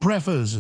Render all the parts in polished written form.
Preface.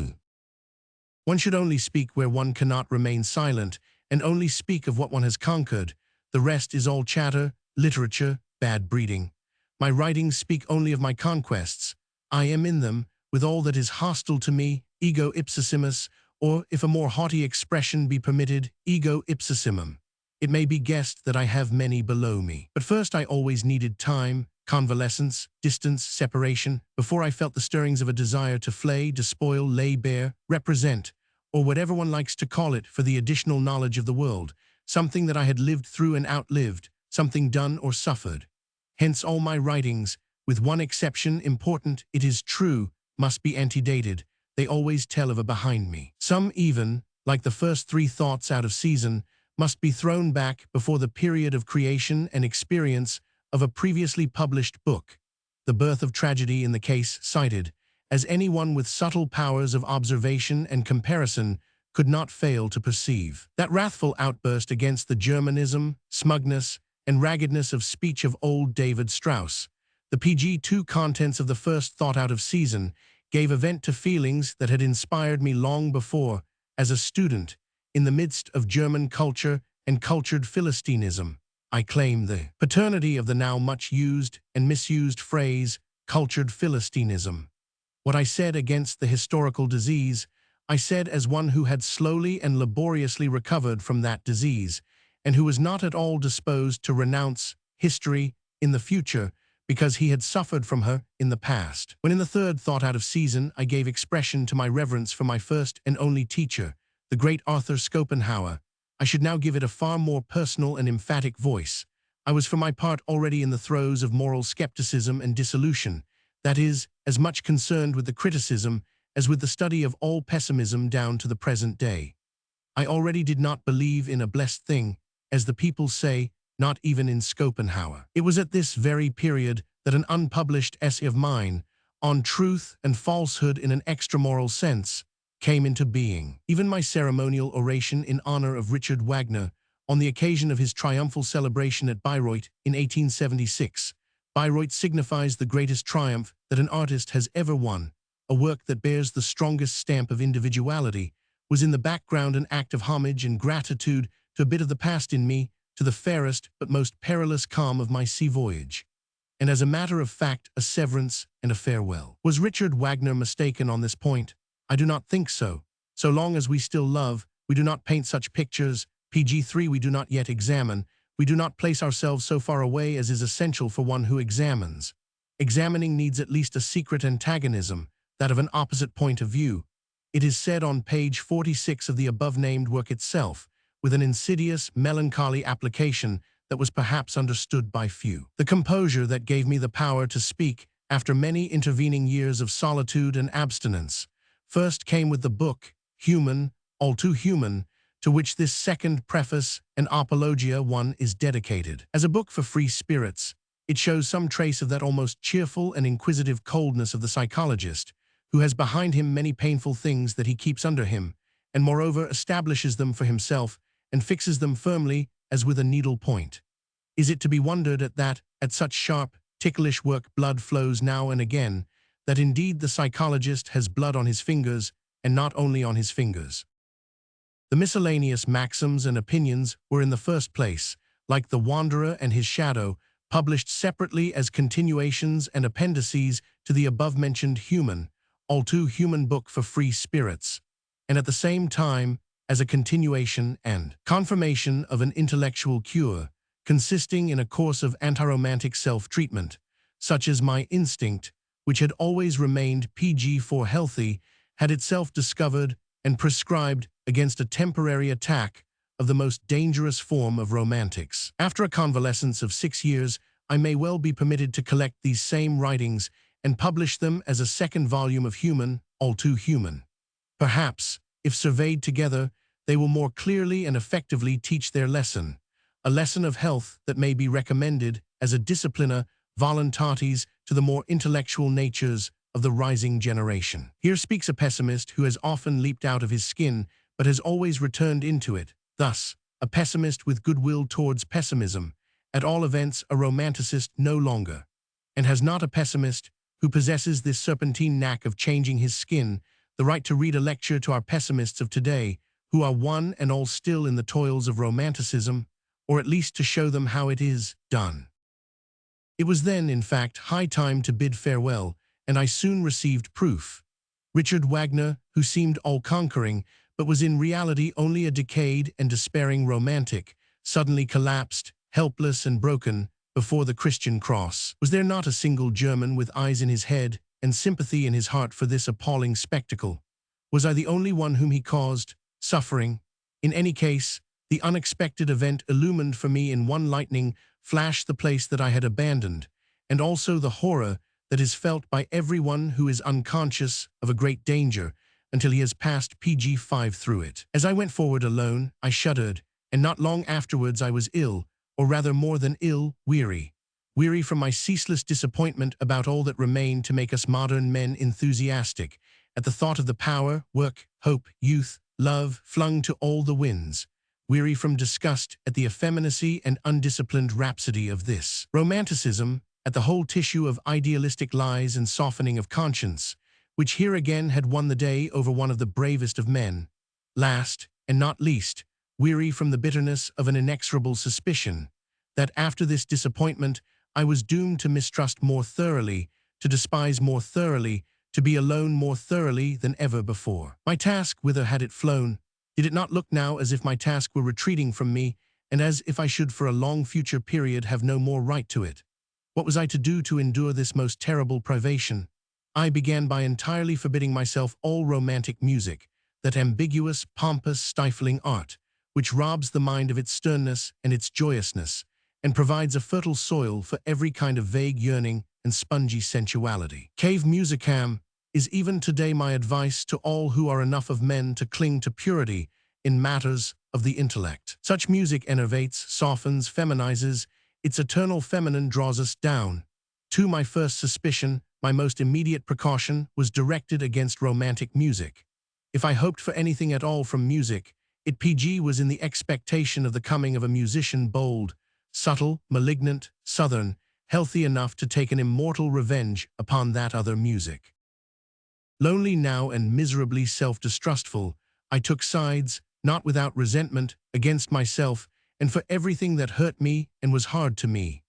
One should only speak where one cannot remain silent, and only speak of what one has conquered. The rest is all chatter, literature, bad breeding. My writings speak only of my conquests. I am in them, with all that is hostile to me, ego ipsissimus, or, if a more haughty expression be permitted, ego ipsissimum. It may be guessed that I have many below me. But first I always needed time, convalescence, distance, separation, before I felt the stirrings of a desire to flay, despoil, lay bare, represent, or whatever one likes to call it, for the additional knowledge of the world, something that I had lived through and outlived, something done or suffered. Hence all my writings, with one exception, important, it is true, must be antedated. They always tell of a behind me. Some even, like the first 3 thoughts out of season, must be thrown back before the period of creation and experience of a previously published book, the birth of tragedy in the case cited, as anyone with subtle powers of observation and comparison could not fail to perceive. That wrathful outburst against the Germanism, smugness, and raggedness of speech of old David Strauss, the PG-2 contents of the first thought out of season, gave vent to feelings that had inspired me long before, as a student, in the midst of German culture and cultured Philistinism. I claim the paternity of the now much used and misused phrase, cultured Philistinism. What I said against the historical disease, I said as one who had slowly and laboriously recovered from that disease, and who was not at all disposed to renounce history in the future because he had suffered from her in the past. When in the third thought out of season, I gave expression to my reverence for my first and only teacher, the great Arthur Schopenhauer, I should now give it a far more personal and emphatic voice. I was for my part already in the throes of moral skepticism and dissolution, that is, as much concerned with the criticism as with the study of all pessimism down to the present day. I already did not believe in a blessed thing, as the people say, not even in Schopenhauer. It was at this very period that an unpublished essay of mine, on truth and falsehood in an extramoral sense, came into being. Even my ceremonial oration in honor of Richard Wagner, on the occasion of his triumphal celebration at Bayreuth in 1876. Bayreuth signifies the greatest triumph that an artist has ever won, a work that bears the strongest stamp of individuality, was in the background an act of homage and gratitude to a bit of the past in me, to the fairest but most perilous calm of my sea voyage. And as a matter of fact, a severance and a farewell. Was Richard Wagner mistaken on this point? I do not think so. So long as we still love, we do not paint such pictures. PG-3 we do not yet examine. We do not place ourselves so far away as is essential for one who examines. Examining needs at least a secret antagonism, that of an opposite point of view. It is said on page 46 of the above-named work itself, with an insidious, melancholy application that was perhaps understood by few. The composure that gave me the power to speak, after many intervening years of solitude and abstinence, first came with the book, Human, All Too Human, to which this second preface and apologia one is dedicated. As a book for free spirits, it shows some trace of that almost cheerful and inquisitive coldness of the psychologist, who has behind him many painful things that he keeps under him, and moreover establishes them for himself and fixes them firmly as with a needle point. Is it to be wondered at that, at such sharp, ticklish work blood flows now and again, that indeed the psychologist has blood on his fingers, and not only on his fingers. The miscellaneous maxims and opinions were in the first place, like The Wanderer and His Shadow, published separately as continuations and appendices to the above-mentioned Human, All Too Human book for free spirits, and at the same time as a continuation and confirmation of an intellectual cure, consisting in a course of antiromantic self-treatment, such as my instinct, which had always remained PG-4 healthy, had itself discovered and prescribed against a temporary attack of the most dangerous form of romantics. After a convalescence of 6 years, I may well be permitted to collect these same writings and publish them as a second volume of Human, All Too Human. Perhaps, if surveyed together, they will more clearly and effectively teach their lesson, a lesson of health that may be recommended as a disciplina voluntatis to the more intellectual natures of the rising generation. Here speaks a pessimist who has often leaped out of his skin but has always returned into it. Thus, a pessimist with goodwill towards pessimism, at all events a romanticist no longer, and has not a pessimist who possesses this serpentine knack of changing his skin, the right to read a lecture to our pessimists of today, who are one and all still in the toils of romanticism, or at least to show them how it is done. It was then, in fact, high time to bid farewell, and I soon received proof. Richard Wagner, who seemed all-conquering, but was in reality only a decayed and despairing romantic, suddenly collapsed, helpless and broken, before the Christian cross. Was there not a single German with eyes in his head and sympathy in his heart for this appalling spectacle? Was I the only one whom he caused suffering? In any case, the unexpected event illumined for me in one lightning flash the place that I had abandoned, and also the horror that is felt by everyone who is unconscious of a great danger until he has passed PG5 through it. As I went forward alone, I shuddered, and not long afterwards I was ill, or rather more than ill, weary. Weary from my ceaseless disappointment about all that remained to make us modern men enthusiastic, at the thought of the power, work, hope, youth, love flung to all the winds. Weary from disgust at the effeminacy and undisciplined rhapsody of this romanticism, at the whole tissue of idealistic lies and softening of conscience, which here again had won the day over one of the bravest of men. Last, and not least, weary from the bitterness of an inexorable suspicion, that after this disappointment I was doomed to mistrust more thoroughly, to despise more thoroughly, to be alone more thoroughly than ever before. My task, whither had it flown? Did it not look now as if my task were retreating from me, and as if I should for a long future period have no more right to it? What was I to do to endure this most terrible privation? I began by entirely forbidding myself all romantic music, that ambiguous, pompous, stifling art, which robs the mind of its sternness and its joyousness, and provides a fertile soil for every kind of vague yearning and spongy sensuality. Cave musicam is even today my advice to all who are enough of men to cling to purity in matters of the intellect. Such music enervates, softens, feminizes. Its eternal feminine draws us down. To my first suspicion, my most immediate precaution was directed against romantic music. If I hoped for anything at all from music, it PG was in the expectation of the coming of a musician bold, subtle, malignant, southern, healthy enough to take an immortal revenge upon that other music. Lonely now and miserably self-distrustful, I took sides, not without resentment, against myself and for everything that hurt me and was hard to me.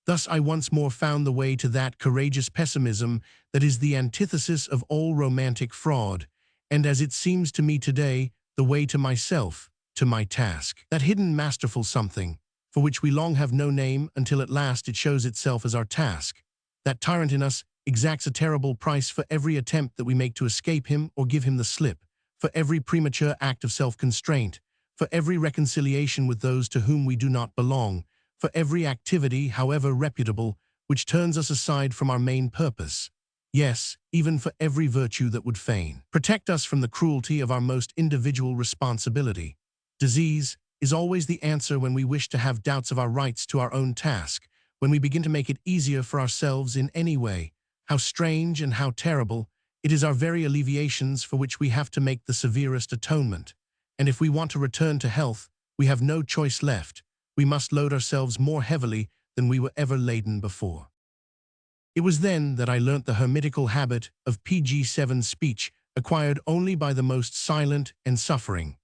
Thus I once more found the way to that courageous pessimism that is the antithesis of all romantic fraud, and as it seems to me today, the way to myself, to my task. That hidden masterful something, for which we long have no name until at last it shows itself as our task. That tyrant in us exacts a terrible price for every attempt that we make to escape him or give him the slip, for every premature act of self-constraint, for every reconciliation with those to whom we do not belong, for every activity, however reputable, which turns us aside from our main purpose. Yes, even for every virtue that would fain protect us from the cruelty of our most individual responsibility. Disease is always the answer when we wish to have doubts of our rights to our own task, when we begin to make it easier for ourselves in any way. How strange and how terrible, it is our very alleviations for which we have to make the severest atonement. And if we want to return to health, we have no choice left. We must load ourselves more heavily than we were ever laden before. It was then that I learnt the hermitical habit of PG7 speech, acquired only by the most silent and suffering.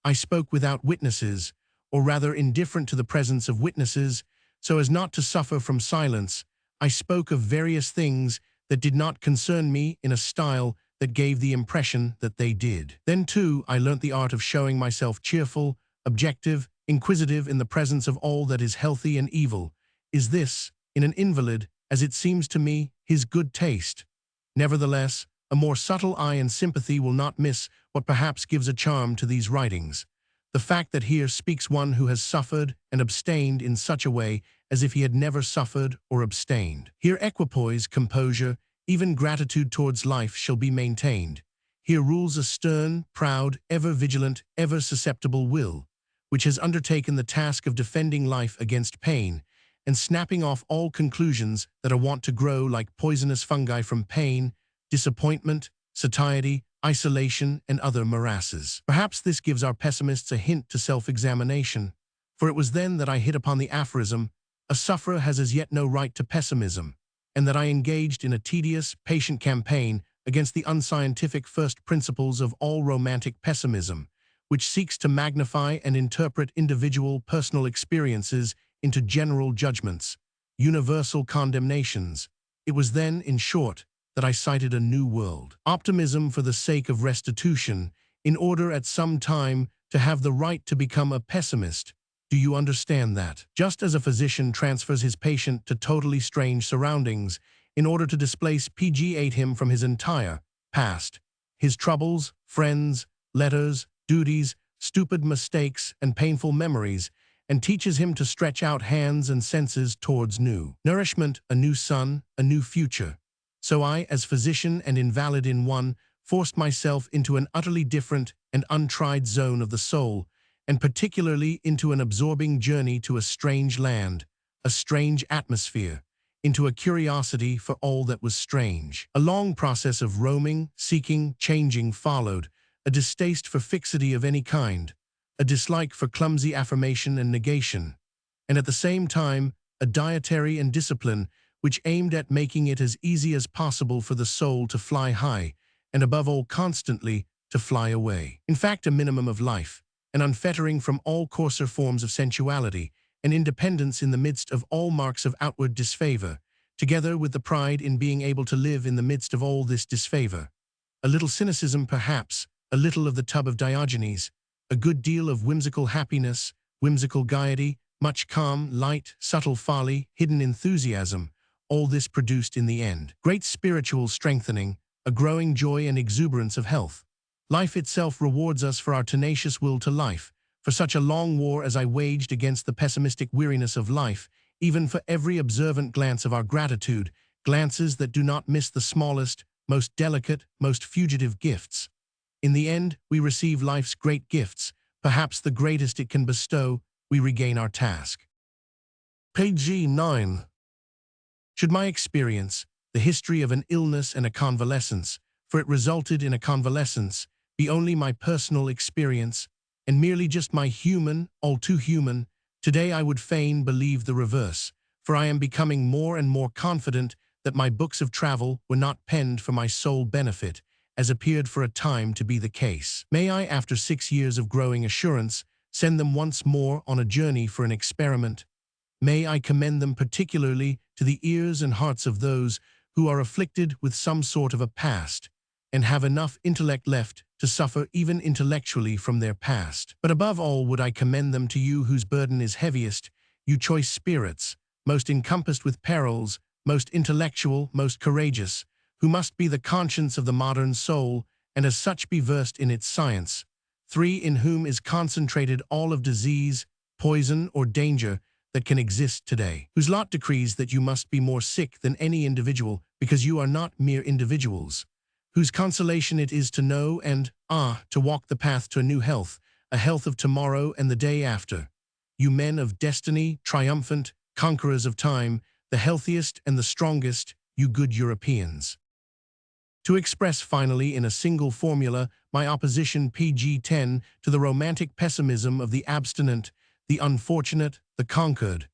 I spoke without witnesses, or rather indifferent to the presence of witnesses, so as not to suffer from silence. I spoke of various things that did not concern me in a style that gave the impression that they did. Then, too, I learnt the art of showing myself cheerful, objective, inquisitive in the presence of all that is healthy and evil. Is this, in an invalid, as it seems to me, his good taste? Nevertheless, a more subtle eye and sympathy will not miss what perhaps gives a charm to these writings. The fact that here speaks one who has suffered and abstained in such a way as if he had never suffered or abstained. Here equipoise, composure, even gratitude towards life shall be maintained. Here rules a stern, proud, ever vigilant, ever susceptible will, which has undertaken the task of defending life against pain, and snapping off all conclusions that are wont to grow like poisonous fungi from pain, disappointment, satiety, isolation, and other morasses. Perhaps this gives our pessimists a hint to self-examination, for it was then that I hit upon the aphorism, "A sufferer has as yet no right to pessimism," and that I engaged in a tedious, patient campaign against the unscientific first principles of all romantic pessimism, which seeks to magnify and interpret individual personal experiences into general judgments, universal condemnations. It was then, in short, that I cited a new world. Optimism for the sake of restitution, in order at some time to have the right to become a pessimist. Do you understand that? Just as a physician transfers his patient to totally strange surroundings in order to displace PG-8 him from his entire past, his troubles, friends, letters, duties, stupid mistakes, and painful memories, and teaches him to stretch out hands and senses towards new nourishment, a new sun, a new future. So I, as physician and invalid in one, forced myself into an utterly different and untried zone of the soul, and particularly into an absorbing journey to a strange land, a strange atmosphere, into a curiosity for all that was strange. A long process of roaming, seeking, changing followed, a distaste for fixity of any kind, a dislike for clumsy affirmation and negation, and at the same time a dietary and discipline which aimed at making it as easy as possible for the soul to fly high, and above all constantly to fly away. In fact, a minimum of life, an unfettering from all coarser forms of sensuality, an independence in the midst of all marks of outward disfavor, together with the pride in being able to live in the midst of all this disfavor. A little cynicism perhaps, a little of the tub of Diogenes, a good deal of whimsical happiness, whimsical gaiety, much calm, light, subtle folly, hidden enthusiasm, all this produced in the end great spiritual strengthening, a growing joy and exuberance of health. Life itself rewards us for our tenacious will to life, for such a long war as I waged against the pessimistic weariness of life, even for every observant glance of our gratitude, glances that do not miss the smallest, most delicate, most fugitive gifts. In the end, we receive life's great gifts, perhaps the greatest it can bestow, we regain our task. Page 9. Should my experience, the history of an illness and a convalescence, for it resulted in a convalescence, be only my personal experience, and merely just my human, all too human, today I would fain believe the reverse, for I am becoming more and more confident that my books of travel were not penned for my sole benefit, as appeared for a time to be the case. May I, after 6 years of growing assurance, send them once more on a journey for an experiment? May I commend them particularly to the ears and hearts of those who are afflicted with some sort of a past, and have enough intellect left to suffer even intellectually from their past. But above all would I commend them to you whose burden is heaviest, you choice spirits, most encompassed with perils, most intellectual, most courageous, who must be the conscience of the modern soul, and as such be versed in its science. 3. In whom is concentrated all of disease, poison, or danger that can exist today, whose lot decrees that you must be more sick than any individual because you are not mere individuals, whose consolation it is to know and, to walk the path to a new health, a health of tomorrow and the day after. You men of destiny, triumphant, conquerors of time, the healthiest and the strongest, you good Europeans. To express finally in a single formula my opposition PG-10 to the romantic pessimism of the abstinent, the unfortunate, the conquered,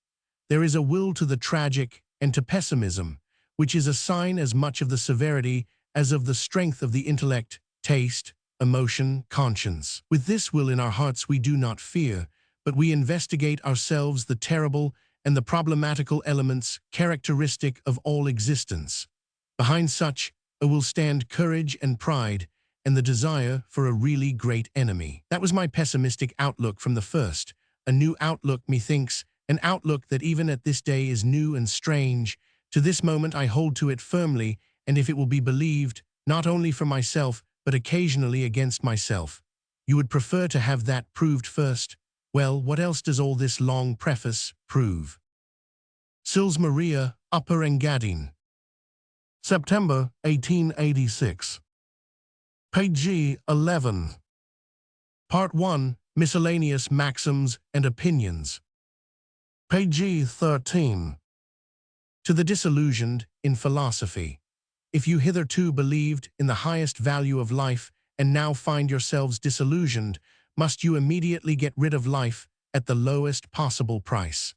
there is a will to the tragic and to pessimism, which is a sign as much of the severity as of the strength of the intellect, taste, emotion, conscience. With this will in our hearts we do not fear, but we investigate ourselves the terrible and the problematical elements characteristic of all existence. Behind such will stand courage and pride, and the desire for a really great enemy. That was my pessimistic outlook from the first, a new outlook, methinks, an outlook that even at this day is new and strange. To this moment I hold to it firmly, and if it will be believed, not only for myself, but occasionally against myself. You would prefer to have that proved first? Well, what else does all this long preface prove? Sils Maria, Upper Engadine. September 1886. Page 11. Part 1. Miscellaneous Maxims and Opinions. Page 13. To the disillusioned in philosophy. If you hitherto believed in the highest value of life and now find yourselves disillusioned, must you immediately get rid of life at the lowest possible price.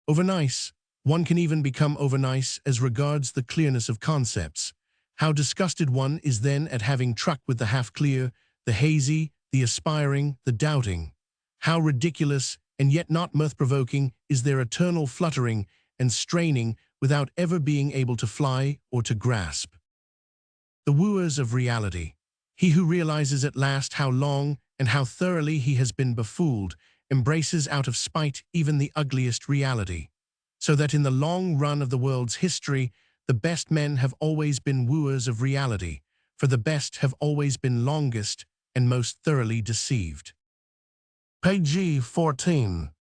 Overnice. One can even become overnice as regards the clearness of concepts. How disgusted one is then at having truck with the half-clear, the hazy, the aspiring, the doubting. How ridiculous, and yet not mirth-provoking, is their eternal fluttering and straining without ever being able to fly or to grasp. The wooers of reality. He who realizes at last how long and how thoroughly he has been befooled, embraces out of spite even the ugliest reality. So that in the long run of the world's history, the best men have always been wooers of reality, for the best have always been longest and most thoroughly deceived. Page 14.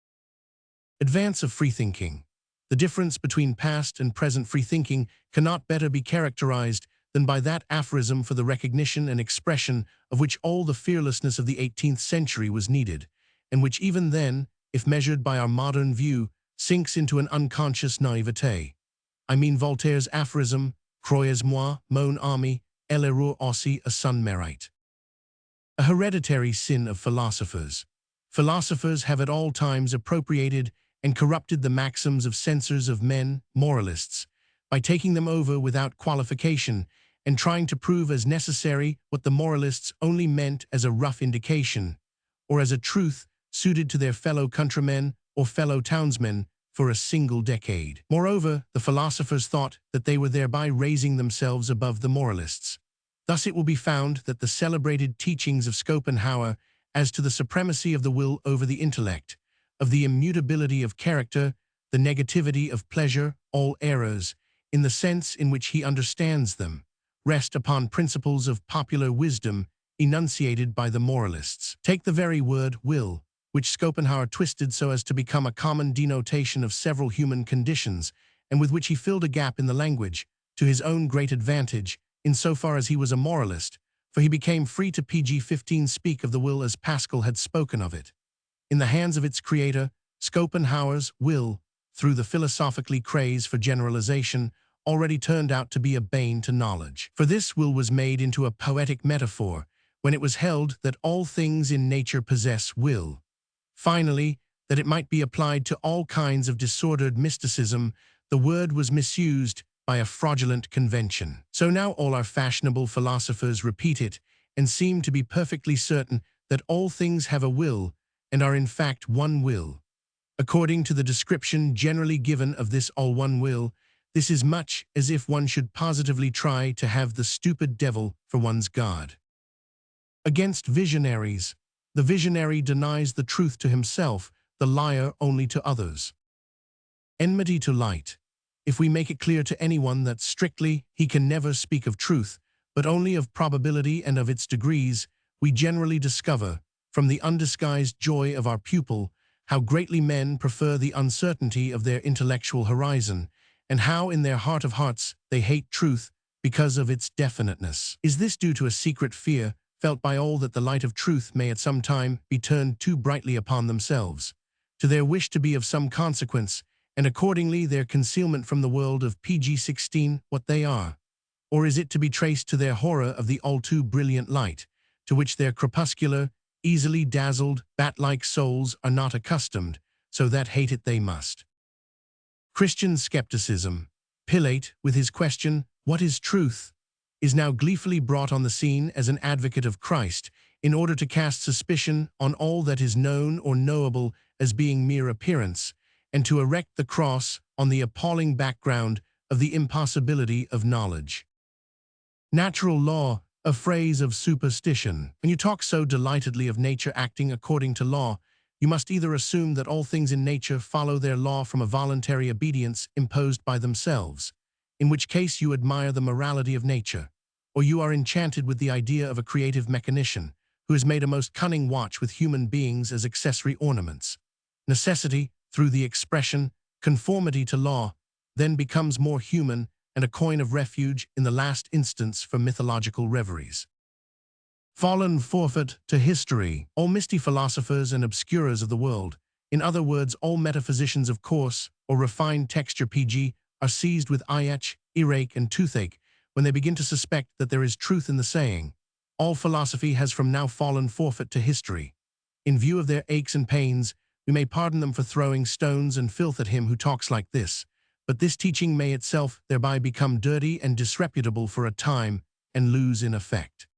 Advance of freethinking. The difference between past and present freethinking cannot better be characterized than by that aphorism for the recognition and expression of which all the fearlessness of the 18th century was needed, and which even then, if measured by our modern view, sinks into an unconscious naivete. I mean Voltaire's aphorism, Croyez-moi, mon ami, elle erreur aussi à son mérite. A hereditary sin of philosophers. Philosophers have at all times appropriated and corrupted the maxims of censors of men, moralists, by taking them over without qualification and trying to prove as necessary what the moralists only meant as a rough indication, or as a truth suited to their fellow countrymen or fellow townsmen for a single decade. Moreover, the philosophers thought that they were thereby raising themselves above the moralists. Thus it will be found that the celebrated teachings of Schopenhauer as to the supremacy of the will over the intellect, of the immutability of character, the negativity of pleasure, all errors, in the sense in which he understands them, rest upon principles of popular wisdom enunciated by the moralists. Take the very word will, which Schopenhauer twisted so as to become a common denotation of several human conditions, and with which he filled a gap in the language, to his own great advantage, insofar as he was a moralist, for he became free to pg-15 speak of the will as Pascal had spoken of it. In the hands of its creator, Schopenhauer's will, through the philosophically craze for generalization, already turned out to be a bane to knowledge. For this will was made into a poetic metaphor, when it was held that all things in nature possess will. Finally, that it might be applied to all kinds of disordered mysticism, the word was misused by a fraudulent convention. So now all our fashionable philosophers repeat it and seem to be perfectly certain that all things have a will and are in fact one will. According to the description generally given of this all-one will, this is much as if one should positively try to have the stupid devil for one's God. Against visionaries, the visionary denies the truth to himself, the liar only to others. Enmity to light. If we make it clear to anyone that strictly he can never speak of truth, but only of probability and of its degrees, we generally discover, from the undisguised joy of our pupil, how greatly men prefer the uncertainty of their intellectual horizon, and how in their heart of hearts they hate truth because of its definiteness. Is this due to a secret fear felt by all that the light of truth may at some time be turned too brightly upon themselves, to their wish to be of some consequence, and accordingly their concealment from the world of pg-16 what they are? Or is it to be traced to their horror of the all-too-brilliant light, to which their crepuscular, easily dazzled, bat-like souls are not accustomed, so that hate it they must? Christian skepticism. Pilate, with his question, "What is truth?" is now gleefully brought on the scene as an advocate of Christ, in order to cast suspicion on all that is known or knowable as being mere appearance, and to erect the cross on the appalling background of the impossibility of knowledge. Natural law, a phrase of superstition. When you talk so delightedly of nature acting according to law, you must either assume that all things in nature follow their law from a voluntary obedience imposed by themselves, in which case you admire the morality of nature, or you are enchanted with the idea of a creative mechanician who has made a most cunning watch with human beings as accessory ornaments. Necessity, through the expression conformity to law, then becomes more human and a coin of refuge in the last instance for mythological reveries. Fallen forfeit to history. All misty philosophers and obscurers of the world, in other words all metaphysicians of coarse or refined texture pg, are seized with itch, earache, and toothache when they begin to suspect that there is truth in the saying, "All philosophy has from now fallen forfeit to history." In view of their aches and pains, we may pardon them for throwing stones and filth at him who talks like this, but this teaching may itself thereby become dirty and disreputable for a time and lose in effect.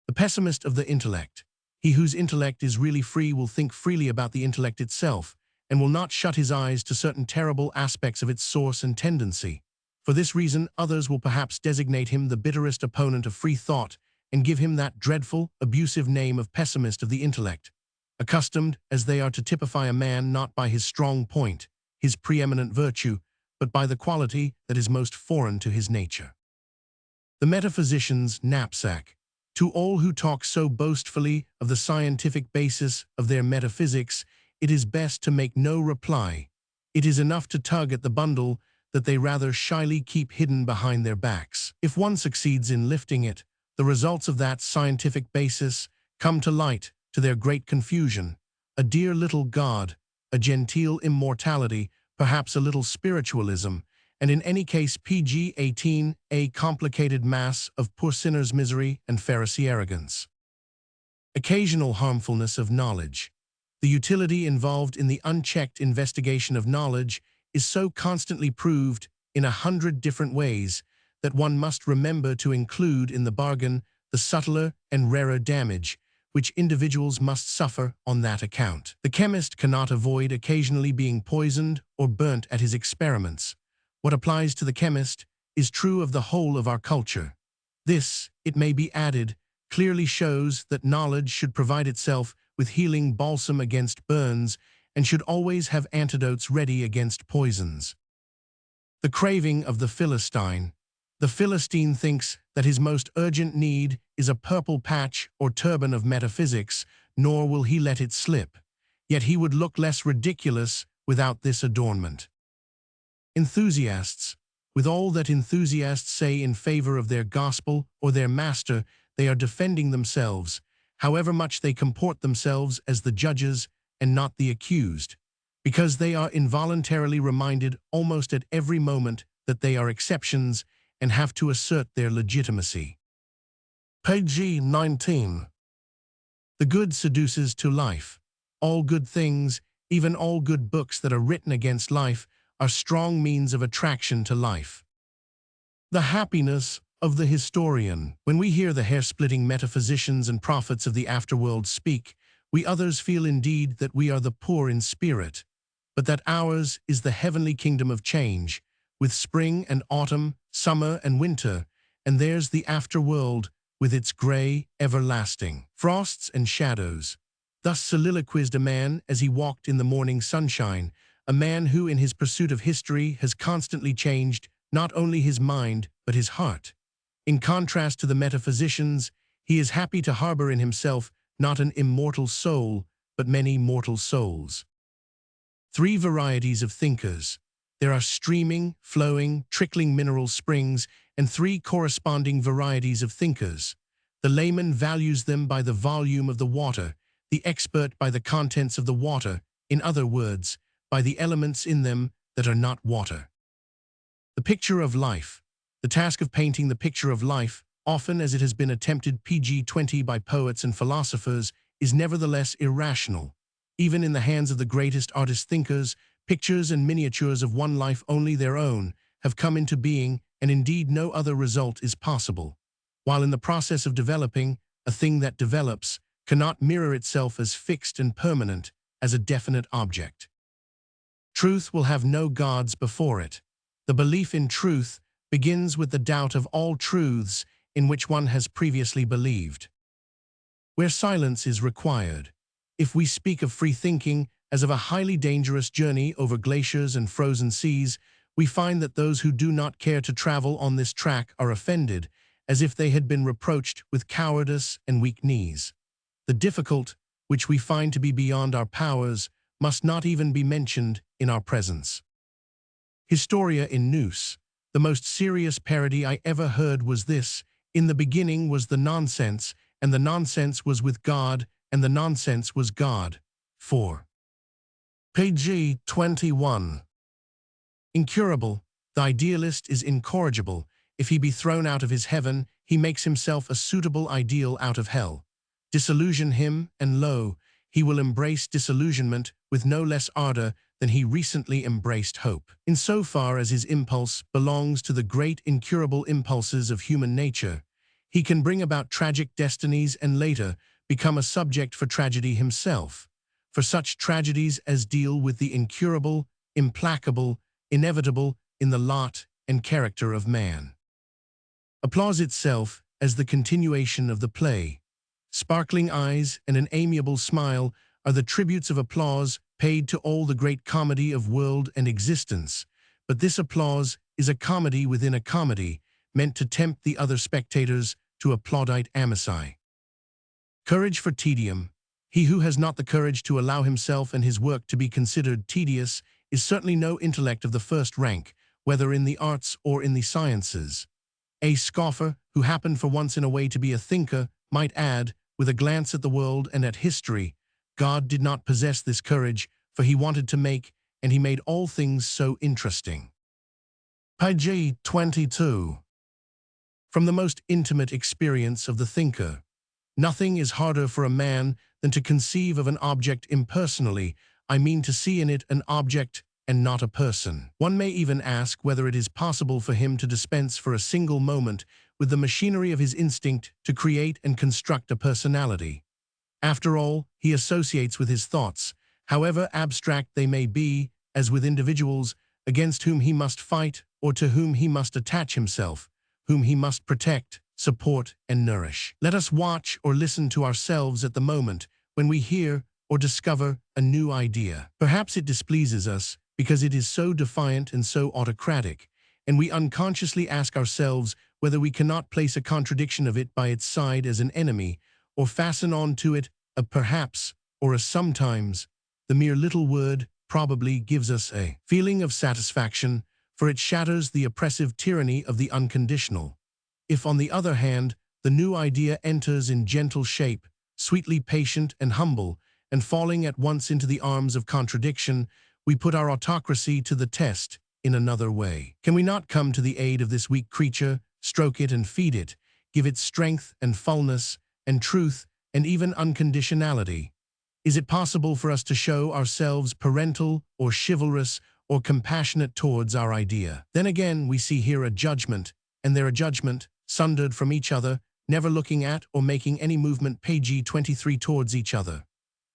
The pessimist of the intellect. He whose intellect is really free will think freely about the intellect itself, and will not shut his eyes to certain terrible aspects of its source and tendency. For this reason, others will perhaps designate him the bitterest opponent of free thought and give him that dreadful, abusive name of pessimist of the intellect, accustomed as they are to typify a man not by his strong point, his preeminent virtue, but by the quality that is most foreign to his nature. The metaphysician's knapsack. To all who talk so boastfully of the scientific basis of their metaphysics, it is best to make no reply. It is enough to tug at the bundle that they rather shyly keep hidden behind their backs. If one succeeds in lifting it, the results of that scientific basis come to light to their great confusion. A dear little God, a genteel immortality, perhaps a little spiritualism, and in any case PG-18, a complicated mass of poor sinners' misery and Pharisee arrogance. Occasional harmfulness of knowledge. The utility involved in the unchecked investigation of knowledge is so constantly proved in 100 different ways that one must remember to include in the bargain the subtler and rarer damage which individuals must suffer on that account. The chemist cannot avoid occasionally being poisoned or burnt at his experiments. What applies to the chemist is true of the whole of our culture. This, it may be added, clearly shows that knowledge should provide itself with healing balsam against burns and should always have antidotes ready against poisons. The craving of the Philistine. The Philistine thinks that his most urgent need is a purple patch or turban of metaphysics, nor will he let it slip. Yet he would look less ridiculous without this adornment. Enthusiasts. With all that enthusiasts say in favor of their gospel or their master, they are defending themselves, however much they comport themselves as the judges and not the accused, because they are involuntarily reminded almost at every moment that they are exceptions and have to assert their legitimacy. Page 19. The good seduces to life. All good things, even all good books that are written against life, are strong means of attraction to life. The happiness of the historian. When we hear the hair-splitting metaphysicians and prophets of the afterworld speak, we others feel indeed that we are the poor in spirit, but that ours is the heavenly kingdom of change, with spring and autumn, summer and winter, and there's the afterworld with its gray, everlasting frosts and shadows. Thus soliloquized a man as he walked in the morning sunshine, a man who in his pursuit of history has constantly changed not only his mind but his heart. In contrast to the metaphysicians, he is happy to harbor in himself not an immortal soul, but many mortal souls. 3 varieties of thinkers. There are streaming, flowing, trickling mineral springs, and 3 corresponding varieties of thinkers. The layman values them by the volume of the water, the expert by the contents of the water, in other words, by the elements in them that are not water. The picture of life. The task of painting the picture of life, often as it has been attempted PG-20 by poets and philosophers, is nevertheless irrational. Even in the hands of the greatest artist-thinkers, pictures and miniatures of one life only their own have come into being, and indeed no other result is possible. While in the process of developing, a thing that develops cannot mirror itself as fixed and permanent, as a definite object. Truth will have no gods before it. The belief in truth begins with the doubt of all truths in which one has previously believed. Where silence is required. If we speak of free thinking as of a highly dangerous journey over glaciers and frozen seas, we find that those who do not care to travel on this track are offended, as if they had been reproached with cowardice and weak knees. The difficult, which we find to be beyond our powers, must not even be mentioned in our presence. Historia in Nous. The most serious parody I ever heard was this: in the beginning was the nonsense, and the nonsense was with God, and the nonsense was God. 4. Page 21. Incurable. The idealist is incorrigible. If he be thrown out of his heaven, he makes himself a suitable ideal out of hell. Disillusion him, and lo, he will embrace disillusionment with no less ardor than he recently embraced hope. Insofar as his impulse belongs to the great incurable impulses of human nature, he can bring about tragic destinies and later become a subject for tragedy himself, for such tragedies as deal with the incurable, implacable, inevitable in the lot and character of man. Applause itself as the continuation of the play. Sparkling eyes and an amiable smile are the tributes of applause paid to all the great comedy of world and existence, but this applause is a comedy within a comedy, meant to tempt the other spectators to applaudite amici. Courage for tedium. He who has not the courage to allow himself and his work to be considered tedious is certainly no intellect of the first rank, whether in the arts or in the sciences. A scoffer, who happened for once in a way to be a thinker, might add, with a glance at the world and at history, God did not possess this courage, for he wanted to make, and he made all things so interesting. Page 22. From the most intimate experience of the thinker, nothing is harder for a man than to conceive of an object impersonally, I mean to see in it an object and not a person. One may even ask whether it is possible for him to dispense for a single moment with the machinery of his instinct to create and construct a personality. After all, he associates with his thoughts, however abstract they may be, as with individuals against whom he must fight or to whom he must attach himself, whom he must protect, support, and nourish. Let us watch or listen to ourselves at the moment when we hear or discover a new idea. Perhaps it displeases us because it is so defiant and so autocratic, and we unconsciously ask ourselves whether we cannot place a contradiction of it by its side as an enemy, or fasten on to it a perhaps or a sometimes. The mere little word probably gives us a feeling of satisfaction, for it shatters the oppressive tyranny of the unconditional. If, on the other hand, the new idea enters in gentle shape, sweetly patient and humble, and falling at once into the arms of contradiction, we put our autocracy to the test in another way. Can we not come to the aid of this weak creature, stroke it and feed it, give it strength and fullness and truth and even unconditionality? Is it possible for us to show ourselves parental or chivalrous or compassionate towards our idea? Then again, we see here a judgment, and there a judgment, sundered from each other, never looking at or making any movement, page 23, towards each other.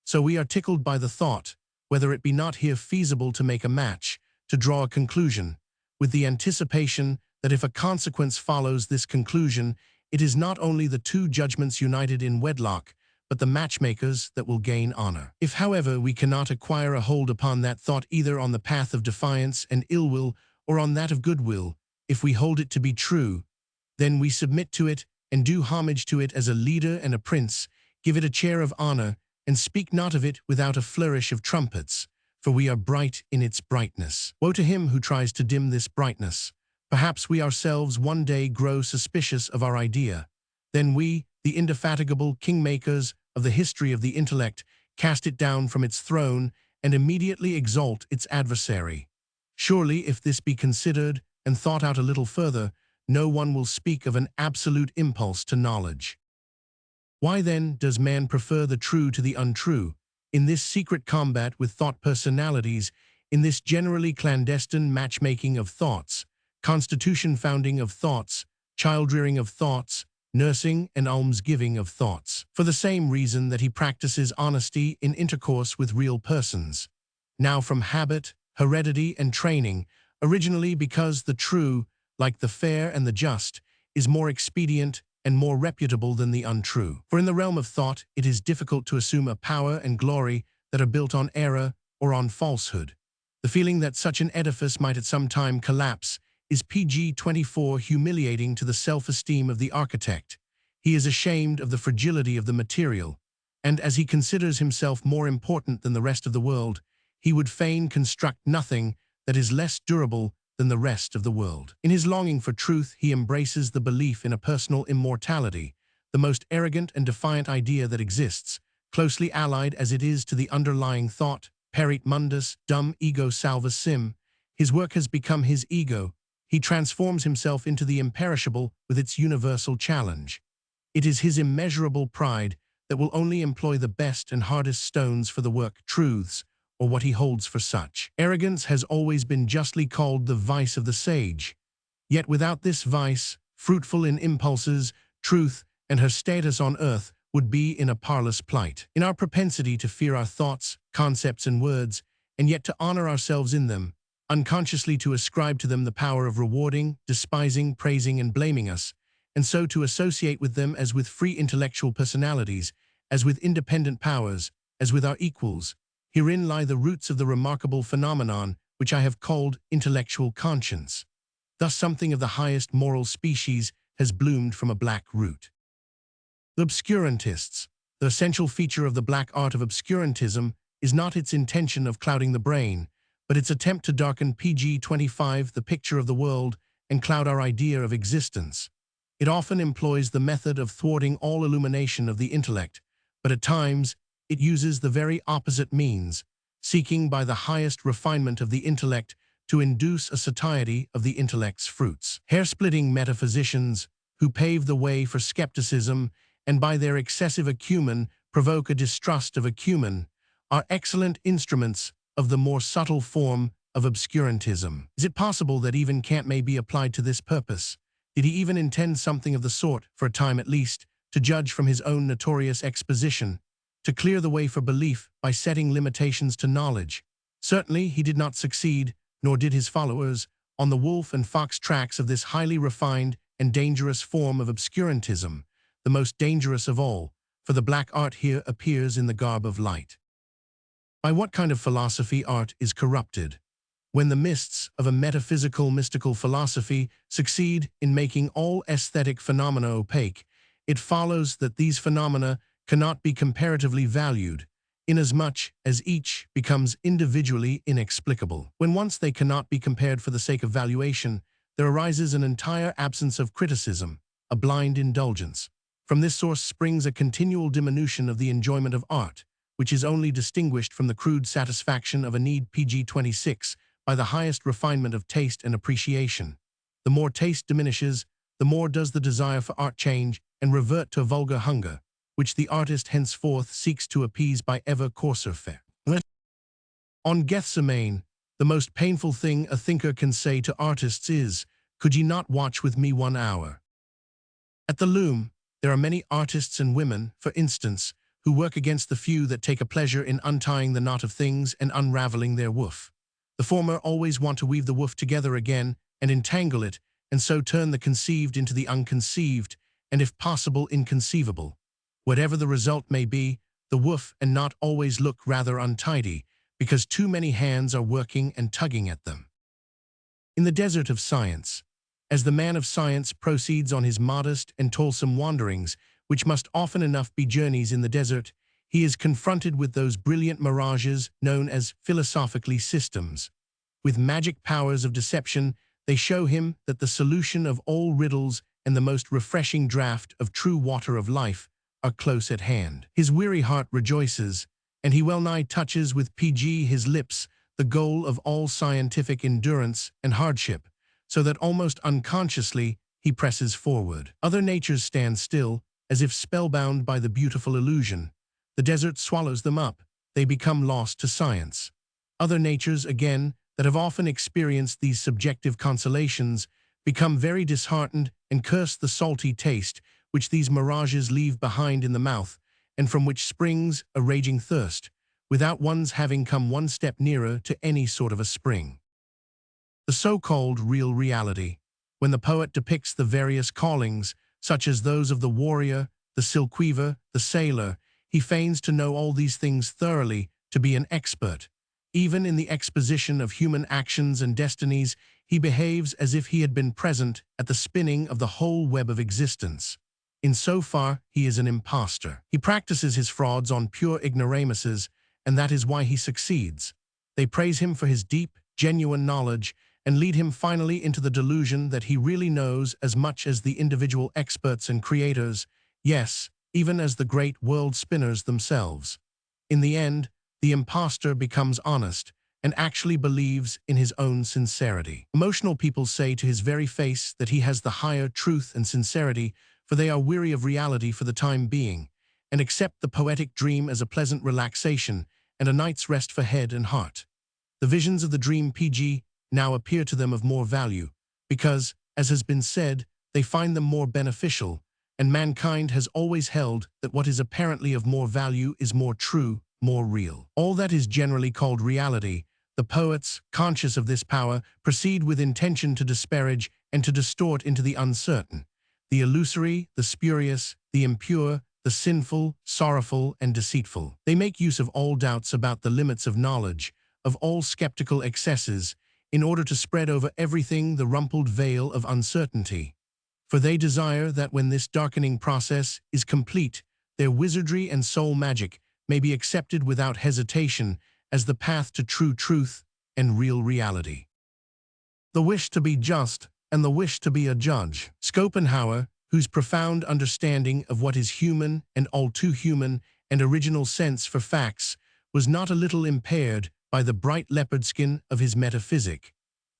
So we are tickled by the thought, whether it be not here feasible to make a match, to draw a conclusion, with the anticipation that if a consequence follows this conclusion, it is not only the two judgments united in wedlock, but the matchmakers that will gain honor. If, however, we cannot acquire a hold upon that thought either on the path of defiance and ill will or on that of goodwill, if we hold it to be true, then we submit to it and do homage to it as a leader and a prince, give it a chair of honor, and speak not of it without a flourish of trumpets, for we are bright in its brightness. Woe to him who tries to dim this brightness. Perhaps we ourselves one day grow suspicious of our idea. Then we, the indefatigable kingmakers of the history of the intellect, cast it down from its throne and immediately exalt its adversary. Surely, if this be considered and thought out a little further, no one will speak of an absolute impulse to knowledge. Why then does man prefer the true to the untrue, in this secret combat with thought personalities, in this generally clandestine matchmaking of thoughts, constitution founding of thoughts, child-rearing of thoughts, nursing and almsgiving of thoughts? For the same reason that he practices honesty in intercourse with real persons. Now from habit, heredity, and training, originally because the true, like the fair and the just, is more expedient and more reputable than the untrue. For in the realm of thought, it is difficult to assume a power and glory that are built on error or on falsehood. The feeling that such an edifice might at some time collapse is page 24 humiliating to the self-esteem of the architect. He is ashamed of the fragility of the material, and as he considers himself more important than the rest of the world, he would fain construct nothing that is less durable than the rest of the world. In his longing for truth, he embraces the belief in a personal immortality, the most arrogant and defiant idea that exists, closely allied as it is to the underlying thought, perit mundus, dum ego salvus sim. His work has become his ego. He transforms himself into the imperishable with its universal challenge. It is his immeasurable pride that will only employ the best and hardest stones for the work, truths, or what he holds for such. Arrogance has always been justly called the vice of the sage. Yet without this vice, fruitful in impulses, truth, and her status on earth would be in a parlous plight. In our propensity to fear our thoughts, concepts, and words, and yet to honor ourselves in them, unconsciously to ascribe to them the power of rewarding, despising, praising, and blaming us, and so to associate with them as with free intellectual personalities, as with independent powers, as with our equals, herein lie the roots of the remarkable phenomenon which I have called intellectual conscience. Thus something of the highest moral species has bloomed from a black root. The obscurantists. The essential feature of the black art of obscurantism is not its intention of clouding the brain, but its attempt to darken pg-25 the picture of the world and cloud our idea of existence. It often employs the method of thwarting all illumination of the intellect, but at times it uses the very opposite means, seeking by the highest refinement of the intellect to induce a satiety of the intellect's fruits. Hair-splitting metaphysicians, who pave the way for skepticism and by their excessive acumen provoke a distrust of acumen, are excellent instruments of the more subtle form of obscurantism. Is it possible that even Kant may be applied to this purpose? Did he even intend something of the sort, for a time at least, to judge from his own notorious exposition, to clear the way for belief by setting limitations to knowledge? Certainly he did not succeed, nor did his followers, on the wolf and fox tracks of this highly refined and dangerous form of obscurantism, the most dangerous of all, for the black art here appears in the garb of light. By what kind of philosophy art is corrupted? When the mists of a metaphysical mystical philosophy succeed in making all aesthetic phenomena opaque, it follows that these phenomena cannot be comparatively valued, inasmuch as each becomes individually inexplicable. When once they cannot be compared for the sake of valuation, there arises an entire absence of criticism, a blind indulgence. From this source springs a continual diminution of the enjoyment of art, which is only distinguished from the crude satisfaction of a need pg-26 by the highest refinement of taste and appreciation. The more taste diminishes, the more does the desire for art change and revert to a vulgar hunger, which the artist henceforth seeks to appease by ever coarser fare. On Gethsemane, the most painful thing a thinker can say to artists is, "Could ye not watch with me 1 hour?" At the loom, there are many artists and women, for instance, who work against the few that take a pleasure in untying the knot of things and unraveling their woof. The former always want to weave the woof together again and entangle it, and so turn the conceived into the unconceived, and if possible inconceivable. Whatever the result may be, the woof and knot always look rather untidy, because too many hands are working and tugging at them. In the desert of science, as the man of science proceeds on his modest and toilsome wanderings, which must often enough be journeys in the desert, he is confronted with those brilliant mirages known as philosophically systems. With magic powers of deception, they show him that the solution of all riddles and the most refreshing draught of true water of life are close at hand. His weary heart rejoices, and he well-nigh touches with PG his lips the goal of all scientific endurance and hardship, so that almost unconsciously he presses forward. Other natures stand still, as if spellbound by the beautiful illusion. The desert swallows them up. They become lost to science. Other natures, again, that have often experienced these subjective consolations, become very disheartened and curse the salty taste which these mirages leave behind in the mouth, and from which springs a raging thirst, without one's having come one step nearer to any sort of a spring. The so-called real reality, when the poet depicts the various callings, such as those of the warrior, the silkweaver, the sailor, he feigns to know all these things thoroughly, to be an expert. Even in the exposition of human actions and destinies, he behaves as if he had been present at the spinning of the whole web of existence. In so far, he is an impostor. He practices his frauds on pure ignoramuses, and that is why he succeeds. They praise him for his deep, genuine knowledge, and lead him finally into the delusion that he really knows as much as the individual experts and creators, yes, even as the great world spinners themselves. In the end, the impostor becomes honest and actually believes in his own sincerity. Emotional people say to his very face that he has the higher truth and sincerity, for they are weary of reality for the time being, and accept the poetic dream as a pleasant relaxation, and a night's rest for head and heart. The visions of the dream PG now appear to them of more value, because, as has been said, they find them more beneficial, and mankind has always held that what is apparently of more value is more true, more real. All that is generally called reality, the poets, conscious of this power, proceed with intention to disparage and to distort into the uncertain, the illusory, the spurious, the impure, the sinful, sorrowful, and deceitful. They make use of all doubts about the limits of knowledge, of all skeptical excesses, in order to spread over everything the rumpled veil of uncertainty. For they desire that when this darkening process is complete, their wizardry and soul magic may be accepted without hesitation as the path to true truth and real reality. The wish to be just and the wish to be a judge. Schopenhauer, whose profound understanding of what is human and all too human and original sense for facts was not a little impaired by the bright leopard skin of his metaphysic.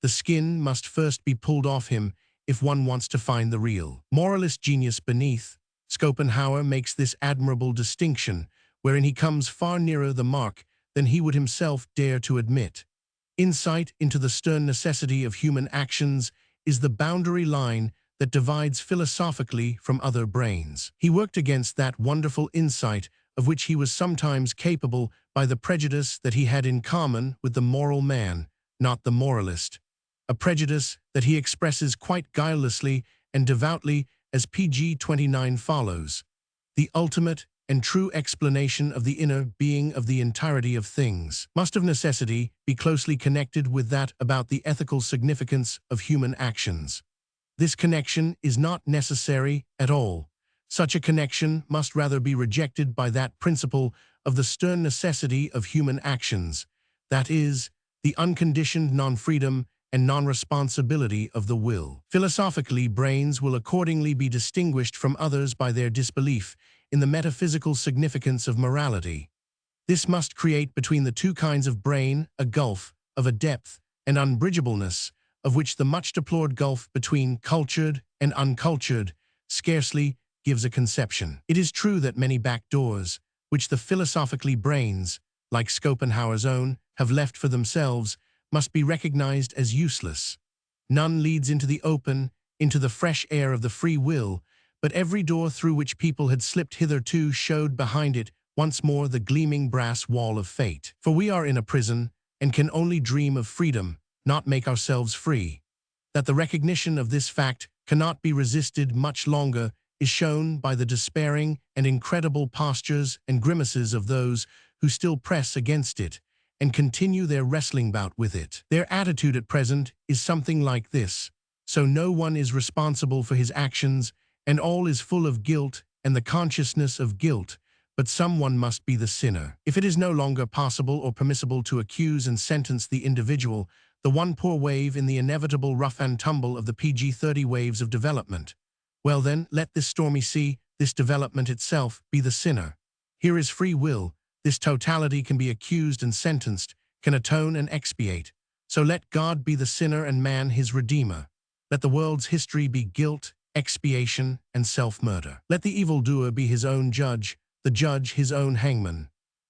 The skin must first be pulled off him if one wants to find the real moralist genius beneath. Schopenhauer makes this admirable distinction, wherein he comes far nearer the mark than he would himself dare to admit. Insight into the stern necessity of human actions is the boundary line that divides philosophically from other brains. He worked against that wonderful insight of which he was sometimes capable by the prejudice that he had in common with the moral man, not the moralist, a prejudice that he expresses quite guilelessly and devoutly as pg 29 follows: the ultimate and true explanation of the inner being of the entirety of things must of necessity be closely connected with that about the ethical significance of human actions. This connection is not necessary at all. Such a connection must rather be rejected by that principle of the stern necessity of human actions, that is, the unconditioned non-freedom and non-responsibility of the will. Philosophically, brains will accordingly be distinguished from others by their disbelief in the metaphysical significance of morality. This must create between the two kinds of brain a gulf of a depth and unbridgeableness, of which the much deplored gulf between cultured and uncultured scarcely gives a conception. It is true that many back doors, which the philosophically brains, like Schopenhauer's own, have left for themselves, must be recognized as useless. None leads into the open, into the fresh air of the free will, but every door through which people had slipped hitherto showed behind it once more the gleaming brass wall of fate. For we are in a prison, and can only dream of freedom, not make ourselves free. That the recognition of this fact cannot be resisted much longer is shown by the despairing and incredible postures and grimaces of those who still press against it and continue their wrestling bout with it. Their attitude at present is something like this: so no one is responsible for his actions, and all is full of guilt and the consciousness of guilt, but someone must be the sinner. If it is no longer possible or permissible to accuse and sentence the individual, the one poor wave in the inevitable rough and tumble of the PG-30 waves of development, well then, let this stormy sea, this development itself, be the sinner. Here is free will. This totality can be accused and sentenced, can atone and expiate. So let God be the sinner and man his redeemer. Let the world's history be guilt, expiation, and self-murder. Let the evildoer be his own judge, the judge his own hangman.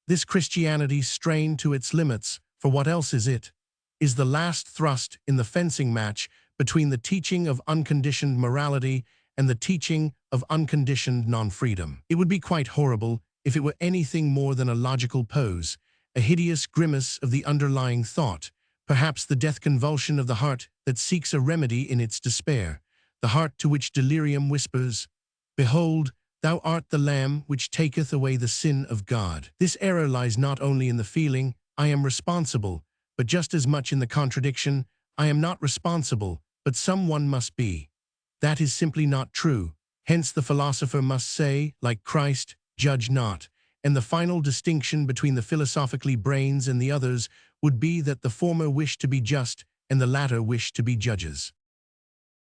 This Christianity strained to its limits, for what else is it? Is the last thrust in the fencing match between the teaching of unconditioned morality and the teaching of unconditioned non-freedom. It would be quite horrible if it were anything more than a logical pose, a hideous grimace of the underlying thought, perhaps the death convulsion of the heart that seeks a remedy in its despair, the heart to which delirium whispers, "Behold, thou art the Lamb which taketh away the sin of God." This error lies not only in the feeling, "I am responsible," but just as much in the contradiction, "I am not responsible, but someone must be." That is simply not true. Hence the philosopher must say, like Christ, "Judge not," and the final distinction between the philosophically brains and the others would be that the former wish to be just and the latter wish to be judges.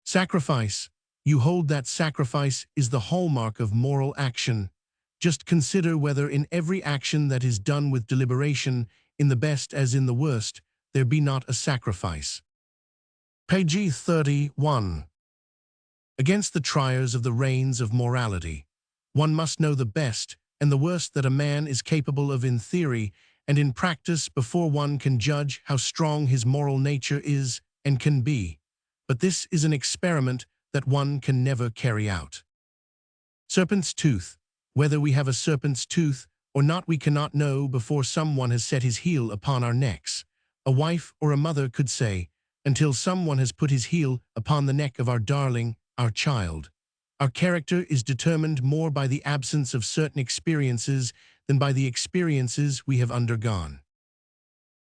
Sacrifice. You hold that sacrifice is the hallmark of moral action. Just consider whether in every action that is done with deliberation, in the best as in the worst, there be not a sacrifice. Page 31. Against the triers of the reins of morality, one must know the best and the worst that a man is capable of in theory, and in practice before one can judge how strong his moral nature is and can be. But this is an experiment that one can never carry out. Serpent's tooth. Whether we have a serpent's tooth or not we cannot know before someone has set his heel upon our necks. A wife or a mother could say, until someone has put his heel upon the neck of our darling, our child. Our character is determined more by the absence of certain experiences than by the experiences we have undergone.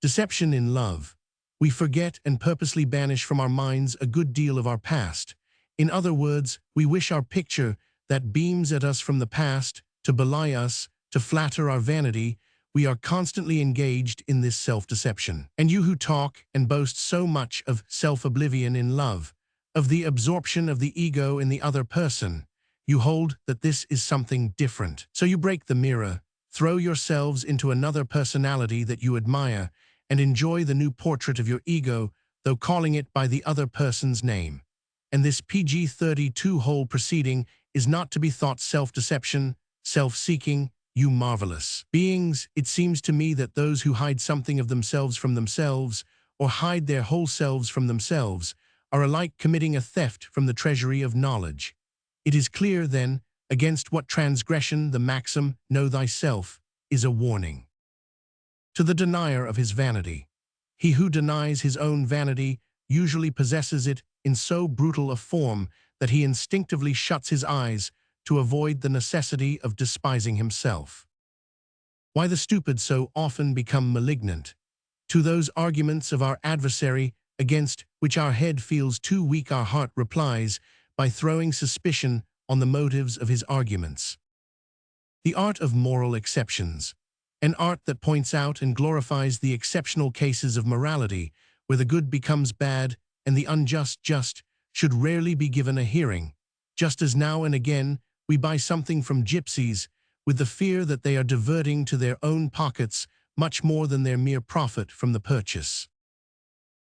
Deception in love. We forget and purposely banish from our minds a good deal of our past. In other words, we wish our picture that beams at us from the past to belie us, to flatter our vanity. We are constantly engaged in this self-deception. And you who talk and boast so much of self-oblivion in love, of the absorption of the ego in the other person, you hold that this is something different. So you break the mirror, throw yourselves into another personality that you admire, and enjoy the new portrait of your ego, though calling it by the other person's name. And this PG-32 whole proceeding is not to be thought self-deception, self-seeking. You marvelous beings, it seems to me that those who hide something of themselves from themselves, or hide their whole selves from themselves, are alike committing a theft from the treasury of knowledge. It is clear, then, against what transgression the maxim, know thyself, is a warning. To the denier of his vanity. He who denies his own vanity usually possesses it in so brutal a form that he instinctively shuts his eyes to avoid the necessity of despising himself. Why the stupid so often become malignant. To those arguments of our adversary against which our head feels too weak, our heart replies by throwing suspicion on the motives of his arguments. The art of moral exceptions. An art that points out and glorifies the exceptional cases of morality, where the good becomes bad and the unjust just, should rarely be given a hearing, just as now and again we buy something from gypsies with the fear that they are diverting to their own pockets much more than their mere profit from the purchase.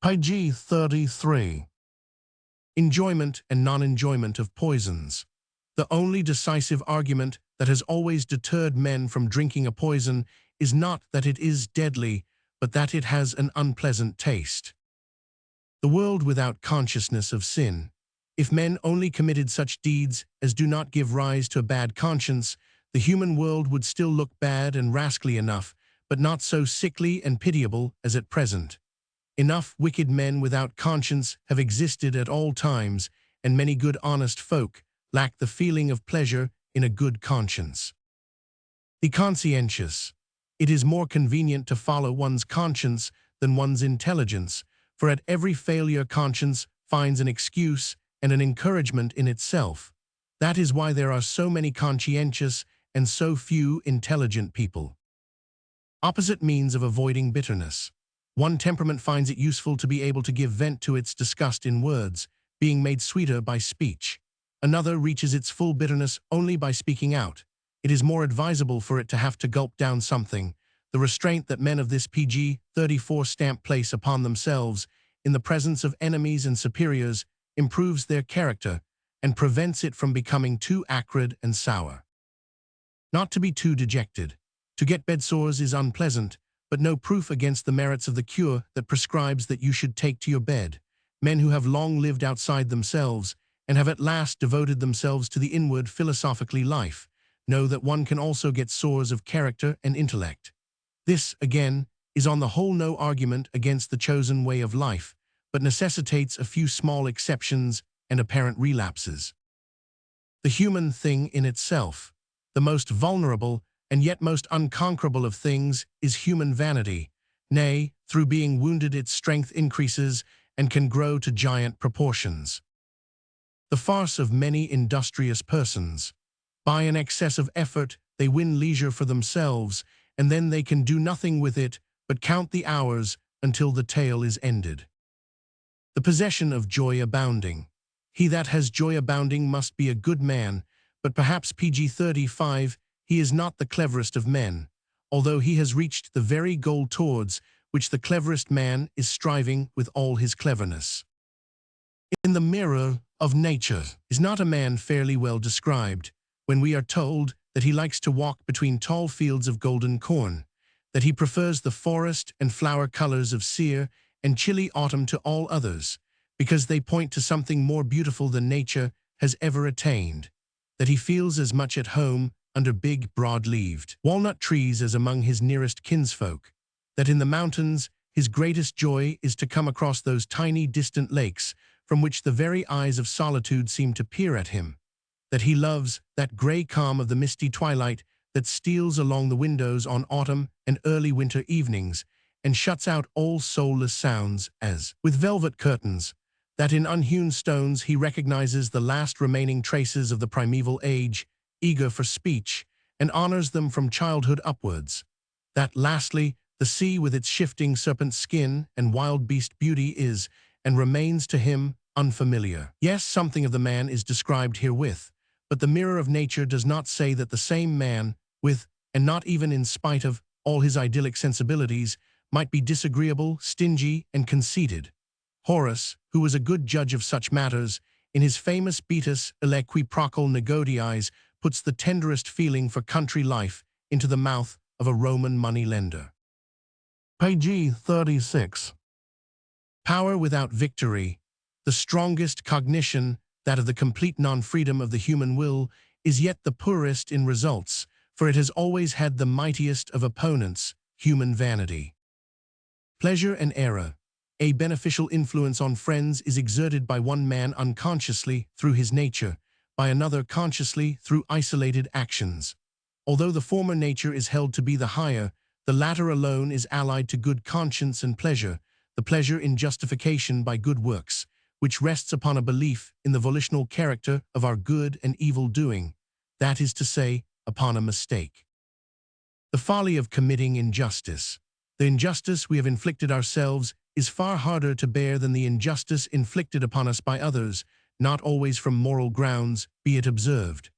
PG-33. Enjoyment and non-enjoyment of poisons. The only decisive argument that has always deterred men from drinking a poison is not that it is deadly, but that it has an unpleasant taste. The world without consciousness of sin. If men only committed such deeds as do not give rise to a bad conscience, the human world would still look bad and rascally enough, but not so sickly and pitiable as at present. Enough wicked men without conscience have existed at all times, and many good honest folk lack the feeling of pleasure in a good conscience. The conscientious. It is more convenient to follow one's conscience than one's intelligence, for at every failure conscience finds an excuse and an encouragement in itself. That is why there are so many conscientious and so few intelligent people. Opposite means of avoiding bitterness. One temperament finds it useful to be able to give vent to its disgust in words, being made sweeter by speech. Another reaches its full bitterness only by speaking out. It is more advisable for it to have to gulp down something. The restraint that men of this PG-34 stamp place upon themselves in the presence of enemies and superiors improves their character and prevents it from becoming too acrid and sour. Not to be too dejected. To get bedsores is unpleasant, but no proof against the merits of the cure that prescribes that you should take to your bed. Men who have long lived outside themselves and have at last devoted themselves to the inward philosophically life know that one can also get sores of character and intellect. This, again, is on the whole no argument against the chosen way of life, but necessitates a few small exceptions and apparent relapses. The human thing in itself, the most vulnerable and yet most unconquerable of things, is human vanity. Nay, through being wounded its strength increases and can grow to giant proportions. The farce of many industrious persons. By an excess of effort they win leisure for themselves, and then they can do nothing with it but count the hours until the tale is ended. The possession of joy abounding. He that has joy abounding must be a good man, but perhaps PG-35, he is not the cleverest of men, although he has reached the very goal towards which the cleverest man is striving with all his cleverness. In the mirror of nature, is not a man fairly well described, when we are told that he likes to walk between tall fields of golden corn? that he prefers the forest and flower colors of sere and chilly autumn to all others, because they point to something more beautiful than nature has ever attained, that he feels as much at home under big, broad-leaved walnut trees as among his nearest kinsfolk, that in the mountains his greatest joy is to come across those tiny, distant lakes from which the very eyes of solitude seem to peer at him, that he loves that gray calm of the misty twilight that steals along the windows on autumn and early winter evenings and shuts out all soulless sounds as, with velvet curtains, that in unhewn stones he recognizes the last remaining traces of the primeval age, eager for speech, and honors them from childhood upwards, that lastly, the sea with its shifting serpent skin and wild beast beauty is, and remains to him, unfamiliar. Yes, something of the man is described herewith, but the mirror of nature does not say that the same man, with, and not even in spite of, all his idyllic sensibilities, might be disagreeable, stingy, and conceited. Horace, who was a good judge of such matters, in his famous Beatus Elequi Procul Negotiis, puts the tenderest feeling for country life into the mouth of a Roman money-lender. Page 36. Power without victory, the strongest cognition, that of the complete non-freedom of the human will, is yet the poorest in results, for it has always had the mightiest of opponents, human vanity. Pleasure and error. A beneficial influence on friends is exerted by one man unconsciously through his nature, by another consciously through isolated actions. Although the former nature is held to be the higher, the latter alone is allied to good conscience and pleasure, the pleasure in justification by good works, which rests upon a belief in the volitional character of our good and evil doing, that is to say, upon a mistake. The folly of committing injustice. The injustice we have inflicted ourselves is far harder to bear than the injustice inflicted upon us by others, not always from moral grounds, be it observed.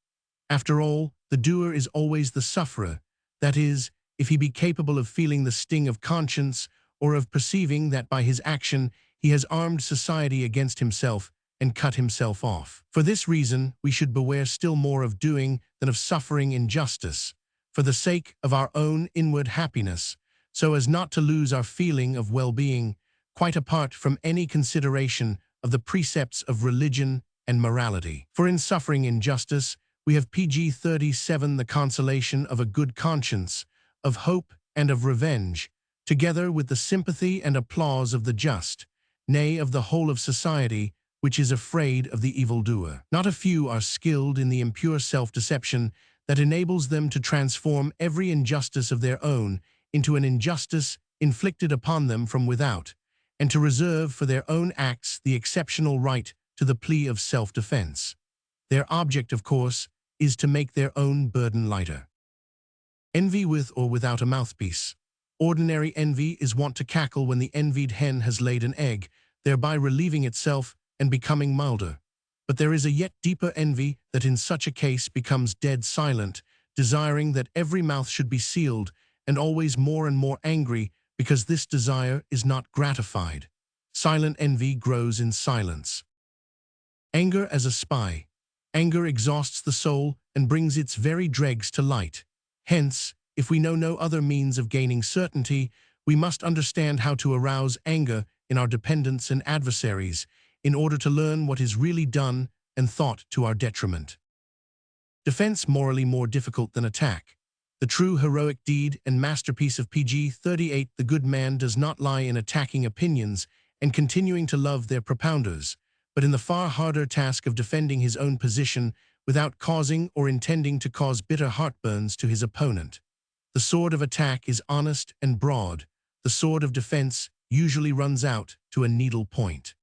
After all, the doer is always the sufferer, that is, if he be capable of feeling the sting of conscience or of perceiving that by his action he has armed society against himself and cut himself off. For this reason, we should beware still more of doing than of suffering injustice, for the sake of our own inward happiness, so as not to lose our feeling of well-being, quite apart from any consideration of the precepts of religion and morality. For in suffering injustice, we have page 37 the consolation of a good conscience, of hope and of revenge, together with the sympathy and applause of the just, nay, of the whole of society, which is afraid of the evildoer. Not a few are skilled in the impure self-deception that enables them to transform every injustice of their own into an injustice inflicted upon them from without, and to reserve for their own acts the exceptional right to the plea of self-defense. Their object, of course, is to make their own burden lighter. Envy with or without a mouthpiece. Ordinary envy is wont to cackle when the envied hen has laid an egg, thereby relieving itself and becoming milder. But there is a yet deeper envy that in such a case becomes dead silent, desiring that every mouth should be sealed, and always more and more angry because this desire is not gratified. Silent envy grows in silence. Anger as a spy. Anger exhausts the soul and brings its very dregs to light. Hence, if we know no other means of gaining certainty, we must understand how to arouse anger in our dependents and adversaries, in order to learn what is really done and thought to our detriment. Defense morally more difficult than attack. The true heroic deed and masterpiece of page 38, the good man does not lie in attacking opinions and continuing to love their propounders, but in the far harder task of defending his own position without causing or intending to cause bitter heartburns to his opponent. The sword of attack is honest and broad. The sword of defense usually runs out to a needle point.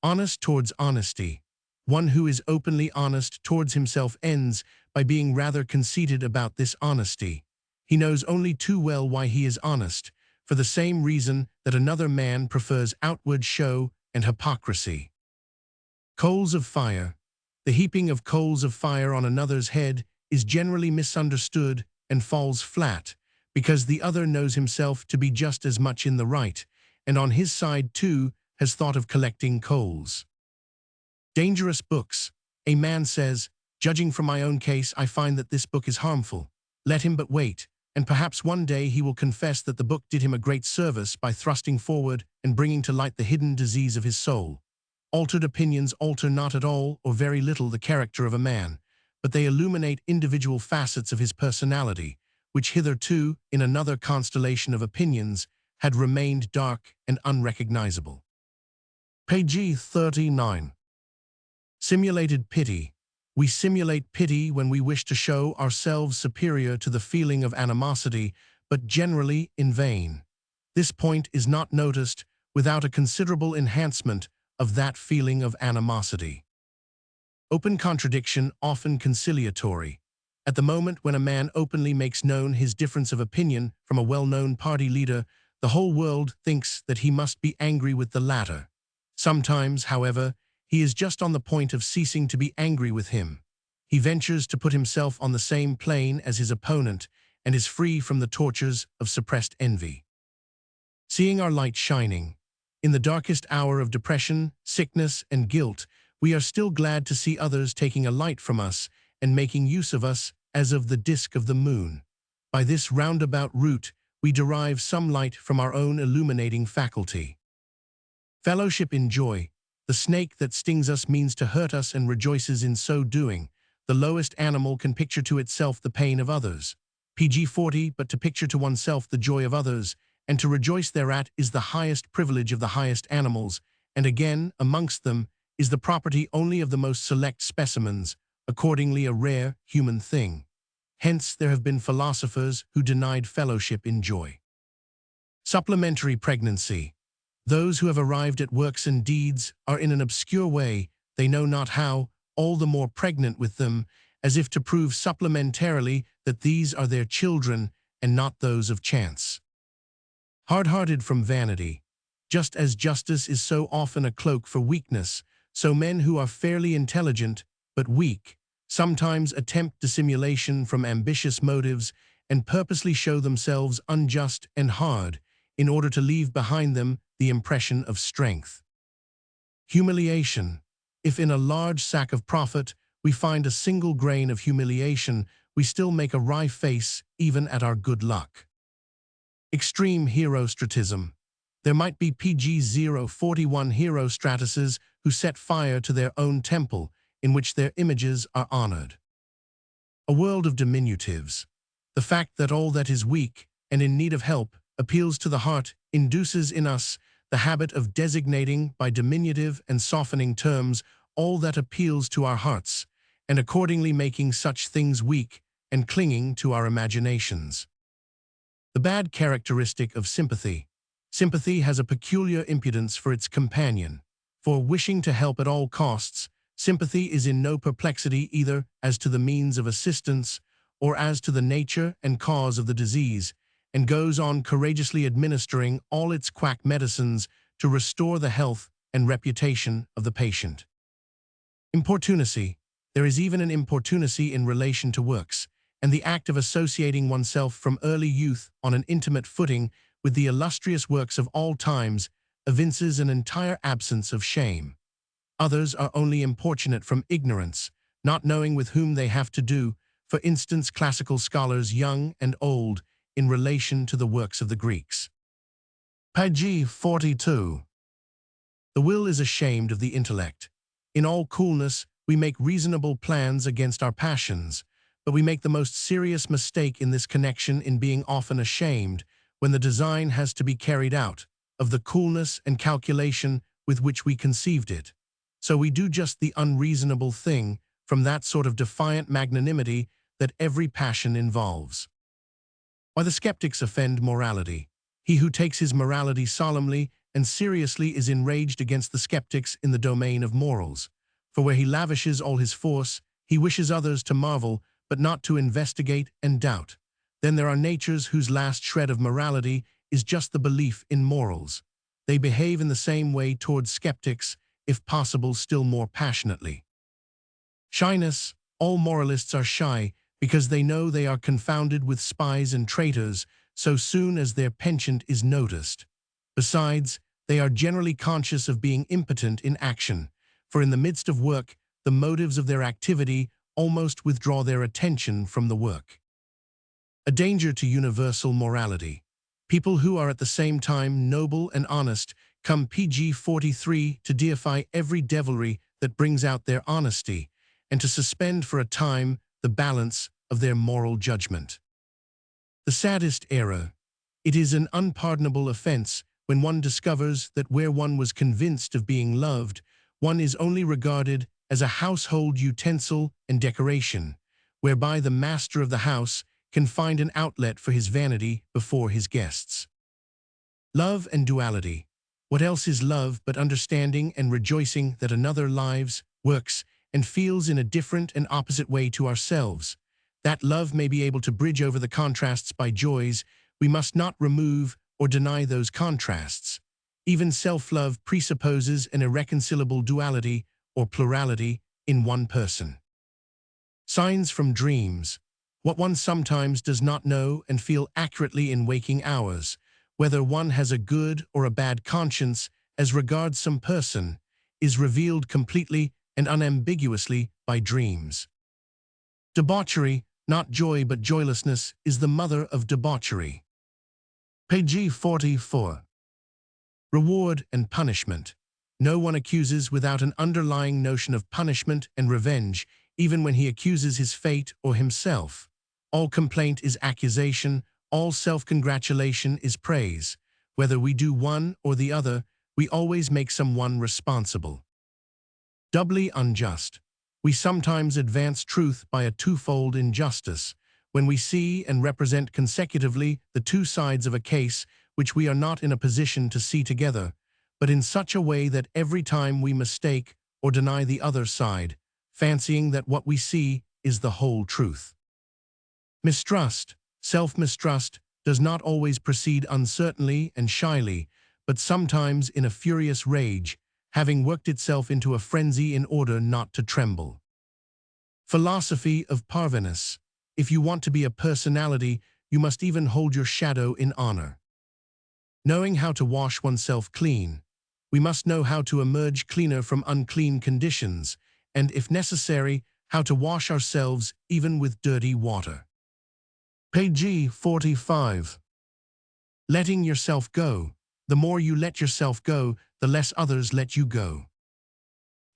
Honest towards honesty. One who is openly honest towards himself ends by being rather conceited about this honesty. He knows only too well why he is honest, for the same reason that another man prefers outward show and hypocrisy. Coals of fire. The heaping of coals of fire on another's head is generally misunderstood and falls flat, because the other knows himself to be just as much in the right, and on his side too has thought of collecting coals. Dangerous books. A man says, "Judging from my own case, I find that this book is harmful. Let him but wait, and perhaps one day he will confess that the book did him a great service by thrusting forward and bringing to light the hidden disease of his soul. Altered opinions alter not at all or very little the character of a man, but they illuminate individual facets of his personality, which hitherto, in another constellation of opinions, had remained dark and unrecognizable. Page 39. Simulated pity. We simulate pity when we wish to show ourselves superior to the feeling of animosity, but generally in vain. This point is not noticed without a considerable enhancement of that feeling of animosity. Open contradiction, often conciliatory. At the moment when a man openly makes known his difference of opinion from a well-known party leader, the whole world thinks that he must be angry with the latter. Sometimes, however, he is just on the point of ceasing to be angry with him. He ventures to put himself on the same plane as his opponent and is free from the tortures of suppressed envy. Seeing our light shining. In the darkest hour of depression, sickness, and guilt, we are still glad to see others taking a light from us and making use of us as of the disk of the moon. By this roundabout route, we derive some light from our own illuminating faculty. Fellowship in joy. The snake that stings us means to hurt us and rejoices in so doing. The lowest animal can picture to itself the pain of others. Page 40. But to picture to oneself the joy of others, and to rejoice thereat, is the highest privilege of the highest animals, and again, amongst them, is the property only of the most select specimens, accordingly a rare human thing. Hence there have been philosophers who denied fellowship in joy. Supplementary pregnancy. Those who have arrived at works and deeds are in an obscure way, they know not how, all the more pregnant with them, as if to prove supplementarily that these are their children and not those of chance. Hard-hearted from vanity. Just as justice is so often a cloak for weakness, so men who are fairly intelligent, but weak, sometimes attempt dissimulation from ambitious motives and purposely show themselves unjust and hard in order to leave behind them the impression of strength. Humiliation. If in a large sack of profit we find a single grain of humiliation, we still make a wry face even at our good luck. Extreme herostratism. There might be page 041 herostratuses who set fire to their own temple, in which their images are honored. A world of diminutives. The fact that all that is weak and in need of help appeals to the heart induces in us the habit of designating by diminutive and softening terms all that appeals to our hearts, and accordingly making such things weak and clinging to our imaginations. The bad characteristic of sympathy. Sympathy has a peculiar impudence for its companion. For wishing to help at all costs, sympathy is in no perplexity either as to the means of assistance or as to the nature and cause of the disease, and goes on courageously administering all its quack medicines to restore the health and reputation of the patient. Importunacy. There is even an importunacy in relation to works, and the act of associating oneself from early youth on an intimate footing with the illustrious works of all times evinces an entire absence of shame. Others are only importunate from ignorance, not knowing with whom they have to do, for instance classical scholars young and old, in relation to the works of the Greeks. Page 42. The will is ashamed of the intellect. In all coolness, we make reasonable plans against our passions, but we make the most serious mistake in this connection in being often ashamed, when the design has to be carried out, of the coolness and calculation with which we conceived it. So we do just the unreasonable thing from that sort of defiant magnanimity that every passion involves. Why the skeptics offend morality. He who takes his morality solemnly and seriously is enraged against the skeptics in the domain of morals. For where he lavishes all his force, he wishes others to marvel, but not to investigate and doubt. Then there are natures whose last shred of morality is just the belief in morals. They behave in the same way towards skeptics, if possible still more passionately. Shyness. All moralists are shy because they know they are confounded with spies and traitors so soon as their penchant is noticed. Besides, they are generally conscious of being impotent in action, for in the midst of work, the motives of their activity almost withdraw their attention from the work. a danger to universal morality. People who are at the same time noble and honest come pg-43 to deify every devilry that brings out their honesty, and to suspend for a time the balance of their moral judgment. The saddest error. It is an unpardonable offense when one discovers that where one was convinced of being loved, one is only regarded as a household utensil and decoration, whereby the master of the house can find an outlet for his vanity before his guests. Love and duality. What else is love but understanding and rejoicing that another lives, works, and feels in a different and opposite way to ourselves? That love may be able to bridge over the contrasts by joys, we must not remove or deny those contrasts. Even self-love presupposes an irreconcilable duality or plurality in one person. Signs from dreams. What one sometimes does not know and feel accurately in waking hours, whether one has a good or a bad conscience as regards some person, is revealed completely and unambiguously by dreams. Debauchery, not joy but joylessness, is the mother of debauchery. Page 44. Reward and punishment. No one accuses without an underlying notion of punishment and revenge, even when he accuses his fate or himself. All complaint is accusation, all self-congratulation is praise. Whether we do one or the other, we always make someone responsible. Doubly unjust. We sometimes advance truth by a twofold injustice, when we see and represent consecutively the two sides of a case which we are not in a position to see together, but in such a way that every time we mistake or deny the other side, fancying that what we see is the whole truth. Mistrust. Self-mistrust does not always proceed uncertainly and shyly, but sometimes in a furious rage, having worked itself into a frenzy in order not to tremble. Philosophy of parvenus. If you want to be a personality, you must even hold your shadow in honor. Knowing how to wash oneself clean, we must know how to emerge cleaner from unclean conditions, and, if necessary, how to wash ourselves even with dirty water. Page 45. Letting yourself go. The more you let yourself go, the less others let you go.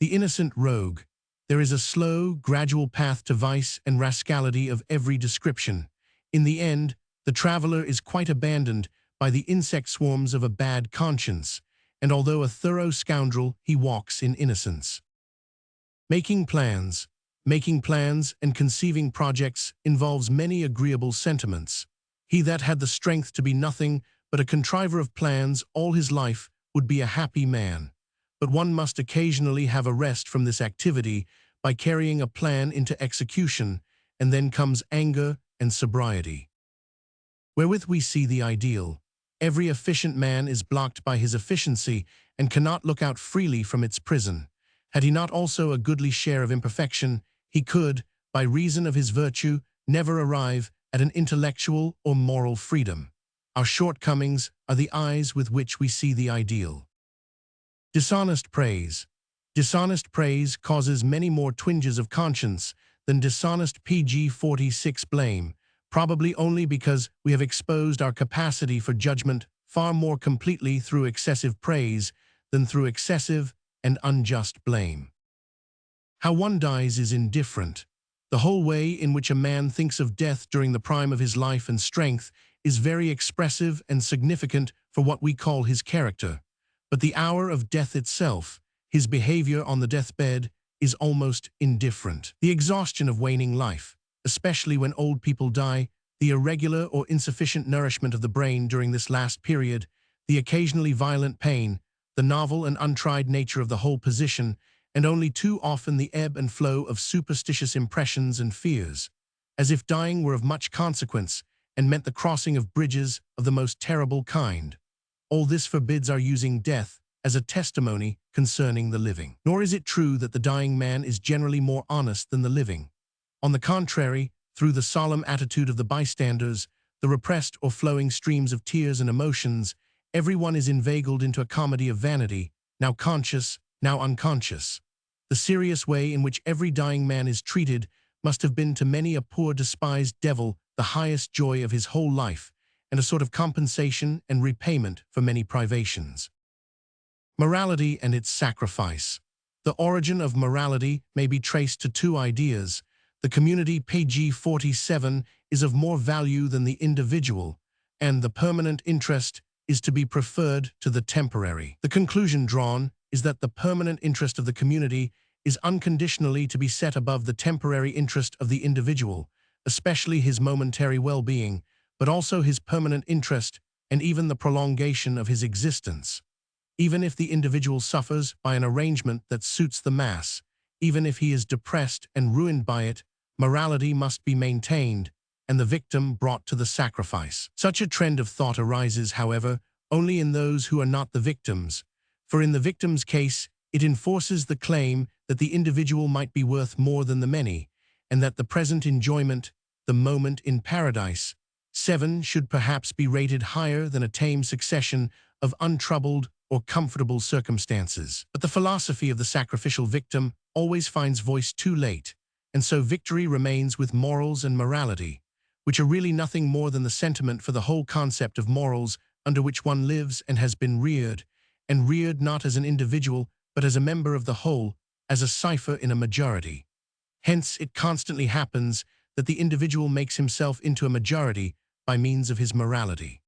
The innocent rogue. There is a slow, gradual path to vice and rascality of every description. In the end, the traveler is quite abandoned by the insect swarms of a bad conscience, and although a thorough scoundrel, he walks in innocence. Making plans. Making plans and conceiving projects involves many agreeable sentiments. He that had the strength to be nothing but a contriver of plans all his life would be a happy man. But one must occasionally have a rest from this activity by carrying a plan into execution, and then comes anger and sobriety. Wherewith we see the ideal. Every efficient man is blocked by his efficiency and cannot look out freely from its prison. Had he not also a goodly share of imperfection, he could, by reason of his virtue, never arrive at an intellectual or moral freedom. Our shortcomings are the eyes with which we see the ideal. Dishonest praise. Dishonest praise causes many more twinges of conscience than dishonest pg-46 blame, probably only because we have exposed our capacity for judgment far more completely through excessive praise than through excessive and unjust blame. How one dies is indifferent. The whole way in which a man thinks of death during the prime of his life and strength is very expressive and significant for what we call his character. But the hour of death itself, his behavior on the deathbed, is almost indifferent. The exhaustion of waning life, especially when old people die, the irregular or insufficient nourishment of the brain during this last period, the occasionally violent pain, the novel and untried nature of the whole position, and only too often the ebb and flow of superstitious impressions and fears, as if dying were of much consequence and meant the crossing of bridges of the most terrible kind. All this forbids our using death as a testimony concerning the living. Nor is it true that the dying man is generally more honest than the living. On the contrary, through the solemn attitude of the bystanders, the repressed or flowing streams of tears and emotions, everyone is inveigled into a comedy of vanity, now conscious, now unconscious. The serious way in which every dying man is treated must have been to many a poor despised devil the highest joy of his whole life, and a sort of compensation and repayment for many privations. Morality and its sacrifice. The origin of morality may be traced to two ideas. The community, page 47, is of more value than the individual, and the permanent interest is to be preferred to the temporary. The conclusion drawn is that the permanent interest of the community is unconditionally to be set above the temporary interest of the individual, especially his momentary well-being, but also his permanent interest and even the prolongation of his existence. Even if the individual suffers by an arrangement that suits the mass, even if he is depressed and ruined by it, morality must be maintained and the victim brought to the sacrifice. Such a trend of thought arises, however, only in those who are not the victims, for in the victim's case, it enforces the claim that the individual might be worth more than the many, and that the present enjoyment, the moment in paradise, 7 should perhaps be rated higher than a tame succession of untroubled or comfortable circumstances. But the philosophy of the sacrificial victim always finds voice too late, and so victory remains with morals and morality, which are really nothing more than the sentiment for the whole concept of morals under which one lives and has been reared, and reared not as an individual but as a member of the whole, as a cipher in a majority. Hence it constantly happens that the individual makes himself into a majority by means of his morality.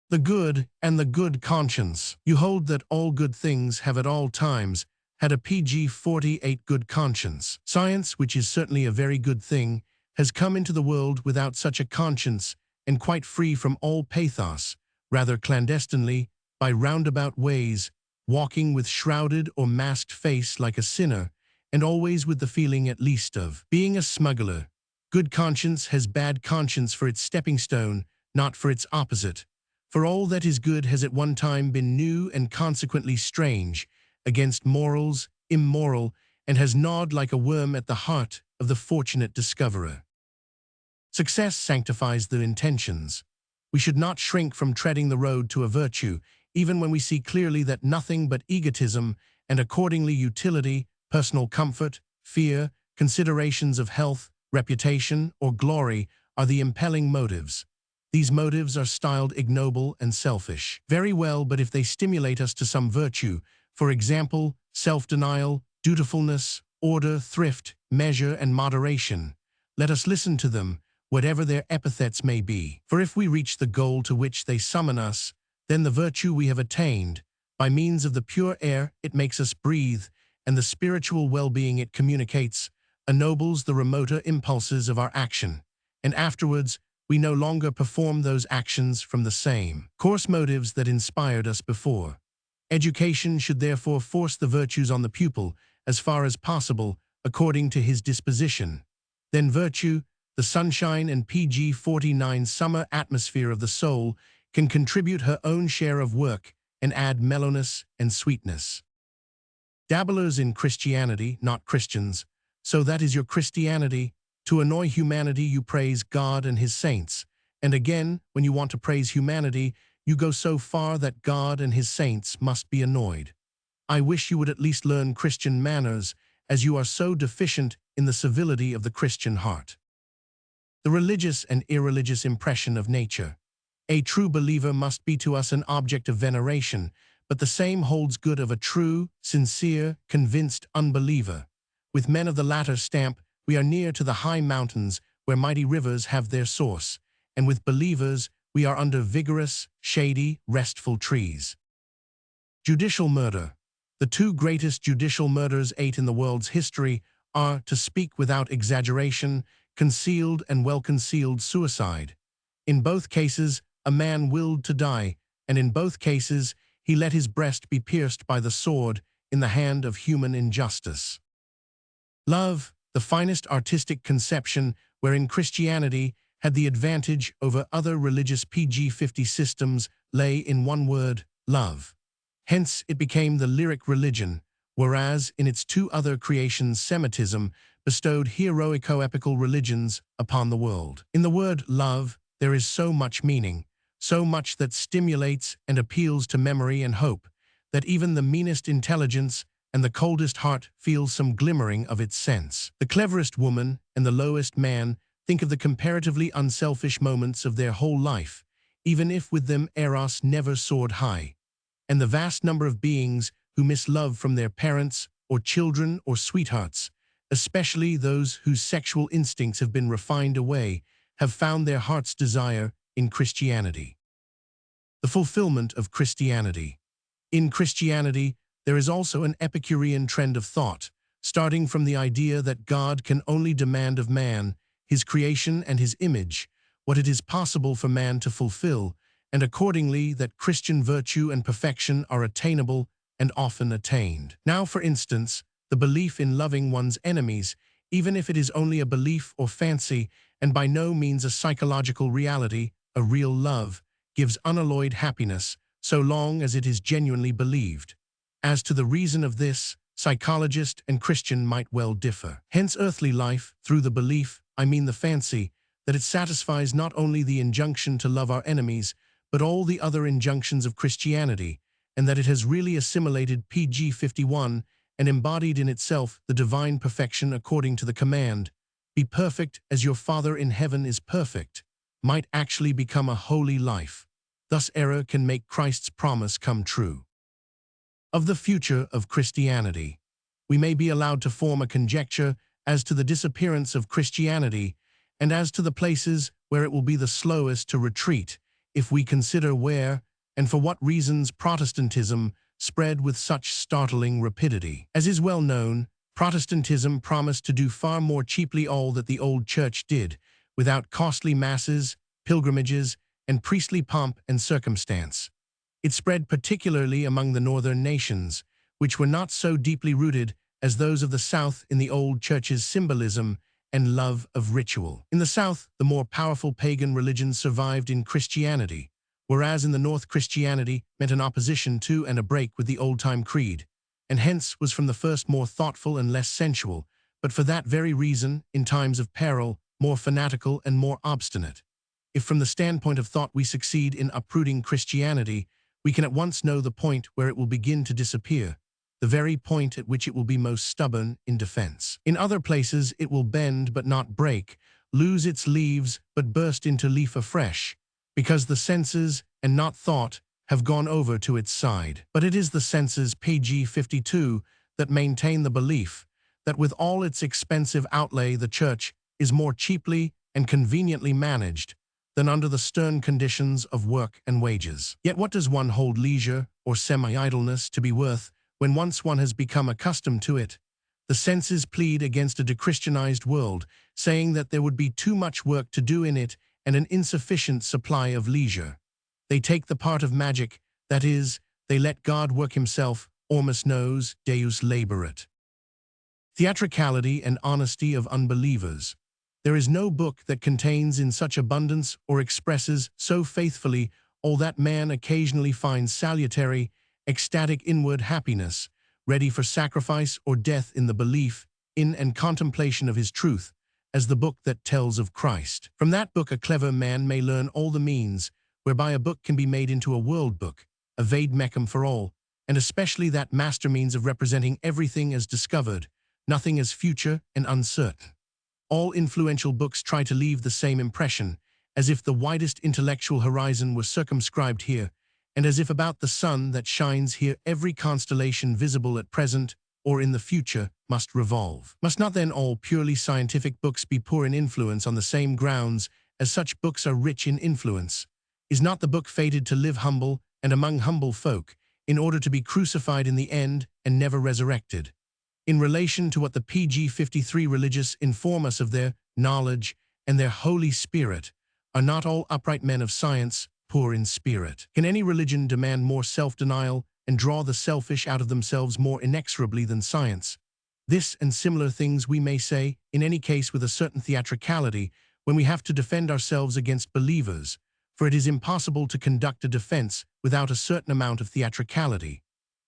The good and the good conscience. You hold that all good things have at all times had a page 48 good conscience. Science, which is certainly a very good thing, has come into the world without such a conscience and quite free from all pathos, rather clandestinely, by roundabout ways, walking with shrouded or masked face like a sinner, and always with the feeling at least of being a smuggler. Good conscience has bad conscience for its stepping stone, not for its opposite. For all that is good has at one time been new and consequently strange, against morals, immoral, and has gnawed like a worm at the heart of the fortunate discoverer. Success sanctifies the intentions. We should not shrink from treading the road to a virtue, even when we see clearly that nothing but egotism and accordingly utility, personal comfort, fear, considerations of health, reputation, or glory are the impelling motives. These motives are styled ignoble and selfish. Very well, but if they stimulate us to some virtue, for example, self-denial, dutifulness, order, thrift, measure, and moderation, let us listen to them, whatever their epithets may be. For if we reach the goal to which they summon us, then the virtue we have attained, by means of the pure air it makes us breathe, and the spiritual well-being it communicates, ennobles the remoter impulses of our action, and afterwards we no longer perform those actions from the same coarse motives that inspired us before. Education should therefore force the virtues on the pupil, as far as possible, according to his disposition. Then virtue, the sunshine and page 49 summer atmosphere of the soul, can contribute her own share of work and add mellowness and sweetness. Dabblers in Christianity, not Christians, so that is your Christianity. To annoy humanity you praise God and his saints, and again, when you want to praise humanity, you go so far that God and his saints must be annoyed. I wish you would at least learn Christian manners, as you are so deficient in the civility of the Christian heart. The religious and irreligious impression of nature. A true believer must be to us an object of veneration, but the same holds good of a true, sincere, convinced unbeliever. With men of the latter stamp, we are near to the high mountains where mighty rivers have their source, and with believers we are under vigorous, shady, restful trees. Judicial murder. The two greatest judicial murders in the world's history are, to speak without exaggeration, concealed and well-concealed suicide. In both cases, a man willed to die, and in both cases, he let his breast be pierced by the sword in the hand of human injustice. Love, the finest artistic conception wherein Christianity had the advantage over other religious pg-50 systems, lay in one word, love. Hence it became the lyric religion, whereas in its two other creations Semitism bestowed heroico-epical religions upon the world. In the word love there is so much meaning, so much that stimulates and appeals to memory and hope, that even the meanest intelligence and the coldest heart feels some glimmering of its sense. The cleverest woman and the lowest man Think of the comparatively unselfish moments of their whole life, even if with them eros never soared high, and the vast number of beings who miss love from their parents or children or sweethearts, especially those whose sexual instincts have been refined away, have found their heart's desire in Christianity. The fulfillment of Christianity. In Christianity, there is also an Epicurean trend of thought, starting from the idea that God can only demand of man, his creation and his image, what it is possible for man to fulfill, and accordingly that Christian virtue and perfection are attainable and often attained. Now, for instance, the belief in loving one's enemies, even if it is only a belief or fancy, and by no means a psychological reality, a real love, gives unalloyed happiness, so long as it is genuinely believed. As to the reason of this, psychologist and Christian might well differ. Hence earthly life, through the belief, I mean the fancy, that it satisfies not only the injunction to love our enemies, but all the other injunctions of Christianity, and that it has really assimilated PG 51 and embodied in itself the divine perfection according to the command, "Be perfect as your Father in heaven is perfect," might actually become a holy life. Thus error can make Christ's promise come true. Of the future of Christianity, we may be allowed to form a conjecture as to the disappearance of Christianity and as to the places where it will be the slowest to retreat, if we consider where and for what reasons Protestantism spread with such startling rapidity. As is well known, Protestantism promised to do far more cheaply all that the old church did, without costly masses, pilgrimages, and priestly pomp and circumstance. It spread particularly among the northern nations, which were not so deeply rooted as those of the South in the old church's symbolism and love of ritual. In the South, the more powerful pagan religions survived in Christianity, whereas in the North Christianity meant an opposition to and a break with the old-time creed, and hence was from the first more thoughtful and less sensual, but for that very reason, in times of peril, more fanatical and more obstinate. If from the standpoint of thought we succeed in uprooting Christianity, we can at once know the point where it will begin to disappear, the very point at which it will be most stubborn in defense. In other places it will bend but not break, lose its leaves but burst into leaf afresh, because the senses, and not thought, have gone over to its side. But it is the senses, pg 52, that maintain the belief that with all its expensive outlay the Church is more cheaply and conveniently managed than under the stern conditions of work and wages. Yet what does one hold leisure or semi-idleness to be worth when once one has become accustomed to it? The senses plead against a dechristianized world, saying that there would be too much work to do in it and an insufficient supply of leisure. They take the part of magic, that is, they let God work himself, ormus nos, Deus laborat. Theatricality and honesty of unbelievers. There is no book that contains in such abundance or expresses so faithfully all that man occasionally finds salutary, ecstatic inward happiness, ready for sacrifice or death in the belief, in and contemplation of his truth, as the book that tells of Christ. From that book a clever man may learn all the means whereby a book can be made into a world book, a vade mecum for all, and especially that master means of representing everything as discovered, nothing as future and uncertain. All influential books try to leave the same impression, as if the widest intellectual horizon were circumscribed here, and as if about the sun that shines here every constellation visible at present or in the future must revolve. Must not then all purely scientific books be poor in influence on the same grounds as such books are rich in influence? Is not the book fated to live humble and among humble folk, in order to be crucified in the end and never resurrected? In relation to what the PG 53 religious inform us of their knowledge and their Holy Spirit, are not all upright men of science poor in spirit? Can any religion demand more self-denial and draw the selfish out of themselves more inexorably than science? This and similar things we may say, in any case with a certain theatricality, when we have to defend ourselves against believers, for it is impossible to conduct a defense without a certain amount of theatricality.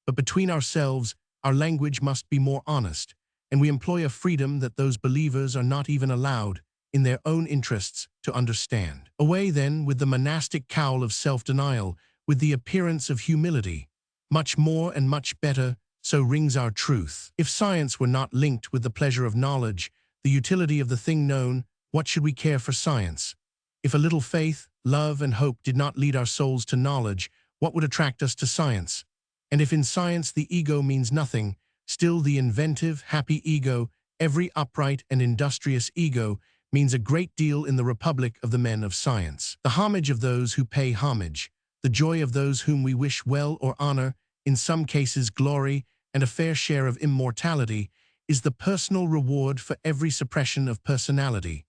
But between ourselves, our language must be more honest, and we employ a freedom that those believers are not even allowed, in their own interests, to understand. Away then with the monastic cowl of self-denial, with the appearance of humility. Much more and much better, so rings our truth. If science were not linked with the pleasure of knowledge, the utility of the thing known, what should we care for science? If a little faith, love, and hope did not lead our souls to knowledge, what would attract us to science? And if in science the ego means nothing, still the inventive, happy ego, every upright and industrious ego, means a great deal in the republic of the men of science. The homage of those who pay homage, the joy of those whom we wish well or honor, in some cases glory, and a fair share of immortality, is the personal reward for every suppression of personality.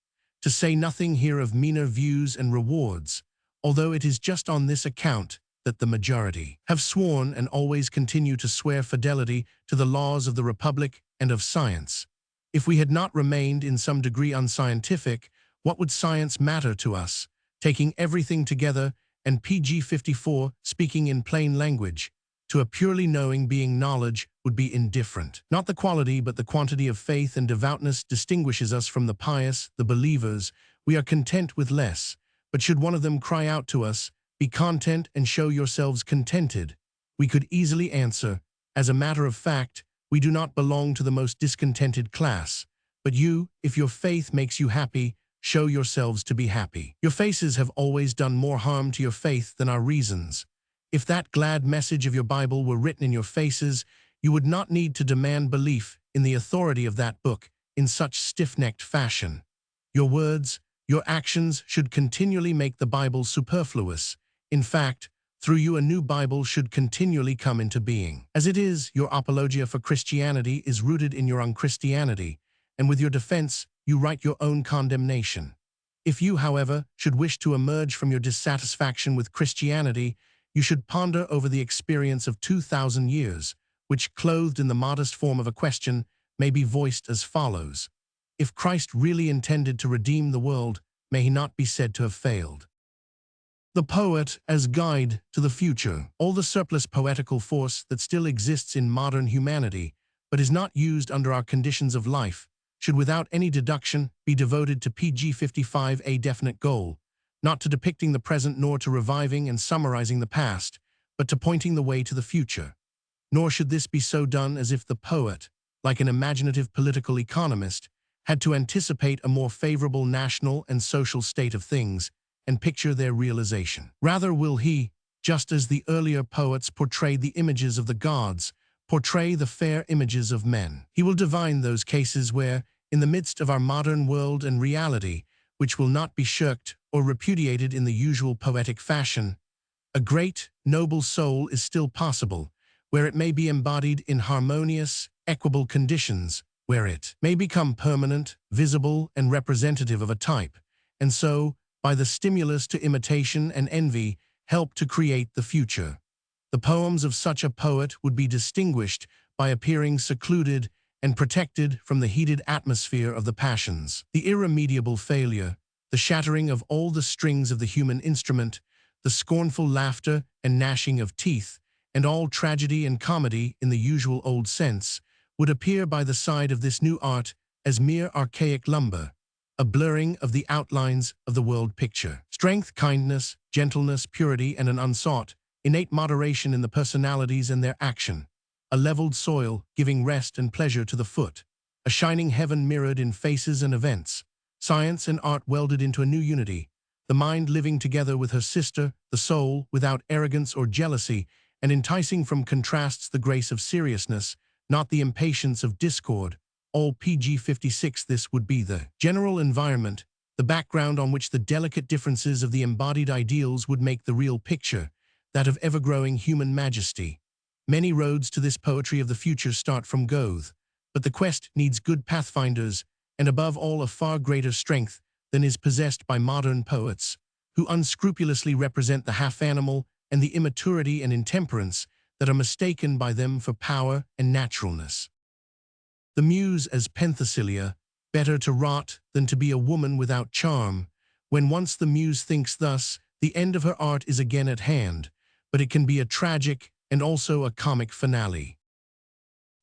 To say nothing here of meaner views and rewards, although it is just on this account that the majority have sworn and always continue to swear fidelity to the laws of the Republic and of science. If we had not remained in some degree unscientific, what would science matter to us? Taking everything together, and PG 54, speaking in plain language, to a purely knowing being knowledge would be indifferent. Not the quality but the quantity of faith and devoutness distinguishes us from the pious, the believers. We are content with less, but should one of them cry out to us, "Be content and show yourselves contented," we could easily answer, as a matter of fact, we do not belong to the most discontented class. But you, if your faith makes you happy, show yourselves to be happy. Your faces have always done more harm to your faith than our reasons. If that glad message of your Bible were written in your faces, you would not need to demand belief in the authority of that book in such stiff-necked fashion. Your words, your actions should continually make the Bible superfluous. In fact, through you a new Bible should continually come into being. As it is, your apologia for Christianity is rooted in your unchristianity, and with your defense, you write your own condemnation. If you, however, should wish to emerge from your dissatisfaction with Christianity, you should ponder over the experience of 2,000 years, which, clothed in the modest form of a question, may be voiced as follows. If Christ really intended to redeem the world, may he not be said to have failed? The poet as guide to the future. All the surplus poetical force that still exists in modern humanity, but is not used under our conditions of life, should without any deduction be devoted to PG 55, a definite goal, not to depicting the present nor to reviving and summarizing the past, but to pointing the way to the future. Nor should this be so done as if the poet, like an imaginative political economist, had to anticipate a more favorable national and social state of things and picture their realization. Rather will he, just as the earlier poets portrayed the images of the gods, portray the fair images of men. He will divine those cases where, in the midst of our modern world and reality, which will not be shirked or repudiated in the usual poetic fashion, a great, noble soul is still possible, where it may be embodied in harmonious, equable conditions, where it may become permanent, visible, and representative of a type, and so, by the stimulus to imitation and envy, help to create the future. The poems of such a poet would be distinguished by appearing secluded and protected from the heated atmosphere of the passions. The irremediable failure, the shattering of all the strings of the human instrument, the scornful laughter and gnashing of teeth, and all tragedy and comedy in the usual old sense, would appear by the side of this new art as mere archaic lumber, a blurring of the outlines of the world picture. Strength, kindness, gentleness, purity, and an unsought, innate moderation in the personalities and their action. A leveled soil, giving rest and pleasure to the foot. A shining heaven mirrored in faces and events. Science and art welded into a new unity. The mind living together with her sister, the soul, without arrogance or jealousy, and enticing from contrasts the grace of seriousness, not the impatience of discord. All PG 56. This would be the general environment, the background on which the delicate differences of the embodied ideals would make the real picture, that of ever-growing human majesty. Many roads to this poetry of the future start from Goethe, but the quest needs good pathfinders, and above all a far greater strength than is possessed by modern poets, who unscrupulously represent the half-animal and the immaturity and intemperance that are mistaken by them for power and naturalness. The muse as Penthesilea, better to rot than to be a woman without charm. When once the muse thinks thus, the end of her art is again at hand, but it can be a tragic and also a comic finale.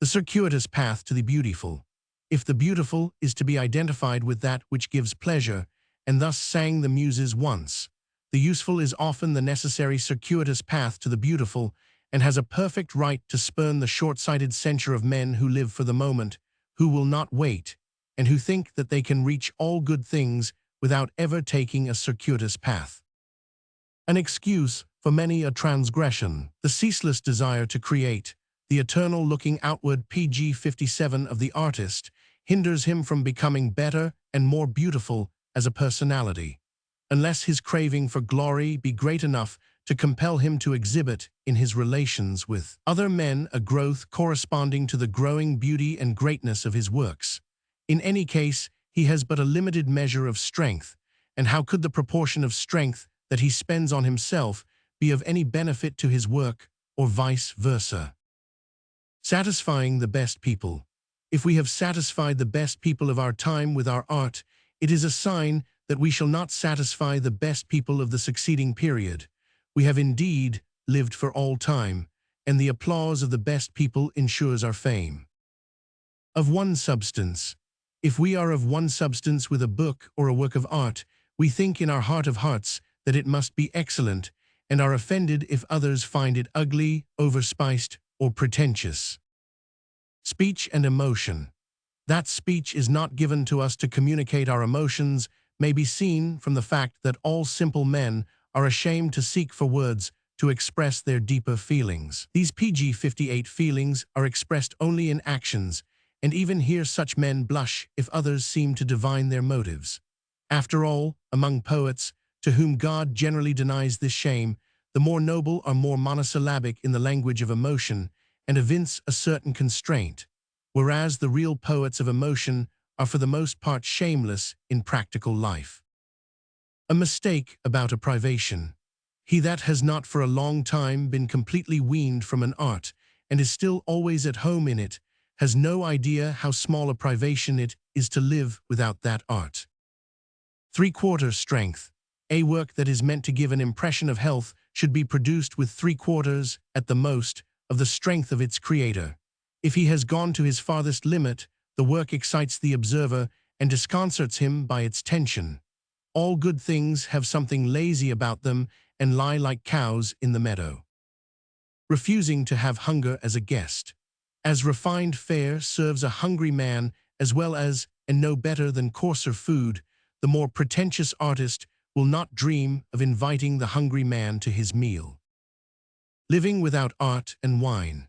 The circuitous path to the beautiful. If the beautiful is to be identified with that which gives pleasure, and thus sang the muses once, the useful is often the necessary circuitous path to the beautiful, and has a perfect right to spurn the short-sighted censure of men who live for the moment, who will not wait, and who think that they can reach all good things without ever taking a circuitous path. An excuse for many a transgression, the ceaseless desire to create, the eternal looking outward pg 57 of the artist, hinders him from becoming better and more beautiful as a personality, unless his craving for glory be great enough to compel him to exhibit in his relations with other men a growth corresponding to the growing beauty and greatness of his works. In any case, he has but a limited measure of strength, and how could the proportion of strength that he spends on himself be of any benefit to his work, or vice versa? Satisfying the best people. If we have satisfied the best people of our time with our art, it is a sign that we shall not satisfy the best people of the succeeding period. We have indeed lived for all time, and the applause of the best people ensures our fame. Of one substance. If we are of one substance with a book or a work of art, we think in our heart of hearts that it must be excellent, and are offended if others find it ugly, overspiced, or pretentious. Speech and emotion. That speech is not given to us to communicate our emotions may be seen from the fact that all simple men are ashamed to seek for words to express their deeper feelings. These pg 58 feelings are expressed only in actions, and even here such men blush if others seem to divine their motives. After all, among poets, to whom God generally denies this shame, the more noble are more monosyllabic in the language of emotion, and evince a certain constraint, whereas the real poets of emotion are for the most part shameless in practical life. A mistake about a privation. He that has not for a long time been completely weaned from an art, and is still always at home in it, has no idea how small a privation it is to live without that art. 3/4 strength. A work that is meant to give an impression of health should be produced with 3/4, at the most, of the strength of its creator. If he has gone to his farthest limit, the work excites the observer and disconcerts him by its tension. All good things have something lazy about them and lie like cows in the meadow. Refusing to have hunger as a guest. As refined fare serves a hungry man as well as, and no better than coarser food, the more pretentious artist will not dream of inviting the hungry man to his meal. Living without art and wine.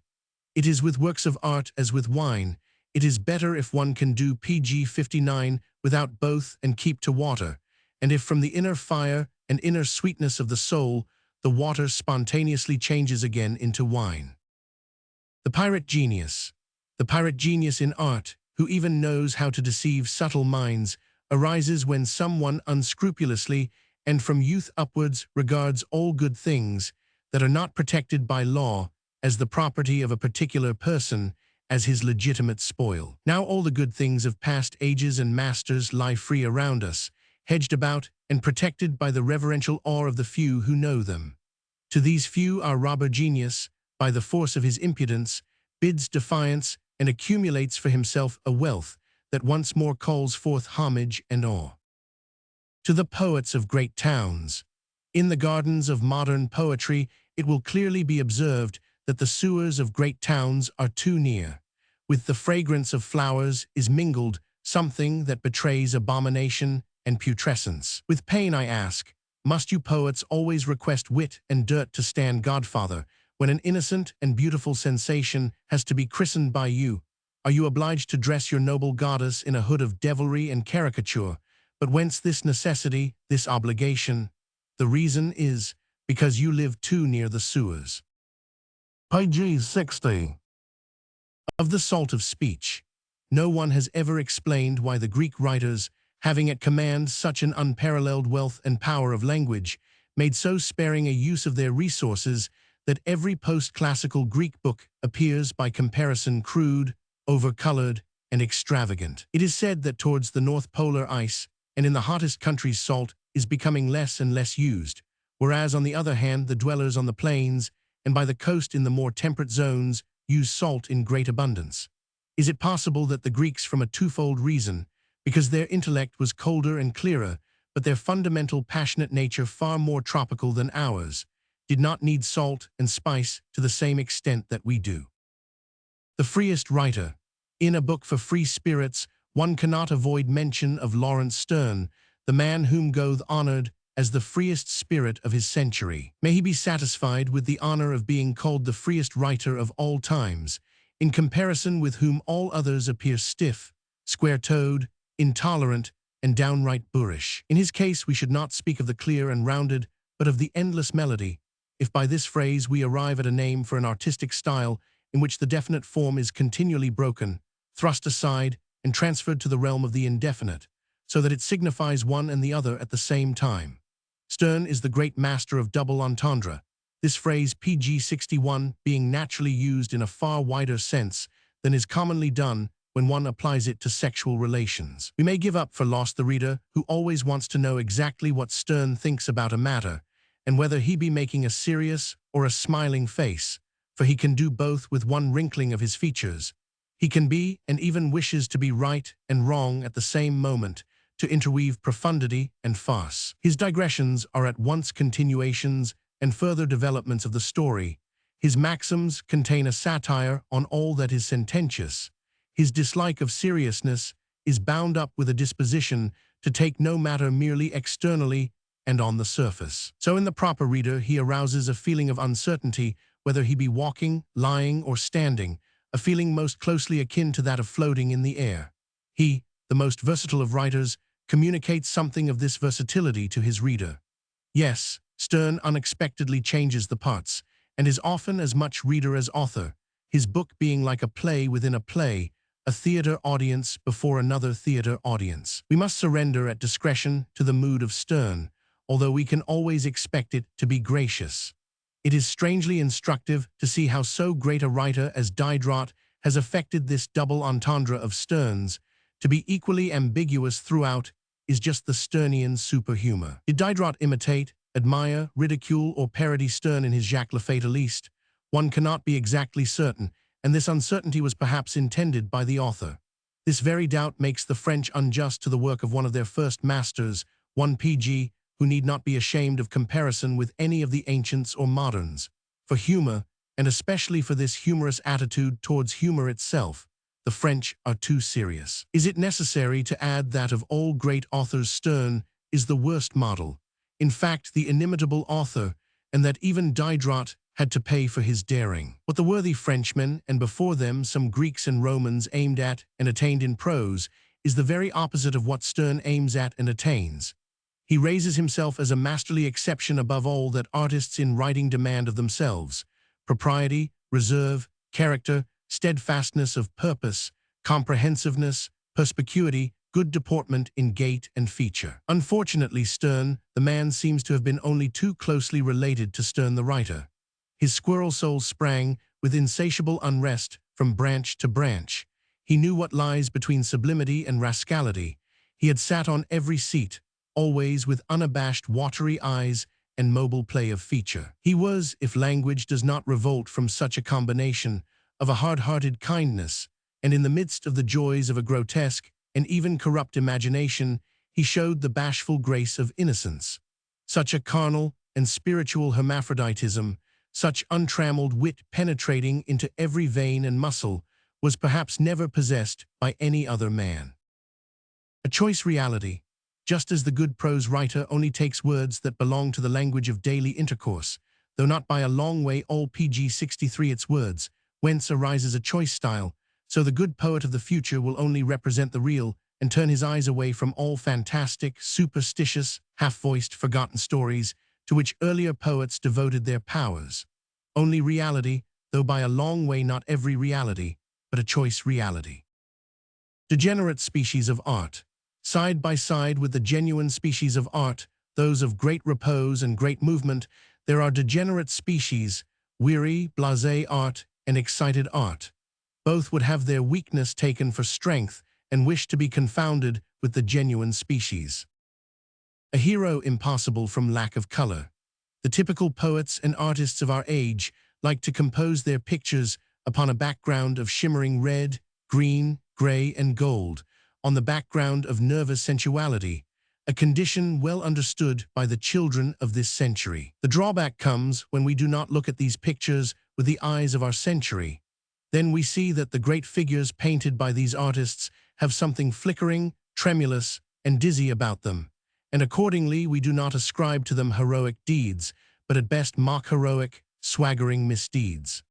It is with works of art as with wine. It is better if one can do pg 59 without both and keep to water, and if from the inner fire and inner sweetness of the soul, the water spontaneously changes again into wine. The pirate genius. The pirate genius in art, who even knows how to deceive subtle minds, arises when someone unscrupulously and from youth upwards regards all good things that are not protected by law as the property of a particular person as his legitimate spoil. Now all the good things of past ages and masters lie free around us, hedged about and protected by the reverential awe of the few who know them. To these few our robber genius, by the force of his impudence, bids defiance and accumulates for himself a wealth that once more calls forth homage and awe. To the poets of great towns. In the gardens of modern poetry, it will clearly be observed that the sewers of great towns are too near. With the fragrance of flowers is mingled something that betrays abomination and putrescence. With pain I ask, must you poets always request wit and dirt to stand godfather, when an innocent and beautiful sensation has to be christened by you? Are you obliged to dress your noble goddess in a hood of devilry and caricature? But whence this necessity, this obligation? The reason is, because you live too near the sewers. Pg 60. Of the salt of speech. No one has ever explained why the Greek writers, having at command such an unparalleled wealth and power of language, made so sparing a use of their resources that every post-classical Greek book appears by comparison crude, overcolored, and extravagant. It is said that towards the North Polar ice, and in the hottest countries salt is becoming less and less used, whereas on the other hand the dwellers on the plains and by the coast in the more temperate zones use salt in great abundance. Is it possible that the Greeks, from a twofold reason, because their intellect was colder and clearer, but their fundamental passionate nature far more tropical than ours, did not need salt and spice to the same extent that we do? The freest writer. In A Book for Free Spirits, one cannot avoid mention of Lawrence Sterne, the man whom Goethe honored as the freest spirit of his century. May he be satisfied with the honor of being called the freest writer of all times, in comparison with whom all others appear stiff, square-toed, intolerant, and downright boorish. In his case, we should not speak of the clear and rounded, but of the endless melody, if by this phrase we arrive at a name for an artistic style in which the definite form is continually broken, thrust aside, and transferred to the realm of the indefinite, so that it signifies one and the other at the same time. Sterne is the great master of double entendre, this phrase PG-61 being naturally used in a far wider sense than is commonly done when one applies it to sexual relations. We may give up for lost the reader who always wants to know exactly what Sterne thinks about a matter, and whether he be making a serious or a smiling face, for he can do both with one wrinkling of his features. He can be, and even wishes to be, right and wrong at the same moment, to interweave profundity and farce. His digressions are at once continuations and further developments of the story. His maxims contain a satire on all that is sententious. His dislike of seriousness is bound up with a disposition to take no matter merely externally and on the surface. So in the proper reader he arouses a feeling of uncertainty, whether he be walking, lying, or standing, a feeling most closely akin to that of floating in the air. He, the most versatile of writers, communicates something of this versatility to his reader. Yes, Sterne unexpectedly changes the parts, and is often as much reader as author, his book being like a play within a play, a theater audience before another theater audience. We must surrender at discretion to the mood of Sterne, although we can always expect it to be gracious. It is strangely instructive to see how so great a writer as Diderot has affected this double entendre of Sterne's. To be equally ambiguous throughout is just the Sternian superhumor. Did Diderot imitate, admire, ridicule, or parody Sterne in his Jacques Le Fataliste? One cannot be exactly certain, and this uncertainty was perhaps intended by the author. This very doubt makes the French unjust to the work of one of their first masters, one PG, who need not be ashamed of comparison with any of the ancients or moderns. For humor, and especially for this humorous attitude towards humor itself, the French are too serious. Is it necessary to add that of all great authors Sterne is the worst model, in fact the inimitable author, and that even Diderot had to pay for his daring? What the worthy Frenchmen, and before them some Greeks and Romans, aimed at and attained in prose is the very opposite of what Sterne aims at and attains. He raises himself as a masterly exception above all that artists in writing demand of themselves: propriety, reserve, character, steadfastness of purpose, comprehensiveness, perspicuity, good deportment in gait and feature. Unfortunately, Sterne, the man, seems to have been only too closely related to Sterne the writer. His squirrel soul sprang, with insatiable unrest, from branch to branch. He knew what lies between sublimity and rascality. He had sat on every seat, always with unabashed watery eyes and mobile play of feature. He was, if language does not revolt from such a combination, of a hard-hearted kindness, and in the midst of the joys of a grotesque and even corrupt imagination, he showed the bashful grace of innocence. Such a carnal and spiritual hermaphroditism, such untrammeled wit penetrating into every vein and muscle, was perhaps never possessed by any other man. A choice reality, just as the good prose writer only takes words that belong to the language of daily intercourse, though not by a long way all PG-63 its words, whence arises a choice style, so the good poet of the future will only represent the real and turn his eyes away from all fantastic, superstitious, half-voiced, forgotten stories to which earlier poets devoted their powers. Only reality, though by a long way not every reality, but a choice reality. Degenerate species of art. Side by side with the genuine species of art, those of great repose and great movement, there are degenerate species, weary, blasé art, and excited art. Both would have their weakness taken for strength and wish to be confounded with the genuine species. A hero impossible from lack of color. The typical poets and artists of our age like to compose their pictures upon a background of shimmering red, green, gray, and gold, on the background of nervous sensuality, a condition well understood by the children of this century. The drawback comes when we do not look at these pictures with the eyes of our century. Then we see that the great figures painted by these artists have something flickering, tremulous, and dizzy about them, and accordingly we do not ascribe to them heroic deeds, but at best mock heroic, swaggering misdeeds.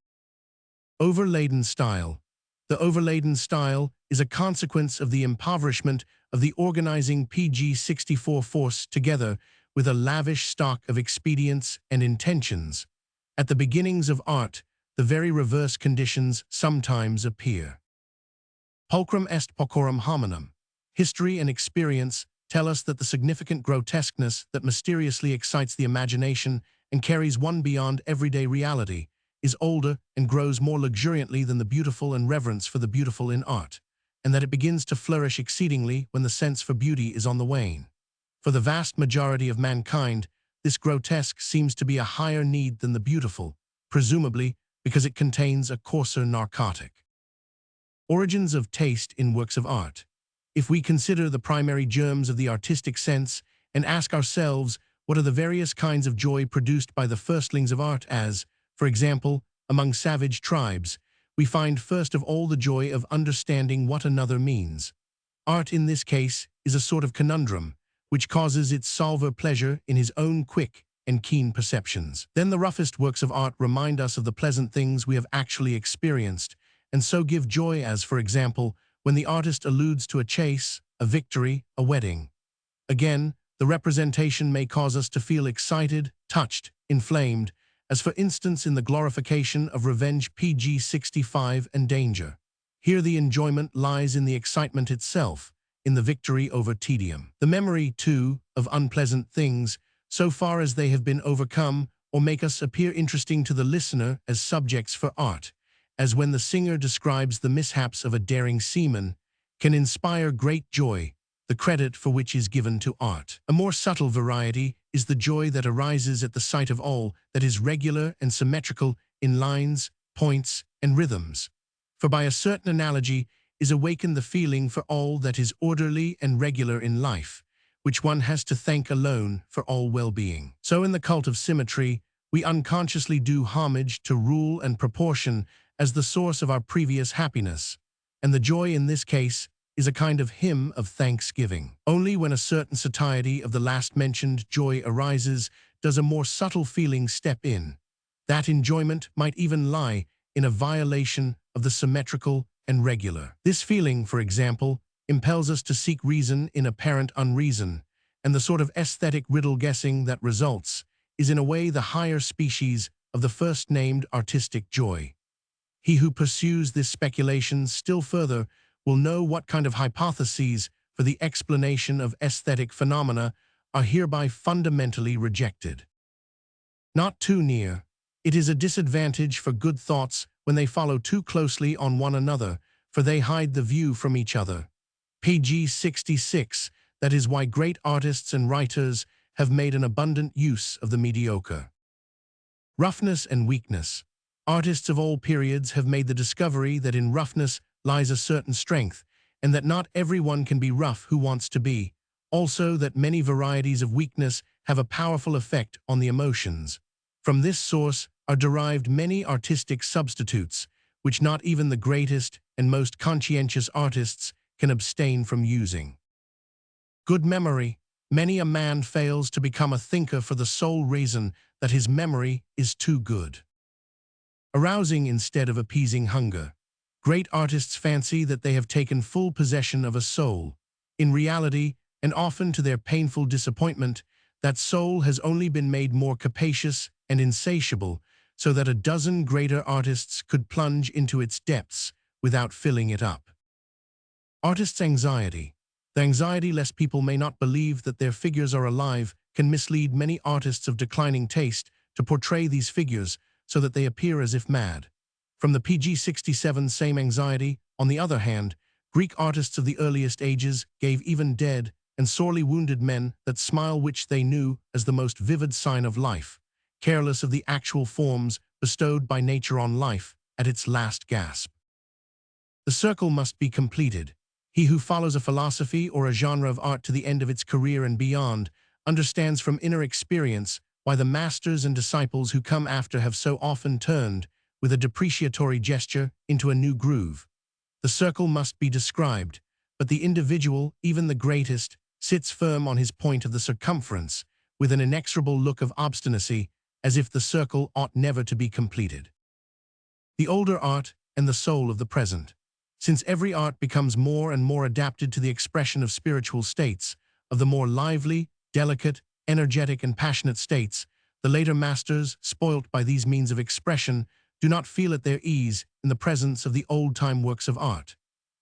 Overladen style. The overladen style is a consequence of the impoverishment of the organizing PG-64 force together with a lavish stock of expedients and intentions. At the beginnings of art, the very reverse conditions sometimes appear. Pulchrum est pocorum hominum. History and experience tell us that the significant grotesqueness that mysteriously excites the imagination and carries one beyond everyday reality is older and grows more luxuriantly than the beautiful and reverence for the beautiful in art, and that it begins to flourish exceedingly when the sense for beauty is on the wane. For the vast majority of mankind, this grotesque seems to be a higher need than the beautiful, presumably because it contains a coarser narcotic. Origins of taste in works of art. If we consider the primary germs of the artistic sense and ask ourselves what are the various kinds of joy produced by the firstlings of art as, for example, among savage tribes, we find first of all the joy of understanding what another means. Art in this case is a sort of conundrum, which causes its solver pleasure in his own quick and keen perceptions. Then the roughest works of art remind us of the pleasant things we have actually experienced, and so give joy as, for example, when the artist alludes to a chase, a victory, a wedding. Again, the representation may cause us to feel excited, touched, inflamed, as for instance in the glorification of revenge PG-65 and danger. Here the enjoyment lies in the excitement itself, in the victory over tedium. The memory, too, of unpleasant things, so far as they have been overcome or make us appear interesting to the listener as subjects for art, as when the singer describes the mishaps of a daring seaman, can inspire great joy, the credit for which is given to art. A more subtle variety is the joy that arises at the sight of all that is regular and symmetrical in lines, points, and rhythms. For by a certain analogy is awakened the feeling for all that is orderly and regular in life, which one has to thank alone for all well-being. So in the cult of symmetry, we unconsciously do homage to rule and proportion as the source of our previous happiness, and the joy in this case is a kind of hymn of thanksgiving. Only when a certain satiety of the last-mentioned joy arises does a more subtle feeling step in. That enjoyment might even lie in a violation of the symmetrical and regular. This feeling, for example, impels us to seek reason in apparent unreason, and the sort of aesthetic riddle-guessing that results is in a way the higher species of the first-named artistic joy. He who pursues this speculation still further will know what kind of hypotheses for the explanation of aesthetic phenomena are hereby fundamentally rejected. Not too near. It is a disadvantage for good thoughts when they follow too closely on one another, for they hide the view from each other. PG-66, that is why great artists and writers have made an abundant use of the mediocre. Roughness and weakness. Artists of all periods have made the discovery that in roughness lies a certain strength, and that not everyone can be rough who wants to be. Also that many varieties of weakness have a powerful effect on the emotions. From this source are derived many artistic substitutes, which not even the greatest and most conscientious artists can abstain from using. Good memory. Many a man fails to become a thinker for the sole reason that his memory is too good. Arousing instead of appeasing hunger. Great artists fancy that they have taken full possession of a soul. In reality, and often to their painful disappointment, that soul has only been made more capacious and insatiable, so that a dozen greater artists could plunge into its depths without filling it up. Artists' anxiety. The anxiety lest people may not believe that their figures are alive can mislead many artists of declining taste to portray these figures so that they appear as if mad. From the PG-67 same anxiety, on the other hand, Greek artists of the earliest ages gave even dead and sorely wounded men that smile which they knew as the most vivid sign of life, careless of the actual forms bestowed by nature on life at its last gasp. The circle must be completed. He who follows a philosophy or a genre of art to the end of its career and beyond understands from inner experience why the masters and disciples who come after have so often turned, with a depreciatory gesture, into a new groove. The circle must be described. but the individual, even the greatest, sits firm on his point of the circumference, with an inexorable look of obstinacy, as if the circle ought never to be completed. The older art and the soul of the present. Since every art becomes more and more adapted to the expression of spiritual states, of the more lively, delicate, energetic and passionate states, the later masters, spoilt by these means of expression, do not feel at their ease in the presence of the old-time works of art.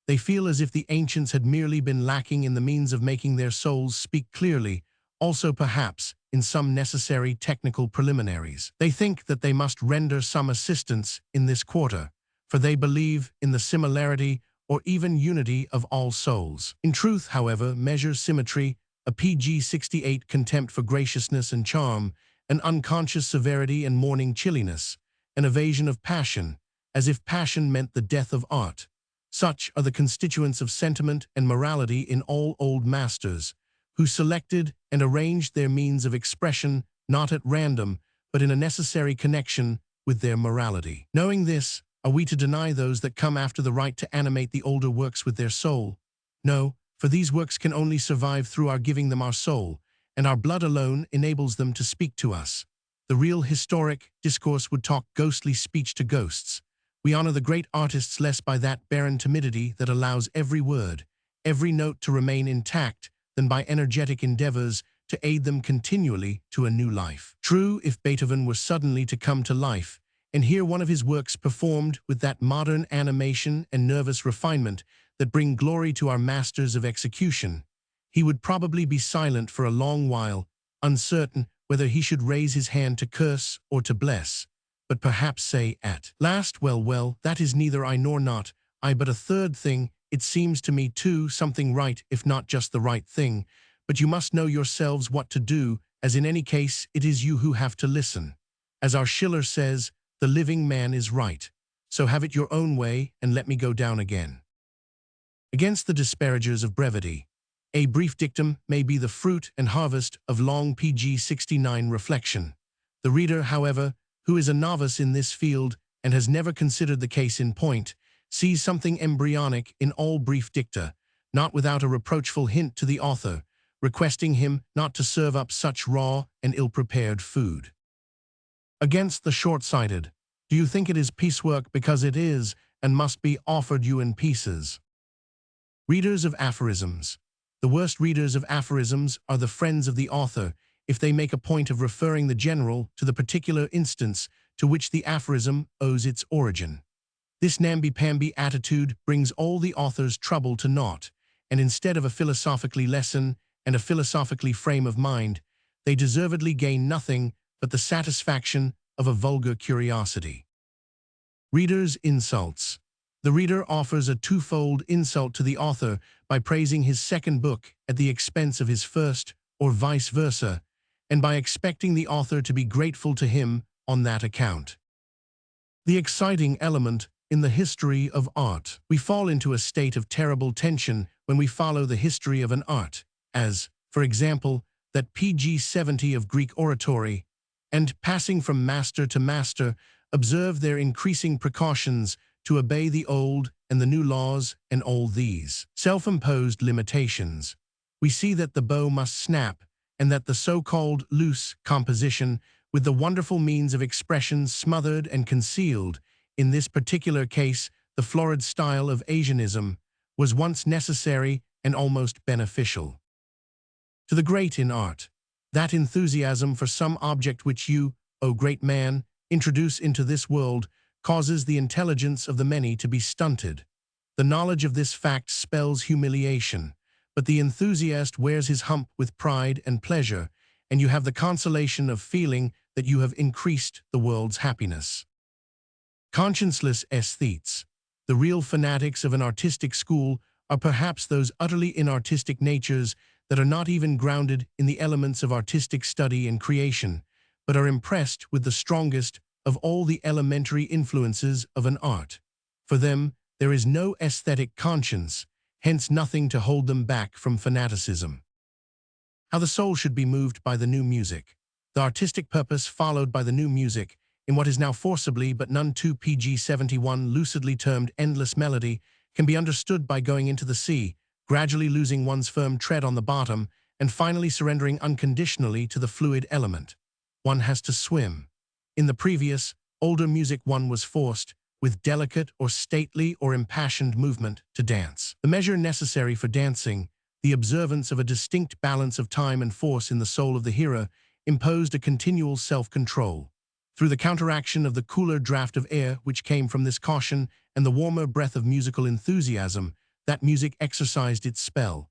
They feel as if the ancients had merely been lacking in the means of making their souls speak clearly, also perhaps in some necessary technical preliminaries. They think that they must render some assistance in this quarter, for they believe in the similarity or even unity of all souls. In truth, however, measure symmetry, a PG 68 contempt for graciousness and charm, an unconscious severity and mourning chilliness, an evasion of passion, as if passion meant the death of art. Such are the constituents of sentiment and morality in all old masters, who selected and arranged their means of expression not at random, but in a necessary connection with their morality. Knowing this, are we to deny those that come after the right to animate the older works with their soul? No, for these works can only survive through our giving them our soul, and our blood alone enables them to speak to us. The real historic discourse would talk ghostly speech to ghosts. We honor the great artists less by that barren timidity that allows every word, every note to remain intact than by energetic endeavors to aid them continually to a new life. True, if Beethoven were suddenly to come to life and hear one of his works performed with that modern animation and nervous refinement that bring glory to our masters of execution, he would probably be silent for a long while, uncertain whether he should raise his hand to curse or to bless, but perhaps say at last, well, that is neither I nor not I, but a third thing, it seems to me too, something right, if not just the right thing, but you must know yourselves what to do, as in any case it is you who have to listen. As our Schiller says, the living man is right, so have it your own way and let me go down again. Against the disparagers of brevity, a brief dictum may be the fruit and harvest of long PG 69 reflection. The reader, however, who is a novice in this field and has never considered the case in point, sees something embryonic in all brief dicta, not without a reproachful hint to the author, requesting him not to serve up such raw and ill-prepared food. Against the short-sighted, do you think it is piecework because it is and must be offered you in pieces? Readers of aphorisms. The worst readers of aphorisms are the friends of the author, if they make a point of referring the general to the particular instance to which the aphorism owes its origin. This namby-pamby attitude brings all the author's trouble to naught, and instead of a philosophically lesson and a philosophically frame of mind, they deservedly gain nothing but the satisfaction of a vulgar curiosity. Reader's insults. The reader offers a twofold insult to the author by praising his second book at the expense of his first, or vice versa, and by expecting the author to be grateful to him on that account. The exciting element in the history of art. We fall into a state of terrible tension when we follow the history of an art, as, for example, that PG 70 of Greek oratory, and, passing from master to master, observe their increasing precautions to obey the old and the new laws and all these self-imposed limitations. We see that the bow must snap, and that the so-called loose composition, with the wonderful means of expression smothered and concealed, in this particular case the florid style of Asianism, was once necessary and almost beneficial. To the great in art, that enthusiasm for some object which you, O great man, introduce into this world causes the intelligence of the many to be stunted. The knowledge of this fact spells humiliation, but the enthusiast wears his hump with pride and pleasure, and you have the consolation of feeling that you have increased the world's happiness. Conscienceless aesthetes. The real fanatics of an artistic school are perhaps those utterly inartistic natures that are not even grounded in the elements of artistic study and creation, but are impressed with the strongest of all the elementary influences of an art. For them, there is no aesthetic conscience, hence nothing to hold them back from fanaticism. How the soul should be moved by the new music. The artistic purpose followed by the new music, in what is now forcibly but none too PG 71 lucidly termed endless melody, can be understood by going into the sea, gradually losing one's firm tread on the bottom and finally surrendering unconditionally to the fluid element. One has to swim. In the previous, older music one was forced, with delicate or stately or impassioned movement, to dance. The measure necessary for dancing, the observance of a distinct balance of time and force in the soul of the hearer, imposed a continual self-control. Through the counteraction of the cooler draft of air which came from this caution and the warmer breath of musical enthusiasm, that music exercised its spell.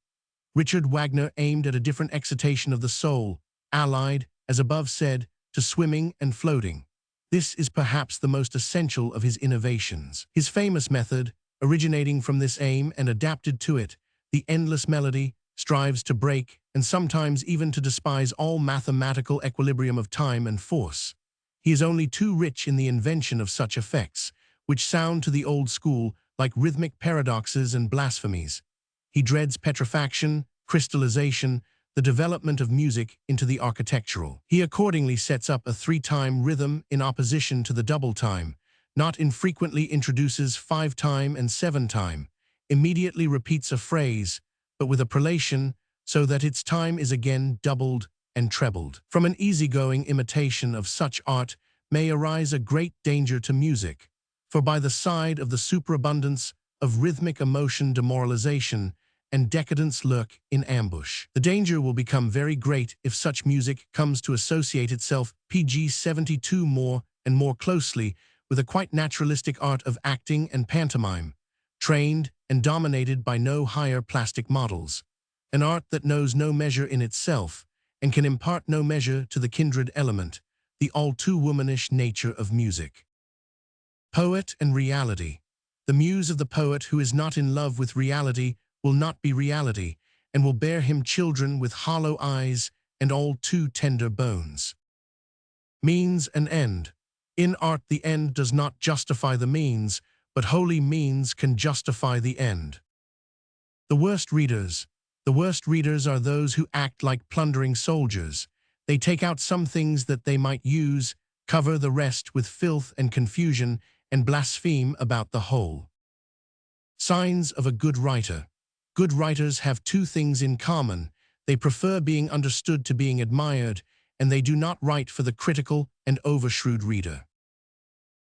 Richard Wagner aimed at a different excitation of the soul, allied, as above said, to swimming and floating. This is perhaps the most essential of his innovations. His famous method, originating from this aim and adapted to it, the endless melody, strives to break and sometimes even to despise all mathematical equilibrium of time and force. He is only too rich in the invention of such effects, which sound to the old school like rhythmic paradoxes and blasphemies. He dreads petrifaction, crystallization, the development of music into the architectural. He accordingly sets up a 3-time rhythm in opposition to the double time, not infrequently introduces 5-time and 7-time, immediately repeats a phrase, but with a prelation, so that its time is again doubled and trebled. From an easygoing imitation of such art may arise a great danger to music, for by the side of the superabundance of rhythmic emotion demoralization and decadence lurk in ambush. The danger will become very great if such music comes to associate itself pg 72 more and more closely with a quite naturalistic art of acting and pantomime, trained and dominated by no higher plastic models, an art that knows no measure in itself and can impart no measure to the kindred element, the all-too-womanish nature of music. Poet and reality. The muse of the poet who is not in love with reality will not be reality, and will bear him children with hollow eyes and all too tender bones. Means and end. In art the end does not justify the means, but holy means can justify the end. The worst readers. The worst readers are those who act like plundering soldiers. They take out some things that they might use, cover the rest with filth and confusion, and blaspheme about the whole. Signs of a good writer. Good writers have 2 things in common. They prefer being understood to being admired, and they do not write for the critical and overshrewd reader.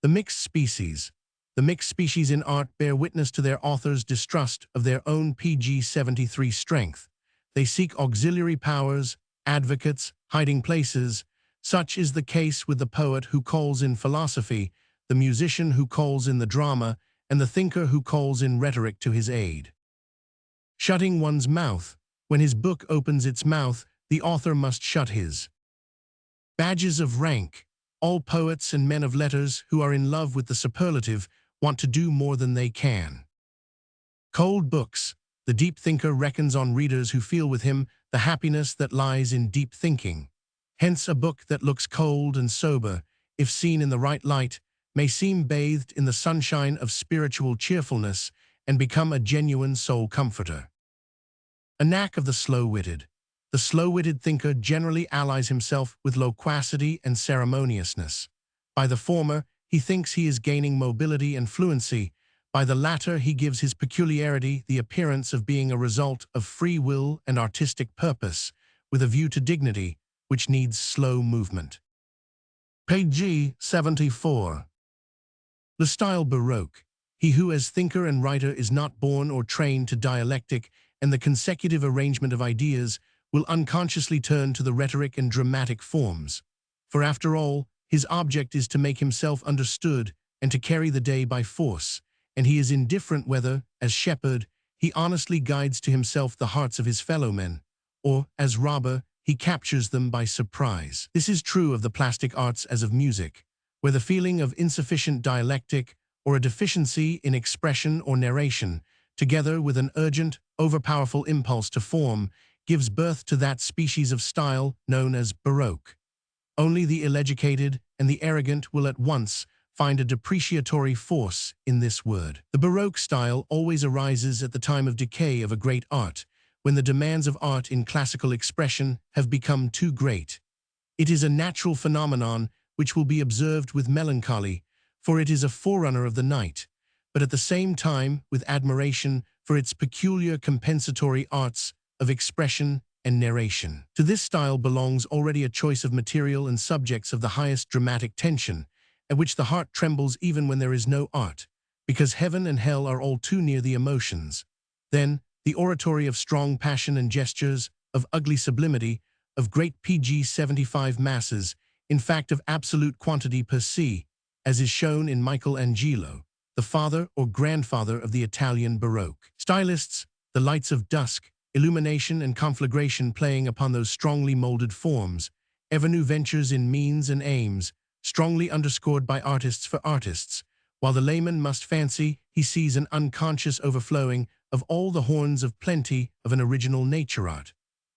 The mixed species. The mixed species in art bear witness to their author's distrust of their own pg 73 strength. They seek auxiliary powers, advocates, hiding places. Such is the case with the poet who calls in philosophy, the musician who calls in the drama, and the thinker who calls in rhetoric to his aid. Shutting one's mouth. When his book opens its mouth, the author must shut his. Badges of rank. All poets and men of letters who are in love with the superlative want to do more than they can. Cold books. The deep thinker reckons on readers who feel with him the happiness that lies in deep thinking. Hence a book that looks cold and sober, if seen in the right light, may seem bathed in the sunshine of spiritual cheerfulness and become a genuine soul comforter. A knack of the slow-witted. The slow-witted thinker generally allies himself with loquacity and ceremoniousness. By the former, he thinks he is gaining mobility and fluency. By the latter, he gives his peculiarity the appearance of being a result of free will and artistic purpose, with a view to dignity, which needs slow movement. Page 74. The style Baroque. He who as thinker and writer is not born or trained to dialectic and the consecutive arrangement of ideas will unconsciously turn to the rhetoric and dramatic forms. For after all, his object is to make himself understood and to carry the day by force, and he is indifferent whether, as shepherd, he honestly guides to himself the hearts of his fellow-men, or, as robber, he captures them by surprise. This is true of the plastic arts as of music, where the feeling of insufficient dialectic or a deficiency in expression or narration, together with an urgent, overpowerful impulse to form, gives birth to that species of style known as Baroque. Only the ill-educated and the arrogant will at once find a depreciatory force in this word. The Baroque style always arises at the time of decay of a great art, when the demands of art in classical expression have become too great. It is a natural phenomenon which will be observed with melancholy, for it is a forerunner of the night, but at the same time with admiration for its peculiar compensatory arts of expression and narration. To this style belongs already a choice of material and subjects of the highest dramatic tension, at which the heart trembles even when there is no art, because heaven and hell are all too near the emotions. Then, the oratory of strong passion and gestures, of ugly sublimity, of great PG-75 masses, in fact of absolute quantity per se, as is shown in Michelangelo, the father or grandfather of the Italian Baroque. Stylists, the lights of dusk, illumination and conflagration playing upon those strongly molded forms, ever new ventures in means and aims, strongly underscored by artists for artists, while the layman must fancy he sees an unconscious overflowing of all the horns of plenty of an original nature art.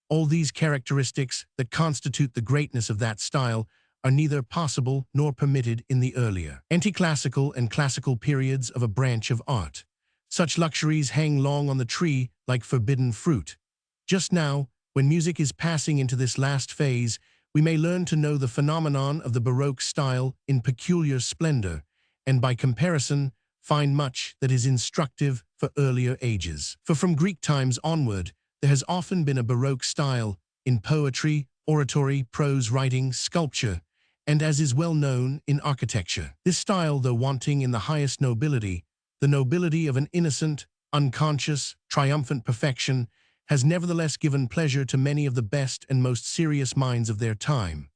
All these characteristics that constitute the greatness of that style are neither possible nor permitted in the earlier, anti-classical and classical periods of a branch of art. Such luxuries hang long on the tree like forbidden fruit. Just now, when music is passing into this last phase, we may learn to know the phenomenon of the Baroque style in peculiar splendor, and by comparison, find much that is instructive for earlier ages. For from Greek times onward, there has often been a Baroque style in poetry, oratory, prose writing, sculpture, and as is well known, in architecture. This style, though wanting in the highest nobility, the nobility of an innocent, unconscious, triumphant perfection, has nevertheless given pleasure to many of the best and most serious minds of their time.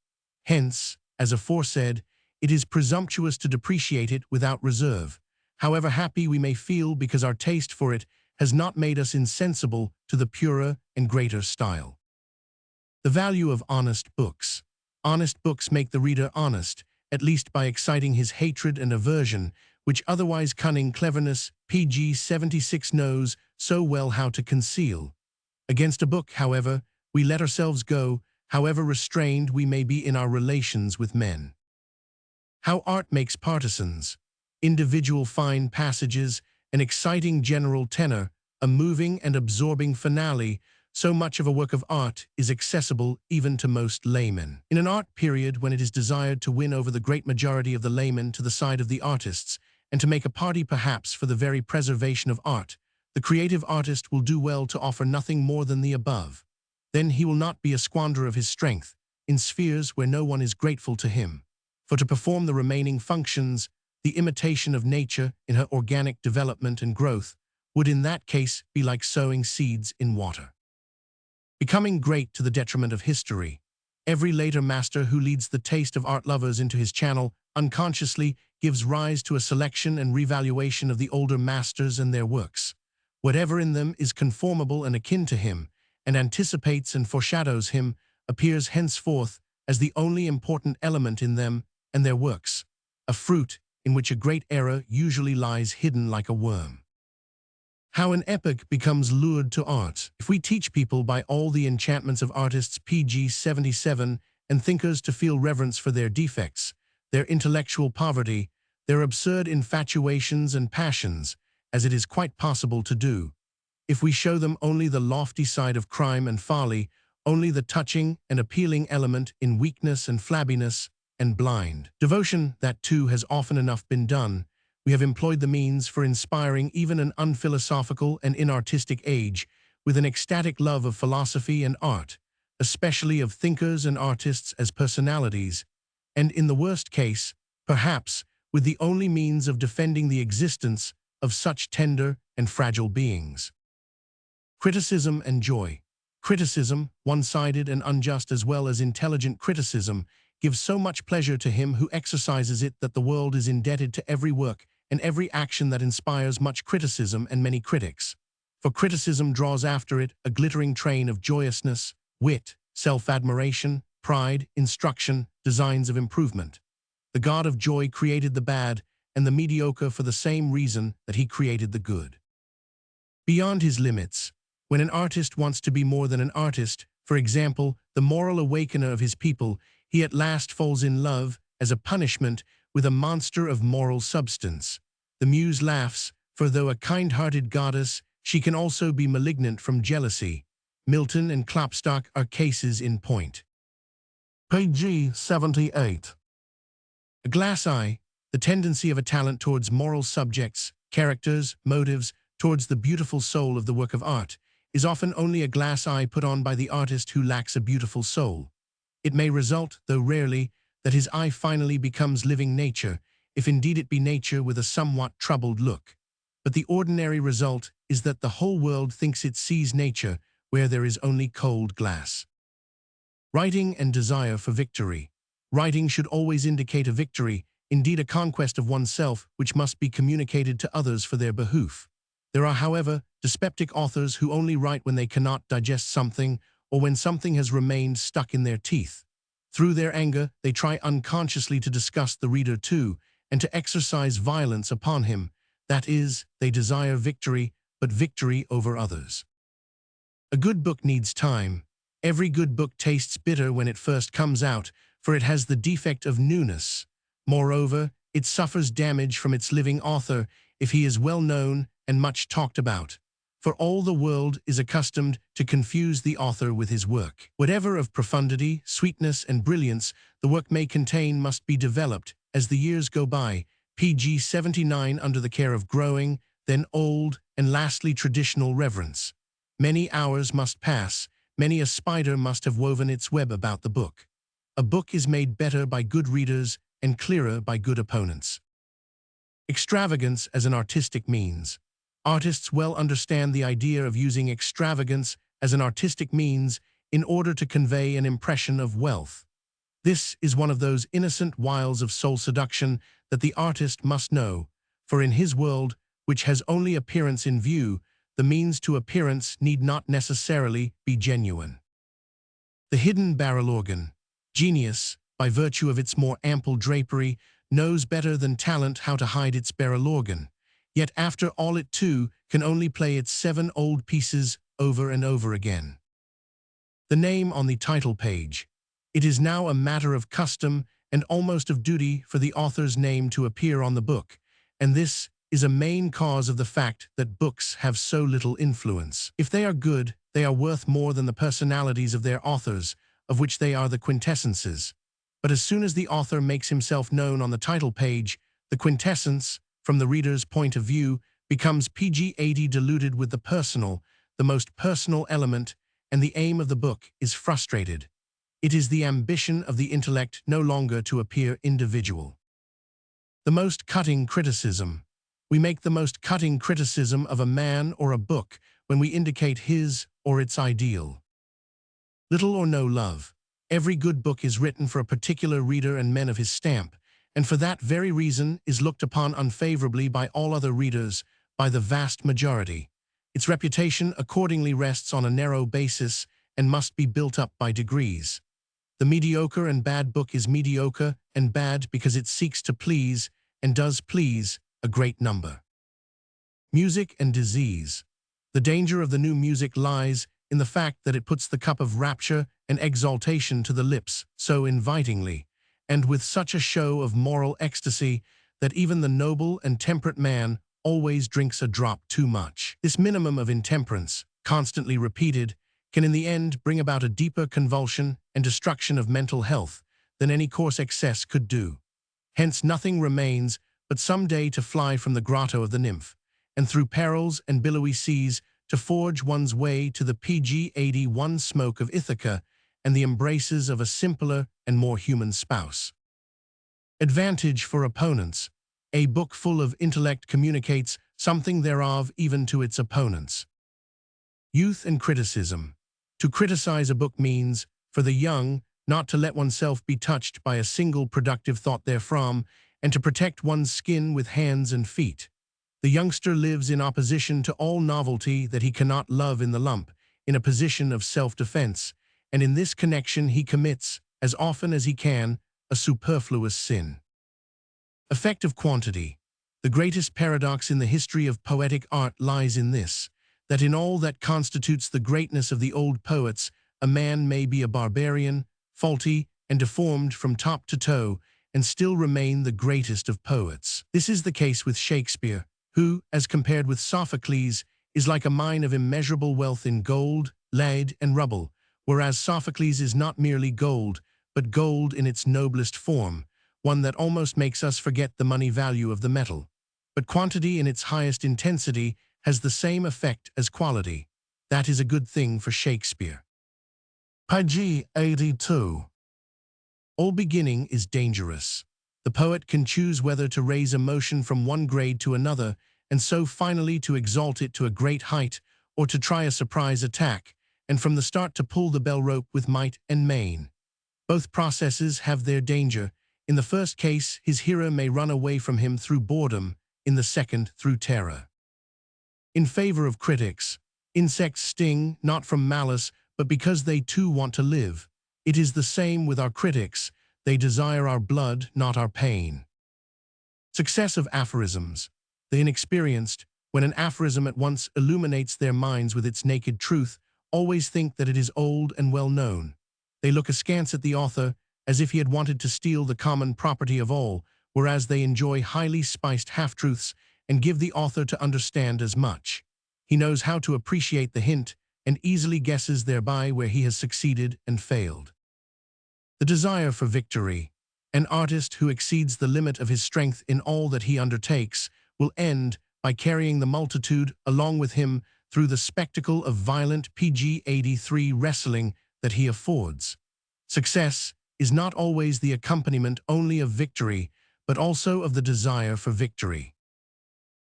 Hence, as aforesaid, it is presumptuous to depreciate it without reserve, however happy we may feel because our taste for it has not made us insensible to the purer and greater style. The value of honest books. Honest books make the reader honest, at least by exciting his hatred and aversion, which otherwise cunning cleverness, PG-76 knows so well how to conceal. Against a book, however, we let ourselves go, however restrained we may be in our relations with men. How art makes partisans. Individual fine passages, an exciting general tenor, a moving and absorbing finale, so much of a work of art is accessible even to most laymen. In an art period when it is desired to win over the great majority of the laymen to the side of the artists, and to make a party perhaps for the very preservation of art, the creative artist will do well to offer nothing more than the above. Then he will not be a squanderer of his strength, in spheres where no one is grateful to him. For to perform the remaining functions, the imitation of nature in her organic development and growth would in that case be like sowing seeds in water. Becoming great to the detriment of history. Every later master who leads the taste of art lovers into his channel unconsciously gives rise to a selection and revaluation of the older masters and their works. Whatever in them is conformable and akin to him, and anticipates and foreshadows him, appears henceforth as the only important element in them and their works, a fruit in which a great error usually lies hidden like a worm. How an epoch becomes lured to art. If we teach people by all the enchantments of artists PG-77 and thinkers to feel reverence for their defects, their intellectual poverty, their absurd infatuations and passions, as it is quite possible to do, if we show them only the lofty side of crime and folly, only the touching and appealing element in weakness and flabbiness and blind devotion, that too has often enough been done, we have employed the means for inspiring even an unphilosophical and inartistic age with an ecstatic love of philosophy and art, especially of thinkers and artists as personalities, and in the worst case, perhaps, with the only means of defending the existence of such tender and fragile beings. Criticism and joy. Criticism, one-sided and unjust as well as intelligent criticism, gives so much pleasure to him who exercises it that the world is indebted to every work and every action that inspires much criticism and many critics. For criticism draws after it a glittering train of joyousness, wit, self-admiration, pride, instruction, designs of improvement. The God of joy created the bad and the mediocre for the same reason that he created the good. Beyond his limits. When an artist wants to be more than an artist, for example, the moral awakener of his people, he at last falls in love, as a punishment, with a monster of moral substance. The muse laughs, for though a kind-hearted goddess, she can also be malignant from jealousy. Milton and Klopstock are cases in point. PG-78. A glass eye, the tendency of a talent towards moral subjects, characters, motives, towards the beautiful soul of the work of art, is often only a glass eye put on by the artist who lacks a beautiful soul. It may result, though rarely, that his eye finally becomes living nature, if indeed it be nature with a somewhat troubled look. But the ordinary result is that the whole world thinks it sees nature where there is only cold glass. Writing and desire for victory. Writing should always indicate a victory, indeed a conquest of oneself, which must be communicated to others for their behoof. There are, however, dyspeptic authors who only write when they cannot digest something or when something has remained stuck in their teeth. Through their anger, they try unconsciously to disgust the reader too, and to exercise violence upon him. That is, they desire victory, but victory over others. A good book needs time. Every good book tastes bitter when it first comes out, for it has the defect of newness. Moreover, it suffers damage from its living author if he is well known and much talked about. For all the world is accustomed to confuse the author with his work. Whatever of profundity, sweetness, and brilliance the work may contain must be developed as the years go by, pg 79 under the care of growing, then old, and lastly traditional reverence. Many hours must pass, many a spider must have woven its web about the book. A book is made better by good readers and clearer by good opponents. Extravagance as an artistic means. Artists well understand the idea of using extravagance as an artistic means in order to convey an impression of wealth. This is one of those innocent wiles of soul seduction that the artist must know, for in his world, which has only appearance in view, the means to appearance need not necessarily be genuine. The hidden barrel organ. Genius, by virtue of its more ample drapery, knows better than talent how to hide its barrel organ. Yet after all it too can only play its 7 old pieces over and over again. The name on the title page. It is now a matter of custom and almost of duty for the author's name to appear on the book, and this is a main cause of the fact that books have so little influence. If they are good, they are worth more than the personalities of their authors, of which they are the quintessences. But as soon as the author makes himself known on the title page, the quintessence, from the reader's point of view, becomes pg-80 diluted with the personal, the most personal element, and the aim of the book is frustrated. It is the ambition of the intellect no longer to appear individual. The most cutting criticism. We make the most cutting criticism of a man or a book when we indicate his or its ideal. Little or no love. Every good book is written for a particular reader and men of his stamp, and for that very reason is looked upon unfavorably by all other readers, by the vast majority. Its reputation accordingly rests on a narrow basis and must be built up by degrees. The mediocre and bad book is mediocre and bad because it seeks to please, and does please, a great number. Music and disease. The danger of the new music lies in the fact that it puts the cup of rapture and exaltation to the lips so invitingly, and with such a show of moral ecstasy that even the noble and temperate man always drinks a drop too much. This minimum of intemperance, constantly repeated, can in the end bring about a deeper convulsion and destruction of mental health than any coarse excess could do. Hence nothing remains but some day to fly from the grotto of the nymph, and through perils and billowy seas to forge one's way to the pg-81 smoke of Ithaca and the embraces of a simpler and more human spouse. Advantage for opponents. A book full of intellect communicates something thereof even to its opponents. Youth and criticism. To criticize a book means, for the young, not to let oneself be touched by a single productive thought therefrom, and to protect one's skin with hands and feet. The youngster lives in opposition to all novelty that he cannot love in the lump, in a position of self-defense, and in this connection he commits, as often as he can, a superfluous sin. Effect of quantity. The greatest paradox in the history of poetic art lies in this, that in all that constitutes the greatness of the old poets, a man may be a barbarian, faulty, and deformed from top to toe, and still remain the greatest of poets. This is the case with Shakespeare, who, as compared with Sophocles, is like a mine of immeasurable wealth in gold, lead, and rubble, whereas Sophocles is not merely gold, but gold in its noblest form, one that almost makes us forget the money value of the metal. but quantity in its highest intensity has the same effect as quality. That is a good thing for Shakespeare. Page 82. All beginning is dangerous. The poet can choose whether to raise emotion from one grade to another, and so finally to exalt it to a great height, or to try a surprise attack, and from the start to pull the bell rope with might and main. Both processes have their danger. In the first case, his hearer may run away from him through boredom, in the second, through terror. In favor of critics, insects sting not from malice, but because they too want to live. It is the same with our critics. They desire our blood, not our pain. Success of aphorisms. The inexperienced, when an aphorism at once illuminates their minds with its naked truth, always think that it is old and well known. They look askance at the author, as if he had wanted to steal the common property of all, whereas they enjoy highly spiced half-truths and give the author to understand as much. He knows how to appreciate the hint and easily guesses thereby where he has succeeded and failed. The desire for victory. An artist who exceeds the limit of his strength in all that he undertakes will end by carrying the multitude along with him through the spectacle of violent PG 83 wrestling that he affords. Success is not always the accompaniment only of victory, but also of the desire for victory.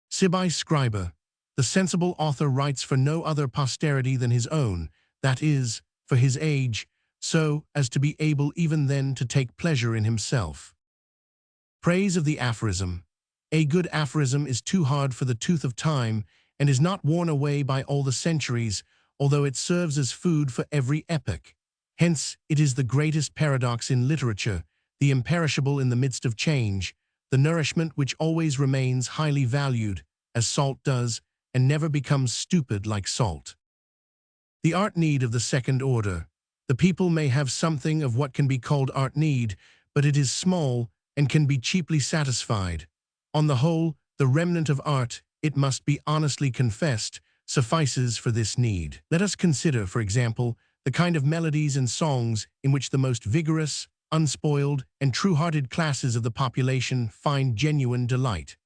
Sibi Scriber. The sensible author writes for no other posterity than his own, that is, for his age, so as to be able even then to take pleasure in himself. Praise of the aphorism. A good aphorism is too hard for the tooth of time and is not worn away by all the centuries, although it serves as food for every epoch. Hence, it is the greatest paradox in literature, the imperishable in the midst of change, the nourishment which always remains highly valued, as salt does, and never becomes stupid like salt. The art need of the second order. The people may have something of what can be called art need, but it is small and can be cheaply satisfied. On the whole, the remnant of art, it must be honestly confessed, suffices for this need. Let us consider, for example, the kind of melodies and songs in which the most vigorous, unspoiled, and true-hearted classes of the population find genuine delight.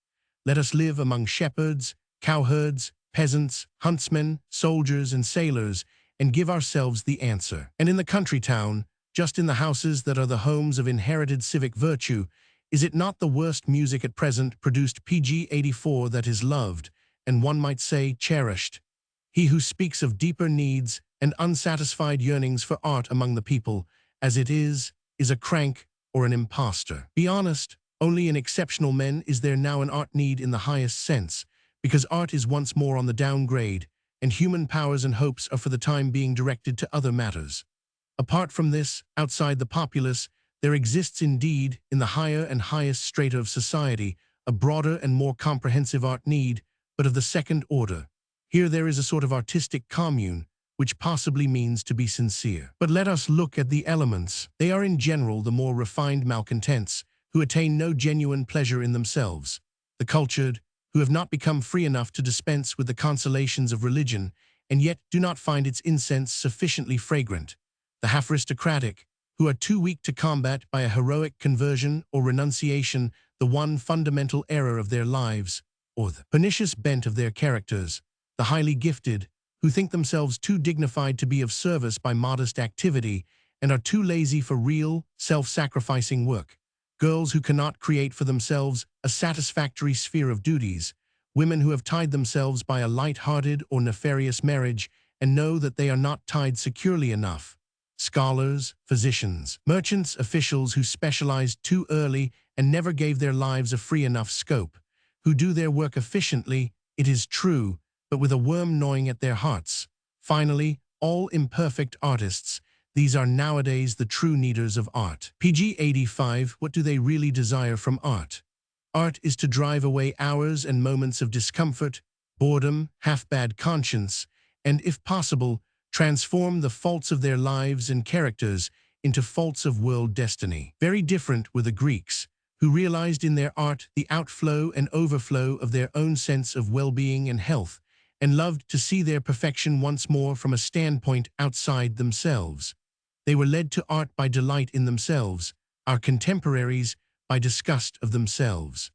Let us live among shepherds, cowherds, peasants, huntsmen, soldiers, and sailors, and give ourselves the answer. And in the country town, just in the houses that are the homes of inherited civic virtue, is it not the worst music at present produced PG 84 that is loved, and one might say cherished? He who speaks of deeper needs and unsatisfied yearnings for art among the people, as it is a crank or an impostor. Be honest, only in exceptional men is there now an art need in the highest sense, because art is once more on the downgrade, and human powers and hopes are for the time being directed to other matters. Apart from this, outside the populace, there exists indeed, in the higher and highest strata of society, a broader and more comprehensive art need, but of the second order. Here there is a sort of artistic commune, which possibly means to be sincere. But let us look at the elements. They are in general the more refined malcontents, who attain no genuine pleasure in themselves. The cultured, who have not become free enough to dispense with the consolations of religion, and yet do not find its incense sufficiently fragrant. The half-aristocratic, who are too weak to combat by a heroic conversion or renunciation the one fundamental error of their lives, or the pernicious bent of their characters. The highly gifted, who think themselves too dignified to be of service by modest activity and are too lazy for real, self-sacrificing work. Girls who cannot create for themselves a satisfactory sphere of duties. Women who have tied themselves by a light-hearted or nefarious marriage and know that they are not tied securely enough. Scholars, physicians, merchants, officials who specialized too early and never gave their lives a free enough scope, who do their work efficiently, it is true, but with a worm gnawing at their hearts. Finally, all imperfect artists. These are nowadays the true needers of art. PG 85. What do they really desire from art? Art is to drive away hours and moments of discomfort, boredom, half-bad conscience, and, if possible, transform the faults of their lives and characters into faults of world destiny. Very different were the Greeks, who realized in their art the outflow and overflow of their own sense of well-being and health, and loved to see their perfection once more from a standpoint outside themselves. They were led to art by delight in themselves, our contemporaries by disgust of themselves.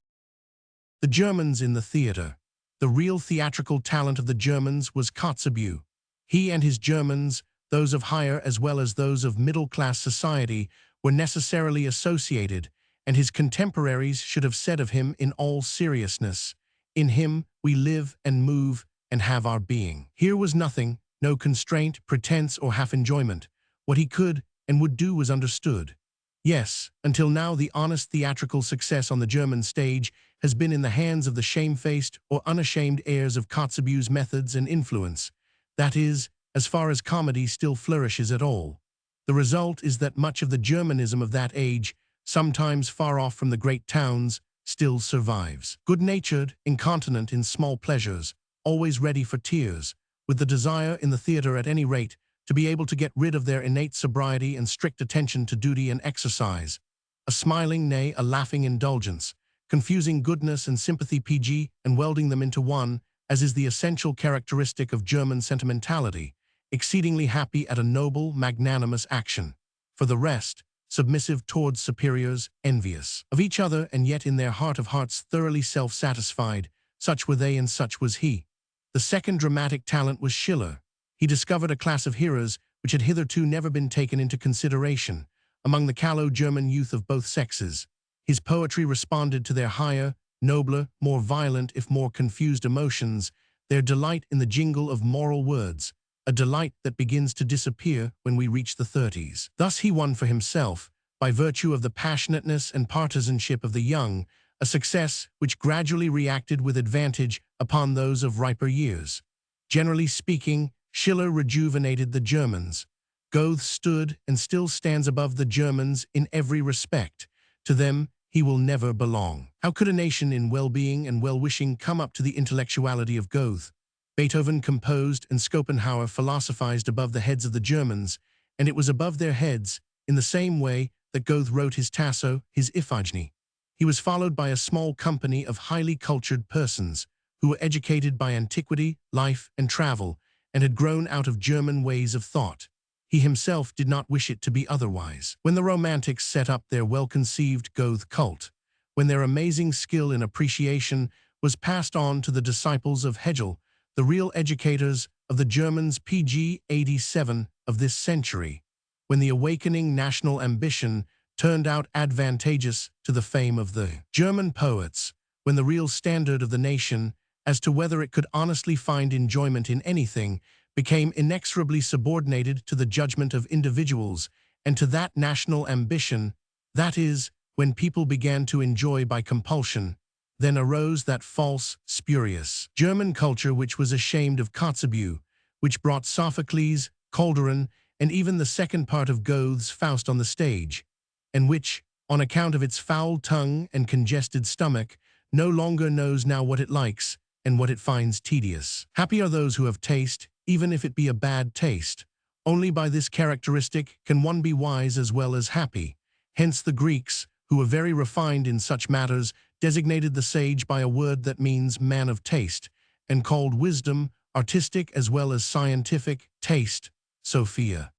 The Germans in the theater. The real theatrical talent of the Germans was Kotzebue. He and his Germans, those of higher as well as those of middle-class society, were necessarily associated, and his contemporaries should have said of him in all seriousness, "In him we live and move and have our being." Here was nothing, no constraint, pretense, or half-enjoyment. What he could and would do was understood. Yes, until now the honest theatrical success on the German stage has been in the hands of the shamefaced or unashamed heirs of Kotzebue's methods and influence. That is, as far as comedy still flourishes at all. The result is that much of the Germanism of that age, sometimes far off from the great towns, still survives. Good-natured, incontinent in small pleasures, always ready for tears, with the desire in the theater at any rate to be able to get rid of their innate sobriety and strict attention to duty and exercise. A smiling, nay, a laughing indulgence, confusing goodness and sympathy PG and welding them into one, as is the essential characteristic of German sentimentality, exceedingly happy at a noble, magnanimous action. For the rest, submissive towards superiors, envious of each other and yet in their heart of hearts thoroughly self-satisfied. Such were they and such was he. The second dramatic talent was Schiller. He discovered a class of hearers which had hitherto never been taken into consideration among the callow German youth of both sexes. His poetry responded to their higher, nobler, more violent if more confused emotions, their delight in the jingle of moral words, a delight that begins to disappear when we reach the 30s. Thus he won for himself, by virtue of the passionateness and partisanship of the young, a success which gradually reacted with advantage upon those of riper years. Generally speaking, Schiller rejuvenated the Germans. Goethe stood and still stands above the Germans in every respect. To them, he will never belong. How could a nation in well-being and well-wishing come up to the intellectuality of Goethe? Beethoven composed and Schopenhauer philosophized above the heads of the Germans, and it was above their heads, in the same way that Goethe wrote his Tasso, his Iphigenie. He was followed by a small company of highly cultured persons, who were educated by antiquity, life, and travel, and had grown out of German ways of thought. He himself did not wish it to be otherwise. When the Romantics set up their well-conceived Goethe cult, when their amazing skill in appreciation was passed on to the disciples of Hegel, the real educators of the Germans PG 87 of this century, when the awakening national ambition turned out advantageous to the fame of the German poets, when the real standard of the nation as to whether it could honestly find enjoyment in anything became inexorably subordinated to the judgment of individuals and to that national ambition, that is, when people began to enjoy by compulsion, then arose that false, spurious German culture which was ashamed of Kotzebue, which brought Sophocles, Calderon, and even the second part of Goethe's Faust on the stage, and which, on account of its foul tongue and congested stomach, no longer knows now what it likes and what it finds tedious. Happy are those who have taste, even if it be a bad taste. Only by this characteristic can one be wise as well as happy. Hence the Greeks, who were very refined in such matters, designated the sage by a word that means man of taste, and called wisdom, artistic as well as scientific, taste, Sophia.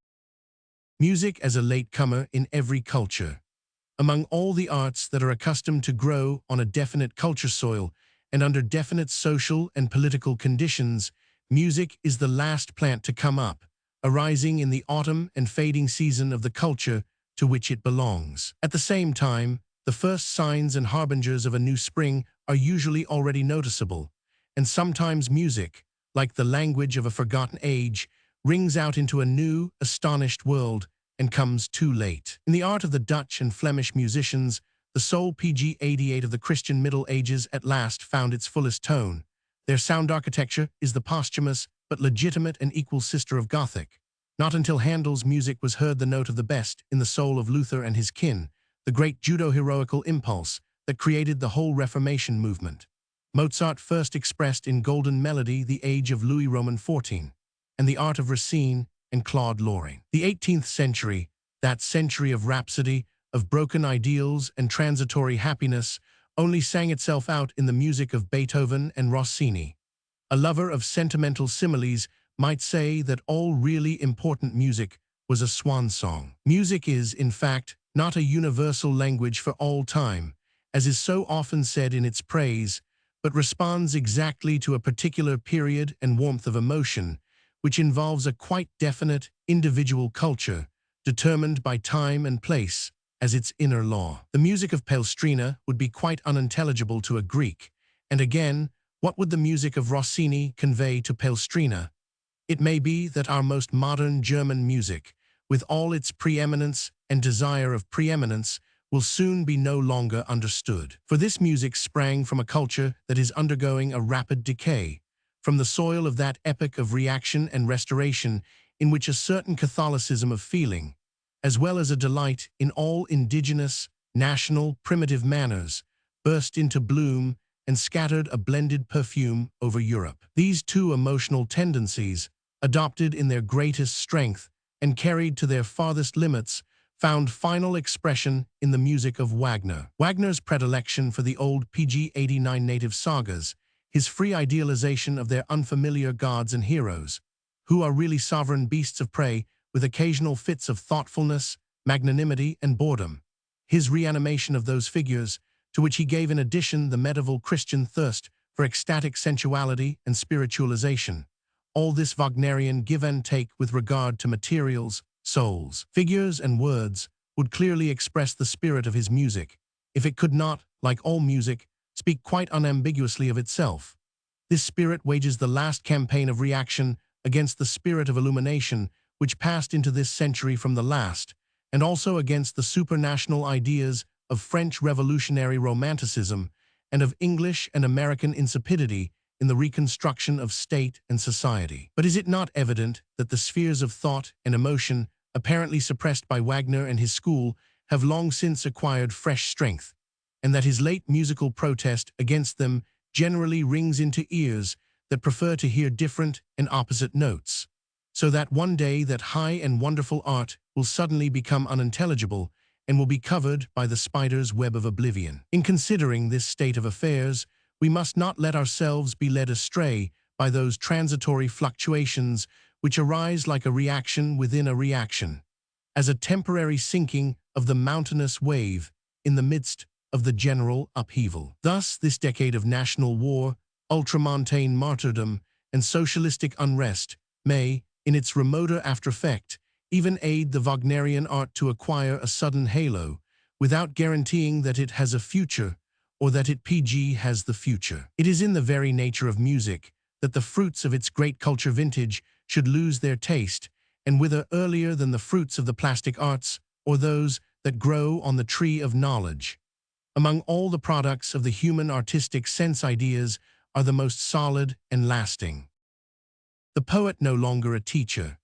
Music as a latecomer in every culture. Among all the arts that are accustomed to grow on a definite culture soil and under definite social and political conditions, music is the last plant to come up, arising in the autumn and fading season of the culture to which it belongs. At the same time, the first signs and harbingers of a new spring are usually already noticeable, and sometimes music, like the language of a forgotten age, rings out into a new, astonished world and comes too late. In the art of the Dutch and Flemish musicians, the soul PG 88 of the Christian Middle Ages at last found its fullest tone. Their sound architecture is the posthumous but legitimate and equal sister of Gothic. Not until Handel's music was heard the note of the best in the soul of Luther and his kin, the great judo-heroical impulse that created the whole Reformation movement. Mozart first expressed in golden melody the age of Louis Roman XIV, and the art of Racine and Claude Lorraine. The 18th century, that century of rhapsody, of broken ideals and transitory happiness, only sang itself out in the music of Beethoven and Rossini. A lover of sentimental similes might say that all really important music was a swan song. Music is, in fact, not a universal language for all time, as is so often said in its praise, but responds exactly to a particular period and warmth of emotion, which involves a quite definite individual culture, determined by time and place as its inner law. The music of Palestrina would be quite unintelligible to a Greek, and again, what would the music of Rossini convey to Palestrina? It may be that our most modern German music, with all its preeminence and desire of preeminence, will soon be no longer understood. For this music sprang from a culture that is undergoing a rapid decay, from the soil of that epoch of reaction and restoration in which a certain Catholicism of feeling, as well as a delight in all indigenous, national, primitive manners, burst into bloom and scattered a blended perfume over Europe. These two emotional tendencies, adopted in their greatest strength and carried to their farthest limits, found final expression in the music of Wagner. Wagner's predilection for the old PG-89 native sagas, his free idealization of their unfamiliar gods and heroes, who are really sovereign beasts of prey with occasional fits of thoughtfulness, magnanimity, and boredom, his reanimation of those figures, to which he gave in addition the medieval Christian thirst for ecstatic sensuality and spiritualization. All this Wagnerian give and take with regard to materials, souls, figures, and words would clearly express the spirit of his music, if it could not, like all music, speak quite unambiguously of itself. This spirit wages the last campaign of reaction against the spirit of illumination which passed into this century from the last, and also against the supranational ideas of French revolutionary romanticism and of English and American insipidity in the reconstruction of state and society. But is it not evident that the spheres of thought and emotion, apparently suppressed by Wagner and his school, have long since acquired fresh strength, and that his late musical protest against them generally rings into ears that prefer to hear different and opposite notes, so that one day that high and wonderful art will suddenly become unintelligible and will be covered by the spider's web of oblivion. In considering this state of affairs, we must not let ourselves be led astray by those transitory fluctuations which arise like a reaction within a reaction, as a temporary sinking of the mountainous wave in the midst of the general upheaval. Thus, this decade of national war, ultramontane martyrdom, and socialistic unrest may, in its remoter after-effect, even aid the Wagnerian art to acquire a sudden halo, without guaranteeing that it has a future, or that it PG has the future. It is in the very nature of music that the fruits of its great culture vintage should lose their taste, and wither earlier than the fruits of the plastic arts, or those that grow on the tree of knowledge. Among all the products of the human artistic sense, ideas are the most solid and lasting. The poet no longer a teacher.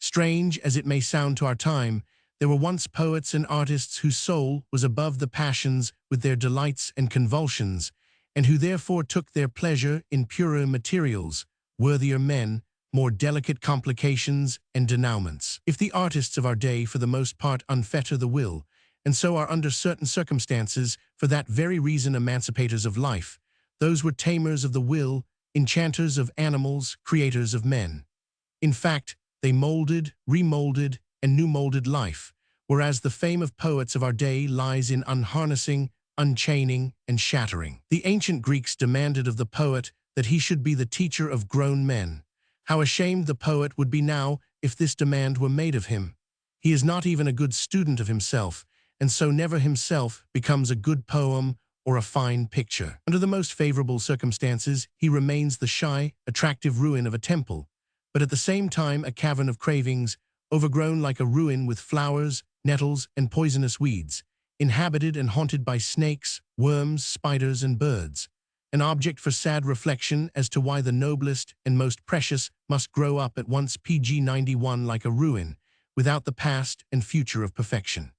Strange as it may sound to our time, there were once poets and artists whose soul was above the passions with their delights and convulsions, and who therefore took their pleasure in purer materials, worthier men, more delicate complications and denouements. If the artists of our day for the most part unfetter the will, and so are under certain circumstances for that very reason emancipators of life, those were tamers of the will, enchanters of animals, creators of men. In fact, they molded, remolded, and new-molded life, whereas the fame of poets of our day lies in unharnessing, unchaining, and shattering. The ancient Greeks demanded of the poet that he should be the teacher of grown men. How ashamed the poet would be now if this demand were made of him. He is not even a good student of himself, and so never himself becomes a good poem or a fine picture. Under the most favorable circumstances, he remains the shy, attractive ruin of a temple, but at the same time a cavern of cravings, overgrown like a ruin with flowers, nettles, and poisonous weeds, inhabited and haunted by snakes, worms, spiders, and birds, an object for sad reflection as to why the noblest and most precious must grow up at once PG-91 like a ruin, without the past and future of perfection.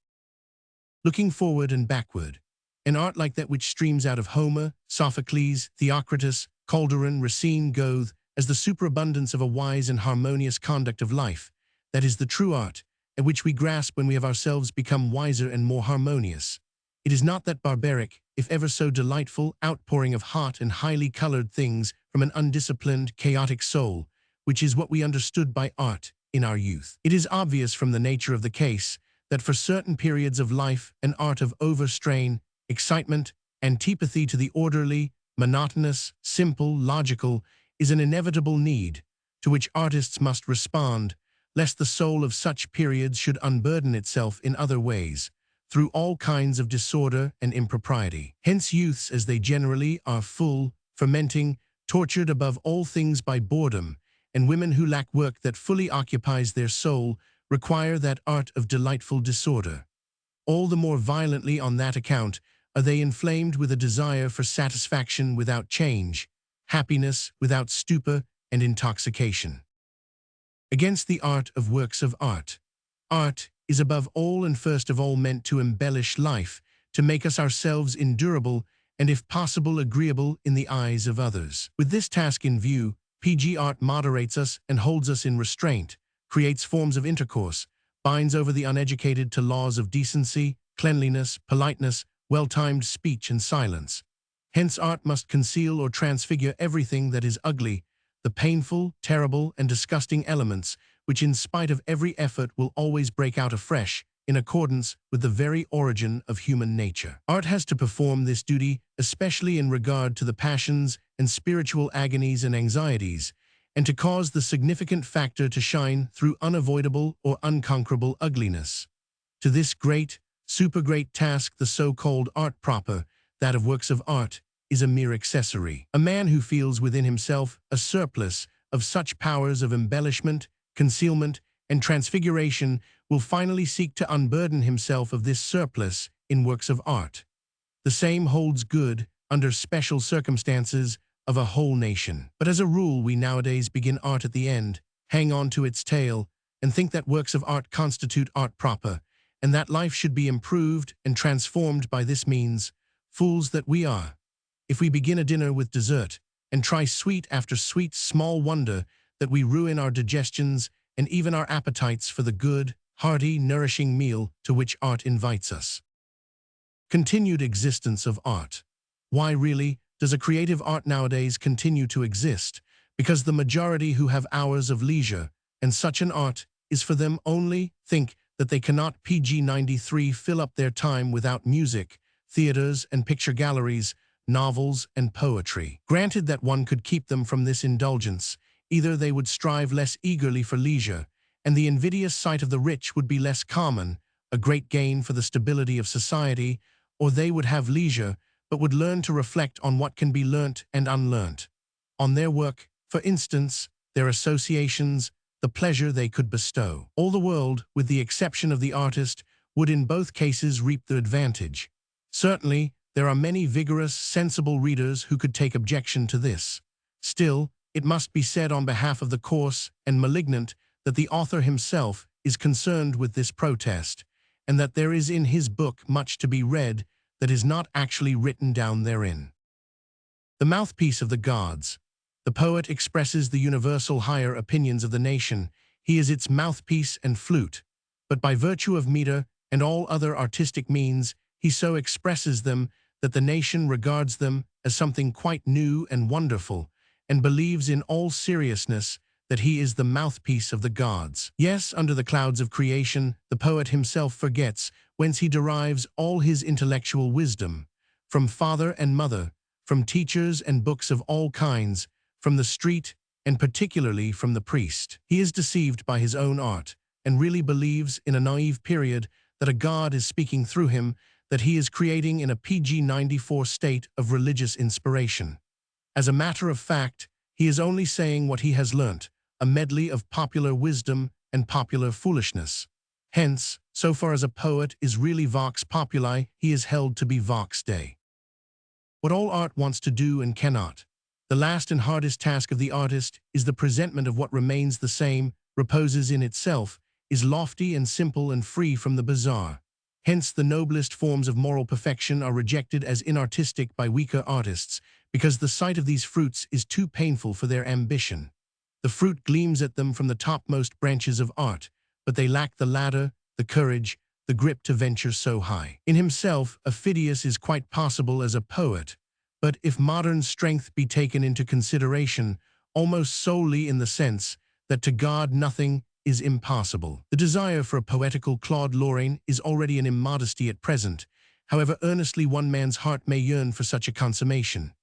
Looking forward and backward, an art like that which streams out of Homer, Sophocles, Theocritus, Calderon, Racine, Goethe, as the superabundance of a wise and harmonious conduct of life, that is the true art, at which we grasp when we have ourselves become wiser and more harmonious. It is not that barbaric, if ever so delightful, outpouring of hot and highly colored things from an undisciplined, chaotic soul, which is what we understood by art in our youth. It is obvious from the nature of the case that for certain periods of life an art of overstrain, excitement, antipathy to the orderly, monotonous, simple, logical, is an inevitable need, to which artists must respond, lest the soul of such periods should unburden itself in other ways, through all kinds of disorder and impropriety. Hence youths, as they generally are, full, fermenting, tortured above all things by boredom, and women who lack work that fully occupies their soul, require that art of delightful disorder. All the more violently on that account are they inflamed with a desire for satisfaction without change, happiness without stupor and intoxication. Against the art of works of art. Art is above all and first of all meant to embellish life, to make us ourselves endurable and if possible agreeable in the eyes of others. With this task in view, PG art moderates us and holds us in restraint, creates forms of intercourse, binds over the uneducated to laws of decency, cleanliness, politeness, well-timed speech and silence. Hence art must conceal or transfigure everything that is ugly, the painful, terrible, and disgusting elements which in spite of every effort will always break out afresh, in accordance with the very origin of human nature. Art has to perform this duty, especially in regard to the passions and spiritual agonies and anxieties, and to cause the significant factor to shine through unavoidable or unconquerable ugliness. To this great, super-great task the so-called art proper, that of works of art, is a mere accessory. A man who feels within himself a surplus of such powers of embellishment, concealment, and transfiguration will finally seek to unburden himself of this surplus in works of art. The same holds good, under special circumstances, of a whole nation. But as a rule we nowadays begin art at the end, hang on to its tail, and think that works of art constitute art proper, and that life should be improved and transformed by this means. Fools that we are! If we begin a dinner with dessert, and try sweet after sweet, small wonder that we ruin our digestions and even our appetites for the good, hearty, nourishing meal to which art invites us. Continued existence of art. Why really does a creative art nowadays continue to exist? Because the majority who have hours of leisure, and such an art is for them only, think that they cannot PG-93 fill up their time without music, theaters and picture galleries, novels and poetry. Granted that one could keep them from this indulgence, either they would strive less eagerly for leisure, and the invidious sight of the rich would be less common, a great gain for the stability of society, or they would have leisure, but would learn to reflect on what can be learnt and unlearnt. On their work, for instance, their associations, the pleasure they could bestow. All the world, with the exception of the artist, would in both cases reap the advantage. Certainly, there are many vigorous, sensible readers who could take objection to this. Still, it must be said on behalf of the coarse and malignant that the author himself is concerned with this protest, and that there is in his book much to be read that is not actually written down therein. The mouthpiece of the gods. The poet expresses the universal higher opinions of the nation. He is its mouthpiece and flute, but by virtue of meter and all other artistic means, he so expresses them that the nation regards them as something quite new and wonderful, and believes in all seriousness that he is the mouthpiece of the gods. Yes, under the clouds of creation, the poet himself forgets whence he derives all his intellectual wisdom, from father and mother, from teachers and books of all kinds, from the street, and particularly from the priest. He is deceived by his own art, and really believes in a naive period that a god is speaking through him, that he is creating in a PG-94 state of religious inspiration. As a matter of fact, he is only saying what he has learnt, a medley of popular wisdom and popular foolishness. Hence, so far as a poet is really vox populi, he is held to be vox Dei. What all art wants to do and cannot. The last and hardest task of the artist is the presentment of what remains the same, reposes in itself, is lofty and simple and free from the bizarre. Hence, the noblest forms of moral perfection are rejected as inartistic by weaker artists, because the sight of these fruits is too painful for their ambition. The fruit gleams at them from the topmost branches of art, but they lack the ladder, the courage, the grip to venture so high. In himself, a Phidias is quite possible as a poet, but if modern strength be taken into consideration, almost solely in the sense that to God nothing is impossible. The desire for a poetical Claude Lorraine is already an immodesty at present, however earnestly one man's heart may yearn for such a consummation.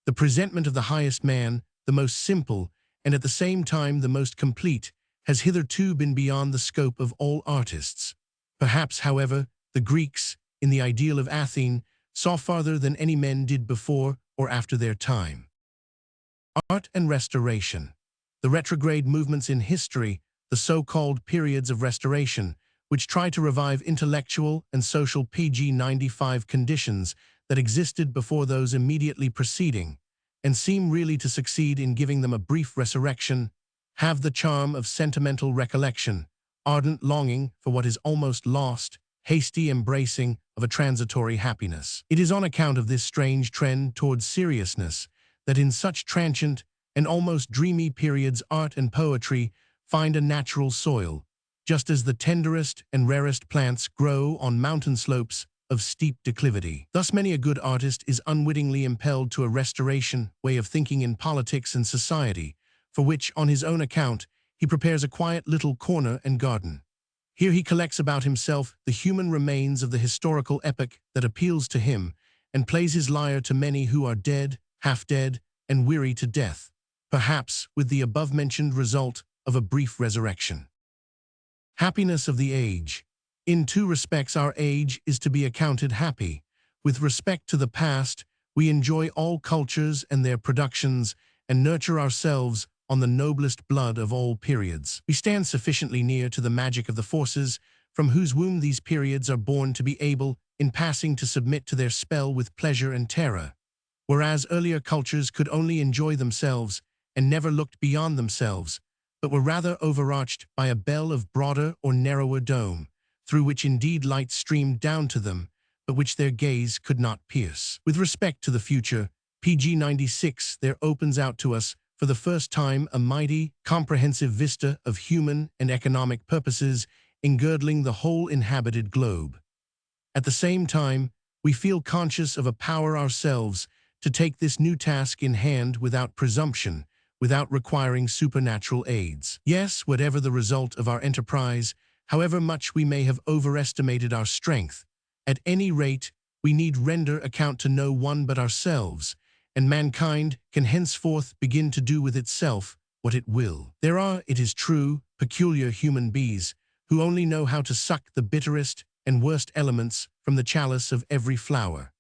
The presentment of the highest man, the most simple, and at the same time the most complete, has hitherto been beyond the scope of all artists. Perhaps, however, the Greeks, in the ideal of Athene, saw farther than any men did before or after their time. Art and restoration. The retrograde movements in history, the so-called periods of restoration, which try to revive intellectual and social PG-95 conditions that existed before those immediately preceding, and seem really to succeed in giving them a brief resurrection, have the charm of sentimental recollection, ardent longing for what is almost lost, hasty embracing of a transitory happiness. It is on account of this strange trend towards seriousness that in such transient and almost dreamy periods art and poetry find a natural soil, just as the tenderest and rarest plants grow on mountain slopes of steep declivity. Thus many a good artist is unwittingly impelled to a restoration way of thinking in politics and society, for which, on his own account, he prepares a quiet little corner and garden. Here he collects about himself the human remains of the historical epoch that appeals to him, and plays his lyre to many who are dead, half-dead, and weary to death, perhaps with the above-mentioned result of a brief resurrection. Happiness of the age. In two respects our age is to be accounted happy. With respect to the past, we enjoy all cultures and their productions, and nurture ourselves on the noblest blood of all periods. We stand sufficiently near to the magic of the forces from whose womb these periods are born to be able, in passing, to submit to their spell with pleasure and terror. Whereas earlier cultures could only enjoy themselves and never looked beyond themselves, but were rather overarched by a bell of broader or narrower dome, through which indeed light streamed down to them, but which their gaze could not pierce. With respect to the future, PG 96 there opens out to us for the first time a mighty, comprehensive vista of human and economic purposes engirdling the whole inhabited globe. At the same time, we feel conscious of a power ourselves to take this new task in hand without presumption, without requiring supernatural aids. Yes, whatever the result of our enterprise, however much we may have overestimated our strength, at any rate, we need render account to no one but ourselves, and mankind can henceforth begin to do with itself what it will. There are, it is true, peculiar human bees who only know how to suck the bitterest and worst elements from the chalice of every flower.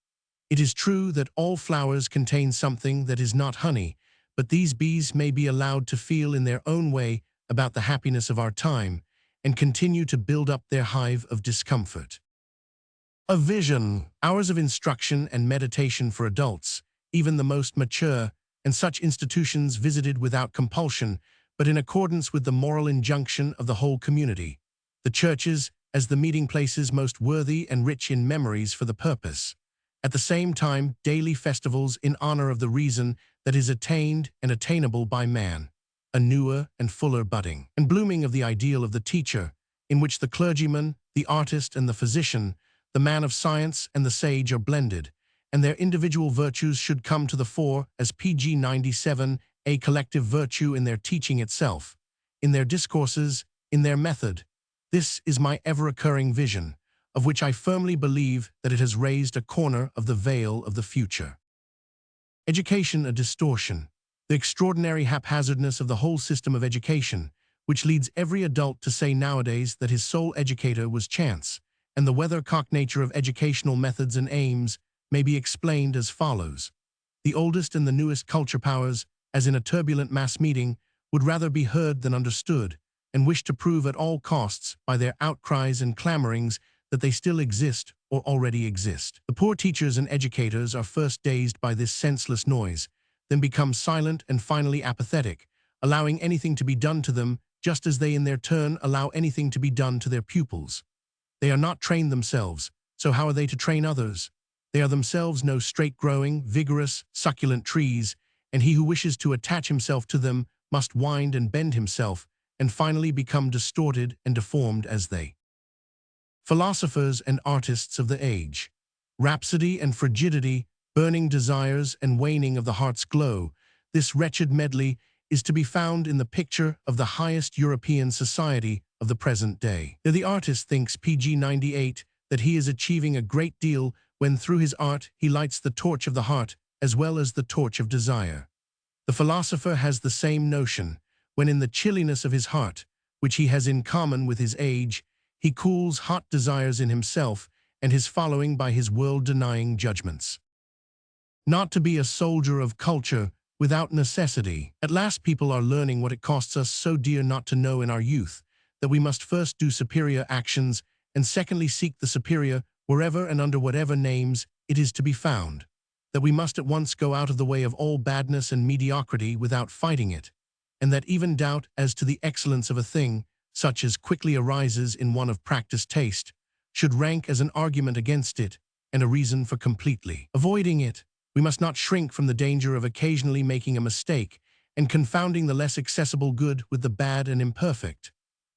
It is true that all flowers contain something that is not honey, but these bees may be allowed to feel in their own way about the happiness of our time and continue to build up their hive of discomfort. A vision, hours of instruction and meditation for adults, even the most mature, and such institutions visited without compulsion, but in accordance with the moral injunction of the whole community. The churches, as the meeting places most worthy and rich in memories for the purpose. At the same time, daily festivals in honor of the reason that is attained and attainable by man. A newer and fuller budding and blooming of the ideal of the teacher, in which the clergyman, the artist, and the physician, the man of science and the sage are blended, and their individual virtues should come to the fore as PG 97, a collective virtue in their teaching itself, in their discourses, in their method. This is my ever-occurring vision, of which I firmly believe that it has raised a corner of the veil of the future. Education a distortion. The extraordinary haphazardness of the whole system of education, which leads every adult to say nowadays that his sole educator was chance, and the weathercock nature of educational methods and aims may be explained as follows. The oldest and the newest culture powers, as in a turbulent mass meeting, would rather be heard than understood, and wish to prove at all costs by their outcries and clamorings that they still exist or already exist. The poor teachers and educators are first dazed by this senseless noise, then become silent and finally apathetic, allowing anything to be done to them just as they in their turn allow anything to be done to their pupils. They are not trained themselves, so how are they to train others? They are themselves no straight-growing, vigorous, succulent trees, and he who wishes to attach himself to them must wind and bend himself, and finally become distorted and deformed as they. Philosophers and artists of the age. Rhapsody and frigidity, burning desires and waning of the heart's glow, this wretched medley is to be found in the picture of the highest European society of the present day. There the artist thinks PG 98 that he is achieving a great deal when through his art he lights the torch of the heart as well as the torch of desire. The philosopher has the same notion, when in the chilliness of his heart, which he has in common with his age, he cools hot desires in himself and his following by his world-denying judgments. Not to be a soldier of culture without necessity. At last people are learning what it costs us so dear not to know in our youth, that we must first do superior actions and secondly seek the superior wherever and under whatever names it is to be found, that we must at once go out of the way of all badness and mediocrity without fighting it, and that even doubt as to the excellence of a thing, such as quickly arises in one of practiced taste, should rank as an argument against it and a reason for completely avoiding it. We must not shrink from the danger of occasionally making a mistake and confounding the less accessible good with the bad and imperfect.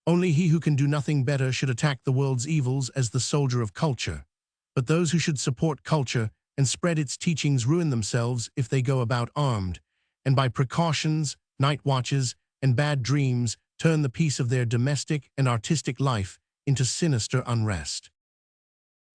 Only he who can do nothing better should attack the world's evils as the soldier of culture. But those who should support culture and spread its teachings ruin themselves if they go about armed, and by precautions, night watches, and bad dreams turn the peace of their domestic and artistic life into sinister unrest.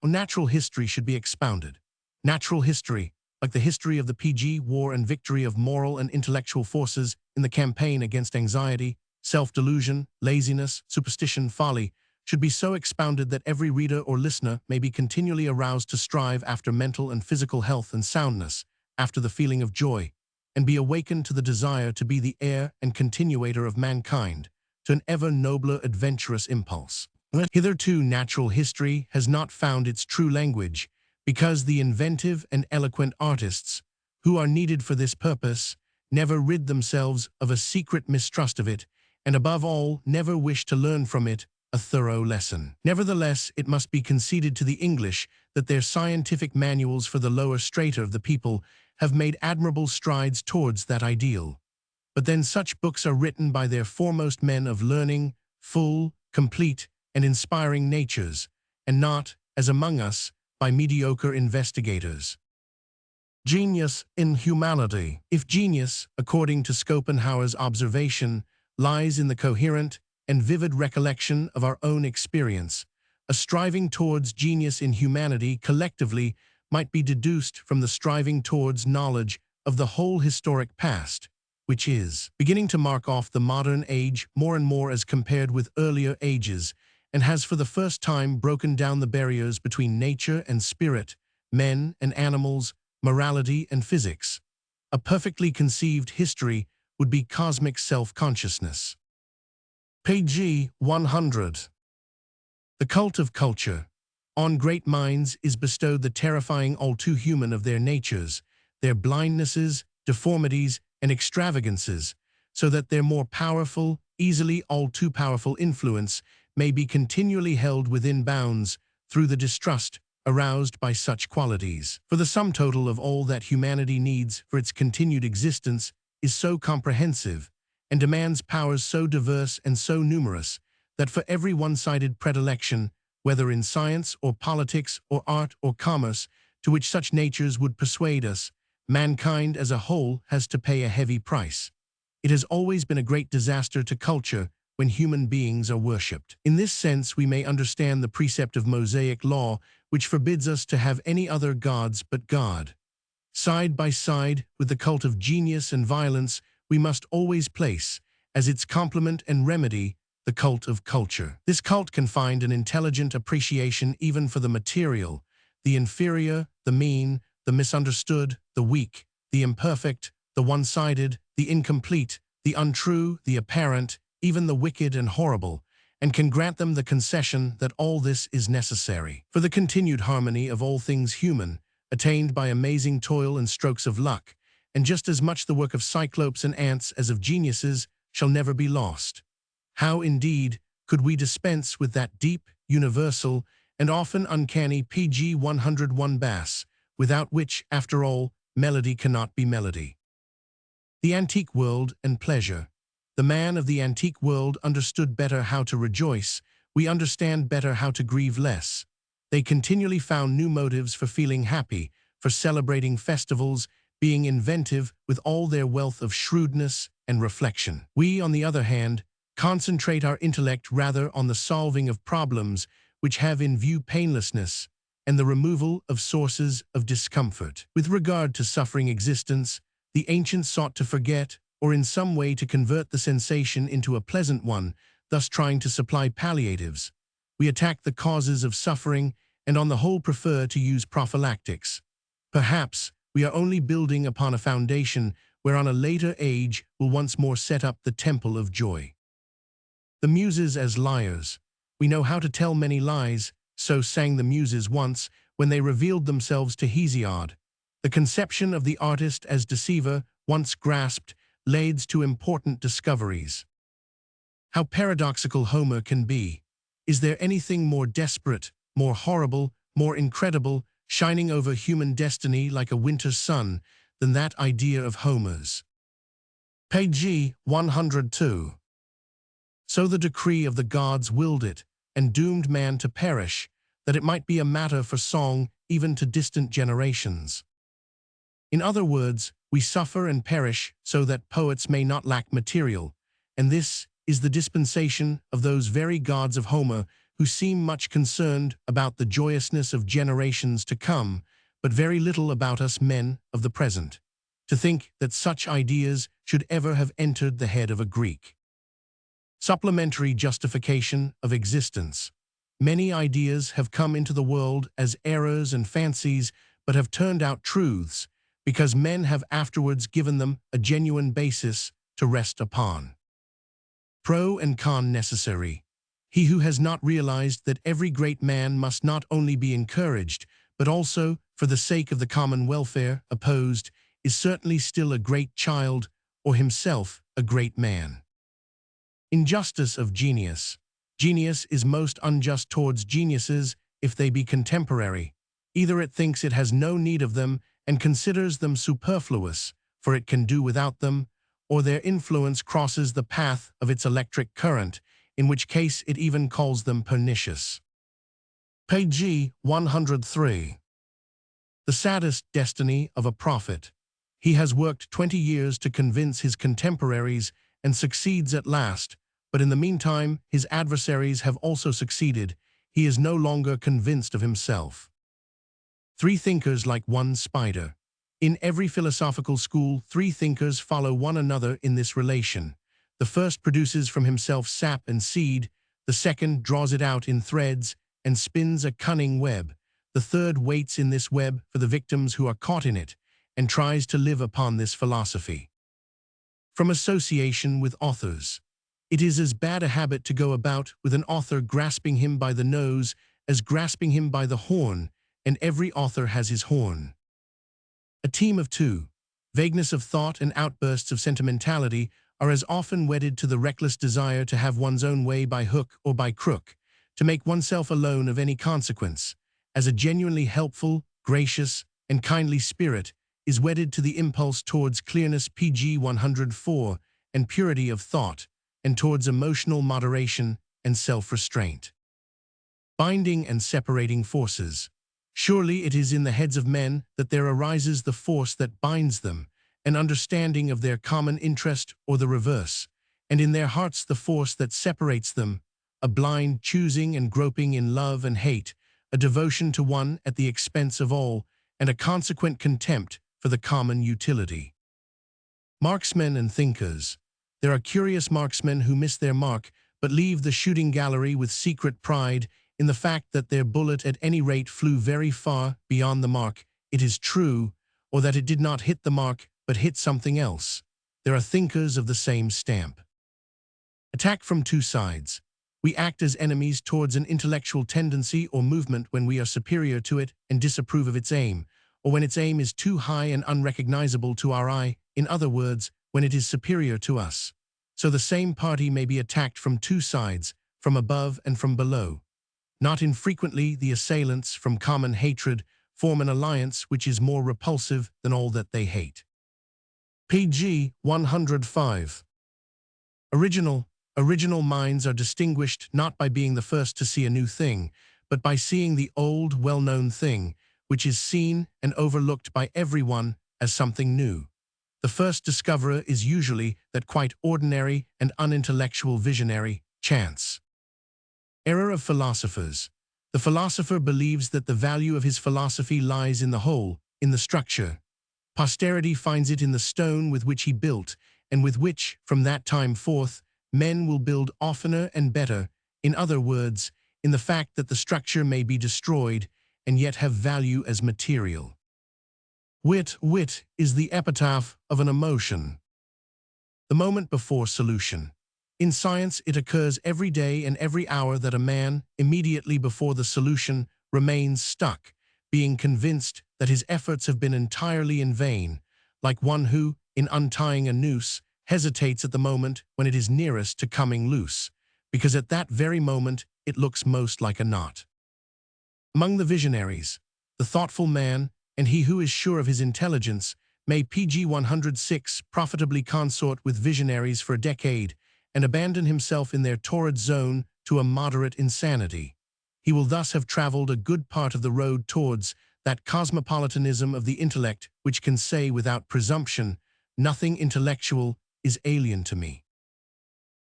Natural history should be expounded. Natural history, like the history of the PG war and victory of moral and intellectual forces in the campaign against anxiety, self-delusion, laziness, superstition, folly, should be so expounded that every reader or listener may be continually aroused to strive after mental and physical health and soundness, after the feeling of joy, and be awakened to the desire to be the heir and continuator of mankind, to an ever nobler adventurous impulse. Hitherto natural history has not found its true language, because the inventive and eloquent artists, who are needed for this purpose, never rid themselves of a secret mistrust of it, and above all, never wish to learn from it a thorough lesson. Nevertheless, it must be conceded to the English that their scientific manuals for the lower strata of the people have made admirable strides towards that ideal. But then such books are written by their foremost men of learning, full, complete, and inspiring natures, and not, as among us, by mediocre investigators. Genius in humanity. If genius, according to Schopenhauer's observation, lies in the coherent and vivid recollection of our own experience, a striving towards genius in humanity collectively might be deduced from the striving towards knowledge of the whole historic past, which is beginning to mark off the modern age more and more as compared with earlier ages, and has for the first time broken down the barriers between nature and spirit, men and animals, morality and physics. A perfectly conceived history would be cosmic self-consciousness. Page 100. The cult of culture. On great minds is bestowed the terrifying all too human of their natures, their blindnesses, deformities, and extravagances, so that their more powerful, easily all too powerful influence may be continually held within bounds through the distrust aroused by such qualities. For the sum total of all that humanity needs for its continued existence is so comprehensive, and demands powers so diverse and so numerous, that for every one-sided predilection, whether in science or politics or art or commerce, to which such natures would persuade us, mankind as a whole has to pay a heavy price. It has always been a great disaster to culture when human beings are worshipped. In this sense, we may understand the precept of Mosaic law, which forbids us to have any other gods but God. Side by side with the cult of genius and violence, we must always place, as its complement and remedy, the cult of culture. This cult can find an intelligent appreciation even for the material, the inferior, the mean, the misunderstood, the weak, the imperfect, the one-sided, the incomplete, the untrue, the apparent, even the wicked and horrible, and can grant them the concession that all this is necessary for the continued harmony of all things human, attained by amazing toil and strokes of luck, and just as much the work of cyclopes and ants as of geniuses shall never be lost. How, indeed, could we dispense with that deep, universal, and often uncanny PG 101 bass, without which, after all, melody cannot be melody? The antique world and pleasure. The man of the antique world understood better how to rejoice. We understand better how to grieve less. They continually found new motives for feeling happy, for celebrating festivals, being inventive with all their wealth of shrewdness and reflection. We, on the other hand, concentrate our intellect rather on the solving of problems which have in view painlessness, and the removal of sources of discomfort. With regard to suffering existence, the ancients sought to forget, or in some way to convert the sensation into a pleasant one, thus trying to supply palliatives. We attack the causes of suffering and on the whole prefer to use prophylactics. Perhaps we are only building upon a foundation whereon a later age will once more set up the temple of joy. The Muses as liars. We know how to tell many lies, so sang the Muses once when they revealed themselves to Hesiod. The conception of the artist as deceiver, once grasped, leads to important discoveries. How paradoxical Homer can be. Is there anything more desperate, more horrible, more incredible, shining over human destiny like a winter sun, than that idea of Homer's? Page 102. So the decree of the gods willed it, and doomed man to perish, that it might be a matter for song even to distant generations. In other words, we suffer and perish so that poets may not lack material, and this is the dispensation of those very gods of Homer who seem much concerned about the joyousness of generations to come, but very little about us men of the present. To think that such ideas should ever have entered the head of a Greek. Supplementary justification of existence. Many ideas have come into the world as errors and fancies, but have turned out truths, because men have afterwards given them a genuine basis to rest upon. Pro and con necessary. He who has not realized that every great man must not only be encouraged, but also, for the sake of the common welfare, opposed, is certainly still a great child, or himself a great man. Injustice of genius. Genius is most unjust towards geniuses if they be contemporary. Either it thinks it has no need of them and considers them superfluous, for it can do without them, or their influence crosses the path of its electric current, in which case it even calls them pernicious. Page 103. The saddest destiny of a prophet. He has worked 20 years to convince his contemporaries and succeeds at last, but in the meantime his adversaries have also succeeded. He is no longer convinced of himself. Three thinkers like one spider. In every philosophical school, three thinkers follow one another in this relation. The first produces from himself sap and seed, the second draws it out in threads and spins a cunning web, the third waits in this web for the victims who are caught in it, and tries to live upon this philosophy. From association with authors. It is as bad a habit to go about with an author grasping him by the nose as grasping him by the horn, and every author has his horn. A team of two. Vagueness of thought and outbursts of sentimentality are as often wedded to the reckless desire to have one's own way by hook or by crook, to make oneself alone of any consequence, as a genuinely helpful, gracious, and kindly spirit is wedded to the impulse towards clearness pg 104 and purity of thought, and towards emotional moderation and self-restraint. Binding and separating forces. Surely it is in the heads of men that there arises the force that binds them, an understanding of their common interest or the reverse, and in their hearts the force that separates them, a blind choosing and groping in love and hate, a devotion to one at the expense of all, and a consequent contempt for the common utility. Marksmen and thinkers. There are curious marksmen who miss their mark, but leave the shooting gallery with secret pride in the fact that their bullet at any rate flew very far beyond the mark, it is true, or that it did not hit the mark, but hit something else. There are thinkers of the same stamp. Attack from two sides. We act as enemies towards an intellectual tendency or movement when we are superior to it and disapprove of its aim, or when its aim is too high and unrecognizable to our eye, in other words, when it is superior to us. So the same party may be attacked from two sides, from above and from below. Not infrequently the assailants, from common hatred, form an alliance which is more repulsive than all that they hate. Pg 105. Original minds are distinguished not by being the first to see a new thing, but by seeing the old, well-known thing, which is seen and overlooked by everyone as something new. The first discoverer is usually that quite ordinary and unintellectual visionary, chance. Error of philosophers. The philosopher believes that the value of his philosophy lies in the whole, in the structure. Posterity finds it in the stone with which he built, and with which, from that time forth, men will build oftener and better, in other words, in the fact that the structure may be destroyed, and yet have value as material. Wit is the epitaph of an emotion. The moment before solution. In science, it occurs every day and every hour that a man, immediately before the solution, remains stuck, being convinced that his efforts have been entirely in vain, like one who, in untying a noose, hesitates at the moment when it is nearest to coming loose, because at that very moment it looks most like a knot. Among the visionaries, the thoughtful man, and he who is sure of his intelligence, may pg 106 profitably consort with visionaries for a decade and abandon himself in their torrid zone to a moderate insanity. He will thus have traveled a good part of the road towards that cosmopolitanism of the intellect which can say without presumption, "Nothing intellectual is alien to me."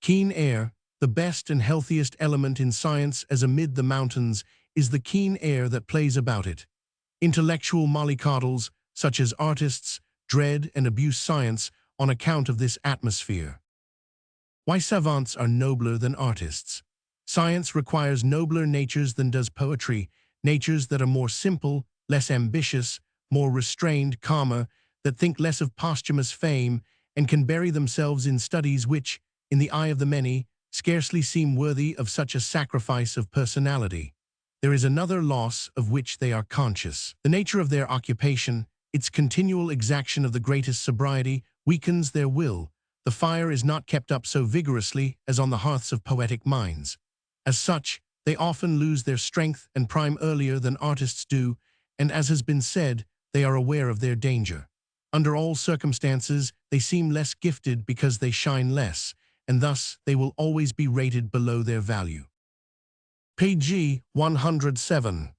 Keen air, the best and healthiest element in science as amid the mountains, is the keen air that plays about it. Intellectual mollycoddles, such as artists, dread and abuse science on account of this atmosphere. Why savants are nobler than artists. Science requires nobler natures than does poetry, natures that are more simple, less ambitious, more restrained, calmer, that think less of posthumous fame, and can bury themselves in studies which, in the eye of the many, scarcely seem worthy of such a sacrifice of personality. There is another loss of which they are conscious. The nature of their occupation, its continual exaction of the greatest sobriety, weakens their will. The fire is not kept up so vigorously as on the hearths of poetic minds. As such, they often lose their strength and prime earlier than artists do, and as has been said, they are aware of their danger. Under all circumstances, they seem less gifted because they shine less, and thus they will always be rated below their value. Pg 107.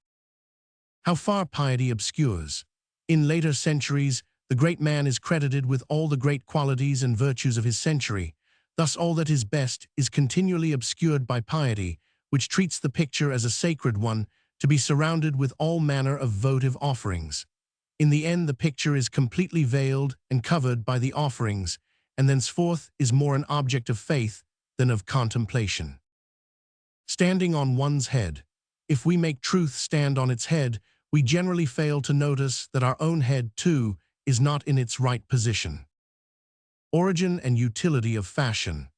How far piety obscures. In later centuries, the great man is credited with all the great qualities and virtues of his century. Thus all that is best is continually obscured by piety, which treats the picture as a sacred one, to be surrounded with all manner of votive offerings. In the end, the picture is completely veiled and covered by the offerings, and thenceforth is more an object of faith than of contemplation. Standing on one's head. If we make truth stand on its head, we generally fail to notice that our own head, too, is not in its right position. Origin and utility of fashion.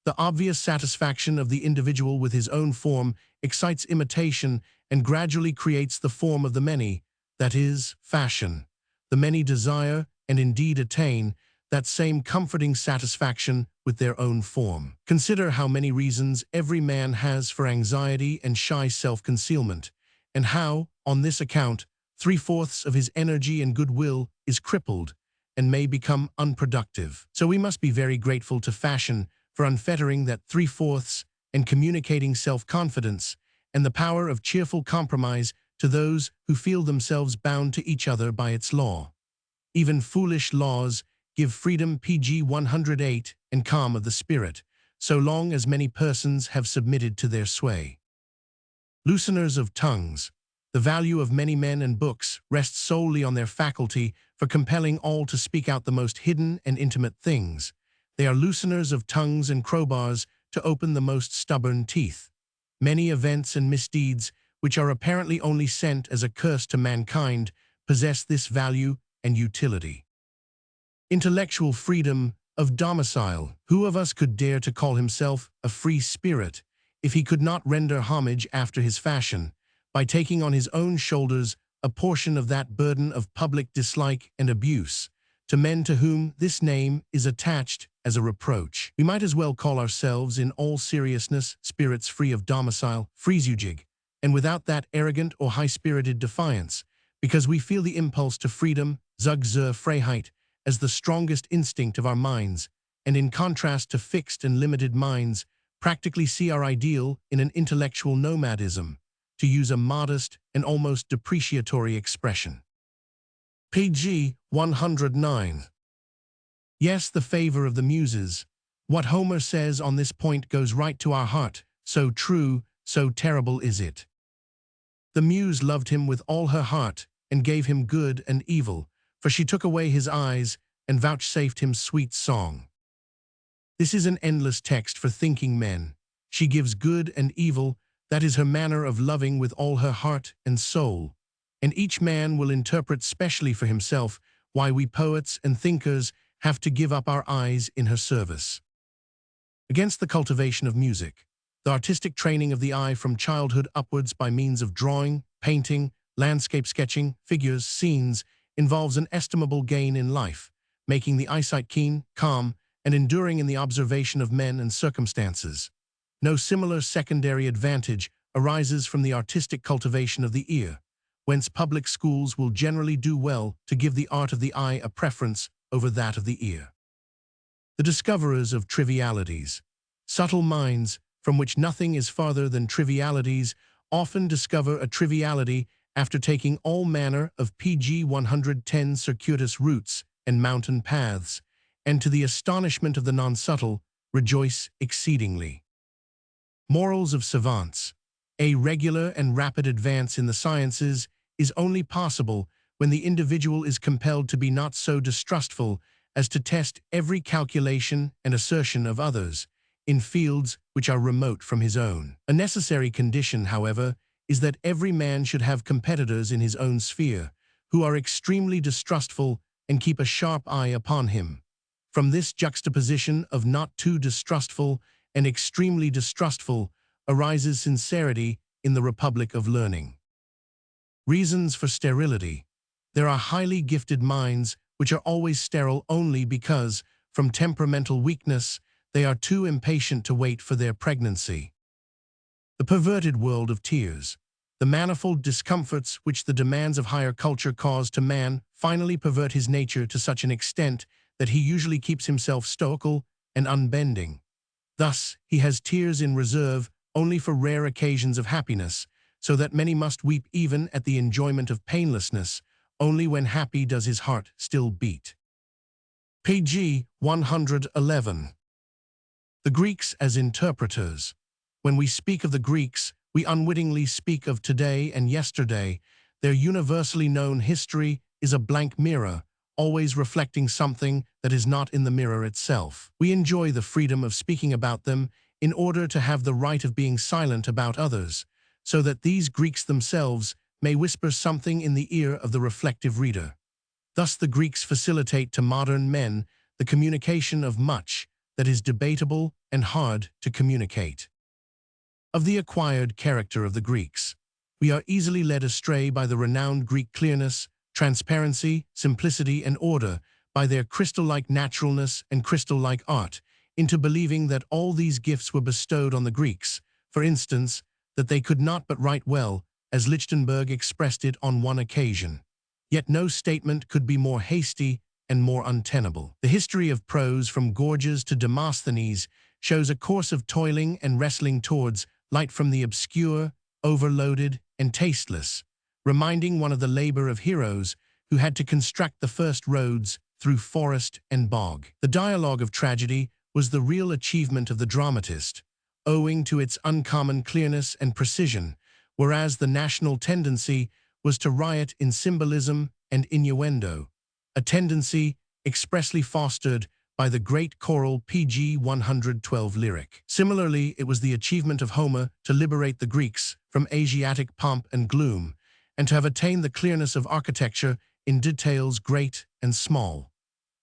The obvious satisfaction of the individual with his own form excites imitation and gradually creates the form of the many, that is, fashion. The many desire, and indeed attain, that same comforting satisfaction with their own form. Consider how many reasons every man has for anxiety and shy self-concealment, and how, on this account, 3/4 of his energy and goodwill is crippled and may become unproductive. So we must be very grateful to fashion for unfettering that 3/4 and communicating self-confidence and the power of cheerful compromise to those who feel themselves bound to each other by its law. Even foolish laws give freedom pg 108 and calm of the spirit, so long as many persons have submitted to their sway. Looseners of tongues. The value of many men and books rests solely on their faculty for compelling all to speak out the most hidden and intimate things. They are looseners of tongues and crowbars to open the most stubborn teeth. Many events and misdeeds, which are apparently only sent as a curse to mankind, possess this value and utility. Intellectual freedom of domicile. Who of us could dare to call himself a free spirit if he could not render homage after his fashion, by taking on his own shoulders a portion of that burden of public dislike and abuse, to men to whom this name is attached as a reproach? We might as well call ourselves, in all seriousness, spirits free of domicile, freezujig, and without that arrogant or high-spirited defiance, because we feel the impulse to freedom, Zug zur Freiheit, as the strongest instinct of our minds, and in contrast to fixed and limited minds, practically see our ideal in an intellectual nomadism, to use a modest and almost depreciatory expression. Pg 109. Yes, the favor of the muses. What Homer says on this point goes right to our heart. So true, so terrible is it. The muse loved him with all her heart, and gave him good and evil, for she took away his eyes, and vouchsafed him sweet song. This is an endless text for thinking men. She gives good and evil, that is her manner of loving with all her heart and soul. And each man will interpret specially for himself why we poets and thinkers have to give up our eyes in her service. Against the cultivation of music, the artistic training of the eye from childhood upwards by means of drawing, painting, landscape sketching, figures, scenes, involves an estimable gain in life, making the eyesight keen, calm, and enduring in the observation of men and circumstances. No similar secondary advantage arises from the artistic cultivation of the ear, whence public schools will generally do well to give the art of the eye a preference over that of the ear. The discoverers of trivialities. Subtle minds, from which nothing is farther than trivialities, often discover a triviality after taking all manner of PG 110 circuitous routes and mountain paths, and to the astonishment of the non-subtle, rejoice exceedingly. Morals of savants. A regular and rapid advance in the sciences is only possible when the individual is compelled to be not so distrustful as to test every calculation and assertion of others in fields which are remote from his own. A necessary condition, however, is that every man should have competitors in his own sphere, who are extremely distrustful and keep a sharp eye upon him. From this juxtaposition of not too distrustful and extremely distrustful arises sincerity in the Republic of Learning. Reasons for sterility. There are highly gifted minds which are always sterile only because, from temperamental weakness, they are too impatient to wait for their pregnancy. The perverted world of tears. The manifold discomforts which the demands of higher culture cause to man finally pervert his nature to such an extent that he usually keeps himself stoical and unbending. Thus, he has tears in reserve only for rare occasions of happiness, so that many must weep even at the enjoyment of painlessness. Only when happy does his heart still beat. Pg 111. The Greeks as interpreters. When we speak of the Greeks, we unwittingly speak of today and yesterday. Their universally known history is a blank mirror, always reflecting something that is not in the mirror itself. We enjoy the freedom of speaking about them in order to have the right of being silent about others, so that these Greeks themselves may whisper something in the ear of the reflective reader. Thus the Greeks facilitate to modern men the communication of much that is debatable and hard to communicate. Of the acquired character of the Greeks, we are easily led astray by the renowned Greek clearness, transparency, simplicity, and order, by their crystal-like naturalness and crystal-like art, into believing that all these gifts were bestowed on the Greeks, for instance, that they could not but write well, as Lichtenberg expressed it on one occasion. Yet no statement could be more hasty and more untenable. The history of prose from Gorgias to Demosthenes shows a course of toiling and wrestling towards light from the obscure, overloaded, and tasteless, reminding one of the labor of heroes who had to construct the first roads through forest and bog. The dialogue of tragedy was the real achievement of the dramatist, owing to its uncommon clearness and precision, whereas the national tendency was to riot in symbolism and innuendo, a tendency expressly fostered by the great choral PG 112 lyric. Similarly, it was the achievement of Homer to liberate the Greeks from Asiatic pomp and gloom, and to have attained the clearness of architecture in details great and small.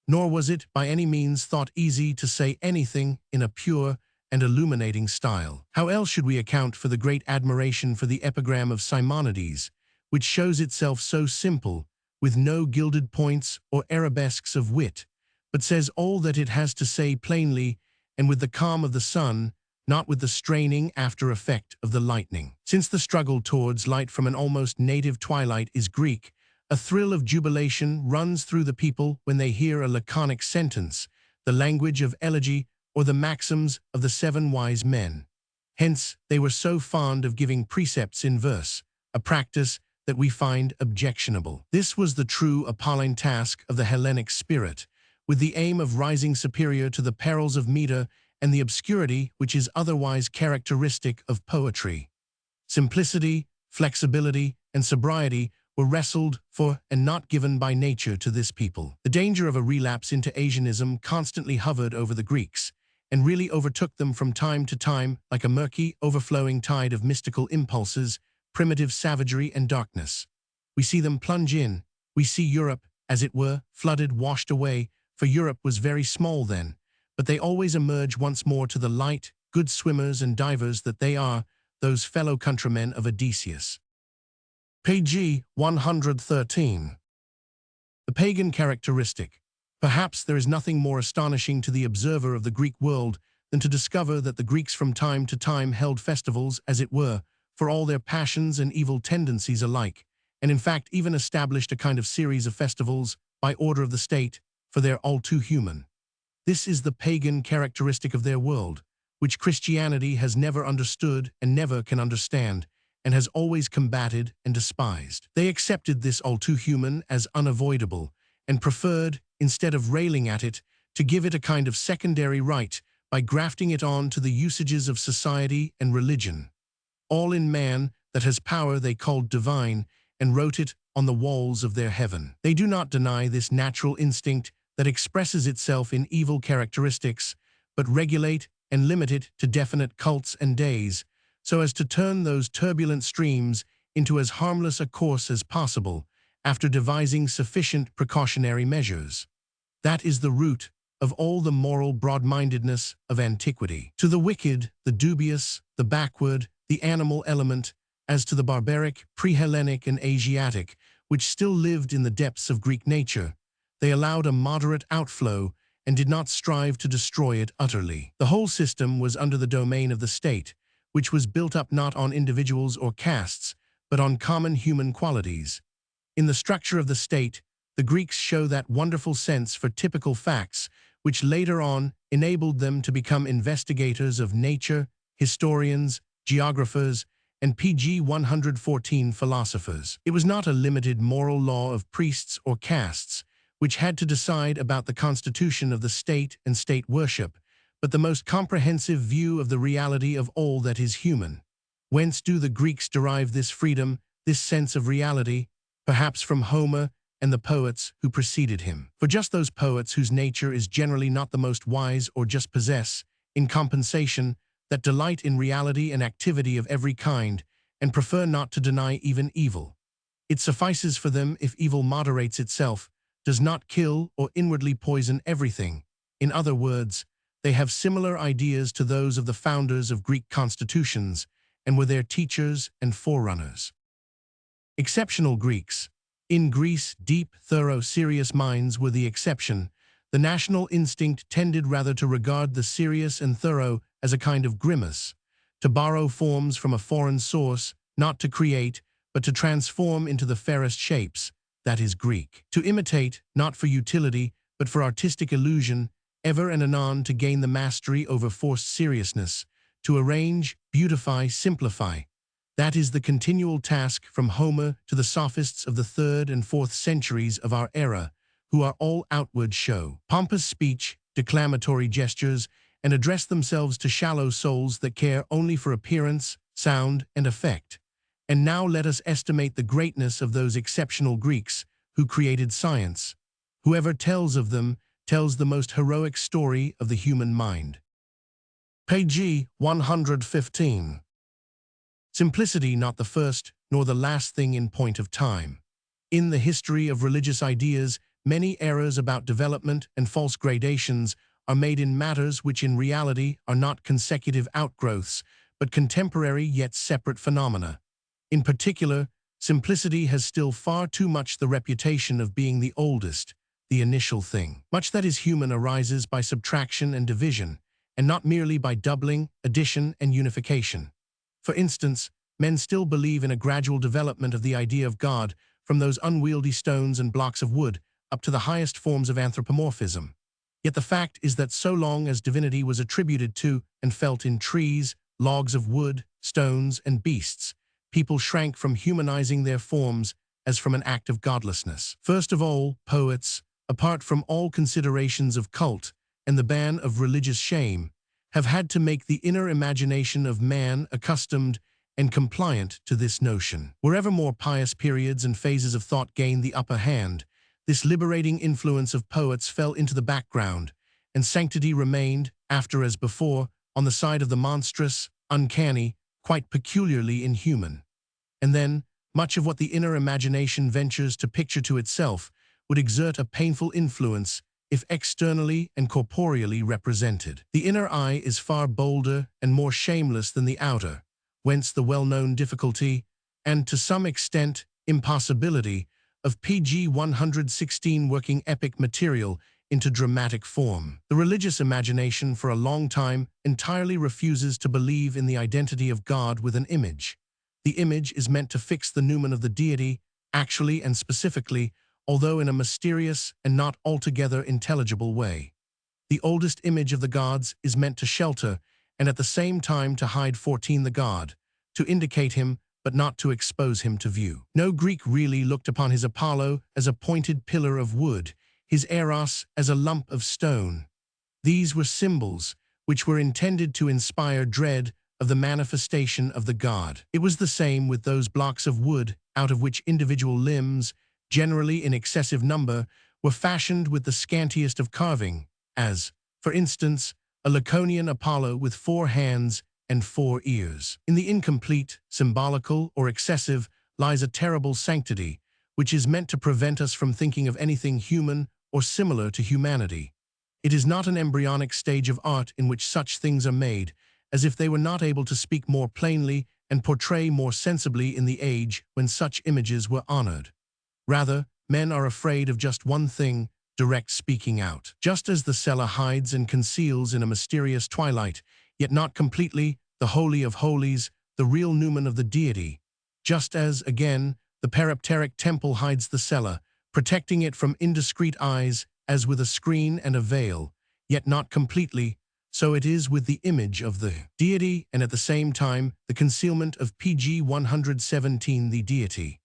Nor was it by any means thought easy to say anything in a pure and illuminating style. How else should we account for the great admiration for the epigram of Simonides, which shows itself so simple, with no gilded points or arabesques of wit, but says all that it has to say plainly and with the calm of the sun, not with the straining after effect of the lightning. Since the struggle towards light from an almost native twilight is Greek, a thrill of jubilation runs through the people when they hear a laconic sentence, the language of elegy or the maxims of the 7 wise men. Hence, they were so fond of giving precepts in verse, a practice that we find objectionable. This was the true Apolline task of the Hellenic spirit, with the aim of rising superior to the perils of meter and the obscurity which is otherwise characteristic of poetry. Simplicity, flexibility, and sobriety were wrestled for and not given by nature to this people. The danger of a relapse into Asianism constantly hovered over the Greeks, and really overtook them from time to time like a murky, overflowing tide of mystical impulses, primitive savagery, and darkness. We see them plunge in. We see Europe, as it were, flooded, washed away, for Europe was very small then, but they always emerge once more to the light, good swimmers and divers that they are, those fellow countrymen of Odysseus. Page 113. The pagan characteristic. Perhaps there is nothing more astonishing to the observer of the Greek world than to discover that the Greeks from time to time held festivals, as it were, for all their passions and evil tendencies alike, and in fact even established a kind of series of festivals, by order of the state, for their all-too-human. This is the pagan characteristic of their world, which Christianity has never understood and never can understand, and has always combated and despised. They accepted this all-too-human as unavoidable, and preferred, instead of railing at it, to give it a kind of secondary right by grafting it on to the usages of society and religion. All in man that has power they called divine, and wrote it on the walls of their heaven. They do not deny this natural instinct that expresses itself in evil characteristics, but regulate and limit it to definite cults and days, so as to turn those turbulent streams into as harmless a course as possible, after devising sufficient precautionary measures. That is the root of all the moral broad-mindedness of antiquity. To the wicked, the dubious, the backward, the animal element, as to the barbaric, pre-Hellenic, and Asiatic, which still lived in the depths of Greek nature, they allowed a moderate outflow and did not strive to destroy it utterly. The whole system was under the domain of the state, which was built up not on individuals or castes, but on common human qualities. In the structure of the state, the Greeks show that wonderful sense for typical facts, which later on enabled them to become investigators of nature, historians, geographers, and PG 114 philosophers. It was not a limited moral law of priests or castes, which had to decide about the constitution of the state and state worship, but the most comprehensive view of the reality of all that is human. Whence do the Greeks derive this freedom, this sense of reality? Perhaps from Homer and the poets who preceded him. For just those poets whose nature is generally not the most wise or just possess, in compensation, that delight in reality and activity of every kind, and prefer not to deny even evil. It suffices for them if evil moderates itself, does not kill or inwardly poison everything. In other words, they have similar ideas to those of the founders of Greek constitutions, and were their teachers and forerunners. Exceptional Greeks. In Greece, deep, thorough, serious minds were the exception. The national instinct tended rather to regard the serious and thorough as a kind of grimace, to borrow forms from a foreign source, not to create, but to transform into the fairest shapes, that is Greek. To imitate, not for utility, but for artistic illusion, ever and anon to gain the mastery over forced seriousness, to arrange, beautify, simplify. That is the continual task from Homer to the sophists of the 3rd and 4th centuries of our era, who are all outward show, pompous speech, declamatory gestures, and address themselves to shallow souls that care only for appearance, sound, and effect. And now let us estimate the greatness of those exceptional Greeks who created science. Whoever tells of them tells the most heroic story of the human mind. Page 115. Simplicity not the first nor the last thing in point of time. In the history of religious ideas, many errors about development and false gradations are made in matters which in reality are not consecutive outgrowths, but contemporary yet separate phenomena. In particular, simplicity has still far too much the reputation of being the oldest, the initial thing. Much that is human arises by subtraction and division, and not merely by doubling, addition, and unification. For instance, men still believe in a gradual development of the idea of God from those unwieldy stones and blocks of wood up to the highest forms of anthropomorphism. Yet the fact is that so long as divinity was attributed to and felt in trees, logs of wood, stones, and beasts, people shrank from humanizing their forms as from an act of godlessness. First of all, poets, apart from all considerations of cult and the ban of religious shame, have had to make the inner imagination of man accustomed and compliant to this notion. Wherever more pious periods and phases of thought gained the upper hand, this liberating influence of poets fell into the background, and sanctity remained, after as before, on the side of the monstrous, uncanny, quite peculiarly inhuman. And then, much of what the inner imagination ventures to picture to itself would exert a painful influence if externally and corporeally represented. The inner eye is far bolder and more shameless than the outer, whence the well-known difficulty, and to some extent, impossibility, of pg 116 working epic material into dramatic form. The religious imagination for a long time entirely refuses to believe in the identity of God with an image. The image is meant to fix the noumen of the deity, actually and specifically, although in a mysterious and not altogether intelligible way. The oldest image of the gods is meant to shelter, and at the same time to hide 14 the god, to indicate him, but not to expose him to view. No Greek really looked upon his Apollo as a pointed pillar of wood, his Eros as a lump of stone. These were symbols, which were intended to inspire dread of the manifestation of the god. It was the same with those blocks of wood, out of which individual limbs, generally in excessive number, were fashioned with the scantiest of carving, as, for instance, a Laconian Apollo with 4 hands and 4 ears. In the incomplete, symbolical, or excessive lies a terrible sanctity, which is meant to prevent us from thinking of anything human or similar to humanity. It is not an embryonic stage of art in which such things are made, as if they were not able to speak more plainly and portray more sensibly in the age when such images were honored. Rather, men are afraid of just one thing, direct speaking out. Just as the cellar hides and conceals in a mysterious twilight, yet not completely, the Holy of Holies, the real noumen of the deity. Just as, again, the peripteric temple hides the cellar, protecting it from indiscreet eyes as with a screen and a veil, yet not completely, so it is with the image of the deity and at the same time the concealment of pg 117 the deity.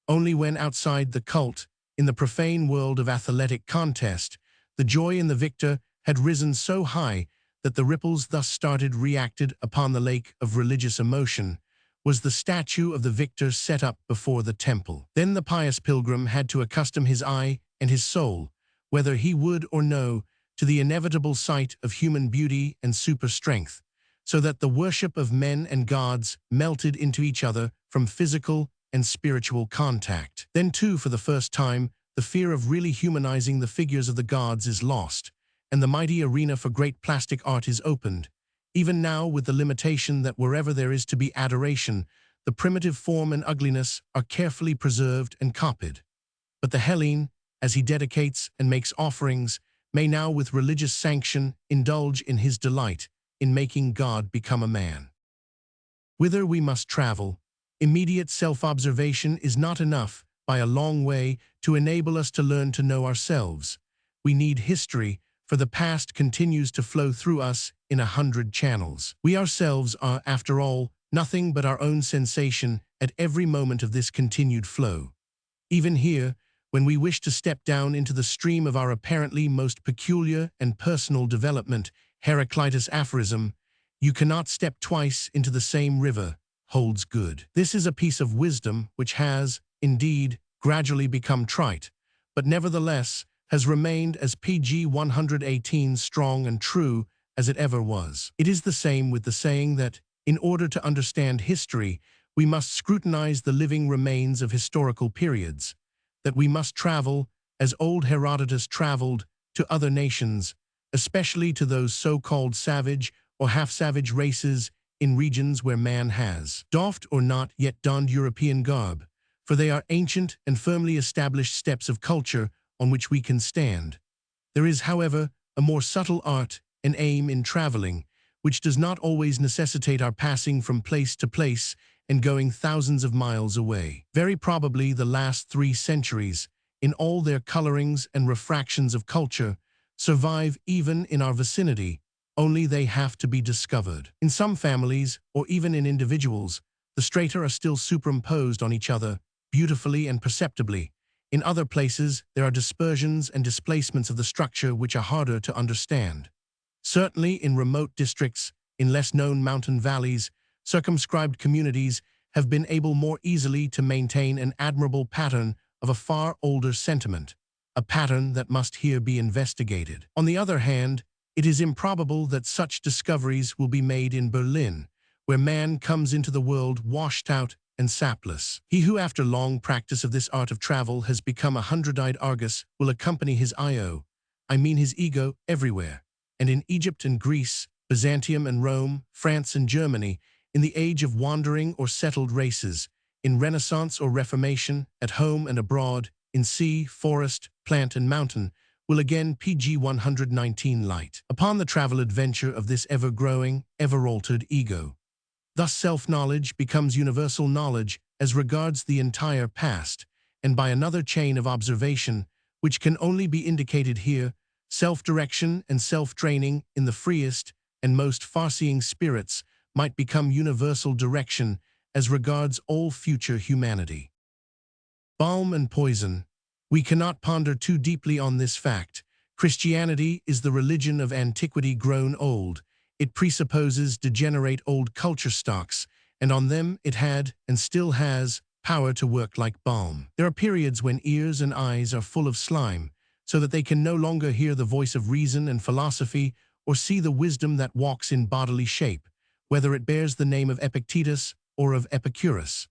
Only when outside the cult, in the profane world of athletic contest, the joy in the victor had risen so high that the ripples thus started reacted upon the lake of religious emotion, was the statue of the victor set up before the temple. Then the pious pilgrim had to accustom his eye and his soul, whether he would or no, to the inevitable sight of human beauty and super strength, so that the worship of men and gods melted into each other from physical and spiritual contact. Then too, for the first time, the fear of really humanizing the figures of the gods is lost, and the mighty arena for great plastic art is opened, even now with the limitation that wherever there is to be adoration, the primitive form and ugliness are carefully preserved and copied. But the Hellene, as he dedicates and makes offerings, may now with religious sanction indulge in his delight in making God become a man. Whither we must travel, immediate self-observation is not enough, by a long way, to enable us to learn to know ourselves. We need history, for the past continues to flow through us in 100 channels. We ourselves are, after all, nothing but our own sensation at every moment of this continued flow. Even here, when we wish to step down into the stream of our apparently most peculiar and personal development, Heraclitus' aphorism, "You cannot step twice into the same river," holds good. This is a piece of wisdom which has, indeed, gradually become trite, but nevertheless has remained as pg 118 strong and true as it ever was. It is the same with the saying that, in order to understand history, we must scrutinize the living remains of historical periods, that we must travel, as old Herodotus traveled, to other nations, especially to those so-called savage or half-savage races in regions where man has doffed or not yet donned European garb, for they are ancient and firmly established steps of culture on which we can stand. There is, however, a more subtle art and aim in traveling, which does not always necessitate our passing from place to place and going thousands of miles away. Very probably the last 3 centuries, in all their colorings and refractions of culture, survive even in our vicinity, only they have to be discovered. In some families, or even in individuals, the strata are still superimposed on each other, beautifully and perceptibly. In other places, there are dispersions and displacements of the structure which are harder to understand. Certainly in remote districts, in less known mountain valleys, circumscribed communities have been able more easily to maintain an admirable pattern of a far older sentiment, a pattern that must here be investigated. On the other hand, it is improbable that such discoveries will be made in Berlin, where man comes into the world washed out and sapless. He who after long practice of this art of travel has become a hundred-eyed Argus will accompany his his ego, everywhere, and in Egypt and Greece, Byzantium and Rome, France and Germany, in the age of wandering or settled races, in Renaissance or Reformation, at home and abroad, in sea, forest, plant and mountain, will again PG 119 light upon the travel adventure of this ever-growing, ever-altered ego. Thus self-knowledge becomes universal knowledge as regards the entire past, and by another chain of observation, which can only be indicated here, self-direction and self-training in the freest and most far-seeing spirits might become universal direction as regards all future humanity. Balm and poison. We cannot ponder too deeply on this fact. Christianity is the religion of antiquity grown old. It presupposes degenerate old culture stocks, and on them it had, and still has, power to work like balm. There are periods when ears and eyes are full of slime, so that they can no longer hear the voice of reason and philosophy or see the wisdom that walks in bodily shape, whether it bears the name of Epictetus or of Epicurus.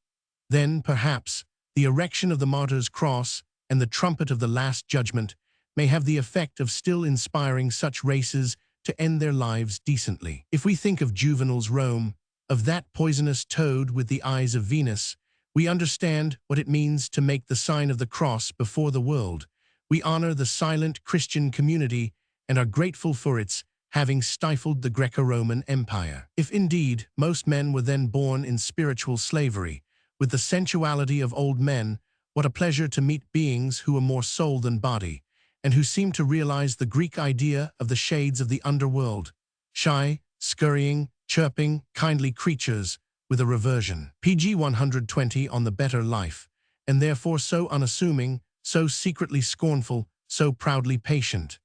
Then, perhaps, the erection of the martyr's cross and the trumpet of the Last Judgment may have the effect of still inspiring such races to end their lives decently. If we think of Juvenal's Rome, of that poisonous toad with the eyes of Venus, we understand what it means to make the sign of the cross before the world. We honor the silent Christian community and are grateful for its having stifled the Greco-Roman Empire. If indeed most men were then born in spiritual slavery, with the sensuality of old men, what a pleasure to meet beings who were more soul than body, and who seemed to realize the Greek idea of the shades of the underworld, shy, scurrying, chirping, kindly creatures with a reversion. PG 120 on the better life, and therefore so unassuming, so secretly scornful, so proudly patient.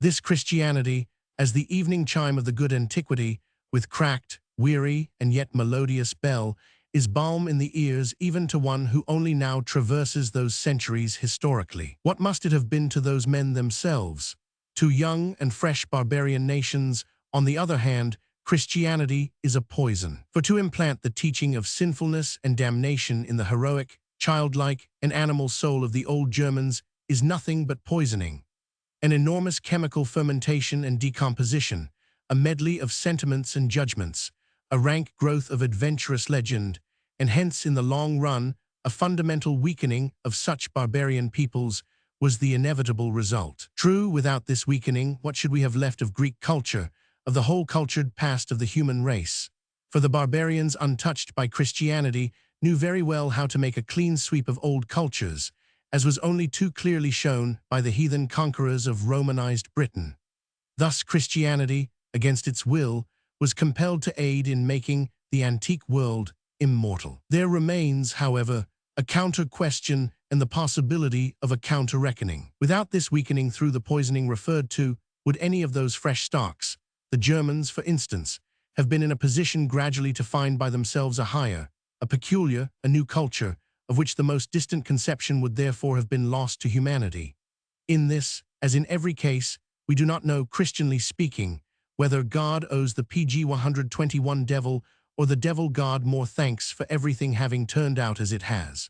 This Christianity, as the evening chime of the good antiquity, with cracked, weary, and yet melodious bell, is balm in the ears even to one who only now traverses those centuries historically. What must it have been to those men themselves? To young and fresh barbarian nations, on the other hand, Christianity is a poison. For to implant the teaching of sinfulness and damnation in the heroic, childlike, and animal soul of the old Germans is nothing but poisoning. An enormous chemical fermentation and decomposition, a medley of sentiments and judgments, a rank growth of adventurous legend, and hence in the long run, a fundamental weakening of such barbarian peoples was the inevitable result. True, without this weakening, what should we have left of Greek culture, of the whole cultured past of the human race? For the barbarians untouched by Christianity knew very well how to make a clean sweep of old cultures, as was only too clearly shown by the heathen conquerors of Romanized Britain. Thus Christianity, against its will, was compelled to aid in making the antique world immortal. There remains, however, a counter-question and the possibility of a counter-reckoning. Without this weakening through the poisoning referred to, would any of those fresh stocks, the Germans, for instance, have been in a position gradually to find by themselves a higher, a peculiar, a new culture, of which the most distant conception would therefore have been lost to humanity? In this, as in every case, we do not know, Christianly speaking, whether God owes the PG 121 devil or the devil God more thanks for everything having turned out as it has.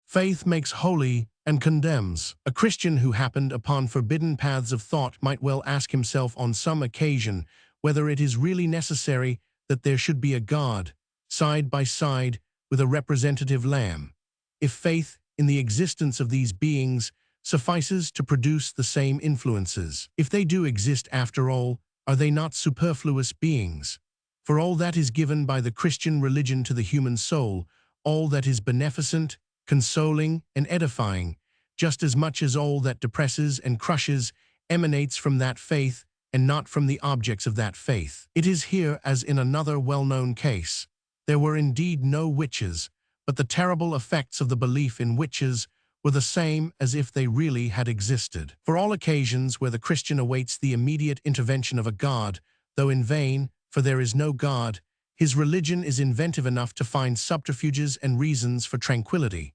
Faith makes holy and condemns. A Christian who happened upon forbidden paths of thought might well ask himself on some occasion whether it is really necessary that there should be a God, side by side with a representative lamb, if faith in the existence of these beings suffices to produce the same influences. If they do exist after all, are they not superfluous beings? For all that is given by the Christian religion to the human soul, all that is beneficent, consoling, and edifying, just as much as all that depresses and crushes, emanates from that faith and not from the objects of that faith. It is here as in another well-known case. There were indeed no witches, but the terrible effects of the belief in witches were the same as if they really had existed. For all occasions where the Christian awaits the immediate intervention of a God, though in vain, for there is no God, his religion is inventive enough to find subterfuges and reasons for tranquility.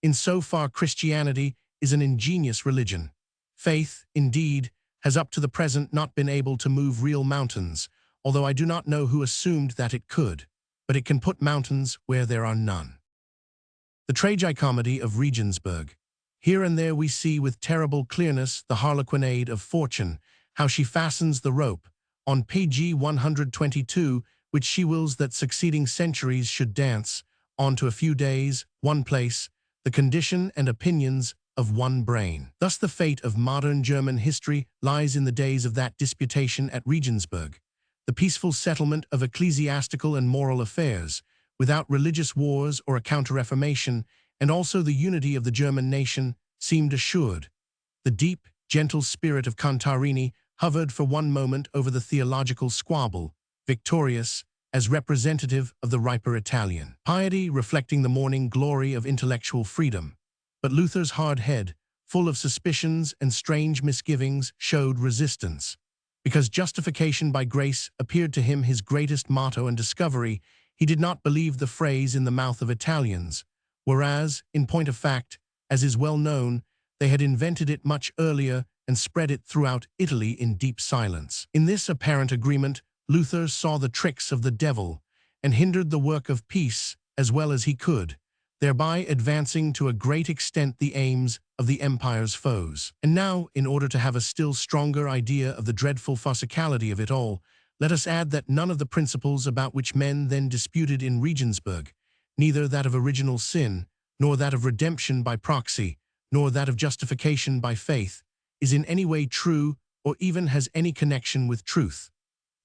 In so far, Christianity is an ingenious religion. Faith, indeed, has up to the present not been able to move real mountains, although I do not know who assumed that it could, but it can put mountains where there are none. The tragicomedy of Regensburg. Here and there we see with terrible clearness the harlequinade of fortune, how she fastens the rope, on page 122, which she wills that succeeding centuries should dance, on to a few days, one place, the condition and opinions of one brain. Thus the fate of modern German history lies in the days of that disputation at Regensburg, the peaceful settlement of ecclesiastical and moral affairs, without religious wars or a counter-reformation, and also the unity of the German nation seemed assured. The deep, gentle spirit of Contarini hovered for one moment over the theological squabble, victorious as representative of the riper Italian. Piety reflecting the morning glory of intellectual freedom. But Luther's hard head, full of suspicions and strange misgivings, showed resistance. Because justification by grace appeared to him his greatest motto and discovery, he did not believe the phrase in the mouth of Italians, whereas, in point of fact, as is well known, they had invented it much earlier and spread it throughout Italy in deep silence. In this apparent agreement, Luther saw the tricks of the devil and hindered the work of peace as well as he could, thereby advancing to a great extent the aims of the empire's foes. And now, in order to have a still stronger idea of the dreadful physicality of it all, let us add that none of the principles about which men then disputed in Regensburg, neither that of original sin, nor that of redemption by proxy, nor that of justification by faith, is in any way true or even has any connection with truth,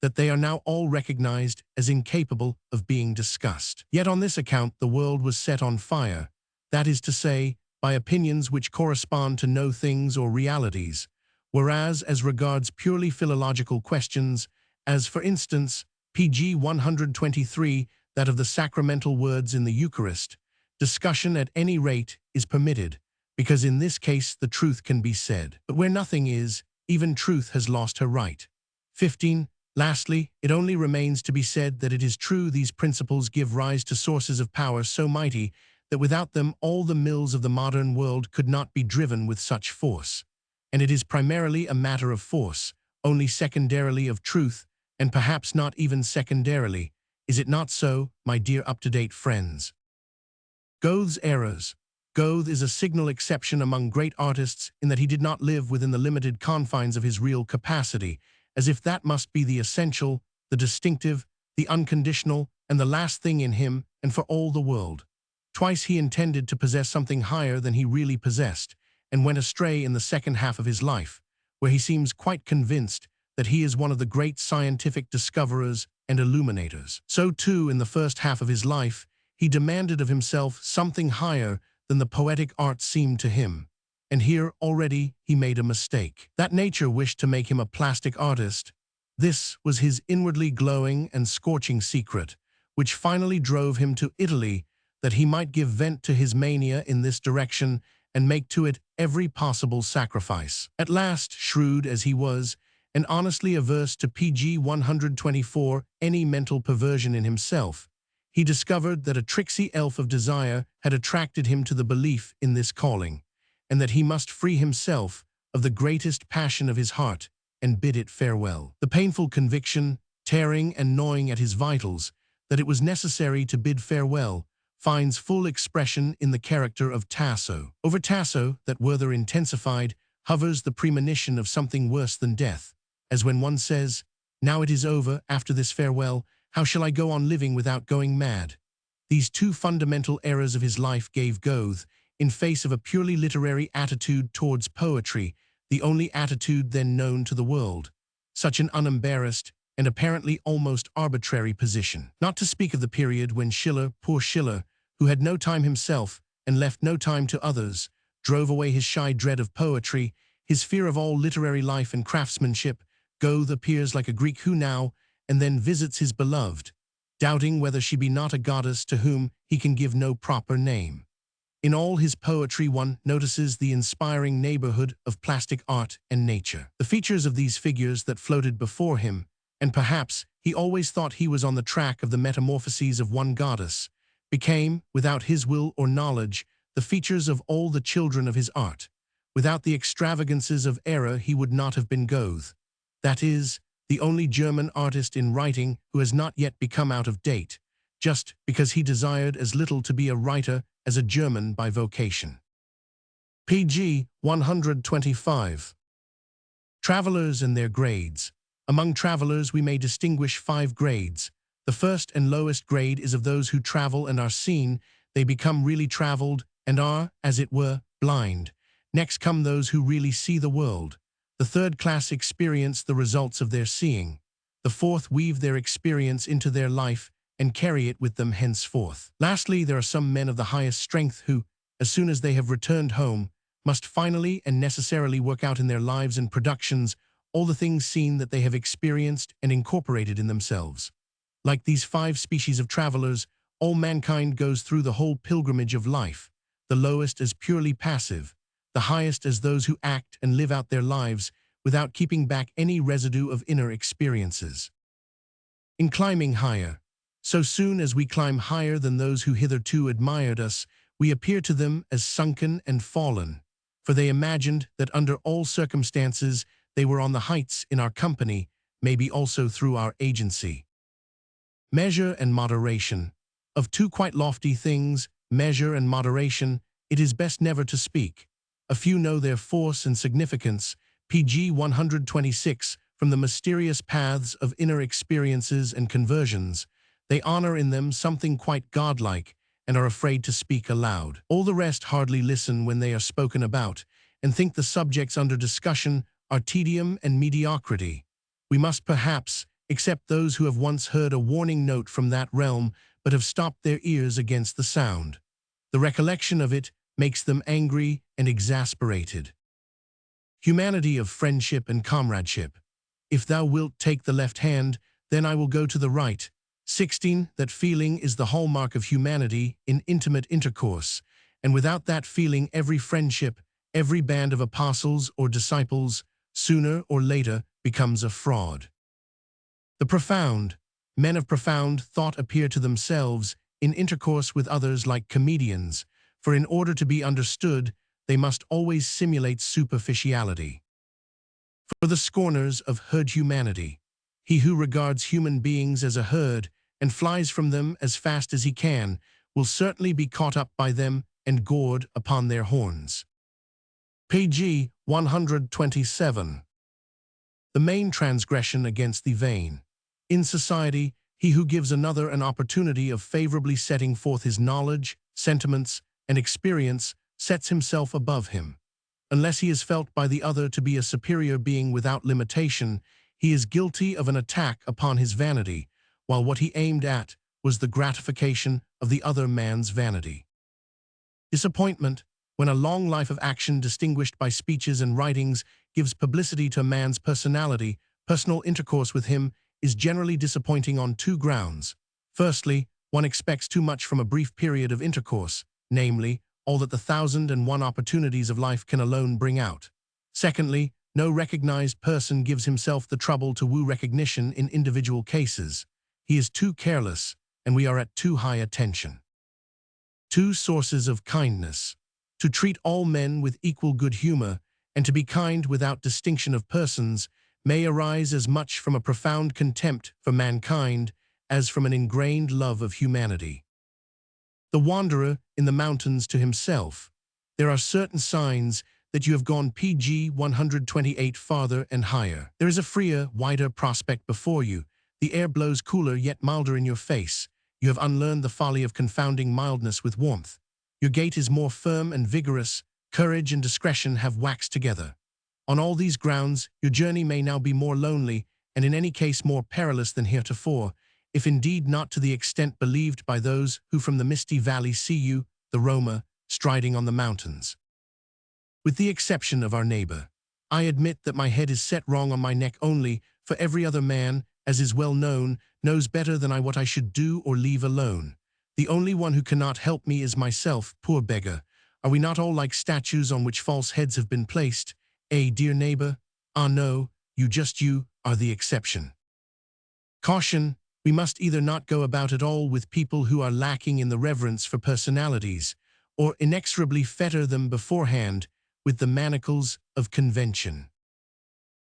that they are now all recognized as incapable of being discussed. Yet on this account the world was set on fire, that is to say, by opinions which correspond to no things or realities, whereas as regards purely philological questions, as for instance, pg 123, that of the sacramental words in the Eucharist, discussion at any rate is permitted, because in this case the truth can be said. But where nothing is, even truth has lost her right. 15. Lastly, it only remains to be said that it is true these principles give rise to sources of power so mighty that without them all the mills of the modern world could not be driven with such force. And it is primarily a matter of force, only secondarily of truth, and perhaps not even secondarily. Is it not so, my dear up-to-date friends? Goethe's errors. Goethe is a signal exception among great artists in that he did not live within the limited confines of his real capacity, as if that must be the essential, the distinctive, the unconditional, and the last thing in him and for all the world. Twice he intended to possess something higher than he really possessed, and went astray in the second half of his life, where he seems quite convinced that he is one of the great scientific discoverers and illuminators. So too, in the first half of his life, he demanded of himself something higher than the poetic art seemed to him. And here already he made a mistake. That nature wished to make him a plastic artist. This was his inwardly glowing and scorching secret, which finally drove him to Italy, that he might give vent to his mania in this direction and make to it every possible sacrifice. At last, shrewd as he was, and honestly averse to pg 124 any mental perversion in himself, he discovered that a tricksy elf of desire had attracted him to the belief in this calling, and that he must free himself of the greatest passion of his heart and bid it farewell. The painful conviction, tearing and gnawing at his vitals, that it was necessary to bid farewell, finds full expression in the character of Tasso. Over Tasso, that whether intensified, hovers the premonition of something worse than death, as when one says, "Now it is over, after this farewell, how shall I go on living without going mad?" These two fundamental errors of his life gave Goethe, in face of a purely literary attitude towards poetry, the only attitude then known to the world, such an unembarrassed and apparently almost arbitrary position. Not to speak of the period when Schiller, poor Schiller, who had no time himself and left no time to others, drove away his shy dread of poetry, his fear of all literary life and craftsmanship, Goethe appears like a Greek who now and then visits his beloved, doubting whether she be not a goddess to whom he can give no proper name. In all his poetry one notices the inspiring neighborhood of plastic art and nature. The features of these figures that floated before him, and perhaps he always thought he was on the track of the metamorphoses of one goddess, became, without his will or knowledge, the features of all the children of his art. Without the extravagances of error he would not have been Goethe. That is, the only German artist in writing who has not yet become out of date, just because he desired as little to be a writer as a German by vocation. Pg 125. Travelers and their grades. Among travelers we may distinguish 5 grades. The first and lowest grade is of those who travel and are seen. They become really traveled and are, as it were, blind. Next come those who really see the world. The third class experience the results of their seeing. The fourth weave their experience into their life and carry it with them henceforth. Lastly, there are some men of the highest strength who, as soon as they have returned home, must finally and necessarily work out in their lives and productions all the things seen that they have experienced and incorporated in themselves. Like these 5 species of travelers, all mankind goes through the whole pilgrimage of life, the lowest as purely passive, the highest as those who act and live out their lives without keeping back any residue of inner experiences. In climbing higher, so soon as we climb higher than those who hitherto admired us, we appear to them as sunken and fallen, for they imagined that under all circumstances they were on the heights in our company, maybe also through our agency. Measure and moderation. Of 2 quite lofty things, measure and moderation, it is best never to speak. A few know their force and significance. Pg 126. From the mysterious paths of inner experiences and conversions, they honor in them something quite godlike and are afraid to speak aloud. All the rest hardly listen when they are spoken about, and think the subjects under discussion are tedium and mediocrity. We must perhaps except those who have once heard a warning note from that realm but have stopped their ears against the sound. The recollection of it makes them angry and exasperated. Humanity of friendship and comradeship. If thou wilt take the left hand, then I will go to the right. 16. That feeling is the hallmark of humanity in intimate intercourse, and without that feeling every friendship, every band of apostles or disciples, sooner or later becomes a fraud. The profound. Men of profound thought appear to themselves in intercourse with others like comedians, for in order to be understood, they must always simulate superficiality. For the scorners of herd humanity, he who regards human beings as a herd and flies from them as fast as he can will certainly be caught up by them and gored upon their horns. Pg 127. The main transgression against the vain. In society, he who gives another an opportunity of favorably setting forth his knowledge, sentiments, and experience sets himself above him. Unless he is felt by the other to be a superior being without limitation, he is guilty of an attack upon his vanity, while what he aimed at was the gratification of the other man's vanity. Disappointment, when a long life of action distinguished by speeches and writings gives publicity to a man's personality, personal intercourse with him is generally disappointing on 2 grounds. Firstly, one expects too much from a brief period of intercourse, namely, all that the 1,001 opportunities of life can alone bring out. Secondly, no recognized person gives himself the trouble to woo recognition in individual cases. He is too careless, and we are at too high attention. 2 sources of kindness. To treat all men with equal good humor, and to be kind without distinction of persons, may arise as much from a profound contempt for mankind as from an ingrained love of humanity. The wanderer in the mountains to himself. There are certain signs that you have gone Pg 128 farther and higher. There is a freer, wider prospect before you. The air blows cooler yet milder in your face. You have unlearned the folly of confounding mildness with warmth. Your gait is more firm and vigorous. Courage and discretion have waxed together. On all these grounds, your journey may now be more lonely, and in any case more perilous than heretofore, if indeed not to the extent believed by those who from the misty valley see you, the Roma, striding on the mountains. With the exception of our neighbor, I admit that my head is set wrong on my neck only, for every other man, as is well known, knows better than I what I should do or leave alone. The only one who cannot help me is myself, poor beggar. Are we not all like statues on which false heads have been placed? Dear neighbor? Ah no, you are the exception. Caution, we must either not go about at all with people who are lacking in the reverence for personalities, or inexorably fetter them beforehand with the manacles of convention.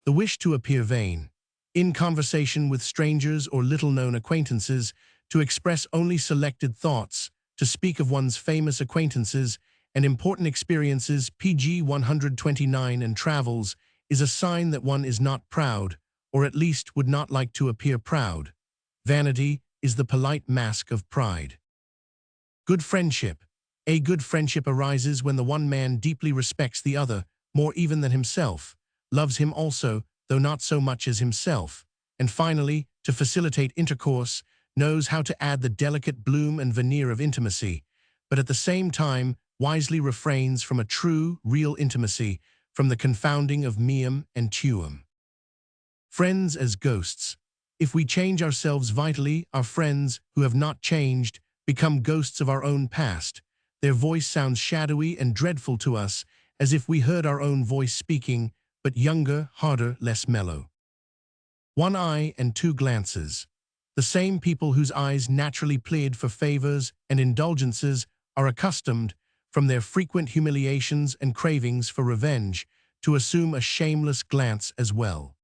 The wish to appear vain, in conversation with strangers or little-known acquaintances, to express only selected thoughts, to speak of one's famous acquaintances and important experiences, pg 129, and travels, is a sign that one is not proud, or at least would not like to appear proud. Vanity is the polite mask of pride. Good friendship. A good friendship arises when the one man deeply respects the other, more even than himself, loves him also, though not so much as himself, and finally, to facilitate intercourse, knows how to add the delicate bloom and veneer of intimacy, but at the same time wisely refrains from a true, real intimacy, from the confounding of meum and tuum. Friends as ghosts. If we change ourselves vitally, our friends, who have not changed, become ghosts of our own past. Their voice sounds shadowy and dreadful to us, as if we heard our own voice speaking, but younger, harder, less mellow. One eye and two glances. The same people whose eyes naturally plead for favors and indulgences are accustomed, from their frequent humiliations and cravings for revenge, to assume a shameless glance as well.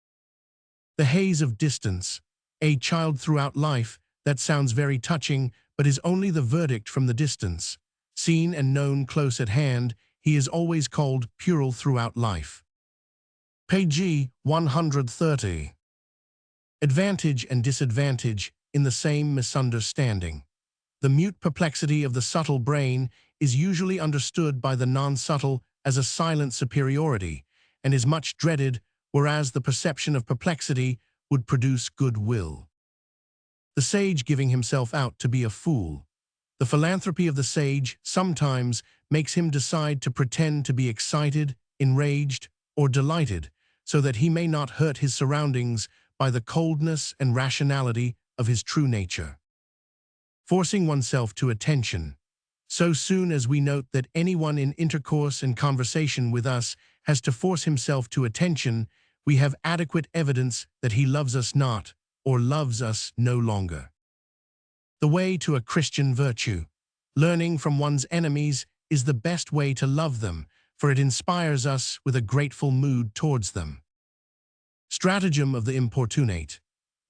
The haze of distance. A child throughout life, that sounds very touching, but is only the verdict from the distance. Seen and known close at hand, he is always called puerile throughout life. Pg 130. Advantage and disadvantage in the same misunderstanding. The mute perplexity of the subtle brain is usually understood by the non-subtle as a silent superiority, and is much dreaded, whereas the perception of perplexity would produce goodwill. The sage giving himself out to be a fool. The philanthropy of the sage sometimes makes him decide to pretend to be excited, enraged, or delighted, so that he may not hurt his surroundings by the coldness and rationality of his true nature. Forcing oneself to attention. So soon as we note that anyone in intercourse and conversation with us has to force himself to attention, we have adequate evidence that he loves us not, or loves us no longer. The way to a Christian virtue. Learning from one's enemies is the best way to love them, for it inspires us with a grateful mood towards them. Stratagem of the importunate.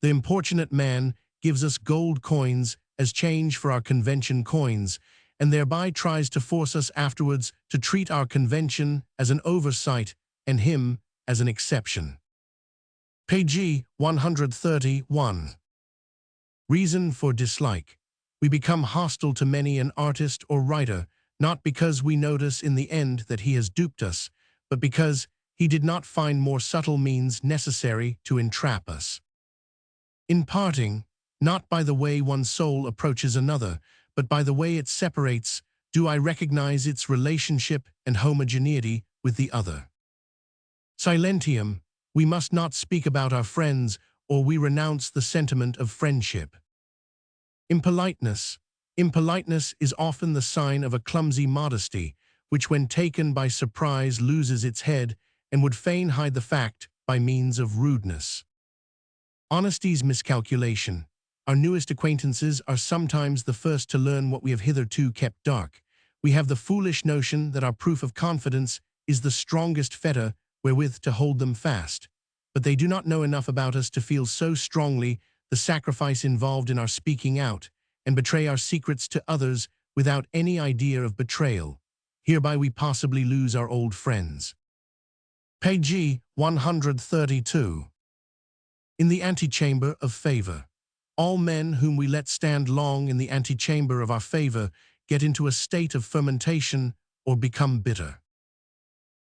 The importunate man gives us gold coins as change for our convention coins, and thereby tries to force us afterwards to treat our convention as an oversight and him as an exception. Pg 131. Reason for dislike. We become hostile to many an artist or writer, not because we notice in the end that he has duped us, but because he did not find more subtle means necessary to entrap us. In parting, not by the way one soul approaches another, but by the way it separates, do I recognize its relationship and homogeneity with the other. Silentium. We must not speak about our friends, or we renounce the sentiment of friendship. Impoliteness. Impoliteness is often the sign of a clumsy modesty, which when taken by surprise loses its head and would fain hide the fact by means of rudeness. Honesty's miscalculation. Our newest acquaintances are sometimes the first to learn what we have hitherto kept dark. We have the foolish notion that our proof of confidence is the strongest fetter wherewith to hold them fast, but they do not know enough about us to feel so strongly the sacrifice involved in our speaking out, and betray our secrets to others without any idea of betrayal. Hereby we possibly lose our old friends. Pg 132. In the antechamber of favor. All men whom we let stand long in the antechamber of our favor get into a state of fermentation or become bitter.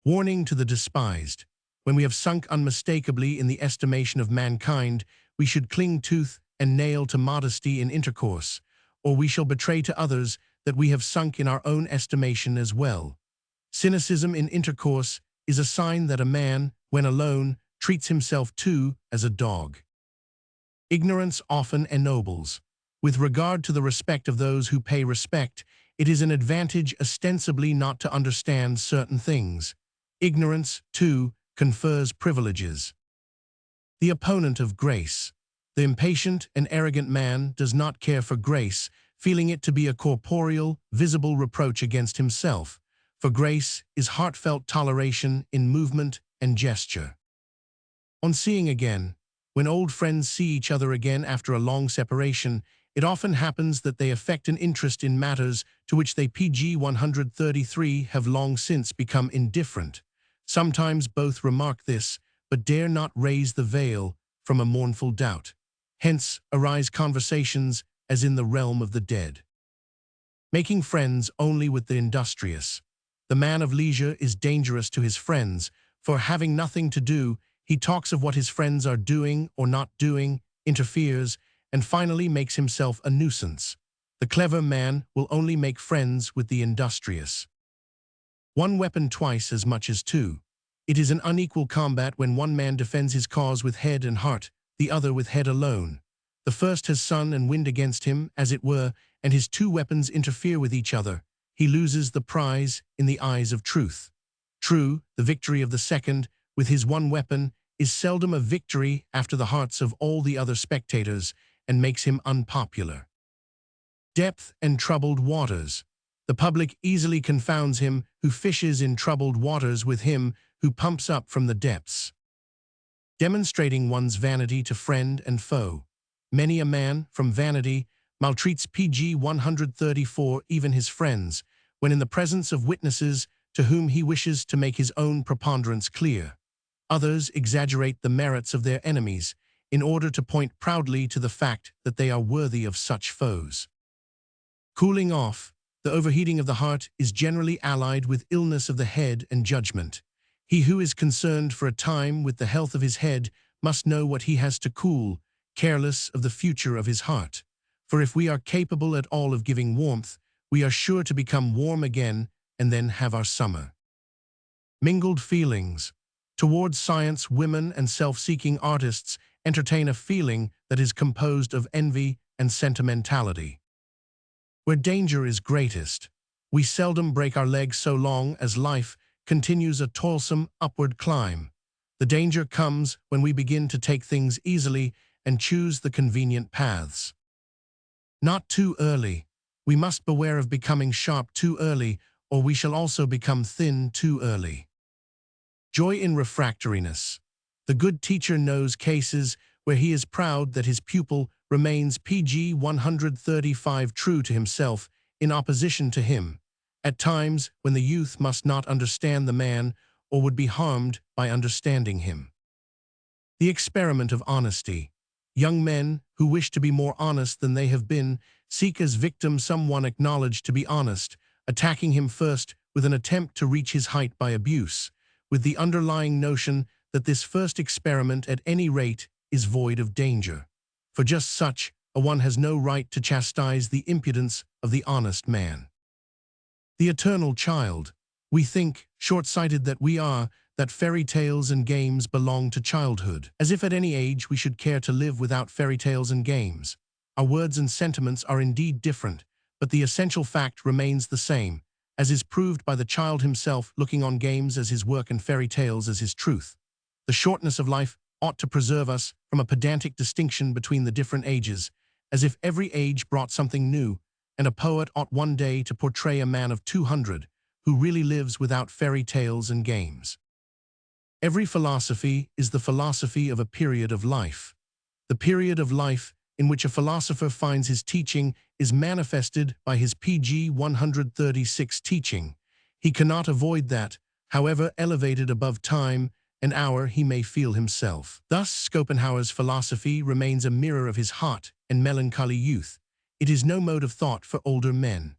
Warning to the despised. When we have sunk unmistakably in the estimation of mankind, we should cling tooth and nail to modesty in intercourse, or we shall betray to others that we have sunk in our own estimation as well. Cynicism in intercourse is a sign that a man, when alone, treats himself too as a dog. Ignorance often ennobles. With regard to the respect of those who pay respect, it is an advantage ostensibly not to understand certain things. Ignorance, too, confers privileges. The opponent of grace. The impatient and arrogant man does not care for grace, feeling it to be a corporeal, visible reproach against himself, for grace is heartfelt toleration in movement and gesture. On seeing again, when old friends see each other again after a long separation, it often happens that they affect an interest in matters to which they pg 133 have long since become indifferent. Sometimes both remark this, but dare not raise the veil from a mournful doubt. Hence arise conversations as in the realm of the dead. Making friends only with the industrious. The man of leisure is dangerous to his friends, for having nothing to do, he talks of what his friends are doing or not doing, interferes, and finally makes himself a nuisance. The clever man will only make friends with the industrious. One weapon twice as much as two. It is an unequal combat when one man defends his cause with head and heart, the other with head alone. The first has sun and wind against him, as it were, and his two weapons interfere with each other. He loses the prize in the eyes of truth. True, the victory of the second, with his one weapon, is seldom a victory after the hearts of all the other spectators, and makes him unpopular. Depth and troubled waters. The public easily confounds him who fishes in troubled waters with him who pumps up from the depths. Demonstrating one's vanity to friend and foe. Many a man, from vanity, maltreats pg 134 even his friends, when in the presence of witnesses to whom he wishes to make his own preponderance clear. Others exaggerate the merits of their enemies, in order to point proudly to the fact that they are worthy of such foes. Cooling off, the overheating of the heart is generally allied with illness of the head and judgment. He who is concerned for a time with the health of his head must know what he has to cool, careless of the future of his heart. For if we are capable at all of giving warmth, we are sure to become warm again and then have our summer. Mingled feelings. Towards science, women and self-seeking artists entertain a feeling that is composed of envy and sentimentality. Where danger is greatest, we seldom break our legs so long as life continues a toilsome upward climb. The danger comes when we begin to take things easily and choose the convenient paths. Not too early. We must beware of becoming sharp too early, or we shall also become thin too early. Joy in refractoriness. The good teacher knows cases where he is proud that his pupil remains pg 135 true to himself in opposition to him, at times when the youth must not understand the man or would be harmed by understanding him. The experiment of honesty. Young men who wish to be more honest than they have been seek as victim someone acknowledged to be honest, attacking him first with an attempt to reach his height by abuse, with the underlying notion that this first experiment at any rate is void of danger. For just such a one has no right to chastise the impudence of the honest man. The eternal child. We think, short-sighted that we are, that fairy tales and games belong to childhood, as if at any age we should care to live without fairy tales and games. Our words and sentiments are indeed different, but the essential fact remains the same, as is proved by the child himself looking on games as his work and fairy tales as his truth. The shortness of life ought to preserve us from a pedantic distinction between the different ages, as if every age brought something new, and a poet ought one day to portray a man of 200 who really lives without fairy tales and games. Every philosophy is the philosophy of a period of life. The period of life in which a philosopher finds his teaching is manifested by his pg 136 teaching. He cannot avoid that, however elevated above time and hour he may feel himself. Thus, Schopenhauer's philosophy remains a mirror of his hot and melancholy youth. It is no mode of thought for older men.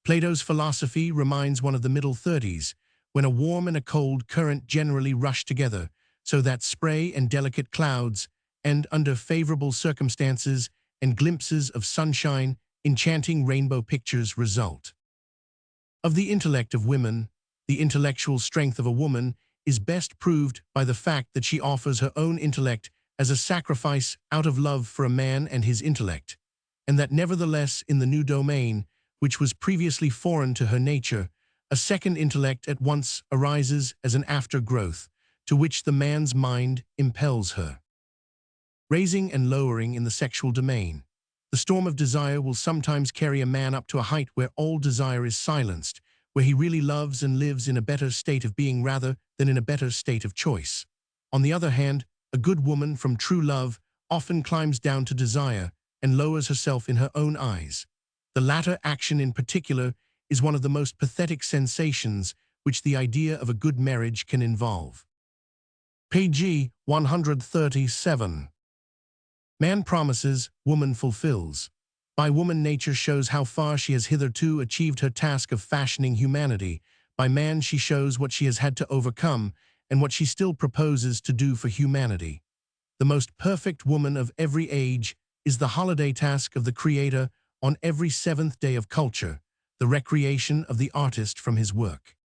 Plato's philosophy reminds one of the middle 30s, when a warm and a cold current generally rush together, so that spray and delicate clouds, and under favorable circumstances and glimpses of sunshine, enchanting rainbow pictures result. Of the intellect of women, the intellectual strength of a woman is best proved by the fact that she offers her own intellect as a sacrifice out of love for a man and his intellect, and that nevertheless in the new domain, which was previously foreign to her nature, a second intellect at once arises as an aftergrowth, to which the man's mind impels her. raising and lowering in the sexual domain. The storm of desire will sometimes carry a man up to a height where all desire is silenced, where he really loves and lives in a better state of being rather than in a better state of choice. On the other hand, a good woman from true love often climbs down to desire and lowers herself in her own eyes. The latter action in particular is one of the most pathetic sensations which the idea of a good marriage can involve. Page 137. Man promises, woman fulfills. By woman nature shows how far she has hitherto achieved her task of fashioning humanity. By man she shows what she has had to overcome and what she still proposes to do for humanity. The most perfect woman of every age is the holiday task of the Creator on every seventh day of culture, the recreation of the artist from his work.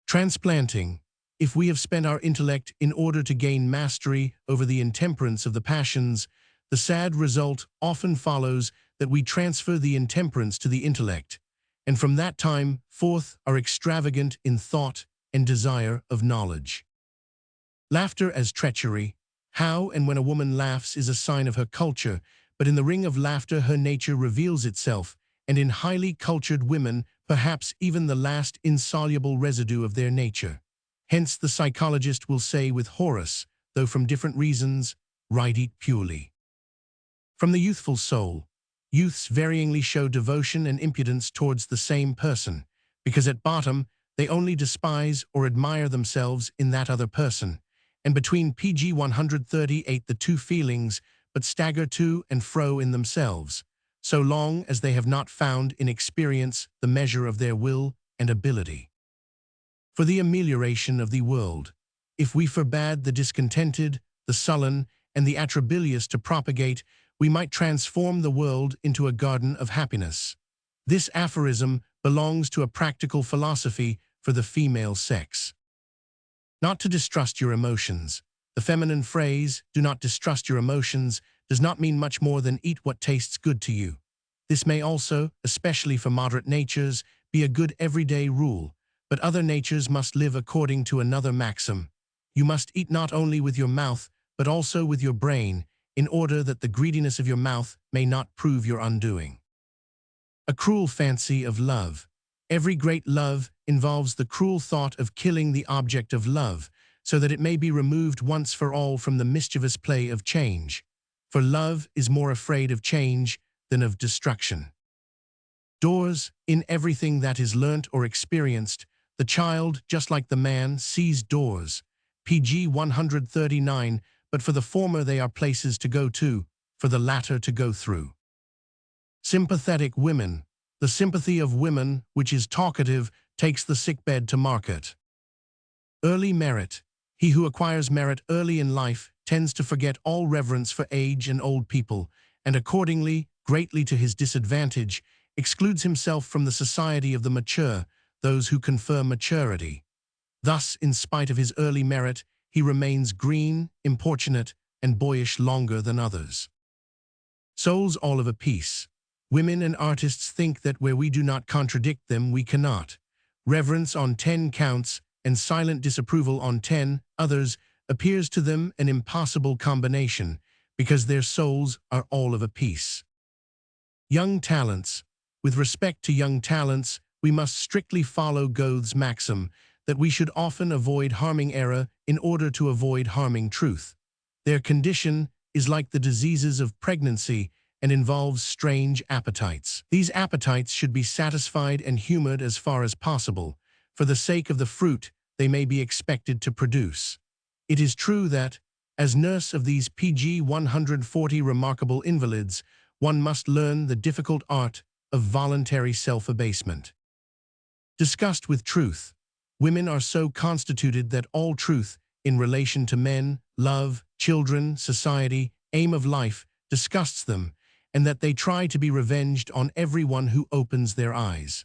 Transplanting. If we have spent our intellect in order to gain mastery over the intemperance of the passions, the sad result often follows that we transfer the intemperance to the intellect, and from that time forth are extravagant in thought and desire of knowledge. Laughter as treachery. How and when a woman laughs is a sign of her culture, but in the ring of laughter her nature reveals itself, and in highly cultured women, perhaps even the last insoluble residue of their nature. Hence the psychologist will say with Horace, though from different reasons, right eat purely. From the youthful soul, youths varyingly show devotion and impudence towards the same person, because at bottom they only despise or admire themselves in that other person, and between pg 138 the two feelings but stagger to and fro in themselves, so long as they have not found in experience the measure of their will and ability. For the amelioration of the world, if we forbade the discontented, the sullen, and the atrabilious to propagate, we might transform the world into a garden of happiness. This aphorism belongs to a practical philosophy for the female sex. Not to distrust your emotions. The feminine phrase, do not distrust your emotions, does not mean much more than eat what tastes good to you. This may also, especially for moderate natures, be a good everyday rule, but other natures must live according to another maxim. You must eat not only with your mouth, but also with your brain, in order that the greediness of your mouth may not prove your undoing. A cruel fancy of love. Every great love involves the cruel thought of killing the object of love, so that it may be removed once for all from the mischievous play of change. For love is more afraid of change than of destruction. Doors. In everything that is learnt or experienced, the child, just like the man, sees doors. Pg 139, but for the former they are places to go to, for the latter to go through. Sympathetic women. The sympathy of women, which is talkative, takes the sickbed to market. Early merit. He who acquires merit early in life tends to forget all reverence for age and old people, and accordingly, greatly to his disadvantage, excludes himself from the society of the mature, those who confer maturity. Thus, in spite of his early merit, he remains green, importunate, and boyish longer than others. Souls all of a piece. Women and artists think that where we do not contradict them, we cannot. Reverence on 10 counts and silent disapproval on 10 others appears to them an impossible combination, because their souls are all of a piece. Young talents. With respect to young talents, we must strictly follow Goethe's maxim that we should often avoid harming error in order to avoid harming truth. Their condition is like the diseases of pregnancy and involves strange appetites. These appetites should be satisfied and humored as far as possible, for the sake of the fruit they may be expected to produce. It is true that, as nurse of these pg 140 remarkable invalids, one must learn the difficult art of voluntary self-abasement. Disgust with truth. Women are so constituted that all truth, in relation to men, love, children, society, aim of life, disgusts them, and that they try to be revenged on everyone who opens their eyes.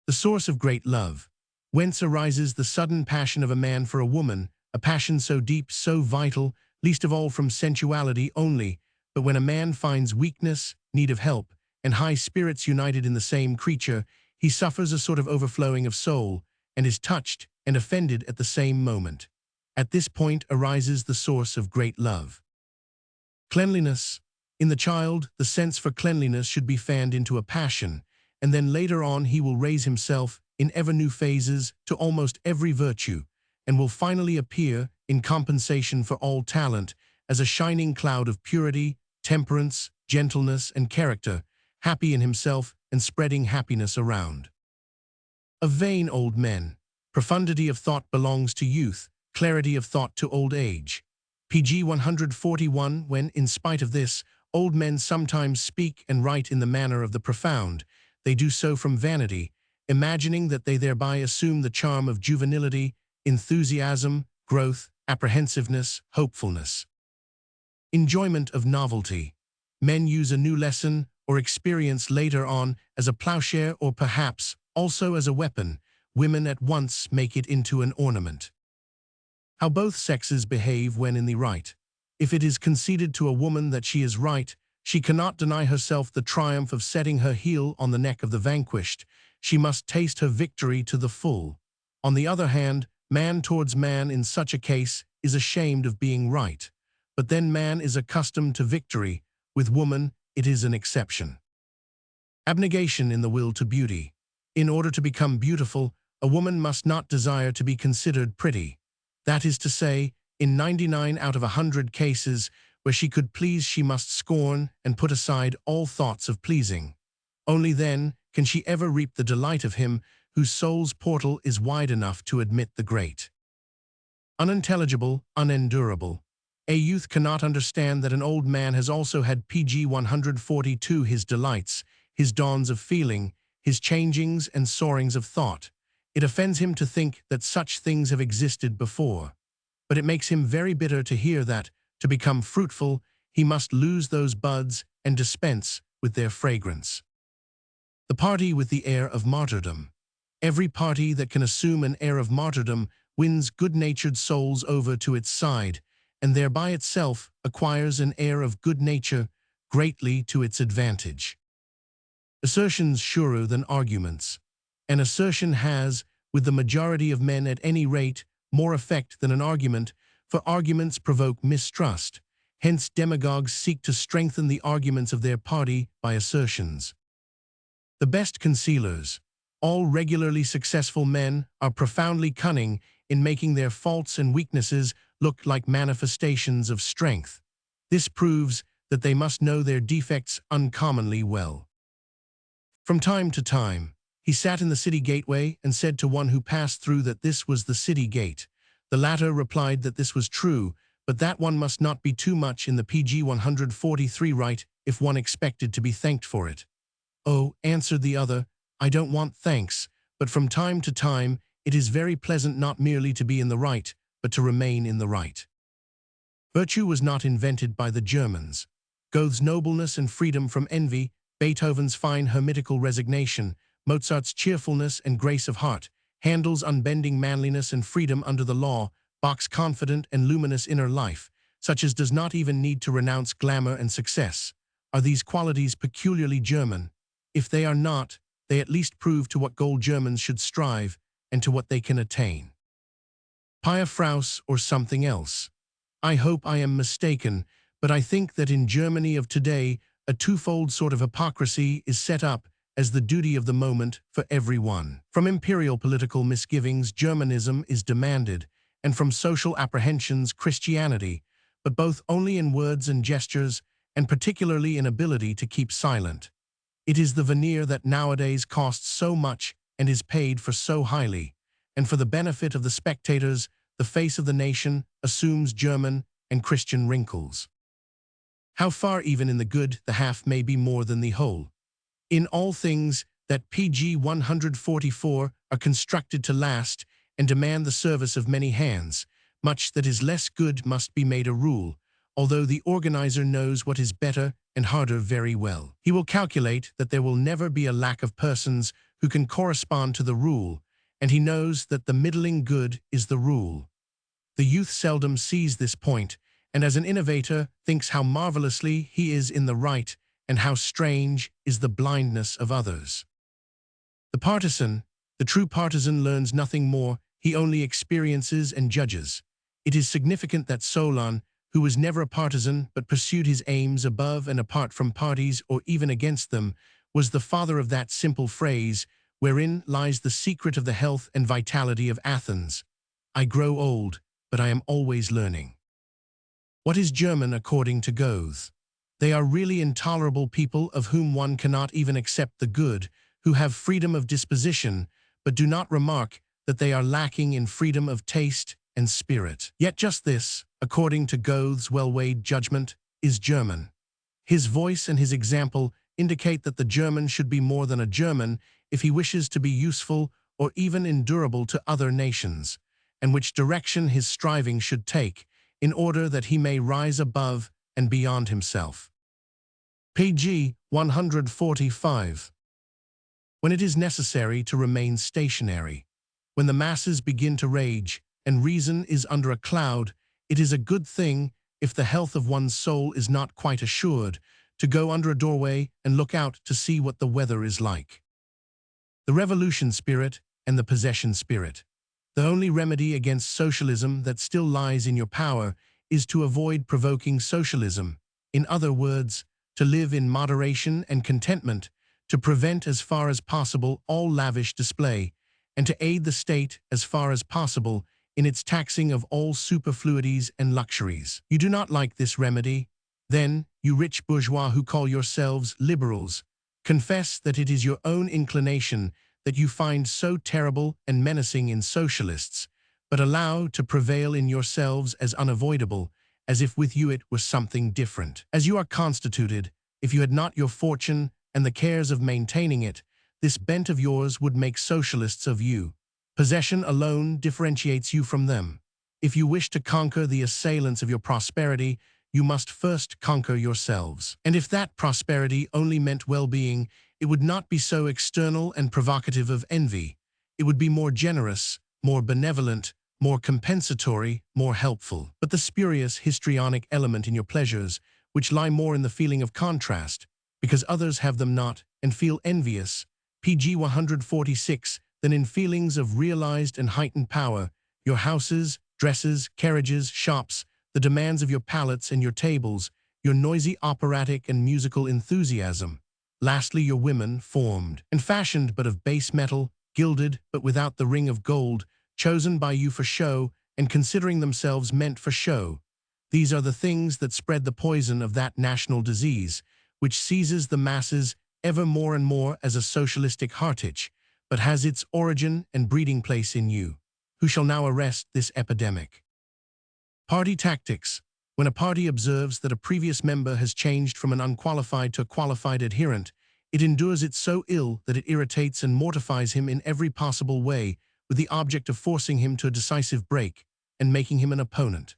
The source of great love. Whence arises the sudden passion of a man for a woman, a passion so deep, so vital, least of all from sensuality only, but when a man finds weakness, need of help, and high spirits united in the same creature, he suffers a sort of overflowing of soul, and is touched and offended at the same moment. At this point arises the source of great love. Cleanliness. In the child, the sense for cleanliness should be fanned into a passion, and then later on he will raise himself in ever new phases to almost every virtue, and will finally appear, in compensation for all talent, as a shining cloud of purity, temperance, gentleness, and character, happy in himself and spreading happiness around. Of vain old men. Profundity of thought belongs to youth, clarity of thought to old age. Pg 141. When, in spite of this, old men sometimes speak and write in the manner of the profound, they do so from vanity, imagining that they thereby assume the charm of juvenility, enthusiasm, growth, apprehensiveness, hopefulness. Enjoyment of novelty. Men use a new lesson or experience later on as a plowshare or perhaps also as a weapon. Women at once make it into an ornament. How both sexes behave when in the right. If it is conceded to a woman that she is right, she cannot deny herself the triumph of setting her heel on the neck of the vanquished. She must taste her victory to the full. On the other hand, man towards man in such a case is ashamed of being right. But then man is accustomed to victory. With woman, it is an exception. Abnegation in the will to beauty. In order to become beautiful, a woman must not desire to be considered pretty. That is to say, in 99 out of 100 cases where she could please, she must scorn and put aside all thoughts of pleasing. Only then can she ever reap the delight of him whose soul's portal is wide enough to admit the great. Unintelligible, unendurable. A youth cannot understand that an old man has also had Pg 142 his delights, his dawns of feeling, his changings and soarings of thought. It offends him to think that such things have existed before. But it makes him very bitter to hear that, to become fruitful, he must lose those buds and dispense with their fragrance. The party with the air of martyrdom. Every party that can assume an air of martyrdom wins good-natured souls over to its side, and thereby itself acquires an air of good nature greatly to its advantage. Assertions surer than arguments. An assertion has, with the majority of men at any rate, more effect than an argument, for arguments provoke mistrust. Hence demagogues seek to strengthen the arguments of their party by assertions. The best concealers. All regularly successful men are profoundly cunning in making their faults and weaknesses look like manifestations of strength. This proves that they must know their defects uncommonly well. From time to time, he sat in the city gateway and said to one who passed through that this was the city gate. The latter replied that this was true, but that one must not be too much in the Pg 143 right if one expected to be thanked for it. Oh, answered the other, I don't want thanks, but from time to time it is very pleasant not merely to be in the right, but to remain in the right. Virtue was not invented by the Germans. Goethe's nobleness and freedom from envy, Beethoven's fine hermitical resignation, Mozart's cheerfulness and grace of heart, Handel's unbending manliness and freedom under the law, Bach's confident and luminous inner life, such as does not even need to renounce glamour and success. Are these qualities peculiarly German? If they are not, they at least prove to what goal Germans should strive and to what they can attain. Pia Fraus or something else. I hope I am mistaken, but I think that in Germany of today, a twofold sort of hypocrisy is set up as the duty of the moment for everyone. From imperial political misgivings, Germanism is demanded, and from social apprehensions, Christianity, but both only in words and gestures, and particularly in ability to keep silent. It is the veneer that nowadays costs so much and is paid for so highly, and for the benefit of the spectators, the face of the nation assumes German and Christian wrinkles. How far even in the good the half may be more than the whole. In all things that Pg 144 are constructed to last and demand the service of many hands, much that is less good must be made a rule, although the organizer knows what is better and harder very well. He will calculate that there will never be a lack of persons who can correspond to the rule, and he knows that the middling good is the rule. The youth seldom sees this point, and as an innovator thinks how marvelously he is in the right and how strange is the blindness of others. The true partisan learns nothing more, he only experiences and judges. It is significant that Solon, who was never a partisan but pursued his aims above and apart from parties or even against them, was the father of that simple phrase, wherein lies the secret of the health and vitality of Athens. I grow old, but I am always learning. What is German according to Goethe? They are really intolerable people of whom one cannot even accept the good, who have freedom of disposition, but do not remark that they are lacking in freedom of taste and spirit. Yet just this, according to Goethe's well-weighed judgment, is German. His voice and his example indicate that the German should be more than a German if he wishes to be useful or even endurable to other nations, and which direction his striving should take, in order that he may rise above and beyond himself. Page 145. When it is necessary to remain stationary, when the masses begin to rage, and reason is under a cloud, it is a good thing, if the health of one's soul is not quite assured, to go under a doorway and look out to see what the weather is like. The revolution spirit and the possession spirit. The only remedy against socialism that still lies in your power is to avoid provoking socialism. In other words, to live in moderation and contentment, to prevent as far as possible all lavish display, and to aid the state as far as possible in its taxing of all superfluities and luxuries. You do not like this remedy? Then, you rich bourgeois who call yourselves liberals, confess that it is your own inclination that you find so terrible and menacing in socialists, but allow to prevail in yourselves as unavoidable, as if with you it were something different. As you are constituted, if you had not your fortune and the cares of maintaining it, this bent of yours would make socialists of you. Possession alone differentiates you from them. If you wish to conquer the assailants of your prosperity, you must first conquer yourselves. And if that prosperity only meant well-being, it would not be so external and provocative of envy. It would be more generous, more benevolent, more compensatory, more helpful. But the spurious histrionic element in your pleasures, which lie more in the feeling of contrast, because others have them not, and feel envious, page 146, than in feelings of realized and heightened power, your houses, dresses, carriages, shops, the demands of your palates and your tables, your noisy operatic and musical enthusiasm. Lastly, your women, formed and fashioned but of base metal, gilded but without the ring of gold, chosen by you for show, and considering themselves meant for show. These are the things that spread the poison of that national disease, which seizes the masses ever more and more as a socialistic heartitch, but has its origin and breeding place in you. Who shall now arrest this epidemic? Party tactics. When a party observes that a previous member has changed from an unqualified to a qualified adherent, it endures it so ill that it irritates and mortifies him in every possible way, with the object of forcing him to a decisive break and making him an opponent.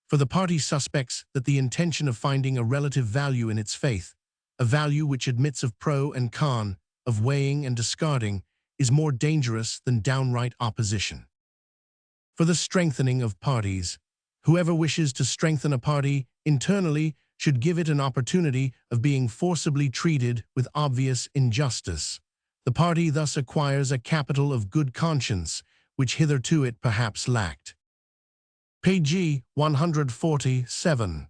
For the party suspects that the intention of finding a relative value in its faith, a value which admits of pro and con, of weighing and discarding, is more dangerous than downright opposition. For the strengthening of parties. Whoever wishes to strengthen a party internally should give it an opportunity of being forcibly treated with obvious injustice. The party thus acquires a capital of good conscience, which hitherto it perhaps lacked. Page 147.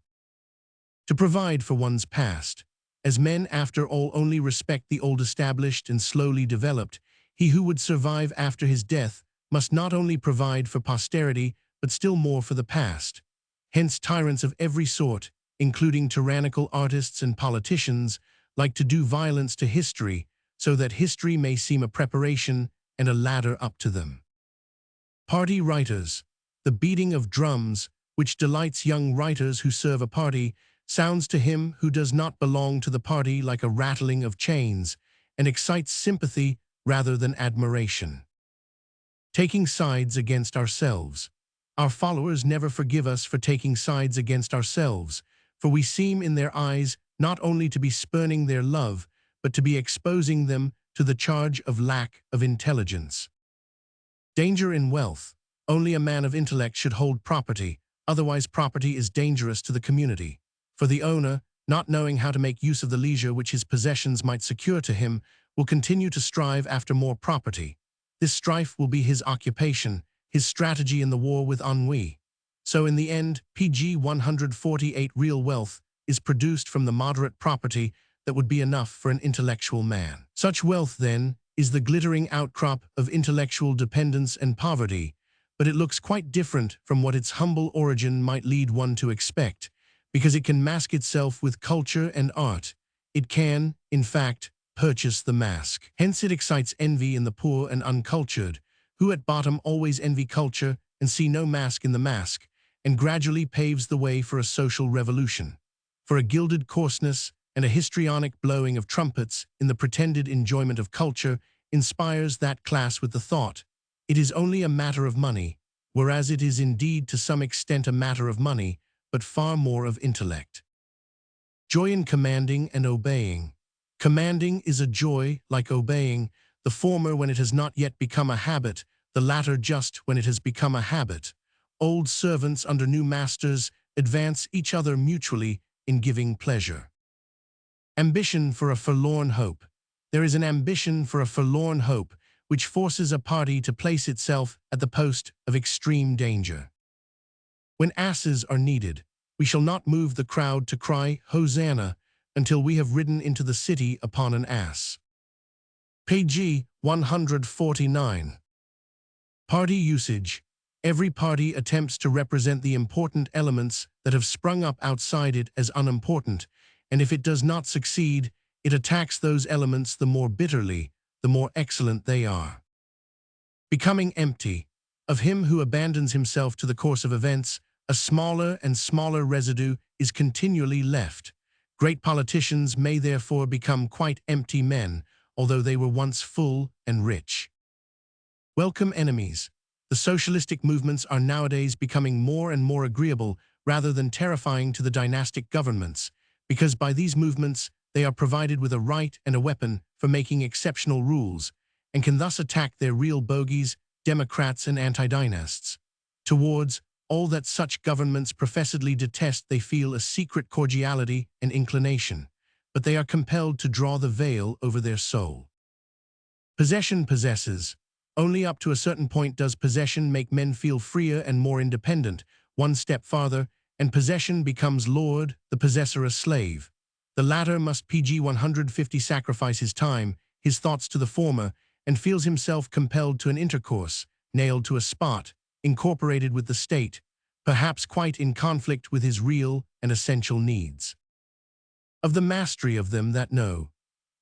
To provide for one's past. As men after all only respect the old established and slowly developed, he who would survive after his death must not only provide for posterity, but still more for the past. Hence tyrants of every sort, including tyrannical artists and politicians, like to do violence to history, so that history may seem a preparation and a ladder up to them. Party writers. The beating of drums, which delights young writers who serve a party, sounds to him who does not belong to the party like a rattling of chains, and excites sympathy rather than admiration. Taking sides against ourselves. Our followers never forgive us for taking sides against ourselves, for we seem in their eyes not only to be spurning their love, but to be exposing them to the charge of lack of intelligence. Danger in wealth. Only a man of intellect should hold property, otherwise property is dangerous to the community. For the owner, not knowing how to make use of the leisure which his possessions might secure to him, will continue to strive after more property. This strife will be his occupation, his strategy in the war with ennui. So in the end, pg 148 real wealth is produced from the moderate property that would be enough for an intellectual man. Such wealth, then, is the glittering outcrop of intellectual dependence and poverty, but it looks quite different from what its humble origin might lead one to expect, because it can mask itself with culture and art. It can, in fact, purchase the mask. Hence it excites envy in the poor and uncultured, who at bottom always envy culture and see no mask in the mask, and gradually paves the way for a social revolution, for a gilded coarseness and a histrionic blowing of trumpets in the pretended enjoyment of culture inspires that class with the thought, it is only a matter of money, whereas it is indeed to some extent a matter of money, but far more of intellect. Joy in commanding and obeying. Commanding is a joy like obeying, the former when it has not yet become a habit, the latter just when it has become a habit. Old servants under new masters advance each other mutually in giving pleasure. Ambition for a forlorn hope. There is an ambition for a forlorn hope which forces a party to place itself at the post of extreme danger. When asses are needed, we shall not move the crowd to cry, Hosanna, until we have ridden into the city upon an ass. Page 149. Party usage. Every party attempts to represent the important elements that have sprung up outside it as unimportant, and if it does not succeed, it attacks those elements the more bitterly, the more excellent they are. Becoming empty. Of him who abandons himself to the course of events, a smaller and smaller residue is continually left. Great politicians may therefore become quite empty men, although they were once full and rich. Welcome enemies. The socialistic movements are nowadays becoming more and more agreeable rather than terrifying to the dynastic governments, because by these movements they are provided with a right and a weapon for making exceptional rules, and can thus attack their real bogies, democrats and anti-dynasts. Towards all that such governments professedly detest they feel a secret cordiality and inclination, but they are compelled to draw the veil over their soul. Possession possesses. Only up to a certain point does possession make men feel freer and more independent. One step farther, and possession becomes lord, the possessor a slave. The latter must pg 150 sacrifice his time, his thoughts to the former, and feels himself compelled to an intercourse, nailed to a spot, incorporated with the state, perhaps quite in conflict with his real and essential needs. Of the mastery of them that know.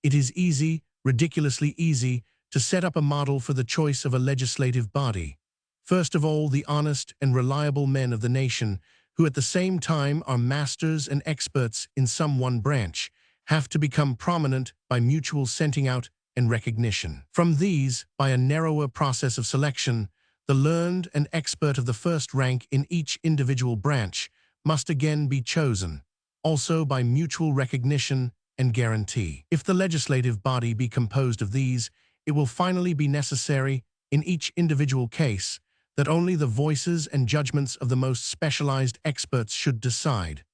It is easy, ridiculously easy, to set up a model for the choice of a legislative body. First of all, the honest and reliable men of the nation, who at the same time are masters and experts in some one branch, have to become prominent by mutual scenting out and recognition. From these, by a narrower process of selection, the learned and expert of the first rank in each individual branch must again be chosen, also by mutual recognition and guarantee. If the legislative body be composed of these, it will finally be necessary, in each individual case, that only the voices and judgments of the most specialized experts should decide.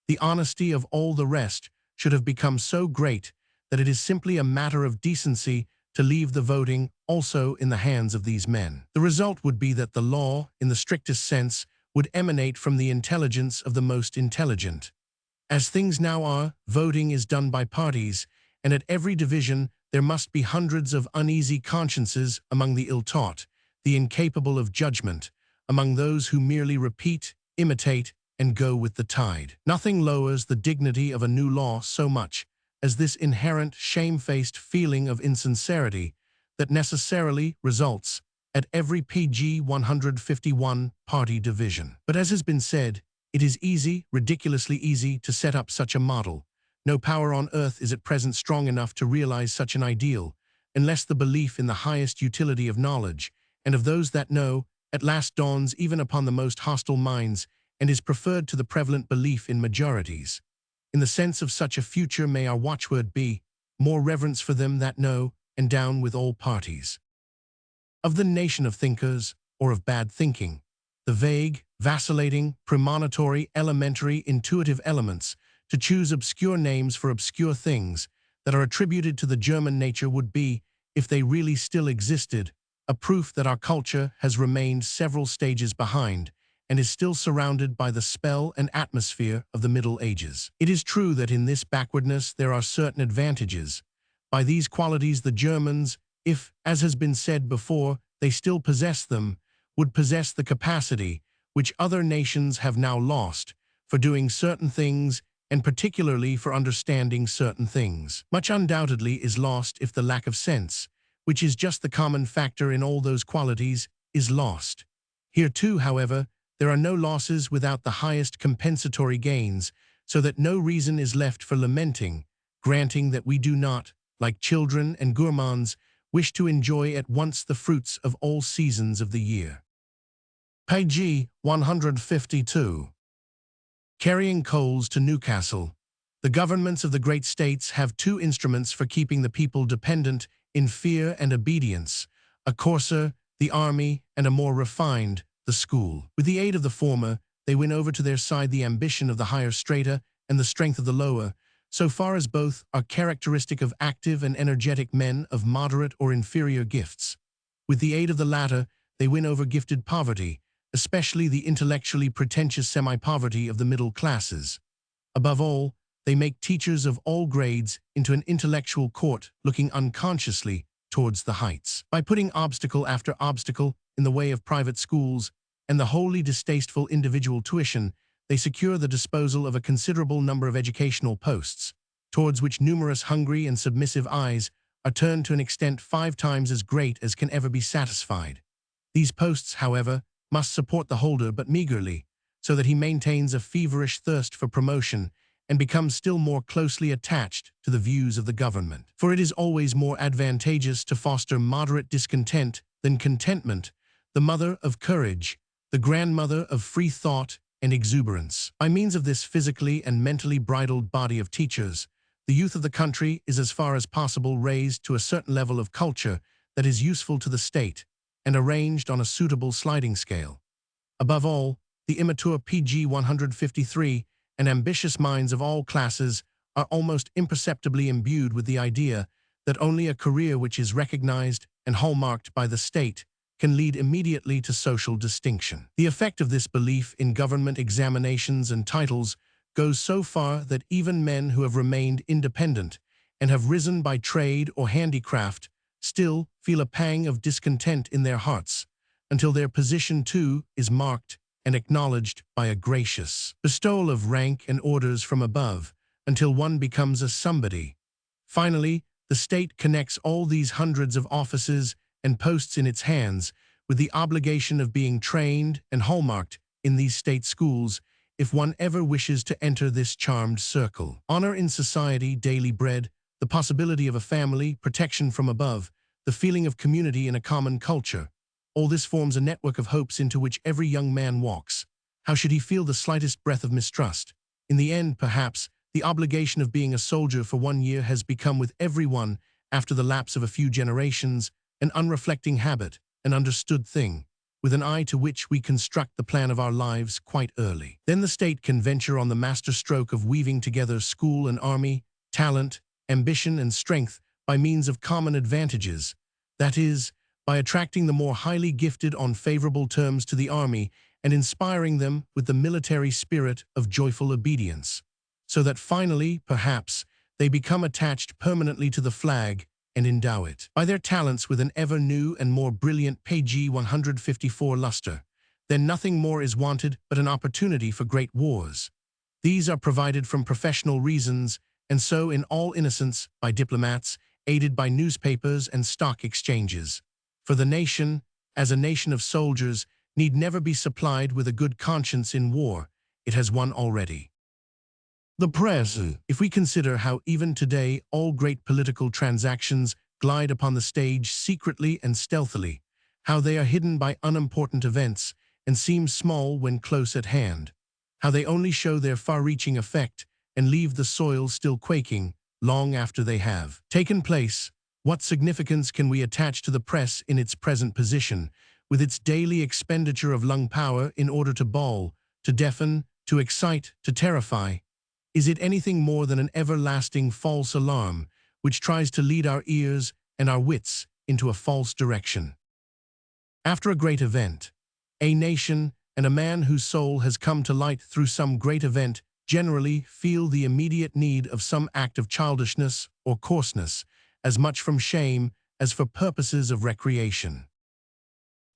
The honesty of all the rest should have become so great that it is simply a matter of decency to leave the voting also in the hands of these men. The result would be that the law, in the strictest sense, would emanate from the intelligence of the most intelligent. As things now are, voting is done by parties, and at every division there must be hundreds of uneasy consciences among the ill-taught, the incapable of judgment, among those who merely repeat, imitate, and go with the tide. Nothing lowers the dignity of a new law so much as this inherent shamefaced feeling of insincerity that necessarily results at every pg 151 party division. But as has been said, it is easy, ridiculously easy, to set up such a model. No power on earth is at present strong enough to realize such an ideal, unless the belief in the highest utility of knowledge, and of those that know, at last dawns even upon the most hostile minds, and is preferred to the prevalent belief in majorities. In the sense of such a future may our watchword be, more reverence for them that know, and down with all parties. Of the nation of thinkers, or of bad thinking, the vague, vacillating, premonitory, elementary, intuitive elements, to choose obscure names for obscure things that are attributed to the German nature would be, if they really still existed, a proof that our culture has remained several stages behind, and is still surrounded by the spell and atmosphere of the Middle Ages. It is true that in this backwardness there are certain advantages. By these qualities the Germans, if, as has been said before, they still possess them, would possess the capacity, which other nations have now lost, for doing certain things and particularly for understanding certain things. Much undoubtedly is lost if the lack of sense, which is just the common factor in all those qualities, is lost. Here too, however, there are no losses without the highest compensatory gains, so that no reason is left for lamenting, granting that we do not, like children and gourmands, wish to enjoy at once the fruits of all seasons of the year. Page 152. Carrying coals to Newcastle. The governments of the great states have two instruments for keeping the people dependent in fear and obedience, a coarser, the army, and a more refined, the school. With the aid of the former, they win over to their side the ambition of the higher strata and the strength of the lower, so far as both are characteristic of active and energetic men of moderate or inferior gifts. With the aid of the latter, they win over gifted poverty, especially the intellectually pretentious semi-poverty of the middle classes. Above all, they make teachers of all grades into an intellectual court looking unconsciously towards the heights. By putting obstacle after obstacle in the way of private schools and the wholly distasteful individual tuition, they secure the disposal of a considerable number of educational posts, towards which numerous hungry and submissive eyes are turned to an extent 5 times as great as can ever be satisfied. These posts, however, must support the holder but meagerly, so that he maintains a feverish thirst for promotion and becomes still more closely attached to the views of the government. For it is always more advantageous to foster moderate discontent than contentment, the mother of courage, the grandmother of free thought and exuberance. By means of this physically and mentally bridled body of teachers, the youth of the country is as far as possible raised to a certain level of culture that is useful to the state, and arranged on a suitable sliding scale. Above all, the immature pg 153 and ambitious minds of all classes are almost imperceptibly imbued with the idea that only a career which is recognized and hallmarked by the state can lead immediately to social distinction. The effect of this belief in government examinations and titles goes so far that even men who have remained independent and have risen by trade or handicraft still feel a pang of discontent in their hearts, until their position too is marked and acknowledged by a gracious bestowal of rank and orders from above, until one becomes a somebody. Finally, the state connects all these hundreds of offices and posts in its hands with the obligation of being trained and hallmarked in these state schools if one ever wishes to enter this charmed circle. Honor in society, daily bread, the possibility of a family, protection from above, the feeling of community in a common culture. All this forms a network of hopes into which every young man walks. How should he feel the slightest breath of mistrust? In the end, perhaps, the obligation of being a soldier for 1 year has become with everyone, after the lapse of a few generations, an unreflecting habit, an understood thing, with an eye to which we construct the plan of our lives quite early. Then the state can venture on the masterstroke of weaving together school and army, talent, ambition and strength by means of common advantages, that is, by attracting the more highly gifted on favorable terms to the army and inspiring them with the military spirit of joyful obedience, so that finally, perhaps, they become attached permanently to the flag and endow it by their talents with an ever new and more brilliant pg 154 luster. Then nothing more is wanted but an opportunity for great wars. These are provided from professional reasons, and so in all innocence by diplomats, aided by newspapers and stock exchanges. For the nation, as a nation of soldiers, need never be supplied with a good conscience in war. It has one already. The press. If we consider how even today all great political transactions glide upon the stage secretly and stealthily, how they are hidden by unimportant events and seem small when close at hand, how they only show their far-reaching effect and leave the soil still quaking long after they have taken place, what significance can we attach to the press in its present position, with its daily expenditure of lung power in order to bawl, to deafen, to excite, to terrify? Is it anything more than an everlasting false alarm, which tries to lead our ears and our wits into a false direction? After a great event, a nation, and a man whose soul has come to light through some great event generally feel the immediate need of some act of childishness or coarseness, as much from shame as for purposes of recreation.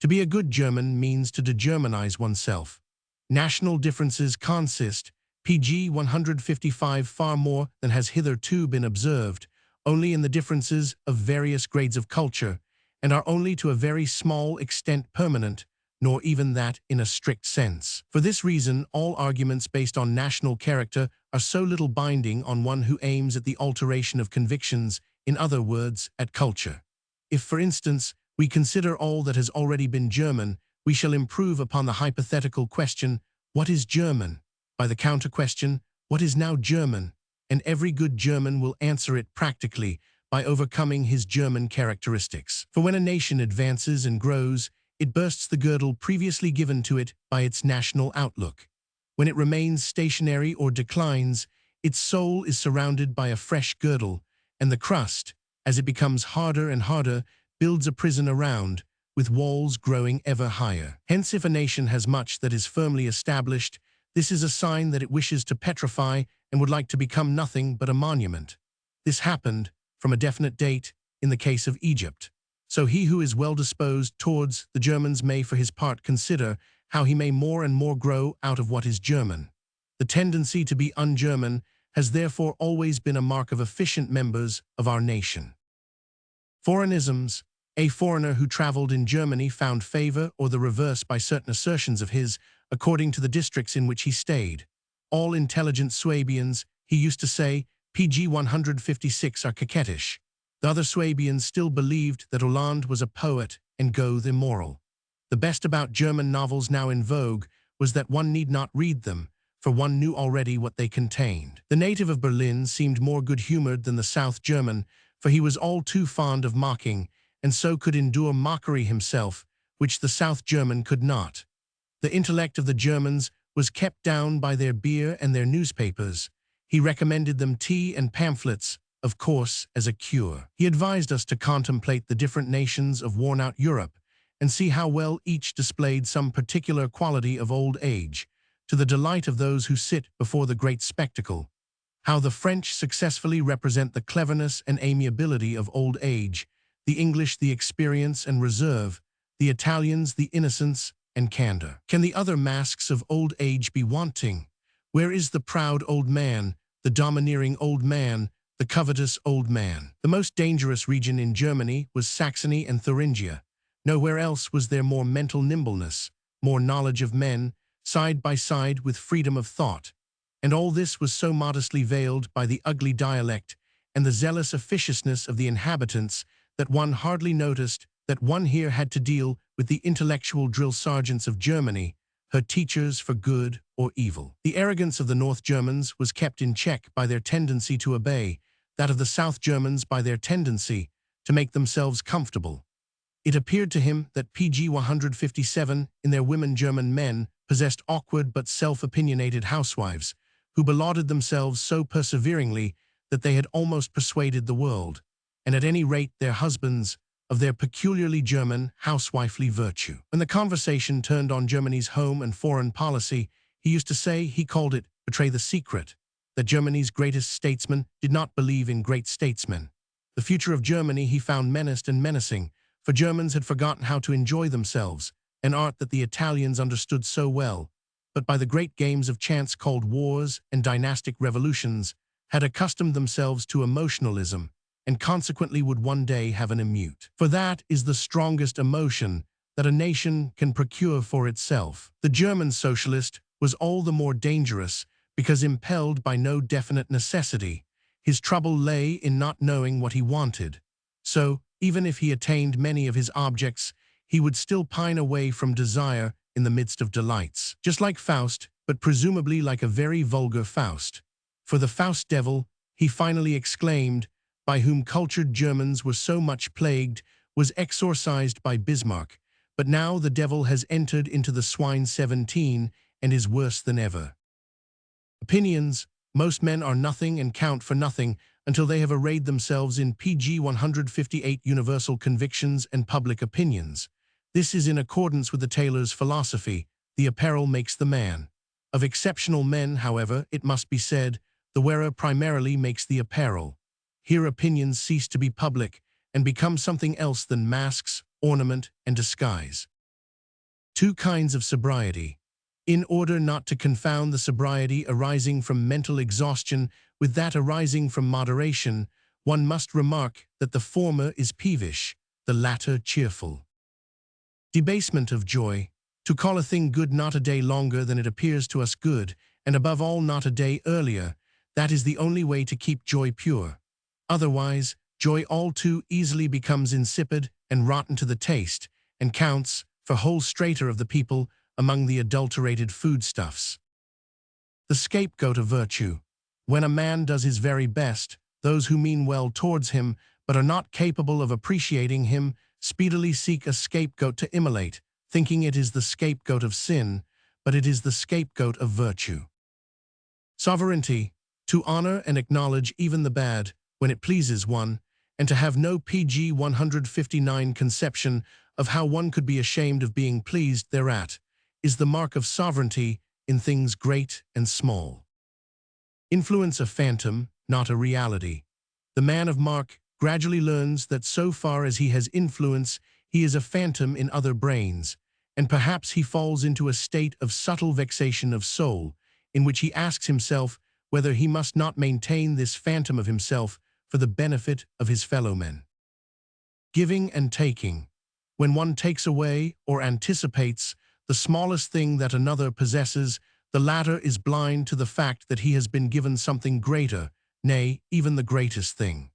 To be a good German means to de-Germanize oneself. National differences consist, pg 155 far more than has hitherto been observed, only in the differences of various grades of culture, and are only to a very small extent permanent, nor even that in a strict sense. For this reason, all arguments based on national character are so little binding on one who aims at the alteration of convictions, in other words, at culture. If, for instance, we consider all that has already been German, we shall improve upon the hypothetical question, what is German? By the counter-question, what is now German? And every good German will answer it practically by overcoming his German characteristics. For when a nation advances and grows, it bursts the girdle previously given to it by its national outlook. When it remains stationary or declines, its soul is surrounded by a fresh girdle, and the crust, as it becomes harder and harder, builds a prison around, with walls growing ever higher. Hence, if a nation has much that is firmly established, this is a sign that it wishes to petrify and would like to become nothing but a monument. This happened, from a definite date, in the case of Egypt. So he who is well disposed towards the Germans may for his part consider how he may more and more grow out of what is German. The tendency to be un-German has therefore always been a mark of efficient members of our nation. Foreignisms. A foreigner who traveled in Germany found favor or the reverse by certain assertions of his, according to the districts in which he stayed. All intelligent Swabians, he used to say, pg 156 are coquettish. The other Swabians still believed that Hollande was a poet and Goethe immoral. The best about German novels now in vogue was that one need not read them, for one knew already what they contained. The native of Berlin seemed more good-humored than the South German, for he was all too fond of mocking, and so could endure mockery himself, which the South German could not. The intellect of the Germans was kept down by their beer and their newspapers. He recommended them tea and pamphlets, of course, as a cure. He advised us to contemplate the different nations of worn-out Europe and see how well each displayed some particular quality of old age, to the delight of those who sit before the great spectacle. How the French successfully represent the cleverness and amiability of old age, the English the experience and reserve, the Italians the innocence and candor. Can the other masks of old age be wanting? Where is the proud old man, the domineering old man, the covetous old man? The most dangerous region in Germany was Saxony and Thuringia. Nowhere else was there more mental nimbleness, more knowledge of men, side by side with freedom of thought. And all this was so modestly veiled by the ugly dialect and the zealous officiousness of the inhabitants that one hardly noticed that one here had to deal with the intellectual drill sergeants of Germany, her teachers for good or evil. The arrogance of the North Germans was kept in check by their tendency to obey, that of the South Germans by their tendency to make themselves comfortable. It appeared to him that pg 157 in their women German men possessed awkward but self-opinionated housewives, who belauded themselves so perseveringly that they had almost persuaded the world, and at any rate their husbands, of their peculiarly German housewifely virtue. When the conversation turned on Germany's home and foreign policy, he used to say, he called it, betray the secret, that Germany's greatest statesman did not believe in great statesmen. The future of Germany he found menaced and menacing, for Germans had forgotten how to enjoy themselves, an art that the Italians understood so well, but by the great games of chance called wars and dynastic revolutions, had accustomed themselves to emotionalism, and consequently would one day have an immute. For that is the strongest emotion that a nation can procure for itself. The German socialist was all the more dangerous because impelled by no definite necessity. His trouble lay in not knowing what he wanted. So, even if he attained many of his objects, he would still pine away from desire in the midst of delights. Just like Faust, but presumably like a very vulgar Faust. For the Faust devil, he finally exclaimed, by whom cultured Germans were so much plagued, was exorcised by Bismarck, but now the devil has entered into the swine 17 and is worse than ever. Opinions. Most men are nothing and count for nothing until they have arrayed themselves in pg 158 universal convictions and public opinions. This is in accordance with the Taylor's philosophy, the apparel makes the man. Of exceptional men, however, it must be said, the wearer primarily makes the apparel. Here opinions cease to be public and become something else than masks, ornament, and disguise. Two kinds of sobriety. In order not to confound the sobriety arising from mental exhaustion with that arising from moderation, one must remark that the former is peevish, the latter cheerful. Debasement of joy. To call a thing good not a day longer than it appears to us good, and above all not a day earlier, that is the only way to keep joy pure. Otherwise, joy all too easily becomes insipid and rotten to the taste, and counts, for whole strata of the people, among the adulterated foodstuffs. The scapegoat of virtue. When a man does his very best, those who mean well towards him, but are not capable of appreciating him, speedily seek a scapegoat to immolate, thinking it is the scapegoat of sin, but it is the scapegoat of virtue. Sovereignty. To honor and acknowledge even the bad, when it pleases one, and to have no PG 159 conception of how one could be ashamed of being pleased thereat, is the mark of sovereignty in things great and small. Influence a phantom, not a reality. The man of mark gradually learns that so far as he has influence, he is a phantom in other brains, and perhaps he falls into a state of subtle vexation of soul, in which he asks himself whether he must not maintain this phantom of himself for the benefit of his fellow-men. Giving and taking. When one takes away or anticipates the smallest thing that another possesses, the latter is blind to the fact that he has been given something greater, nay, even the greatest thing.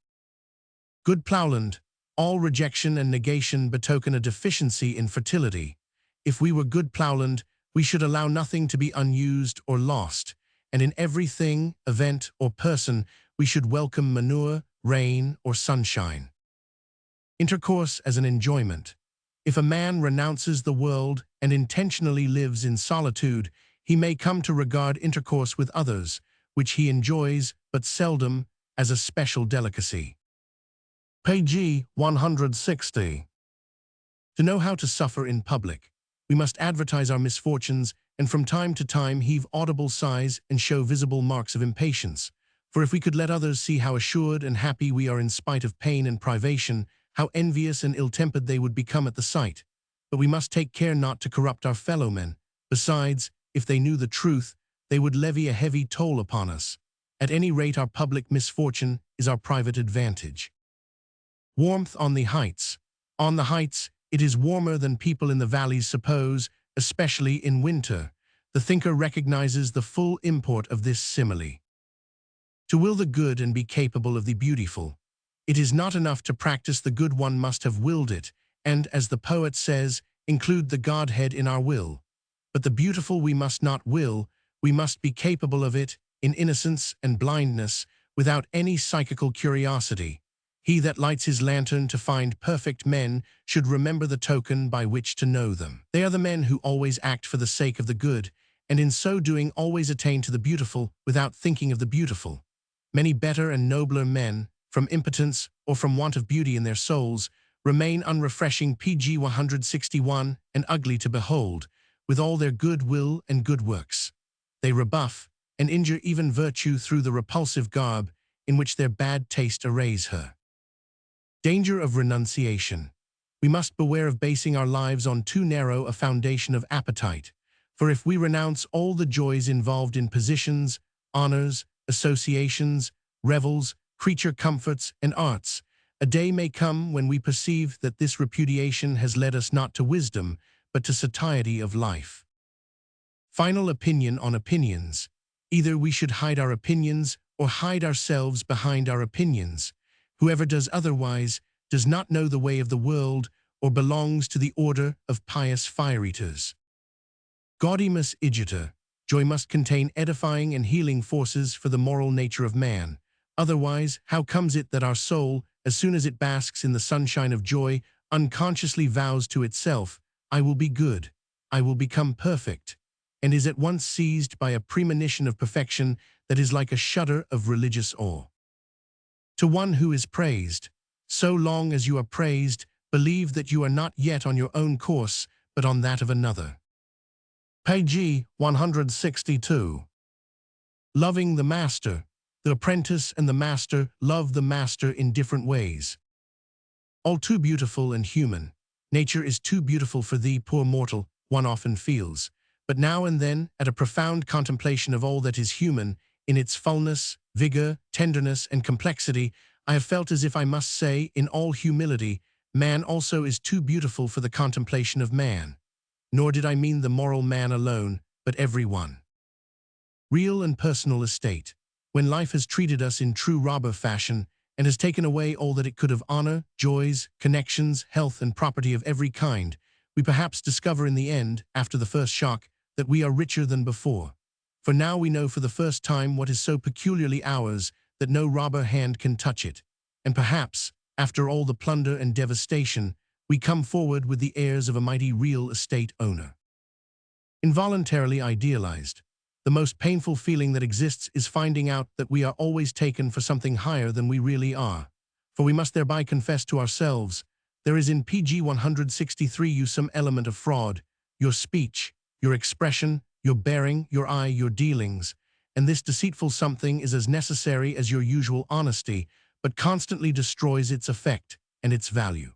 Good ploughland. All rejection and negation betoken a deficiency in fertility. If we were good ploughland, we should allow nothing to be unused or lost, and in every thing, event, or person, we should welcome manure, rain, or sunshine. Intercourse as an enjoyment. If a man renounces the world and intentionally lives in solitude, he may come to regard intercourse with others, which he enjoys but seldom, as a special delicacy. Page 160. To know how to suffer in public, we must advertise our misfortunes and from time to time heave audible sighs and show visible marks of impatience. For if we could let others see how assured and happy we are in spite of pain and privation, how envious and ill-tempered they would become at the sight. But we must take care not to corrupt our fellow-men. Besides, if they knew the truth, they would levy a heavy toll upon us. At any rate, our public misfortune is our private advantage. Warmth on the heights. On the heights, it is warmer than people in the valleys suppose, especially in winter. The thinker recognizes the full import of this simile. To will the good and be capable of the beautiful. It is not enough to practice the good, one must have willed it, and, as the poet says, include the Godhead in our will. But the beautiful we must not will, we must be capable of it, in innocence and blindness, without any psychical curiosity. He that lights his lantern to find perfect men should remember the token by which to know them. They are the men who always act for the sake of the good, and in so doing always attain to the beautiful without thinking of the beautiful. Many better and nobler men, from impotence or from want of beauty in their souls, remain unrefreshing PG 161 and ugly to behold, with all their good will and good works. They rebuff and injure even virtue through the repulsive garb in which their bad taste arrays her. Danger of renunciation. We must beware of basing our lives on too narrow a foundation of appetite, for if we renounce all the joys involved in positions, honors, associations, revels, creature comforts, and arts, a day may come when we perceive that this repudiation has led us not to wisdom, but to satiety of life. Final opinion on opinions. Either we should hide our opinions or hide ourselves behind our opinions. Whoever does otherwise does not know the way of the world or belongs to the order of pious fire-eaters. Gaudimus igitur. Joy must contain edifying and healing forces for the moral nature of man. Otherwise, how comes it that our soul, as soon as it basks in the sunshine of joy, unconsciously vows to itself, "I will be good, I will become perfect," and is at once seized by a premonition of perfection that is like a shudder of religious awe? To one who is praised, so long as you are praised, believe that you are not yet on your own course, but on that of another. Page 162. Loving the master. The apprentice and the master love the master in different ways. All too beautiful and human. Nature is too beautiful for thee, poor mortal, one often feels. But now and then, at a profound contemplation of all that is human, in its fullness, vigor, tenderness, and complexity, I have felt as if I must say, in all humility, man also is too beautiful for the contemplation of man. Nor did I mean the moral man alone, but every one. Real and personal estate. When life has treated us in true robber fashion and has taken away all that it could of honor, joys, connections, health, and property of every kind, we perhaps discover in the end, after the first shock, that we are richer than before. For now we know for the first time what is so peculiarly ours that no robber hand can touch it. And perhaps, after all the plunder and devastation, we come forward with the airs of a mighty real estate owner. Involuntarily idealized. The most painful feeling that exists is finding out that we are always taken for something higher than we really are. For we must thereby confess to ourselves, there is in PG 163 you some element of fraud, your speech, your expression, your bearing, your eye, your dealings, and this deceitful something is as necessary as your usual honesty, but constantly destroys its effect and its value.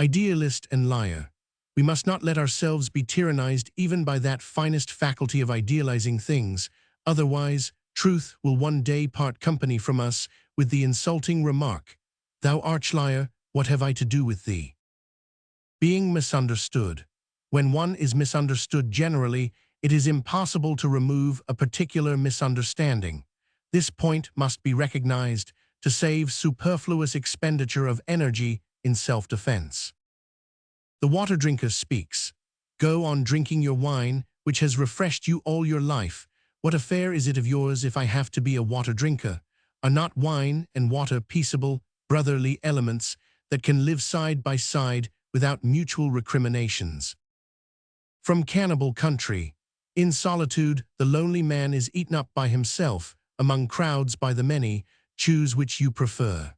Idealist and liar. We must not let ourselves be tyrannized even by that finest faculty of idealizing things, otherwise truth will one day part company from us with the insulting remark, "Thou arch-liar, what have I to do with thee?" Being misunderstood. When one is misunderstood generally, it is impossible to remove a particular misunderstanding. This point must be recognized to save superfluous expenditure of energy in self-defense. The water drinker speaks. Go on drinking your wine, which has refreshed you all your life. What affair is it of yours if I have to be a water drinker? Are not wine and water peaceable, brotherly elements that can live side by side without mutual recriminations? From Cannibal Country. In solitude, the lonely man is eaten up by himself, among crowds by the many. Choose which you prefer.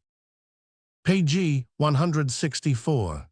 Page 164.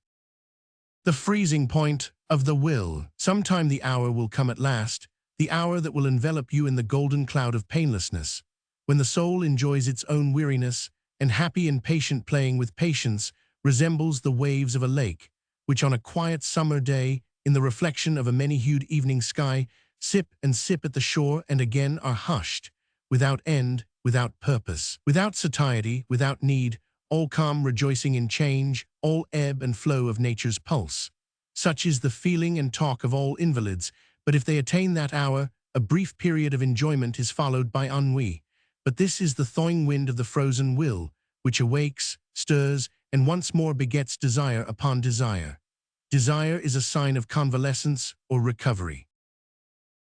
The freezing point of the will. Sometime the hour will come at last, the hour that will envelop you in the golden cloud of painlessness, when the soul enjoys its own weariness, and happy and patient playing with patience resembles the waves of a lake, which on a quiet summer day, in the reflection of a many-hued evening sky, sip and sip at the shore and again are hushed, without end, without purpose, without satiety, without need, all calm rejoicing in change, all ebb and flow of nature's pulse. Such is the feeling and talk of all invalids, but if they attain that hour, a brief period of enjoyment is followed by ennui. But this is the thawing wind of the frozen will, which awakes, stirs, and once more begets desire upon desire. Desire is a sign of convalescence or recovery.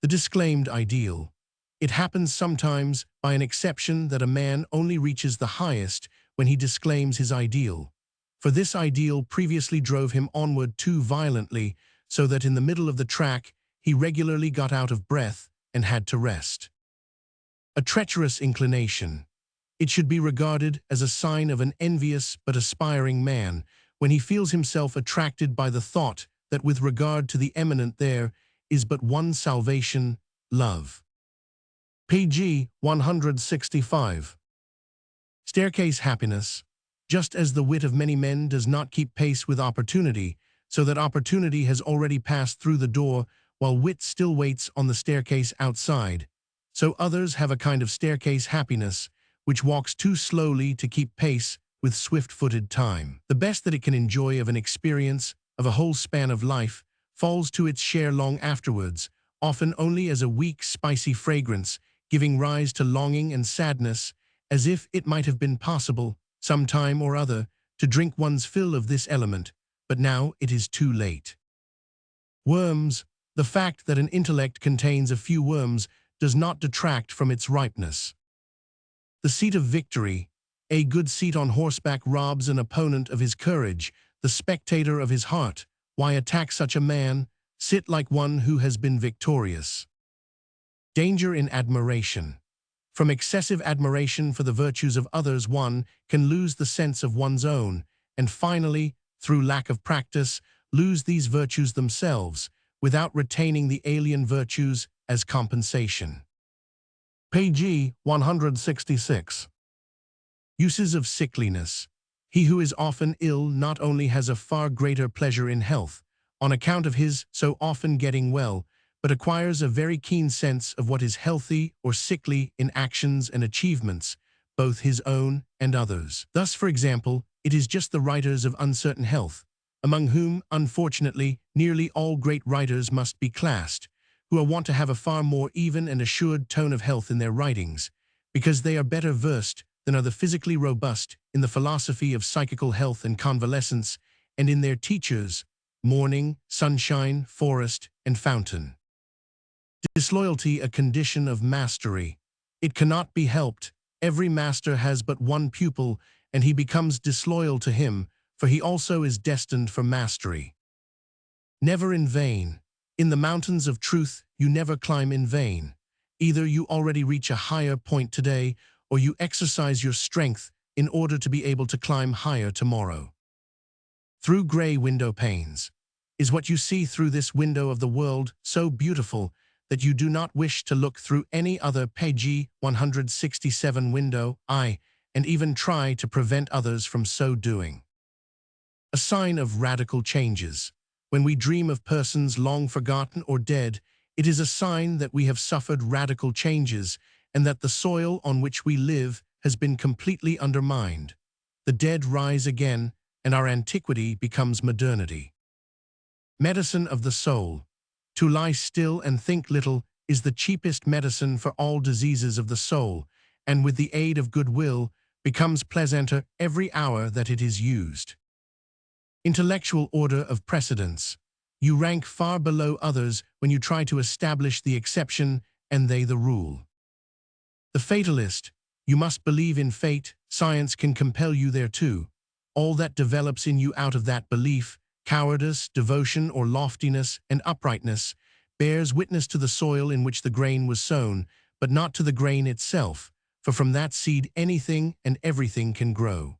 The disclaimed ideal. It happens sometimes, by an exception, that a man only reaches the highest when he disclaims his ideal. For this ideal previously drove him onward too violently, so that in the middle of the track he regularly got out of breath and had to rest. A treacherous inclination. It should be regarded as a sign of an envious but aspiring man when he feels himself attracted by the thought that with regard to the eminent there is but one salvation, love. Page 165. Staircase happiness. Just as the wit of many men does not keep pace with opportunity, so that opportunity has already passed through the door while wit still waits on the staircase outside, so others have a kind of staircase happiness which walks too slowly to keep pace with swift-footed time. The best that it can enjoy of an experience, of a whole span of life, falls to its share long afterwards, often only as a weak, spicy fragrance, giving rise to longing and sadness, as if it might have been possible, some time or other, to drink one's fill of this element, but now it is too late. Worms. The fact that an intellect contains a few worms does not detract from its ripeness. The seat of victory. A good seat on horseback robs an opponent of his courage, the spectator of his heart. Why attack such a man? Sit like one who has been victorious. Danger in admiration. From excessive admiration for the virtues of others one can lose the sense of one's own, and finally, through lack of practice, lose these virtues themselves, without retaining the alien virtues as compensation. Page 166. Uses of sickliness. He who is often ill not only has a far greater pleasure in health, on account of his so often getting well, but acquires a very keen sense of what is healthy or sickly in actions and achievements, both his own and others. Thus, for example, it is just the writers of uncertain health, among whom, unfortunately, nearly all great writers must be classed, who are wont to have a far more even and assured tone of health in their writings, because they are better versed than are the physically robust in the philosophy of psychical health and convalescence, and in their teachers, morning, sunshine, forest, and fountain. Disloyalty a condition of mastery. It cannot be helped. Every master has but one pupil, and he becomes disloyal to him, for he also is destined for mastery. Never in vain. In the mountains of truth, you never climb in vain. Either you already reach a higher point today, or you exercise your strength in order to be able to climb higher tomorrow. Through gray window panes. Is what you see through this window of the world so beautiful that you do not wish to look through any other page 167 window, and even try to prevent others from so doing? A sign of radical changes. When we dream of persons long forgotten or dead, it is a sign that we have suffered radical changes and that the soil on which we live has been completely undermined. The dead rise again, and our antiquity becomes modernity. Medicine of the soul. To lie still and think little is the cheapest medicine for all diseases of the soul, and with the aid of goodwill becomes pleasanter every hour that it is used. Intellectual order of precedence. You rank far below others when you try to establish the exception and they the rule. The fatalist. You must believe in fate. Science can compel you thereto. All that develops in you out of that belief, cowardice, devotion, or loftiness and uprightness, bears witness to the soil in which the grain was sown, but not to the grain itself, for from that seed anything and everything can grow.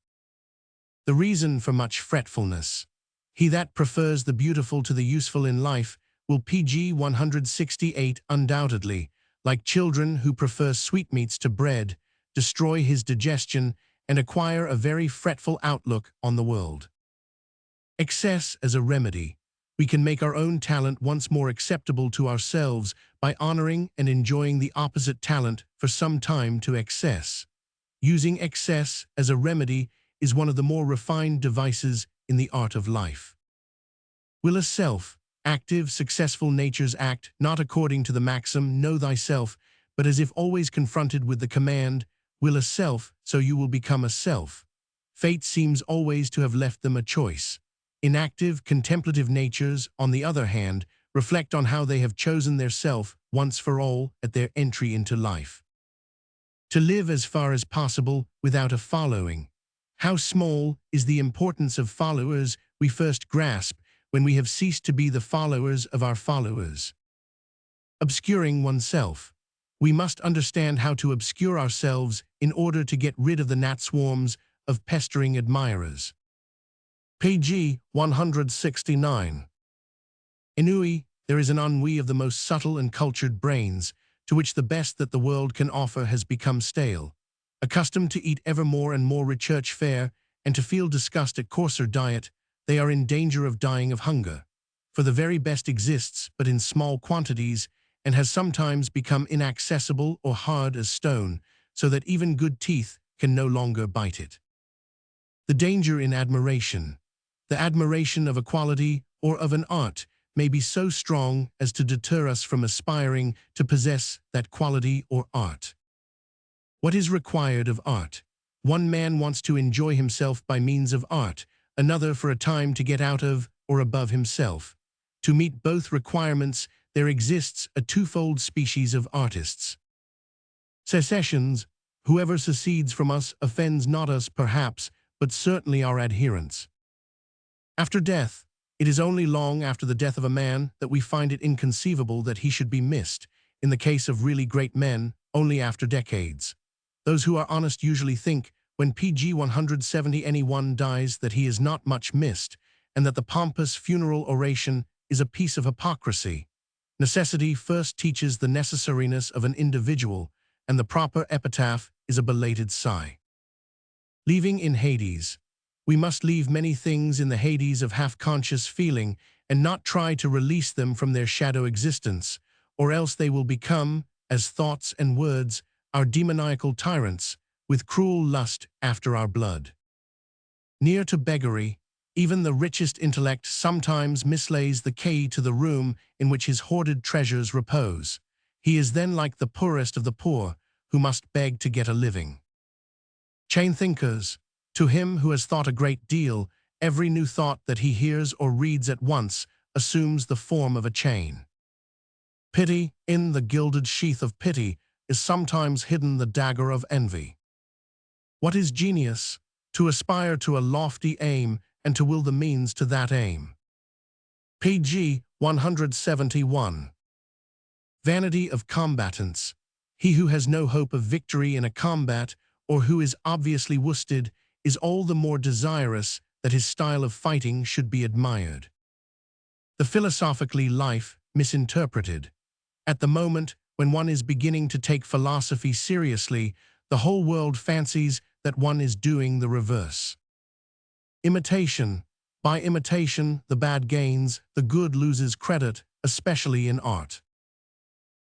The reason for much fretfulness. He that prefers the beautiful to the useful in life will page 168 undoubtedly, like children who prefer sweetmeats to bread, destroy his digestion and acquire a very fretful outlook on the world. Excess as a remedy. We can make our own talent once more acceptable to ourselves by honoring and enjoying the opposite talent for some time to excess. Using excess as a remedy is one of the more refined devices in the art of life. Will a self, active, successful natures act not according to the maxim, know thyself, but as if always confronted with the command, will a self, so you will become a self. Fate seems always to have left them a choice. Inactive, contemplative natures, on the other hand, reflect on how they have chosen their self once for all at their entry into life. To live as far as possible without a following. How small is the importance of followers we first grasp when we have ceased to be the followers of our followers. Obscuring oneself. We must understand how to obscure ourselves in order to get rid of the gnat swarms of pestering admirers. Page 169. Ennui, there is an ennui of the most subtle and cultured brains, to which the best that the world can offer has become stale. Accustomed to eat ever more and more recherche fare, and to feel disgust at coarser diet, they are in danger of dying of hunger. For the very best exists but in small quantities, and has sometimes become inaccessible or hard as stone, so that even good teeth can no longer bite it. The danger in admiration. The admiration of a quality or of an art may be so strong as to deter us from aspiring to possess that quality or art. What is required of art? One man wants to enjoy himself by means of art, another for a time to get out of or above himself. To meet both requirements, there exists a twofold species of artists. Secessions. Whoever secedes from us offends not us perhaps, but certainly our adherents. After death, it is only long after the death of a man that we find it inconceivable that he should be missed. In the case of really great men, only after decades. Those who are honest usually think, when page 170 anyone dies, that he is not much missed, and that the pompous funeral oration is a piece of hypocrisy. Necessity first teaches the necessariness of an individual, and the proper epitaph is a belated sigh. Leaving in Hades. We must leave many things in the Hades of half-conscious feeling and not try to release them from their shadow existence, or else they will become, as thoughts and words, our demoniacal tyrants, with cruel lust after our blood. Near to beggary, even the richest intellect sometimes mislays the key to the room in which his hoarded treasures repose. He is then like the poorest of the poor, who must beg to get a living. Chain thinkers. To him who has thought a great deal, every new thought that he hears or reads at once assumes the form of a chain. Pity. In the gilded sheath of pity is sometimes hidden the dagger of envy. What is genius? To aspire to a lofty aim and to will the means to that aim. Pg 171. Vanity of combatants. He who has no hope of victory in a combat, or who is obviously worsted, is all the more desirous that his style of fighting should be admired. The philosophically life misinterpreted. At the moment when one is beginning to take philosophy seriously, the whole world fancies that one is doing the reverse. Imitation. By imitation, the bad gains, the good loses credit, especially in art.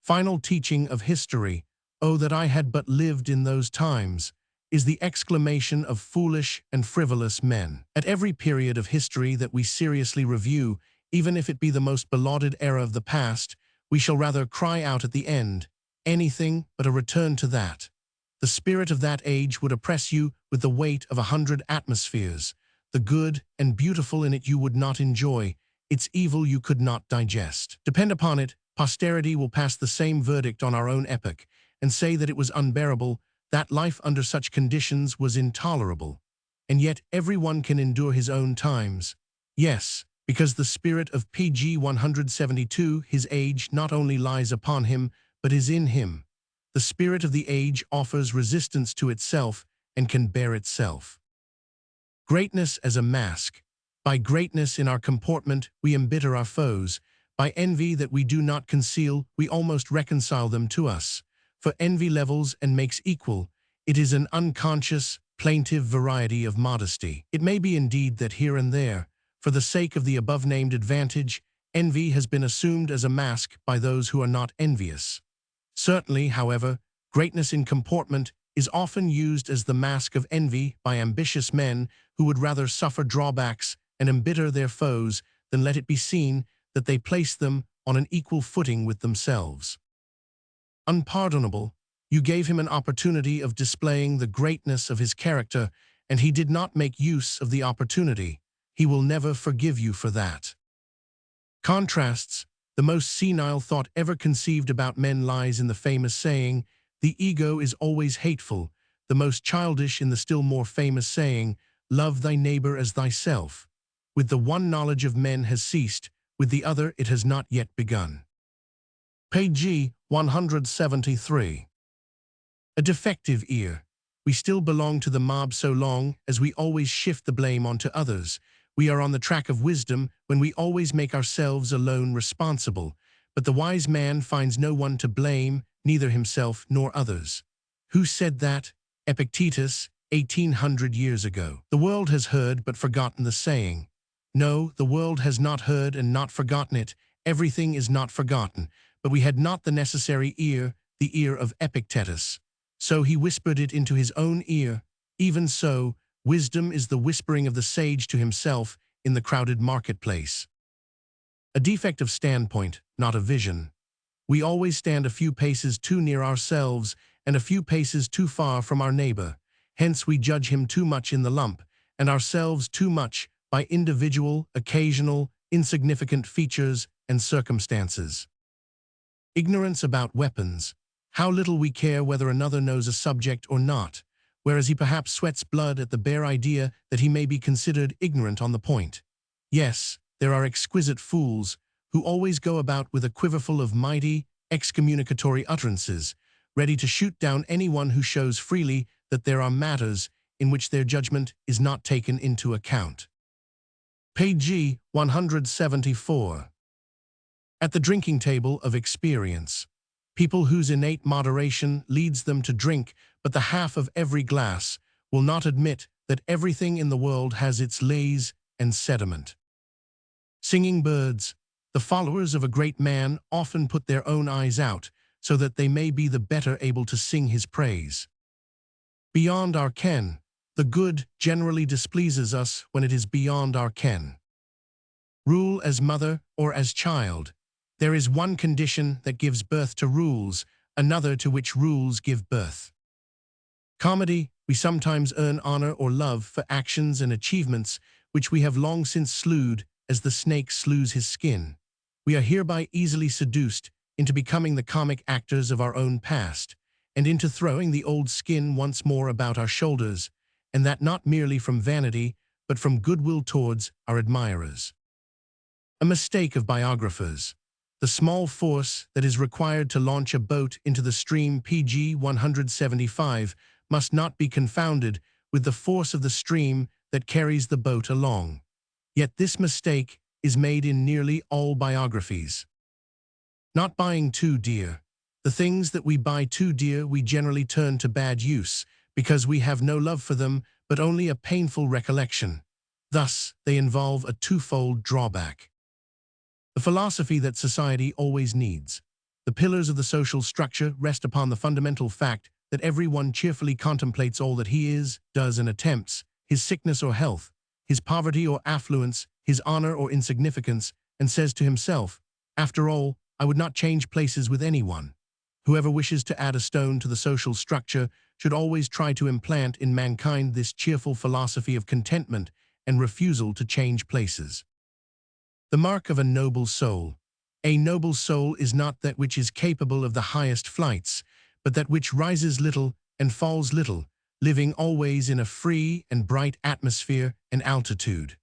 Final teaching of history. Oh, that I had but lived in those times, is the exclamation of foolish and frivolous men. At every period of history that we seriously review, even if it be the most belauded era of the past, we shall rather cry out at the end, anything but a return to that. The spirit of that age would oppress you with the weight of 100 atmospheres. The good and beautiful in it you would not enjoy, its evil you could not digest. Depend upon it, posterity will pass the same verdict on our own epoch, and say that it was unbearable, that life under such conditions was intolerable. And yet everyone can endure his own times. Yes, because the spirit of Pg 172, his age not only lies upon him, but is in him. The spirit of the age offers resistance to itself and can bear itself. Greatness as a mask. By greatness in our comportment, we embitter our foes. By envy that we do not conceal, we almost reconcile them to us. For envy levels and makes equal. It is an unconscious, plaintive variety of modesty. It may be indeed that here and there, for the sake of the above-named advantage, envy has been assumed as a mask by those who are not envious. Certainly, however, greatness in comportment is often used as the mask of envy by ambitious men who would rather suffer drawbacks and embitter their foes than let it be seen that they place them on an equal footing with themselves. Unpardonable, you gave him an opportunity of displaying the greatness of his character, and he did not make use of the opportunity. He will never forgive you for that. Contrasts. The most senile thought ever conceived about men lies in the famous saying, "The ego is always hateful," the most childish in the still more famous saying, "Love thy neighbor as thyself." With the one knowledge of men has ceased, with the other it has not yet begun. Pg 173. A defective ear. We still belong to the mob so long as we always shift the blame onto others. We are on the track of wisdom when we always make ourselves alone responsible. But the wise man finds no one to blame, neither himself nor others. Who said that? Epictetus, 1800 years ago. The world has heard but forgotten the saying. No, the world has not heard and not forgotten it. Everything is not forgotten. But we had not the necessary ear, the ear of Epictetus. So he whispered it into his own ear. Even so, wisdom is the whispering of the sage to himself in the crowded marketplace. A defect of standpoint, not of vision. We always stand a few paces too near ourselves and a few paces too far from our neighbor. Hence we judge him too much in the lump, and ourselves too much by individual, occasional, insignificant features and circumstances. Ignorance about weapons. How little we care whether another knows a subject or not, whereas he perhaps sweats blood at the bare idea that he may be considered ignorant on the point. Yes, there are exquisite fools who always go about with a quiverful of mighty, excommunicatory utterances, ready to shoot down anyone who shows freely that there are matters in which their judgment is not taken into account. Pg 174. At the drinking table of experience, people whose innate moderation leads them to drink but the half of every glass will not admit that everything in the world has its lays and sediment. Singing birds, the followers of a great man often put their own eyes out so that they may be the better able to sing his praise. Beyond our ken, the good generally displeases us when it is beyond our ken. Rule as mother or as child. There is one condition that gives birth to rules, another to which rules give birth. Comedy, we sometimes earn honor or love for actions and achievements which we have long since slewed as the snake slews his skin. We are hereby easily seduced into becoming the comic actors of our own past, and into throwing the old skin once more about our shoulders, and that not merely from vanity, but from goodwill towards our admirers. A mistake of biographers. The small force that is required to launch a boat into the stream PG 175 must not be confounded with the force of the stream that carries the boat along. Yet this mistake is made in nearly all biographies. Not buying too dear. The things that we buy too dear we generally turn to bad use, because we have no love for them, but only a painful recollection. Thus, they involve a twofold drawback. The philosophy that society always needs. The pillars of the social structure rest upon the fundamental fact that everyone cheerfully contemplates all that he is, does, and attempts, his sickness or health, his poverty or affluence, his honor or insignificance, and says to himself, "After all, I would not change places with anyone." Whoever wishes to add a stone to the social structure should always try to implant in mankind this cheerful philosophy of contentment and refusal to change places. The mark of a noble soul. A noble soul is not that which is capable of the highest flights, but that which rises little and falls little, living always in a free and bright atmosphere and altitude.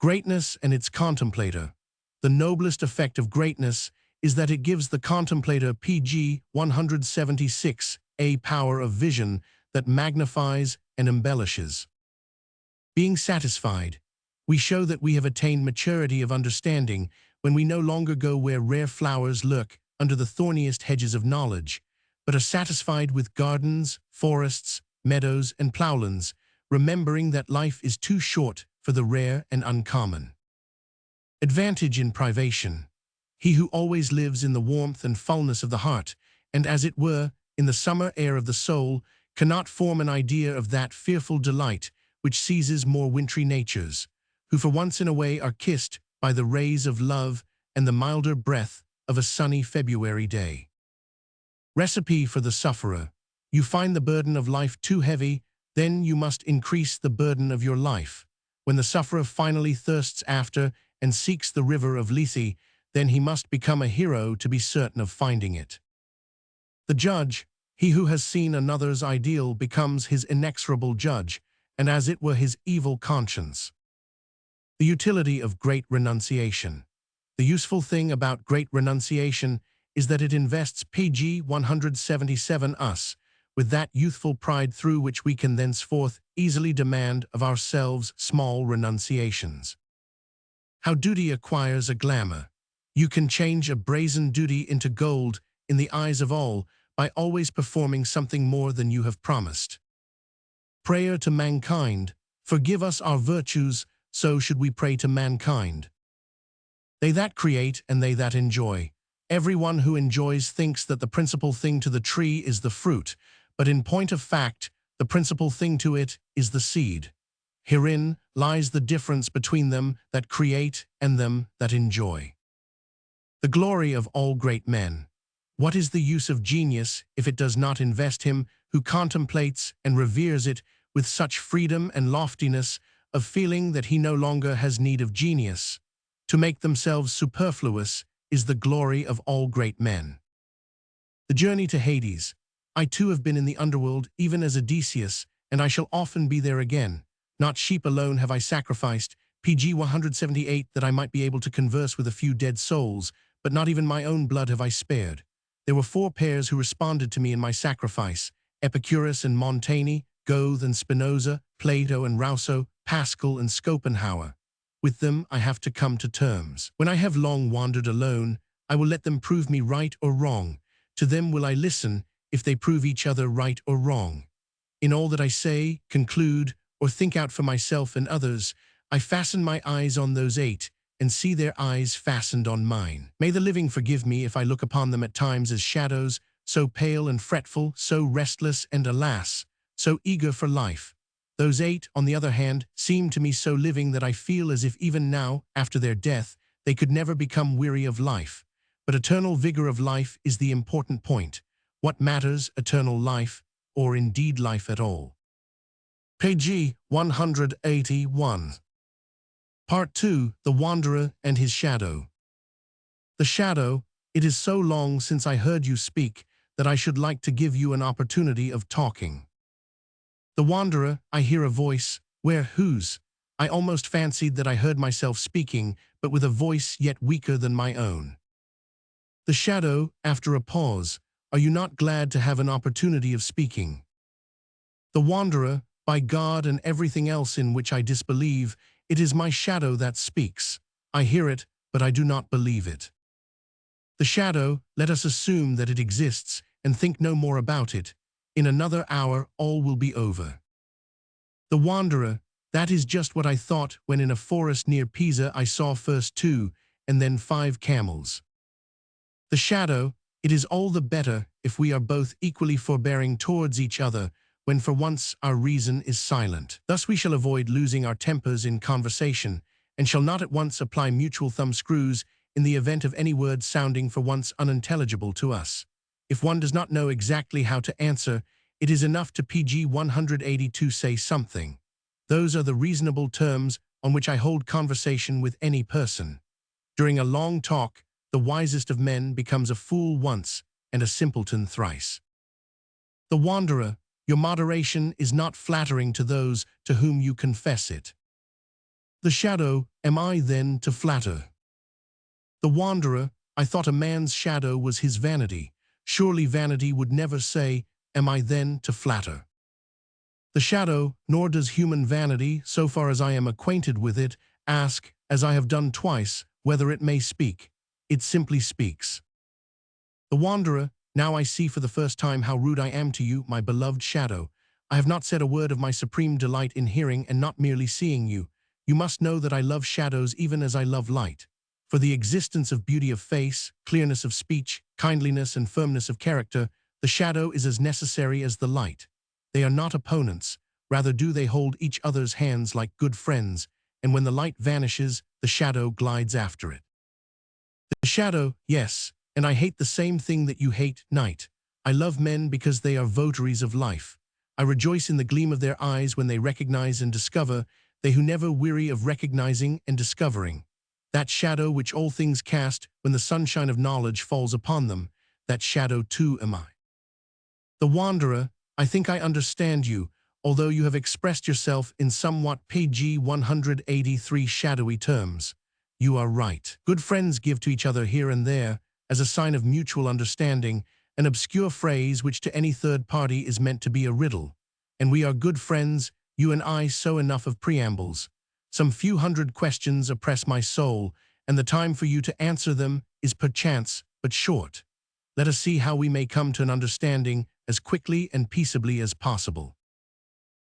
Greatness and its contemplator. The noblest effect of greatness is that it gives the contemplator PG 176 a power of vision that magnifies and embellishes. Being satisfied. We show that we have attained maturity of understanding when we no longer go where rare flowers lurk under the thorniest hedges of knowledge, but are satisfied with gardens, forests, meadows, and plowlands, remembering that life is too short for the rare and uncommon. Advantage in privation. He who always lives in the warmth and fullness of the heart, and as it were, in the summer air of the soul, cannot form an idea of that fearful delight which seizes more wintry natures, who for once in a way are kissed by the rays of love and the milder breath of a sunny February day. Recipe for the sufferer. You find the burden of life too heavy, then you must increase the burden of your life. When the sufferer finally thirsts after and seeks the river of Lethe, then he must become a hero to be certain of finding it. The judge, he who has seen another's ideal becomes his inexorable judge, and as it were his evil conscience. The utility of great renunciation. The useful thing about great renunciation is that it invests PG 177 us with that youthful pride through which we can thenceforth easily demand of ourselves small renunciations. How duty acquires a glamour. You can change a brazen duty into gold in the eyes of all by always performing something more than you have promised. Prayer to mankind. Forgive us our virtues, so should we pray to mankind. They that create and they that enjoy. Everyone who enjoys thinks that the principal thing to the tree is the fruit, but in point of fact, the principal thing to it is the seed. Herein lies the difference between them that create and them that enjoy. The glory of all great men. What is the use of genius if it does not invest him who contemplates and reveres it with such freedom and loftiness of feeling that he no longer has need of genius? To make themselves superfluous is the glory of all great men. The journey to Hades. I too have been in the underworld, even as Odysseus, and I shall often be there again. Not sheep alone have I sacrificed, PG 178, that I might be able to converse with a few dead souls, but not even my own blood have I spared. There were 4 pairs who responded to me in my sacrifice: Epicurus and Montaigne, Goethe and Spinoza, Plato and Rousseau, Pascal and Schopenhauer. With them I have to come to terms. When I have long wandered alone, I will let them prove me right or wrong. To them will I listen, if they prove each other right or wrong. In all that I say, conclude, or think out for myself and others, I fasten my eyes on those eight, and see their eyes fastened on mine. May the living forgive me if I look upon them at times as shadows, so pale and fretful, so restless and, alas, so eager for life. Those eight, on the other hand, seem to me so living that I feel as if even now, after their death, they could never become weary of life. But eternal vigor of life is the important point. What matters, eternal life, or indeed life at all? Page 181. Part 2. The Wanderer and His Shadow. The shadow. It is so long since I heard you speak that I should like to give you an opportunity of talking. The wanderer. I hear a voice. Where? Whose? I almost fancied that I heard myself speaking, but with a voice yet weaker than my own. The shadow. After a pause. Are you not glad to have an opportunity of speaking? The wanderer. By God and everything else in which I disbelieve, it is my shadow that speaks. I hear it, but I do not believe it. The shadow. Let us assume that it exists, and think no more about it. In another hour all will be over. The wanderer. That is just what I thought when in a forest near Pisa I saw first 2, and then 5 camels. The shadow. It is all the better if we are both equally forbearing towards each other, when for once our reason is silent. Thus we shall avoid losing our tempers in conversation, and shall not at once apply mutual thumbscrews in the event of any word sounding for once unintelligible to us. If one does not know exactly how to answer, it is enough to page 182 say something. Those are the reasonable terms on which I hold conversation with any person. During a long talk, the wisest of men becomes a fool once and a simpleton thrice. The wanderer. Your moderation is not flattering to those to whom you confess it. The shadow. Am I then to flatter? The wanderer. I thought a man's shadow was his vanity. Surely vanity would never say, am I then to flatter? The shadow. Nor does human vanity, so far as I am acquainted with it, ask, as I have done twice, whether it may speak. It simply speaks. The wanderer. Now I see for the first time how rude I am to you, my beloved shadow. I have not said a word of my supreme delight in hearing and not merely seeing you. You must know that I love shadows even as I love light. For the existence of beauty of face, clearness of speech, kindliness and firmness of character, the shadow is as necessary as the light. They are not opponents, rather do they hold each other's hands like good friends, and when the light vanishes, the shadow glides after it. The shadow, yes, and I hate the same thing that you hate, night. I love men because they are votaries of life. I rejoice in the gleam of their eyes when they recognize and discover, they who never weary of recognizing and discovering. That shadow which all things cast when the sunshine of knowledge falls upon them, that shadow too am I. The wanderer. I think I understand you, although you have expressed yourself in somewhat page 183 shadowy terms. You are right. Good friends give to each other here and there, as a sign of mutual understanding, an obscure phrase which to any third party is meant to be a riddle. And we are good friends, you and I, so enough of preambles. Some few hundred questions oppress my soul, and the time for you to answer them is perchance but short. Let us see how we may come to an understanding as quickly and peaceably as possible.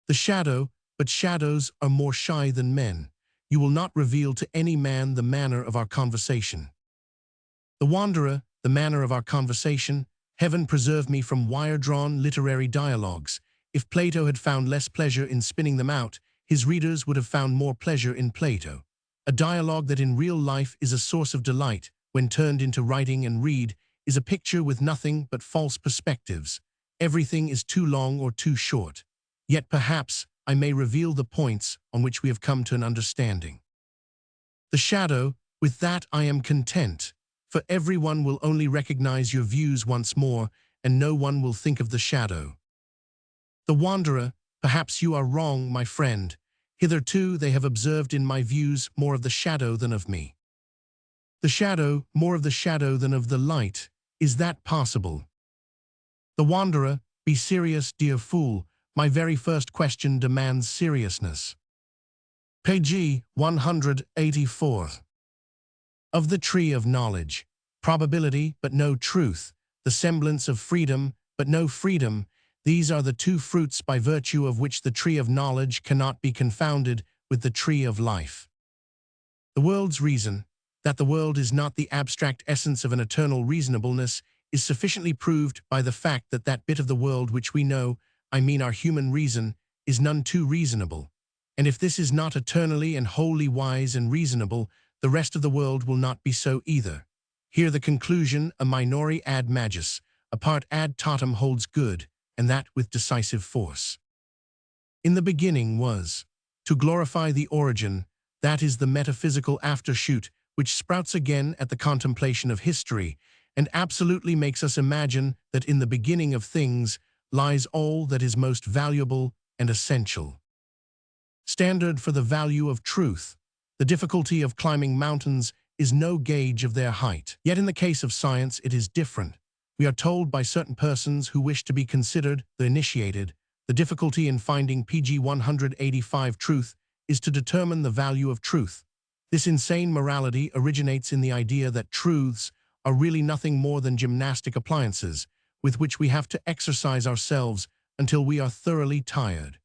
The shadow. But shadows are more shy than men. You will not reveal to any man the manner of our conversation. The wanderer. The manner of our conversation. Heaven preserve me from wire-drawn literary dialogues. If Plato had found less pleasure in spinning them out, his readers would have found more pleasure in Plato. A dialogue that in real life is a source of delight, when turned into writing and read, is a picture with nothing but false perspectives. Everything is too long or too short. Yet perhaps I may reveal the points on which we have come to an understanding. The shadow. With that I am content, for everyone will only recognize your views once more, and no one will think of the shadow. The wanderer. Perhaps you are wrong, my friend. Hitherto they have observed in my views more of the shadow than of me. The shadow. More of the shadow than of the light. Is that possible? The wanderer. Be serious, dear fool. My very first question demands seriousness. Page 184. Of the tree of knowledge, probability but no truth, the semblance of freedom but no freedom, these are the two fruits by virtue of which the tree of knowledge cannot be confounded with the tree of life. The world's reason, that the world is not the abstract essence of an eternal reasonableness, is sufficiently proved by the fact that that bit of the world which we know, I mean our human reason, is none too reasonable. And if this is not eternally and wholly wise and reasonable, the rest of the world will not be so either. Here the conclusion, a minori ad magis, a part ad totum holds good, and that with decisive force. In the beginning was. To glorify the origin, that is the metaphysical aftershoot which sprouts again at the contemplation of history, and absolutely makes us imagine that in the beginning of things lies all that is most valuable and essential. Standard for the value of truth. The difficulty of climbing mountains is no gauge of their height. Yet in the case of science it is different. We are told by certain persons who wish to be considered the initiated, the difficulty in finding pg 185 truth is to determine the value of truth. This insane morality originates in the idea that truths are really nothing more than gymnastic appliances with which we have to exercise ourselves until we are thoroughly tired.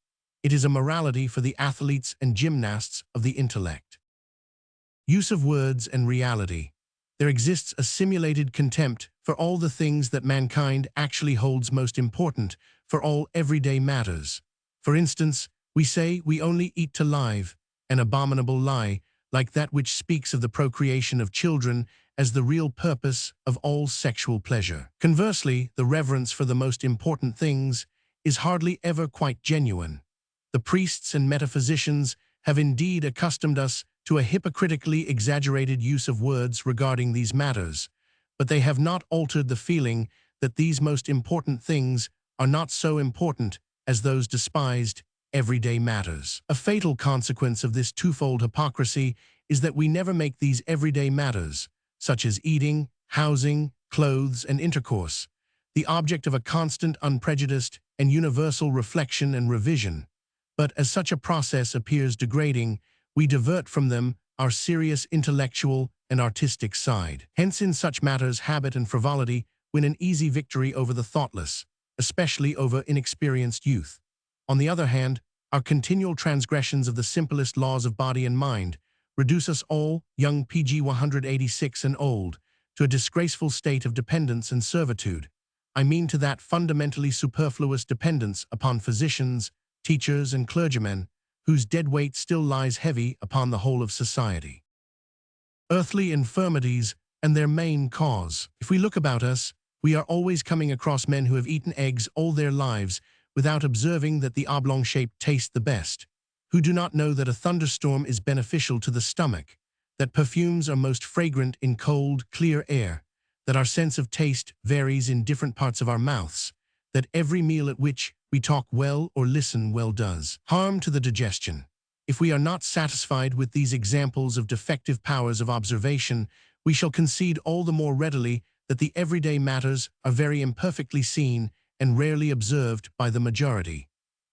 It is a morality for the athletes and gymnasts of the intellect. Use of words and reality. There exists a simulated contempt for all the things that mankind actually holds most important, for all everyday matters. For instance, we say we only eat to live, an abominable lie, like that which speaks of the procreation of children as the real purpose of all sexual pleasure. Conversely, the reverence for the most important things is hardly ever quite genuine. The priests and metaphysicians have indeed accustomed us to a hypocritically exaggerated use of words regarding these matters, but they have not altered the feeling that these most important things are not so important as those despised everyday matters. A fatal consequence of this twofold hypocrisy is that we never make these everyday matters, such as eating, housing, clothes, and intercourse, the object of a constant, unprejudiced, and universal reflection and revision. But as such a process appears degrading, we divert from them our serious intellectual and artistic side. Hence in such matters habit and frivolity win an easy victory over the thoughtless, especially over inexperienced youth. On the other hand, our continual transgressions of the simplest laws of body and mind reduce us all, young pg 186 and old, to a disgraceful state of dependence and servitude. I mean to that fundamentally superfluous dependence upon physicians, teachers, and clergymen, whose dead weight still lies heavy upon the whole of society. Earthly infirmities and their main cause. If we look about us, we are always coming across men who have eaten eggs all their lives without observing that the oblong shape tastes the best, who do not know that a thunderstorm is beneficial to the stomach, that perfumes are most fragrant in cold, clear air, that our sense of taste varies in different parts of our mouths, that every meal at which we talk well or listen well does harm to the digestion. If we are not satisfied with these examples of defective powers of observation, we shall concede all the more readily that the everyday matters are very imperfectly seen and rarely observed by the majority.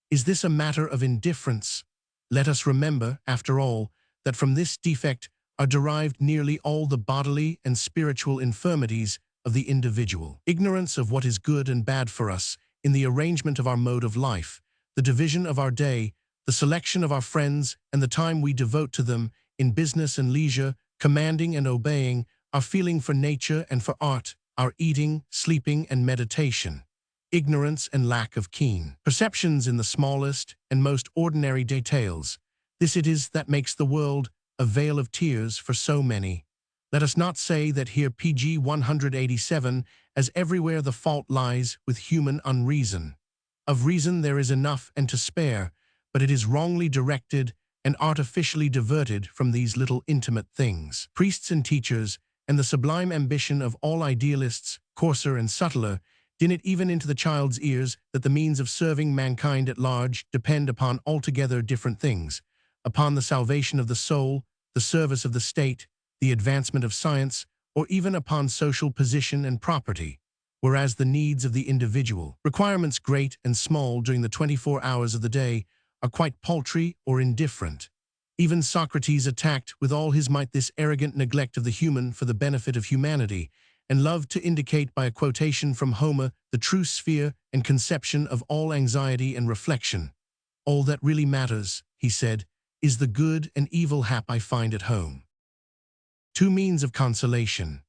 Is this a matter of indifference? Let us remember, after all, that from this defect are derived nearly all the bodily and spiritual infirmities of the individual. Ignorance of what is good and bad for us in the arrangement of our mode of life, the division of our day, the selection of our friends, and the time we devote to them in business and leisure, commanding and obeying, our feeling for nature and for art, our eating, sleeping, and meditation. Ignorance and lack of keen perceptions in the smallest and most ordinary details. This it is that makes the world a vale of tears for so many. Let us not say that here pg 187, as everywhere the fault lies with human unreason. Of reason there is enough and to spare, but it is wrongly directed and artificially diverted from these little intimate things. Priests and teachers, and the sublime ambition of all idealists, coarser and subtler, din it even into the child's ears that the means of serving mankind at large depend upon altogether different things, upon the salvation of the soul, the service of the state, the advancement of science, or even upon social position and property, whereas the needs of the individual, requirements great and small during the 24 hours of the day, are quite paltry or indifferent. Even Socrates attacked with all his might this arrogant neglect of the human for the benefit of humanity, and loved to indicate by a quotation from Homer the true sphere and conception of all anxiety and reflection. All that really matters, he said, is the good and evil hap I find at home. Two means of consolation.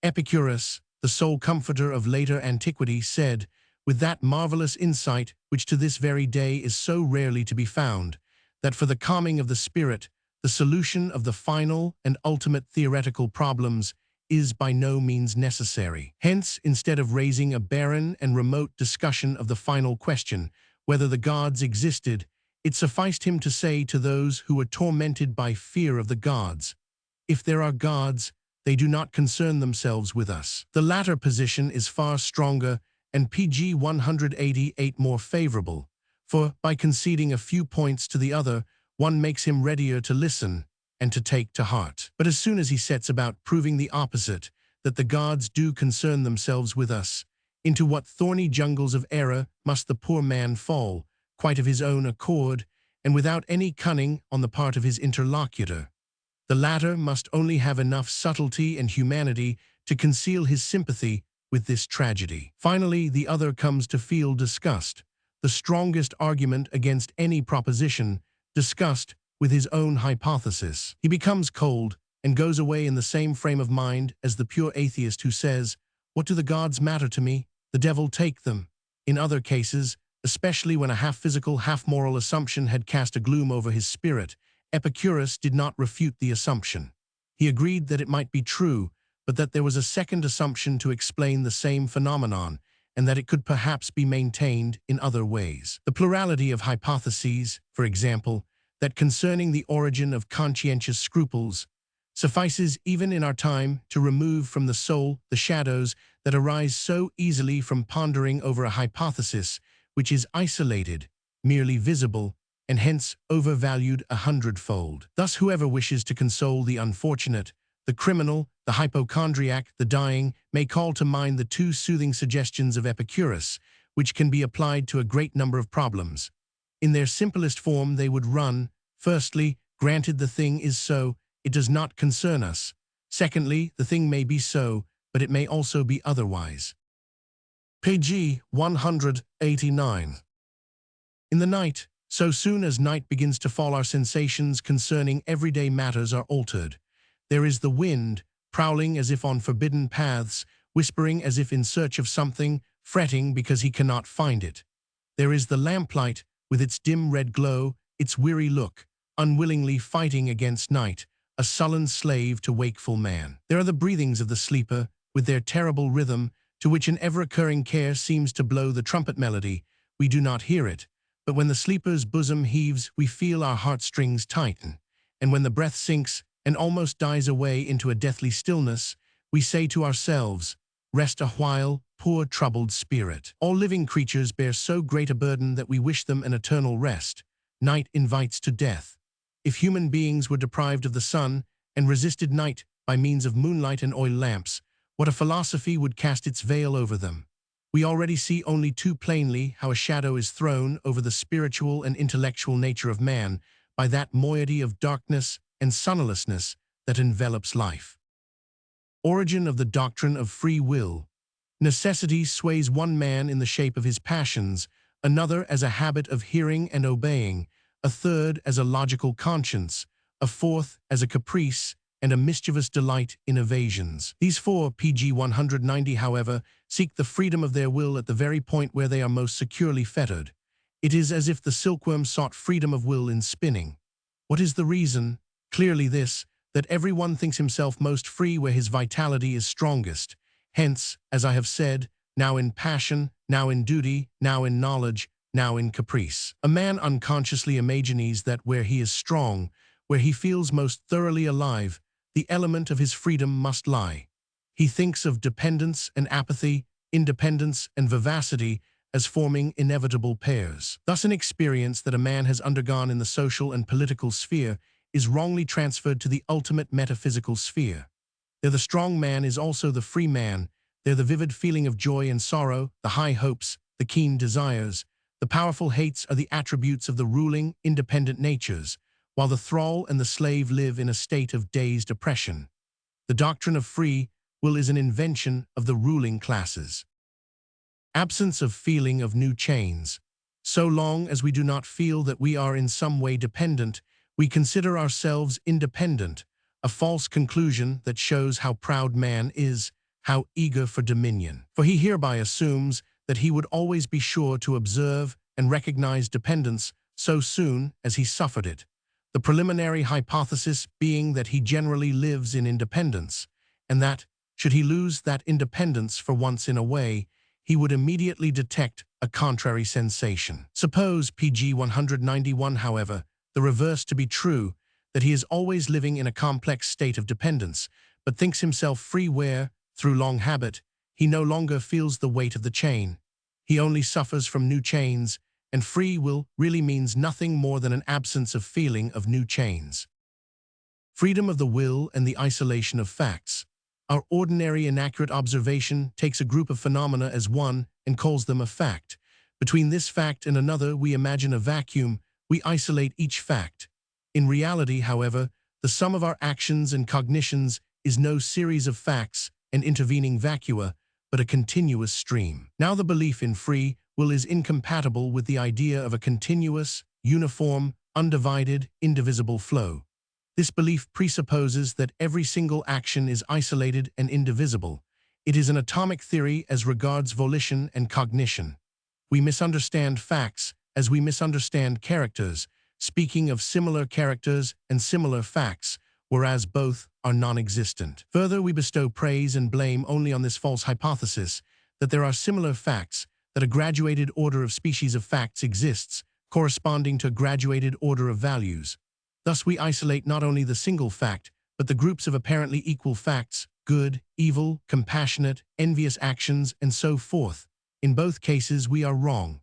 Epicurus, the sole comforter of later antiquity, said, with that marvelous insight which to this very day is so rarely to be found, that for the calming of the spirit, the solution of the final and ultimate theoretical problems is by no means necessary. Hence, instead of raising a barren and remote discussion of the final question, whether the gods existed, it sufficed him to say to those who were tormented by fear of the gods, if there are gods, they do not concern themselves with us. The latter position is far stronger and pg 188 more favorable, for by conceding a few points to the other, one makes him readier to listen and to take to heart. But as soon as he sets about proving the opposite, that the gods do concern themselves with us, into what thorny jungles of error must the poor man fall, quite of his own accord, and without any cunning on the part of his interlocutor. The latter must only have enough subtlety and humanity to conceal his sympathy with this tragedy. Finally, the other comes to feel disgust, the strongest argument against any proposition, disgust with his own hypothesis. He becomes cold and goes away in the same frame of mind as the pure atheist who says, "What do the gods matter to me? The devil take them." In other cases, especially when a half-physical, half-moral assumption had cast a gloom over his spirit, Epicurus did not refute the assumption. He agreed that it might be true, but that there was a second assumption to explain the same phenomenon, and that it could perhaps be maintained in other ways. The plurality of hypotheses, for example, that concerning the origin of conscientious scruples, suffices even in our time to remove from the soul the shadows that arise so easily from pondering over a hypothesis which is isolated, merely visible, and hence overvalued 100-fold. Thus, whoever wishes to console the unfortunate, the criminal, the hypochondriac, the dying, may call to mind the two soothing suggestions of Epicurus, which can be applied to a great number of problems. In their simplest form they would run, firstly, granted the thing is so, it does not concern us. Secondly, the thing may be so, but it may also be otherwise. Pg 189. In the night, so soon as night begins to fall, our sensations concerning everyday matters are altered. There is the wind, prowling as if on forbidden paths, whispering as if in search of something, fretting because he cannot find it. There is the lamplight, with its dim red glow, its weary look, unwillingly fighting against night, a sullen slave to wakeful man. There are the breathings of the sleeper, with their terrible rhythm, to which an ever-occurring care seems to blow the trumpet melody. We do not hear it, but when the sleeper's bosom heaves, we feel our heartstrings tighten, and when the breath sinks and almost dies away into a deathly stillness, we say to ourselves, "Rest a while, poor troubled spirit." All living creatures bear so great a burden that we wish them an eternal rest. Night invites to death. If human beings were deprived of the sun and resisted night by means of moonlight and oil lamps, what a philosophy would cast its veil over them. We already see only too plainly how a shadow is thrown over the spiritual and intellectual nature of man by that moiety of darkness and sunlessness that envelops life. Origin of the doctrine of free will. Necessity sways one man in the shape of his passions, another as a habit of hearing and obeying, a third as a logical conscience, a fourth as a caprice, and a mischievous delight in evasions. These four, pg 190, however, seek the freedom of their will at the very point where they are most securely fettered. It is as if the silkworm sought freedom of will in spinning. What is the reason? Clearly this, that everyone thinks himself most free where his vitality is strongest. Hence, as I have said, now in passion, now in duty, now in knowledge, now in caprice. A man unconsciously imagines that where he is strong, where he feels most thoroughly alive, the element of his freedom must lie. He thinks of dependence and apathy, independence and vivacity as forming inevitable pairs. Thus an experience that a man has undergone in the social and political sphere is wrongly transferred to the ultimate metaphysical sphere. There the strong man is also the free man, there the vivid feeling of joy and sorrow, the high hopes, the keen desires, the powerful hates are the attributes of the ruling, independent natures, while the thrall and the slave live in a state of dazed oppression. The doctrine of free will is an invention of the ruling classes. Absence of feeling of new chains. So long as we do not feel that we are in some way dependent, we consider ourselves independent, a false conclusion that shows how proud man is, how eager for dominion. For he hereby assumes that he would always be sure to observe and recognize dependence so soon as he suffered it, the preliminary hypothesis being that he generally lives in independence, and that, should he lose that independence for once in a way, he would immediately detect a contrary sensation. Suppose pg 191, however, the reverse to be true, that he is always living in a complex state of dependence, but thinks himself free where, through long habit, he no longer feels the weight of the chain. He only suffers from new chains, and free will really means nothing more than an absence of feeling of new chains. Freedom of the will and the isolation of facts. Our ordinary inaccurate observation takes a group of phenomena as one and calls them a fact. Between this fact and another, we imagine a vacuum. We isolate each fact. In reality, however, the sum of our actions and cognitions is no series of facts and intervening vacua, but a continuous stream. Now the belief in free will is incompatible with the idea of a continuous, uniform, undivided, indivisible flow. This belief presupposes that every single action is isolated and indivisible. It is an atomic theory as regards volition and cognition. We misunderstand facts as we misunderstand characters, speaking of similar characters and similar facts, whereas both are non-existent. Further, we bestow praise and blame only on this false hypothesis that there are similar facts, that a graduated order of species of facts exists, corresponding to a graduated order of values. Thus we isolate not only the single fact, but the groups of apparently equal facts, good, evil, compassionate, envious actions, and so forth. In both cases we are wrong.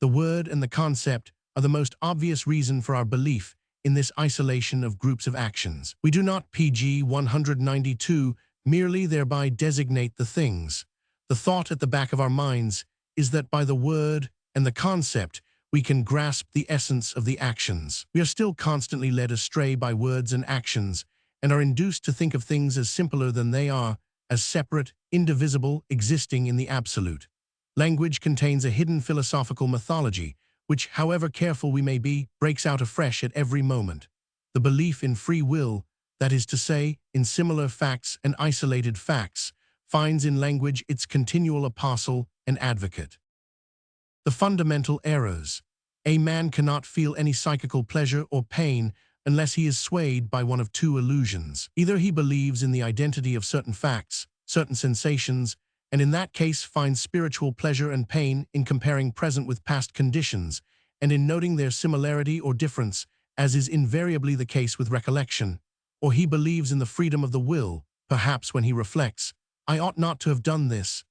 The word and the concept are the most obvious reason for our belief in this isolation of groups of actions. We do not pg 192 merely thereby designate the things. The thought at the back of our minds is that by the word and the concept we can grasp the essence of the actions. We are still constantly led astray by words and actions, and are induced to think of things as simpler than they are, as separate, indivisible, existing in the absolute. Language contains a hidden philosophical mythology, which, however careful we may be, breaks out afresh at every moment. The belief in free will, that is to say, in similar facts and isolated facts, finds in language its continual apostle and advocate. The fundamental errors. A man cannot feel any psychical pleasure or pain unless he is swayed by one of two illusions. Either he believes in the identity of certain facts, certain sensations, and in that case finds spiritual pleasure and pain in comparing present with past conditions, and in noting their similarity or difference, as is invariably the case with recollection, or he believes in the freedom of the will, perhaps when he reflects, I ought not to have done this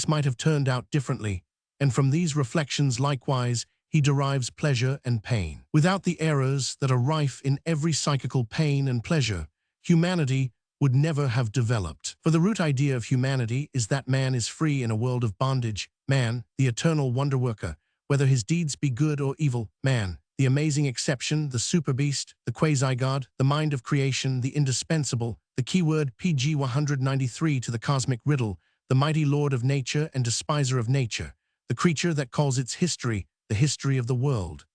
might have turned out differently, and from these reflections likewise he derives pleasure and pain. Without the errors that are rife in every psychical pain and pleasure, humanity would never have developed. For the root idea of humanity is that man is free in a world of bondage, man, the eternal wonder-worker, whether his deeds be good or evil, man, the amazing exception, the super-beast, the quasi-god, the mind of creation, the indispensable, the keyword pg 193 to the cosmic riddle, the mighty lord of nature and despiser of nature, the creature that calls its history the history of the world.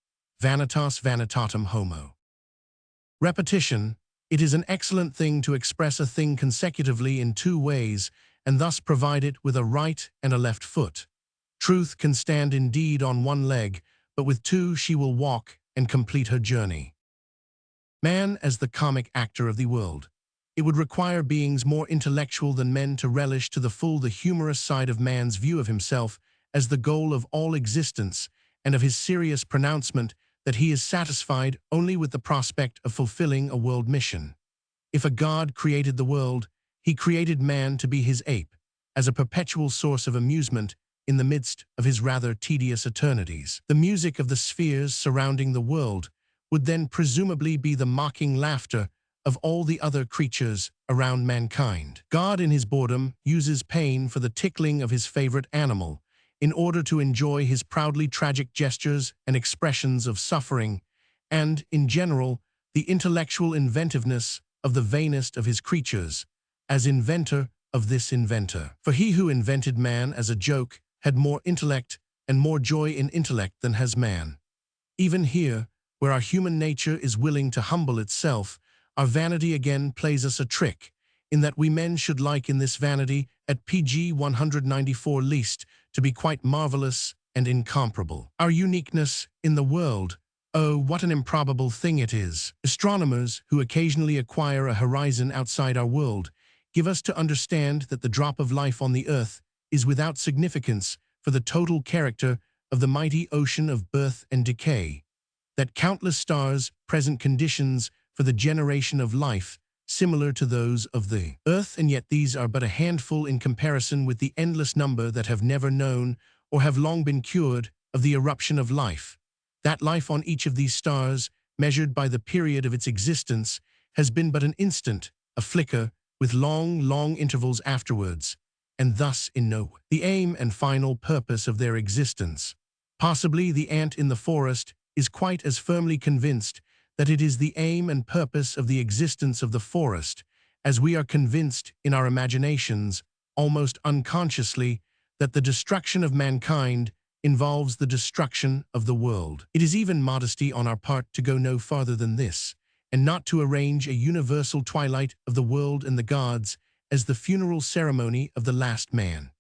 Vanitas vanitatum homo. Repetition. It is an excellent thing to express a thing consecutively in two ways, and thus provide it with a right and a left foot. Truth can stand indeed on one leg, but with two she will walk and complete her journey. Man as the comic actor of the world. It would require beings more intellectual than men to relish to the full the humorous side of man's view of himself as the goal of all existence, and of his serious pronouncement that he is satisfied only with the prospect of fulfilling a world mission. If a god created the world, he created man to be his ape, as a perpetual source of amusement in the midst of his rather tedious eternities. The music of the spheres surrounding the world would then presumably be the mocking laughter of all the other creatures around mankind. God in his boredom uses pain for the tickling of his favorite animal, in order to enjoy his proudly tragic gestures and expressions of suffering, and, in general, the intellectual inventiveness of the vainest of his creatures, as inventor of this inventor. For he who invented man as a joke had more intellect and more joy in intellect than has man. Even here, where our human nature is willing to humble itself, our vanity again plays us a trick, in that we men should like in this vanity at pg 194 least to be quite marvelous and incomparable. Our uniqueness in the world, oh, what an improbable thing it is. Astronomers, who occasionally acquire a horizon outside our world, give us to understand that the drop of life on the earth is without significance for the total character of the mighty ocean of birth and decay, that countless stars present conditions for the generation of life similar to those of the earth, and yet these are but a handful in comparison with the endless number that have never known or have long been cured of the eruption of life. That life on each of these stars, measured by the period of its existence, has been but an instant, a flicker, with long intervals afterwards, and thus in no way the aim and final purpose of their existence. Possibly the ant in the forest is quite as firmly convinced that it is the aim and purpose of the existence of the forest, as we are convinced in our imaginations, almost unconsciously, that the destruction of mankind involves the destruction of the world. It is even modesty on our part to go no farther than this, and not to arrange a universal twilight of the world and the gods as the funeral ceremony of the last man.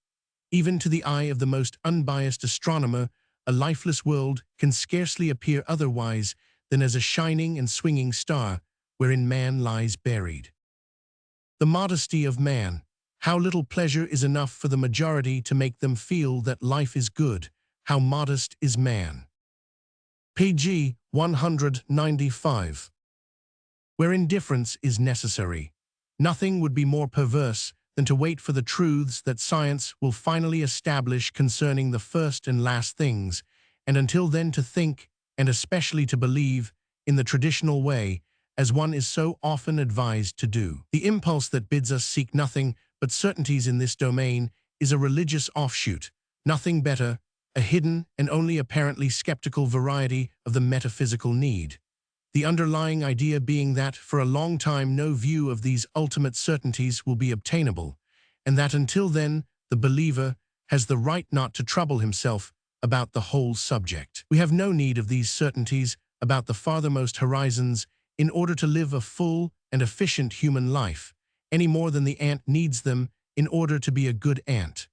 Even to the eye of the most unbiased astronomer, a lifeless world can scarcely appear otherwise than as a shining and swinging star wherein man lies buried. The modesty of man. How little pleasure is enough for the majority to make them feel that life is good. How modest is man. pg 195. Where indifference is necessary. Nothing would be more perverse than to wait for the truths that science will finally establish concerning the first and last things, and until then to think, and especially to believe, in the traditional way, as one is so often advised to do. The impulse that bids us seek nothing but certainties in this domain is a religious offshoot, nothing better, a hidden and only apparently skeptical variety of the metaphysical need. The underlying idea being that for a long time no view of these ultimate certainties will be obtainable, and that until then the believer has the right not to trouble himself about the whole subject. We have no need of these certainties about the farthermost horizons in order to live a full and efficient human life, any more than the ant needs them in order to be a good ant.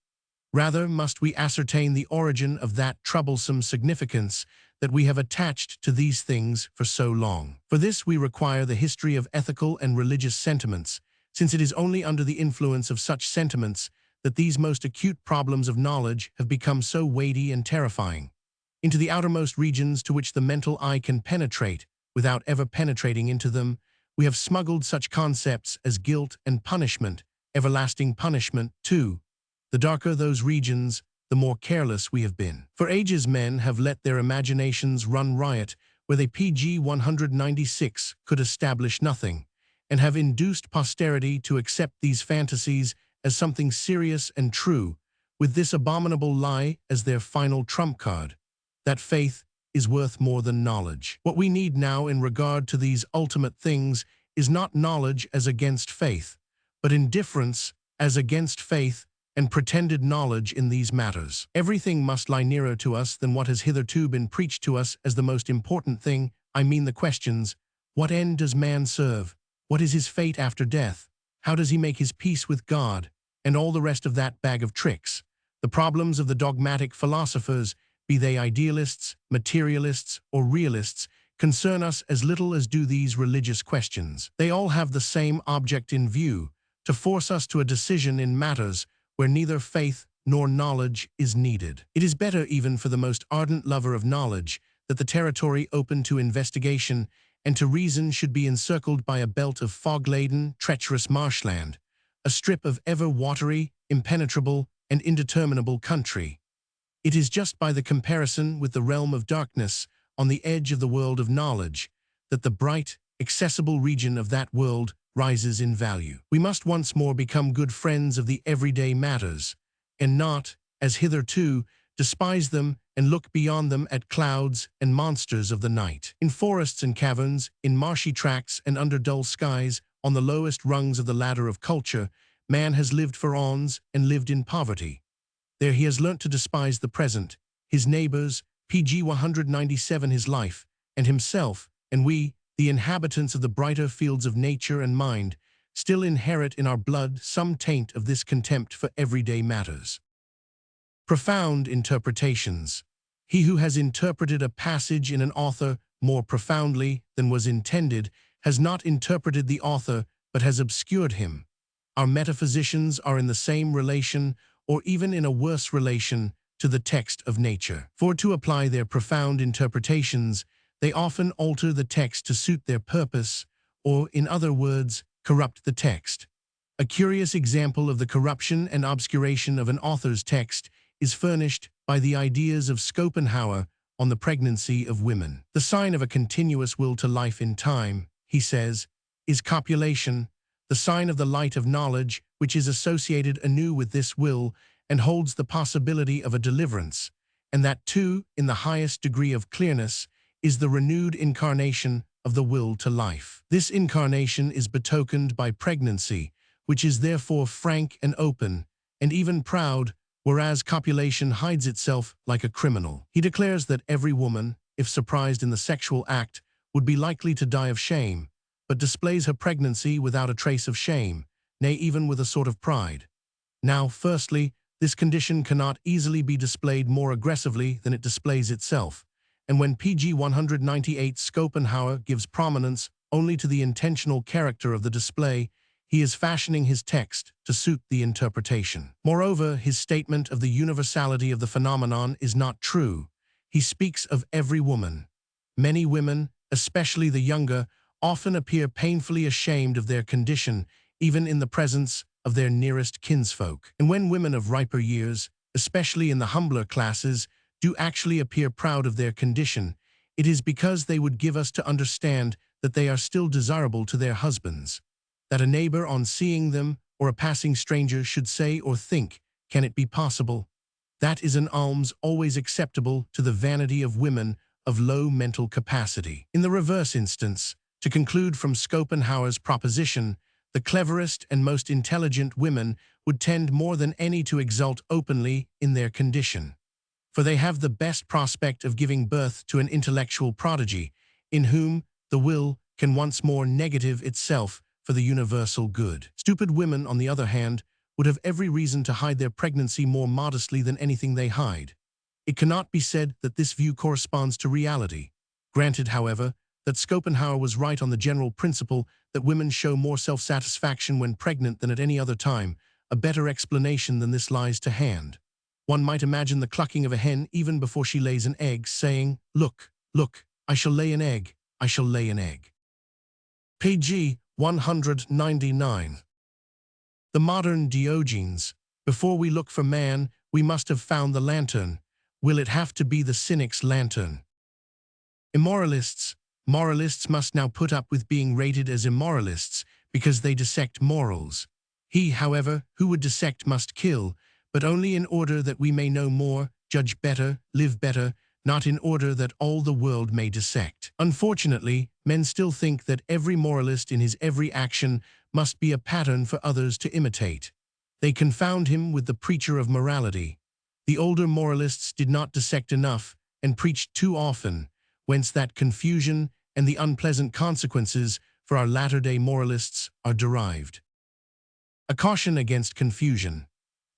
Rather must we ascertain the origin of that troublesome significance that we have attached to these things for so long. For this we require the history of ethical and religious sentiments, since it is only under the influence of such sentiments that these most acute problems of knowledge have become so weighty and terrifying. Into the outermost regions to which the mental eye can penetrate, without ever penetrating into them, we have smuggled such concepts as guilt and punishment, everlasting punishment, too. The darker those regions, the more careless we have been. For ages men have let their imaginations run riot where they pg 196 could establish nothing, and have induced posterity to accept these fantasies as something serious and true, with this abominable lie as their final trump card, that faith is worth more than knowledge. What we need now in regard to these ultimate things is not knowledge as against faith, but indifference as against faith and pretended knowledge in these matters. Everything must lie nearer to us than what has hitherto been preached to us as the most important thing. I mean the questions: what end does man serve? What is his fate after death? How does he make his peace with God? And all the rest of that bag of tricks. The problems of the dogmatic philosophers, be they idealists, materialists, or realists, concern us as little as do these religious questions. They all have the same object in view, to force us to a decision in matters where neither faith nor knowledge is needed. It is better even for the most ardent lover of knowledge that the territory open to investigation and to reason should be encircled by a belt of fog-laden, treacherous marshland, a strip of ever-watery, impenetrable, and indeterminable country. It is just by the comparison with the realm of darkness on the edge of the world of knowledge that the bright, accessible region of that world rises in value. We must once more become good friends of the everyday matters, and not, as hitherto, despise them and look beyond them at clouds and monsters of the night. In forests and caverns, in marshy tracts and under dull skies, on the lowest rungs of the ladder of culture, man has lived for aeons and lived in poverty. There he has learnt to despise the present, his neighbors, pg 197 his life, and himself, and we, the inhabitants of the brighter fields of nature and mind, still inherit in our blood some taint of this contempt for everyday matters. Profound interpretations. He who has interpreted a passage in an author more profoundly than was intended has not interpreted the author, but has obscured him. Our metaphysicians are in the same relation, or even in a worse relation, to the text of nature. For to apply their profound interpretations, they often alter the text to suit their purpose, or, in other words, corrupt the text. A curious example of the corruption and obscuration of an author's text is furnished by the ideas of Schopenhauer on the pregnancy of women. The sign of a continuous will to life in time, he says, is copulation, the sign of the light of knowledge which is associated anew with this will and holds the possibility of a deliverance, and that too, in the highest degree of clearness, is the renewed incarnation of the will to life. This incarnation is betokened by pregnancy, which is therefore frank and open, and even proud, whereas copulation hides itself like a criminal. He declares that every woman, if surprised in the sexual act, would be likely to die of shame, but displays her pregnancy without a trace of shame, nay, even with a sort of pride. Now, firstly, this condition cannot easily be displayed more aggressively than it displays itself, and when pg 198 Schopenhauer gives prominence only to the intentional character of the display, he is fashioning his text to suit the interpretation. Moreover, his statement of the universality of the phenomenon is not true. He speaks of every woman. Many women, especially the younger, often appear painfully ashamed of their condition, even in the presence of their nearest kinsfolk. And when women of riper years, especially in the humbler classes, do actually appear proud of their condition, it is because they would give us to understand that they are still desirable to their husbands. That a neighbor on seeing them, or a passing stranger, should say or think, "Can it be possible?" That is an alms always acceptable to the vanity of women of low mental capacity. In the reverse instance, to conclude from Schopenhauer's proposition, the cleverest and most intelligent women would tend more than any to exult openly in their condition. For they have the best prospect of giving birth to an intellectual prodigy, in whom the will can once more negative itself for the universal good. Stupid women, on the other hand, would have every reason to hide their pregnancy more modestly than anything they hide. It cannot be said that this view corresponds to reality. Granted, however, that Schopenhauer was right on the general principle that women show more self-satisfaction when pregnant than at any other time, a better explanation than this lies to hand. One might imagine the clucking of a hen even before she lays an egg, saying, "Look, look, I shall lay an egg, I shall lay an egg." pg 199. The modern Diogenes, "Before we look for man, we must have found the lantern. Will it have to be the cynic's lantern?" Moralists must now put up with being rated as immoralists because they dissect morals. He, however, who would dissect must kill, but only in order that we may know more, judge better, live better, not in order that all the world may dissect. Unfortunately, men still think that every moralist in his every action must be a pattern for others to imitate. They confound him with the preacher of morality. The older moralists did not dissect enough and preached too often, whence that confusion and the unpleasant consequences for our latter-day moralists are derived. A caution against confusion.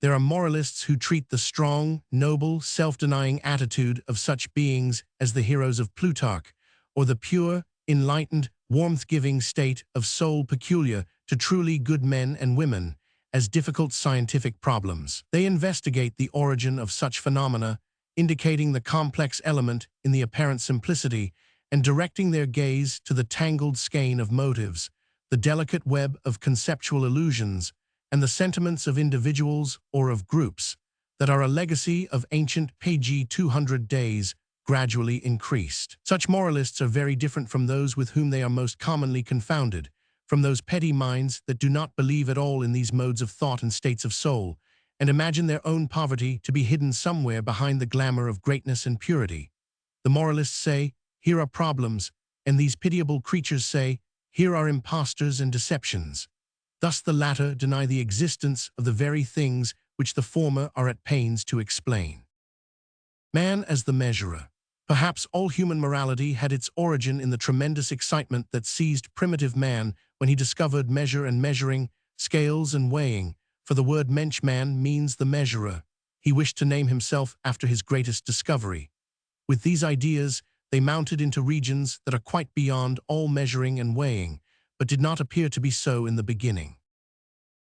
There are moralists who treat the strong, noble, self-denying attitude of such beings as the heroes of Plutarch, or the pure, enlightened, warmth-giving state of soul peculiar to truly good men and women, as difficult scientific problems. They investigate the origin of such phenomena, indicating the complex element in the apparent simplicity, and directing their gaze to the tangled skein of motives, the delicate web of conceptual illusions, and the sentiments of individuals or of groups that are a legacy of ancient pg 200 days gradually increased. Such moralists are very different from those with whom they are most commonly confounded, from those petty minds that do not believe at all in these modes of thought and states of soul, and imagine their own poverty to be hidden somewhere behind the glamour of greatness and purity. The moralists say, "Here are problems," and these pitiable creatures say, "Here are impostors and deceptions." Thus the latter deny the existence of the very things which the former are at pains to explain. Man as the measurer. Perhaps all human morality had its origin in the tremendous excitement that seized primitive man when he discovered measure and measuring, scales and weighing, for the word mensch-man means the measurer. He wished to name himself after his greatest discovery. With these ideas, they mounted into regions that are quite beyond all measuring and weighing, but did not appear to be so in the beginning.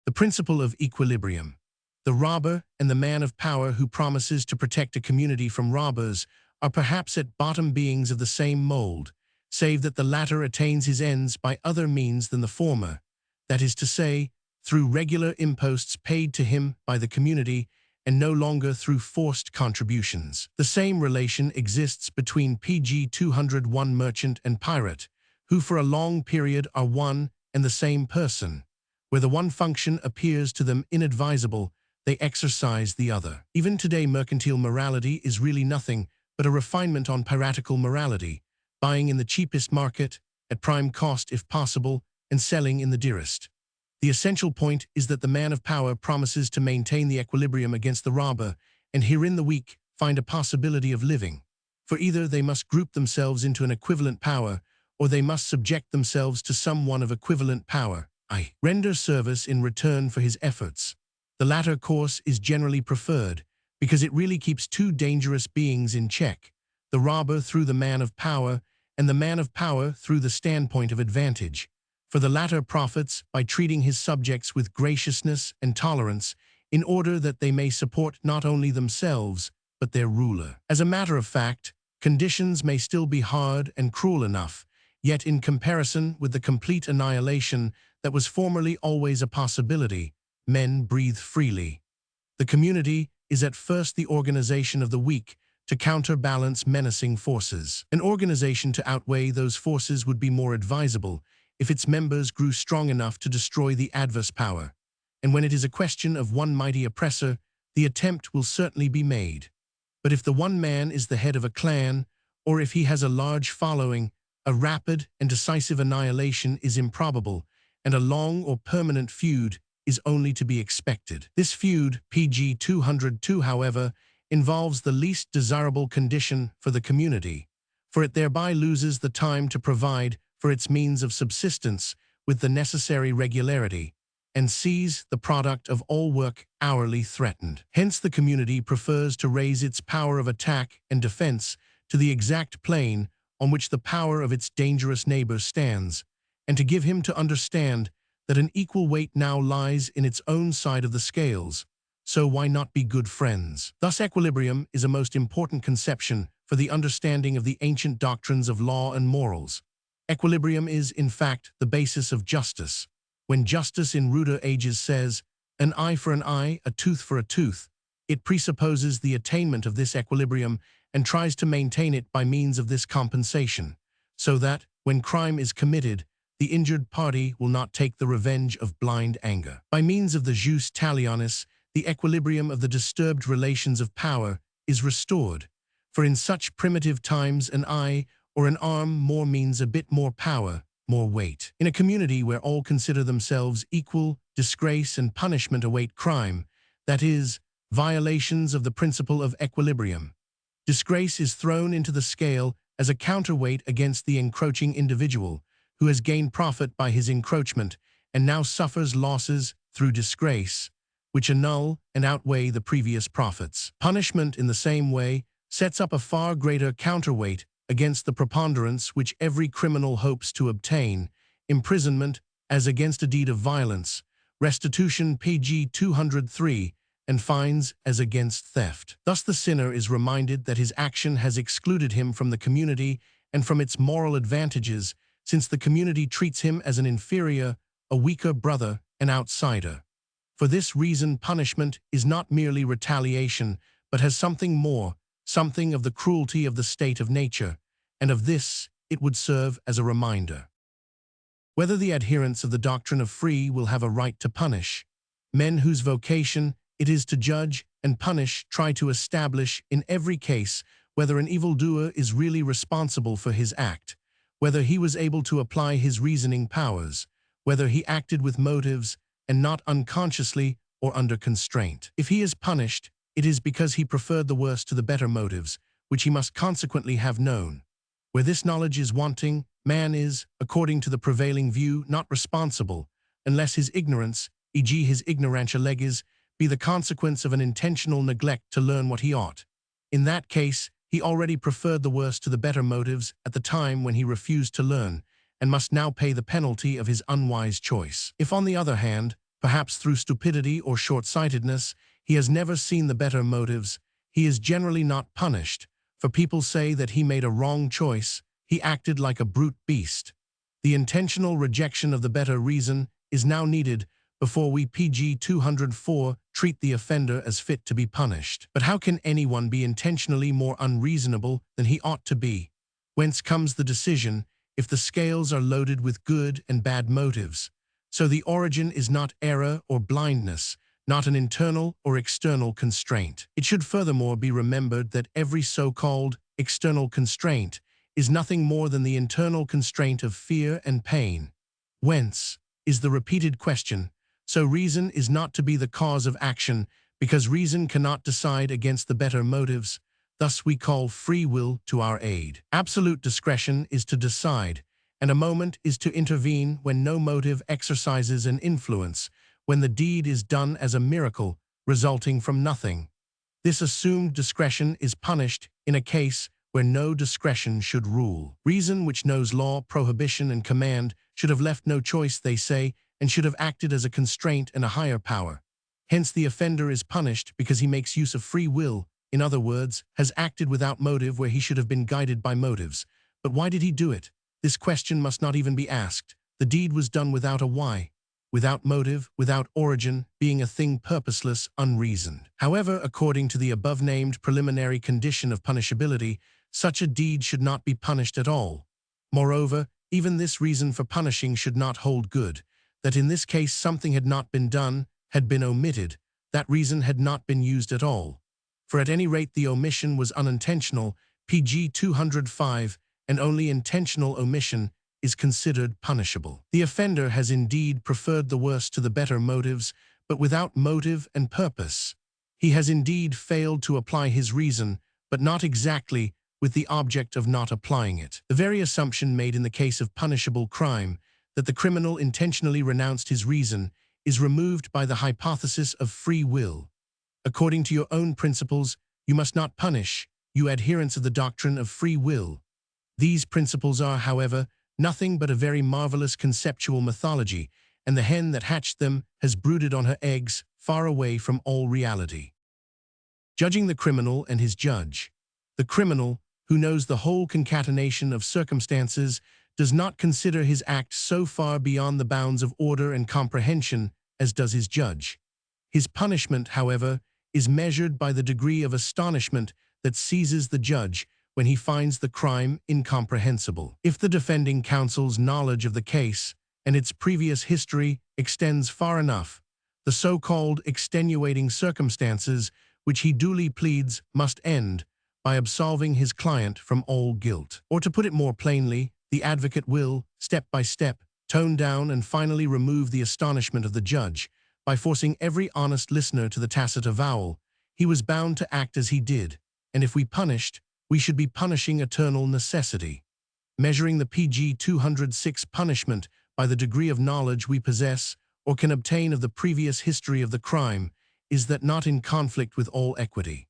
The principle of equilibrium. The robber and the man of power who promises to protect a community from robbers are perhaps at bottom beings of the same mold, save that the latter attains his ends by other means than the former, that is to say, through regular imposts paid to him by the community and no longer through forced contributions. The same relation exists between pg 201 merchant and pirate, who for a long period are one and the same person. Where the one function appears to them inadvisable, they exercise the other. Even today, mercantile morality is really nothing but a refinement on piratical morality, buying in the cheapest market, at prime cost if possible, and selling in the dearest. The essential point is that the man of power promises to maintain the equilibrium against the robber, and herein the weak find a possibility of living. For either they must group themselves into an equivalent power, or they must subject themselves to some one of equivalent power, i.e., render service in return for his efforts. The latter course is generally preferred, because it really keeps two dangerous beings in check, the robber through the man of power, and the man of power through the standpoint of advantage. For the latter profits by treating his subjects with graciousness and tolerance in order that they may support not only themselves, but their ruler. As a matter of fact, conditions may still be hard and cruel enough, yet in comparison with the complete annihilation that was formerly always a possibility, men breathe freely. The community is at first the organization of the weak to counterbalance menacing forces. An organization to outweigh those forces would be more advisable if its members grew strong enough to destroy the adverse power. And when it is a question of one mighty oppressor, the attempt will certainly be made. But if the one man is the head of a clan, or if he has a large following, a rapid and decisive annihilation is improbable, and a long or permanent feud is only to be expected. This feud, pg 202, however, involves the least desirable condition for the community, for it thereby loses the time to provide for its means of subsistence with the necessary regularity, and sees the product of all work hourly threatened. Hence the community prefers to raise its power of attack and defense to the exact plane on which the power of its dangerous neighbor stands, and to give him to understand that an equal weight now lies in its own side of the scales, so why not be good friends? Thus equilibrium is a most important conception for the understanding of the ancient doctrines of law and morals. Equilibrium is, in fact, the basis of justice. When justice in ruder ages says, "An eye for an eye, a tooth for a tooth," it presupposes the attainment of this equilibrium and tries to maintain it by means of this compensation, so that, when crime is committed, the injured party will not take the revenge of blind anger. By means of the jus talionis, the equilibrium of the disturbed relations of power is restored, for in such primitive times an eye or an arm more means a bit more power, more weight. In a community where all consider themselves equal, disgrace and punishment await crime, that is, violations of the principle of equilibrium. Disgrace is thrown into the scale as a counterweight against the encroaching individual, who has gained profit by his encroachment and now suffers losses through disgrace, which annul and outweigh the previous profits. Punishment, in the same way, sets up a far greater counterweight against the preponderance which every criminal hopes to obtain, imprisonment as against a deed of violence, restitution pg 203, and fines as against theft. Thus the sinner is reminded that his action has excluded him from the community and from its moral advantages, since the community treats him as an inferior, a weaker brother, an outsider. For this reason, punishment is not merely retaliation, but has something more, something of the cruelty of the state of nature, and of this it would serve as a reminder. Whether the adherents of the doctrine of free will have a right to punish men whose vocation it is to judge and punish, try to establish in every case whether an evildoer is really responsible for his act, whether he was able to apply his reasoning powers, whether he acted with motives and not unconsciously or under constraint. If he is punished, it is because he preferred the worse to the better motives, which he must consequently have known. Where this knowledge is wanting, man is, according to the prevailing view, not responsible, unless his ignorance, e.g. his ignorantia legis, be the consequence of an intentional neglect to learn what he ought. In that case, he already preferred the worse to the better motives at the time when he refused to learn, and must now pay the penalty of his unwise choice. If, on the other hand, perhaps through stupidity or short-sightedness, he has never seen the better motives, he is generally not punished, for people say that he made a wrong choice, he acted like a brute beast. The intentional rejection of the better reason is now needed before we PG 204 treat the offender as fit to be punished. But how can anyone be intentionally more unreasonable than he ought to be? Whence comes the decision, if the scales are loaded with good and bad motives? So the origin is not error or blindness, not an internal or external constraint. It should furthermore be remembered that every so-called external constraint is nothing more than the internal constraint of fear and pain. Whence is the repeated question, so reason is not to be the cause of action, because reason cannot decide against the better motives. Thus we call free will to our aid. Absolute discretion is to decide, and a moment is to intervene when no motive exercises an influence, when the deed is done as a miracle, resulting from nothing. This assumed discretion is punished in a case where no discretion should rule. Reason, which knows law, prohibition, and command, should have left no choice, they say, and should have acted as a constraint and a higher power. Hence the offender is punished because he makes use of free will, in other words, has acted without motive where he should have been guided by motives. But why did he do it? This question must not even be asked. The deed was done without a why, without motive, without origin, being a thing purposeless, unreasoned. However, according to the above-named preliminary condition of punishability, such a deed should not be punished at all. Moreover, even this reason for punishing should not hold good, that in this case something had not been done, had been omitted, that reason had not been used at all. For at any rate the omission was unintentional, PG 205, and only intentional omission is considered punishable. The offender has indeed preferred the worse to the better motives, but without motive and purpose. He has indeed failed to apply his reason, but not exactly with the object of not applying it. The very assumption made in the case of punishable crime, that the criminal intentionally renounced his reason, is removed by the hypothesis of free will. According to your own principles, you must not punish, you adherents of the doctrine of free will. These principles are, however, nothing but a very marvelous conceptual mythology, and the hen that hatched them has brooded on her eggs far away from all reality. Judging the criminal and his judge. The criminal, who knows the whole concatenation of circumstances, does not consider his act so far beyond the bounds of order and comprehension as does his judge. His punishment, however, is measured by the degree of astonishment that seizes the judge when he finds the crime incomprehensible. If the defending counsel's knowledge of the case and its previous history extends far enough, the so-called extenuating circumstances which he duly pleads must end by absolving his client from all guilt. Or to put it more plainly, the advocate will, step by step, tone down and finally remove the astonishment of the judge by forcing every honest listener to the tacit avowal, he was bound to act as he did, and if we punished, we should be punishing eternal necessity. Measuring the PG 206 punishment by the degree of knowledge we possess or can obtain of the previous history of the crime is that not in conflict with all equity.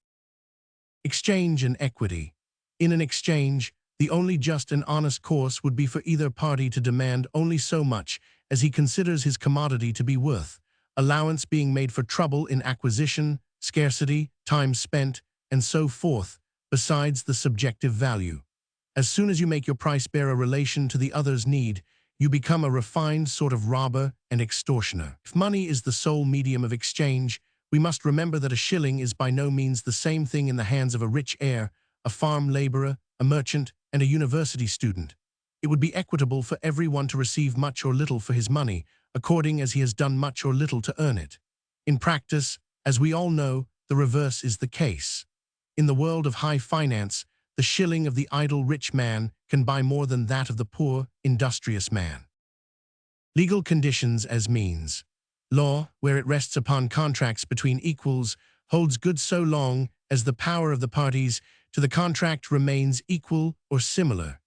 Exchange and equity. In an exchange, the only just and honest course would be for either party to demand only so much as he considers his commodity to be worth, allowance being made for trouble in acquisition, scarcity, time spent, and so forth, besides the subjective value. As soon as you make your price bear a relation to the other's need, you become a refined sort of robber and extortioner. If money is the sole medium of exchange, we must remember that a shilling is by no means the same thing in the hands of a rich heir, a farm laborer, a merchant, and a university student. It would be equitable for everyone to receive much or little for his money, according as he has done much or little to earn it. In practice, As we all know, the reverse is the case. In the world of high finance, the shilling of the idle rich man can buy more than that of the poor, industrious man. Legal conditions as means. Law, where it rests upon contracts between equals, holds good so long as the power of the parties to the contract remains equal or similar.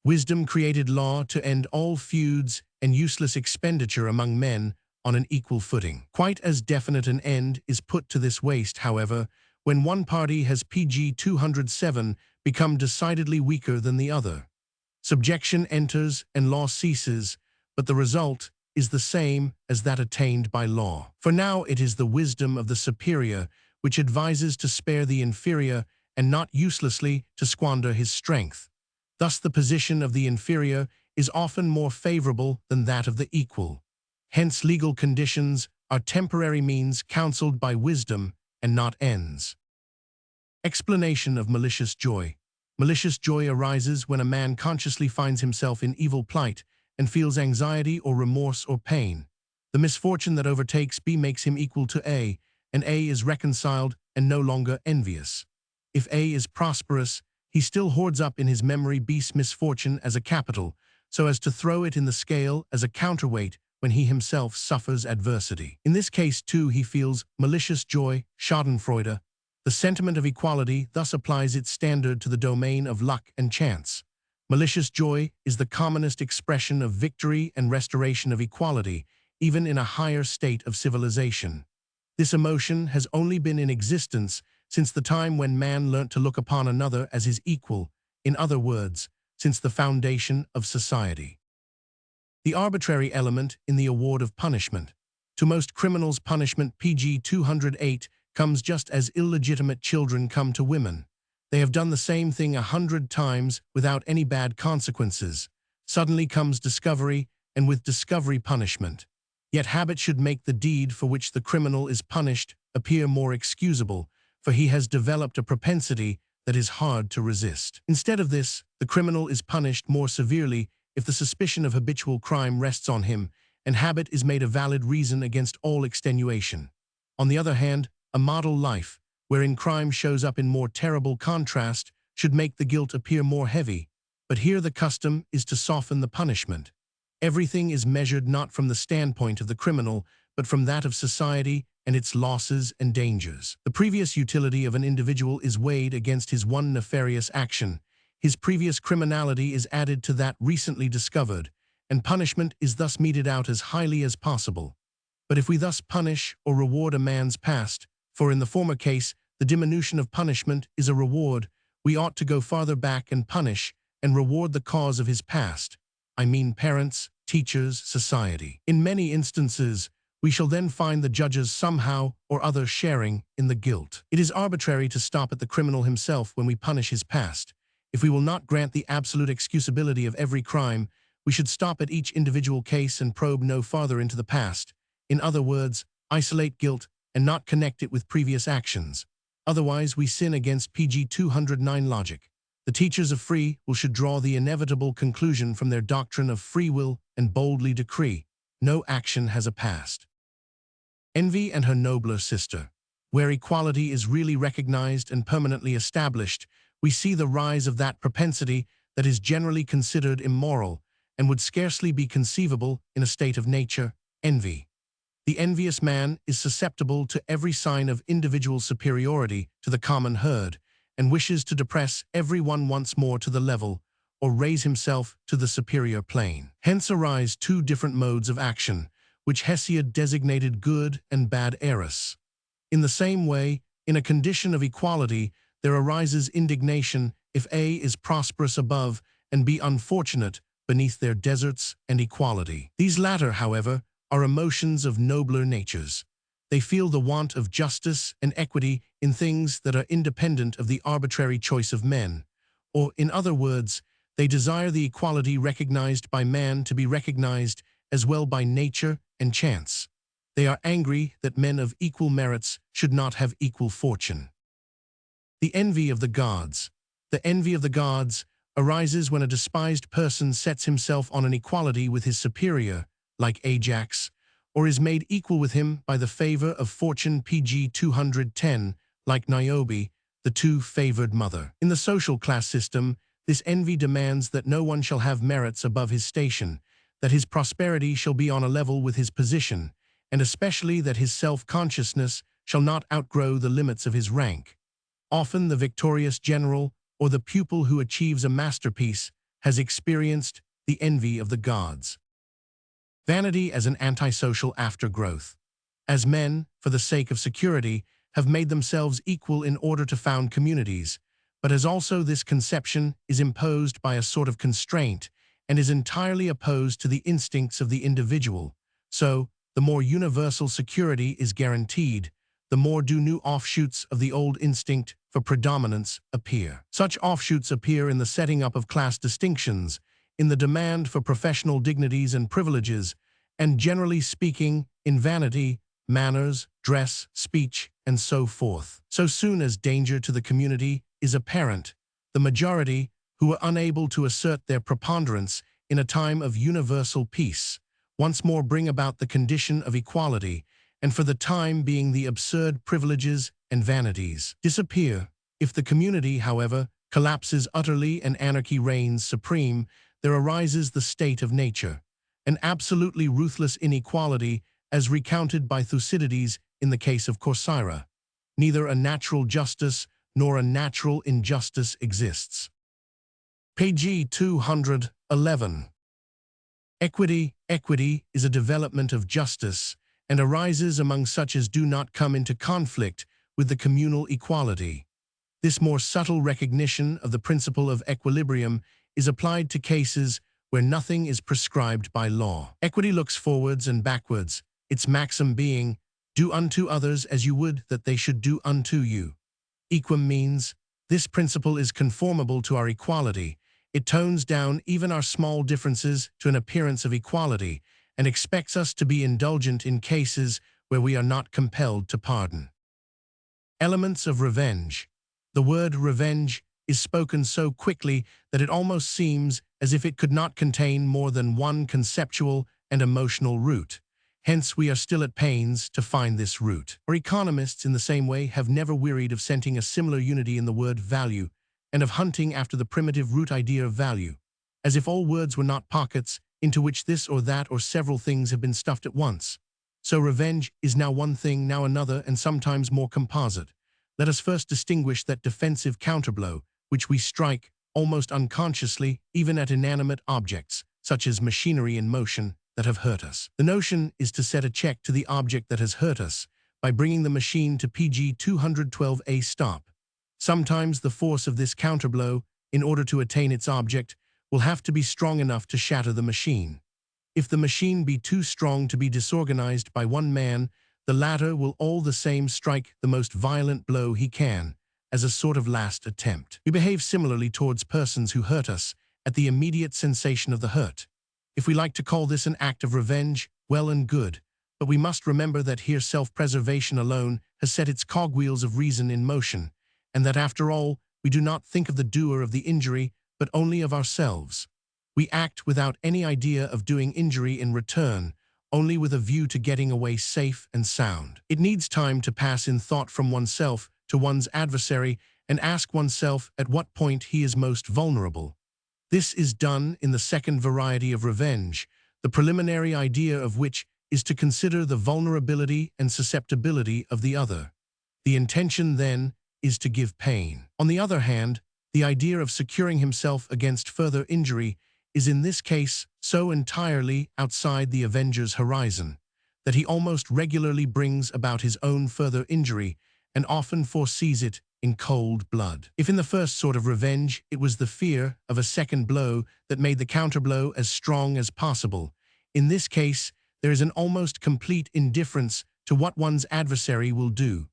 Wisdom created law to end all feuds and useless expenditure among men on an equal footing. Quite as definite an end is put to this waste, however, when one party has PG 207 become decidedly weaker than the other. Subjection enters and law ceases, but the result is the same as that attained by law. For now it is the wisdom of the superior which advises to spare the inferior and not uselessly to squander his strength. Thus the position of the inferior is often more favorable than that of the equal. Hence legal conditions are temporary means counseled by wisdom and not ends. Explanation of malicious joy. Malicious joy arises when a man consciously finds himself in evil plight and feels anxiety or remorse or pain. The misfortune that overtakes B makes him equal to A, and A is reconciled and no longer envious. If A is prosperous, he still hoards up in his memory B's misfortune as a capital, so as to throw it in the scale as a counterweight when he himself suffers adversity. In this case, too, he feels malicious joy, schadenfreude. The sentiment of equality thus applies its standard to the domain of luck and chance. Malicious joy is the commonest expression of victory and restoration of equality, even in a higher state of civilization. This emotion has only been in existence since the time when man learnt to look upon another as his equal, in other words, since the foundation of society. The arbitrary element in the award of punishment. To most criminals, punishment PG 208 comes just as illegitimate children come to women. They have done the same thing 100 times without any bad consequences. Suddenly comes discovery, and with discovery punishment. Yet habit should make the deed for which the criminal is punished appear more excusable, for he has developed a propensity that is hard to resist. Instead of this, the criminal is punished more severely if the suspicion of habitual crime rests on him, and habit is made a valid reason against all extenuation. On the other hand, a model life, wherein crime shows up in more terrible contrast, should make the guilt appear more heavy, but here the custom is to soften the punishment. Everything is measured not from the standpoint of the criminal, but from that of society and its losses and dangers. The previous utility of an individual is weighed against his one nefarious action. His previous criminality is added to that recently discovered, and punishment is thus meted out as highly as possible. But if we thus punish or reward a man's past, for in the former case the diminution of punishment is a reward, we ought to go farther back and punish and reward the cause of his past. I mean parents, teachers, society. In many instances, we shall then find the judges somehow or other sharing in the guilt. It is arbitrary to stop at the criminal himself when we punish his past. If we will not grant the absolute excusability of every crime, we should stop at each individual case and probe no farther into the past. In other words, isolate guilt and not connect it with previous actions. Otherwise, we sin against PG 209 logic. The teachers of free will should draw the inevitable conclusion from their doctrine of free will and boldly decree, no action has a past. Envy and her nobler sister. Where equality is really recognized and permanently established, we see the rise of that propensity that is generally considered immoral and would scarcely be conceivable in a state of nature, envy. The envious man is susceptible to every sign of individual superiority to the common herd, and wishes to depress everyone once more to the level, or raise himself to the superior plane. Hence arise two different modes of action, which Hesiod designated good and bad eros. In the same way, in a condition of equality, there arises indignation if A is prosperous above and B unfortunate beneath their deserts and equality. These latter, however, are emotions of nobler natures. They feel the want of justice and equity in things that are independent of the arbitrary choice of men, or, in other words, they desire the equality recognized by man to be recognized as well by nature and chance. They are angry that men of equal merits should not have equal fortune. The envy of the gods. The envy of the gods arises when a despised person sets himself on an equality with his superior, like Ajax, or is made equal with him by the favor of fortune PG 210, like Niobe, the too-favored mother. In the social class system, this envy demands that no one shall have merits above his station, that his prosperity shall be on a level with his position, and especially that his self-consciousness shall not outgrow the limits of his rank. Often the victorious general or the pupil who achieves a masterpiece has experienced the envy of the gods. Vanity as an antisocial aftergrowth. As men, for the sake of security, have made themselves equal in order to found communities, but as also this conception is imposed by a sort of constraint and is entirely opposed to the instincts of the individual. So, the more universal security is guaranteed, the more do new offshoots of the old instinct for predominance appear. Such offshoots appear in the setting up of class distinctions, in the demand for professional dignities and privileges, and generally speaking, in vanity, manners, dress, speech, and so forth. So soon as danger to the community is apparent, the majority, who are unable to assert their preponderance in a time of universal peace, once more bring about the condition of equality, and for the time being the absurd privileges and vanities disappear. If the community, however, collapses utterly and anarchy reigns supreme, there arises the state of nature, an absolutely ruthless inequality as recounted by Thucydides in the case of Corcyra. Neither a natural justice nor a natural injustice exists. Page 211. Equity is a development of justice and arises among such as do not come into conflict with the communal equality. This more subtle recognition of the principle of equilibrium is applied to cases where nothing is prescribed by law. Equity looks forwards and backwards, its maxim being, do unto others as you would that they should do unto you. Equum means, this principle is conformable to our equality. It tones down even our small differences to an appearance of equality and expects us to be indulgent in cases where we are not compelled to pardon. Elements of revenge. The word revenge is spoken so quickly that it almost seems as if it could not contain more than one conceptual and emotional root. Hence, we are still at pains to find this root. Our economists, in the same way, have never wearied of scenting a similar unity in the word value, and of hunting after the primitive root idea of value, as if all words were not pockets into which this or that or several things have been stuffed at once. So revenge is now one thing, now another, and sometimes more composite. Let us first distinguish that defensive counterblow, which we strike, almost unconsciously, even at inanimate objects, such as machinery in motion, that have hurt us. The notion is to set a check to the object that has hurt us by bringing the machine to PG 212A stop. Sometimes the force of this counterblow, in order to attain its object, will have to be strong enough to shatter the machine. If the machine be too strong to be disorganized by one man, the latter will all the same strike the most violent blow he can, as a sort of last attempt. We behave similarly towards persons who hurt us at the immediate sensation of the hurt. If we like to call this an act of revenge, well and good, but we must remember that here self-preservation alone has set its cogwheels of reason in motion, and that after all, we do not think of the doer of the injury, but only of ourselves. We act without any idea of doing injury in return, only with a view to getting away safe and sound. It needs time to pass in thought from oneself to one's adversary and ask oneself at what point he is most vulnerable. This is done in the second variety of revenge, the preliminary idea of which is to consider the vulnerability and susceptibility of the other. The intention, then, is to give pain. On the other hand, the idea of securing himself against further injury is in this case so entirely outside the avenger's horizon that he almost regularly brings about his own further injury and often foresees it in cold blood. If in the first sort of revenge it was the fear of a second blow that made the counterblow as strong as possible, in this case there is an almost complete indifference to what one's adversary will do.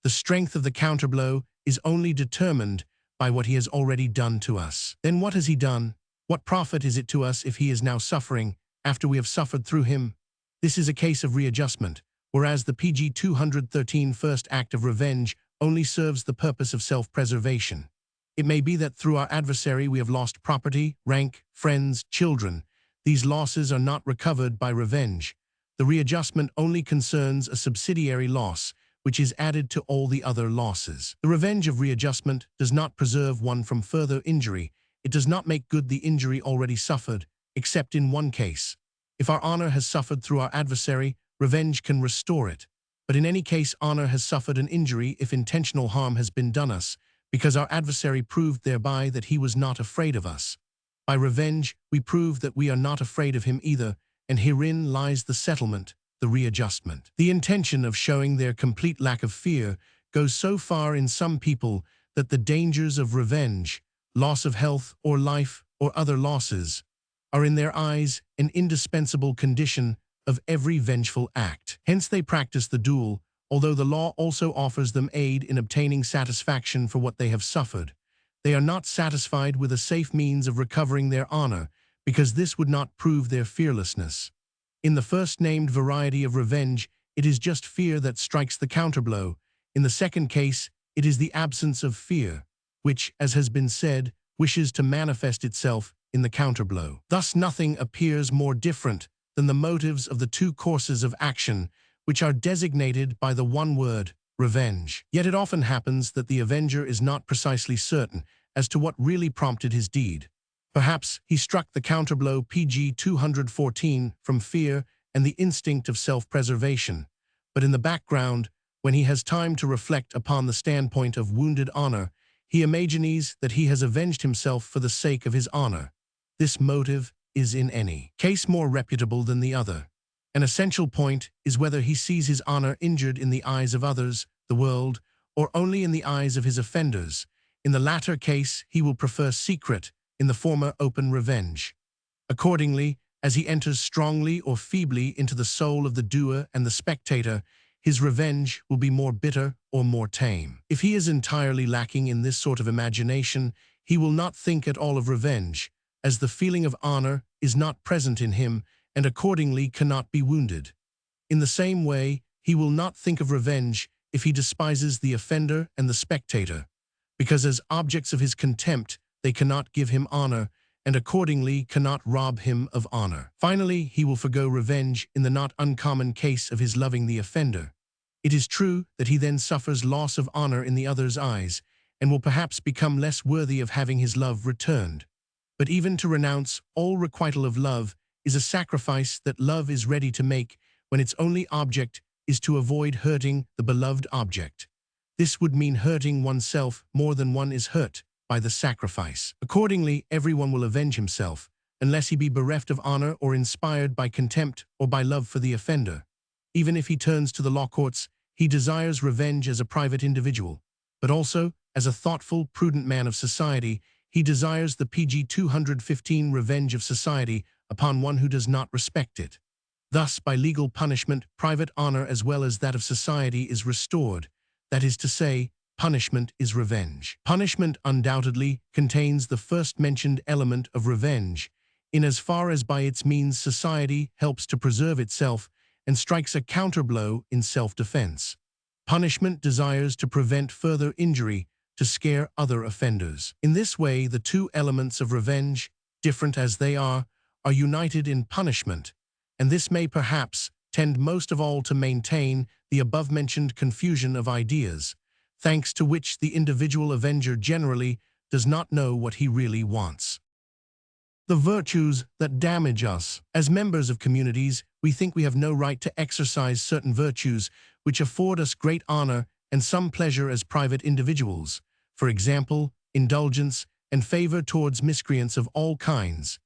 The strength of the counterblow is only determined by what he has already done to us. Then what has he done? What profit is it to us if he is now suffering, after we have suffered through him? This is a case of readjustment, whereas the PG 213 first act of revenge only serves the purpose of self-preservation. It may be that through our adversary we have lost property, rank, friends, children. These losses are not recovered by revenge. The readjustment only concerns a subsidiary loss, which is added to all the other losses. The revenge of readjustment does not preserve one from further injury. It does not make good the injury already suffered, except in one case. If our honor has suffered through our adversary, revenge can restore it. But in any case, honor has suffered an injury if intentional harm has been done us, because our adversary proved thereby that he was not afraid of us. By revenge, we prove that we are not afraid of him either, and herein lies the settlement, the readjustment. The intention of showing their complete lack of fear goes so far in some people that the dangers of revenge, loss of health or life or other losses, are in their eyes an indispensable condition of every vengeful act. Hence they practice the duel, although the law also offers them aid in obtaining satisfaction for what they have suffered. They are not satisfied with a safe means of recovering their honor, because this would not prove their fearlessness. In the first-named variety of revenge, it is just fear that strikes the counterblow. In the second case, it is the absence of fear, which, as has been said, wishes to manifest itself in the counterblow. Thus nothing appears more different than the motives of the two courses of action, which are designated by the one word, revenge. Yet it often happens that the avenger is not precisely certain as to what really prompted his deed. Perhaps he struck the counterblow pg 214 from fear and the instinct of self-preservation, but in the background, when he has time to reflect upon the standpoint of wounded honor, he imagines that he has avenged himself for the sake of his honor. This motive is in any case more reputable than the other. An essential point is whether he sees his honor injured in the eyes of others, the world, or only in the eyes of his offenders. In the latter case, he will prefer secret, in the former open revenge. Accordingly, as he enters strongly or feebly into the soul of the doer and the spectator, his revenge will be more bitter or more tame. If he is entirely lacking in this sort of imagination, he will not think at all of revenge, as the feeling of honor is not present in him and accordingly cannot be wounded. In the same way, he will not think of revenge if he despises the offender and the spectator, because as objects of his contempt, they cannot give him honor, and accordingly cannot rob him of honor. Finally, he will forgo revenge in the not uncommon case of his loving the offender. It is true that he then suffers loss of honor in the other's eyes, and will perhaps become less worthy of having his love returned. But even to renounce all requital of love is a sacrifice that love is ready to make when its only object is to avoid hurting the beloved object. This would mean hurting oneself more than one is hurt by the sacrifice. Accordingly, everyone will avenge himself, unless he be bereft of honor or inspired by contempt or by love for the offender. Even if he turns to the law courts, he desires revenge as a private individual, but also, as a thoughtful, prudent man of society, he desires the pg 215 revenge of society upon one who does not respect it. Thus, by legal punishment, private honor as well as that of society is restored. That is to say, punishment is revenge. Punishment undoubtedly contains the first-mentioned element of revenge, in as far as by its means society helps to preserve itself and strikes a counterblow in self-defense. Punishment desires to prevent further injury, to scare other offenders. In this way, the two elements of revenge, different as they are united in punishment, and this may perhaps tend most of all to maintain the above-mentioned confusion of ideas, thanks to which the individual avenger generally does not know what he really wants. The virtues that damage us. As members of communities, we think we have no right to exercise certain virtues which afford us great honor and some pleasure as private individuals. For example, indulgence and favor towards miscreants of all kinds.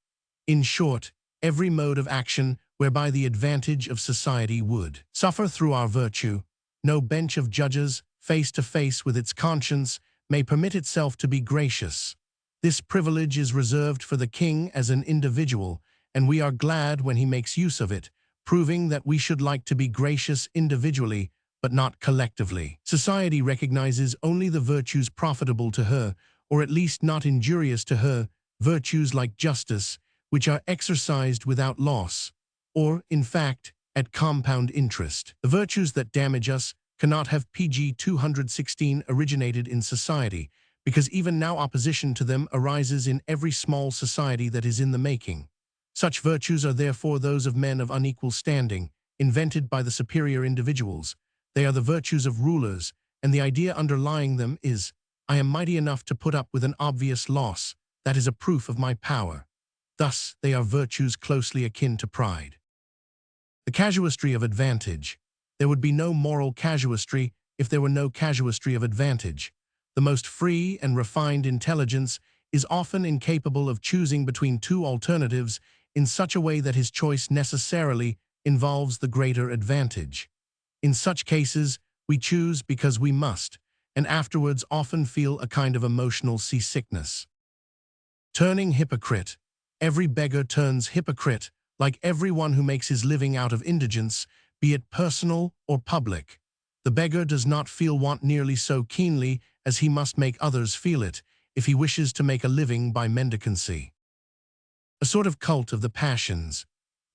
In short, every mode of action whereby the advantage of society would suffer through our virtue. No bench of judges, face to face with its conscience, may permit itself to be gracious. This privilege is reserved for the king as an individual, and we are glad when he makes use of it, proving that we should like to be gracious individually, but not collectively. Society recognizes only the virtues profitable to her, or at least not injurious to her, virtues like justice, which are exercised without loss, or, in fact, at compound interest. The virtues that damage us cannot have pg 216 originated in society, because even now opposition to them arises in every small society that is in the making. Such virtues are therefore those of men of unequal standing, invented by the superior individuals. They are the virtues of rulers, and the idea underlying them is, I am mighty enough to put up with an obvious loss. That is a proof of my power. Thus, they are virtues closely akin to pride. The casuistry of advantage. There would be no moral casuistry if there were no casuistry of advantage. The most free and refined intelligence is often incapable of choosing between two alternatives in such a way that his choice necessarily involves the greater advantage. In such cases, we choose because we must, and afterwards often feel a kind of emotional seasickness. Turning hypocrite. Every beggar turns hypocrite, like everyone who makes his living out of indigence, be it personal or public. The beggar does not feel want nearly so keenly as he must make others feel it, if he wishes to make a living by mendicancy. A sort of cult of the passions.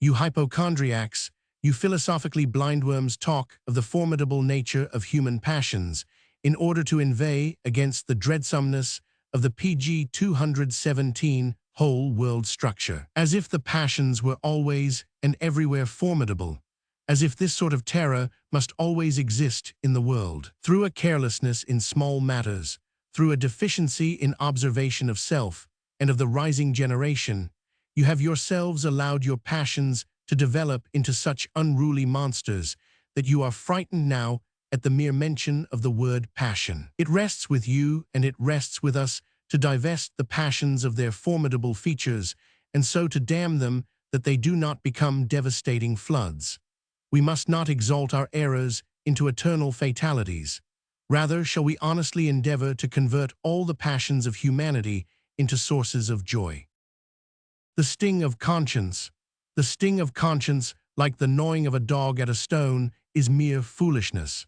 You hypochondriacs, you philosophically blindworms talk of the formidable nature of human passions, in order to inveigh against the dreadsomeness of the PG 217 whole world structure. As if the passions were always and everywhere formidable, as if this sort of terror must always exist in the world. Through a carelessness in small matters, through a deficiency in observation of self and of the rising generation, you have yourselves allowed your passions to develop into such unruly monsters that you are frightened now at the mere mention of the word passion. It rests with you and it rests with us to divest the passions of their formidable features, and so to damn them that they do not become devastating floods. We must not exalt our errors into eternal fatalities. Rather, shall we honestly endeavor to convert all the passions of humanity into sources of joy. The sting of conscience. The sting of conscience, like the gnawing of a dog at a stone, is mere foolishness.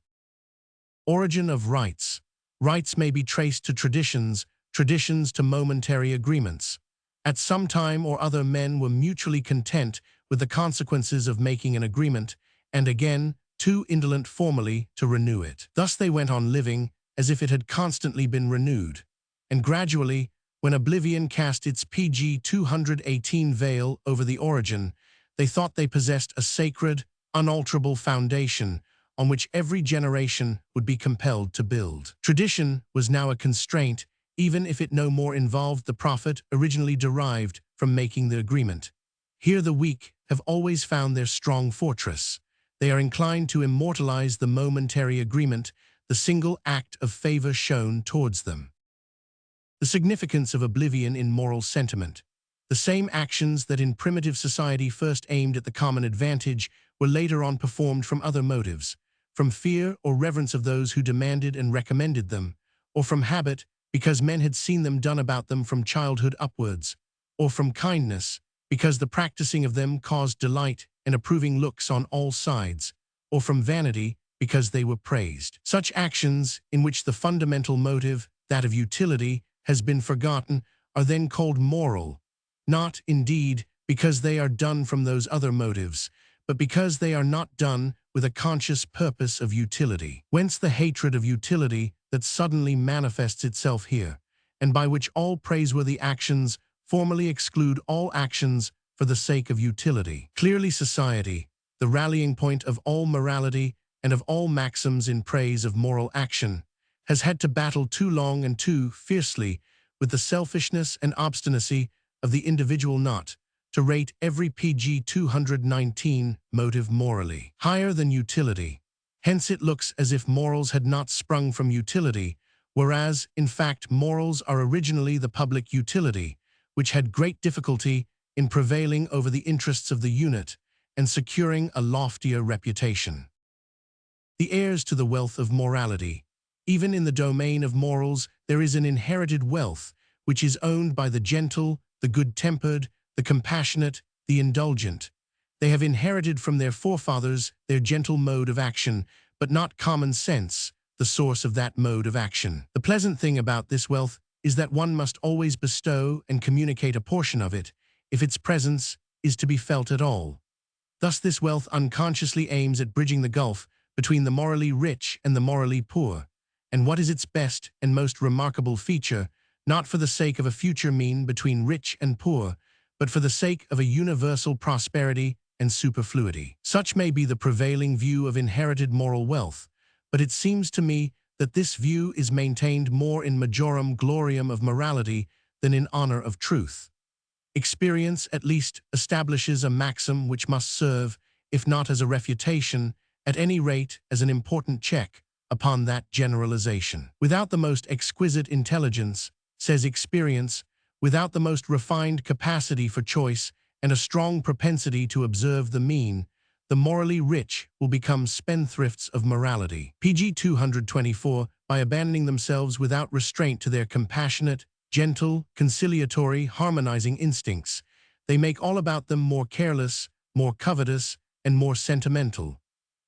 Origin of rights. Rights may be traced to traditions, traditions to momentary agreements. At some time or other men were mutually content with the consequences of making an agreement, and again, too indolent formally to renew it. Thus they went on living as if it had constantly been renewed. And gradually, when oblivion cast its PG 218 veil over the origin, they thought they possessed a sacred, unalterable foundation on which every generation would be compelled to build. Tradition was now a constraint, even if it no more involved the profit originally derived from making the agreement. Here the weak have always found their strong fortress. They are inclined to immortalize the momentary agreement, the single act of favor shown towards them. The significance of oblivion in moral sentiment. The same actions that in primitive society first aimed at the common advantage were later on performed from other motives, from fear or reverence of those who demanded and recommended them, or from habit, because men had seen them done about them from childhood upwards, or from kindness, because the practicing of them caused delight and approving looks on all sides, or from vanity, because they were praised. Such actions, in which the fundamental motive, that of utility, has been forgotten, are then called moral, not, indeed, because they are done from those other motives, but because they are not done with a conscious purpose of utility. Whence the hatred of utility that suddenly manifests itself here, and by which all praiseworthy actions formally exclude all actions for the sake of utility. Clearly society, the rallying point of all morality and of all maxims in praise of moral action, has had to battle too long and too fiercely with the selfishness and obstinacy of the individual not to rate every PG 219 motive morally higher than utility. Hence it looks as if morals had not sprung from utility, whereas, in fact, morals are originally the public utility, which had great difficulty in prevailing over the interests of the unit and securing a loftier reputation. The heirs to the wealth of morality. Even in the domain of morals, there is an inherited wealth, which is owned by the gentle, the good-tempered, the compassionate, the indulgent. They have inherited from their forefathers their gentle mode of action, but not common sense, the source of that mode of action. The pleasant thing about this wealth is that one must always bestow and communicate a portion of it, if its presence is to be felt at all. Thus this wealth unconsciously aims at bridging the gulf between the morally rich and the morally poor. And what is its best and most remarkable feature, not for the sake of a future mean between rich and poor, but for the sake of a universal prosperity and superfluity. Such may be the prevailing view of inherited moral wealth, but it seems to me that this view is maintained more in majorum gloriam of morality than in honor of truth. Experience at least establishes a maxim which must serve, if not as a refutation, at any rate as an important check upon that generalization. Without the most exquisite intelligence, says experience, without the most refined capacity for choice and a strong propensity to observe the mean, the morally rich will become spendthrifts of morality. Pg 224, by abandoning themselves without restraint to their compassionate, gentle, conciliatory, harmonizing instincts, they make all about them more careless, more covetous, and more sentimental.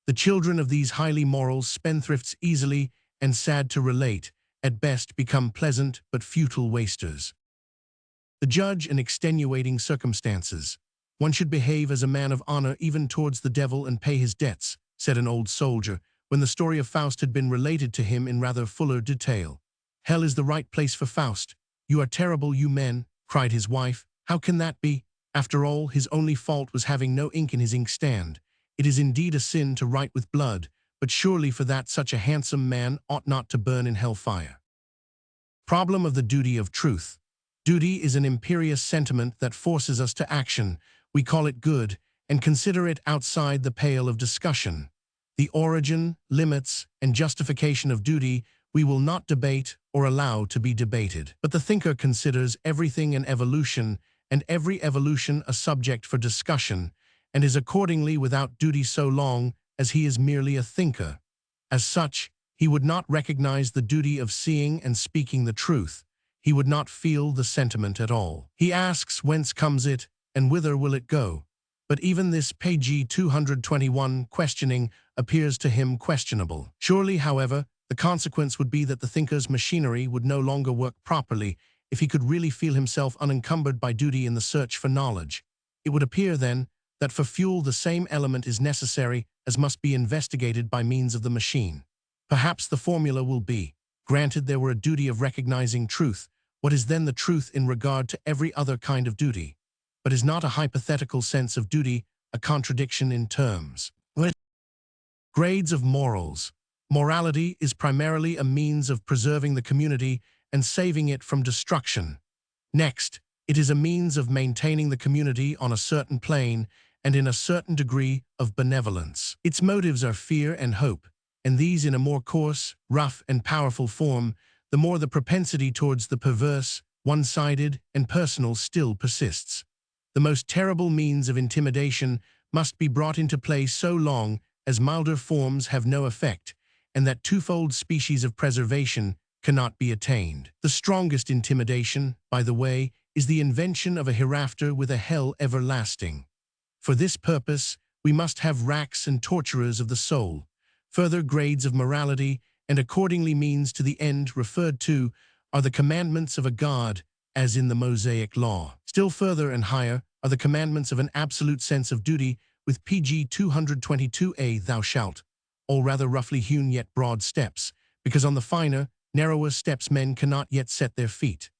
The children of these highly moral spendthrifts easily, and sad to relate, at best become pleasant but futile wasters. The judge in extenuating circumstances. One should behave as a man of honor even towards the devil and pay his debts, said an old soldier, when the story of Faust had been related to him in rather fuller detail. Hell is the right place for Faust. You are terrible, you men, cried his wife. How can that be? After all, his only fault was having no ink in his inkstand. It is indeed a sin to write with blood, but surely for that such a handsome man ought not to burn in hellfire. Problem of the duty of truth. Duty is an imperious sentiment that forces us to action. We call it good, and consider it outside the pale of discussion. The origin, limits, and justification of duty we will not debate or allow to be debated. But the thinker considers everything an evolution, and every evolution a subject for discussion, and is accordingly without duty so long as he is merely a thinker. As such, he would not recognize the duty of seeing and speaking the truth. He would not feel the sentiment at all. He asks whence comes it, and whither will it go? But even this page 221 questioning appears to him questionable. Surely, however, the consequence would be that the thinker's machinery would no longer work properly if he could really feel himself unencumbered by duty in the search for knowledge. It would appear, then, that for fuel the same element is necessary as must be investigated by means of the machine. Perhaps the formula will be, granted there were a duty of recognizing truth, what is then the truth in regard to every other kind of duty? But is not a hypothetical sense of duty a contradiction in terms? Grades of morals. Morality is primarily a means of preserving the community and saving it from destruction. Next, it is a means of maintaining the community on a certain plane and in a certain degree of benevolence. Its motives are fear and hope, and these in a more coarse, rough, and powerful form, the more the propensity towards the perverse, one-sided, and personal still persists. The most terrible means of intimidation must be brought into play so long as milder forms have no effect, and that twofold species of preservation cannot be attained. The strongest intimidation, by the way, is the invention of a hereafter with a hell everlasting. For this purpose, we must have racks and torturers of the soul. Further grades of morality, and accordingly means to the end referred to, are the commandments of a God, as in the Mosaic Law. Still further and higher are the commandments of an absolute sense of duty, with pg 222a thou shalt, all rather roughly hewn yet broad steps, because on the finer, narrower steps men cannot yet set their feet.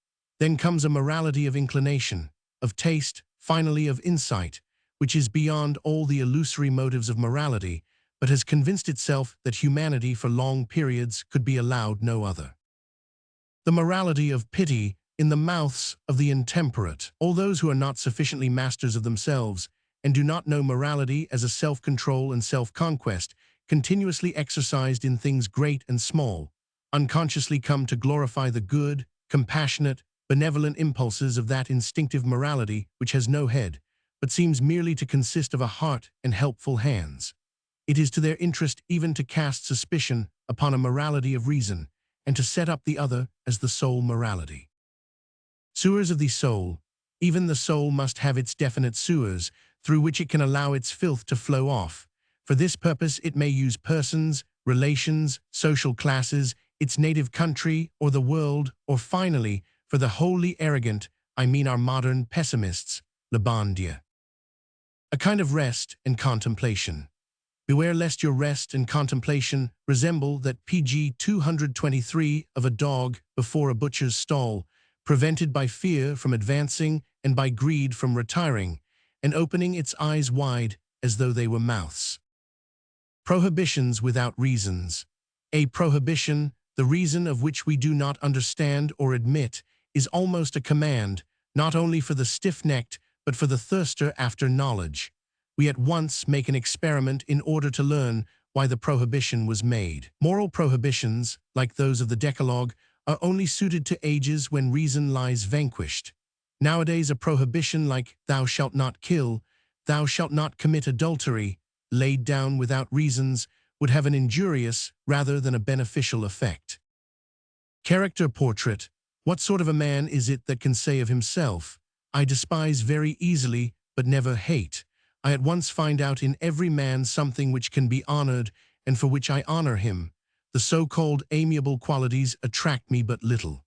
Then comes a morality of inclination, of taste, finally of insight, which is beyond all the illusory motives of morality, but has convinced itself that humanity for long periods could be allowed no other. The morality of pity in the mouths of the intemperate. All those who are not sufficiently masters of themselves and do not know morality as a self-control and self-conquest, continuously exercised in things great and small, unconsciously come to glorify the good, compassionate, benevolent impulses of that instinctive morality which has no head, but seems merely to consist of a heart and helpful hands. It is to their interest even to cast suspicion upon a morality of reason, and to set up the other as the sole morality. Sewers of the soul. Even the soul must have its definite sewers, through which it can allow its filth to flow off. For this purpose it may use persons, relations, social classes, its native country, or the world, or finally, for the wholly arrogant, I mean our modern pessimists, le bon Dieu. A kind of rest and contemplation. Beware lest your rest and contemplation resemble that pg 223 of a dog before a butcher's stall, prevented by fear from advancing and by greed from retiring, and opening its eyes wide as though they were mouths. Prohibitions without reasons. A prohibition, the reason of which we do not understand or admit, is almost a command, not only for the stiff-necked, but for the thirster after knowledge. We at once make an experiment in order to learn why the prohibition was made. Moral prohibitions, like those of the Decalogue, are only suited to ages when reason lies vanquished. Nowadays, a prohibition like "thou shalt not kill," "thou shalt not commit adultery," laid down without reasons, would have an injurious rather than a beneficial effect. Character portrait. What sort of a man is it that can say of himself, "I despise very easily, but never hate. I at once find out in every man something which can be honored, and for which I honor him. The so-called amiable qualities attract me but little."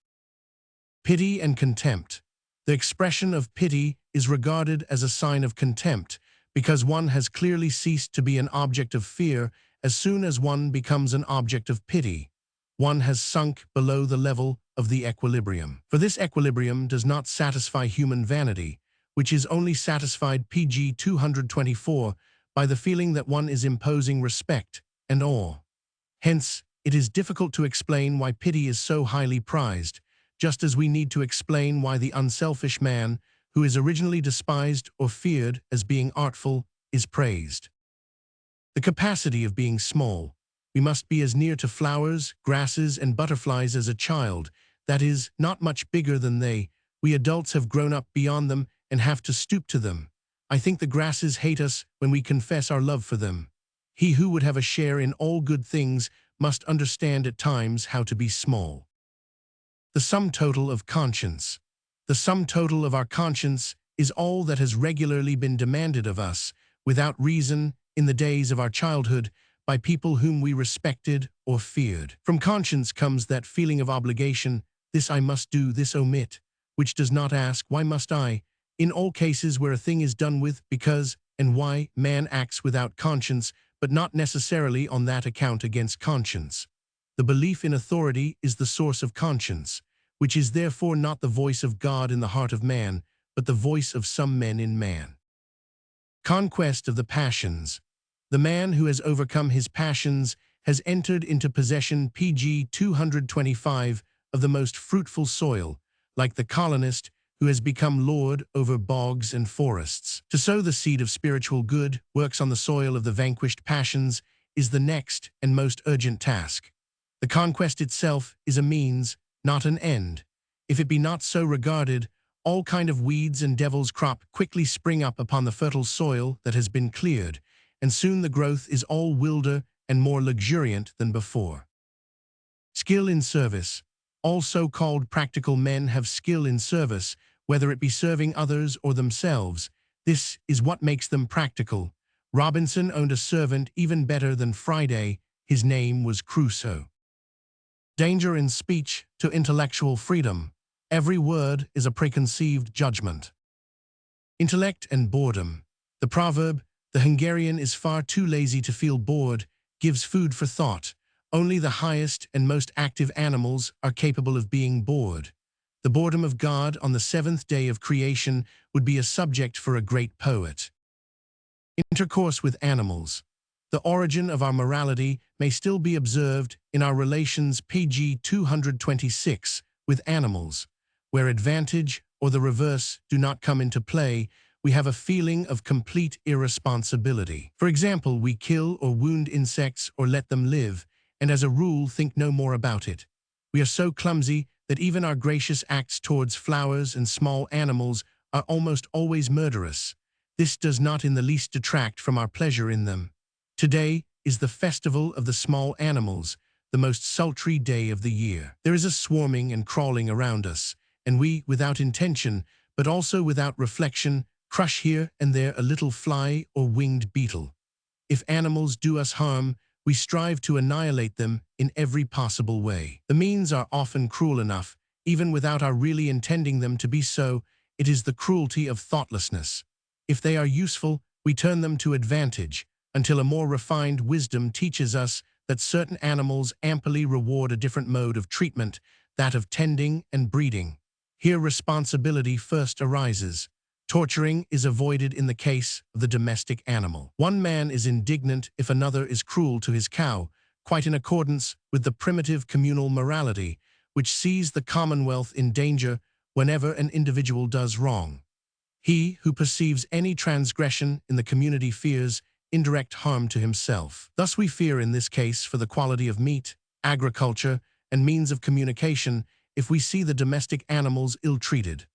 Pity and contempt. The expression of pity is regarded as a sign of contempt, because one has clearly ceased to be an object of fear as soon as one becomes an object of pity. One has sunk below the level of the equilibrium. For this equilibrium does not satisfy human vanity, which is only satisfied pg 224 by the feeling that one is imposing respect and awe. Hence, it is difficult to explain why pity is so highly prized, just as we need to explain why the unselfish man, who is originally despised or feared as being artful, is praised. The capacity of being small. We must be as near to flowers, grasses, and butterflies as a child, that is, not much bigger than they. We adults have grown up beyond them and have to stoop to them. I think the grasses hate us when we confess our love for them. He who would have a share in all good things must understand at times how to be small. The sum total of conscience. The sum total of our conscience is all that has regularly been demanded of us, without reason, in the days of our childhood, by people whom we respected or feared. From conscience comes that feeling of obligation, this I must do, this omit, which does not ask, why must I? In all cases where a thing is done with, because, and why, man acts without conscience, but not necessarily on that account against conscience. The belief in authority is the source of conscience, which is therefore not the voice of God in the heart of man, but the voice of some men in man. Conquest of the passions. The man who has overcome his passions has entered into possession pg 225 of the most fruitful soil, like the colonist who has become lord over bogs and forests. To sow the seed of spiritual good, works on the soil of the vanquished passions, is the next and most urgent task. The conquest itself is a means, not an end. If it be not so regarded, all kind of weeds and devil's crop quickly spring up upon the fertile soil that has been cleared, and soon the growth is all wilder and more luxuriant than before. Skill in service. All so-called practical men have skill in service, whether it be serving others or themselves. This is what makes them practical. Robinson owned a servant even better than Friday. His name was Crusoe. Danger in speech to intellectual freedom. Every word is a preconceived judgment. Intellect and boredom. The proverb, "The Hungarian is far too lazy to feel bored," gives food for thought. Only the highest and most active animals are capable of being bored. The boredom of God on the seventh day of creation would be a subject for a great poet. Intercourse with animals. The origin of our morality may still be observed in our relations pg 226 with animals. Where advantage or the reverse do not come into play, we have a feeling of complete irresponsibility. For example, we kill or wound insects or let them live, and as a rule think no more about it. We are so clumsy that even our gracious acts towards flowers and small animals are almost always murderous. This does not in the least detract from our pleasure in them. Today is the festival of the small animals, the most sultry day of the year. There is a swarming and crawling around us, and we, without intention, but also without reflection, crush here and there a little fly or winged beetle. If animals do us harm, we strive to annihilate them in every possible way. The means are often cruel enough, even without our really intending them to be so. It is the cruelty of thoughtlessness. If they are useful, we turn them to advantage, until a more refined wisdom teaches us that certain animals amply reward a different mode of treatment, that of tending and breeding. Here responsibility first arises. Torturing is avoided in the case of the domestic animal. One man is indignant if another is cruel to his cow, quite in accordance with the primitive communal morality, which sees the commonwealth in danger whenever an individual does wrong. He who perceives any transgression in the community fears indirect harm to himself. Thus we fear in this case for the quality of meat, agriculture, and means of communication if we see the domestic animals ill-treated.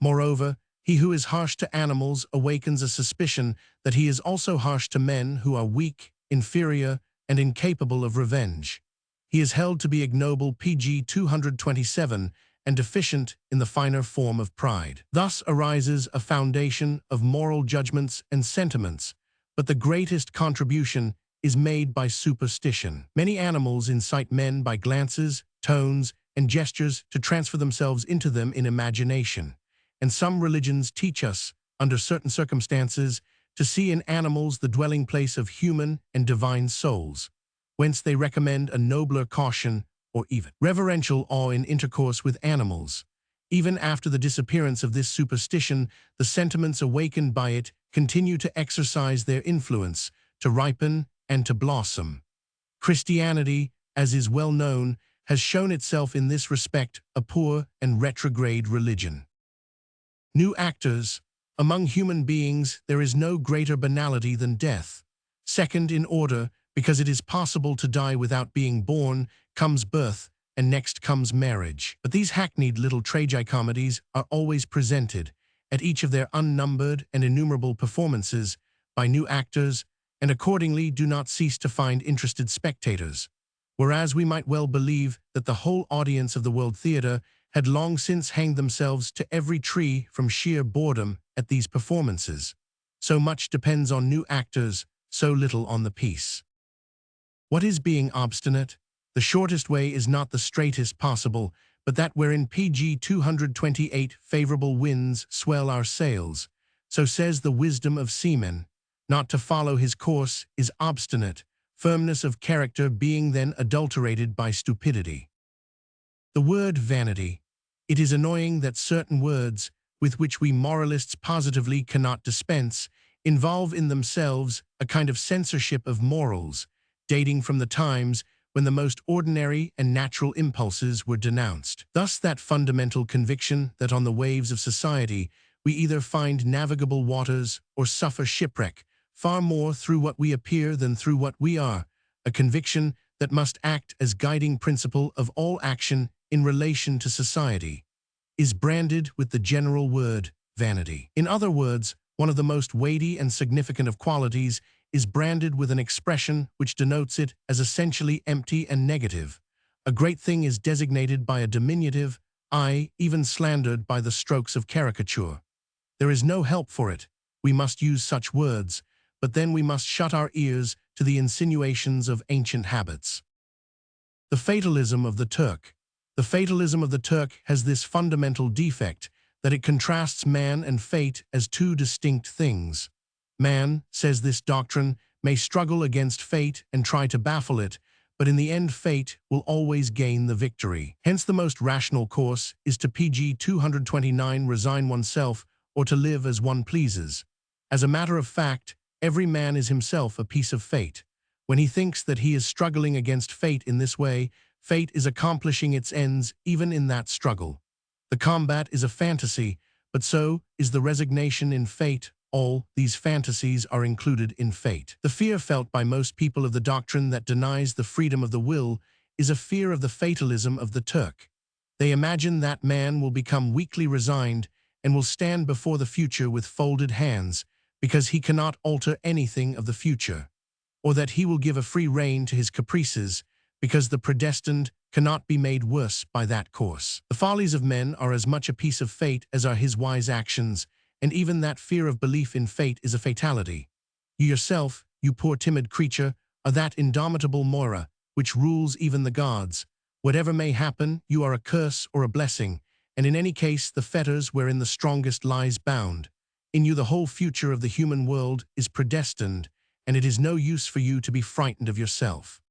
Moreover, he who is harsh to animals awakens a suspicion that he is also harsh to men who are weak, inferior, and incapable of revenge. He is held to be ignoble pg 227 and deficient in the finer form of pride. Thus arises a foundation of moral judgments and sentiments, but the greatest contribution is made by superstition. Many animals incite men by glances, tones, and gestures to transfer themselves into them in imagination. And some religions teach us, under certain circumstances, to see in animals the dwelling place of human and divine souls, whence they recommend a nobler caution or even reverential awe in intercourse with animals. Even after the disappearance of this superstition, the sentiments awakened by it continue to exercise their influence, to ripen and to blossom. Christianity, as is well known, has shown itself in this respect a poor and retrograde religion. New actors. Among human beings, there is no greater banality than death. Second in order, because it is possible to die without being born, comes birth, and next comes marriage. But these hackneyed little tragicomedies are always presented, at each of their unnumbered and innumerable performances, by new actors, and accordingly do not cease to find interested spectators. Whereas we might well believe that the whole audience of the World Theatre had long since hanged themselves to every tree from sheer boredom at these performances. So much depends on new actors, so little on the piece. What is being obstinate? The shortest way is not the straightest possible, but that wherein pg 228 favorable winds swell our sails. So says the wisdom of seamen. Not to follow his course is obstinate, firmness of character being then adulterated by stupidity. The word vanity. It is annoying that certain words, with which we moralists positively cannot dispense, involve in themselves a kind of censorship of morals, dating from the times when the most ordinary and natural impulses were denounced. Thus that fundamental conviction that on the waves of society we either find navigable waters or suffer shipwreck, far more through what we appear than through what we are, a conviction that must act as guiding principle of all action in relation to society, is branded with the general word vanity. In other words, one of the most weighty and significant of qualities is branded with an expression which denotes it as essentially empty and negative. A great thing is designated by a diminutive, even slandered by the strokes of caricature. There is no help for it. We must use such words, but then we must shut our ears to the insinuations of ancient habits. The fatalism of the Turk. The fatalism of the Turk has this fundamental defect, that it contrasts man and fate as two distinct things. Man, says this doctrine, may struggle against fate and try to baffle it, but in the end fate will always gain the victory. Hence the most rational course is to pg 229 resign oneself or to live as one pleases. As a matter of fact, every man is himself a piece of fate. When he thinks that he is struggling against fate in this way, fate is accomplishing its ends even in that struggle. The combat is a fantasy, but so is the resignation in fate. All these fantasies are included in fate. The fear felt by most people of the doctrine that denies the freedom of the will is a fear of the fatalism of the Turk. They imagine that man will become weakly resigned and will stand before the future with folded hands because he cannot alter anything of the future, or that he will give a free rein to his caprices because the predestined cannot be made worse by that course. The follies of men are as much a piece of fate as are his wise actions, and even that fear of belief in fate is a fatality. You yourself, you poor timid creature, are that indomitable Moira, which rules even the gods. Whatever may happen, you are a curse or a blessing, and in any case the fetters wherein the strongest lies bound. In you the whole future of the human world is predestined, and it is no use for you to be frightened of yourself.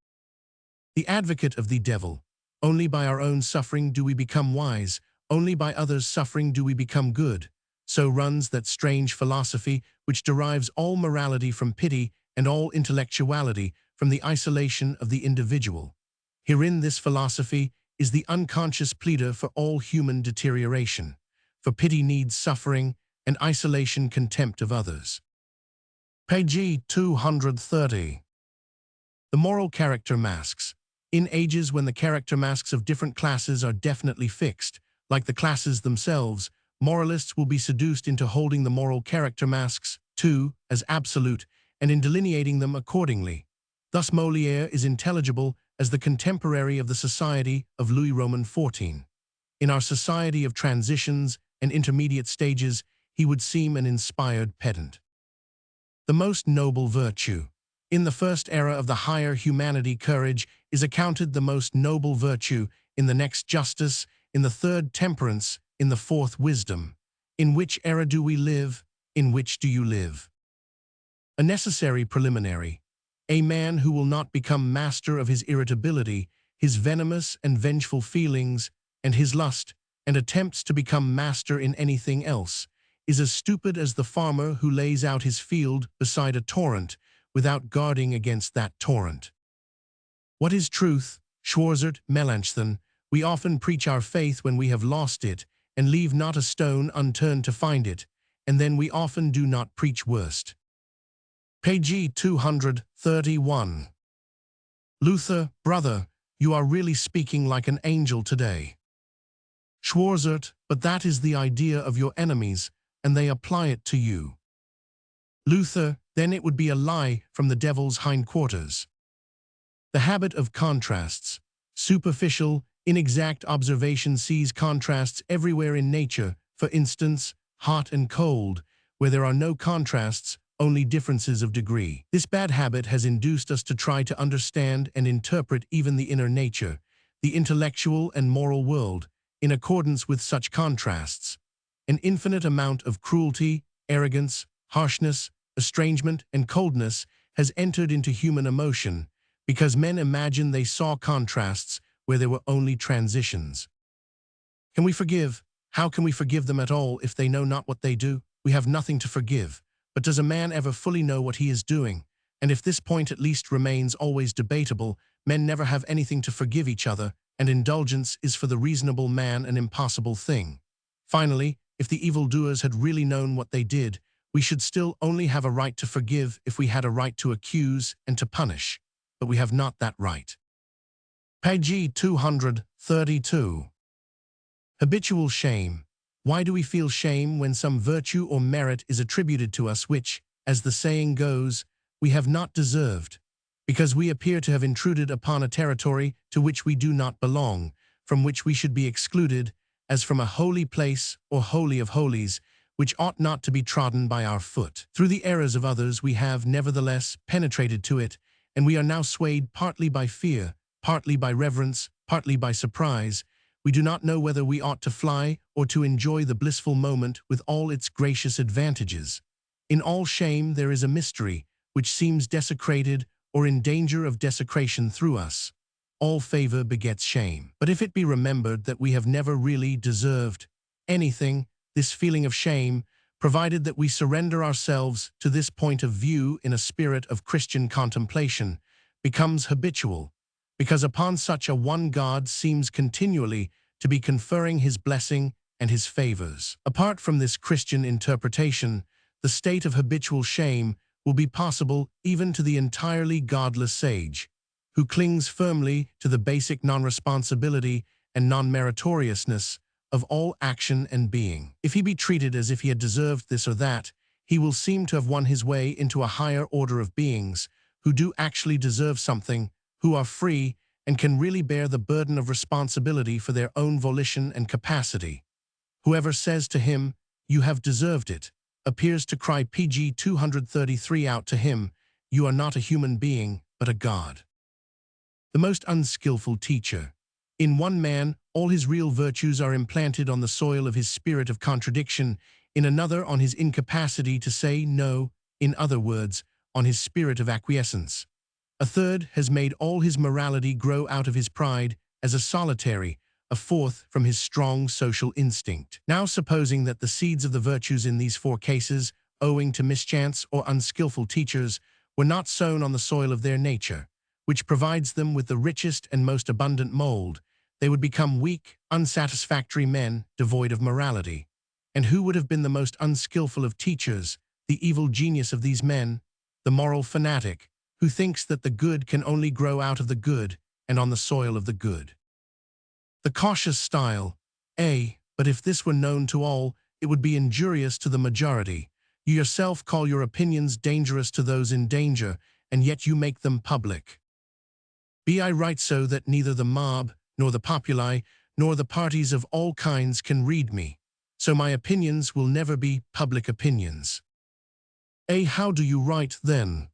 The advocate of the devil. Only by our own suffering do we become wise, only by others' suffering do we become good. So runs that strange philosophy which derives all morality from pity and all intellectuality from the isolation of the individual. Herein this philosophy is the unconscious pleader for all human deterioration, for pity needs suffering and isolation contempt of others. Page 230. The moral character masks. In ages when the character masks of different classes are definitely fixed, like the classes themselves, moralists will be seduced into holding the moral character masks, too, as absolute, and in delineating them accordingly. Thus Molière is intelligible as the contemporary of the society of Louis Roman XIV. In our society of transitions and intermediate stages, he would seem an inspired pedant. The most noble virtue. In the first era of the higher humanity, courage is accounted the most noble virtue, in the next justice, in the third temperance, in the fourth wisdom. In which era do we live? In which do you live? A necessary preliminary. A man who will not become master of his irritability, his venomous and vengeful feelings, and his lust, and attempts to become master in anything else, is as stupid as the farmer who lays out his field beside a torrent, without guarding against that torrent. What is truth? Schwarzert, Melanchthon. We often preach our faith when we have lost it, and leave not a stone unturned to find it, and then we often do not preach worst. Page 231. Luther, brother, you are really speaking like an angel today. Schwarzert, but that is the idea of your enemies, and they apply it to you. Luther, then it would be a lie from the devil's hindquarters. The habit of contrasts. Superficial, inexact observation sees contrasts everywhere in nature, for instance, hot and cold, where there are no contrasts, only differences of degree. This bad habit has induced us to try to understand and interpret even the inner nature, the intellectual and moral world, in accordance with such contrasts. An infinite amount of cruelty, arrogance, harshness, estrangement, and coldness has entered into human emotion, because men imagine they saw contrasts where there were only transitions. Can we forgive? How can we forgive them at all if they know not what they do? We have nothing to forgive. But does a man ever fully know what he is doing? And if this point at least remains always debatable, men never have anything to forgive each other, and indulgence is for the reasonable man an impossible thing. Finally, if the evildoers had really known what they did, we should still only have a right to forgive if we had a right to accuse and to punish. But we have not that right. Page 232. Habitual shame. Why do we feel shame when some virtue or merit is attributed to us which, as the saying goes, we have not deserved? Because we appear to have intruded upon a territory to which we do not belong, from which we should be excluded, as from a holy place or holy of holies, which ought not to be trodden by our foot. Through the errors of others we have, nevertheless, penetrated to it, and we are now swayed partly by fear, partly by reverence, partly by surprise. We do not know whether we ought to fly or to enjoy the blissful moment with all its gracious advantages. In all shame there is a mystery, which seems desecrated or in danger of desecration through us. All favor begets shame. But if it be remembered that we have never really deserved anything, this feeling of shame, provided that we surrender ourselves to this point of view in a spirit of Christian contemplation, becomes habitual, because upon such a one God seems continually to be conferring his blessing and his favors. Apart from this Christian interpretation, the state of habitual shame will be possible even to the entirely godless sage, who clings firmly to the basic non-responsibility and non-meritoriousness of all action and being. If he be treated as if he had deserved this or that, he will seem to have won his way into a higher order of beings who do actually deserve something, who are free and can really bear the burden of responsibility for their own volition and capacity. Whoever says to him, "You have deserved it," appears to cry PG 233 out to him, "You are not a human being, but a god." The most unskillful teacher. In one man, all his real virtues are implanted on the soil of his spirit of contradiction, in another on his incapacity to say no, in other words, on his spirit of acquiescence. A third has made all his morality grow out of his pride as a solitary, a fourth from his strong social instinct. Now supposing that the seeds of the virtues in these 4 cases, owing to mischance or unskillful teachers, were not sown on the soil of their nature, which provides them with the richest and most abundant mold, they would become weak, unsatisfactory men, devoid of morality. And who would have been the most unskillful of teachers, the evil genius of these men, the moral fanatic, who thinks that the good can only grow out of the good and on the soil of the good? The cautious style. But if this were known to all, it would be injurious to the majority. You yourself call your opinions dangerous to those in danger, and yet you make them public. I write so that neither the mob, nor the populi, nor the parties of all kinds can read me. So my opinions will never be public opinions. How do you write, then?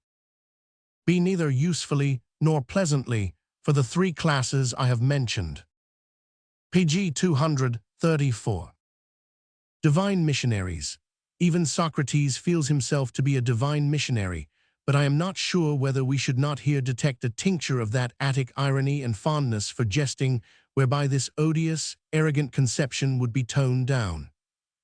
Neither usefully nor pleasantly, for the 3 classes I have mentioned. Pg 234. Divine missionaries. Even Socrates feels himself to be a divine missionary, but I am not sure whether we should not here detect a tincture of that Attic irony and fondness for jesting whereby this odious, arrogant conception would be toned down.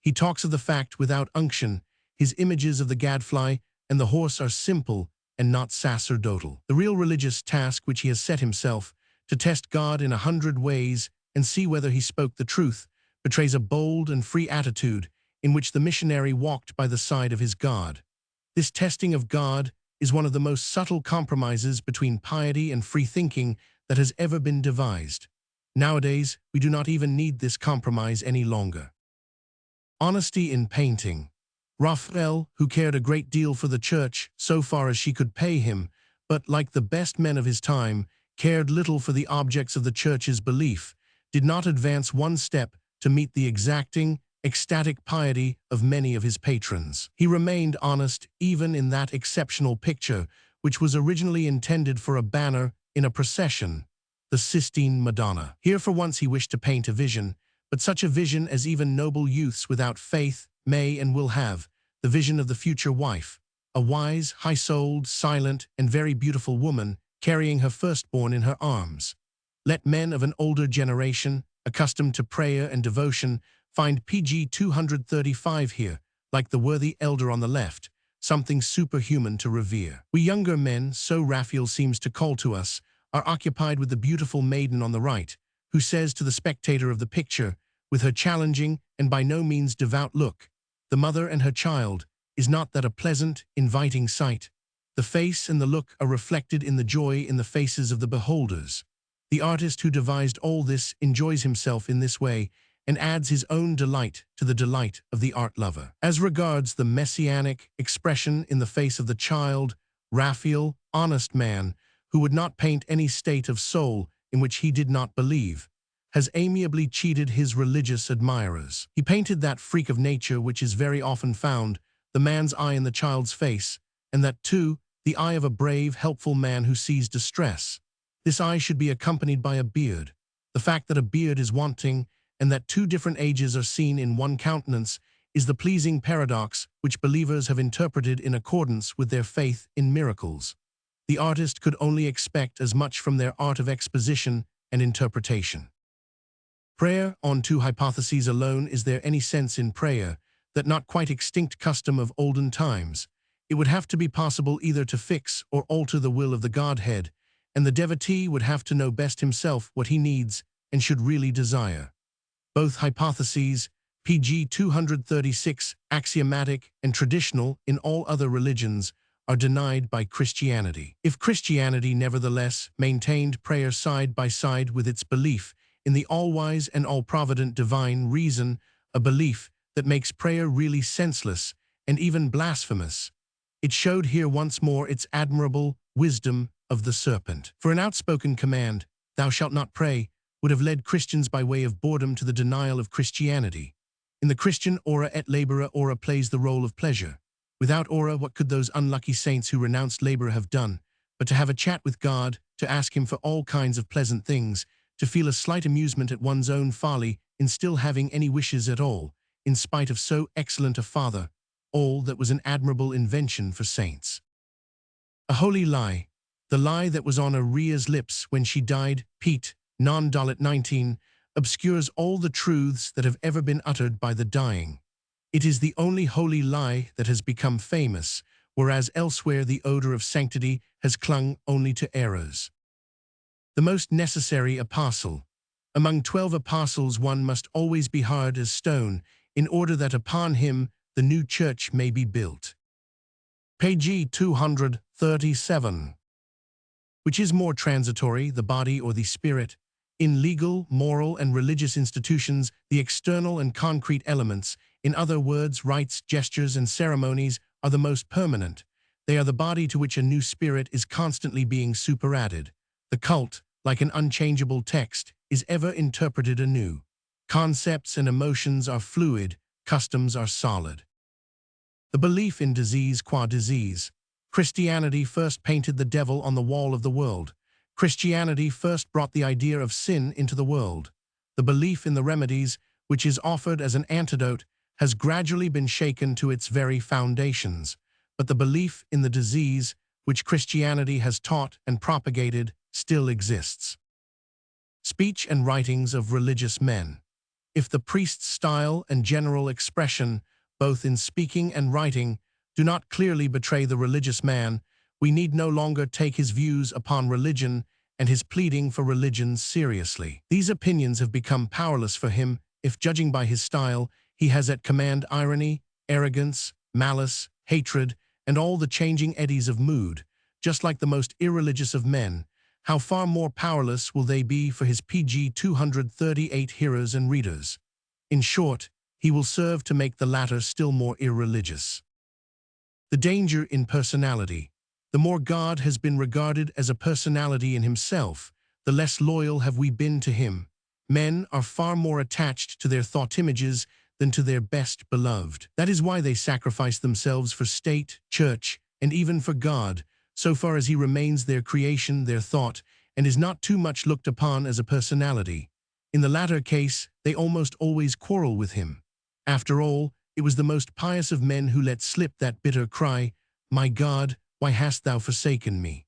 He talks of the fact without unction, his images of the gadfly and the horse are simple and not sacerdotal. The real religious task which he has set himself, to test God in 100 ways and see whether he spoke the truth, betrays a bold and free attitude in which the missionary walked by the side of his God. This testing of God is one of the most subtle compromises between piety and free thinking that has ever been devised. Nowadays, we do not even need this compromise any longer. Honesty in painting. Raphael, who cared a great deal for the church so far as she could pay him, but, like the best men of his time, cared little for the objects of the church's belief, did not advance one step to meet the exacting, ecstatic piety of many of his patrons. He remained honest even in that exceptional picture, which was originally intended for a banner in a procession, the Sistine Madonna. Here for once he wished to paint a vision, but such a vision as even noble youths without faith may and will have, the vision of the future wife, a wise, high-souled, silent, and very beautiful woman carrying her firstborn in her arms. Let men of an older generation, accustomed to prayer and devotion, find Pg 235 here, like the worthy elder on the left, something superhuman to revere. We younger men, so Raphael seems to call to us, are occupied with the beautiful maiden on the right, who says to the spectator of the picture, with her challenging and by no means devout look, the mother and her child, is not that a pleasant, inviting sight? The face and the look are reflected in the joy in the faces of the beholders. The artist who devised all this enjoys himself in this way, and adds his own delight to the delight of the art lover. As regards the messianic expression in the face of the child, Raphael, honest man, who would not paint any state of soul in which he did not believe, has amiably cheated his religious admirers. He painted that freak of nature which is very often found, the man's eye in the child's face, and that, too, the eye of a brave, helpful man who sees distress. This eye should be accompanied by a beard. The fact that a beard is wanting, and that 2 different ages are seen in one countenance, is the pleasing paradox which believers have interpreted in accordance with their faith in miracles. The artist could only expect as much from their art of exposition and interpretation. Prayer on 2 hypotheses alone. Is there any sense in prayer, that not quite extinct custom of olden times? It would have to be possible either to fix or alter the will of the Godhead, and the devotee would have to know best himself what he needs and should really desire. Both hypotheses, Pg 236, axiomatic and traditional in all other religions, are denied by Christianity. If Christianity nevertheless maintained prayer side by side with its belief in the all-wise and all-provident divine reason, a belief that makes prayer really senseless and even blasphemous, it showed here once more its admirable wisdom of the serpent. For an outspoken command, "Thou shalt not pray," would have led Christians by way of boredom to the denial of Christianity. In the Christian, ora et labora, ora plays the role of pleasure. Without ora, what could those unlucky saints who renounced labor have done, but to have a chat with God, to ask him for all kinds of pleasant things, to feel a slight amusement at one's own folly in still having any wishes at all, in spite of so excellent a Father, all that was an admirable invention for saints. A holy lie, the lie that was on Aria's lips when she died, Pete, non-Dalit 19, obscures all the truths that have ever been uttered by the dying. It is the only holy lie that has become famous, whereas elsewhere the odor of sanctity has clung only to errors. The most necessary apostle. Among 12 apostles one must always be hard as stone, in order that upon him the new church may be built. Page 237. Which is more transitory, the body or the spirit? In legal, moral, and religious institutions, the external and concrete elements, in other words, rites, gestures, and ceremonies, are the most permanent. They are the body to which a new spirit is constantly being superadded. The cult, like an unchangeable text, is ever interpreted anew. Concepts and emotions are fluid, customs are solid. The belief in disease qua disease. Christianity first painted the devil on the wall of the world. Christianity first brought the idea of sin into the world. The belief in the remedies, which is offered as an antidote, has gradually been shaken to its very foundations. But the belief in the disease, which Christianity has taught and propagated, still exists. Speech and writings of religious men. If the priest's style and general expression, both in speaking and writing, do not clearly betray the religious man, we need no longer take his views upon religion and his pleading for religion seriously. These opinions have become powerless for him if, judging by his style, he has at command irony, arrogance, malice, hatred, and all the changing eddies of mood, just like the most irreligious of men. How far more powerless will they be for his page 238 hearers and readers? In short, he will serve to make the latter still more irreligious. The danger in personality. The more God has been regarded as a personality in himself, the less loyal have we been to him. Men are far more attached to their thought images than to their best beloved. That is why they sacrifice themselves for state, church, and even for God, so far as he remains their creation, their thought, and is not too much looked upon as a personality. In the latter case, they almost always quarrel with him. After all, it was the most pious of men who let slip that bitter cry, "My God, why hast thou forsaken me?"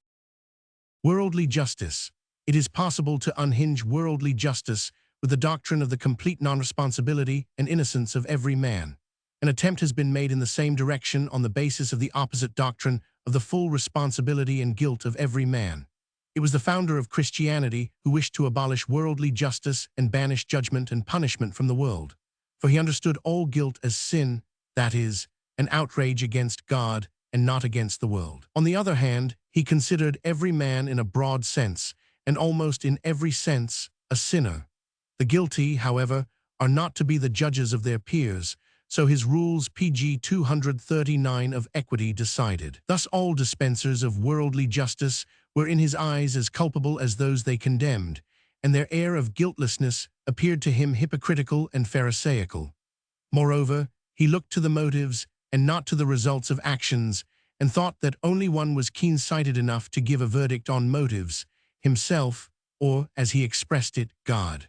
Worldly justice. It is possible to unhinge worldly justice with the doctrine of the complete non-responsibility and innocence of every man. An attempt has been made in the same direction on the basis of the opposite doctrine of the full responsibility and guilt of every man. It was the founder of Christianity who wished to abolish worldly justice and banish judgment and punishment from the world. For he understood all guilt as sin, that is, an outrage against God and not against the world. On the other hand, he considered every man in a broad sense, and almost in every sense, a sinner. The guilty, however, are not to be the judges of their peers, so his rules page 239 of equity decided. Thus all dispensers of worldly justice were in his eyes as culpable as those they condemned, and their air of guiltlessness appeared to him hypocritical and pharisaical. Moreover, he looked to the motives and not to the results of actions, and thought that only one was keen-sighted enough to give a verdict on motives, himself, or, as he expressed it, God.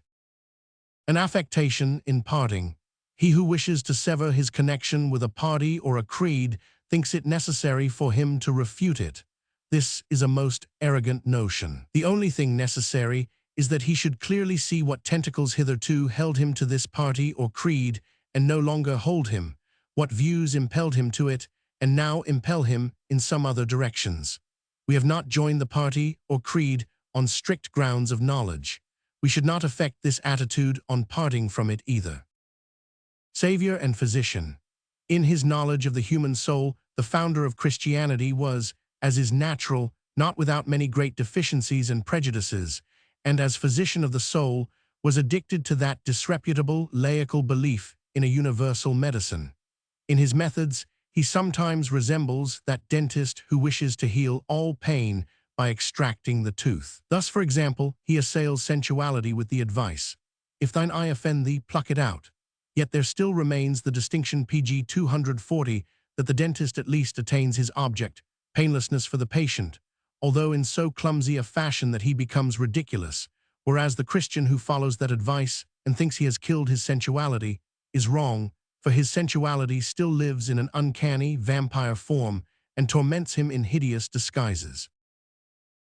An affectation in parting. He who wishes to sever his connection with a party or a creed thinks it necessary for him to refute it. This is a most arrogant notion. The only thing necessary is that he should clearly see what tentacles hitherto held him to this party or creed and no longer hold him, what views impelled him to it and now impel him in some other directions. We have not joined the party or creed on strict grounds of knowledge. We should not affect this attitude on parting from it either. Savior and physician. In his knowledge of the human soul, the founder of Christianity was, as is natural, not without many great deficiencies and prejudices, and as physician of the soul, was addicted to that disreputable, laical belief in a universal medicine. In his methods, he sometimes resembles that dentist who wishes to heal all pain by extracting the tooth. Thus, for example, he assails sensuality with the advice, "If thine eye offend thee, pluck it out." Yet there still remains the distinction page 240 that the dentist at least attains his object, painlessness for the patient, although in so clumsy a fashion that he becomes ridiculous, whereas the Christian who follows that advice and thinks he has killed his sensuality is wrong, for his sensuality still lives in an uncanny, vampire form and torments him in hideous disguises.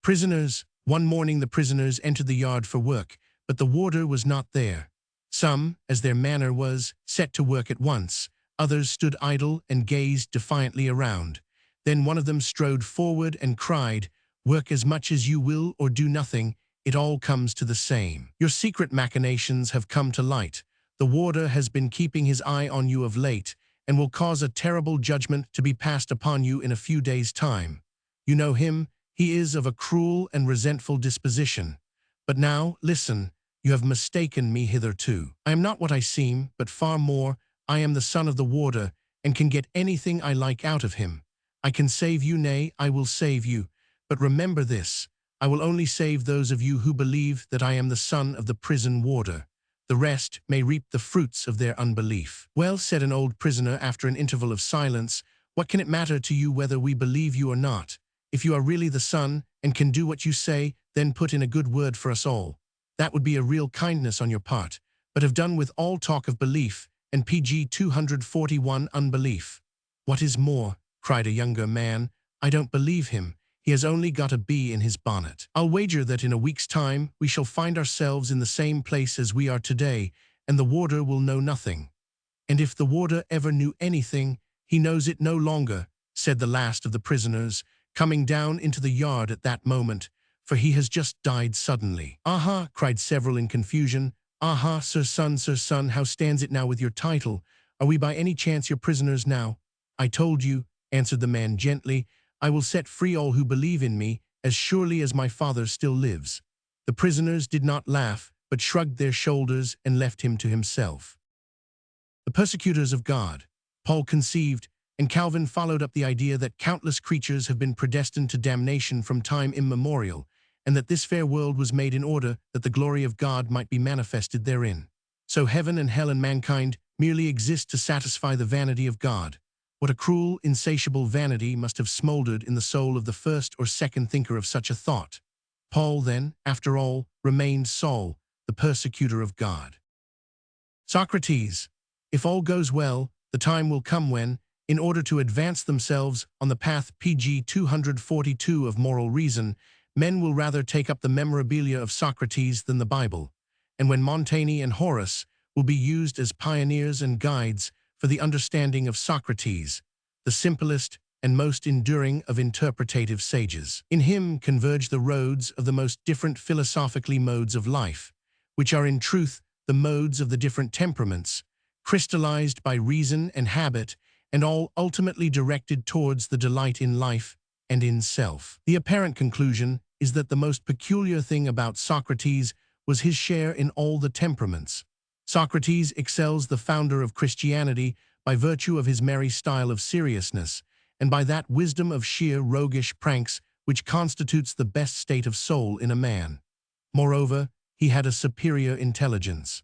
Prisoners. One morning the prisoners entered the yard for work, but the warder was not there. Some, as their manner was, set to work at once. Others stood idle and gazed defiantly around. Then one of them strode forward and cried, "Work as much as you will or do nothing, it all comes to the same. Your secret machinations have come to light. The warder has been keeping his eye on you of late, and will cause a terrible judgment to be passed upon you in a few days' time. You know him, he is of a cruel and resentful disposition. But now, listen, you have mistaken me hitherto. I am not what I seem, but far more, I am the son of the warder, and can get anything I like out of him. I can save you, nay, I will save you. But remember this, I will only save those of you who believe that I am the son of the prison warder. The rest may reap the fruits of their unbelief." "Well," said an old prisoner after an interval of silence, "what can it matter to you whether we believe you or not? If you are really the son, and can do what you say, then put in a good word for us all. That would be a real kindness on your part, but have done with all talk of belief, and PG 241 unbelief." "What is more," cried a younger man, "I don't believe him. He has only got a bee in his bonnet. I'll wager that in a week's time we shall find ourselves in the same place as we are today, and the warder will know nothing." "And if the warder ever knew anything, he knows it no longer," said the last of the prisoners, coming down into the yard at that moment, "for he has just died suddenly." "Aha!" cried several in confusion. "Aha, sir son, how stands it now with your title? Are we by any chance your prisoners now?" "I told you," answered the man gently, "I will set free all who believe in me, as surely as my father still lives." The prisoners did not laugh, but shrugged their shoulders and left him to himself. The persecutors of God. Paul conceived, and Calvin followed up the idea that countless creatures have been predestined to damnation from time immemorial, and that this fair world was made in order that the glory of God might be manifested therein. So heaven and hell and mankind merely exist to satisfy the vanity of God. What a cruel, insatiable vanity must have smoldered in the soul of the first or second thinker of such a thought. Paul, then, after all, remained Saul, the persecutor of God. Socrates. If all goes well, the time will come when, in order to advance themselves on the path PG 242 of moral reason, men will rather take up the memorabilia of Socrates than the Bible, and when Montaigne and Horace will be used as pioneers and guides for the understanding of Socrates, the simplest and most enduring of interpretative sages. In him converge the roads of the most different philosophically modes of life, which are in truth the modes of the different temperaments, crystallized by reason and habit, and all ultimately directed towards the delight in life and in self. The apparent conclusion is that the most peculiar thing about Socrates was his share in all the temperaments. Socrates excels the founder of Christianity by virtue of his merry style of seriousness, and by that wisdom of sheer roguish pranks which constitutes the best state of soul in a man. Moreover, he had a superior intelligence.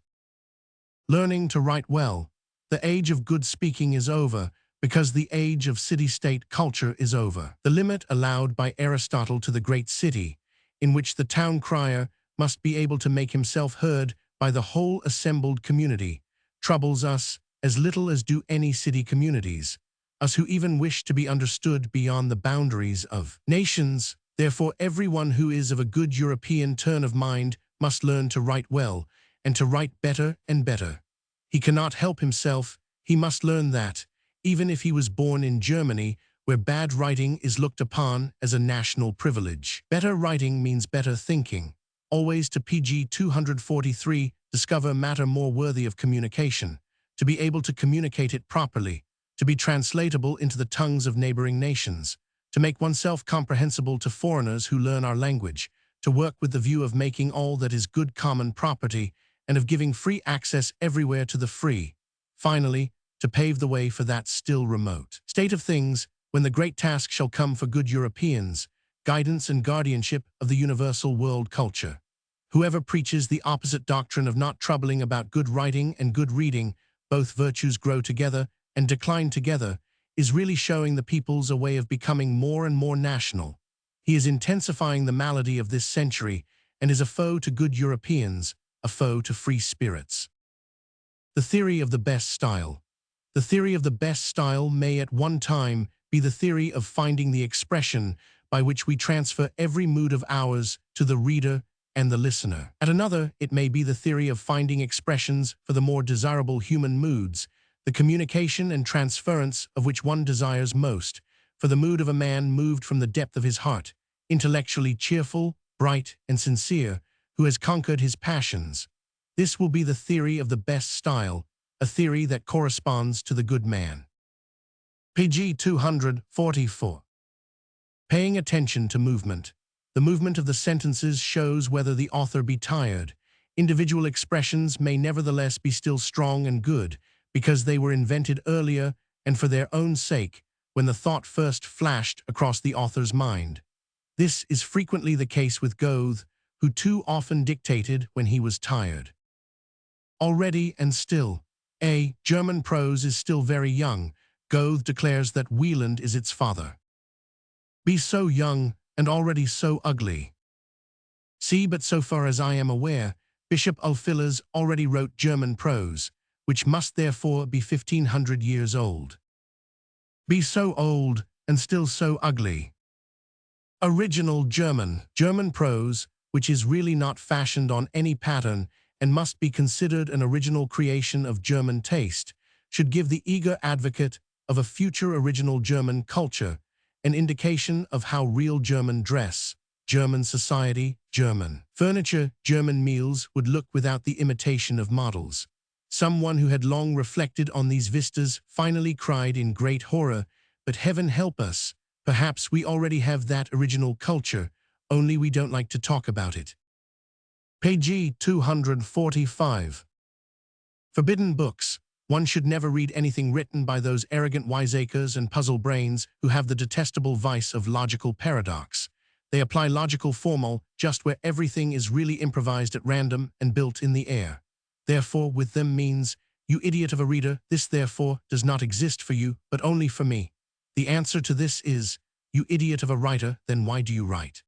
Learning to write well. The age of good speaking is over, because the age of city-state culture is over. The limit allowed by Aristotle to the great city, in which the town crier must be able to make himself heard by the whole assembled community, troubles us as little as do any city communities, us who even wish to be understood beyond the boundaries of nations. Therefore, everyone who is of a good European turn of mind must learn to write well, and to write better and better. He cannot help himself, he must learn that, even if he was born in Germany, where bad writing is looked upon as a national privilege. Better writing means better thinking. Always to PG 243, discover matter more worthy of communication, to be able to communicate it properly, to be translatable into the tongues of neighboring nations, to make oneself comprehensible to foreigners who learn our language, to work with the view of making all that is good common property, and of giving free access everywhere to the free. Finally, to pave the way for that still remote state of things when the great task shall come for good Europeans, guidance and guardianship of the universal world culture. Whoever preaches the opposite doctrine of not troubling about good writing and good reading, both virtues grow together and decline together, is really showing the peoples a way of becoming more and more national. He is intensifying the malady of this century and is a foe to good Europeans, a foe to free spirits. The theory of the best style. The theory of the best style may at one time be the theory of finding the expression by which we transfer every mood of ours to the reader and the listener. At another, it may be the theory of finding expressions for the more desirable human moods, the communication and transference of which one desires most, for the mood of a man moved from the depth of his heart, intellectually cheerful, bright, and sincere, who has conquered his passions. This will be the theory of the best style, a theory that corresponds to the good man. Page 244. Paying attention to movement. The movement of the sentences shows whether the author be tired. Individual expressions may nevertheless be still strong and good, because they were invented earlier and for their own sake, when the thought first flashed across the author's mind. This is frequently the case with Goethe, who too often dictated when he was tired. Already and still. German prose is still very young. Goethe declares that Wieland is its father. Be so young and already so ugly. See, but so far as I am aware, Bishop Ulfilas already wrote German prose, which must therefore be 1500 years old. Be so old and still so ugly. Original German prose, which is really not fashioned on any pattern and must be considered an original creation of German taste, should give the eager advocate of a future original German culture an indication of how real German dress, German society, German furniture, German meals would look without the imitation of models. Someone who had long reflected on these vistas finally cried in great horror, "But heaven help us, perhaps we already have that original culture, only we don't like to talk about it." Page 245. Forbidden books. One should never read anything written by those arrogant wiseacres and puzzle brains who have the detestable vice of logical paradox. They apply logical formulae just where everything is really improvised at random and built in the air. Therefore, with them means, "You idiot of a reader, this therefore does not exist for you, but only for me." The answer to this is, "You idiot of a writer, then why do you write?"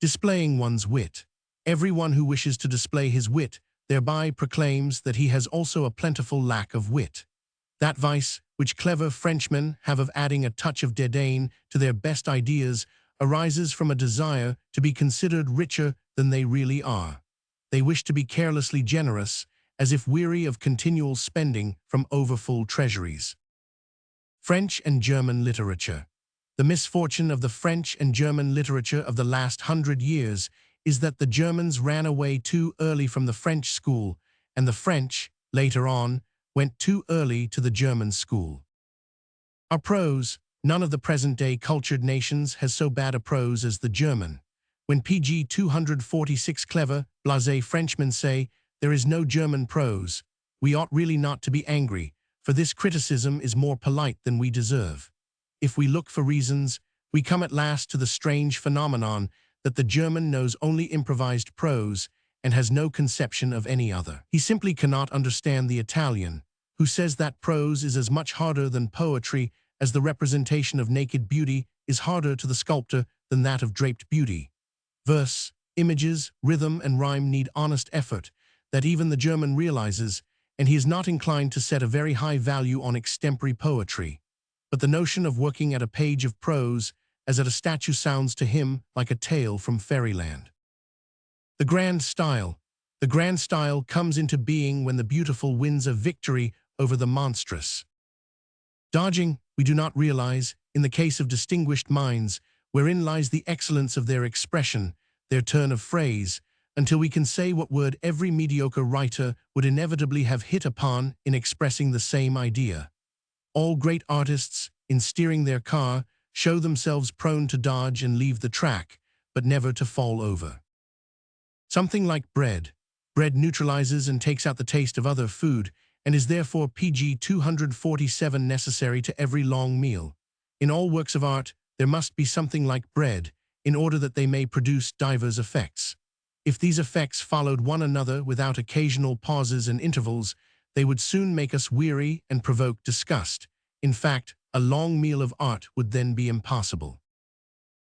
Displaying one's wit. Everyone who wishes to display his wit thereby proclaims that he has also a plentiful lack of wit. That vice, which clever Frenchmen have of adding a touch of dédain to their best ideas, arises from a desire to be considered richer than they really are. They wish to be carelessly generous, as if weary of continual spending from overfull treasuries. French and German literature. The misfortune of the French and German literature of the last 100 years is that the Germans ran away too early from the French school, and the French, later on, went too early to the German school. Our prose, none of the present-day cultured nations has so bad a prose as the German. When page 246 clever, blasé Frenchmen say, "There is no German prose," we ought really not to be angry, for this criticism is more polite than we deserve. If we look for reasons, we come at last to the strange phenomenon that the German knows only improvised prose and has no conception of any other. He simply cannot understand the Italian, who says that prose is as much harder than poetry as the representation of naked beauty is harder to the sculptor than that of draped beauty. Verse, images, rhythm, and rhyme need honest effort that even the German realizes, and he is not inclined to set a very high value on extempore poetry. But the notion of working at a page of prose as at a statue sounds to him like a tale from fairyland. The grand style. The grand style comes into being when the beautiful wins a victory over the monstrous. Dodging, we do not realize, in the case of distinguished minds, wherein lies the excellence of their expression, their turn of phrase, until we can say what word every mediocre writer would inevitably have hit upon in expressing the same idea. All great artists, in steering their car, show themselves prone to dodge and leave the track, but never to fall over. Something like bread. Bread neutralizes and takes out the taste of other food, and is therefore page 247 necessary to every long meal. In all works of art, there must be something like bread, in order that they may produce divers effects. If these effects followed one another without occasional pauses and intervals, they would soon make us weary and provoke disgust. In fact, a long meal of art would then be impossible.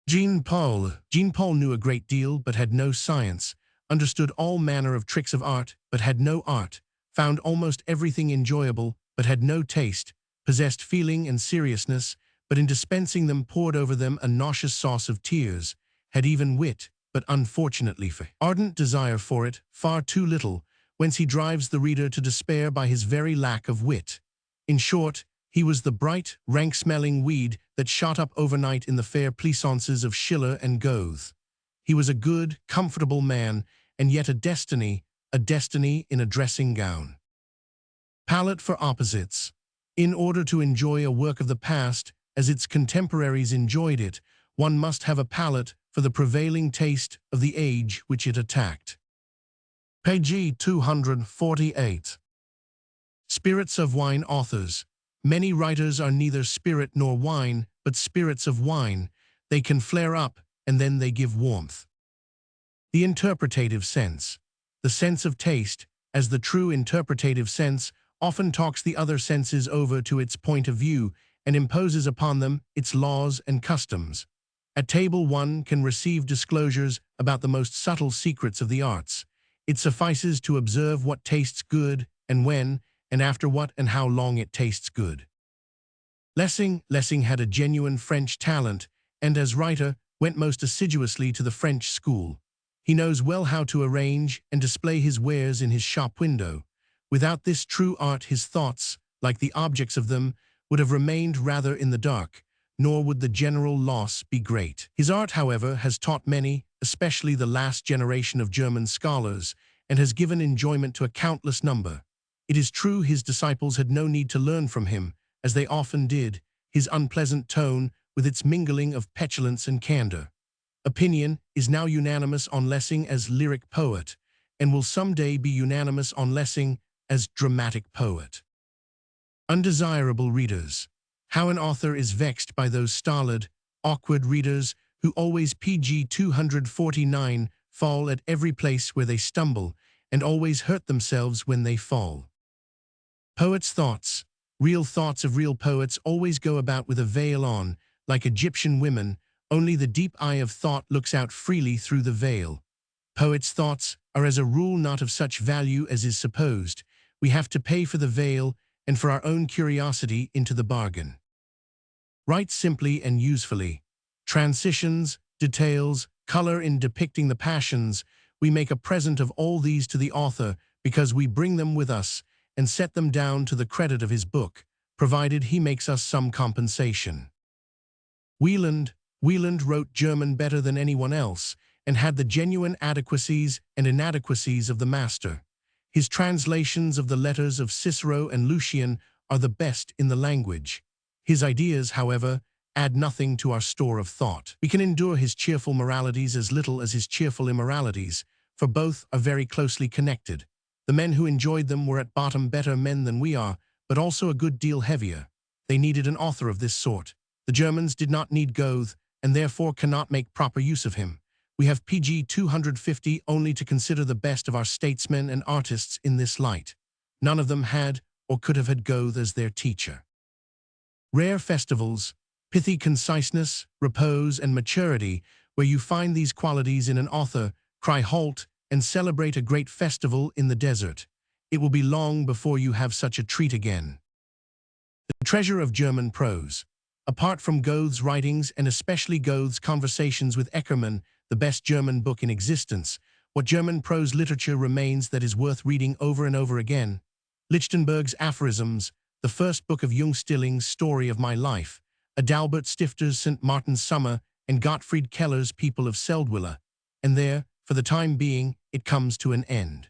Jean-Paul knew a great deal but had no science, understood all manner of tricks of art but had no art, found almost everything enjoyable but had no taste, possessed feeling and seriousness, but in dispensing them poured over them a nauseous sauce of tears, had even wit, but unfortunately for ardent desire for it, far too little, whence he drives the reader to despair by his very lack of wit. In short, he was the bright, rank-smelling weed that shot up overnight in the fair pleasaunces of Schiller and Goethe. He was a good, comfortable man, and yet a destiny in a dressing gown. Palette for opposites. In order to enjoy a work of the past as its contemporaries enjoyed it, one must have a palette for the prevailing taste of the age which it attacked. Page 248. Spirits of wine authors. Many writers are neither spirit nor wine, but spirits of wine. They can flare up, and then they give warmth. The interpretative sense. The sense of taste, as the true interpretative sense, often talks the other senses over to its point of view and imposes upon them its laws and customs. At table one can receive disclosures about the most subtle secrets of the arts. It suffices to observe what tastes good and when, and after what and how long it tastes good. Lessing had a genuine French talent, and as writer went most assiduously to the French school. He knows well how to arrange and display his wares in his shop window. Without this true art, his thoughts, like the objects of them, would have remained rather in the dark, nor would the general loss be great. His art, however, has taught many, especially the last generation of German scholars, and has given enjoyment to a countless number. It is true his disciples had no need to learn from him, as they often did, his unpleasant tone with its mingling of petulance and candor. Opinion is now unanimous on Lessing as lyric poet, and will someday be unanimous on Lessing as dramatic poet. Undesirable readers. How an author is vexed by those stolid, awkward readers who always pg 249 fall at every place where they stumble, and always hurt themselves when they fall. Poets' thoughts. Real thoughts of real poets always go about with a veil on, like Egyptian women. Only the deep eye of thought looks out freely through the veil. Poets' thoughts are as a rule not of such value as is supposed. We have to pay for the veil and for our own curiosity into the bargain. Write simply and usefully. Transitions, details, color in depicting the passions. We make a present of all these to the author because we bring them with us and set them down to the credit of his book, provided he makes us some compensation. Wieland wrote German better than anyone else and had the genuine adequacies and inadequacies of the master. His translations of the letters of Cicero and Lucian are the best in the language. His ideas, however, add nothing to our store of thought. We can endure his cheerful moralities as little as his cheerful immoralities, for both are very closely connected. The men who enjoyed them were at bottom better men than we are, but also a good deal heavier. They needed an author of this sort. The Germans did not need Goethe, and therefore cannot make proper use of him. We have pg 250 only to consider the best of our statesmen and artists in this light. None of them had or could have had Goethe as their teacher. Rare festivals, pithy conciseness, repose, and maturity, where you find these qualities in an author, cry halt and celebrate a great festival in the desert. It will be long before you have such a treat again. The treasure of German prose. Apart from Goethe's writings and especially Goethe's Conversations with Eckermann, the best German book in existence, what German prose literature remains that is worth reading over and over again? Lichtenberg's Aphorisms, the first book of Jung Stilling's Story of My Life, Adalbert Stifter's St. Martin's Summer, and Gottfried Keller's People of Seldwyla. And there, for the time being, it comes to an end.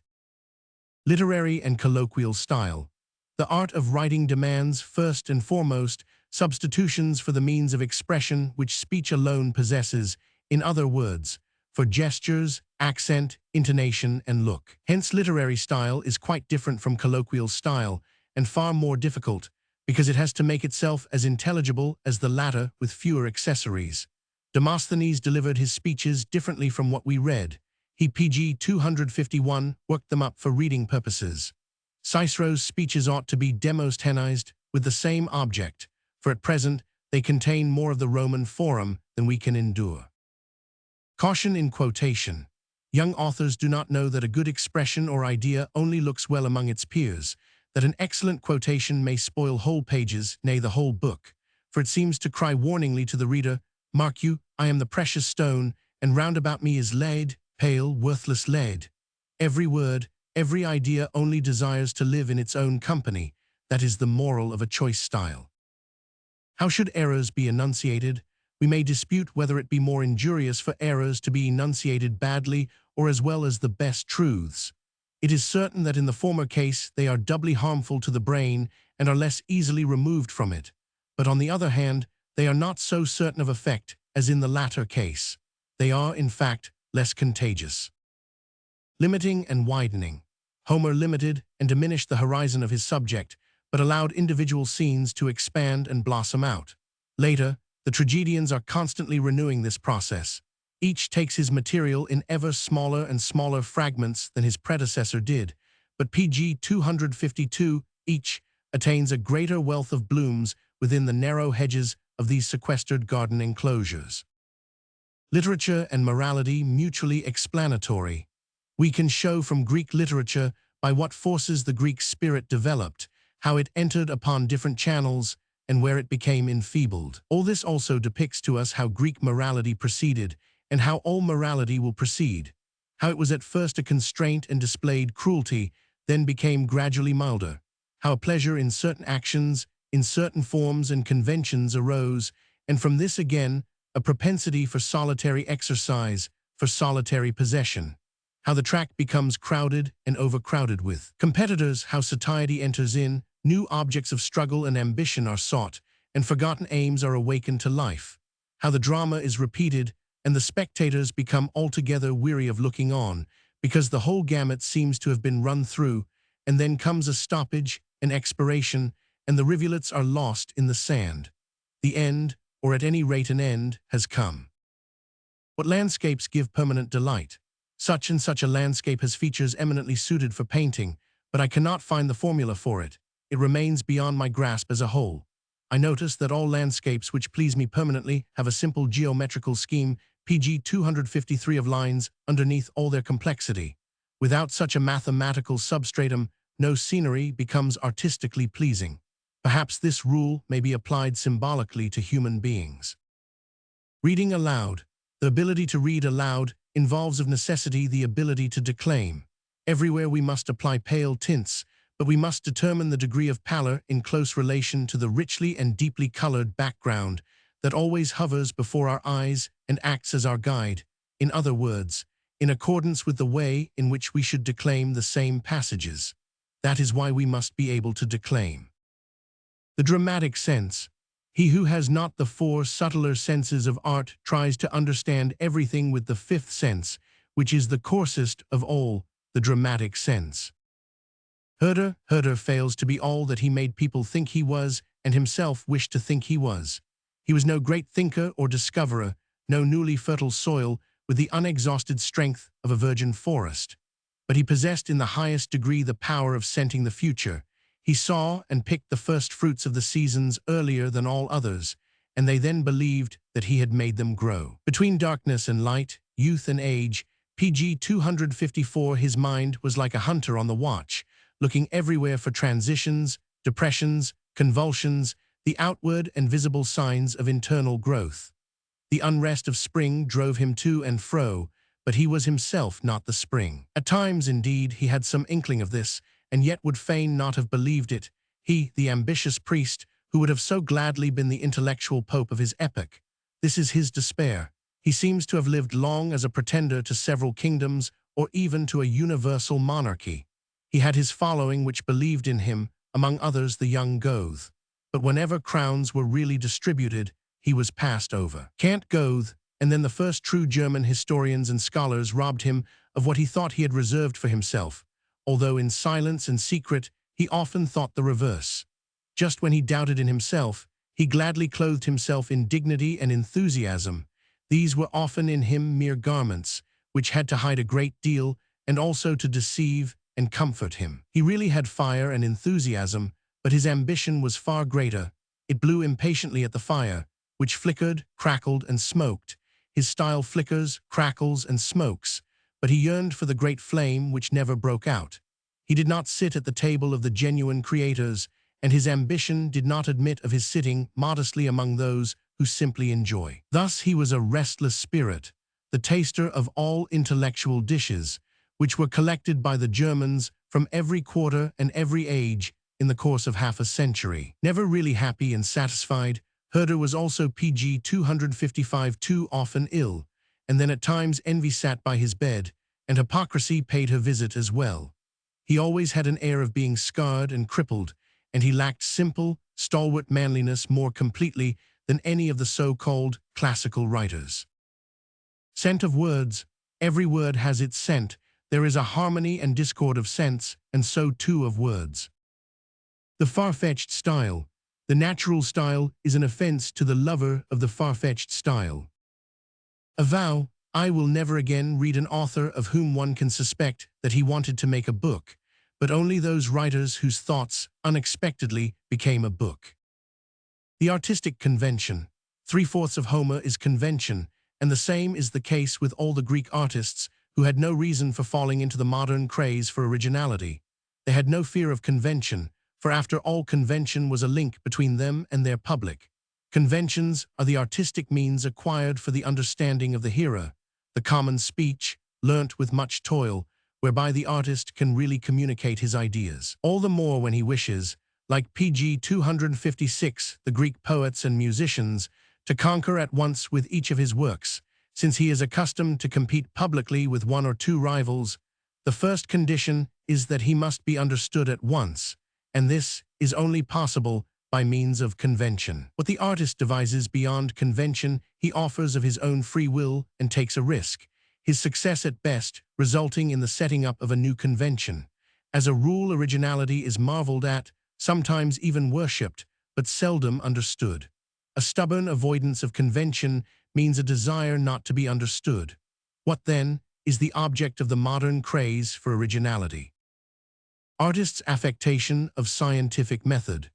Literary and colloquial style. The art of writing demands, first and foremost, substitutions for the means of expression which speech alone possesses, in other words, for gestures, accent, intonation, and look. Hence, literary style is quite different from colloquial style, and far more difficult, because it has to make itself as intelligible as the latter with fewer accessories. Demosthenes delivered his speeches differently from what we read. He pg 251 worked them up for reading purposes. Cicero's speeches ought to be demosthenised with the same object, for at present they contain more of the Roman forum than we can endure. Caution in quotation. Young authors do not know that a good expression or idea only looks well among its peers, that an excellent quotation may spoil whole pages, nay, the whole book, for it seems to cry warningly to the reader, "Mark you, I am the precious stone, and round about me is lead, pale, worthless lead. Every word, every idea only desires to live in its own company. That is the moral of a choice style. How should errors be enunciated? We may dispute whether it be more injurious for errors to be enunciated badly or as well as the best truths. It is certain that in the former case they are doubly harmful to the brain and are less easily removed from it. But on the other hand, they are not so certain of effect as in the latter case. They are, in fact, less contagious. Limiting and widening. Homer limited and diminished the horizon of his subject, but allowed individual scenes to expand and blossom out. Later, the tragedians are constantly renewing this process. Each takes his material in ever smaller and smaller fragments than his predecessor did, but PG 252 each attains a greater wealth of blooms within the narrow hedges of these sequestered garden enclosures. Literature and morality mutually explanatory. We can show from Greek literature by what forces the Greek spirit developed, how it entered upon different channels, and where it became enfeebled. All this also depicts to us how Greek morality proceeded, and how all morality will proceed, how it was at first a constraint and displayed cruelty, then became gradually milder, how a pleasure in certain actions, in certain forms and conventions arose, and from this again, a propensity for solitary exercise, for solitary possession, how the track becomes crowded and overcrowded with competitors, how satiety enters in, new objects of struggle and ambition are sought, and forgotten aims are awakened to life, how the drama is repeated, and the spectators become altogether weary of looking on, because the whole gamut seems to have been run through, and then comes a stoppage, an expiration, and the rivulets are lost in the sand. The end, or at any rate an end, has come. What landscapes give permanent delight? Such and such a landscape has features eminently suited for painting, but I cannot find the formula for it. It remains beyond my grasp as a whole. I notice that all landscapes which please me permanently have a simple geometrical scheme, PG 253 of lines, underneath all their complexity. Without such a mathematical substratum, no scenery becomes artistically pleasing. Perhaps this rule may be applied symbolically to human beings. Reading aloud. The ability to read aloud involves of necessity the ability to declaim. Everywhere we must apply pale tints, but we must determine the degree of pallor in close relation to the richly and deeply colored background that always hovers before our eyes and acts as our guide. In other words, in accordance with the way in which we should declaim the same passages. That is why we must be able to declaim. The dramatic sense. He who has not the four subtler senses of art tries to understand everything with the fifth sense, which is the coarsest of all, the dramatic sense. Herder fails to be all that he made people think he was and himself wished to think he was. He was no great thinker or discoverer, no newly fertile soil with the unexhausted strength of a virgin forest. But he possessed in the highest degree the power of scenting the future. He saw and picked the first fruits of the seasons earlier than all others, and they then believed that he had made them grow. Between darkness and light, youth and age, PG 254 his mind was like a hunter on the watch, looking everywhere for transitions, depressions, convulsions, the outward and visible signs of internal growth. The unrest of spring drove him to and fro, but he was himself not the spring. At times, indeed, he had some inkling of this, and yet would fain not have believed it, he, the ambitious priest, who would have so gladly been the intellectual pope of his epoch. This is his despair. He seems to have lived long as a pretender to several kingdoms, or even to a universal monarchy. He had his following which believed in him, among others the young Goethe. But whenever crowns were really distributed, he was passed over. Kant, Goethe, and then the first true German historians and scholars robbed him of what he thought he had reserved for himself, although in silence and secret he often thought the reverse. Just when he doubted in himself, he gladly clothed himself in dignity and enthusiasm. These were often in him mere garments, which had to hide a great deal and also to deceive and comfort him. He really had fire and enthusiasm, but his ambition was far greater. It blew impatiently at the fire, which flickered, crackled, and smoked. His style flickers, crackles, and smokes, but he yearned for the great flame which never broke out. He did not sit at the table of the genuine creators, and his ambition did not admit of his sitting modestly among those who simply enjoy. Thus he was a restless spirit, the taster of all intellectual dishes, which were collected by the Germans from every quarter and every age in the course of half a century. Never really happy and satisfied, Herder was also pg 255 too often ill, and then at times envy sat by his bed, and hypocrisy paid her visit as well. He always had an air of being scarred and crippled, and he lacked simple, stalwart manliness more completely than any of the so-called classical writers. Scent of words, every word has its scent, there is a harmony and discord of sense, and so too of words. The far-fetched style, the natural style, is an offense to the lover of the far-fetched style. A vow, I will never again read an author of whom one can suspect that he wanted to make a book, but only those writers whose thoughts unexpectedly became a book. The artistic convention. 3/4 of Homer is convention, and the same is the case with all the Greek artists who had no reason for falling into the modern craze for originality. They had no fear of convention, for after all convention was a link between them and their public. Conventions are the artistic means acquired for the understanding of the hearer, the common speech, learnt with much toil, whereby the artist can really communicate his ideas. All the more when he wishes, like pg 256, the Greek poets and musicians, to conquer at once with each of his works, since he is accustomed to compete publicly with one or two rivals. The first condition is that he must be understood at once, and this is only possible by means of convention. What the artist devises beyond convention, he offers of his own free will and takes a risk, his success at best resulting in the setting up of a new convention. As a rule, originality is marveled at, sometimes even worshipped, but seldom understood. A stubborn avoidance of convention means a desire not to be understood. What, then, is the object of the modern craze for originality? Artists' affectation of scientific method.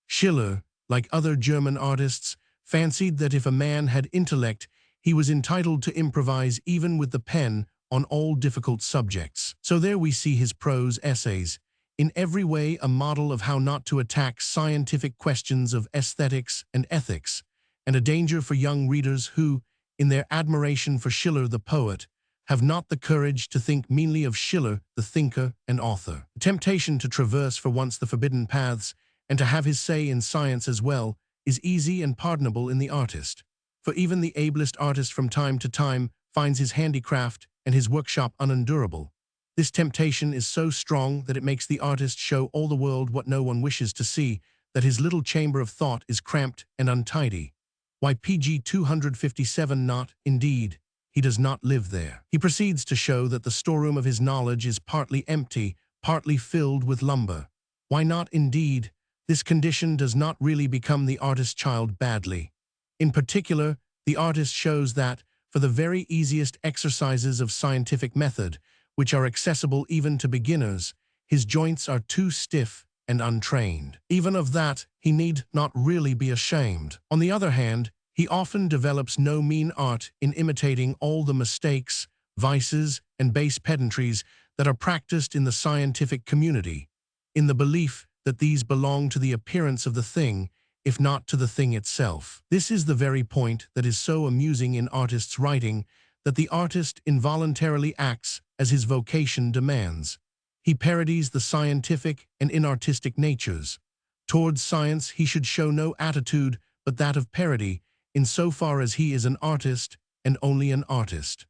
Schiller, like other German artists, fancied that if a man had intellect, he was entitled to improvise even with the pen on all difficult subjects. So there we see his prose essays, in every way a model of how not to attack scientific questions of aesthetics and ethics, and a danger for young readers who, in their admiration for Schiller the poet, have not the courage to think meanly of Schiller the thinker and author. The temptation to traverse for once the forbidden paths and to have his say in science as well is easy and pardonable in the artist, for even the ablest artist from time to time finds his handicraft and his workshop unendurable. This temptation is so strong that it makes the artist show all the world what no one wishes to see, that his little chamber of thought is cramped and untidy. Why pg 257 not, indeed, he does not live there. He proceeds to show that the storeroom of his knowledge is partly empty, partly filled with lumber. Why not, indeed? This condition does not really become the artist's child badly. In particular, the artist shows that, for the very easiest exercises of scientific method, which are accessible even to beginners, his joints are too stiff and untrained. Even of that, he need not really be ashamed. On the other hand, he often develops no mean art in imitating all the mistakes, vices, and base pedantries that are practiced in the scientific community, in the belief that these belong to the appearance of the thing, if not to the thing itself. This is the very point that is so amusing in artists' writing, that the artist involuntarily acts as his vocation demands. He parodies the scientific and inartistic natures. Towards science he should show no attitude but that of parody, insofar as he is an artist and only an artist.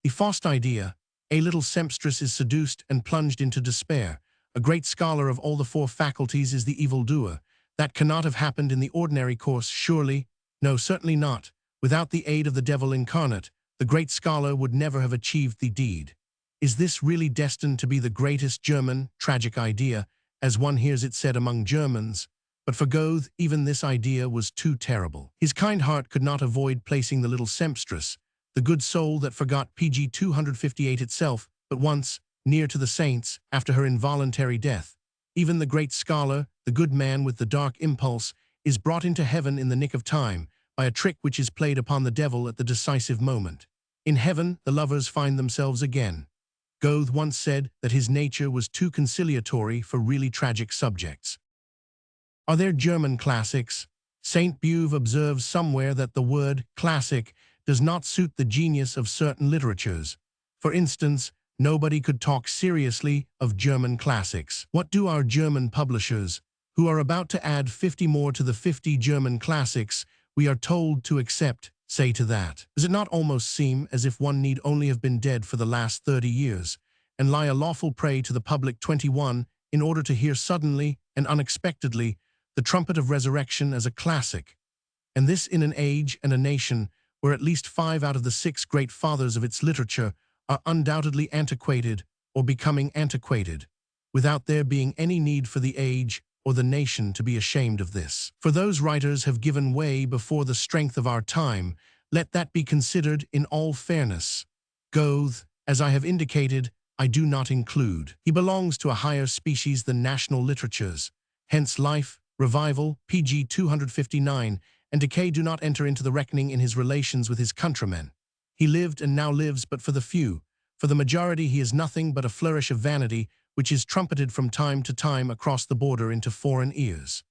The Faust idea. A little sempstress is seduced and plunged into despair. A great scholar of all the four faculties is the evildoer. That cannot have happened in the ordinary course, surely? No, certainly not. Without the aid of the devil incarnate, the great scholar would never have achieved the deed. Is this really destined to be the greatest German tragic idea, as one hears it said among Germans? But for Goethe, even this idea was too terrible. His kind heart could not avoid placing the little sempstress, the good soul that forgot pg 258 itself, but once, near to the saints, after her involuntary death. Even the great scholar, the good man with the dark impulse, is brought into heaven in the nick of time, by a trick which is played upon the devil at the decisive moment. In heaven, the lovers find themselves again. Goethe once said that his nature was too conciliatory for really tragic subjects. Are there German classics? Saint Beuve observes somewhere that the word classic does not suit the genius of certain literatures. For instance, nobody could talk seriously of German classics. What do our German publishers, who are about to add 50 more to the 50 German classics we are told to accept, say to that? Does it not almost seem as if one need only have been dead for the last 30 years and lie a lawful prey to the public 21 in order to hear suddenly and unexpectedly the trumpet of resurrection as a classic? And this in an age and a nation where at least 5 out of the 6 great fathers of its literature are undoubtedly antiquated or becoming antiquated, without there being any need for the age or the nation to be ashamed of this. For those writers have given way before the strength of our time, let that be considered in all fairness. Goethe, as I have indicated, I do not include. He belongs to a higher species than national literatures. Hence life, revival, pg 259, and decay do not enter into the reckoning in his relations with his countrymen. He lived and now lives but for the few. For the majority he is nothing but a flourish of vanity which is trumpeted from time to time across the border into foreign ears.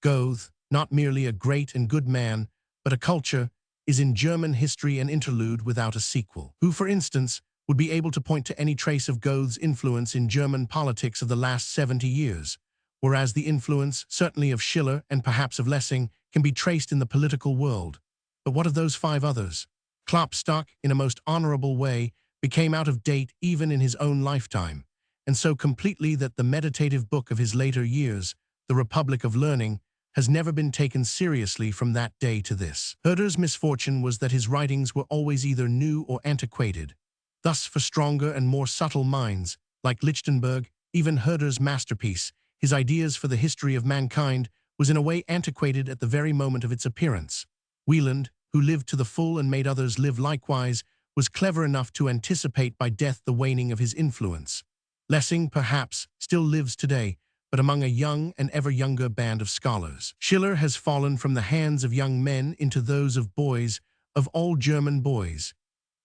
Goethe, not merely a great and good man, but a culture, is in German history an interlude without a sequel. Who, for instance, would be able to point to any trace of Goethe's influence in German politics of the last 70 years, whereas the influence, certainly of Schiller and perhaps of Lessing, can be traced in the political world. But what of those 5 others? Klopstock, in a most honorable way, became out of date even in his own lifetime, and so completely that the meditative book of his later years, The Republic of Learning, has never been taken seriously from that day to this. Herder's misfortune was that his writings were always either new or antiquated. Thus, for stronger and more subtle minds, like Lichtenberg, even Herder's masterpiece, his ideas for the history of mankind, was in a way antiquated at the very moment of its appearance. Wieland, who lived to the full and made others live likewise, was clever enough to anticipate by death the waning of his influence. Lessing, perhaps, still lives today, but among a young and ever younger band of scholars. Schiller has fallen from the hands of young men into those of boys, of all German boys.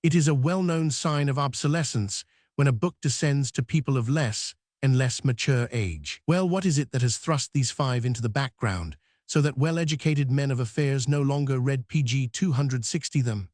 It is a well-known sign of obsolescence when a book descends to people of less and less mature age. Well, what is it that has thrust these 5 into the background, so that well-educated men of affairs no longer read pg 260 them?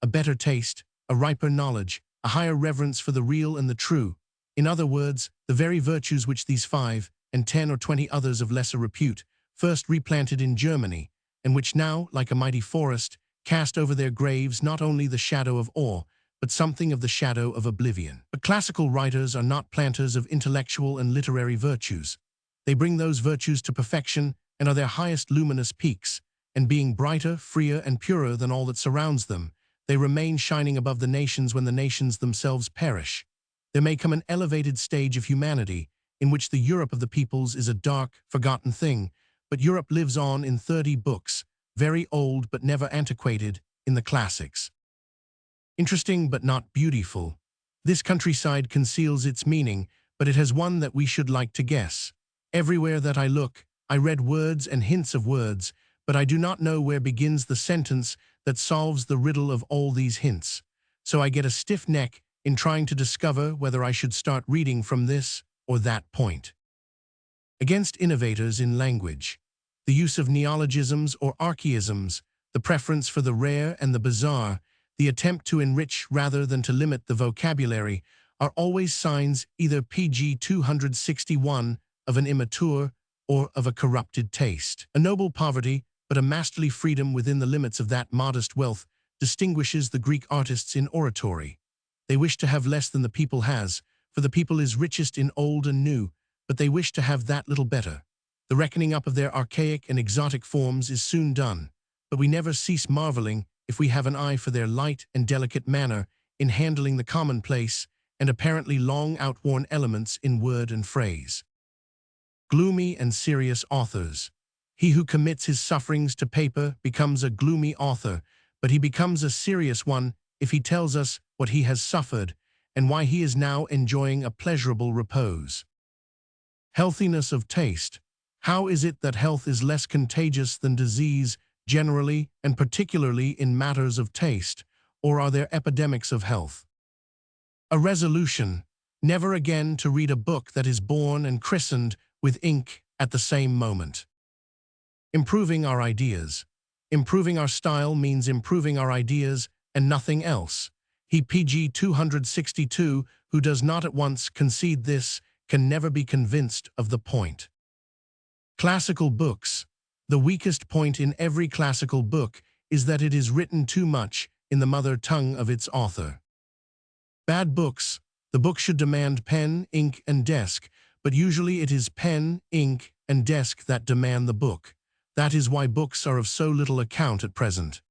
A better taste, a riper knowledge, a higher reverence for the real and the true. In other words, the very virtues which these 5 and 10 or 20 others of lesser repute first replanted in Germany, and which now, like a mighty forest, cast over their graves not only the shadow of awe, but something of the shadow of oblivion. But classical writers are not planters of intellectual and literary virtues. They bring those virtues to perfection and are their highest luminous peaks, and being brighter, freer, and purer than all that surrounds them, they remain shining above the nations when the nations themselves perish. There may come an elevated stage of humanity in which the Europe of the peoples is a dark, forgotten thing, but Europe lives on in 30 books, very old but never antiquated, in the classics. Interesting but not beautiful. This countryside conceals its meaning, but it has one that we should like to guess. Everywhere that I look, I read words and hints of words, but I do not know where begins the sentence that solves the riddle of all these hints. So I get a stiff neck in trying to discover whether I should start reading from this or that point. Against innovators in language, the use of neologisms or archaisms, the preference for the rare and the bizarre, the attempt to enrich rather than to limit the vocabulary, are always signs either pg 261 of an immature or of a corrupted taste. A noble poverty, but a masterly freedom within the limits of that modest wealth, distinguishes the Greek artists in oratory. They wish to have less than the people has, for the people is richest in old and new, but they wish to have that little better. The reckoning up of their archaic and exotic forms is soon done, but we never cease marveling if we have an eye for their light and delicate manner in handling the commonplace and apparently long outworn elements in word and phrase. Gloomy and serious authors. He who commits his sufferings to paper becomes a gloomy author, but he becomes a serious one if he tells us what he has suffered and why he is now enjoying a pleasurable repose. Healthiness of taste. How is it that health is less contagious than disease generally and particularly in matters of taste, or are there epidemics of health? A resolution, never again to read a book that is born and christened with ink at the same moment. Improving our ideas. Improving our style means improving our ideas and nothing else. He PG 262, who does not at once concede this, can never be convinced of the point. Classical books. The weakest point in every classical book is that it is written too much in the mother tongue of its author. Bad books. The book should demand pen, ink, and desk, but usually it is pen, ink, and desk that demand the book. That is why books are of so little account at present.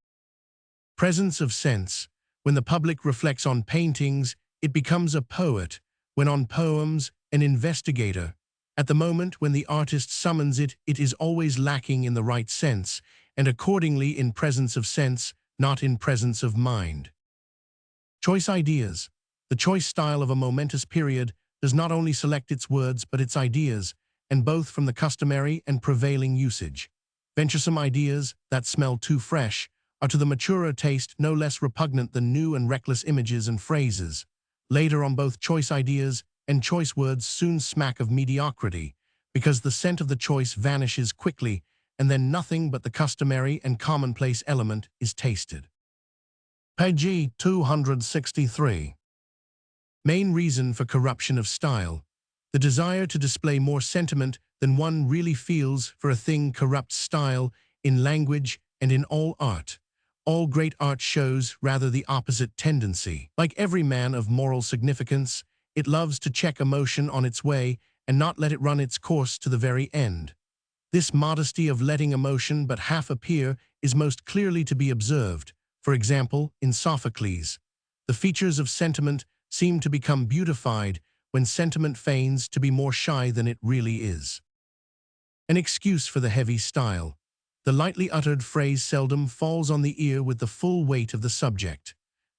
Presence of sense. When the public reflects on paintings, it becomes a poet. When on poems, an investigator. At the moment when the artist summons it, it is always lacking in the right sense, and accordingly in presence of sense, not in presence of mind. Choice ideas. The choice style of a momentous period does not only select its words but its ideas, and both from the customary and prevailing usage. Venturesome ideas that smell too fresh are to the maturer taste no less repugnant than new and reckless images and phrases. Later on, both choice ideas and choice words soon smack of mediocrity, because the scent of the choice vanishes quickly, and then nothing but the customary and commonplace element is tasted. Page 263. Main reason for corruption of style. The desire to display more sentiment than one really feels for a thing corrupts style in language and in all art. All great art shows rather the opposite tendency. Like every man of moral significance, it loves to check emotion on its way and not let it run its course to the very end. This modesty of letting emotion but half appear is most clearly to be observed, for example, in Sophocles. The features of sentiment seem to become beautified when sentiment feigns to be more shy than it really is. An excuse for the heavy style. The lightly uttered phrase seldom falls on the ear with the full weight of the subject.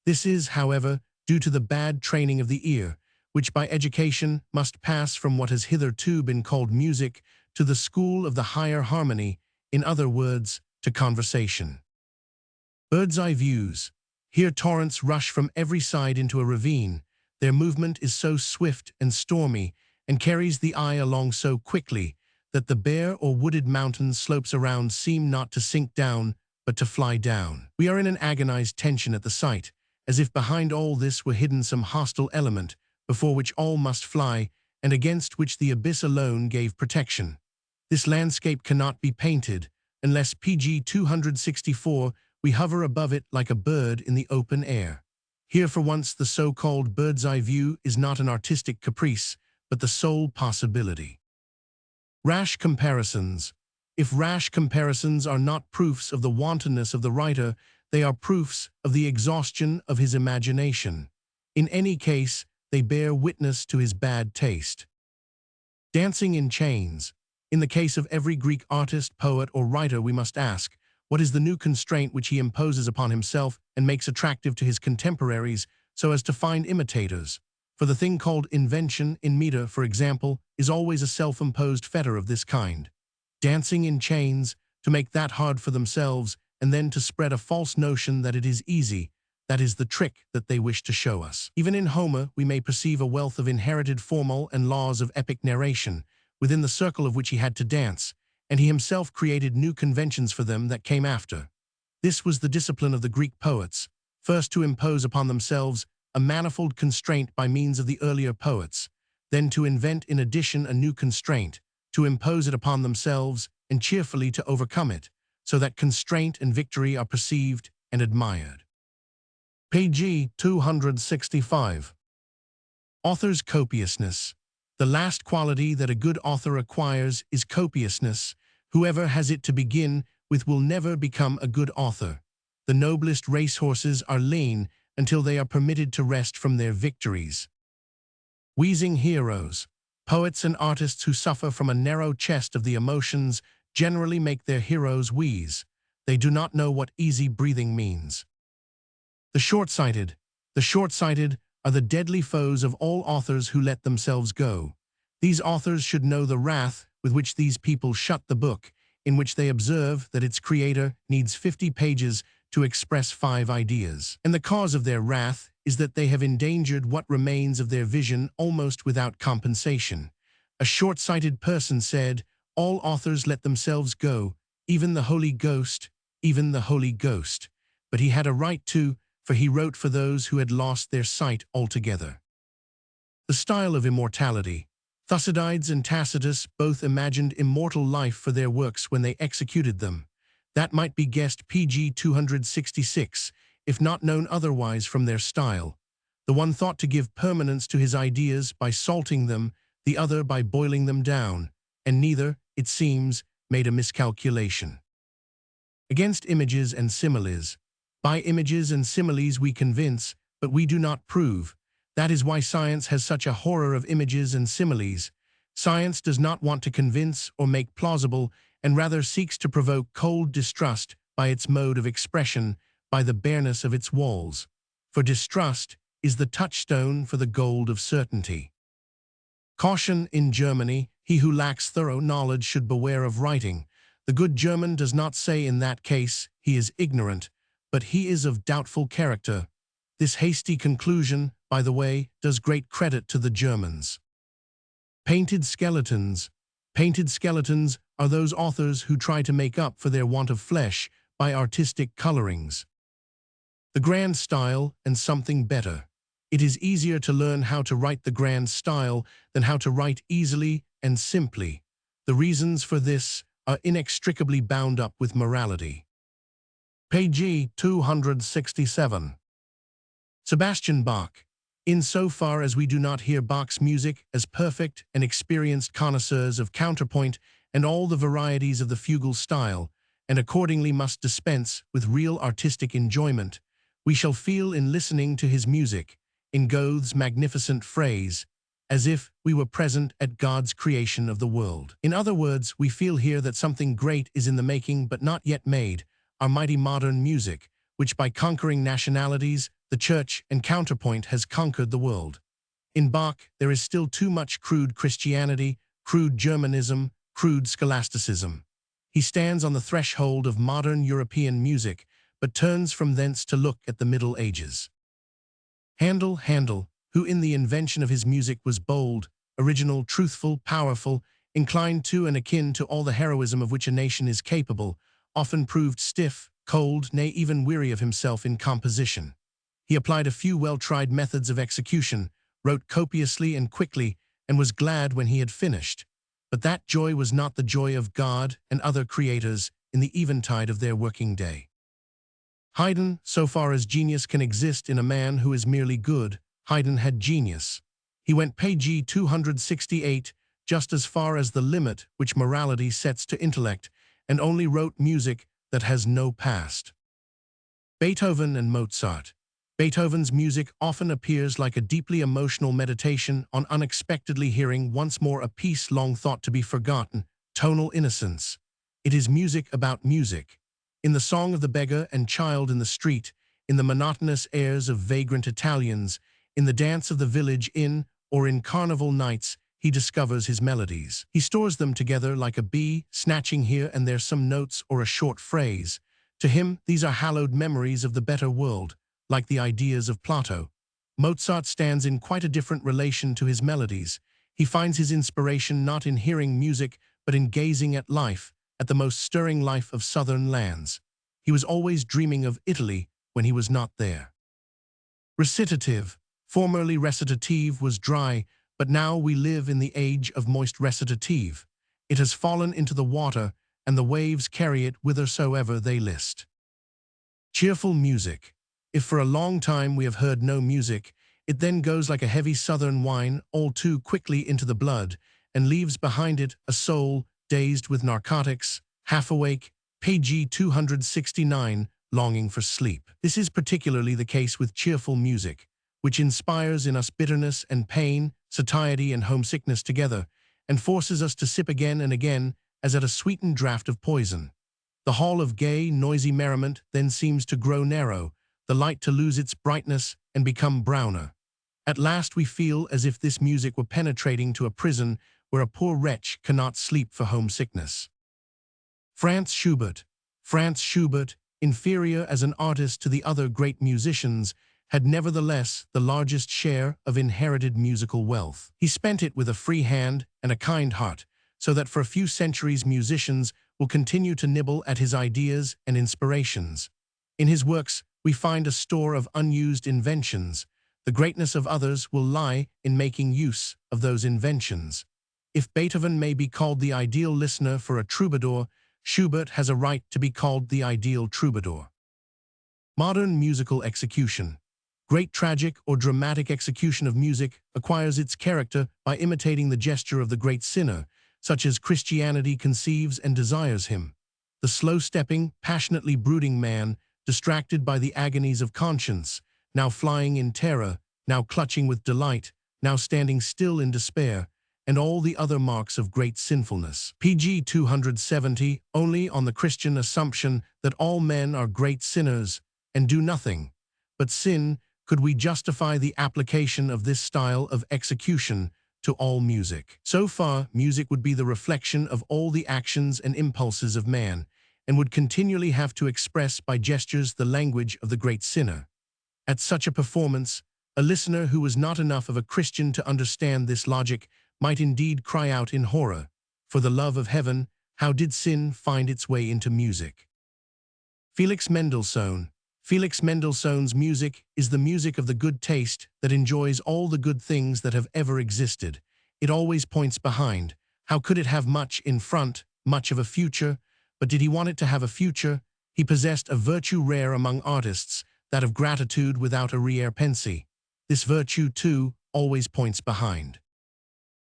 This is, however, due to the bad training of the ear, which by education must pass from what has hitherto been called music to the school of the higher harmony, in other words, to conversation. Bird's-eye views. Here torrents rush from every side into a ravine. Their movement is so swift and stormy, and carries the eye along so quickly, that the bare or wooded mountain slopes around seem not to sink down, but to fly down. We are in an agonized tension at the sight, as if behind all this were hidden some hostile element, before which all must fly, and against which the abyss alone gave protection. This landscape cannot be painted, unless PG 264 we hover above it like a bird in the open air. Here for once the so-called bird's-eye view is not an artistic caprice, but the sole possibility. Rash comparisons. If rash comparisons are not proofs of the wantonness of the writer, they are proofs of the exhaustion of his imagination. In any case, they bear witness to his bad taste. Dancing in chains. In the case of every Greek artist, poet, or writer, we must ask, what is the new constraint which he imposes upon himself and makes attractive to his contemporaries so as to find imitators? For the thing called invention in meter, for example, is always a self-imposed fetter of this kind. Dancing in chains, to make that hard for themselves, and then to spread a false notion that it is easy, that is the trick that they wish to show us. Even in Homer, we may perceive a wealth of inherited formal and laws of epic narration, within the circle of which he had to dance, and he himself created new conventions for them that came after. This was the discipline of the Greek poets, first to impose upon themselves a manifold constraint by means of the earlier poets, then to invent in addition a new constraint, to impose it upon themselves, and cheerfully to overcome it, so that constraint and victory are perceived and admired. Page 265. Author's copiousness. The last quality that a good author acquires is copiousness. Whoever has it to begin with will never become a good author. The noblest racehorses are lean until they are permitted to rest from their victories. Wheezing heroes. Poets and artists who suffer from a narrow chest of the emotions generally make their heroes wheeze. They do not know what easy breathing means. The short-sighted. The short-sighted are the deadly foes of all authors who let themselves go. These authors should know the wrath with which these people shut the book, in which they observe that its creator needs 50 pages to express 5 ideas. And the cause of their wrath is that they have endangered what remains of their vision almost without compensation. A short-sighted person said, "All authors let themselves go, even the Holy Ghost, even the Holy Ghost." But he had a right to, for he wrote for those who had lost their sight altogether. The style of immortality. Thucydides and Tacitus both imagined immortal life for their works when they executed them. That might be guessed pg 266, if not known otherwise from their style. The one thought to give permanence to his ideas by salting them, the other by boiling them down, and neither, it seems, made a miscalculation. Against images and similes. By images and similes we convince, but we do not prove. That is why science has such a horror of images and similes. Science does not want to convince or make plausible, and rather seeks to provoke cold distrust by its mode of expression, by the bareness of its walls. For distrust is the touchstone for the gold of certainty. Caution in Germany, he who lacks thorough knowledge should beware of writing. The good German does not say in that case he is ignorant, but he is of doubtful character. This hasty conclusion, by the way, does great credit to the Germans. Painted skeletons. Painted skeletons are those authors who try to make up for their want of flesh by artistic colorings. The grand style and something better. It is easier to learn how to write the grand style than how to write easily and simply. The reasons for this are inextricably bound up with morality. Page 267. Sebastian Bach. Insofar as we do not hear Bach's music as perfect and experienced connoisseurs of counterpoint and all the varieties of the fugal style, and accordingly must dispense with real artistic enjoyment, we shall feel in listening to his music, in Goethe's magnificent phrase, as if we were present at God's creation of the world. In other words, we feel here that something great is in the making but not yet made, our mighty modern music, which by conquering nationalities, the church and counterpoint has conquered the world. In Bach, there is still too much crude Christianity, crude Germanism, crude scholasticism. He stands on the threshold of modern European music, but turns from thence to look at the Middle Ages. Handel, who in the invention of his music was bold, original, truthful, powerful, inclined to and akin to all the heroism of which a nation is capable, often proved stiff, cold, nay, even weary of himself in composition. He applied a few well-tried methods of execution, wrote copiously and quickly, and was glad when he had finished. But that joy was not the joy of God and other creators in the eventide of their working day. Haydn, so far as genius can exist in a man who is merely good, Haydn had genius. He went page 268, just as far as the limit which morality sets to intellect, and only wrote music that has no past. Beethoven and Mozart. Beethoven's music often appears like a deeply emotional meditation on unexpectedly hearing once more a piece long thought to be forgotten, tonal innocence. It is music about music. In the song of the beggar and child in the street, in the monotonous airs of vagrant Italians, in the dance of the village inn, or in carnival nights, he discovers his melodies. He stores them together like a bee, snatching here and there some notes or a short phrase. To him, these are hallowed memories of the better world, like the ideas of Plato. Mozart stands in quite a different relation to his melodies. He finds his inspiration not in hearing music, but in gazing at life, at the most stirring life of southern lands. He was always dreaming of Italy when he was not there. Recitative. Formerly recitative was dry, but now we live in the age of moist recitative. It has fallen into the water, and the waves carry it whithersoever they list. Cheerful music. If for a long time we have heard no music, it then goes like a heavy southern wine all too quickly into the blood, and leaves behind it a soul dazed with narcotics, half awake, page 269, longing for sleep. This is particularly the case with cheerful music, which inspires in us bitterness and pain, satiety and homesickness together, and forces us to sip again and again as at a sweetened draught of poison. The hall of gay, noisy merriment then seems to grow narrow, the light to lose its brightness and become browner. At last we feel as if this music were penetrating to a prison where a poor wretch cannot sleep for homesickness. Franz Schubert. Franz Schubert, inferior as an artist to the other great musicians, had nevertheless the largest share of inherited musical wealth. He spent it with a free hand and a kind heart, so that for a few centuries musicians will continue to nibble at his ideas and inspirations. In his works, we find a store of unused inventions. The greatness of others will lie in making use of those inventions. If Beethoven may be called the ideal listener for a troubadour, Schubert has a right to be called the ideal troubadour. Modern musical execution. Great tragic or dramatic execution of music acquires its character by imitating the gesture of the great sinner, such as Christianity conceives and desires him. The slow-stepping, passionately brooding man, distracted by the agonies of conscience, now flying in terror, now clutching with delight, now standing still in despair, and all the other marks of great sinfulness. Pg 270, only on the Christian assumption that all men are great sinners and do nothing but sin, could we justify the application of this style of execution to all music. So far, music would be the reflection of all the actions and impulses of man, and would continually have to express by gestures the language of the great sinner. At such a performance, a listener who was not enough of a Christian to understand this logic might indeed cry out in horror, "For the love of heaven, how did sin find its way into music?" Felix Mendelssohn. Felix Mendelssohn's music is the music of the good taste that enjoys all the good things that have ever existed. It always points behind. How could it have much in front, much of a future? But did he want it to have a future? He possessed a virtue rare among artists, that of gratitude without arrière-pensée. This virtue, too, always points behind.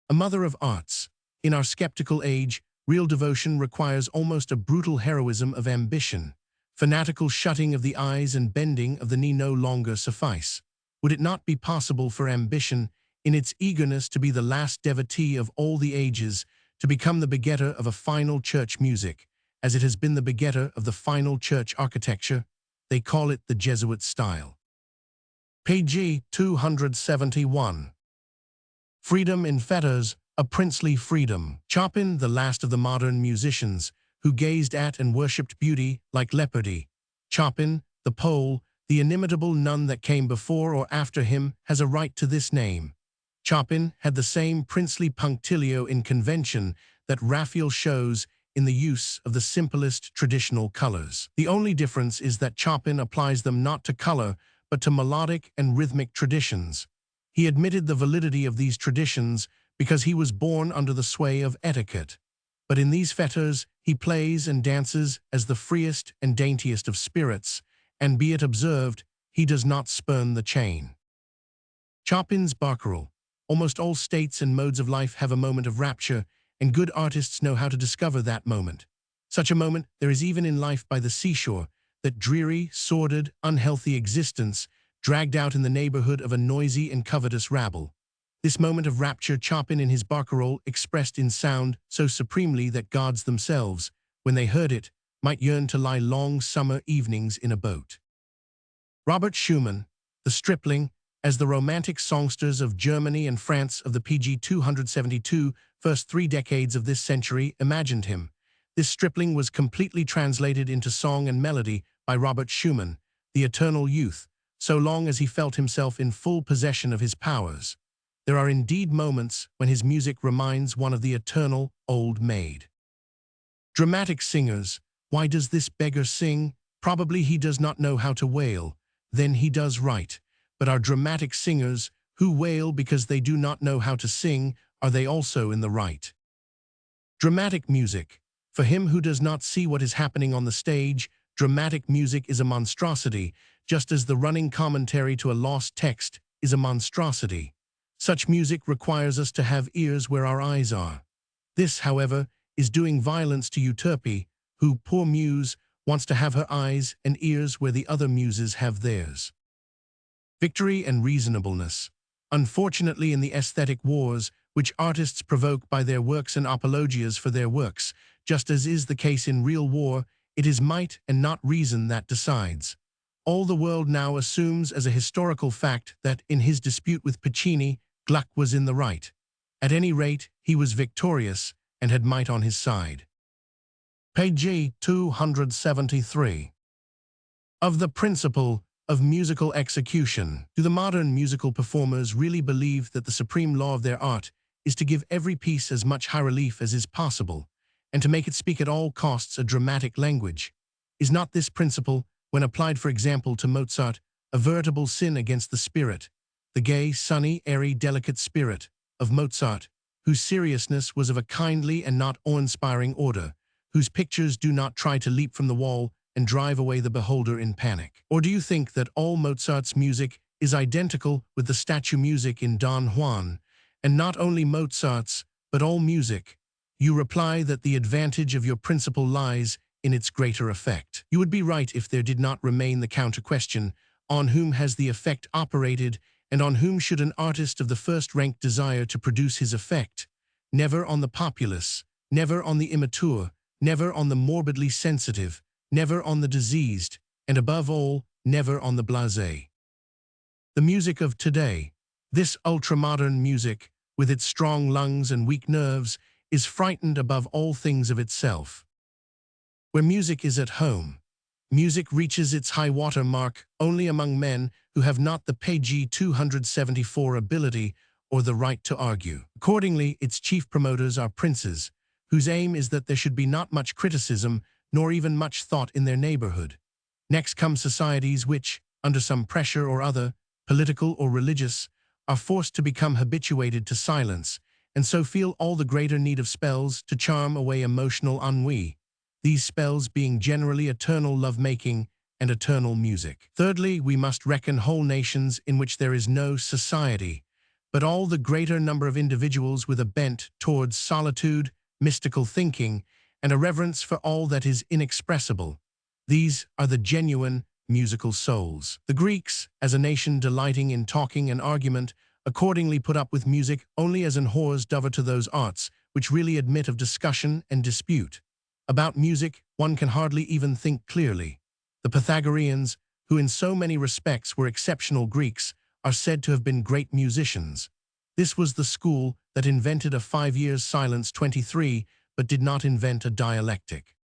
A mother of arts. In our skeptical age, real devotion requires almost a brutal heroism of ambition. Fanatical shutting of the eyes and bending of the knee no longer suffice. Would it not be possible for ambition, in its eagerness to be the last devotee of all the ages, to become the begetter of a final church music, as it has been the begetter of the final church architecture? They call it the Jesuit style. Pg 271. Freedom in fetters, a princely freedom. Chopin, the last of the modern musicians, who gazed at and worshipped beauty like leopardy. Chopin, the Pole, the inimitable none that came before or after him, has a right to this name. Chopin had the same princely punctilio in convention that Raphael shows in the use of the simplest traditional colors. The only difference is that Chopin applies them not to color, but to melodic and rhythmic traditions. He admitted the validity of these traditions because he was born under the sway of etiquette. But in these fetters, he plays and dances as the freest and daintiest of spirits, and be it observed, he does not spurn the chain. Chopin's barcarolle. Almost all states and modes of life have a moment of rapture, and good artists know how to discover that moment. Such a moment there is even in life by the seashore, that dreary, sordid, unhealthy existence, dragged out in the neighborhood of a noisy and covetous rabble. This moment of rapture Chopin in his barcarolle expressed in sound so supremely that gods themselves, when they heard it, might yearn to lie long summer evenings in a boat. Robert Schumann, the stripling, as the romantic songsters of Germany and France of the Pg 272 first 3 decades of this century imagined him. This stripling was completely translated into song and melody by Robert Schumann, the eternal youth, so long as he felt himself in full possession of his powers. There are indeed moments when his music reminds one of the eternal old maid. Dramatic singers. Why does this beggar sing? Probably he does not know how to wail. Then he does right. But our dramatic singers, who wail because they do not know how to sing, are they also in the right? Dramatic music. For him who does not see what is happening on the stage, dramatic music is a monstrosity, just as the running commentary to a lost text is a monstrosity. Such music requires us to have ears where our eyes are. This, however, is doing violence to Euterpe, who, poor muse, wants to have her eyes and ears where the other muses have theirs. Victory and reasonableness. Unfortunately, in the aesthetic wars, which artists provoke by their works and apologias for their works, just as is the case in real war, it is might and not reason that decides. All the world now assumes as a historical fact that, in his dispute with Piccini, Gluck was in the right. At any rate, he was victorious and had might on his side. Pg 273. Of the principle of musical execution. Do the modern musical performers really believe that the supreme law of their art is to give every piece as much high relief as is possible, and to make it speak at all costs a dramatic language? Is not this principle when applied for example to Mozart, a veritable sin against the spirit, the gay, sunny, airy, delicate spirit of Mozart, whose seriousness was of a kindly and not awe-inspiring order, whose pictures do not try to leap from the wall and drive away the beholder in panic? Or do you think that all Mozart's music is identical with the statue music in Don Juan, and not only Mozart's, but all music? You reply that the advantage of your principle lies in its greater effect. You would be right if there did not remain the counter-question, on whom has the effect operated, and on whom should an artist of the first rank desire to produce his effect? Never on the populace, never on the immature, never on the morbidly sensitive, never on the diseased, and above all, never on the blasé. The music of today, this ultramodern music, with its strong lungs and weak nerves, is frightened above all things of itself. Where music is at home, music reaches its high-water mark only among men who have not the page 274 ability or the right to argue. Accordingly, its chief promoters are princes, whose aim is that there should be not much criticism nor even much thought in their neighborhood. Next come societies which, under some pressure or other, political or religious, are forced to become habituated to silence, and so feel all the greater need of spells to charm away emotional ennui, these spells being generally eternal love-making and eternal music. Thirdly, we must reckon whole nations in which there is no society, but all the greater number of individuals with a bent towards solitude, mystical thinking, and a reverence for all that is inexpressible. These are the genuine musical souls. The Greeks, as a nation delighting in talking and argument, accordingly put up with music only as an whores dover to those arts which really admit of discussion and dispute. About music, one can hardly even think clearly. The Pythagoreans, who in so many respects were exceptional Greeks, are said to have been great musicians. This was the school that invented a 5 years silence 23, but did not invent a dialectic.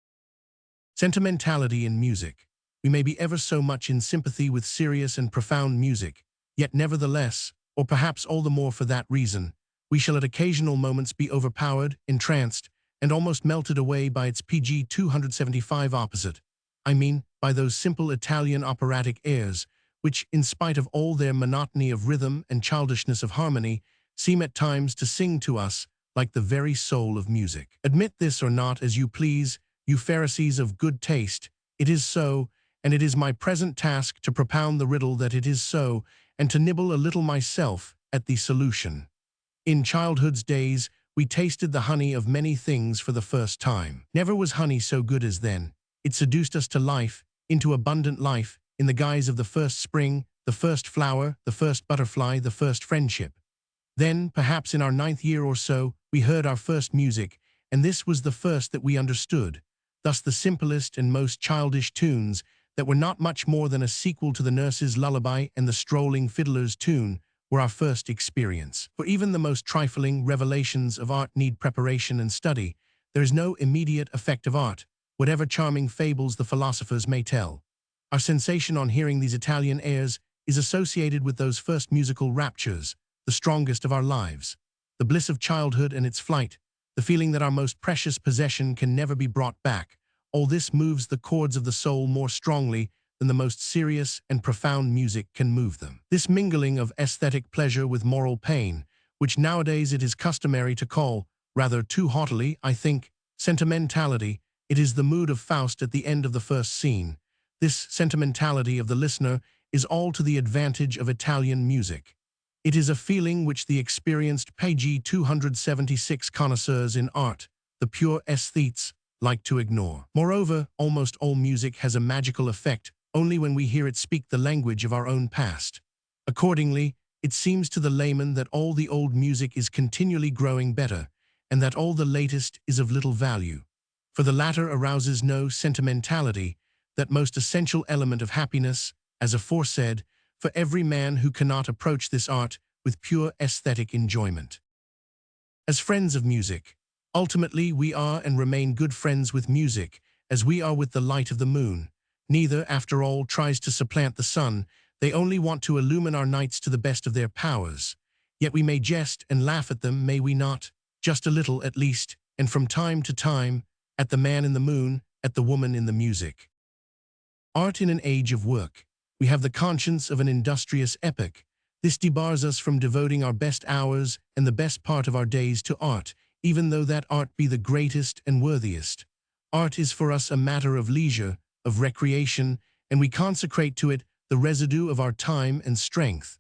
Sentimentality in music. We may be ever so much in sympathy with serious and profound music, yet nevertheless, or perhaps all the more for that reason, we shall at occasional moments be overpowered, entranced, and almost melted away by its page 275 opposite. I mean, by those simple Italian operatic airs, which, in spite of all their monotony of rhythm and childishness of harmony, seem at times to sing to us like the very soul of music. Admit this or not as you please, you Pharisees of good taste, it is so, and it is my present task to propound the riddle that it is so, and to nibble a little myself at the solution. In childhood's days, we tasted the honey of many things for the first time. Never was honey so good as then. It seduced us to life, into abundant life, in the guise of the first spring, the first flower, the first butterfly, the first friendship. Then, perhaps in our 9th year or so, we heard our first music, and this was the first that we understood. Thus the simplest and most childish tunes, that were not much more than a sequel to the nurse's lullaby and the strolling fiddler's tune, were our first experience. For even the most trifling revelations of art need preparation and study. There is no immediate effect of art, whatever charming fables the philosophers may tell. Our sensation on hearing these Italian airs is associated with those first musical raptures, the strongest of our lives, the bliss of childhood and its flight, the feeling that our most precious possession can never be brought back. All this moves the chords of the soul more strongly than the most serious and profound music can move them. This mingling of aesthetic pleasure with moral pain, which nowadays it is customary to call, rather too haughtily, I think, sentimentality, it is the mood of Faust at the end of the first scene. This sentimentality of the listener is all to the advantage of Italian music. It is a feeling which the experienced page 276 connoisseurs in art, the pure aesthetes, like to ignore. Moreover, almost all music has a magical effect only when we hear it speak the language of our own past. Accordingly, it seems to the layman that all the old music is continually growing better, and that all the latest is of little value. For the latter arouses no sentimentality, that most essential element of happiness, as aforesaid, for every man who cannot approach this art with pure aesthetic enjoyment. As friends of music, ultimately we are and remain good friends with music, as we are with the light of the moon. Neither, after all, tries to supplant the sun. They only want to illumine our nights to the best of their powers. Yet we may jest and laugh at them, may we not? Just a little, at least, and from time to time, at the man in the moon, at the woman in the music. Art in an age of work. We have the conscience of an industrious epoch. This debars us from devoting our best hours and the best part of our days to art, even though that art be the greatest and worthiest. Art is for us a matter of leisure, of recreation, and we consecrate to it the residue of our time and strength.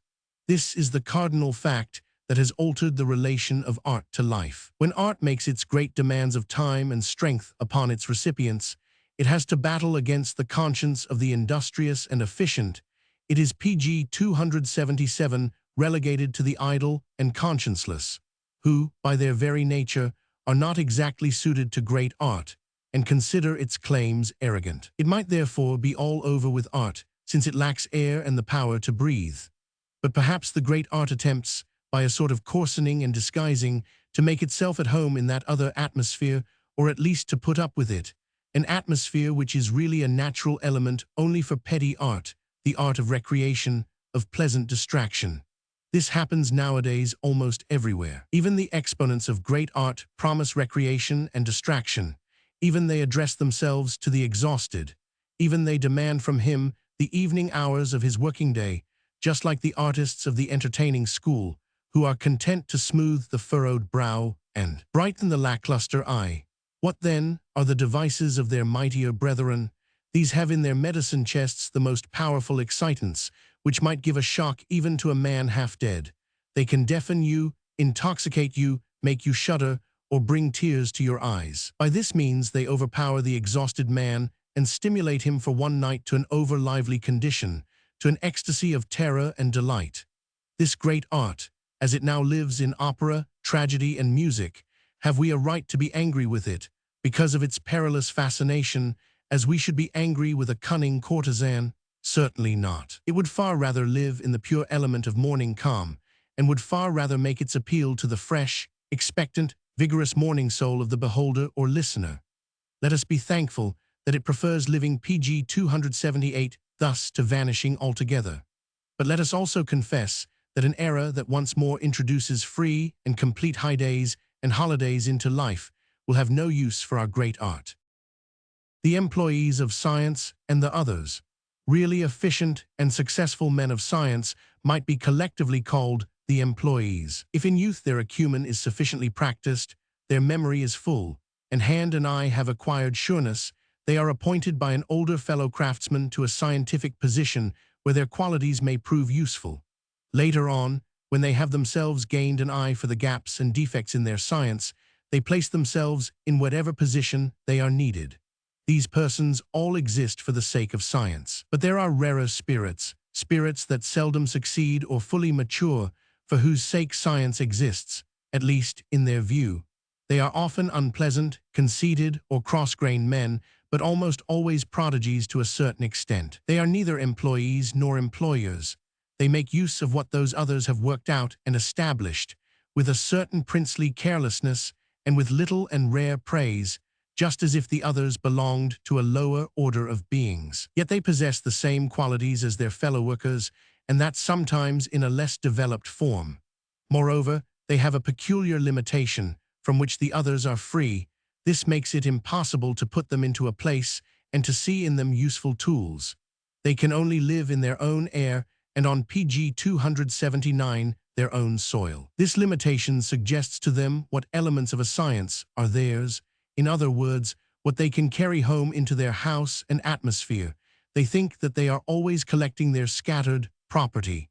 This is the cardinal fact that has altered the relation of art to life. When art makes its great demands of time and strength upon its recipients, it has to battle against the conscience of the industrious and efficient. It is pg 277 relegated to the idle and conscienceless, who, by their very nature, are not exactly suited to great art, and consider its claims arrogant. It might therefore be all over with art, since it lacks air and the power to breathe. But perhaps the great art attempts, by a sort of coarsening and disguising, to make itself at home in that other atmosphere, or at least to put up with it, an atmosphere which is really a natural element only for petty art, the art of recreation, of pleasant distraction. This happens nowadays almost everywhere. Even the exponents of great art promise recreation and distraction. Even they address themselves to the exhausted. Even they demand from him the evening hours of his working day, just like the artists of the entertaining school, who are content to smooth the furrowed brow and brighten the lackluster eye. What, then, are the devices of their mightier brethren? These have in their medicine chests the most powerful excitants, which might give a shock even to a man half dead. They can deafen you, intoxicate you, make you shudder, or bring tears to your eyes. By this means they overpower the exhausted man and stimulate him for one night to an over-lively condition, to an ecstasy of terror and delight. This great art, as it now lives in opera, tragedy, and music, have we a right to be angry with it, because of its perilous fascination, as we should be angry with a cunning courtesan? Certainly not. It would far rather live in the pure element of morning calm, and would far rather make its appeal to the fresh, expectant, vigorous morning soul of the beholder or listener. Let us be thankful that it prefers living pg 278 thus to vanishing altogether. But let us also confess that an era that once more introduces free and complete high days and holidays into life will have no use for our great art. The employees of science and the others, really efficient and successful men of science, might be collectively called the employees. If in youth their acumen is sufficiently practiced, their memory is full, and hand and eye have acquired sureness, they are appointed by an older fellow craftsman to a scientific position where their qualities may prove useful. Later on, when they have themselves gained an eye for the gaps and defects in their science, they place themselves in whatever position they are needed. These persons all exist for the sake of science. But there are rarer spirits, spirits that seldom succeed or fully mature, for whose sake science exists, at least in their view. They are often unpleasant, conceited, or cross-grained men, but almost always prodigies to a certain extent. They are neither employees nor employers. They make use of what those others have worked out and established, with a certain princely carelessness and with little and rare praise, just as if the others belonged to a lower order of beings. Yet they possess the same qualities as their fellow workers, and that sometimes in a less developed form. Moreover, they have a peculiar limitation, from which the others are free. This makes it impossible to put them into a place and to see in them useful tools. They can only live in their own air and on pg 279 their own soil. This limitation suggests to them what elements of a science are theirs, in other words, what they can carry home into their house and atmosphere. They think that they are always collecting their scattered property.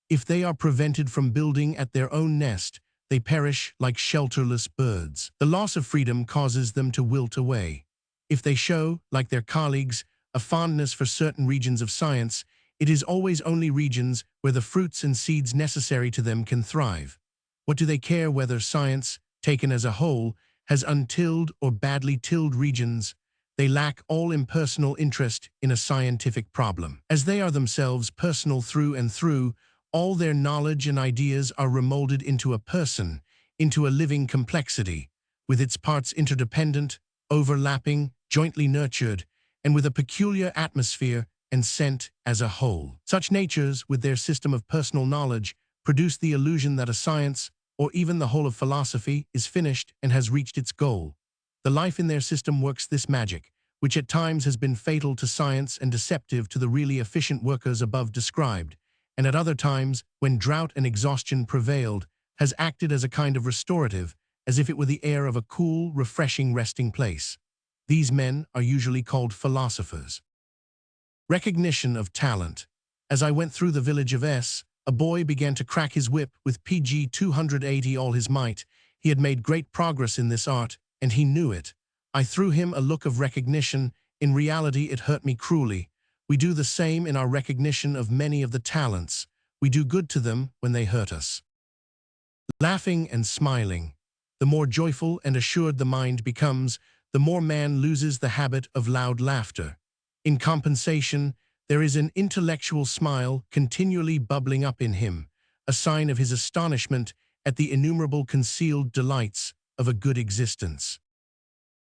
If they are prevented from building at their own nest, they perish like shelterless birds. The loss of freedom causes them to wilt away. If they show, like their colleagues, a fondness for certain regions of science, it is always only regions where the fruits and seeds necessary to them can thrive. What do they care whether science, taken as a whole, has untilled or badly tilled regions? They lack all impersonal interest in a scientific problem. As they are themselves personal through and through, all their knowledge and ideas are remolded into a person, into a living complexity, with its parts interdependent, overlapping, jointly nurtured, and with a peculiar atmosphere and scent as a whole. Such natures, with their system of personal knowledge, produce the illusion that a science, or even the whole of philosophy, is finished and has reached its goal. The life in their system works this magic, which at times has been fatal to science and deceptive to the really efficient workers above described, and at other times, when drought and exhaustion prevailed, has acted as a kind of restorative, as if it were the air of a cool, refreshing resting place. These men are usually called philosophers. Recognition of talent. As I went through the village of S, a boy began to crack his whip with PG 280 all his might. He had made great progress in this art, and he knew it. I threw him a look of recognition. In reality, it hurt me cruelly. We do the same in our recognition of many of the talents. We do good to them when they hurt us. Laughing and smiling. The more joyful and assured the mind becomes, the more man loses the habit of loud laughter. In compensation, there is an intellectual smile continually bubbling up in him, a sign of his astonishment at the innumerable concealed delights of a good existence.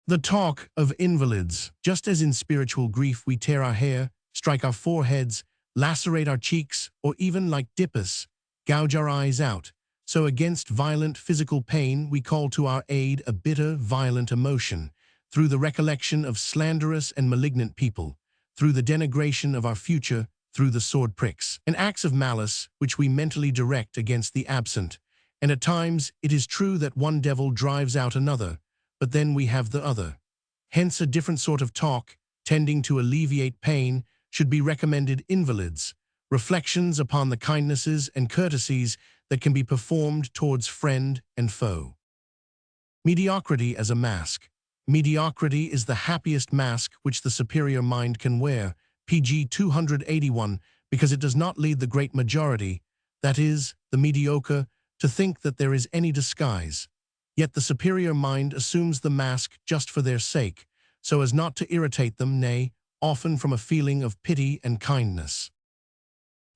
The talk of invalids. Just as in spiritual grief we tear our hair, strike our foreheads, lacerate our cheeks, or even like Dippus, gouge our eyes out, so against violent physical pain we call to our aid a bitter, violent emotion, through the recollection of slanderous and malignant people, through the denigration of our future, through the sword pricks and acts of malice which we mentally direct against the absent. And at times it is true that one devil drives out another, but then we have the other. Hence a different sort of talk, tending to alleviate pain, should be recommended invalids, reflections upon the kindnesses and courtesies that can be performed towards friend and foe. Mediocrity as a mask. Mediocrity is the happiest mask which the superior mind can wear, PG 281, because it does not lead the great majority, that is, the mediocre, to think that there is any disguise. Yet the superior mind assumes the mask just for their sake, so as not to irritate them, nay, often from a feeling of pity and kindness.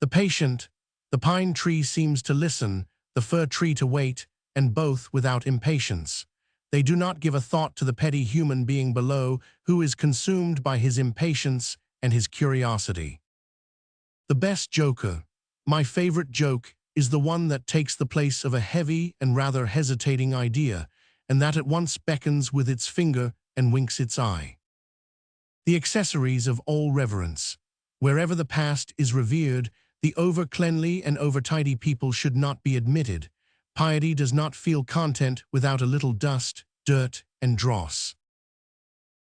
The patient. The pine tree seems to listen, the fir tree to wait, and both without impatience. They do not give a thought to the petty human being below who is consumed by his impatience and his curiosity. The best joker. My favorite joke is the one that takes the place of a heavy and rather hesitating idea, and that at once beckons with its finger and winks its eye. The accessories of all reverence. Wherever the past is revered, the over-cleanly and over-tidy people should not be admitted. Piety does not feel content without a little dust, dirt, and dross.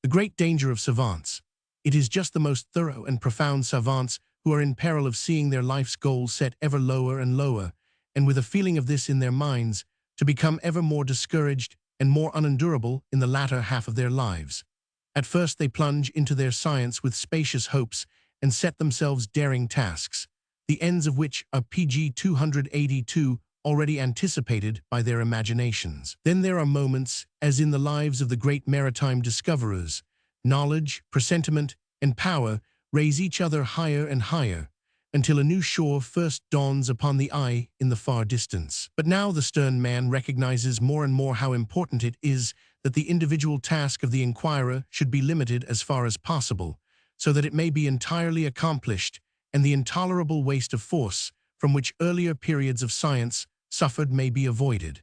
The great danger of savants. It is just the most thorough and profound savants who are in peril of seeing their life's goals set ever lower and lower, and with a feeling of this in their minds, to become ever more discouraged and more unendurable in the latter half of their lives. At first they plunge into their science with spacious hopes and set themselves daring tasks, the ends of which are PG 282 already anticipated by their imaginations. Then there are moments, as in the lives of the great maritime discoverers, knowledge, presentiment, and power raise each other higher and higher, until a new shore first dawns upon the eye in the far distance. But now the stern man recognizes more and more how important it is that the individual task of the inquirer should be limited as far as possible, so that it may be entirely accomplished, and the intolerable waste of force, from which earlier periods of science suffered, may be avoided.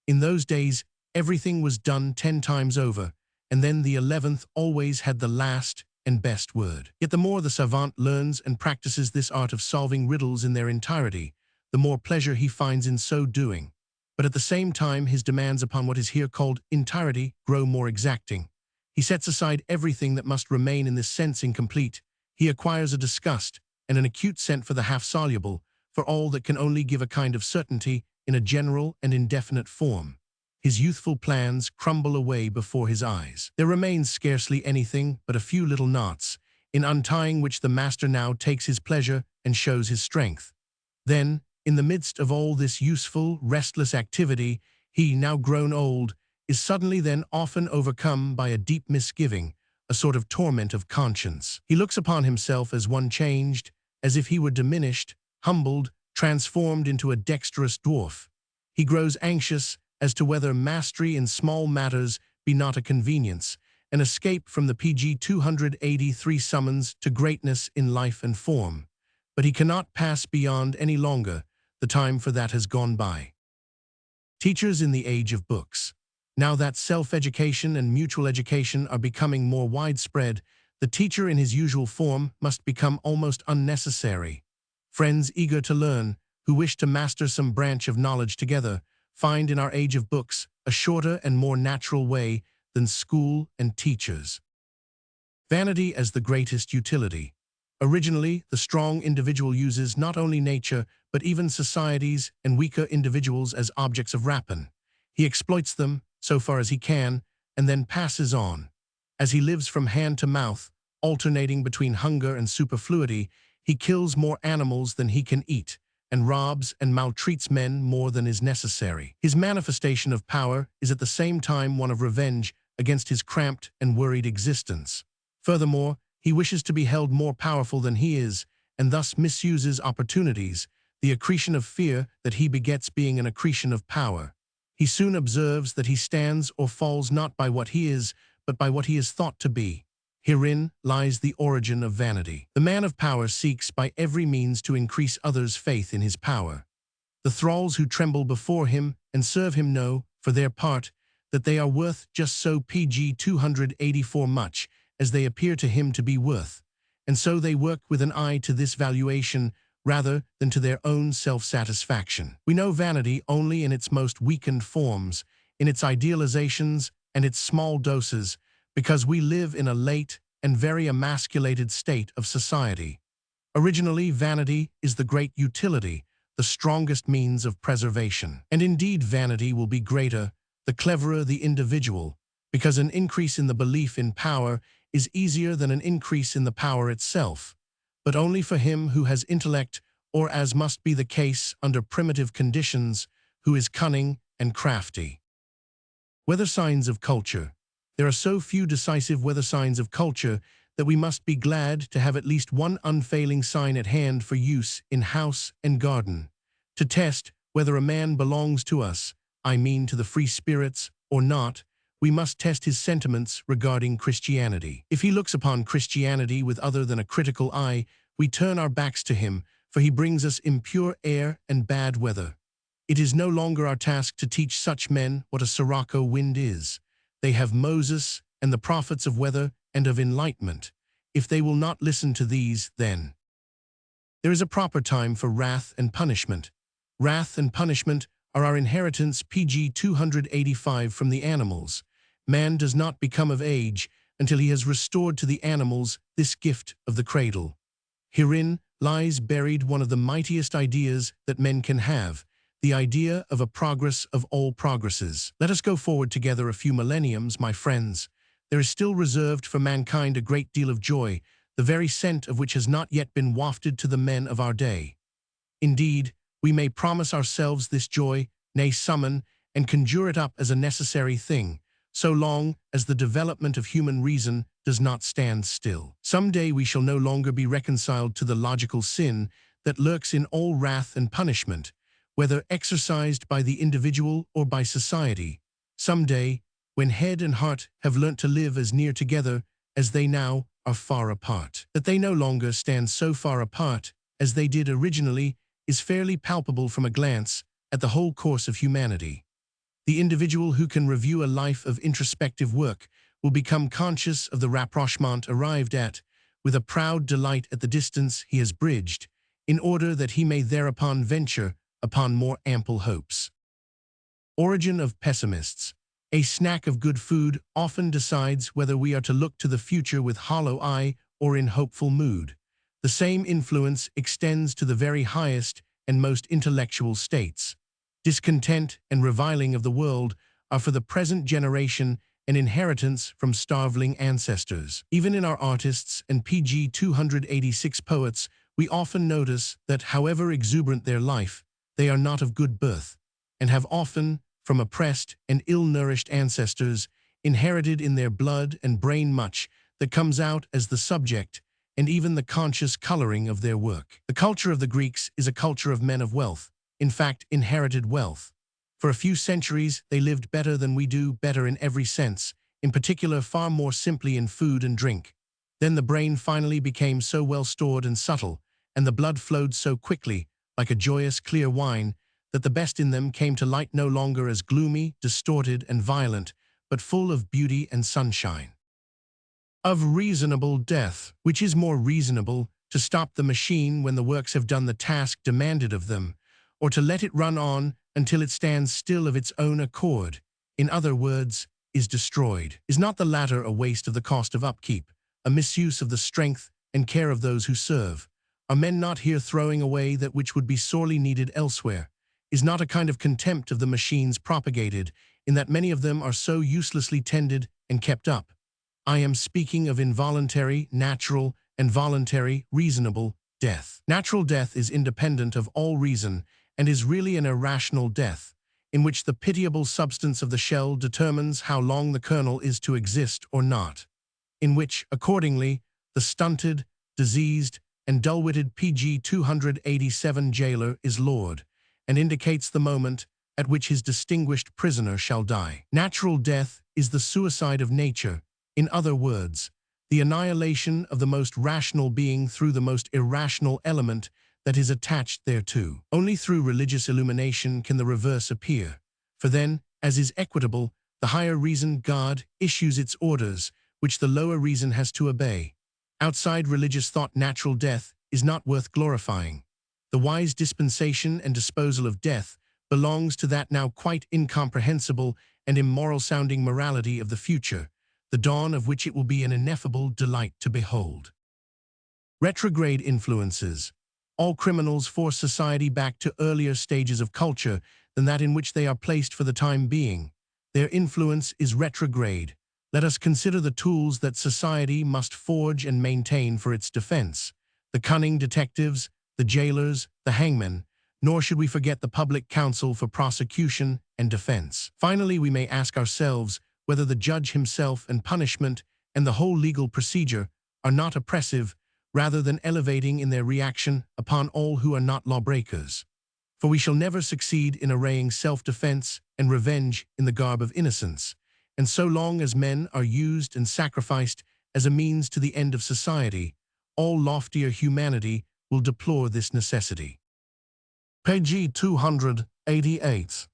In those days, everything was done 10 times over, and then the 11th always had the last and best word. Yet the more the savant learns and practices this art of solving riddles in their entirety, the more pleasure he finds in so doing. But at the same time, his demands upon what is here called entirety grow more exacting. He sets aside everything that must remain in this sense incomplete. He acquires a disgust and an acute scent for the half-soluble, for all that can only give a kind of certainty in a general and indefinite form. His youthful plans crumble away before his eyes. There remains scarcely anything but a few little knots, in untying which the master now takes his pleasure and shows his strength. Then, in the midst of all this useful, restless activity, he, now grown old, is suddenly then often overcome by a deep misgiving, a sort of torment of conscience. He looks upon himself as one changed, as if he were diminished, humbled, transformed into a dexterous dwarf. He grows anxious as to whether mastery in small matters be not a convenience, an escape from the PG 283 summons to greatness in life and form. But he cannot pass beyond any longer. The time for that has gone by. Teachers in the age of books. Now that self-education and mutual education are becoming more widespread, the teacher in his usual form must become almost unnecessary. Friends eager to learn, who wish to master some branch of knowledge together, find in our age of books a shorter and more natural way than school and teachers. Vanity as the greatest utility. Originally, the strong individual uses not only nature, but even societies and weaker individuals as objects of rapine. He exploits them, so far as he can, and then passes on. As he lives from hand to mouth, alternating between hunger and superfluity, he kills more animals than he can eat, and robs and maltreats men more than is necessary. His manifestation of power is at the same time one of revenge against his cramped and worried existence. Furthermore, he wishes to be held more powerful than he is, and thus misuses opportunities, the accretion of fear that he begets being an accretion of power. He soon observes that he stands or falls not by what he is, but by what he is thought to be. Herein lies the origin of vanity. The man of power seeks by every means to increase others' faith in his power. The thralls who tremble before him and serve him know, for their part, that they are worth just so pg 284 much as they appear to him to be worth, and so they work with an eye to this valuation rather than to their own self-satisfaction. We know vanity only in its most weakened forms, in its idealizations and its small doses, because we live in a late and very emasculated state of society. Originally, vanity is the great utility, the strongest means of preservation. And indeed, vanity will be greater, the cleverer the individual, because an increase in the belief in power is easier than an increase in the power itself, but only for him who has intellect, or as must be the case under primitive conditions, who is cunning and crafty. Weather signs of culture. There are so few decisive weather signs of culture that we must be glad to have at least one unfailing sign at hand for use in house and garden. To test whether a man belongs to us, I mean to the free spirits, or not, we must test his sentiments regarding Christianity. If he looks upon Christianity with other than a critical eye, we turn our backs to him, for he brings us impure air and bad weather. It is no longer our task to teach such men what a sirocco wind is. They have Moses and the prophets of weather and of enlightenment. If they will not listen to these, then there is a proper time for wrath and punishment. Wrath and punishment are our inheritance pg 285 from the animals. Man does not become of age until he has restored to the animals this gift of the cradle. Herein lies buried one of the mightiest ideas that men can have, the idea of a progress of all progresses. Let us go forward together a few millenniums, my friends. There is still reserved for mankind a great deal of joy, the very scent of which has not yet been wafted to the men of our day. Indeed, we may promise ourselves this joy, nay summon, and conjure it up as a necessary thing, so long as the development of human reason does not stand still. Some day we shall no longer be reconciled to the logical sin that lurks in all wrath and punishment, whether exercised by the individual or by society. Some day, when head and heart have learnt to live as near together as they now are far apart. That they no longer stand so far apart as they did originally is fairly palpable from a glance at the whole course of humanity. The individual who can review a life of introspective work will become conscious of the rapprochement arrived at, with a proud delight at the distance he has bridged, in order that he may thereupon venture upon more ample hopes. Origin of pessimists. A snack of good food often decides whether we are to look to the future with hollow eye or in hopeful mood. The same influence extends to the very highest and most intellectual states. Discontent and reviling of the world are for the present generation an inheritance from starveling ancestors. Even in our artists and pg 286 poets, we often notice that however exuberant their life, they are not of good birth, and have often, from oppressed and ill-nourished ancestors, inherited in their blood and brain much that comes out as the subject and even the conscious coloring of their work. The culture of the Greeks is a culture of men of wealth, in fact, inherited wealth. For a few centuries, they lived better than we do, better in every sense, in particular far more simply in food and drink. Then the brain finally became so well stored and subtle, and the blood flowed so quickly, like a joyous, clear wine, that the best in them came to light no longer as gloomy, distorted, and violent, but full of beauty and sunshine. Of reasonable death, which is more reasonable, to stop the machine when the works have done the task demanded of them, or to let it run on until it stands still of its own accord, in other words, is destroyed. Is not the latter a waste of the cost of upkeep, a misuse of the strength and care of those who serve? Are men not here throwing away that which would be sorely needed elsewhere? Is not a kind of contempt of the machines propagated, in that many of them are so uselessly tended and kept up? I am speaking of involuntary, natural, and voluntary, reasonable death. Natural death is independent of all reason and is really an irrational death, in which the pitiable substance of the shell determines how long the kernel is to exist or not, in which, accordingly, the stunted, diseased, and dull-witted PG 287 jailer is lord, and indicates the moment at which his distinguished prisoner shall die. Natural death is the suicide of nature, in other words, the annihilation of the most rational being through the most irrational element that is attached thereto. Only through religious illumination can the reverse appear, for then, as is equitable, the higher reason, God, issues its orders, which the lower reason has to obey. Outside religious thought, natural death is not worth glorifying. The wise dispensation and disposal of death belongs to that now quite incomprehensible and immoral-sounding morality of the future, the dawn of which it will be an ineffable delight to behold. Retrograde influences. All criminals force society back to earlier stages of culture than that in which they are placed for the time being. Their influence is retrograde. Let us consider the tools that society must forge and maintain for its defense: the cunning detectives, the jailers, the hangmen, nor should we forget the public counsel for prosecution and defense. Finally, we may ask ourselves whether the judge himself and punishment and the whole legal procedure are not oppressive rather than elevating in their reaction upon all who are not lawbreakers. For we shall never succeed in arraying self-defense and revenge in the garb of innocence, and so long as men are used and sacrificed as a means to the end of society, all loftier humanity will deplore this necessity. Page 288.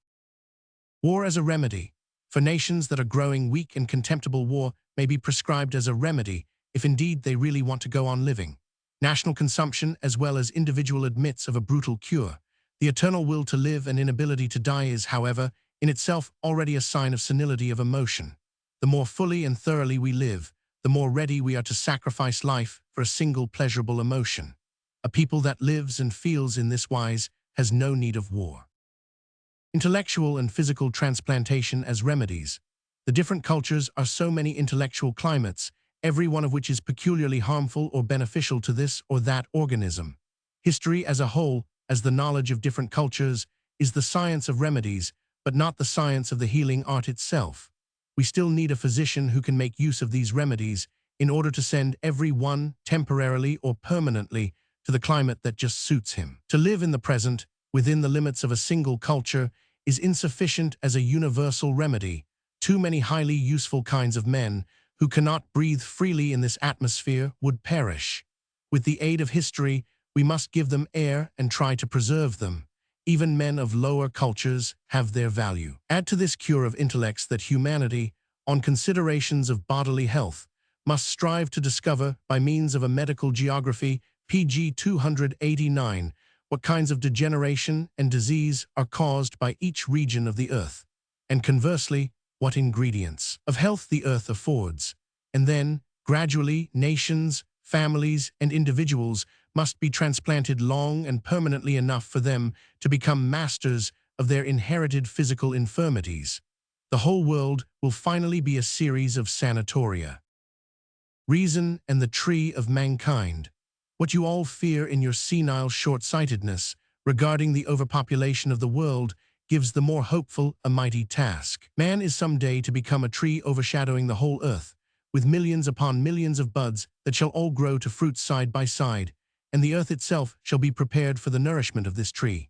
War as a remedy. For nations that are growing weak and contemptible, war may be prescribed as a remedy, if indeed they really want to go on living. National consumption as well as individual admits of a brutal cure. The eternal will to live and inability to die is, however, in itself already a sign of senility of emotion. The more fully and thoroughly we live, the more ready we are to sacrifice life for a single pleasurable emotion. A people that lives and feels in this wise has no need of war. Intellectual and physical transplantation as remedies. The different cultures are so many intellectual climates, every one of which is peculiarly harmful or beneficial to this or that organism. History as a whole, as the knowledge of different cultures, is the science of remedies, but not the science of the healing art itself. We still need a physician who can make use of these remedies in order to send every one, temporarily or permanently, to the climate that just suits him. To live in the present, within the limits of a single culture, is insufficient as a universal remedy. Too many highly useful kinds of men who cannot breathe freely in this atmosphere would perish. With the aid of history, we must give them air and try to preserve them. Even men of lower cultures have their value. Add to this cure of intellects that humanity, on considerations of bodily health, must strive to discover, by means of a medical geography, pg 289, what kinds of degeneration and disease are caused by each region of the earth, and conversely, what ingredients of health the earth affords. And then, gradually, nations, families, and individuals must be transplanted long and permanently enough for them to become masters of their inherited physical infirmities. The whole world will finally be a series of sanatoria. Reason and the tree of mankind. What you all fear in your senile short-sightedness regarding the overpopulation of the world gives the more hopeful a mighty task. Man is some day to become a tree overshadowing the whole earth, with millions upon millions of buds that shall all grow to fruit side by side, and the earth itself shall be prepared for the nourishment of this tree.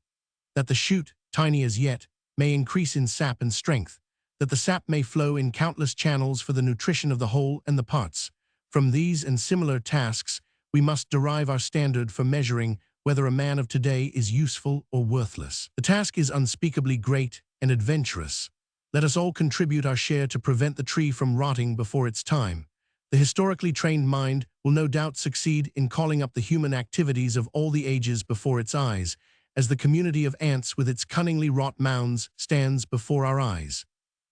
That the shoot, tiny as yet, may increase in sap and strength, that the sap may flow in countless channels for the nutrition of the whole and the parts. From these and similar tasks, we must derive our standard for measuring whether a man of today is useful or worthless. The task is unspeakably great and adventurous. Let us all contribute our share to prevent the tree from rotting before its time. The historically trained mind will no doubt succeed in calling up the human activities of all the ages before its eyes, as the community of ants with its cunningly wrought mounds stands before our eyes.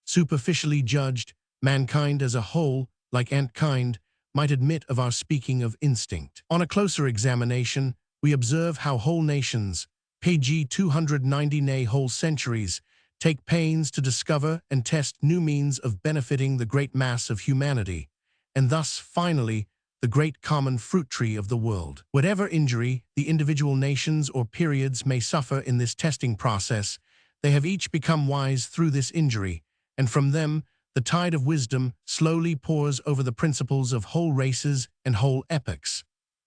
Superficially judged, mankind as a whole, like antkind, might admit of our speaking of instinct. On a closer examination, we observe how whole nations, pg 290 nay whole centuries, take pains to discover and test new means of benefiting the great mass of humanity, and thus, finally, the great common fruit tree of the world. Whatever injury the individual nations or periods may suffer in this testing process, they have each become wise through this injury, and from them the tide of wisdom slowly pours over the principles of whole races and whole epochs.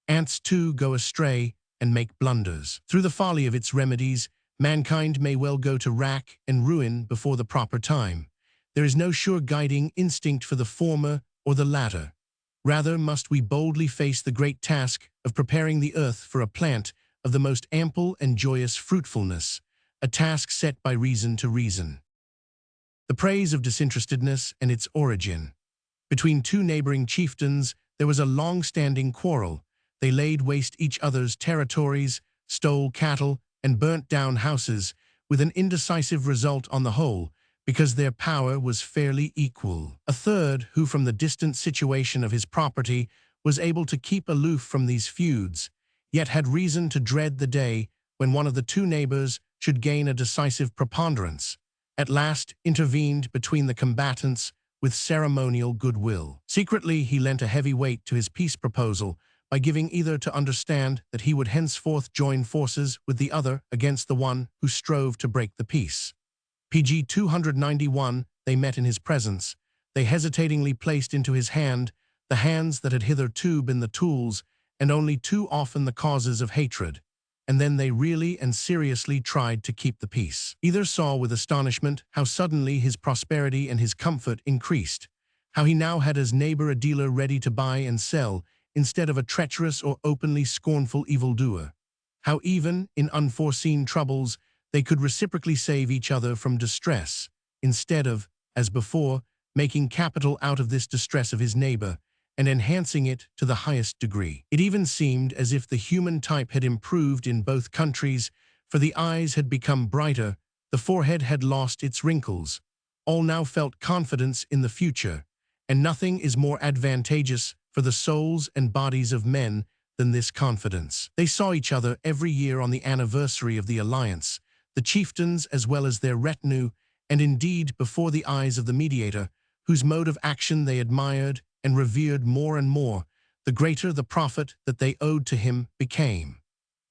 Ants too go astray and make blunders. Through the folly of its remedies, mankind may well go to rack and ruin before the proper time. There is no sure guiding instinct for the former or the latter. Rather must we boldly face the great task of preparing the earth for a plant of the most ample and joyous fruitfulness, a task set by reason to reason. The praise of disinterestedness and its origin. Between two neighboring chieftains there was a long-standing quarrel. They laid waste each other's territories, stole cattle, and burnt down houses, with an indecisive result on the whole, because their power was fairly equal. A third, who from the distant situation of his property was able to keep aloof from these feuds, yet had reason to dread the day when one of the two neighbors should gain a decisive preponderance, at last intervened between the combatants with ceremonial goodwill. Secretly he lent a heavy weight to his peace proposal by giving either to understand that he would henceforth join forces with the other against the one who strove to break the peace. pg 291, they met in his presence. They hesitatingly placed into his hand the hands that had hitherto been the tools and only too often the causes of hatred, and then they really and seriously tried to keep the peace. Either saw with astonishment how suddenly his prosperity and his comfort increased, how he now had as neighbor a dealer ready to buy and sell, instead of a treacherous or openly scornful evildoer, how even in unforeseen troubles they could reciprocally save each other from distress, instead of, as before, making capital out of this distress of his neighbor, and enhancing it to the highest degree. It even seemed as if the human type had improved in both countries, for the eyes had become brighter, the forehead had lost its wrinkles. All now felt confidence in the future, and nothing is more advantageous for the souls and bodies of men than this confidence. They saw each other every year on the anniversary of the alliance, the chieftains as well as their retinue, and indeed before the eyes of the mediator, whose mode of action they admired and revered more and more, the greater the profit that they owed to him became.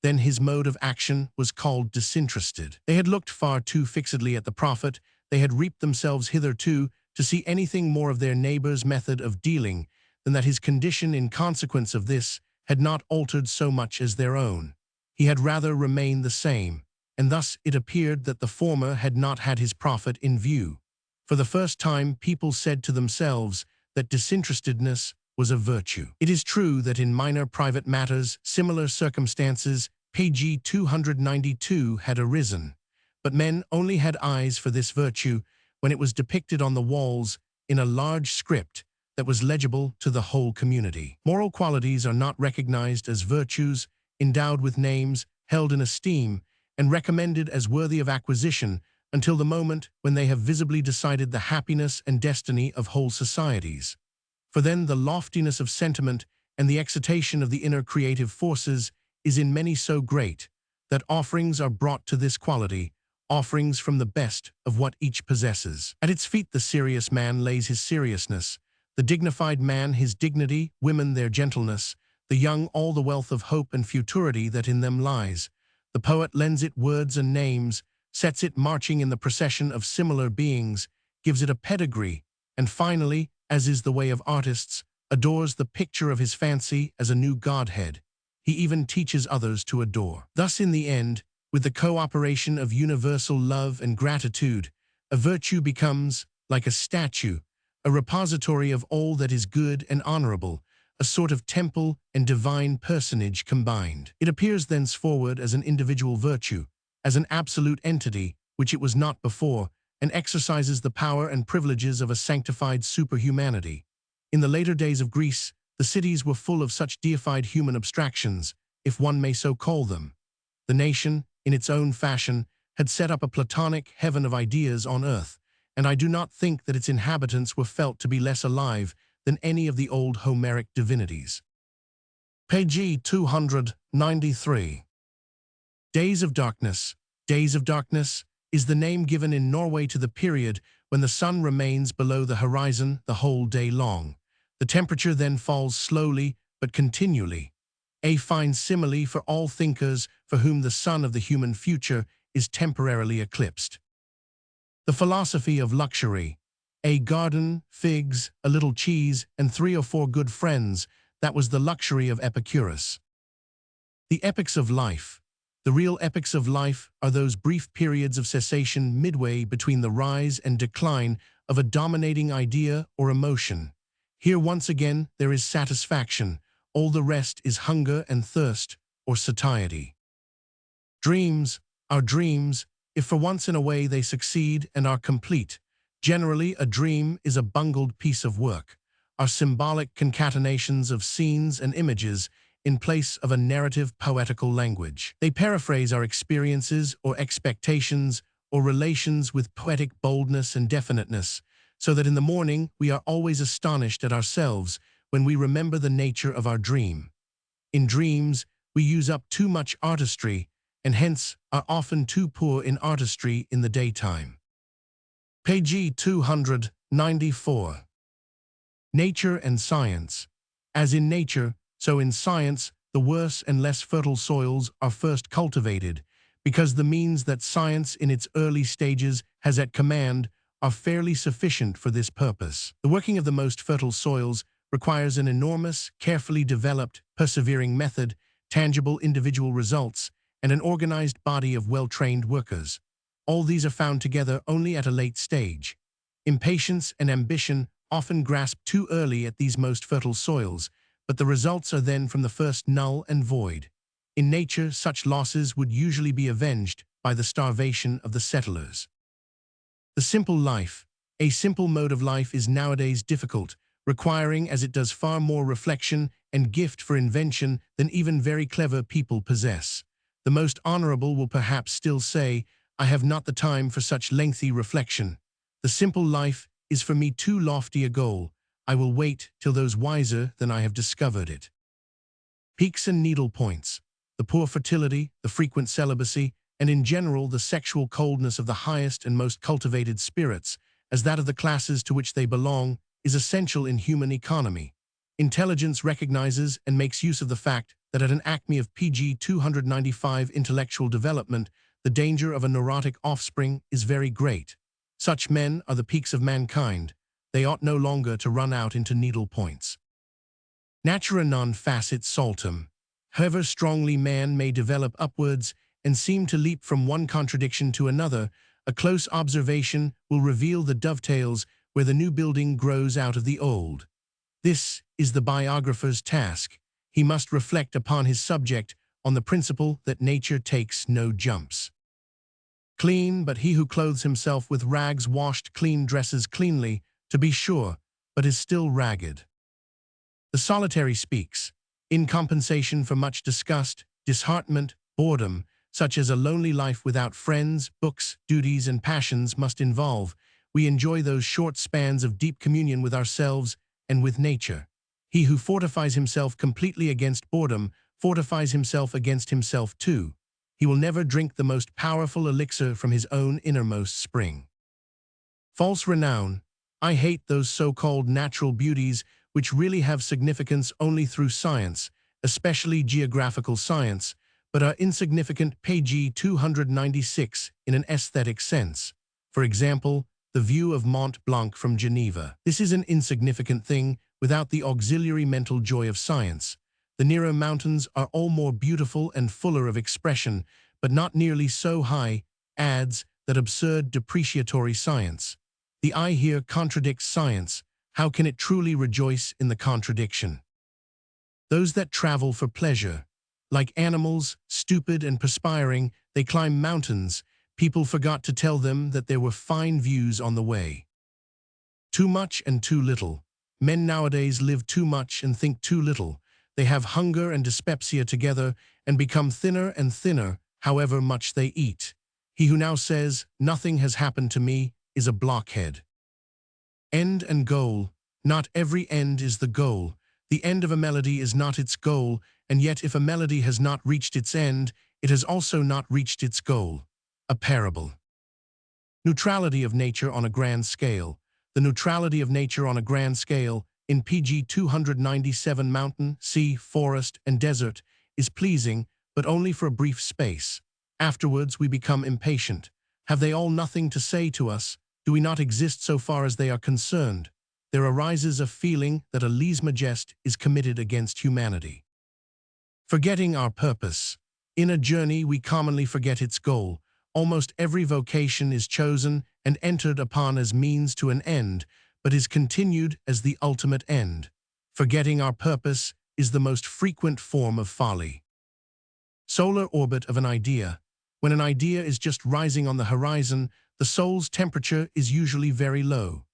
Then his mode of action was called disinterested. They had looked far too fixedly at the profit they had reaped themselves hitherto to see anything more of their neighbor's method of dealing than that his condition in consequence of this had not altered so much as their own. He had rather remained the same, and thus it appeared that the former had not had his profit in view. For the first time people said to themselves that disinterestedness was a virtue. It is true that in minor private matters similar circumstances, pg 292, had arisen, but men only had eyes for this virtue when it was depicted on the walls in a large script that was legible to the whole community. Moral qualities are not recognized as virtues, endowed with names, held in esteem, and recommended as worthy of acquisition until the moment when they have visibly decided the happiness and destiny of whole societies. For then the loftiness of sentiment and the excitation of the inner creative forces is in many so great that offerings are brought to this quality, offerings from the best of what each possesses. At its feet the serious man lays his seriousness, the dignified man his dignity, women their gentleness, the young all the wealth of hope and futurity that in them lies. The poet lends it words and names, sets it marching in the procession of similar beings, gives it a pedigree, and finally, as is the way of artists, adores the picture of his fancy as a new godhead. He even teaches others to adore. Thus in the end, with the cooperation of universal love and gratitude, a virtue becomes, like a statue, a repository of all that is good and honorable, a sort of temple and divine personage combined. It appears thenceforward as an individual virtue, as an absolute entity, which it was not before, and exercises the power and privileges of a sanctified superhumanity. In the later days of Greece, the cities were full of such deified human abstractions, if one may so call them. The nation, in its own fashion, had set up a Platonic heaven of ideas on earth, and I do not think that its inhabitants were felt to be less alive than any of the old Homeric divinities. Page 293. Days of Darkness. Days of Darkness is the name given in Norway to the period when the sun remains below the horizon the whole day long. The temperature then falls slowly but continually. A fine simile for all thinkers for whom the sun of the human future is temporarily eclipsed. The philosophy of luxury. A garden, figs, a little cheese, and 3 or 4 good friends, that was the luxury of Epicurus. The epochs of life. The real epochs of life are those brief periods of cessation midway between the rise and decline of a dominating idea or emotion. Here once again there is satisfaction, all the rest is hunger and thirst or satiety. Dreams. Our dreams, if for once in a way they succeed and are complete. Generally, a dream is a bungled piece of work, are symbolic concatenations of scenes and images in place of a narrative poetical language. They paraphrase our experiences or expectations or relations with poetic boldness and definiteness, so that in the morning we are always astonished at ourselves when we remember the nature of our dream. In dreams, we use up too much artistry, and hence are often too poor in artistry in the daytime. Page 294. Nature and science. As in nature, so in science, the worse and less fertile soils are first cultivated, because the means that science in its early stages has at command are fairly sufficient for this purpose. The working of the most fertile soils requires an enormous, carefully developed, persevering method, tangible individual results, and an organized body of well-trained workers. All these are found together only at a late stage. Impatience and ambition often grasp too early at these most fertile soils, but the results are then from the first null and void. In nature, such losses would usually be avenged by the starvation of the settlers. The simple life. A simple mode of life is nowadays difficult, requiring as it does far more reflection and gift for invention than even very clever people possess. The most honorable will perhaps still say, I have not the time for such lengthy reflection. The simple life is for me too lofty a goal. I will wait till those wiser than I have discovered it. Peaks and needle points. The poor fertility, the frequent celibacy, and in general the sexual coldness of the highest and most cultivated spirits, as that of the classes to which they belong, is essential in human economy. Intelligence recognizes and makes use of the fact that at an acme of PG 295 intellectual development, the danger of a neurotic offspring is very great. Such men are the peaks of mankind. They ought no longer to run out into needle points. Natura non facit saltum. However strongly man may develop upwards and seem to leap from one contradiction to another, a close observation will reveal the dovetails where the new building grows out of the old. This is the biographer's task. He must reflect upon his subject on the principle that nature takes no jumps. Clean, but he who clothes himself with rags washed clean dresses cleanly, to be sure, but is still ragged. The solitary speaks. In compensation for much disgust, disheartenment, boredom, such as a lonely life without friends, books, duties, and passions must involve, we enjoy those short spans of deep communion with ourselves and with nature. He who fortifies himself completely against boredom fortifies himself against himself too. He will never drink the most powerful elixir from his own innermost spring. False renown. I hate those so-called natural beauties which really have significance only through science, especially geographical science, but are insignificant. Page 296 in an aesthetic sense. For example, the view of Mont Blanc from Geneva. This is an insignificant thing without the auxiliary mental joy of science. The nearer mountains are all more beautiful and fuller of expression, but not nearly so high, adds that absurd depreciatory science. The eye here contradicts science. How can it truly rejoice in the contradiction? those that travel for pleasure. Like animals, stupid and perspiring, they climb mountains. People forgot to tell them that there were fine views on the way. Too much and too little. Men nowadays live too much and think too little. They have hunger and dyspepsia together and become thinner and thinner, however much they eat. He who now says, "Nothing has happened to me," is a blockhead. End and goal. Not every end is the goal. The end of a melody is not its goal, and yet if a melody has not reached its end, it has also not reached its goal. A parable. Neutrality of nature on a grand scale. The neutrality of nature on a grand scale, in pg 297 mountain, sea, forest, and desert, is pleasing, but only for a brief space. Afterwards we become impatient. Have they all nothing to say to us? Do we not exist so far as they are concerned? There arises a feeling that a lèse-majesté is committed against humanity. Forgetting our purpose. In a journey we commonly forget its goal. Almost every vocation is chosen and entered upon as means to an end, but is continued as the ultimate end. Forgetting our purpose is the most frequent form of folly. Solar orbit of an idea. When an idea is just rising on the horizon, the soul's temperature is usually very low.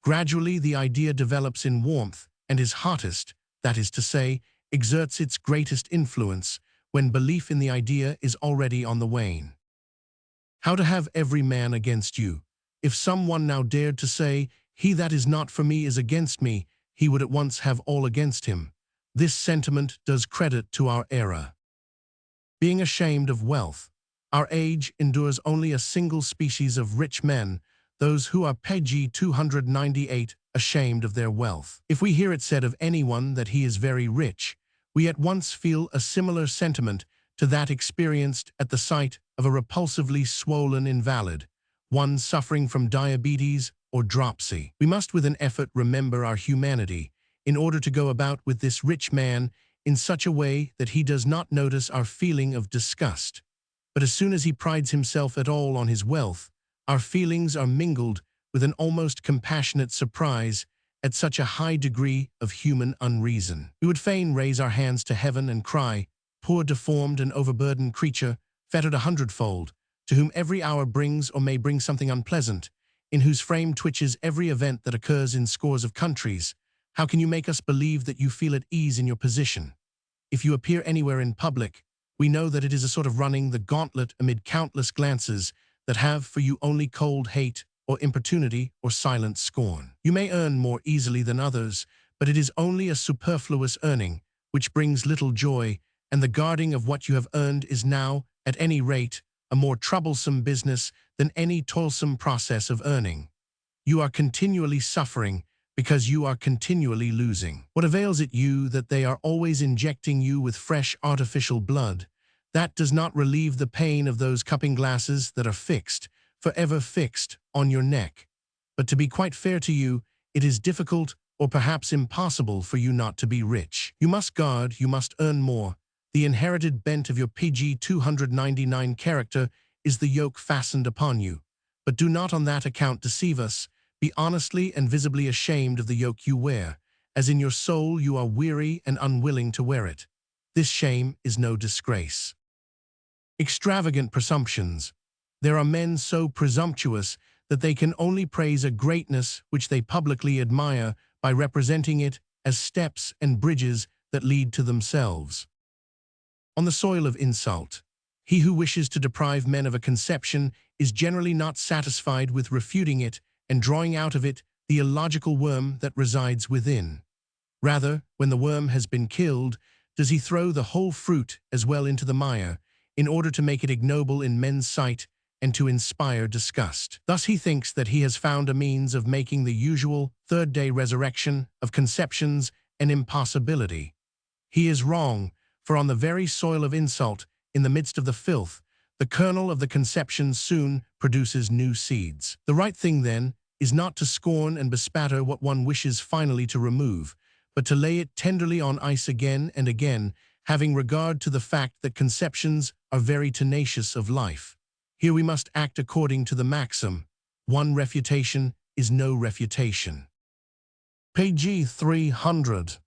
Gradually, the idea develops in warmth and is hottest, that is to say, exerts its greatest influence, when belief in the idea is already on the wane. How to have every man against you. If someone now dared to say, "He that is not for me is against me," he would at once have all against him. This sentiment does credit to our era. Being ashamed of wealth. Our age endures only a single species of rich men, those who are pg 298, ashamed of their wealth. If we hear it said of anyone that he is very rich, we at once feel a similar sentiment to that experienced at the sight of a repulsively swollen invalid, one suffering from diabetes or dropsy. We must with an effort remember our humanity in order to go about with this rich man in such a way that he does not notice our feeling of disgust. But as soon as he prides himself at all on his wealth, our feelings are mingled with an almost compassionate surprise at such a high degree of human unreason. We would fain raise our hands to heaven and cry, "Poor deformed and overburdened creature, fettered 100-fold, to whom every hour brings or may bring something unpleasant, in whose frame twitches every event that occurs in scores of countries. How can you make us believe that you feel at ease in your position? If you appear anywhere in public, we know that it is a sort of running the gauntlet amid countless glances that have for you only cold hate or importunity or silent scorn. You may earn more easily than others, but it is only a superfluous earning, which brings little joy, and the guarding of what you have earned is now, at any rate, a more troublesome business than any toilsome process of earning. You are continually suffering because you are continually losing. What avails it you that they are always injecting you with fresh artificial blood? That does not relieve the pain of those cupping glasses that are fixed, forever fixed, on your neck. But to be quite fair to you, it is difficult or perhaps impossible for you not to be rich. You must guard, you must earn more. The inherited bent of your pg 299 character is the yoke fastened upon you. But do not on that account deceive us. Be honestly and visibly ashamed of the yoke you wear, as in your soul you are weary and unwilling to wear it. This shame is no disgrace. Extravagant presumptions. There are men so presumptuous that they can only praise a greatness which they publicly admire by representing it as steps and bridges that lead to themselves. On the soil of insult. He who wishes to deprive men of a conception is generally not satisfied with refuting it and drawing out of it the illogical worm that resides within. Rather, when the worm has been killed, does he throw the whole fruit as well into the mire, in order to make it ignoble in men's sight and to inspire disgust. Thus he thinks that he has found a means of making the usual third-day resurrection of conceptions an impossibility. He is wrong, for on the very soil of insult, in the midst of the filth, the kernel of the conception soon produces new seeds. The right thing, then, is not to scorn and bespatter what one wishes finally to remove, but to lay it tenderly on ice again and again, having regard to the fact that conceptions are very tenacious of life. Here we must act according to the maxim, one refutation is no refutation. Page 300.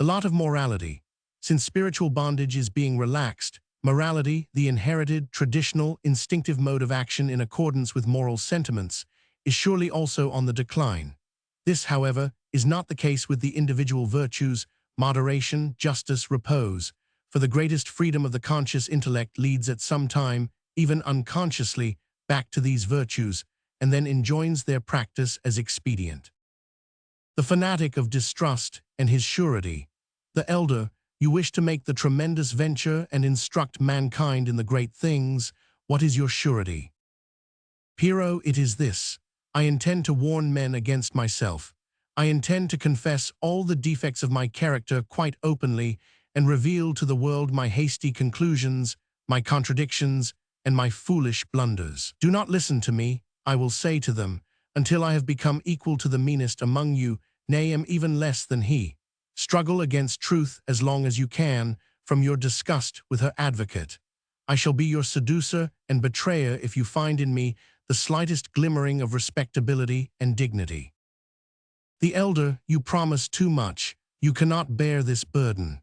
The lot of morality. Since spiritual bondage is being relaxed, morality, the inherited, traditional, instinctive mode of action in accordance with moral sentiments, is surely also on the decline. This, however, is not the case with the individual virtues, moderation, justice, repose, for the greatest freedom of the conscious intellect leads at some time, even unconsciously, back to these virtues, and then enjoins their practice as expedient. The fanatic of distrust and his surety. The elder, you wish to make the tremendous venture and instruct mankind in the great things. What is your surety? Pyrrho, it is this. I intend to warn men against myself. I intend to confess all the defects of my character quite openly and reveal to the world my hasty conclusions, my contradictions, and my foolish blunders. Do not listen to me, I will say to them, until I have become equal to the meanest among you, nay, am even less than he. Struggle against truth as long as you can, from your disgust with her advocate. I shall be your seducer and betrayer if you find in me the slightest glimmering of respectability and dignity. The elder, you promise too much. You cannot bear this burden.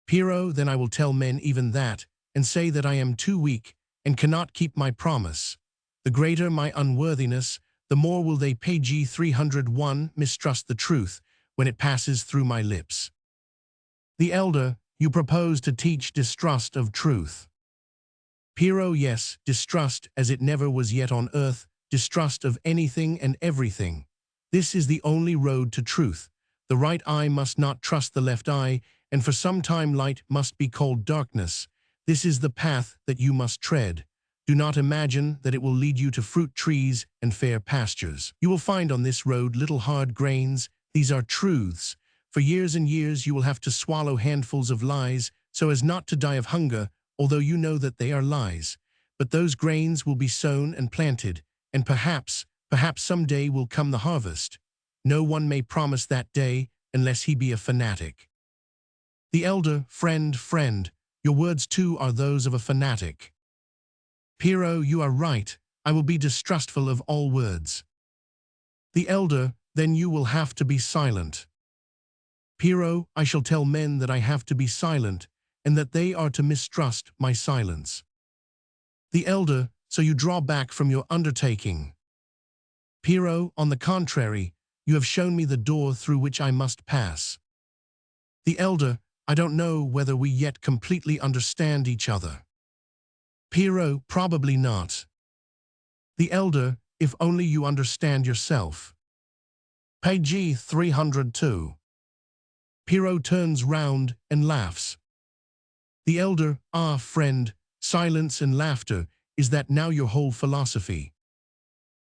Pyrrho, then I will tell men even that, and say that I am too weak, and cannot keep my promise. The greater my unworthiness, the more will they pg 301 mistrust the truth when it passes through my lips. The elder, you propose to teach distrust of truth. Pyrrho, yes, distrust as it never was yet on earth, distrust of anything and everything. This is the only road to truth. The right eye must not trust the left eye, and for some time light must be called darkness. This is the path that you must tread. Do not imagine that it will lead you to fruit trees and fair pastures. You will find on this road little hard grains. These are truths. For years and years you will have to swallow handfuls of lies so as not to die of hunger, although you know that they are lies. But those grains will be sown and planted, and perhaps some day will come the harvest. No one may promise that day unless he be a fanatic. The elder, friend, your words too are those of a fanatic. Pyrrho, you are right, I will be distrustful of all words. The elder, then you will have to be silent. Pyrrho, I shall tell men that I have to be silent, and that they are to mistrust my silence. The elder, so you draw back from your undertaking. Pyrrho, on the contrary, you have shown me the door through which I must pass. The elder, I don't know whether we yet completely understand each other. Pyrrho, probably not. The elder, if only you understand yourself. Page 302. Pyrrho turns round and laughs. The elder, ah, friend, silence and laughter, is that now your whole philosophy?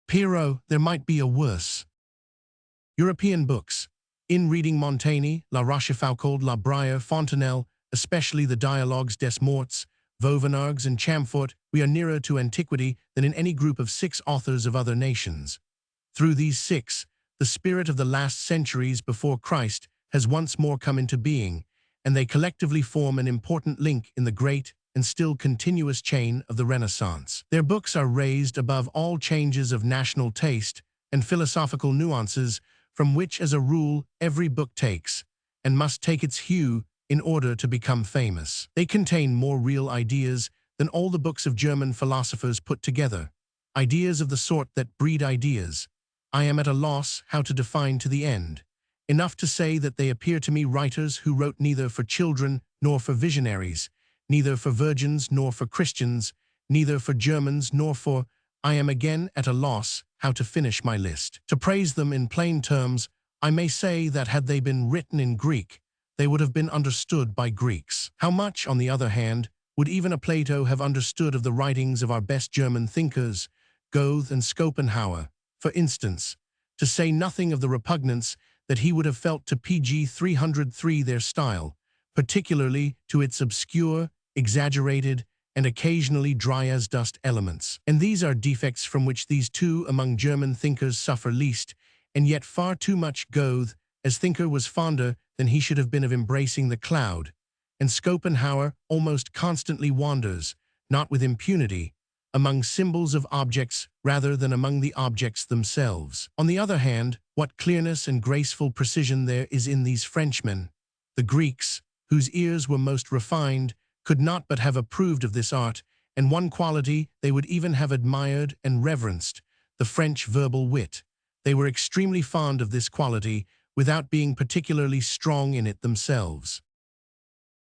Pyrrho, there might be a worse. European books. In reading Montaigne, La Rochefoucauld, La Bruyère, Fontenelle, especially the dialogues des Morts, Vauvenargues and Chamfort, we are nearer to antiquity than in any group of 6 authors of other nations. Through these 6, the spirit of the last centuries before Christ has once more come into being, and they collectively form an important link in the great and still continuous chain of the Renaissance. Their books are raised above all changes of national taste and philosophical nuances from which, as a rule, every book takes, and must take its hue in order to become famous. They contain more real ideas than all the books of German philosophers put together, ideas of the sort that breed ideas. I am at a loss how to define to the end. Enough to say that they appear to me writers who wrote neither for children nor for visionaries, neither for virgins nor for Christians, neither for Germans nor for... I am again at a loss how to finish my list. To praise them in plain terms, I may say that had they been written in Greek, they would have been understood by Greeks. How much, on the other hand, would even a Plato have understood of the writings of our best German thinkers, Goethe and Schopenhauer, for instance, to say nothing of the repugnance that he would have felt to pg 303 their style, particularly to its obscure, exaggerated, and occasionally dry-as-dust elements. And these are defects from which these two among German thinkers suffer least, and yet far too much. Goethe, as thinker, was fonder than he should have been of embracing the cloud, and Schopenhauer almost constantly wanders, not with impunity, among symbols of objects rather than among the objects themselves. On the other hand, what clearness and graceful precision there is in these Frenchmen! The Greeks, whose ears were most refined, could not but have approved of this art, and one quality they would even have admired and reverenced, the French verbal wit. They were extremely fond of this quality, without being particularly strong in it themselves.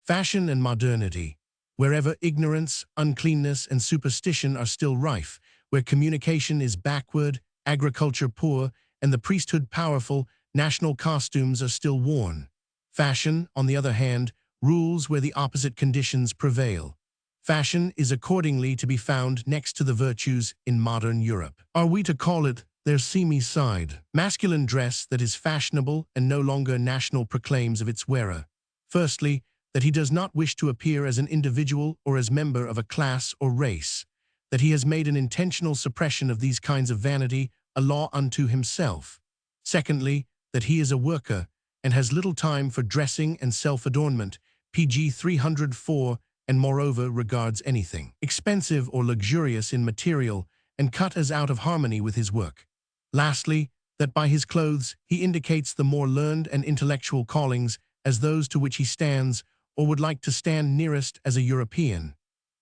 Fashion and modernity. Wherever ignorance, uncleanness, and superstition are still rife, where communication is backward, agriculture poor, and the priesthood powerful, national costumes are still worn. Fashion, on the other hand, rules where the opposite conditions prevail. Fashion is accordingly to be found next to the virtues in modern Europe. Are we to call it their seamy side? Masculine dress that is fashionable and no longer national proclaims of its wearer. Firstly, that he does not wish to appear as an individual or as member of a class or race, that he has made an intentional suppression of these kinds of vanity a law unto himself. Secondly, that he is a worker and has little time for dressing and self-adornment, pg 304, and moreover regards anything expensive or luxurious in material and cut as out of harmony with his work. Lastly, that by his clothes he indicates the more learned and intellectual callings as those to which he stands or would like to stand nearest as a European,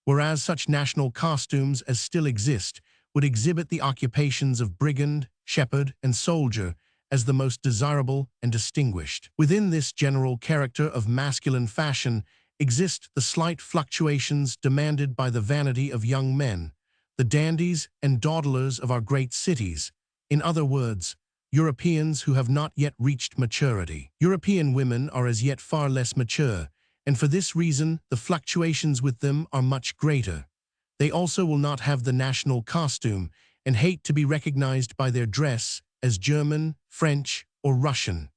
whereas such national costumes as still exist would exhibit the occupations of brigand, shepherd, and soldier as the most desirable and distinguished. Within this general character of masculine fashion exist the slight fluctuations demanded by the vanity of young men, the dandies and dawdlers of our great cities, in other words, Europeans who have not yet reached maturity. European women are as yet far less mature, and for this reason the fluctuations with them are much greater. They also will not have the national costume and hate to be recognized by their dress as German, French, or Russian.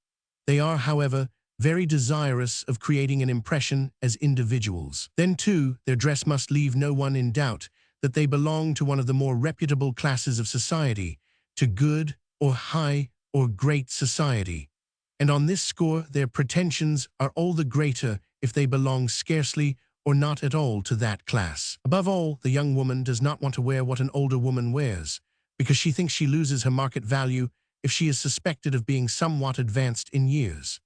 They are, however, very desirous of creating an impression as individuals. Then, too, their dress must leave no one in doubt that they belong to one of the more reputable classes of society, to good or high or great society. And on this score their pretensions are all the greater if they belong scarcely or not at all to that class. Above all, the young woman does not want to wear what an older woman wears, because she thinks she loses her market value if she is suspected of being somewhat advanced in years.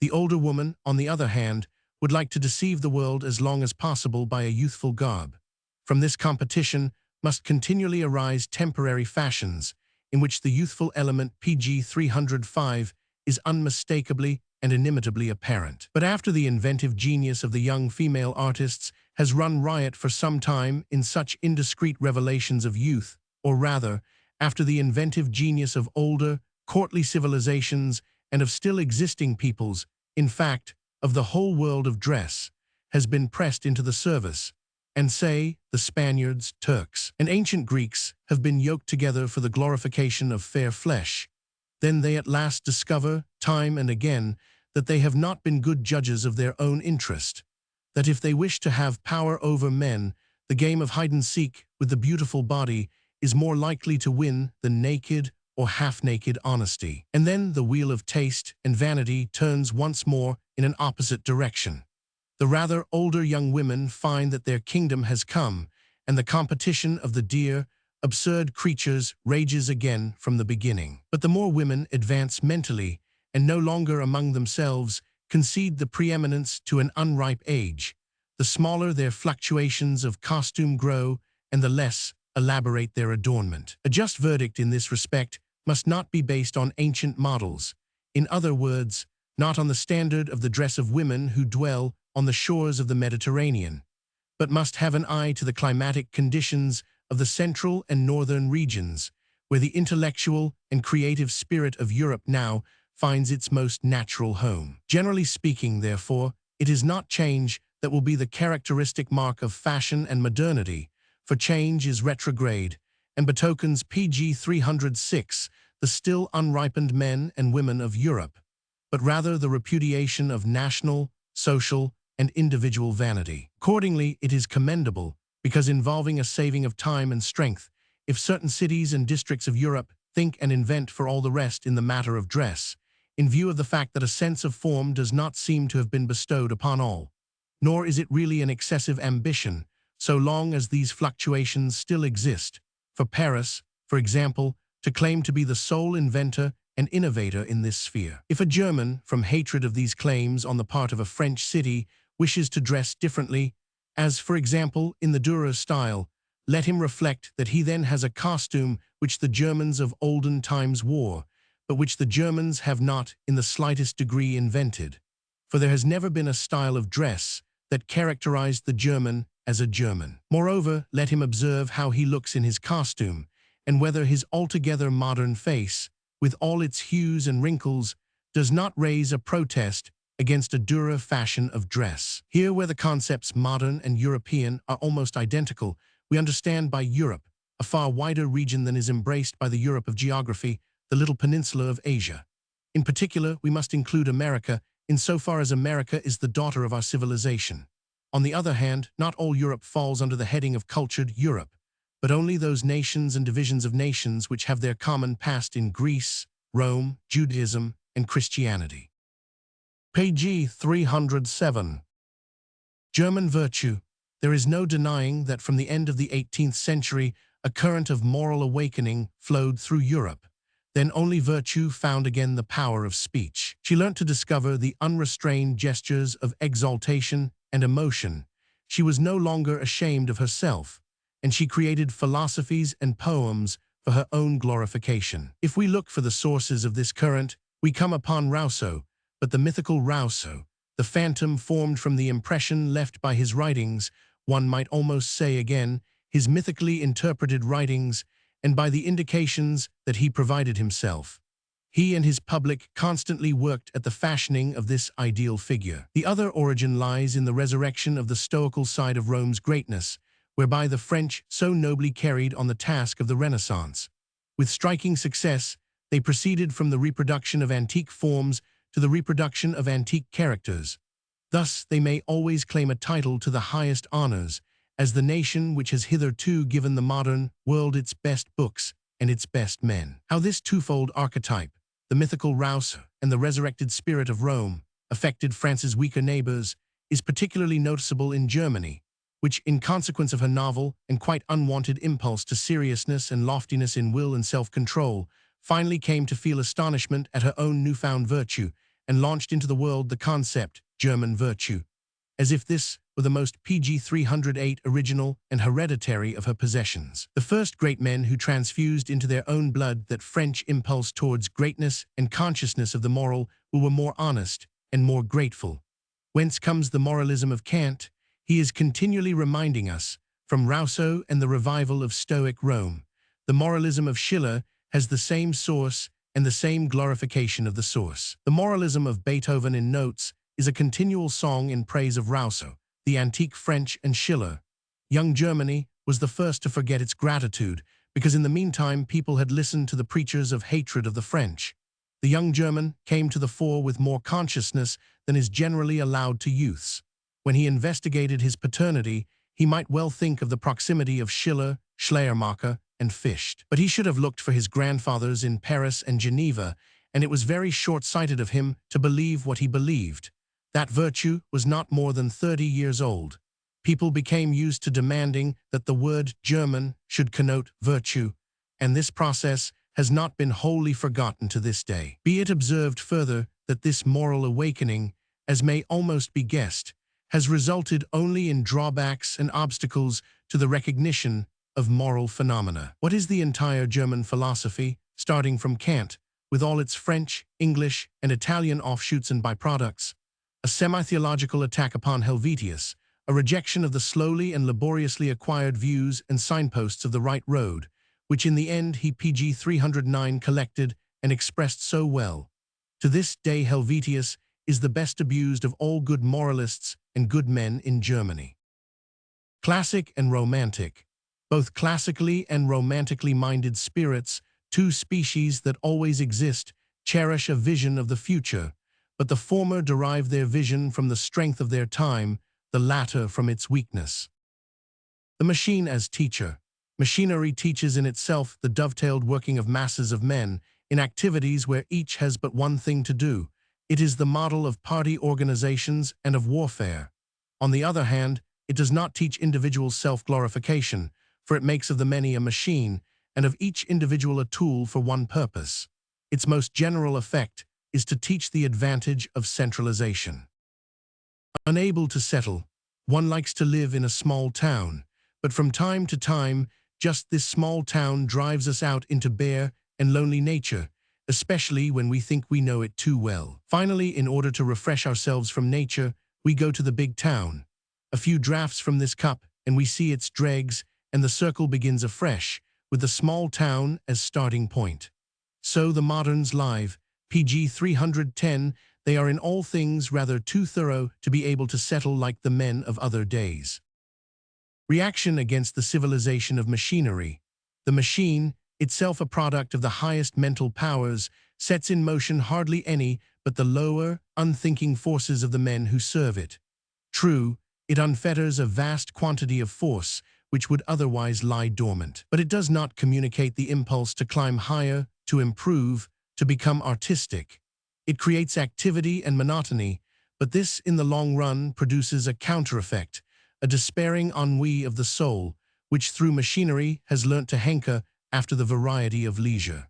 The older woman, on the other hand, would like to deceive the world as long as possible by a youthful garb. From this competition must continually arise temporary fashions, in which the youthful element pg 305 is unmistakably and inimitably apparent. But after the inventive genius of the young female artists has run riot for some time in such indiscreet revelations of youth, or rather, after the inventive genius of older, courtly civilizations and of still existing peoples, in fact, of the whole world of dress, has been pressed into the service, and say, the Spaniards, Turks, and ancient Greeks have been yoked together for the glorification of fair flesh, then they at last discover, time and again, that they have not been good judges of their own interest, that if they wish to have power over men, the game of hide-and-seek with the beautiful body is more likely to win than naked or half-naked honesty. And then the wheel of taste and vanity turns once more in an opposite direction. The rather older young women find that their kingdom has come, and the competition of the dear, absurd creatures rages again from the beginning. But the more women advance mentally, and no longer among themselves concede the preeminence to an unripe age, the smaller their fluctuations of costume grow, and the less elaborate their adornment. A just verdict in this respect must not be based on ancient models, in other words, not on the standard of the dress of women who dwell on the shores of the Mediterranean, but must have an eye to the climatic conditions of the central and northern regions, where the intellectual and creative spirit of Europe now finds its most natural home. Generally speaking, therefore, it is not change that will be the characteristic mark of fashion and modernity, for change is retrograde, and betokens pg 306 the still unripened men and women of Europe, but rather the repudiation of national, social, and individual vanity. Accordingly, it is commendable, because involving a saving of time and strength, if certain cities and districts of Europe think and invent for all the rest in the matter of dress, in view of the fact that a sense of form does not seem to have been bestowed upon all. Nor is it really an excessive ambition, so long as these fluctuations still exist, for Paris, for example, to claim to be the sole inventor and innovator in this sphere. If a German, from hatred of these claims on the part of a French city, wishes to dress differently, as, for example, in the Dürer style, let him reflect that he then has a costume which the Germans of olden times wore, but which the Germans have not in the slightest degree invented. For there has never been a style of dress that characterized the German as a German. Moreover, let him observe how he looks in his costume, and whether his altogether modern face, with all its hues and wrinkles, does not raise a protest against a Dürer fashion of dress. Here, where the concepts modern and European are almost identical, we understand by Europe a far wider region than is embraced by the Europe of geography, the little peninsula of Asia. In particular, we must include America, insofar as America is the daughter of our civilization. On the other hand, not all Europe falls under the heading of cultured Europe, but only those nations and divisions of nations which have their common past in Greece, Rome, Judaism, and Christianity. Page 307. German virtue. There is no denying that from the end of the 18th century, a current of moral awakening flowed through Europe. Then only virtue found again the power of speech. She learnt to discover the unrestrained gestures of exaltation and emotion. She was no longer ashamed of herself, and she created philosophies and poems for her own glorification. If we look for the sources of this current, we come upon Rousseau, but the mythical Rousseau, the phantom formed from the impression left by his writings, one might almost say again, his mythically interpreted writings, and by the indications that he provided himself. He and his public constantly worked at the fashioning of this ideal figure. The other origin lies in the resurrection of the stoical side of Rome's greatness, whereby the French so nobly carried on the task of the Renaissance. With striking success, they proceeded from the reproduction of antique forms to the reproduction of antique characters. Thus, they may always claim a title to the highest honors, as the nation which has hitherto given the modern world its best books and its best men. How this twofold archetype, the mythical Rousseau and the resurrected spirit of Rome, affected France's weaker neighbors, is particularly noticeable in Germany, which, in consequence of her novel and quite unwanted impulse to seriousness and loftiness in will and self-control, finally came to feel astonishment at her own newfound virtue and launched into the world the concept German virtue, as if this were the most PG 308 original and hereditary of her possessions. The first great men who transfused into their own blood that French impulse towards greatness and consciousness of the moral were more honest and more grateful. Whence comes the moralism of Kant? He is continually reminding us, from Rousseau and the revival of Stoic Rome. The moralism of Schiller has the same source and the same glorification of the source. The moralism of Beethoven in Notes is a continual song in praise of Rousseau, the antique French, and Schiller. Young Germany was the first to forget its gratitude, because in the meantime people had listened to the preachers of hatred of the French. The young German came to the fore with more consciousness than is generally allowed to youths. When he investigated his paternity, he might well think of the proximity of Schiller, Schleiermacher, and Fichte. But he should have looked for his grandfathers in Paris and Geneva, and it was very short-sighted of him to believe what he believed. That virtue was not more than 30 years old. People became used to demanding that the word German should connote virtue, and this process has not been wholly forgotten to this day. Be it observed further that this moral awakening, as may almost be guessed, has resulted only in drawbacks and obstacles to the recognition of moral phenomena. What is the entire German philosophy, starting from Kant, with all its French, English, and Italian offshoots and byproducts? A semi-theological attack upon Helvetius, a rejection of the slowly and laboriously acquired views and signposts of the right road, which in the end he PG 309 collected and expressed so well. To this day Helvetius is the best abused of all good moralists and good men in Germany. Classic and romantic. Both classically and romantically minded spirits, two species that always exist, cherish a vision of the future, but the former derive their vision from the strength of their time, the latter from its weakness. The machine as teacher. Machinery teaches in itself the dovetailed working of masses of men in activities where each has but one thing to do. It is the model of party organizations and of warfare. On the other hand, it does not teach individual self-glorification, for it makes of the many a machine, and of each individual a tool for one purpose. its most general effect is to teach the advantage of centralization. Unable to settle, one likes to live in a small town, but from time to time, just this small town drives us out into bare and lonely nature, especially when we think we know it too well. Finally, in order to refresh ourselves from nature, we go to the big town. A few draughts from this cup, and we see its dregs, and the circle begins afresh, with the small town as starting point. So the moderns live, PG 310, they are in all things rather too thorough to be able to settle like the men of other days. Reaction against the civilization of machinery. The machine, itself a product of the highest mental powers, sets in motion hardly any but the lower, unthinking forces of the men who serve it. True, it unfetters a vast quantity of force which would otherwise lie dormant. But it does not communicate the impulse to climb higher, to improve, to become artistic. It creates activity and monotony, but this in the long run produces a counter-effect, a despairing ennui of the soul, which through machinery has learnt to hanker after the variety of leisure.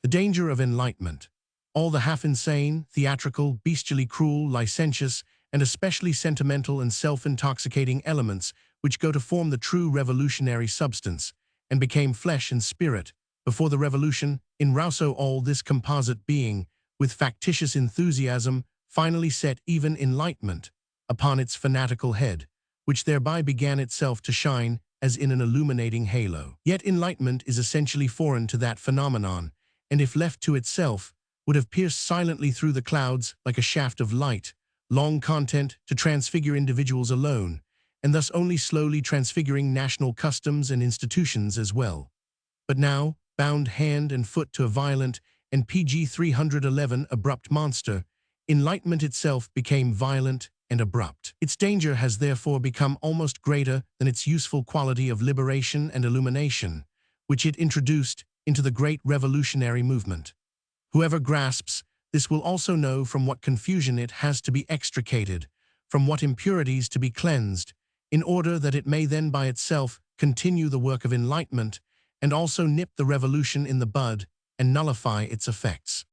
The danger of enlightenment. All the half-insane, theatrical, bestially cruel, licentious, and especially sentimental and self-intoxicating elements which go to form the true revolutionary substance, and became flesh and spirit, before the revolution, in Rousseau all this composite being, with factitious enthusiasm, finally set even enlightenment upon its fanatical head, which thereby began itself to shine as in an illuminating halo. Yet enlightenment is essentially foreign to that phenomenon, and if left to itself, would have pierced silently through the clouds like a shaft of light, long content to transfigure individuals alone, and thus only slowly transfiguring national customs and institutions as well. But now, bound hand and foot to a violent and PG 311 abrupt monster, enlightenment itself became violent and abrupt. Its danger has therefore become almost greater than its useful quality of liberation and illumination, which it introduced into the great revolutionary movement. Whoever grasps this will also know from what confusion it has to be extricated, from what impurities to be cleansed, in order that it may then by itself continue the work of enlightenment and also nip the revolution in the bud and nullify its effects.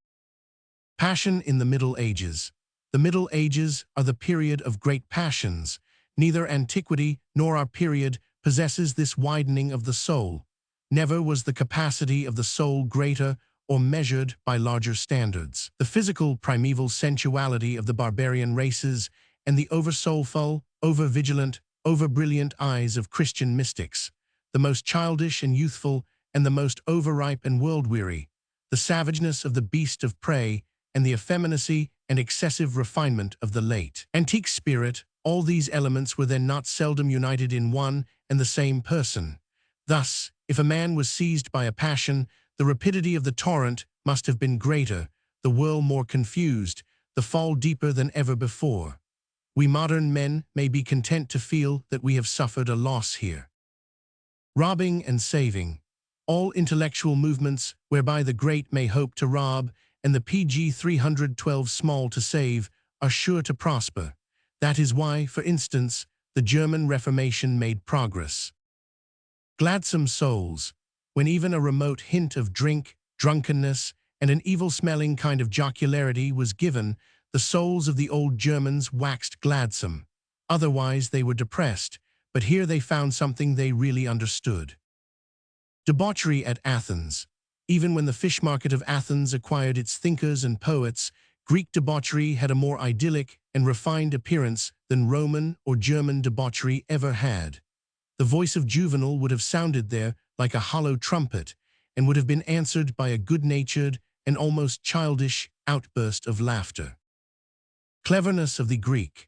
Passion in the Middle Ages. The Middle Ages are the period of great passions. Neither antiquity nor our period possesses this widening of the soul. Never was the capacity of the soul greater or measured by larger standards. The physical primeval sensuality of the barbarian races and the over-soulful, over-vigilant, over-brilliant eyes of Christian mystics, the most childish and youthful and the most overripe and world-weary, the savageness of the beast of prey and the effeminacy and excessive refinement of the late antique spirit, all these elements were then not seldom united in one and the same person. Thus, if a man was seized by a passion, the rapidity of the torrent must have been greater, the whirl more confused, the fall deeper than ever before. We modern men may be content to feel that we have suffered a loss here. Robbing and saving. All intellectual movements whereby the great may hope to rob and the PG 312 small to save are sure to prosper. That is why, for instance, the German Reformation made progress. Gladsome souls. When even a remote hint of drink, drunkenness, and an evil-smelling kind of jocularity was given, the souls of the old Germans waxed gladsome. Otherwise they were depressed, but here they found something they really understood. Debauchery at Athens. Even when the fish market of Athens acquired its thinkers and poets, Greek debauchery had a more idyllic and refined appearance than Roman or German debauchery ever had. The voice of Juvenal would have sounded there like a hollow trumpet, and would have been answered by a good-natured and almost childish outburst of laughter. Cleverness of the Greek.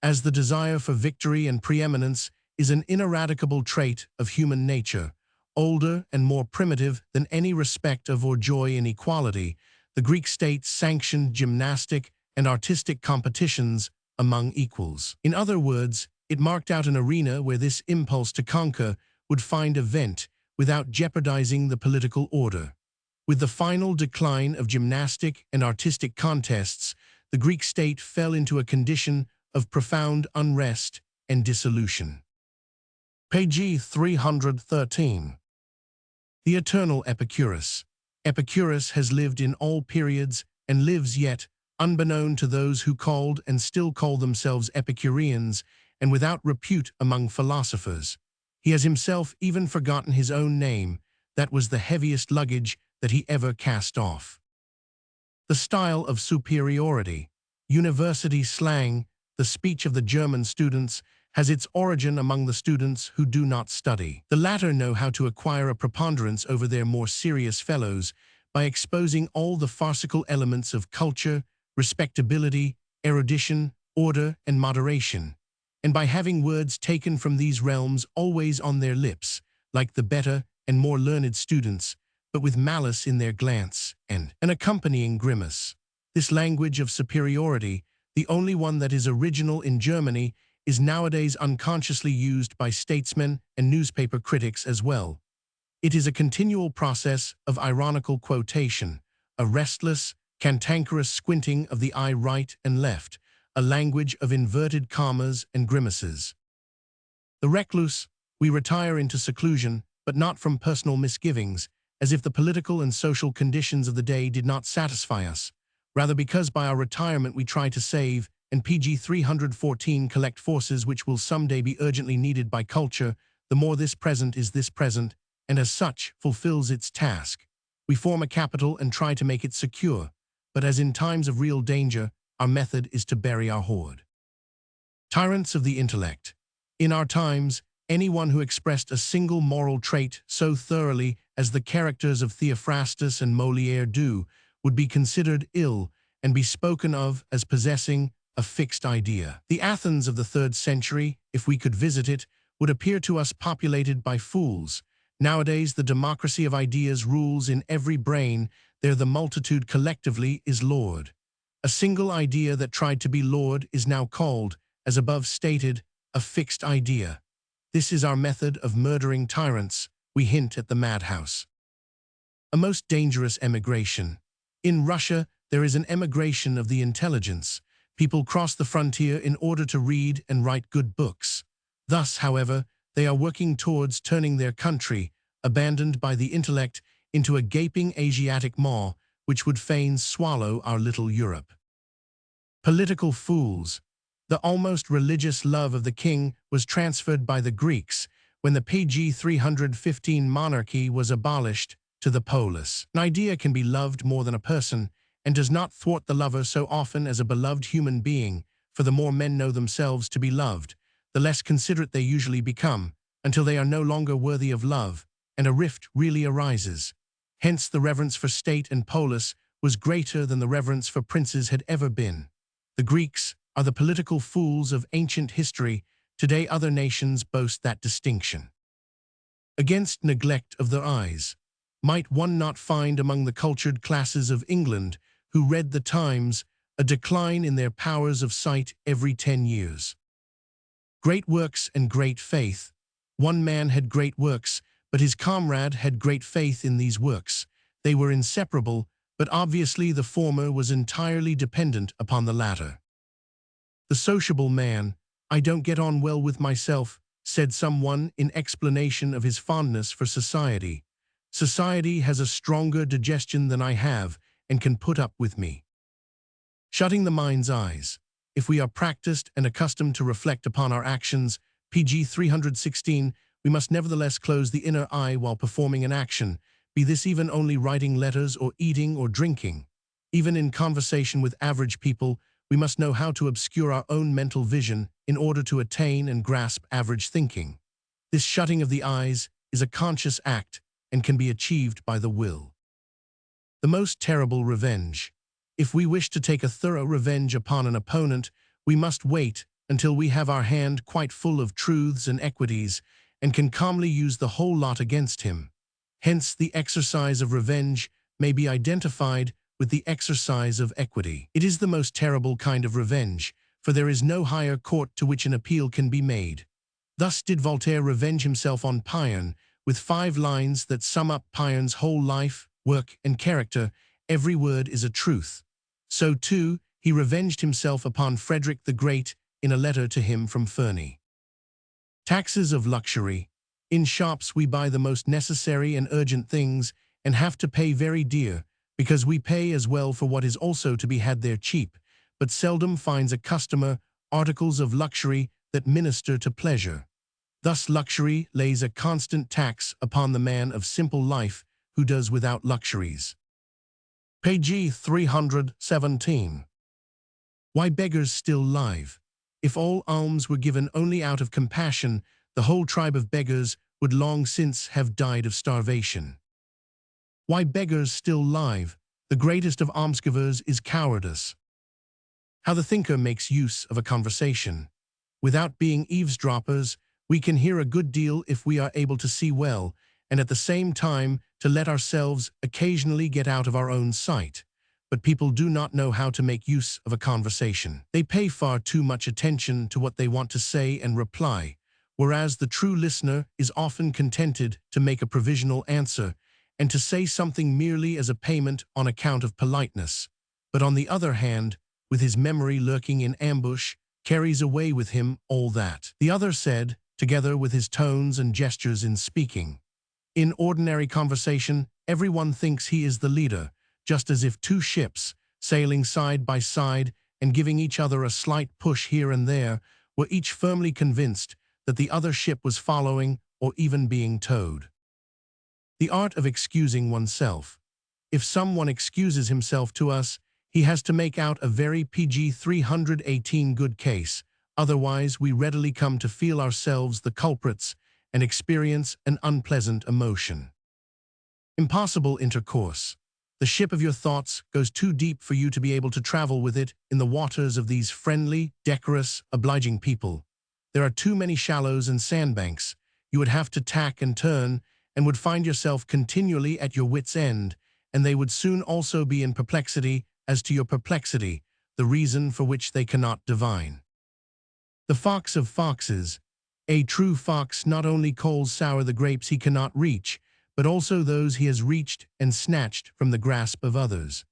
As the desire for victory and preeminence is an ineradicable trait of human nature, older and more primitive than any respect of or joy in equality, the Greek state sanctioned gymnastic and artistic competitions among equals. In other words, it marked out an arena where this impulse to conquer would find a vent without jeopardizing the political order. With the final decline of gymnastic and artistic contests, the Greek state fell into a condition of profound unrest and dissolution. Page 313. The Eternal Epicurus. Epicurus has lived in all periods and lives yet, unbeknown to those who called and still call themselves Epicureans, and without repute among philosophers. He has himself even forgotten his own name. That was the heaviest luggage that he ever cast off. The style of superiority, university slang, the speech of the German students, has its origin among the students who do not study. The latter know how to acquire a preponderance over their more serious fellows by exposing all the farcical elements of culture, respectability, erudition, order, and moderation, and by having words taken from these realms always on their lips, like the better and more learned students, but with malice in their glance and an accompanying grimace. This language of superiority, the only one that is original in Germany, is nowadays unconsciously used by statesmen and newspaper critics as well. It is a continual process of ironical quotation, a restless, cantankerous squinting of the eye right and left, a language of inverted commas and grimaces. The recluse, we retire into seclusion, but not from personal misgivings, as if the political and social conditions of the day did not satisfy us, rather because by our retirement we try to save and PG 314 collect forces which will someday be urgently needed by culture. The more this present is this present, and as such fulfills its task. We form a capital and try to make it secure, but as in times of real danger, our method is to bury our hoard. Tyrants of the intellect. In our times, anyone who expressed a single moral trait so thoroughly as the characters of Theophrastus and Molière do would be considered ill and be spoken of as possessing a fixed idea. The Athens of the 3rd century, if we could visit it, would appear to us populated by fools. Nowadays, the democracy of ideas rules in every brain. There the multitude collectively is Lord. A single idea that tried to be Lord is now called, as above stated, a fixed idea. This is our method of murdering tyrants. We hint at the madhouse. A most dangerous emigration. In Russia, there is an emigration of the intelligence. People cross the frontier in order to read and write good books. Thus, however, they are working towards turning their country, abandoned by the intellect, into a gaping Asiatic maw, which would fain swallow our little Europe. Political fools. The almost religious love of the king was transferred by the Greeks when the PG 315 monarchy was abolished to the polis. An idea can be loved more than a person, and does not thwart the lover so often as a beloved human being, for the more men know themselves to be loved, the less considerate they usually become, until they are no longer worthy of love, and a rift really arises. Hence the reverence for state and polis was greater than the reverence for princes had ever been. The Greeks are the political fools of ancient history. Today other nations boast that distinction. Against neglect of their eyes. Might one not find among the cultured classes of England, who read the Times, a decline in their powers of sight every 10 years? Great works and great faith. One man had great works, but his comrade had great faith in these works. They were inseparable, but obviously the former was entirely dependent upon the latter. The sociable man, I don't get on well with myself, said someone in explanation of his fondness for society. Society has a stronger digestion than I have and can put up with me. Shutting the mind's eyes. If we are practiced and accustomed to reflect upon our actions, PG 316, we must nevertheless close the inner eye while performing an action, be this even only writing letters or eating or drinking. Even in conversation with average people, we must know how to obscure our own mental vision in order to attain and grasp average thinking. This shutting of the eyes is a conscious act and can be achieved by the will. The most terrible revenge. If we wish to take a thorough revenge upon an opponent, we must wait until we have our hand quite full of truths and equities and can calmly use the whole lot against him. Hence, the exercise of revenge may be identified with the exercise of equity. It is the most terrible kind of revenge, for there is no higher court to which an appeal can be made. Thus did Voltaire revenge himself on Payerne, with 5 lines that sum up Payerne's whole life, work, and character. Every word is a truth. So, too, he revenged himself upon Frederick the Great in a letter to him from Ferney. Taxes of luxury. In shops we buy the most necessary and urgent things, and have to pay very dear, because we pay as well for what is also to be had there cheap, but seldom finds a customer articles of luxury that minister to pleasure. Thus luxury lays a constant tax upon the man of simple life who does without luxuries. Page 317. Why beggars still live? If all alms were given only out of compassion, the whole tribe of beggars would long since have died of starvation. Why beggars still live? The greatest of almsgivers is cowardice. How the thinker makes use of a conversation. Without being eavesdroppers, we can hear a good deal if we are able to see well, and at the same time to let ourselves occasionally get out of our own sight. But people do not know how to make use of a conversation. They pay far too much attention to what they want to say and reply, whereas the true listener is often contented to make a provisional answer and to say something merely as a payment on account of politeness, but on the other hand, with his memory lurking in ambush, carries away with him all that the other said, together with his tones and gestures in speaking. In ordinary conversation, everyone thinks he is the leader, just as if two ships, sailing side by side and giving each other a slight push here and there, were each firmly convinced that the other ship was following or even being towed. The art of excusing oneself. If someone excuses himself to us, he has to make out a very pg 318 good case, otherwise we readily come to feel ourselves the culprits and experience an unpleasant emotion. Impossible intercourse. The ship of your thoughts goes too deep for you to be able to travel with it in the waters of these friendly, decorous, obliging people. There are too many shallows and sandbanks. You would have to tack and turn, and would find yourself continually at your wits' end, and they would soon also be in perplexity as to your perplexity, the reason for which they cannot divine. The fox of foxes. A true fox not only calls sour the grapes he cannot reach, but also those he has reached and snatched from the grasp of others.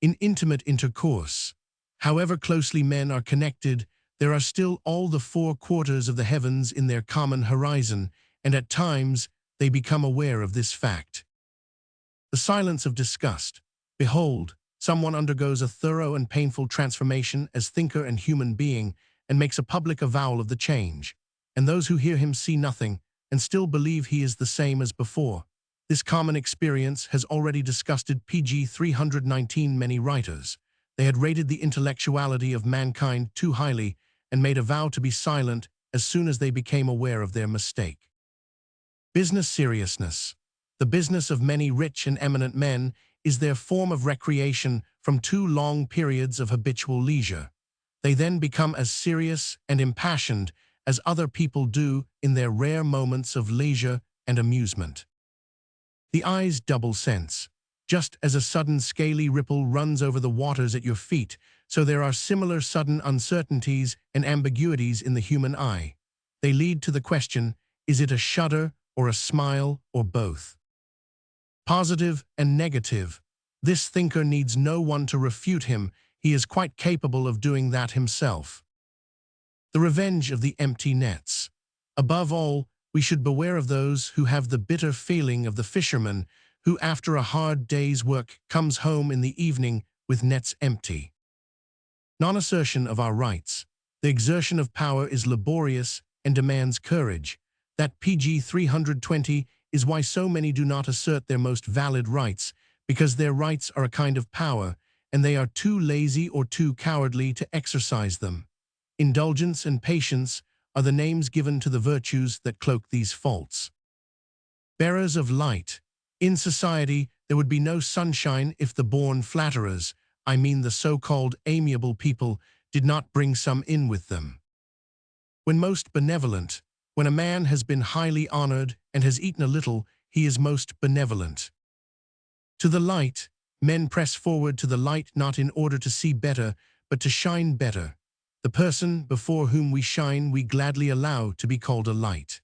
In intimate intercourse, however closely men are connected, there are still all the four quarters of the heavens in their common horizon, and at times they become aware of this fact. The silence of disgust. Behold, someone undergoes a thorough and painful transformation as thinker and human being, and makes a public avowal of the change, and those who hear him see nothing, and still believe he is the same as before. This common experience has already disgusted pg 319 many writers. They had rated the intellectuality of mankind too highly, and made a vow to be silent as soon as they became aware of their mistake. Business seriousness. The business of many rich and eminent men is their form of recreation from too long periods of habitual leisure. They then become as serious and impassioned as other people do in their rare moments of leisure and amusement. The eye's double sense. Just as a sudden scaly ripple runs over the waters at your feet, so there are similar sudden uncertainties and ambiguities in the human eye. They lead to the question, is it a shudder or a smile or both? Positive and negative. This thinker needs no one to refute him. He is quite capable of doing that himself. The revenge of the empty nets. Above all, we should beware of those who have the bitter feeling of the fisherman who, after a hard day's work, comes home in the evening with nets empty. Non-assertion of our rights. The exertion of power is laborious and demands courage. That pg 320 is why so many do not assert their most valid rights, because their rights are a kind of power, and they are too lazy or too cowardly to exercise them. Indulgence and patience are the names given to the virtues that cloak these faults. Bearers of light. In society, there would be no sunshine if the born flatterers, I mean the so-called amiable people, did not bring some in with them. When most benevolent, when a man has been highly honored and has eaten a little, he is most benevolent. To the light, men press forward to the light not in order to see better, but to shine better. The person before whom we shine we gladly allow to be called a light.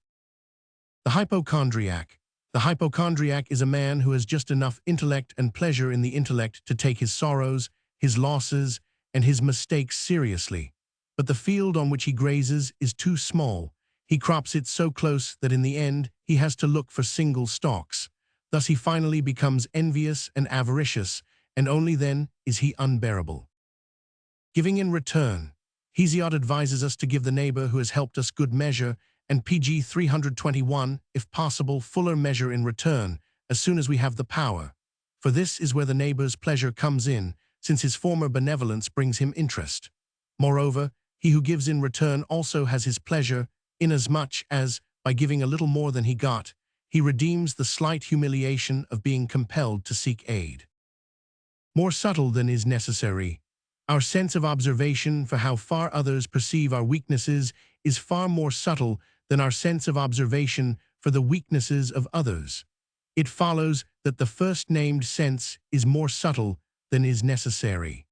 The hypochondriac. The hypochondriac is a man who has just enough intellect and pleasure in the intellect to take his sorrows, his losses, and his mistakes seriously. But the field on which he grazes is too small. He crops it so close that in the end he has to look for single stalks. Thus he finally becomes envious and avaricious, and only then is he unbearable. Giving in return. Hesiod advises us to give the neighbor who has helped us good measure, and pg 321, if possible, fuller measure in return, as soon as we have the power. For this is where the neighbor's pleasure comes in, since his former benevolence brings him interest. Moreover, he who gives in return also has his pleasure, inasmuch as, by giving a little more than he got, he redeems the slight humiliation of being compelled to seek aid. More subtle than is necessary. Our sense of observation for how far others perceive our weaknesses is far more subtle than our sense of observation for the weaknesses of others. It follows that the first-named sense is more subtle than is necessary.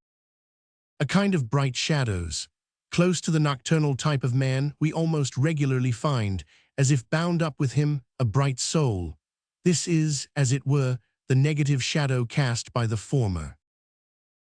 A kind of bright shadows. Close to the nocturnal type of man, we almost regularly find, as if bound up with him, a bright soul. This is, as it were, the negative shadow cast by the former.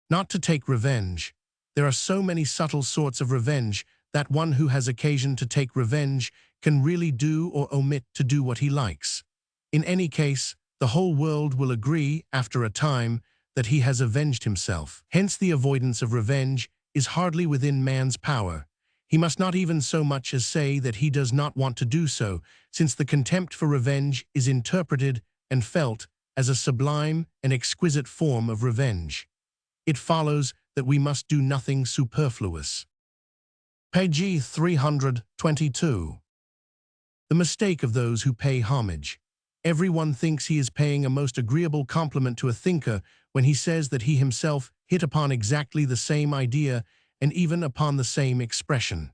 Not to take revenge. There are so many subtle sorts of revenge that one who has occasion to take revenge can really do or omit to do what he likes. In any case, the whole world will agree, after a time, that he has avenged himself. Hence the avoidance of revenge is hardly within man's power. He must not even so much as say that he does not want to do so, since the contempt for revenge is interpreted and felt as a sublime and exquisite form of revenge. It follows that we must do nothing superfluous. Page 322. The mistake of those who pay homage. Everyone thinks he is paying a most agreeable compliment to a thinker when he says that he himself hit upon exactly the same idea and even upon the same expression.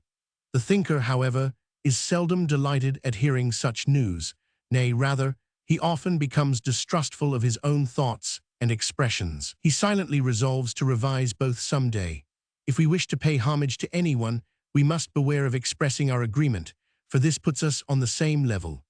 The thinker, however, is seldom delighted at hearing such news. Nay, rather, he often becomes distrustful of his own thoughts and expressions. He silently resolves to revise both some day. If we wish to pay homage to anyone, we must beware of expressing our agreement, for this puts us on the same level.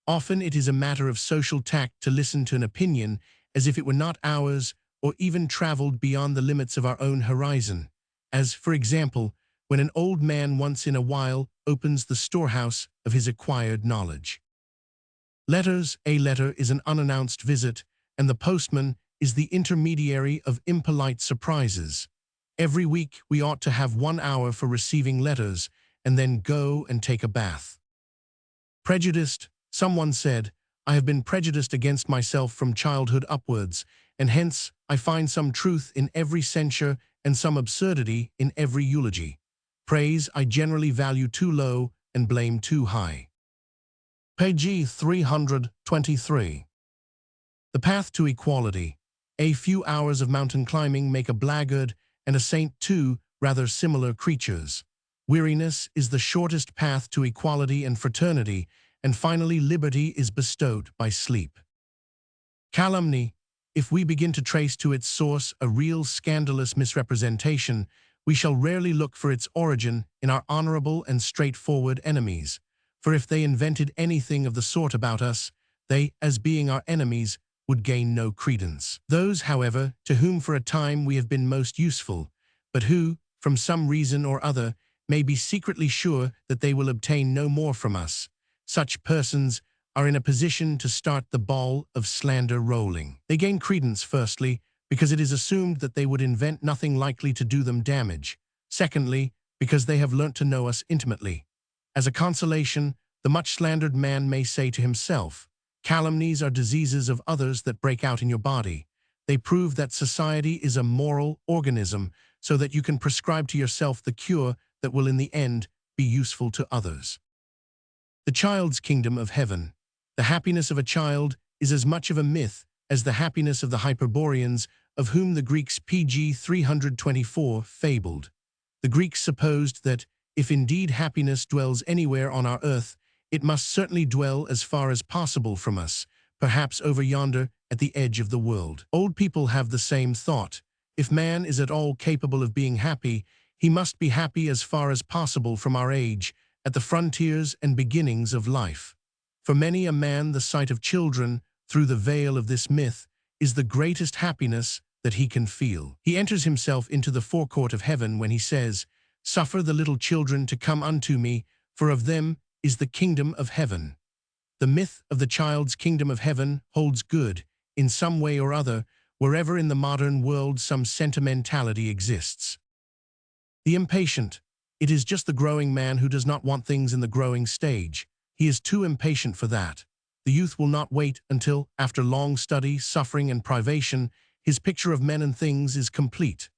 Often it is a matter of social tact to listen to an opinion as if it were not ours or even traveled beyond the limits of our own horizon, as, for example, when an old man once in a while opens the storehouse of his acquired knowledge. Letters. A letter is an unannounced visit, and the postman is the intermediary of impolite surprises. Every week we ought to have 1 hour for receiving letters, and then go and take a bath. Prejudiced. Someone said, I have been prejudiced against myself from childhood upwards, and hence I find some truth in every censure and some absurdity in every eulogy. Praise I generally value too low and blame too high. Page 323. The path to equality. A few hours of mountain climbing make a blackguard and a saint two rather similar creatures. Weariness is the shortest path to equality and fraternity, and finally liberty is bestowed by sleep. Calumny. If we begin to trace to its source a real scandalous misrepresentation, we shall rarely look for its origin in our honorable and straightforward enemies. For if they invented anything of the sort about us, they, as being our enemies, would gain no credence. Those, however, to whom for a time we have been most useful, but who, from some reason or other, may be secretly sure that they will obtain no more from us, such persons are in a position to start the ball of slander rolling. They gain credence, firstly, because it is assumed that they would invent nothing likely to do them damage. Secondly, because they have learnt to know us intimately. As a consolation, the much slandered man may say to himself, calumnies are diseases of others that break out in your body. They prove that society is a moral organism, so that you can prescribe to yourself the cure that will in the end be useful to others. The child's kingdom of heaven. The happiness of a child is as much of a myth as the happiness of the Hyperboreans, of whom the Greeks pg 324 fabled. The Greeks supposed that, if indeed happiness dwells anywhere on our earth, it must certainly dwell as far as possible from us, perhaps over yonder at the edge of the world. Old people have the same thought. If man is at all capable of being happy, he must be happy as far as possible from our age, at the frontiers and beginnings of life. For many a man the sight of children, through the veil of this myth, is the greatest happiness that he can feel. He enters himself into the forecourt of heaven when he says, "Suffer the little children to come unto me, for of them is the kingdom of heaven." The myth of the child's kingdom of heaven holds good, in some way or other, wherever in the modern world some sentimentality exists. The impatient. It is just the growing man who does not want things in the growing stage. He is too impatient for that. The youth will not wait until, after long study, suffering, and privation, his picture of men and things is complete.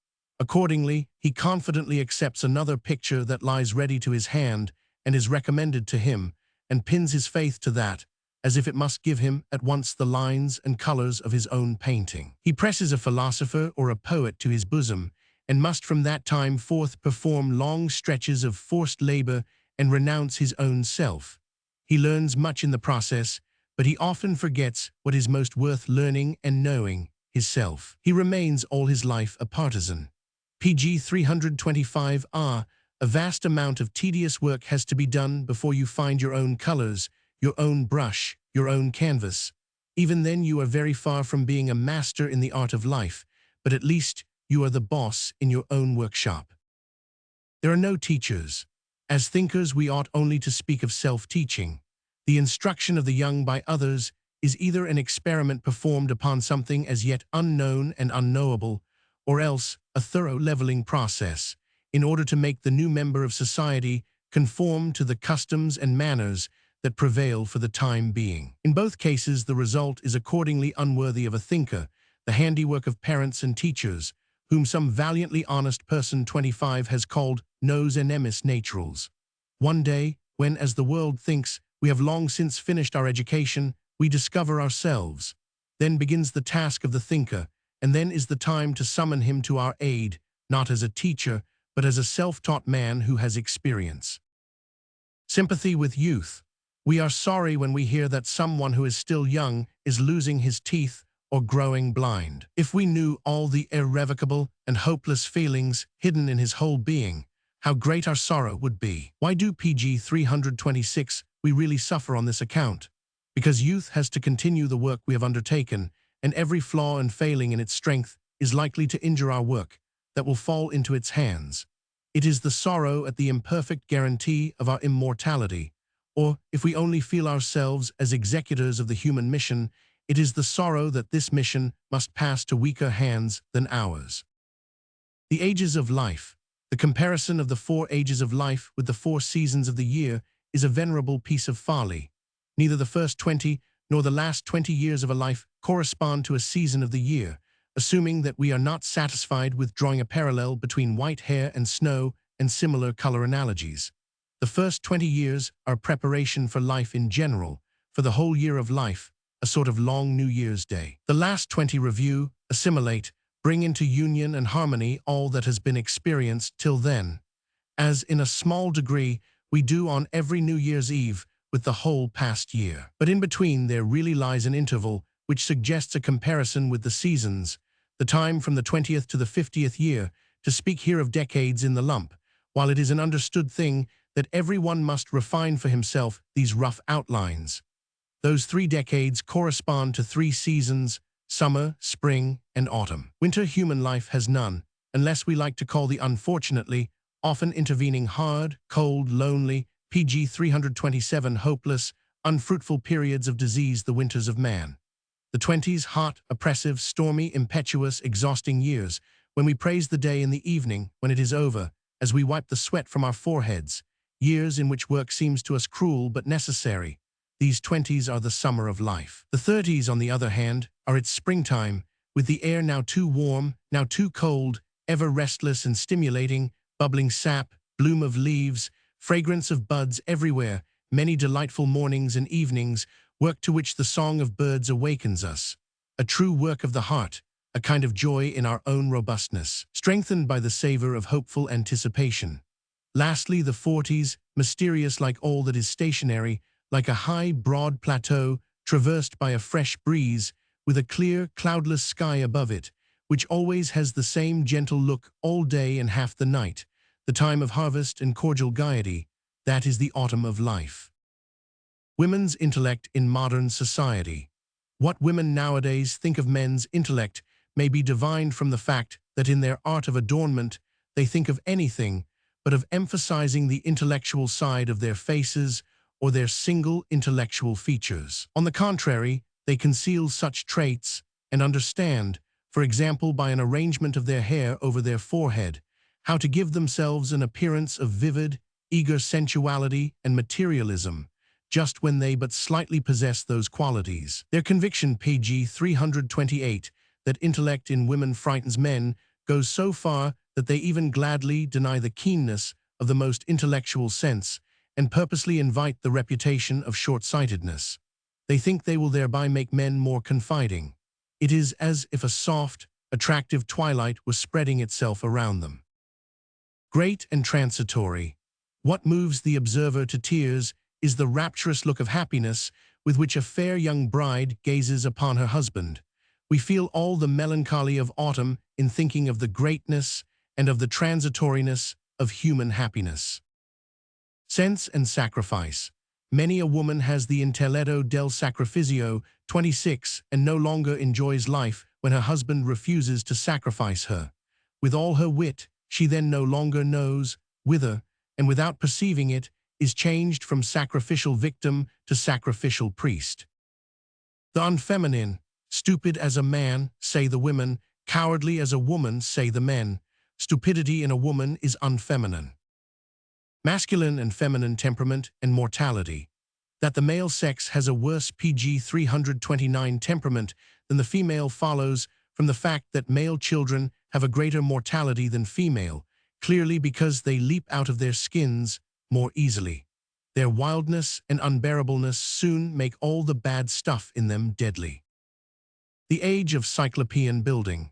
Accordingly, he confidently accepts another picture that lies ready to his hand and is recommended to him, and pins his faith to that, as if it must give him at once the lines and colors of his own painting. He presses a philosopher or a poet to his bosom, and must from that time forth perform long stretches of forced labor and renounce his own self. He learns much in the process, but he often forgets what is most worth learning and knowing, his self. He remains all his life a partisan. Pg 325 A vast amount of tedious work has to be done before you find your own colors, your own brush, your own canvas. Even then you are very far from being a master in the art of life, but at least you are the boss in your own workshop. There are no teachers. As thinkers, we ought only to speak of self-teaching. The instruction of the young by others is either an experiment performed upon something as yet unknown and unknowable, or else a thorough leveling process, in order to make the new member of society conform to the customs and manners that prevail for the time being. In both cases, the result is accordingly unworthy of a thinker, the handiwork of parents and teachers, whom some valiantly honest person 25 has called nos enemis naturals. One day, when, as the world thinks, we have long since finished our education, we discover ourselves. Then begins the task of the thinker, and then is the time to summon him to our aid, not as a teacher, but as a self-taught man who has experience. Sympathy with youth. We are sorry when we hear that someone who is still young is losing his teeth or growing blind. If we knew all the irrevocable and hopeless feelings hidden in his whole being, how great our sorrow would be. Why do Pg 326 we really suffer on this account? Because youth has to continue the work we have undertaken, and every flaw and failing in its strength is likely to injure our work that will fall into its hands. It is the sorrow at the imperfect guarantee of our immortality, or, if we only feel ourselves as executors of the human mission, it is the sorrow that this mission must pass to weaker hands than ours. The ages of life. The comparison of the 4 ages of life with the 4 seasons of the year is a venerable piece of folly. Neither the first 20 nor the last 20 years of a life correspond to a season of the year, assuming that we are not satisfied with drawing a parallel between white hair and snow and similar color analogies. The first 20 years are preparation for life in general, for the whole year of life, a sort of long New Year's Day. The last 20 review, assimilate, bring into union and harmony all that has been experienced till then, as in a small degree we do on every New Year's Eve with the whole past year. But in between there really lies an interval which suggests a comparison with the seasons, the time from the 20th to the 50th year, to speak here of decades in the lump, while it is an understood thing that every one must refine for himself these rough outlines. Those 3 decades correspond to 3 seasons: summer, spring, and autumn. Winter human life has none, unless we like to call the unfortunately often intervening hard, cold, lonely, Pg 327 hopeless, unfruitful periods of disease the winters of man. The 20s, hot, oppressive, stormy, impetuous, exhausting years, when we praise the day in the evening, when it is over, as we wipe the sweat from our foreheads, years in which work seems to us cruel but necessary. These 20s are the summer of life. The 30s, on the other hand, are its springtime, with the air now too warm, now too cold, ever restless and stimulating, bubbling sap, bloom of leaves, fragrance of buds everywhere, many delightful mornings and evenings, work to which the song of birds awakens us. A true work of the heart, a kind of joy in our own robustness, strengthened by the savor of hopeful anticipation. Lastly, the 40s, mysterious like all that is stationary, like a high, broad plateau traversed by a fresh breeze, with a clear, cloudless sky above it, which always has the same gentle look all day and half the night, the time of harvest and cordial gaiety. That is the autumn of life. Women's intellect in modern society. What women nowadays think of men's intellect may be divined from the fact that in their art of adornment they think of anything but of emphasizing the intellectual side of their faces, or their single intellectual features. On the contrary, they conceal such traits and understand, for example by an arrangement of their hair over their forehead, how to give themselves an appearance of vivid, eager sensuality and materialism, just when they but slightly possess those qualities. Their conviction, page 328, that intellect in women frightens men, goes so far that they even gladly deny the keenness of the most intellectual sense and purposely invite the reputation of short-sightedness. They think they will thereby make men more confiding. It is as if a soft, attractive twilight was spreading itself around them. Great and transitory. What moves the observer to tears is the rapturous look of happiness with which a fair young bride gazes upon her husband. We feel all the melancholy of autumn in thinking of the greatness and of the transitoriness of human happiness. Sense and sacrifice. Many a woman has the intelletto del sacrificio, 26, and no longer enjoys life when her husband refuses to sacrifice her. With all her wit, she then no longer knows whither, and without perceiving it, is changed from sacrificial victim to sacrificial priest. The unfeminine. Stupid as a man, say the women, cowardly as a woman, say the men. Stupidity in a woman is unfeminine. Masculine and feminine temperament and mortality. That the male sex has a worse pg 329 temperament than the female follows from the fact that male children have a greater mortality than female, clearly because they leap out of their skins more easily. Their wildness and unbearableness soon make all the bad stuff in them deadly. The age of cyclopean building.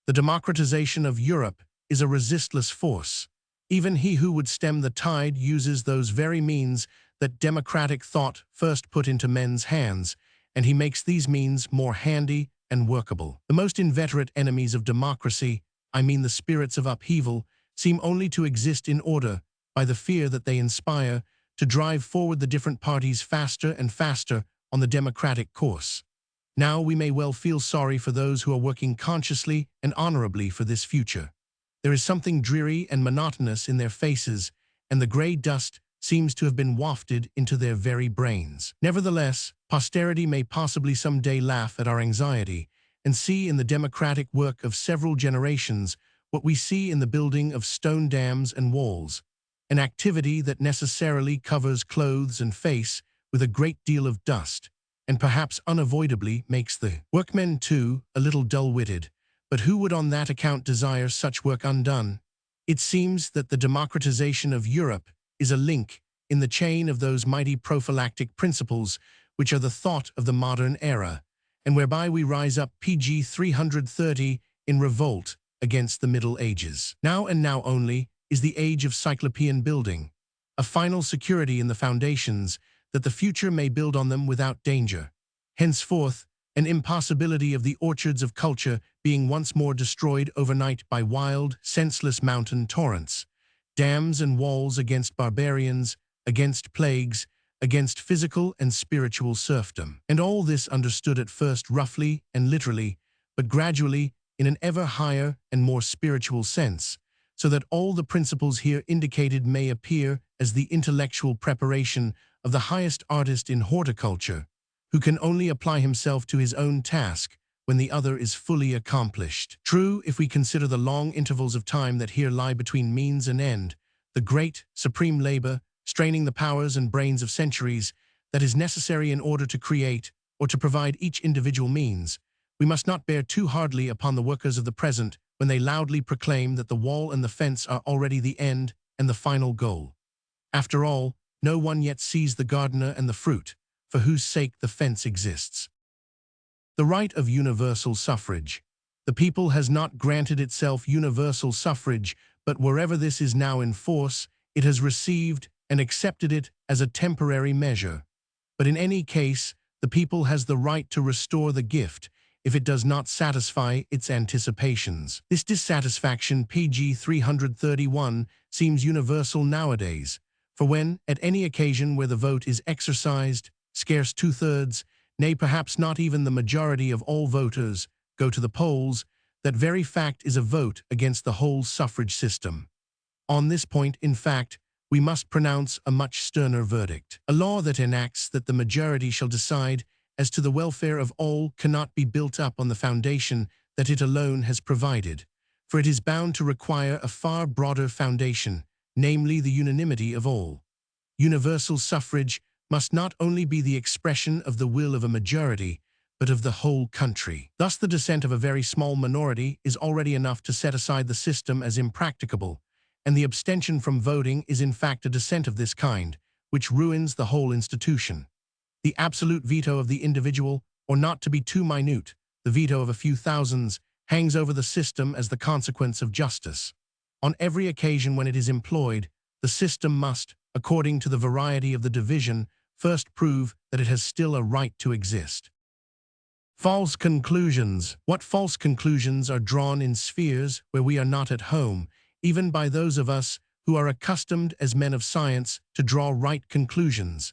The democratization of Europe is a resistless force. Even he who would stem the tide uses those very means that democratic thought first put into men's hands, and he makes these means more handy and workable. The most inveterate enemies of democracy, I mean the spirits of upheaval, seem only to exist in order, by the fear that they inspire, to drive forward the different parties faster and faster on the democratic course. Now we may well feel sorry for those who are working consciously and honorably for this future. There is something dreary and monotonous in their faces, and the gray dust seems to have been wafted into their very brains. Nevertheless, posterity may possibly some day laugh at our anxiety and see in the democratic work of several generations what we see in the building of stone dams and walls, an activity that necessarily covers clothes and face with a great deal of dust, and perhaps unavoidably makes the workmen too a little dull-witted. But who would on that account desire such work undone? It seems that the democratization of Europe is a link in the chain of those mighty prophylactic principles which are the thought of the modern era, and whereby we rise up pg 330 in revolt against the Middle Ages. Now and now only is the age of cyclopean building, a final security in the foundations that the future may build on them without danger. Henceforth, an impossibility of the orchards of culture being once more destroyed overnight by wild, senseless mountain torrents, dams and walls against barbarians, against plagues, against physical and spiritual serfdom. And all this understood at first roughly and literally, but gradually in an ever higher and more spiritual sense, so that all the principles here indicated may appear as the intellectual preparation of the highest artist in horticulture, who can only apply himself to his own task when the other is fully accomplished. True, if we consider the long intervals of time that here lie between means and end, the great, supreme labor, straining the powers and brains of centuries, that is necessary in order to create or to provide each individual means, we must not bear too hardly upon the workers of the present when they loudly proclaim that the wall and the fence are already the end and the final goal. After all, no one yet sees the gardener and the fruit, for whose sake the fence exists. The right of universal suffrage. The people has not granted itself universal suffrage, but wherever this is now in force, it has received and accepted it as a temporary measure. But in any case, the people has the right to restore the gift if it does not satisfy its anticipations. This dissatisfaction, pg 331, seems universal nowadays, for when, at any occasion where the vote is exercised, scarce two-thirds, nay perhaps not even the majority of all voters, go to the polls, that very fact is a vote against the whole suffrage system. On this point, in fact, we must pronounce a much sterner verdict. A law that enacts that the majority shall decide as to the welfare of all cannot be built up on the foundation that it alone has provided, for it is bound to require a far broader foundation, namely the unanimity of all. Universal suffrage must not only be the expression of the will of a majority, but of the whole country. Thus the dissent of a very small minority is already enough to set aside the system as impracticable, and the abstention from voting is in fact a dissent of this kind, which ruins the whole institution. The absolute veto of the individual, or not to be too minute, the veto of a few thousands, hangs over the system as the consequence of justice. On every occasion when it is employed, the system must, according to the variety of the division, first prove that it has still a right to exist. False conclusions. What false conclusions are drawn in spheres where we are not at home, even by those of us who are accustomed as men of science to draw right conclusions.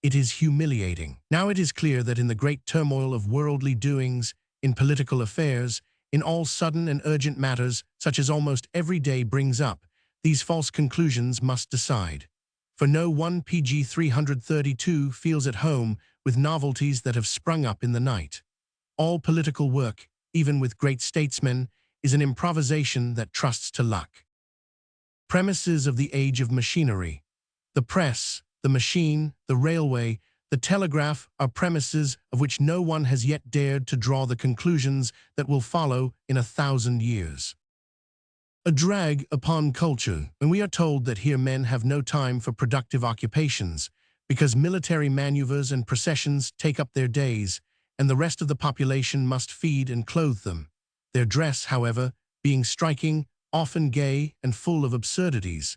It is humiliating. Now it is clear that in the great turmoil of worldly doings, in political affairs, in all sudden and urgent matters such as almost every day brings up, these false conclusions must decide. For no one PG 332 feels at home with novelties that have sprung up in the night. All political work, even with great statesmen, is an improvisation that trusts to luck. Premises of the age of machinery. The press, the machine, the railway, the telegraph are premises of which no one has yet dared to draw the conclusions that will follow in 1,000 years. A drag upon culture, when we are told that here men have no time for productive occupations, because military maneuvers and processions take up their days, and the rest of the population must feed and clothe them. Their dress, however, being striking, often gay and full of absurdities,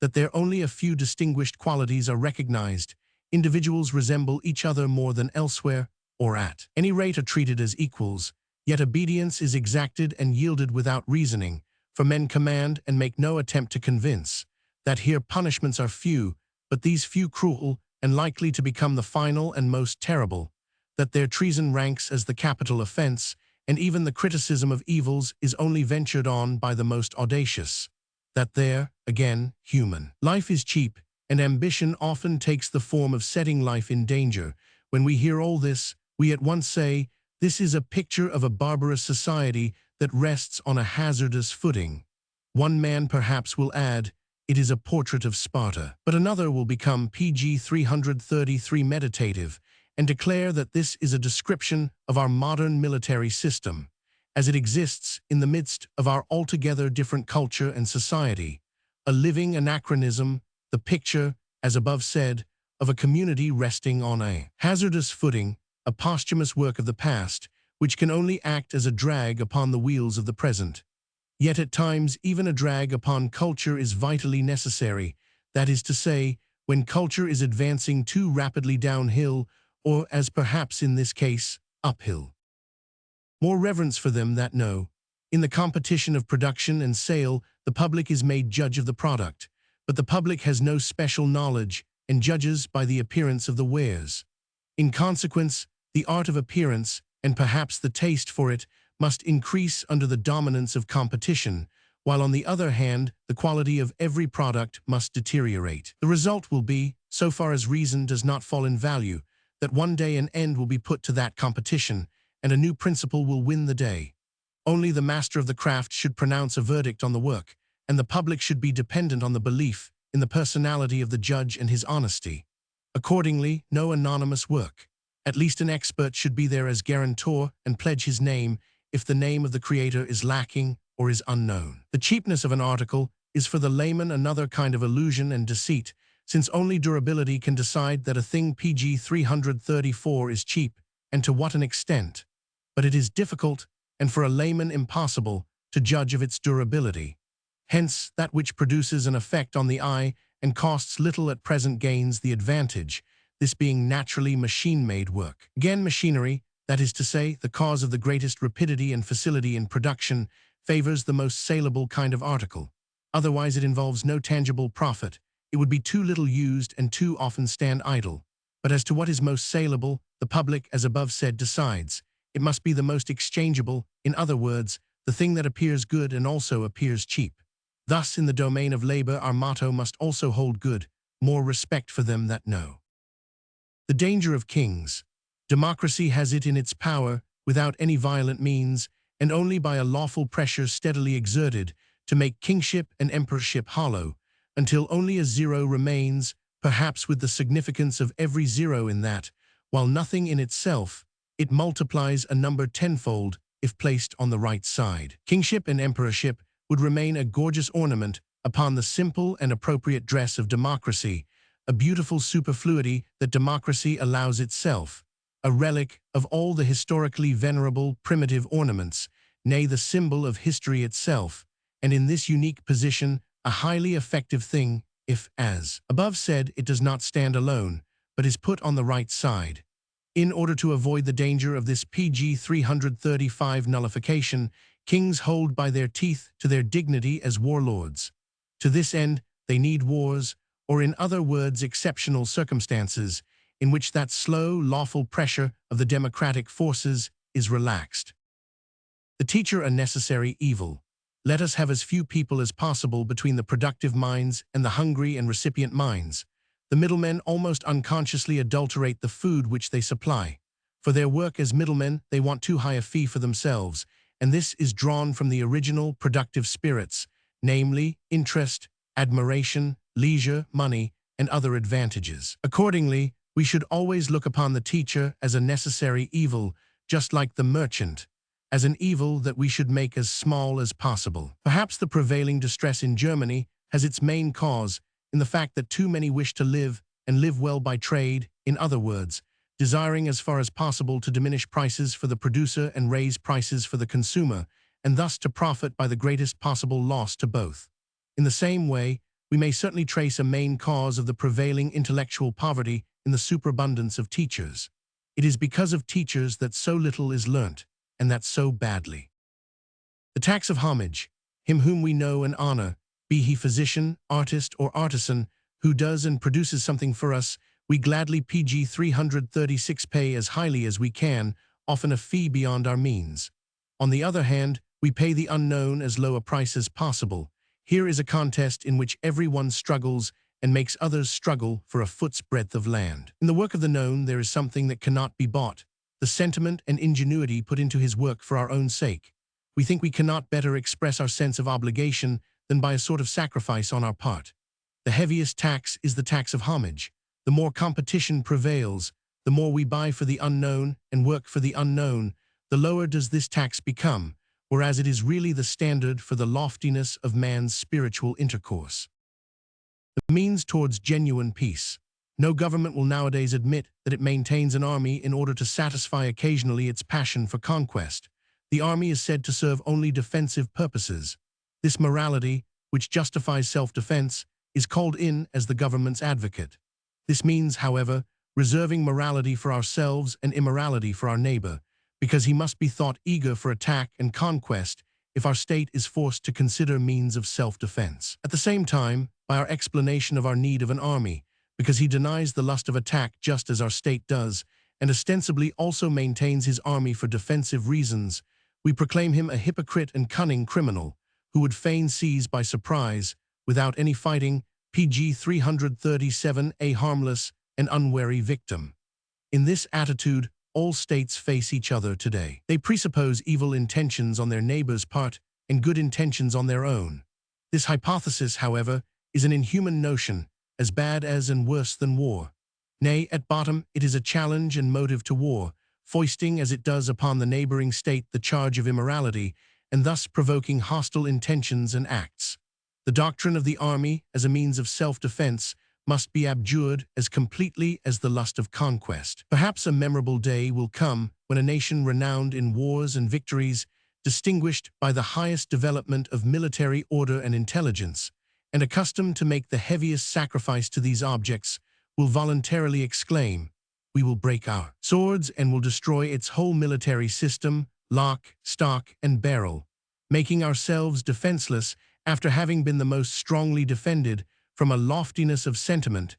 that there only a few distinguished qualities are recognized, individuals resemble each other more than elsewhere, or at any rate are treated as equals, yet obedience is exacted and yielded without reasoning, for men command and make no attempt to convince, that here punishments are few, but these few cruel and likely to become the final and most terrible, that their treason ranks as the capital offense, and even the criticism of evils is only ventured on by the most audacious, that there, again, human life is cheap, and ambition often takes the form of setting life in danger. When we hear all this, we at once say, this is a picture of a barbarous society that rests on a hazardous footing. One man perhaps will add, it is a portrait of Sparta, but another will become PG 333 meditative and declare that this is a description of our modern military system, as it exists in the midst of our altogether different culture and society, a living anachronism, the picture, as above said, of a community resting on a hazardous footing, a posthumous work of the past, which can only act as a drag upon the wheels of the present. Yet at times even a drag upon culture is vitally necessary, that is to say, when culture is advancing too rapidly downhill, or, as perhaps in this case, uphill. More reverence for them that know. In the competition of production and sale, the public is made judge of the product, but the public has no special knowledge and judges by the appearance of the wares. In consequence, the art of appearance, and perhaps the taste for it, must increase under the dominance of competition, while on the other hand, the quality of every product must deteriorate. The result will be, so far as reason does not fall in value, that one day an end will be put to that competition, and a new principle will win the day. Only the master of the craft should pronounce a verdict on the work, and the public should be dependent on the belief in the personality of the judge and his honesty. Accordingly, no anonymous work. At least an expert should be there as guarantor and pledge his name if the name of the creator is lacking or is unknown. The cheapness of an article is for the layman another kind of illusion and deceit, since only durability can decide that a thing PG 334 is cheap, and to what an extent. But it is difficult, and for a layman impossible, to judge of its durability. Hence, that which produces an effect on the eye and costs little at present gains the advantage, this being naturally machine-made work. Again, machinery, that is to say, the cause of the greatest rapidity and facility in production, favors the most saleable kind of article. Otherwise it involves no tangible profit. It would be too little used and too often stand idle. But as to what is most saleable, the public, as above said, decides. It must be the most exchangeable, in other words, the thing that appears good and also appears cheap. Thus, in the domain of labor, our motto must also hold good, more respect for them that know. The danger of kings. Democracy has it in its power, without any violent means, and only by a lawful pressure steadily exerted, to make kingship and emperorship hollow, until only a zero remains, perhaps with the significance of every zero in that, while nothing in itself, it multiplies a number tenfold if placed on the right side. Kingship and emperorship would remain a gorgeous ornament upon the simple and appropriate dress of democracy, a beautiful superfluity that democracy allows itself, a relic of all the historically venerable primitive ornaments, nay, the symbol of history itself, and in this unique position, a highly effective thing if, as above said, it does not stand alone, but is put on the right side. In order to avoid the danger of this PG 335 nullification, kings hold by their teeth to their dignity as warlords. To this end, they need wars, or in other words, exceptional circumstances, in which that slow, lawful pressure of the democratic forces is relaxed. The teacher a necessary evil. Let us have as few people as possible between the productive minds and the hungry and recipient minds. The middlemen almost unconsciously adulterate the food which they supply. For their work as middlemen, they want too high a fee for themselves, and this is drawn from the original productive spirits, namely, interest, admiration, leisure, money, and other advantages. Accordingly, we should always look upon the teacher as a necessary evil, just like the merchant, as an evil that we should make as small as possible. Perhaps the prevailing distress in Germany has its main cause in the fact that too many wish to live and live well by trade, in other words, desiring as far as possible to diminish prices for the producer and raise prices for the consumer, and thus to profit by the greatest possible loss to both. In the same way, we may certainly trace a main cause of the prevailing intellectual poverty in the superabundance of teachers. It is because of teachers that so little is learnt, and that so badly. The tax of homage, him whom we know and honor, be he physician, artist, or artisan, who does and produces something for us, we gladly PG 336 pay as highly as we can, often a fee beyond our means. On the other hand, we pay the unknown as low a price as possible. Here is a contest in which everyone struggles and makes others struggle for a foot's breadth of land. In the work of the known there is something that cannot be bought, the sentiment and ingenuity put into his work for our own sake. We think we cannot better express our sense of obligation than by a sort of sacrifice on our part. The heaviest tax is the tax of homage. The more competition prevails, the more we buy for the unknown and work for the unknown, the lower does this tax become, whereas it is really the standard for the loftiness of man's spiritual intercourse. The means towards genuine peace. No government will nowadays admit that it maintains an army in order to satisfy occasionally its passion for conquest. The army is said to serve only defensive purposes. This morality, which justifies self-defense, is called in as the government's advocate. This means, however, reserving morality for ourselves and immorality for our neighbor, because he must be thought eager for attack and conquest if our state is forced to consider means of self-defense. At the same time, by our explanation of our need of an army, because he denies the lust of attack just as our state does, and ostensibly also maintains his army for defensive reasons, we proclaim him a hypocrite and cunning criminal, who would fain seize by surprise, without any fighting, PG 337 a harmless and unwary victim. In this attitude, all states face each other today. They presuppose evil intentions on their neighbor's part and good intentions on their own. This hypothesis, however, is an inhuman notion, as bad as and worse than war. Nay, at bottom, it is a challenge and motive to war, foisting as it does upon the neighboring state the charge of immorality, and thus provoking hostile intentions and acts. The doctrine of the army as a means of self-defense must be abjured as completely as the lust of conquest. Perhaps a memorable day will come when a nation renowned in wars and victories, distinguished by the highest development of military order and intelligence, and accustomed to make the heaviest sacrifice to these objects, will voluntarily exclaim, "We will break our swords and will destroy its whole military system, lock, stock, and barrel, making ourselves defenseless after having been the most strongly defended from a loftiness of sentiment."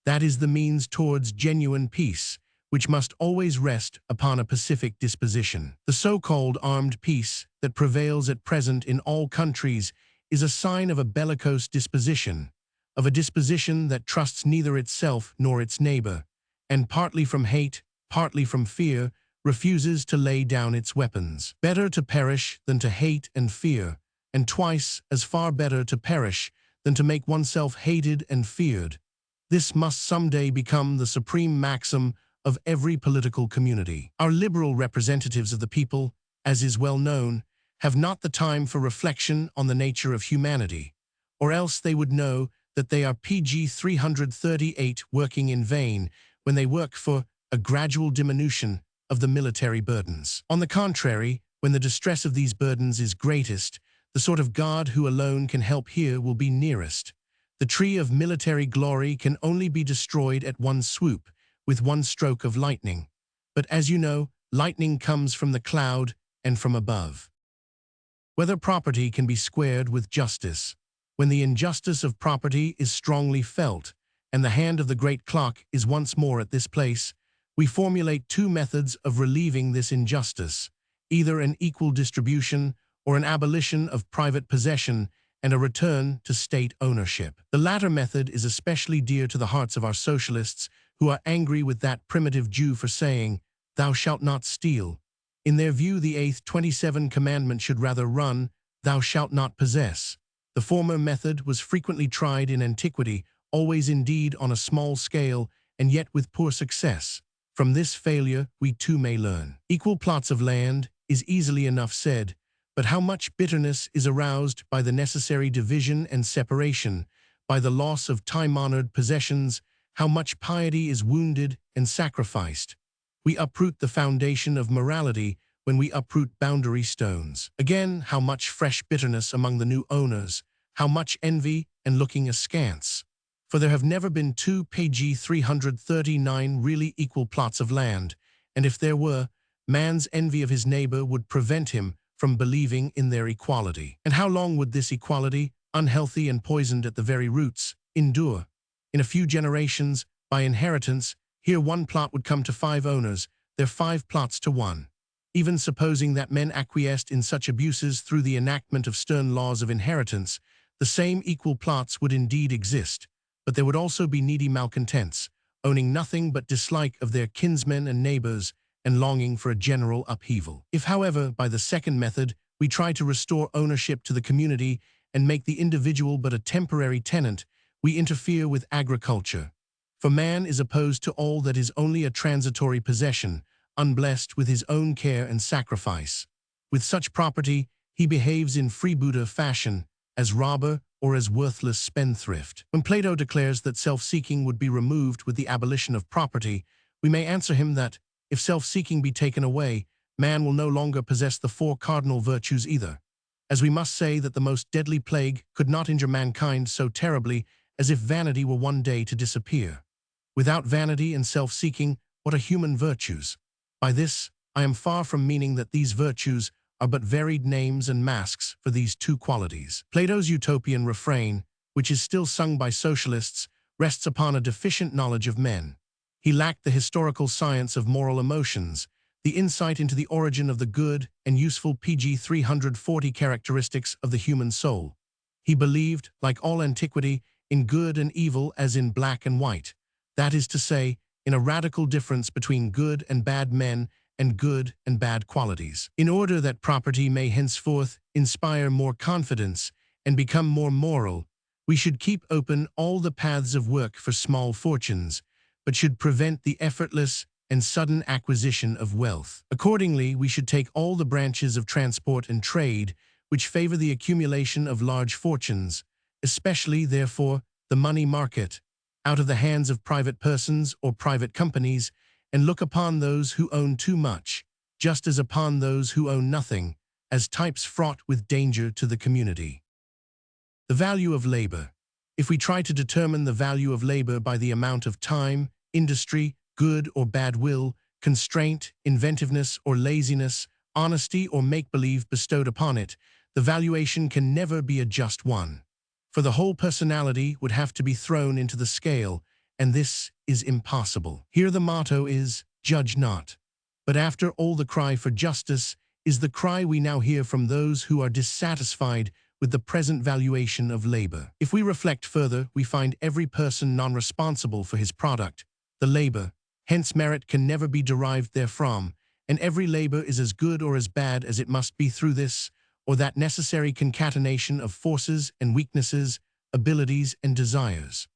That is the means towards genuine peace, which must always rest upon a pacific disposition. The so-called armed peace that prevails at present in all countries is a sign of a bellicose disposition, of a disposition that trusts neither itself nor its neighbor, and partly from hate, partly from fear, refuses to lay down its weapons. Better to perish than to hate and fear, and twice as far better to perish than to make oneself hated and feared. This must someday become the supreme maxim of every political community. Our liberal representatives of the people, as is well known, have not the time for reflection on the nature of humanity, or else they would know that they are PG 338 working in vain when they work for a gradual diminution of the military burdens. On the contrary, when the distress of these burdens is greatest, the sort of God who alone can help here will be nearest. The tree of military glory can only be destroyed at one swoop, with one stroke of lightning. But as you know, lightning comes from the cloud and from above. Whether property can be squared with justice. When the injustice of property is strongly felt, and the hand of the great clock is once more at this place, we formulate two methods of relieving this injustice, either an equal distribution or an abolition of private possession and a return to state ownership. The latter method is especially dear to the hearts of our socialists, who are angry with that primitive Jew for saying, "Thou shalt not steal." In their view, the 8th 27 commandment should rather run, "Thou shalt not possess." The former method was frequently tried in antiquity, always indeed on a small scale, and yet with poor success. From this failure we too may learn. Equal plots of land is easily enough said, but how much bitterness is aroused by the necessary division and separation, by the loss of time-honored possessions, how much piety is wounded and sacrificed. We uproot the foundation of morality when we uproot boundary stones. Again, how much fresh bitterness among the new owners, how much envy and looking askance. For there have never been two PG 339 really equal plots of land, and if there were, man's envy of his neighbor would prevent him from believing in their equality. And how long would this equality, unhealthy and poisoned at the very roots, endure? In a few generations, by inheritance, here one plot would come to 5 owners, their 5 plots to 1. Even supposing that men acquiesced in such abuses through the enactment of stern laws of inheritance, the same equal plots would indeed exist, but there would also be needy malcontents, owning nothing but dislike of their kinsmen and neighbors, and longing for a general upheaval. If, however, by the second method, we try to restore ownership to the community and make the individual but a temporary tenant, we interfere with agriculture. For man is opposed to all that is only a transitory possession, unblessed with his own care and sacrifice. With such property, he behaves in freebooter fashion, as robber or as worthless spendthrift. When Plato declares that self-seeking would be removed with the abolition of property, we may answer him that, if self-seeking be taken away, man will no longer possess the 4 cardinal virtues either. As we must say that the most deadly plague could not injure mankind so terribly as if vanity were one day to disappear. Without vanity and self-seeking, what are human virtues? By this, I am far from meaning that these virtues are but varied names and masks for these two qualities. Plato's utopian refrain, which is still sung by socialists, rests upon a deficient knowledge of men. He lacked the historical science of moral emotions, the insight into the origin of the good and useful PG 340 characteristics of the human soul. He believed, like all antiquity, in good and evil as in black and white, that is to say, in a radical difference between good and bad men and good and bad qualities. In order that property may henceforth inspire more confidence and become more moral, we should keep open all the paths of work for small fortunes, but should prevent the effortless and sudden acquisition of wealth. Accordingly, we should take all the branches of transport and trade which favor the accumulation of large fortunes, especially, therefore, the money market, out of the hands of private persons or private companies, and look upon those who own too much, just as upon those who own nothing, as types fraught with danger to the community. The value of labor. If we try to determine the value of labor by the amount of time, industry, good or bad will, constraint, inventiveness or laziness, honesty or make-believe bestowed upon it, the valuation can never be a just one. For the whole personality would have to be thrown into the scale, and this is impossible. Here the motto is, "Judge not." But after all the cry for justice is the cry we now hear from those who are dissatisfied with the present valuation of labor. If we reflect further, we find every person non-responsible for his product, the labor, hence merit can never be derived therefrom, and every labor is as good or as bad as it must be through this or that necessary concatenation of forces and weaknesses, abilities and desires.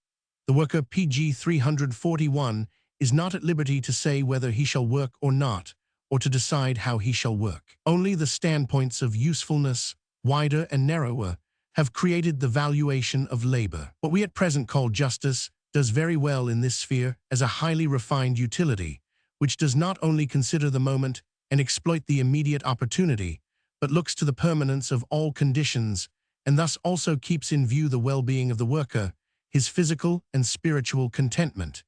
The worker pg 341 is not at liberty to say whether he shall work or not, or to decide how he shall work. Only the standpoints of usefulness, wider and narrower, have created the valuation of labor. What we at present call justice does very well in this sphere as a highly refined utility, which does not only consider the moment and exploit the immediate opportunity, but looks to the permanence of all conditions, and thus also keeps in view the well-being of the worker, his physical and spiritual contentment,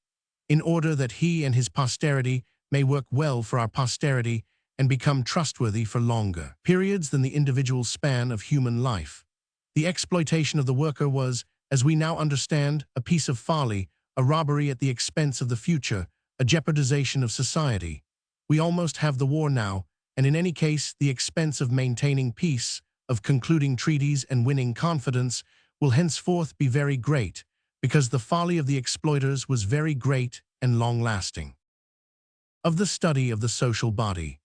in order that he and his posterity may work well for our posterity and become trustworthy for longer periods than the individual span of human life. The exploitation of the worker was, as we now understand, a piece of folly, a robbery at the expense of the future, a jeopardization of society. We almost have the war now, and in any case, the expense of maintaining peace, of concluding treaties and winning confidence, will henceforth be very great, because the folly of the exploiters was very great and long-lasting. Of the study of the social body.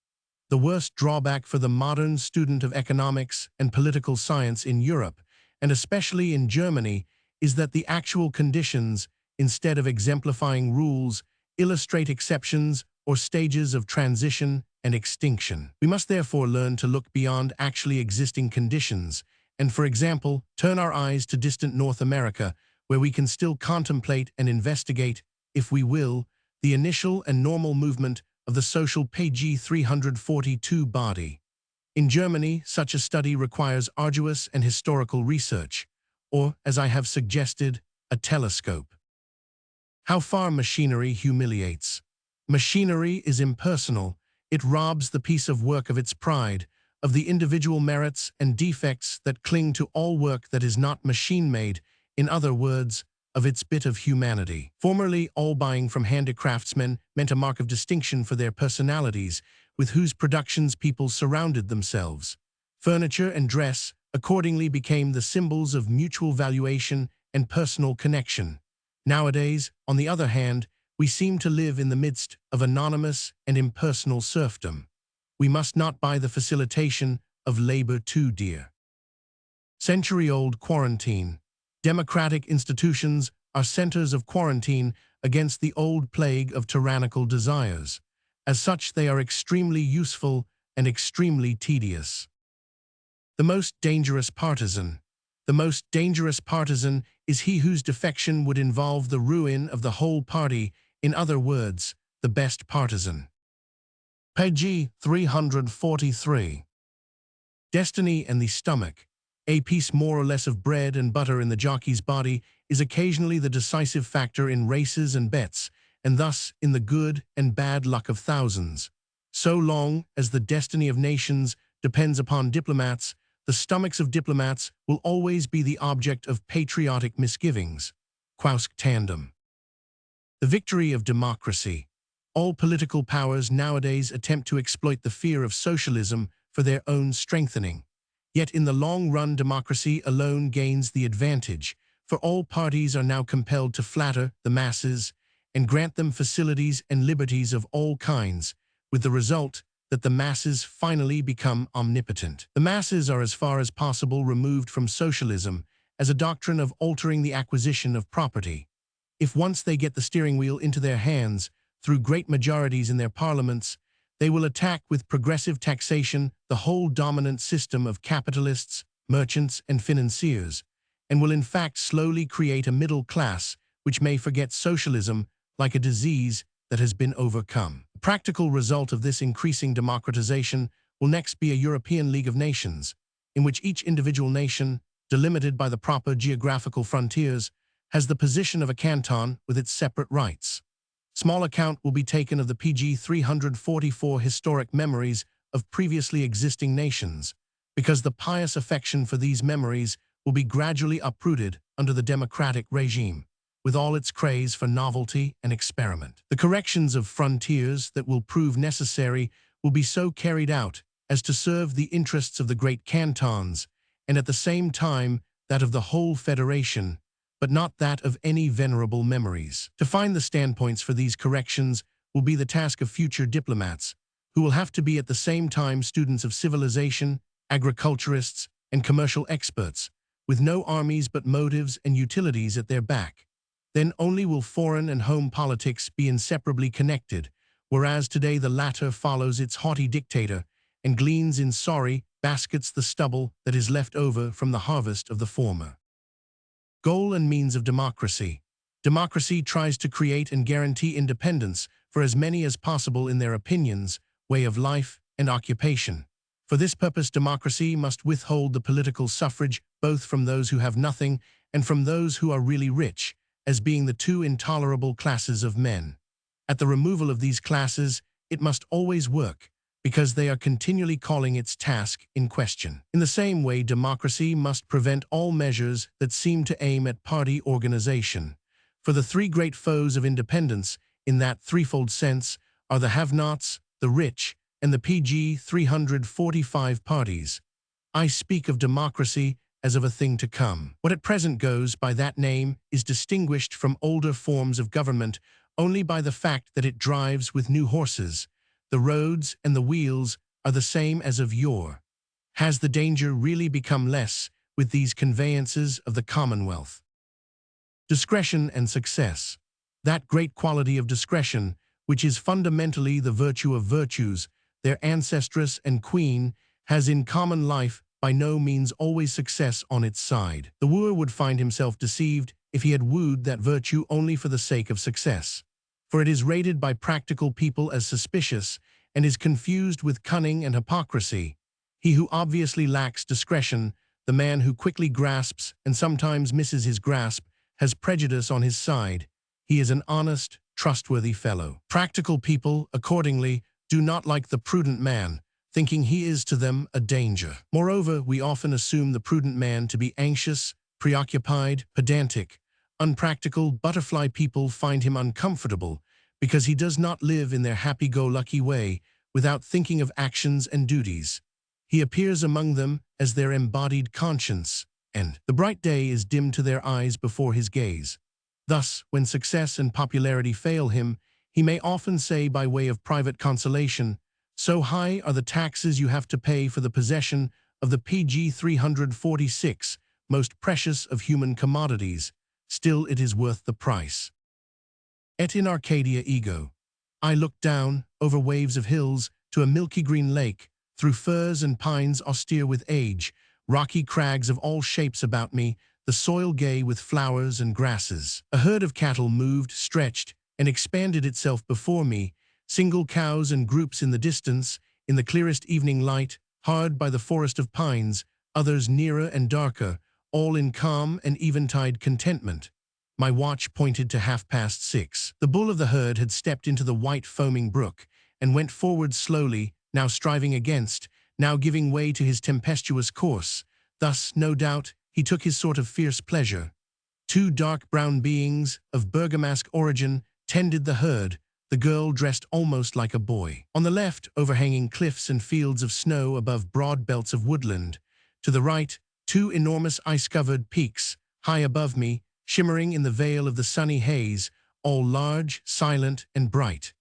The worst drawback for the modern student of economics and political science in Europe, and especially in Germany, is that the actual conditions, instead of exemplifying rules, illustrate exceptions or stages of transition and extinction. We must therefore learn to look beyond actually existing conditions and, for example, turn our eyes to distant North America, where we can still contemplate and investigate, if we will, the initial and normal movement of the social pg 342 body. In Germany, such a study requires arduous and historical research, or, as I have suggested, a telescope. How far machinery humiliates. Machinery is impersonal. It robs the piece of work of its pride, of the individual merits and defects that cling to all work that is not machine-made, in other words, of its bit of humanity. Formerly, all buying from handicraftsmen meant a mark of distinction for their personalities, with whose productions people surrounded themselves. Furniture and dress, accordingly, became the symbols of mutual valuation and personal connection. Nowadays, on the other hand, we seem to live in the midst of anonymous and impersonal serfdom. We must not buy the facilitation of labor too dear. Century-old quarantine. Democratic institutions are centers of quarantine against the old plague of tyrannical desires. As such, they are extremely useful and extremely tedious. The most dangerous partisan. The most dangerous partisan is he whose defection would involve the ruin of the whole party, in other words, the best partisan. Pg 343. Destiny and the stomach. A piece more or less of bread and butter in the jockey's body is occasionally the decisive factor in races and bets, and thus in the good and bad luck of thousands. So long as the destiny of nations depends upon diplomats, the stomachs of diplomats will always be the object of patriotic misgivings. Quausque tandem. The victory of democracy. All political powers nowadays attempt to exploit the fear of socialism for their own strengthening. Yet in the long run, democracy alone gains the advantage, for all parties are now compelled to flatter the masses and grant them facilities and liberties of all kinds, with the result that the masses finally become omnipotent. The masses are as far as possible removed from socialism as a doctrine of altering the acquisition of property. If once they get the steering wheel into their hands, through great majorities in their parliaments, they will attack with progressive taxation the whole dominant system of capitalists, merchants, and financiers, and will in fact slowly create a middle class which may forget socialism like a disease that has been overcome. The practical result of this increasing democratization will next be a European League of Nations, in which each individual nation, delimited by the proper geographical frontiers, has the position of a canton with its separate rights. Small account will be taken of the pg 344 historic memories of previously existing nations, because the pious affection for these memories will be gradually uprooted under the democratic regime, with all its craze for novelty and experiment. The corrections of frontiers that will prove necessary will be so carried out as to serve the interests of the great cantons, and at the same time that of the whole federation, but not that of any venerable memories. To find the standpoints for these corrections will be the task of future diplomats, who will have to be at the same time students of civilization, agriculturists, and commercial experts, with no armies but motives and utilities at their back. Then only will foreign and home politics be inseparably connected, whereas today the latter follows its haughty dictator and gleans in sorry baskets the stubble that is left over from the harvest of the former. Goal and means of democracy. Democracy tries to create and guarantee independence for as many as possible in their opinions, way of life, and occupation. For this purpose, democracy must withhold the political suffrage both from those who have nothing and from those who are really rich, as being the two intolerable classes of men. At the removal of these classes, it must always work, because they are continually calling its task in question. In the same way, democracy must prevent all measures that seem to aim at party organization. For the three great foes of independence, in that threefold sense, are the have-nots, the rich, and the PG 345 parties. I speak of democracy as of a thing to come. What at present goes by that name is distinguished from older forms of government only by the fact that it drives with new horses. The roads and the wheels are the same as of yore. Has the danger really become less with these conveyances of the Commonwealth? Discretion and success. That great quality of discretion, which is fundamentally the virtue of virtues, their ancestress and queen, has in common life by no means always success on its side. The wooer would find himself deceived if he had wooed that virtue only for the sake of success, for it is rated by practical people as suspicious and is confused with cunning and hypocrisy. He who obviously lacks discretion, the man who quickly grasps and sometimes misses his grasp, has prejudice on his side. He is an honest, trustworthy fellow. Practical people, accordingly, do not like the prudent man, thinking he is to them a danger. Moreover, we often assume the prudent man to be anxious, preoccupied, pedantic. Unpractical, butterfly people find him uncomfortable because he does not live in their happy-go-lucky way without thinking of actions and duties. He appears among them as their embodied conscience, and the bright day is dim to their eyes before his gaze. Thus, when success and popularity fail him, he may often say by way of private consolation, "So high are the taxes you have to pay for the possession of the PG 346, most precious of human commodities, still it is worth the price." Et in Arcadia ego. I looked down, over waves of hills, to a milky green lake, through firs and pines austere with age, rocky crags of all shapes about me, the soil gay with flowers and grasses. A herd of cattle moved, stretched, and expanded itself before me, single cows and groups in the distance, in the clearest evening light, hard by the forest of pines, others nearer and darker, all in calm and eventide contentment. My watch pointed to 6:30. The bull of the herd had stepped into the white foaming brook, and went forward slowly, now striving against, now giving way to his tempestuous course. Thus, no doubt, he took his sort of fierce pleasure. Two dark brown beings, of Bergamasque origin, tended the herd, the girl dressed almost like a boy. On the left, overhanging cliffs and fields of snow above broad belts of woodland. To the right, two enormous ice-covered peaks, high above me, shimmering in the veil of the sunny haze, all large, silent, and bright.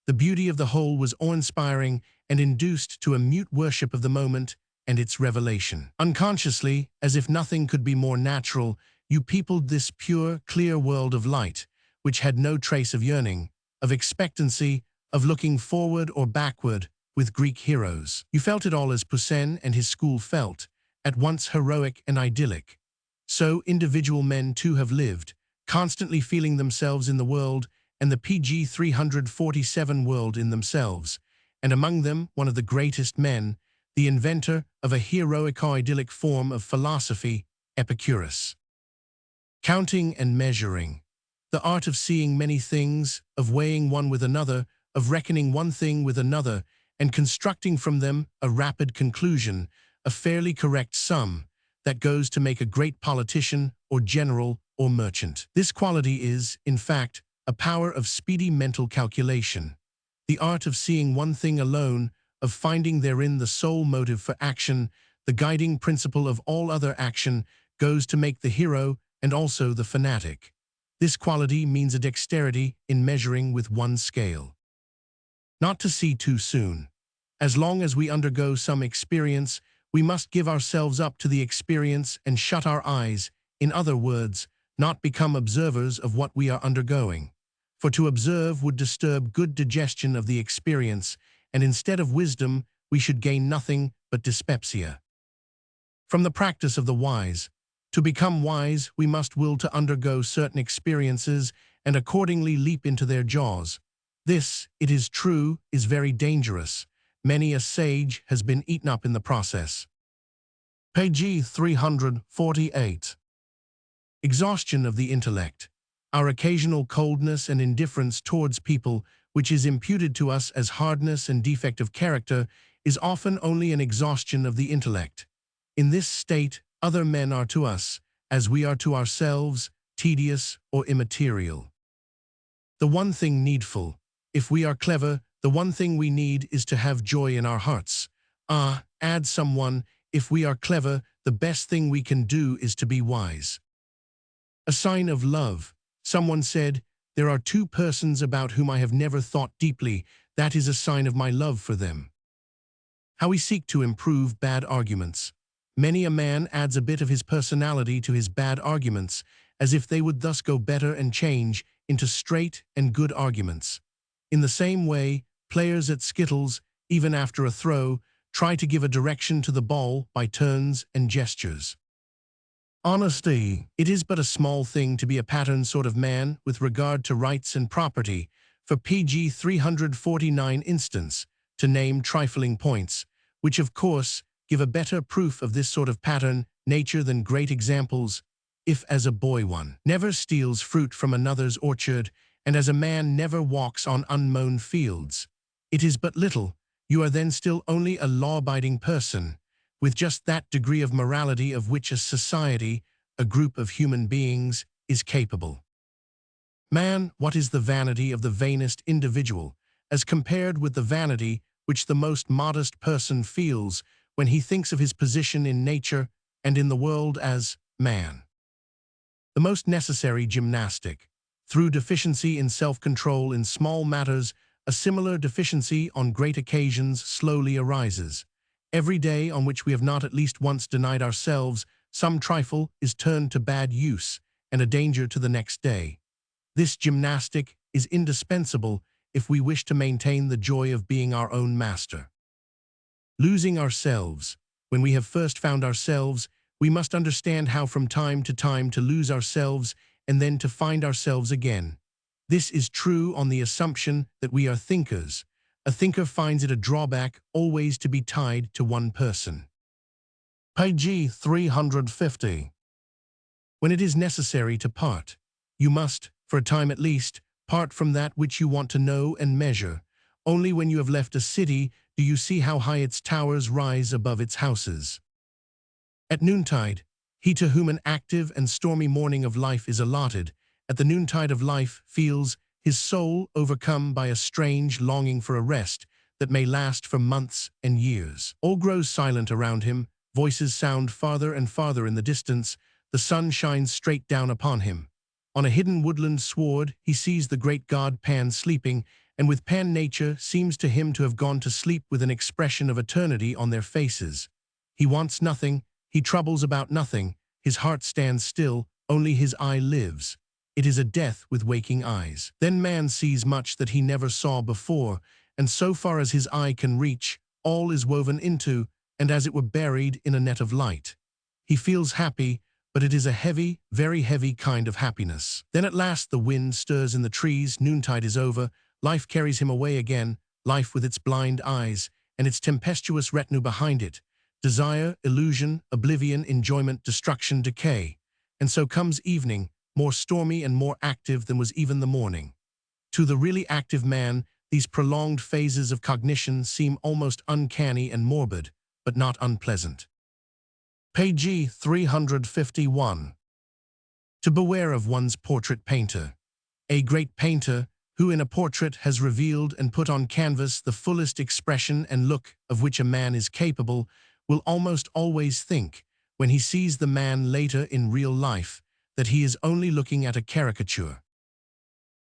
The beauty of the whole was awe-inspiring and induced to a mute worship of the moment and its revelation. Unconsciously, as if nothing could be more natural, you peopled this pure, clear world of light, which had no trace of yearning, of expectancy, of looking forward or backward, with Greek heroes. You felt it all as Poussin and his school felt, at once heroic and idyllic. So individual men too have lived, constantly feeling themselves in the world and the PG 347 world in themselves, and among them one of the greatest men, the inventor of a heroico-idyllic form of philosophy, Epicurus. Counting and measuring. The art of seeing many things, of weighing one with another, of reckoning one thing with another, and constructing from them a rapid conclusion, a fairly correct sum, that goes to make a great politician or general or merchant. This quality is, in fact, a power of speedy mental calculation. The art of seeing one thing alone, of finding therein the sole motive for action, The guiding principle of all other action goes to make the hero and also the fanatic. This quality means a dexterity in measuring with one scale. Not to see too soon. As long as we undergo some experience, we must give ourselves up to the experience and shut our eyes, in other words, not become observers of what we are undergoing. For to observe would disturb good digestion of the experience, and instead of wisdom, we should gain nothing but dyspepsia. From the practice of the wise, to become wise, we must will to undergo certain experiences and accordingly leap into their jaws. This, it is true, is very dangerous. Many a sage has been eaten up in the process. Page 348. Exhaustion of the intellect. Our occasional coldness and indifference towards people, which is imputed to us as hardness and defect of character, is often only an exhaustion of the intellect. In this state, other men are to us, as we are to ourselves, tedious or immaterial. The one thing needful. If we are clever, the one thing we need is to have joy in our hearts. Add someone, if we are clever, the best thing we can do is to be wise. A sign of love. Someone said, "There are two persons about whom I have never thought deeply. That is a sign of my love for them." How we seek to improve bad arguments. Many a man adds a bit of his personality to his bad arguments, as if they would thus go better and change into straight and good arguments. In the same way, players at skittles, even after a throw, try to give a direction to the ball by turns and gestures. Honesty. It is but a small thing to be a pattern sort of man with regard to rights and property. For pg 349 instance, to name trifling points, which of course give a better proof of this sort of pattern nature than great examples. If as a boy one never steals fruit from another's orchard, and as a man never walks on unmown fields, it is but little, you are then still only a law-abiding person, with just that degree of morality of which a society, a group of human beings, is capable. Man, what is the vanity of the vainest individual, as compared with the vanity which the most modest person feels when he thinks of his position in nature and in the world as man? The most necessary gymnastic. Through deficiency in self-control in small matters, a similar deficiency on great occasions slowly arises. Every day on which we have not at least once denied ourselves some trifle is turned to bad use and a danger to the next day. This gymnastic is indispensable if we wish to maintain the joy of being our own master. Losing ourselves. When we have first found ourselves, we must understand how from time to lose ourselves and then to find ourselves again. This is true on the assumption that we are thinkers. A thinker finds it a drawback always to be tied to one person. Page 350. When it is necessary to part, you must, for a time at least, part from that which you want to know and measure. Only when you have left a city do you see how high its towers rise above its houses. At noontide, he to whom an active and stormy morning of life is allotted, at the noontide of life feels his soul overcome by a strange longing for a rest that may last for months and years. All grows silent around him, voices sound farther and farther in the distance, the sun shines straight down upon him. On a hidden woodland sward he sees the great god Pan sleeping, and with Pan nature seems to him to have gone to sleep with an expression of eternity on their faces. He wants nothing, he troubles about nothing, his heart stands still, only his eye lives. It is a death with waking eyes. Then man sees much that he never saw before, and so far as his eye can reach, all is woven into, and as it were buried in a net of light. He feels happy, but it is a heavy, very heavy kind of happiness. Then at last the wind stirs in the trees, noontide is over, life carries him away again, life with its blind eyes, and its tempestuous retinue behind it. Desire, illusion, oblivion, enjoyment, destruction, decay. And so comes evening, more stormy and more active than was even the morning. To the really active man, these prolonged phases of cognition seem almost uncanny and morbid, but not unpleasant. Page 351. To beware of one's portrait painter. A great painter, who in a portrait has revealed and put on canvas the fullest expression and look of which a man is capable, will almost always think, when he sees the man later in real life, that he is only looking at a caricature.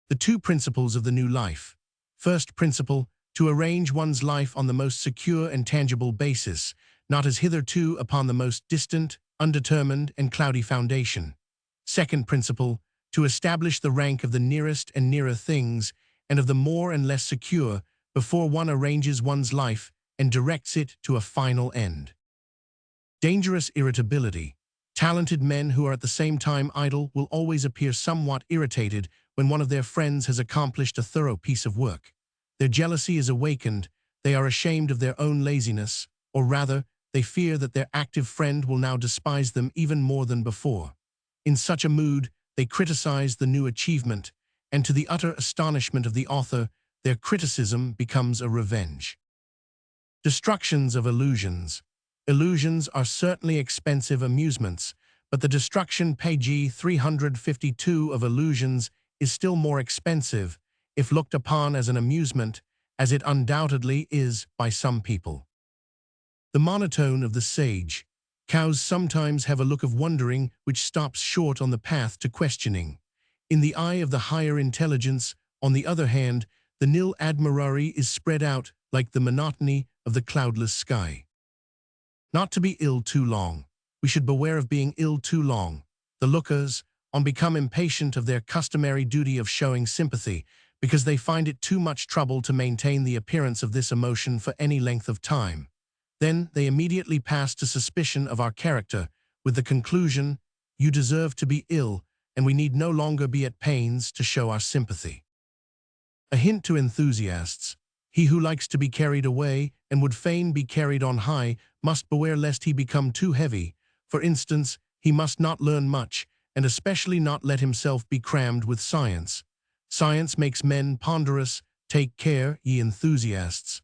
The two principles of the new life. First principle, to arrange one's life on the most secure and tangible basis, not as hitherto upon the most distant, undetermined, and cloudy foundation. Second principle, to establish the rank of the nearest and nearer things, and of the more and less secure, before one arranges one's life and directs it to a final end. Dangerous irritability. Talented men who are at the same time idle will always appear somewhat irritated when one of their friends has accomplished a thorough piece of work. Their jealousy is awakened, they are ashamed of their own laziness, or rather, they fear that their active friend will now despise them even more than before. In such a mood, they criticize the new achievement, and to the utter astonishment of the author, their criticism becomes a revenge. Destructions of illusions. Illusions are certainly expensive amusements, but the destruction, page 352, of illusions is still more expensive, if looked upon as an amusement, as it undoubtedly is by some people. The monotone of the sage. Cows sometimes have a look of wondering which stops short on the path to questioning. In the eye of the higher intelligence, on the other hand, the nil admirari is spread out like the monotony of the cloudless sky. Not to be ill too long. We should beware of being ill too long. The lookers on become impatient of their customary duty of showing sympathy, because they find it too much trouble to maintain the appearance of this emotion for any length of time. Then they immediately pass to suspicion of our character, with the conclusion, "You deserve to be ill, and we need no longer be at pains to show our sympathy." A hint to enthusiasts. He who likes to be carried away, and would fain be carried on high, must beware lest he become too heavy. For instance, he must not learn much, and especially not let himself be crammed with science. Science makes men ponderous. Take care, ye enthusiasts.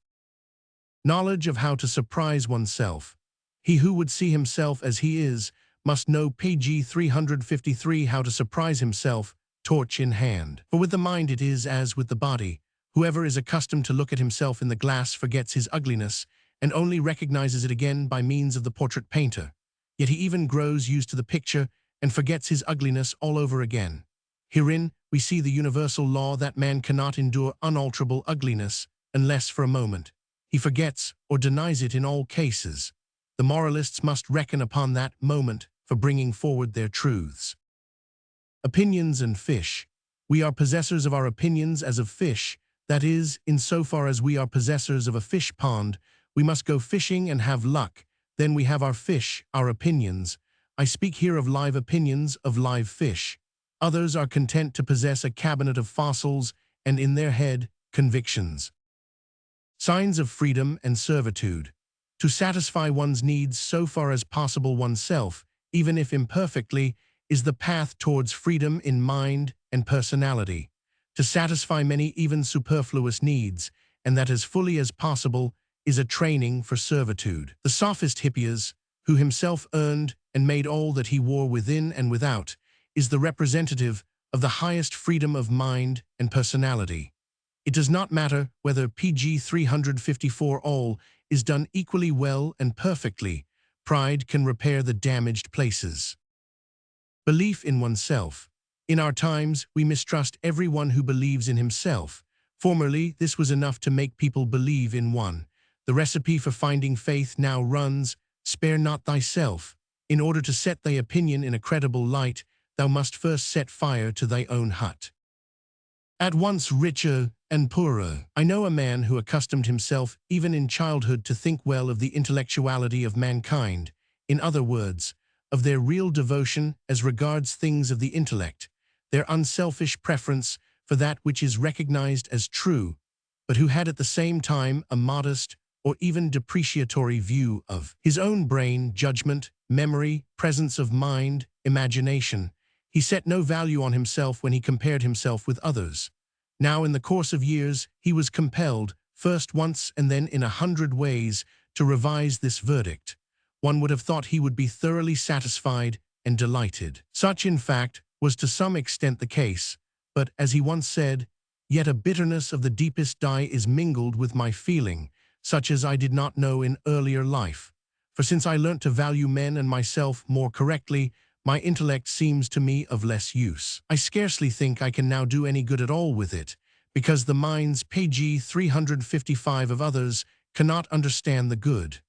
Knowledge of how to surprise oneself. He who would see himself as he is must know, page 353, how to surprise himself, torch in hand. For with the mind it is as with the body. Whoever is accustomed to look at himself in the glass forgets his ugliness, and only recognizes it again by means of the portrait painter. Yet he even grows used to the picture, and forgets his ugliness all over again. Herein we see the universal law that man cannot endure unalterable ugliness, unless for a moment. He forgets or denies it in all cases. The moralists must reckon upon that moment for bringing forward their truths. Opinions and fish. We are possessors of our opinions as of fish. That is, insofar as we are possessors of a fish pond, we must go fishing and have luck. Then we have our fish, our opinions. I speak here of live opinions, of live fish. Others are content to possess a cabinet of fossils, and in their head, convictions. Signs of freedom and servitude. To satisfy one's needs so far as possible oneself, even if imperfectly, is the path towards freedom in mind and personality. To satisfy many even superfluous needs, and that as fully as possible, is a training for servitude. The sophist Hippias, who himself earned and made all that he wore within and without, is the representative of the highest freedom of mind and personality. It does not matter whether page 354 all is done equally well and perfectly. Pride can repair the damaged places. Belief in oneself. In our times, we mistrust everyone who believes in himself. Formerly, this was enough to make people believe in one. The recipe for finding faith now runs, "Spare not thyself. In order to set thy opinion in a credible light, thou must first set fire to thy own hut." At once richer and poorer. I know a man who accustomed himself, even in childhood, to think well of the intellectuality of mankind. In other words, of their real devotion as regards things of the intellect, their unselfish preference for that which is recognized as true, but who had at the same time a modest or even depreciatory view of his own brain, judgment, memory, presence of mind, imagination. He set no value on himself when he compared himself with others. Now, in the course of years, he was compelled, first once and then in 100 ways, to revise this verdict. One would have thought he would be thoroughly satisfied and delighted. Such, in fact, was to some extent the case, but, as he once said, "Yet a bitterness of the deepest dye is mingled with my feeling, such as I did not know in earlier life. For since I learnt to value men and myself more correctly, my intellect seems to me of less use. I scarcely think I can now do any good at all with it, because the minds, page 355 of others, cannot understand the good.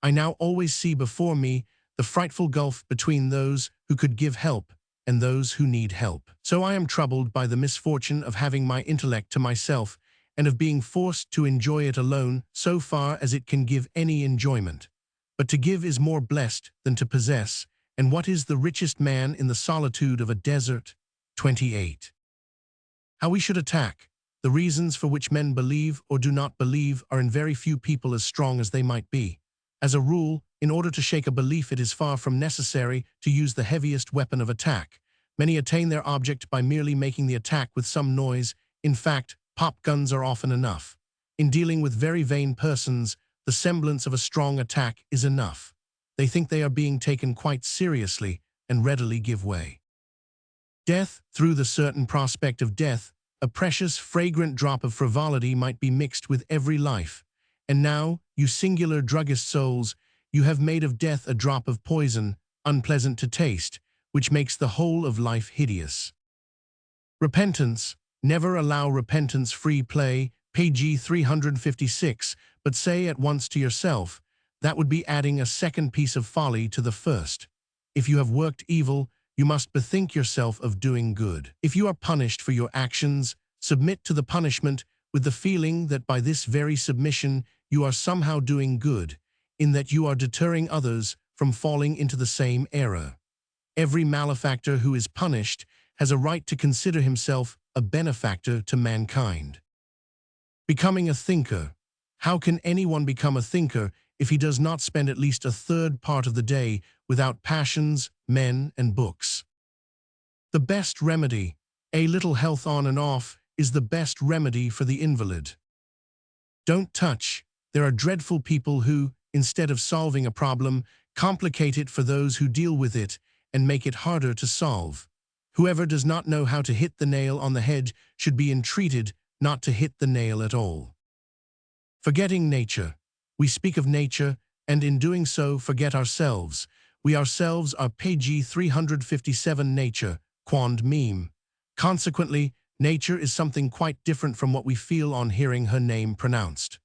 I now always see before me the frightful gulf between those who could give help and those who need help. So I am troubled by the misfortune of having my intellect to myself and of being forced to enjoy it alone so far as it can give any enjoyment. But to give is more blessed than to possess, and what is the richest man in the solitude of a desert? 28. How we should attack. The reasons for which men believe or do not believe are in very few people as strong as they might be. As a rule, in order to shake a belief, it is far from necessary to use the heaviest weapon of attack. Many attain their object by merely making the attack with some noise. In fact, pop guns are often enough. In dealing with very vain persons, the semblance of a strong attack is enough. They think they are being taken quite seriously and readily give way. Death, through the certain prospect of death, a precious, fragrant drop of frivolity might be mixed with every life. And now, you singular druggist souls, you have made of death a drop of poison, unpleasant to taste, which makes the whole of life hideous. Repentance. Never allow repentance free play, page 356, but say at once to yourself, that would be adding a second piece of folly to the first. If you have worked evil, you must bethink yourself of doing good. If you are punished for your actions, submit to the punishment with the feeling that by this very submission you are somehow doing good, in that you are deterring others from falling into the same error. Every malefactor who is punished has a right to consider himself a benefactor to mankind. Becoming a thinker. How can anyone become a thinker if he does not spend at least a third part of the day without passions, men, and books? The best remedy, a little health on and off, is the best remedy for the invalid. Don't touch. There are dreadful people who, instead of solving a problem, complicate it for those who deal with it and make it harder to solve. Whoever does not know how to hit the nail on the head should be entreated not to hit the nail at all. Forgetting nature. We speak of nature, and in doing so forget ourselves. We ourselves are page 357 nature, quond meme. Consequently, nature is something quite different from what we feel on hearing her name pronounced.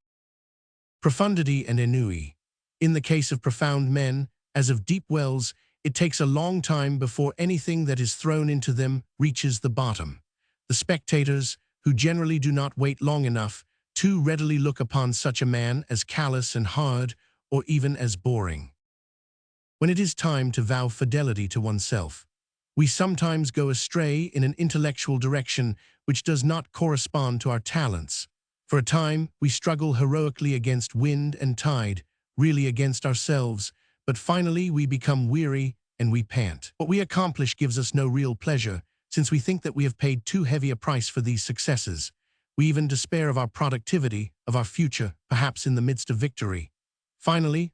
Profundity and ennui. In the case of profound men, as of deep wells, it takes a long time before anything that is thrown into them reaches the bottom. The spectators, who generally do not wait long enough, too readily look upon such a man as callous and hard, or even as boring. When it is time to vow fidelity to oneself, we sometimes go astray in an intellectual direction which does not correspond to our talents. For a time, we struggle heroically against wind and tide, really against ourselves, but finally we become weary and we pant. What we accomplish gives us no real pleasure, since we think that we have paid too heavy a price for these successes. We even despair of our productivity, of our future, perhaps in the midst of victory. Finally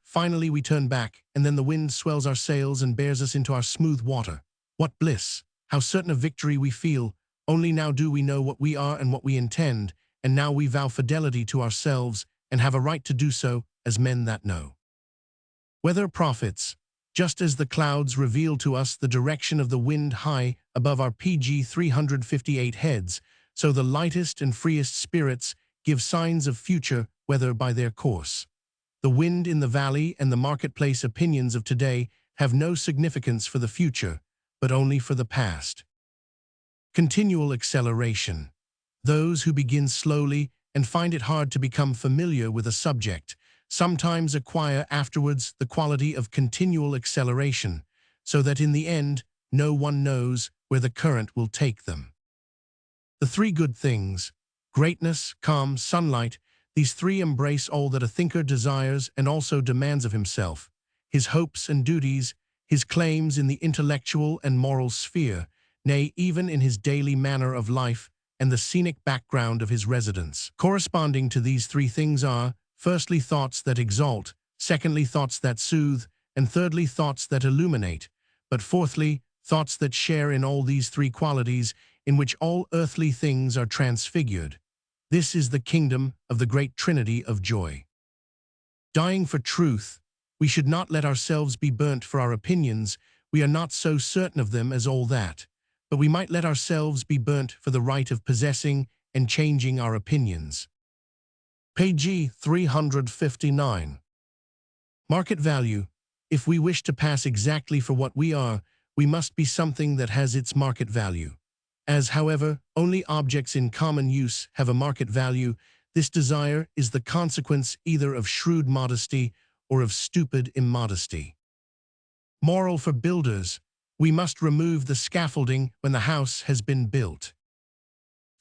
we turn back, and then the wind swells our sails and bears us into our smooth water. What bliss! How certain of victory we feel! Only now do we know what we are and what we intend, and now we vow fidelity to ourselves and have a right to do so as men that know. Weather prophets. Just as the clouds reveal to us the direction of the wind high above our page 358 heads, so the lightest and freest spirits give signs of future weather by their course. The wind in the valley and the marketplace opinions of today have no significance for the future, but only for the past. Continual acceleration. Those who begin slowly and find it hard to become familiar with a subject sometimes acquire afterwards the quality of continual acceleration, so that in the end no one knows where the current will take them. The three good things, greatness, calm, sunlight, these three embrace all that a thinker desires and also demands of himself, his hopes and duties, his claims in the intellectual and moral sphere, nay, even in his daily manner of life and the scenic background of his residence. Corresponding to these three things are, firstly, thoughts that exalt, secondly, thoughts that soothe, and thirdly, thoughts that illuminate, but fourthly, thoughts that share in all these three qualities, in which all earthly things are transfigured. This is the kingdom of the great Trinity of joy. Dying for truth. We should not let ourselves be burnt for our opinions. We are not so certain of them as all that. But we might let ourselves be burnt for the right of possessing and changing our opinions. Page 359. Market value. If we wish to pass exactly for what we are, we must be something that has its market value. As, however, only objects in common use have a market value, this desire is the consequence either of shrewd modesty or of stupid immodesty. Moral for builders. We must remove the scaffolding when the house has been built.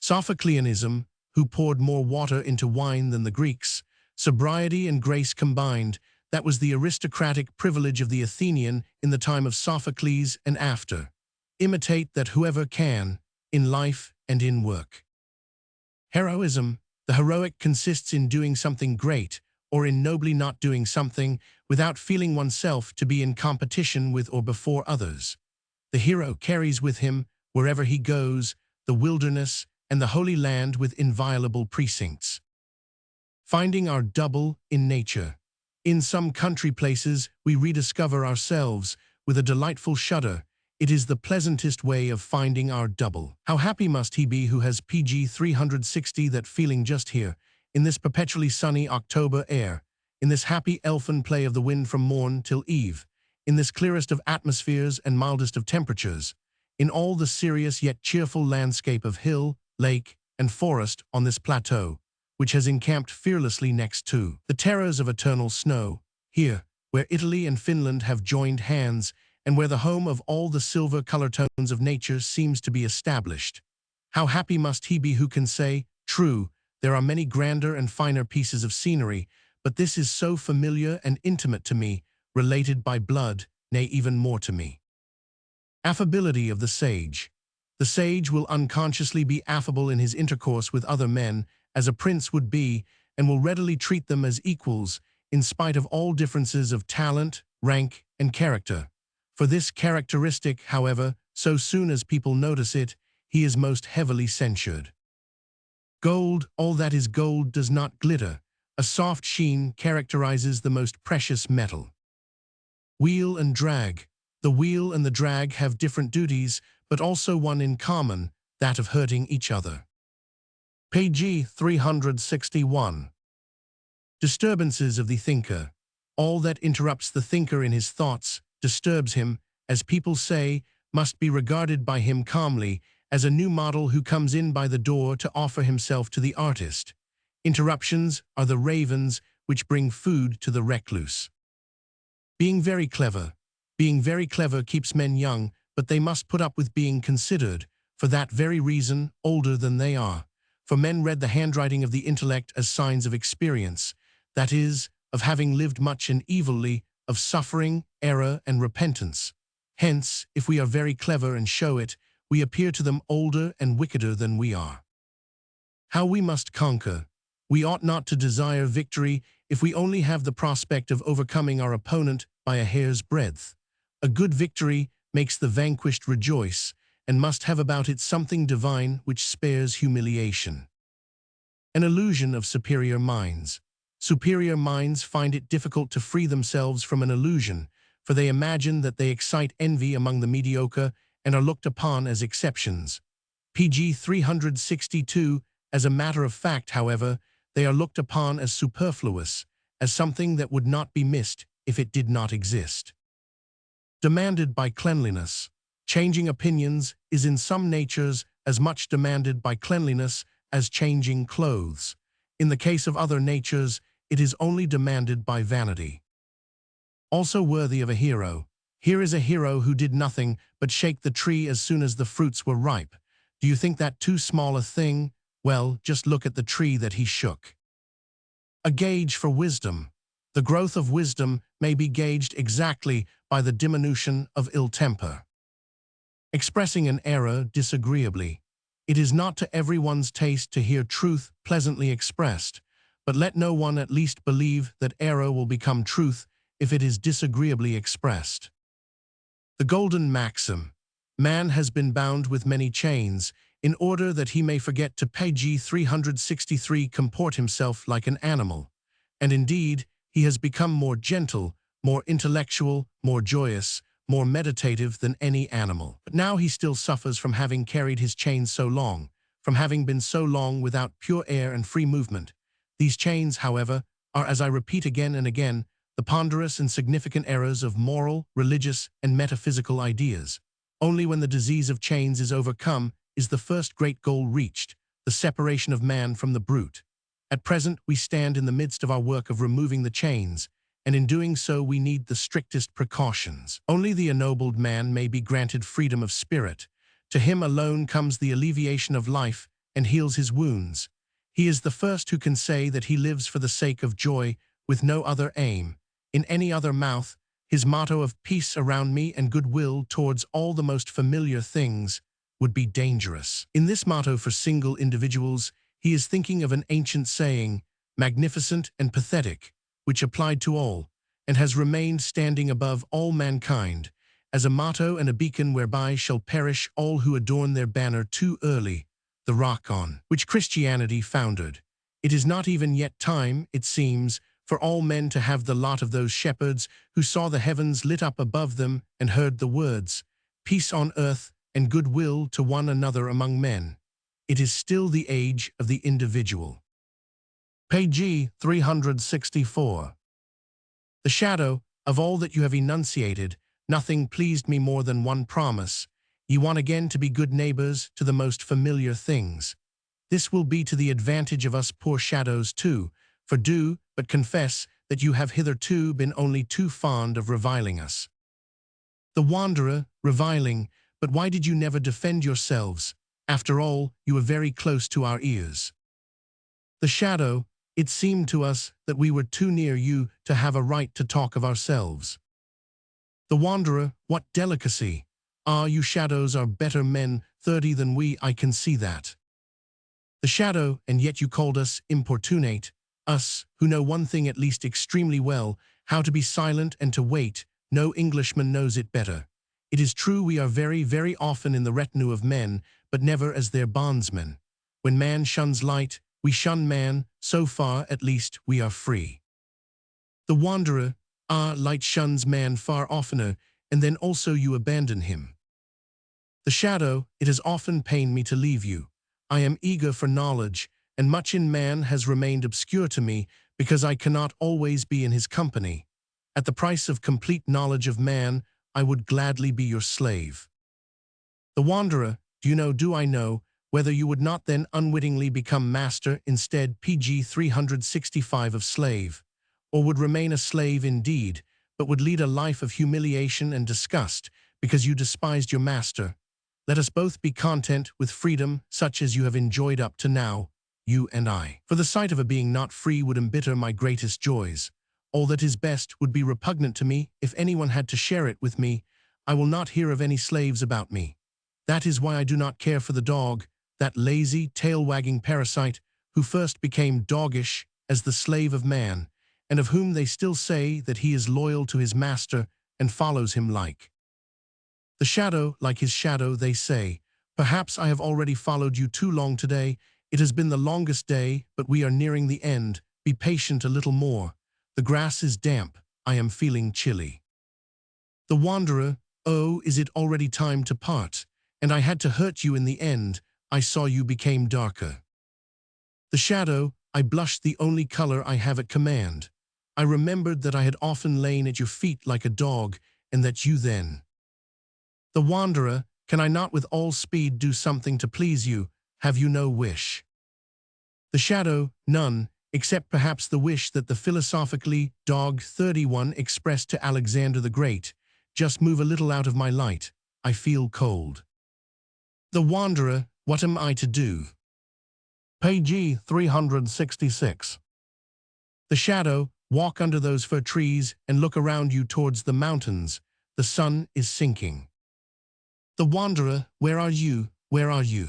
Sophocleanism, who poured more water into wine than the Greeks, sobriety and grace combined, that was the aristocratic privilege of the Athenian in the time of Sophocles and after. Imitate that whoever can, in life and in work. Heroism. The heroic consists in doing something great, or in nobly not doing something, without feeling oneself to be in competition with or before others. The hero carries with him, wherever he goes, the wilderness and the holy land with inviolable precincts. Finding our double in nature. In some country places, we rediscover ourselves with a delightful shudder. It is the pleasantest way of finding our double. How happy must he be who has page 360 that feeling just here, in this perpetually sunny October air, in this happy elfin play of the wind from morn till eve, in this clearest of atmospheres and mildest of temperatures, in all the serious yet cheerful landscape of hill, lake, and forest on this plateau, which has encamped fearlessly next to the terrors of eternal snow, here, where Italy and Finland have joined hands, and where the home of all the silver color tones of nature seems to be established. How happy must he be who can say, true, there are many grander and finer pieces of scenery, but this is so familiar and intimate to me, related by blood, nay, even more to me. Affability of the sage. The sage will unconsciously be affable in his intercourse with other men, as a prince would be, and will readily treat them as equals, in spite of all differences of talent, rank, and character. For this characteristic, however, so soon as people notice it, he is most heavily censured. Gold, all that is gold does not glitter. A soft sheen characterizes the most precious metal. Wheel and drag. The wheel and the drag have different duties, but also one in common, that of hurting each other. Page 361. Disturbances of the thinker. All that interrupts the thinker in his thoughts, disturbs him, as people say, must be regarded by him calmly, as a new model who comes in by the door to offer himself to the artist. Interruptions are the ravens which bring food to the recluse. Being very clever. Being very clever keeps men young, but they must put up with being considered, for that very reason, older than they are. For men read the handwriting of the intellect as signs of experience, that is, of having lived much and evilly, of suffering, error, and repentance. Hence, if we are very clever and show it, we appear to them older and wickeder than we are. How we must conquer. We ought not to desire victory if we only have the prospect of overcoming our opponent by a hair's breadth. A good victory makes the vanquished rejoice, and must have about it something divine which spares humiliation. An illusion of superior minds. Superior minds find it difficult to free themselves from an illusion, for they imagine that they excite envy among the mediocre and are looked upon as exceptions. Page 362. As a matter of fact, however, they are looked upon as superfluous, as something that would not be missed if it did not exist. Demanded by cleanliness. Changing opinions is in some natures as much demanded by cleanliness as changing clothes. In the case of other natures, it is only demanded by vanity. Also worthy of a hero. Here is a hero who did nothing but shake the tree as soon as the fruits were ripe. Do you think that too small a thing? Well, just look at the tree that he shook. A gauge for wisdom. The growth of wisdom may be gauged exactly by the diminution of ill temper. Expressing an error disagreeably. It is not to everyone's taste to hear truth pleasantly expressed, but let no one at least believe that error will become truth if it is disagreeably expressed. The golden maxim. Man has been bound with many chains, in order that he may forget to page 363 comport himself like an animal. And indeed, he has become more gentle, more intellectual, more joyous, more meditative than any animal. But now he still suffers from having carried his chains so long, from having been so long without pure air and free movement. These chains, however, are, as I repeat again and again, the ponderous and significant errors of moral, religious, and metaphysical ideas. Only when the disease of chains is overcome is the first great goal reached, the separation of man from the brute. At present, we stand in the midst of our work of removing the chains, and in doing so we need the strictest precautions. Only the ennobled man may be granted freedom of spirit. To him alone comes the alleviation of life and heals his wounds. He is the first who can say that he lives for the sake of joy with no other aim. In any other mouth, his motto of peace around me and goodwill towards all the most familiar things would be dangerous. In this motto for single individuals, he is thinking of an ancient saying, magnificent and pathetic, which applied to all, and has remained standing above all mankind, as a motto and a beacon whereby shall perish all who adorn their banner too early, the rock on which Christianity foundered. It is not even yet time, it seems, for all men to have the lot of those shepherds who saw the heavens lit up above them and heard the words, peace on earth and goodwill to one another among men. It is still the age of the individual. Page 364. The shadow of all that you have enunciated, nothing pleased me more than one promise. Ye want again to be good neighbors to the most familiar things. This will be to the advantage of us poor shadows too, for do but confess that you have hitherto been only too fond of reviling us. The wanderer, reviling, but why did you never defend yourselves? After all, you were very close to our ears. The shadow, it seemed to us that we were too near you to have a right to talk of ourselves. The wanderer, what delicacy! Ah, you shadows are better men 30 than we, I can see that. The shadow, and yet you called us importunate, us, who know one thing at least extremely well, how to be silent and to wait. No Englishman knows it better. It is true we are very, very often in the retinue of men, but never as their bondsmen. When man shuns light, we shun man, so far at least we are free. The wanderer, ah, light shuns man far oftener, and then also you abandon him. The shadow, it has often pained me to leave you. I am eager for knowledge, and much in man has remained obscure to me because I cannot always be in his company. At the price of complete knowledge of man, I would gladly be your slave. The wanderer, do I know, whether you would not then unwittingly become master instead pg 365 of slave, or would remain a slave indeed, but would lead a life of humiliation and disgust because you despised your master. Let us both be content with freedom such as you have enjoyed up to now, you and I. For the sight of a being not free would embitter my greatest joys. All that is best would be repugnant to me if anyone had to share it with me. I will not hear of any slaves about me. That is why I do not care for the dog, that lazy, tail-wagging parasite who first became doggish as the slave of man, and of whom they still say that he is loyal to his master and follows him like the shadow, like his shadow, they say. Perhaps I have already followed you too long today. It has been the longest day, but we are nearing the end. Be patient a little more. The grass is damp. I am feeling chilly. The wanderer, oh, is it already time to part? And I had to hurt you in the end. I saw you became darker. The shadow, I blushed the only color I have at command. I remembered that I had often lain at your feet like a dog, and that you then. The wanderer, can I not with all speed do something to please you? Have you no wish? The shadow, none, except perhaps the wish that the philosophically dog 31 expressed to Alexander the Great. Just move a little out of my light. I feel cold. The wanderer, what am I to do? Page 366. The shadow, walk under those fir trees and look around you towards the mountains. The sun is sinking. The wanderer, where are you? Where are you?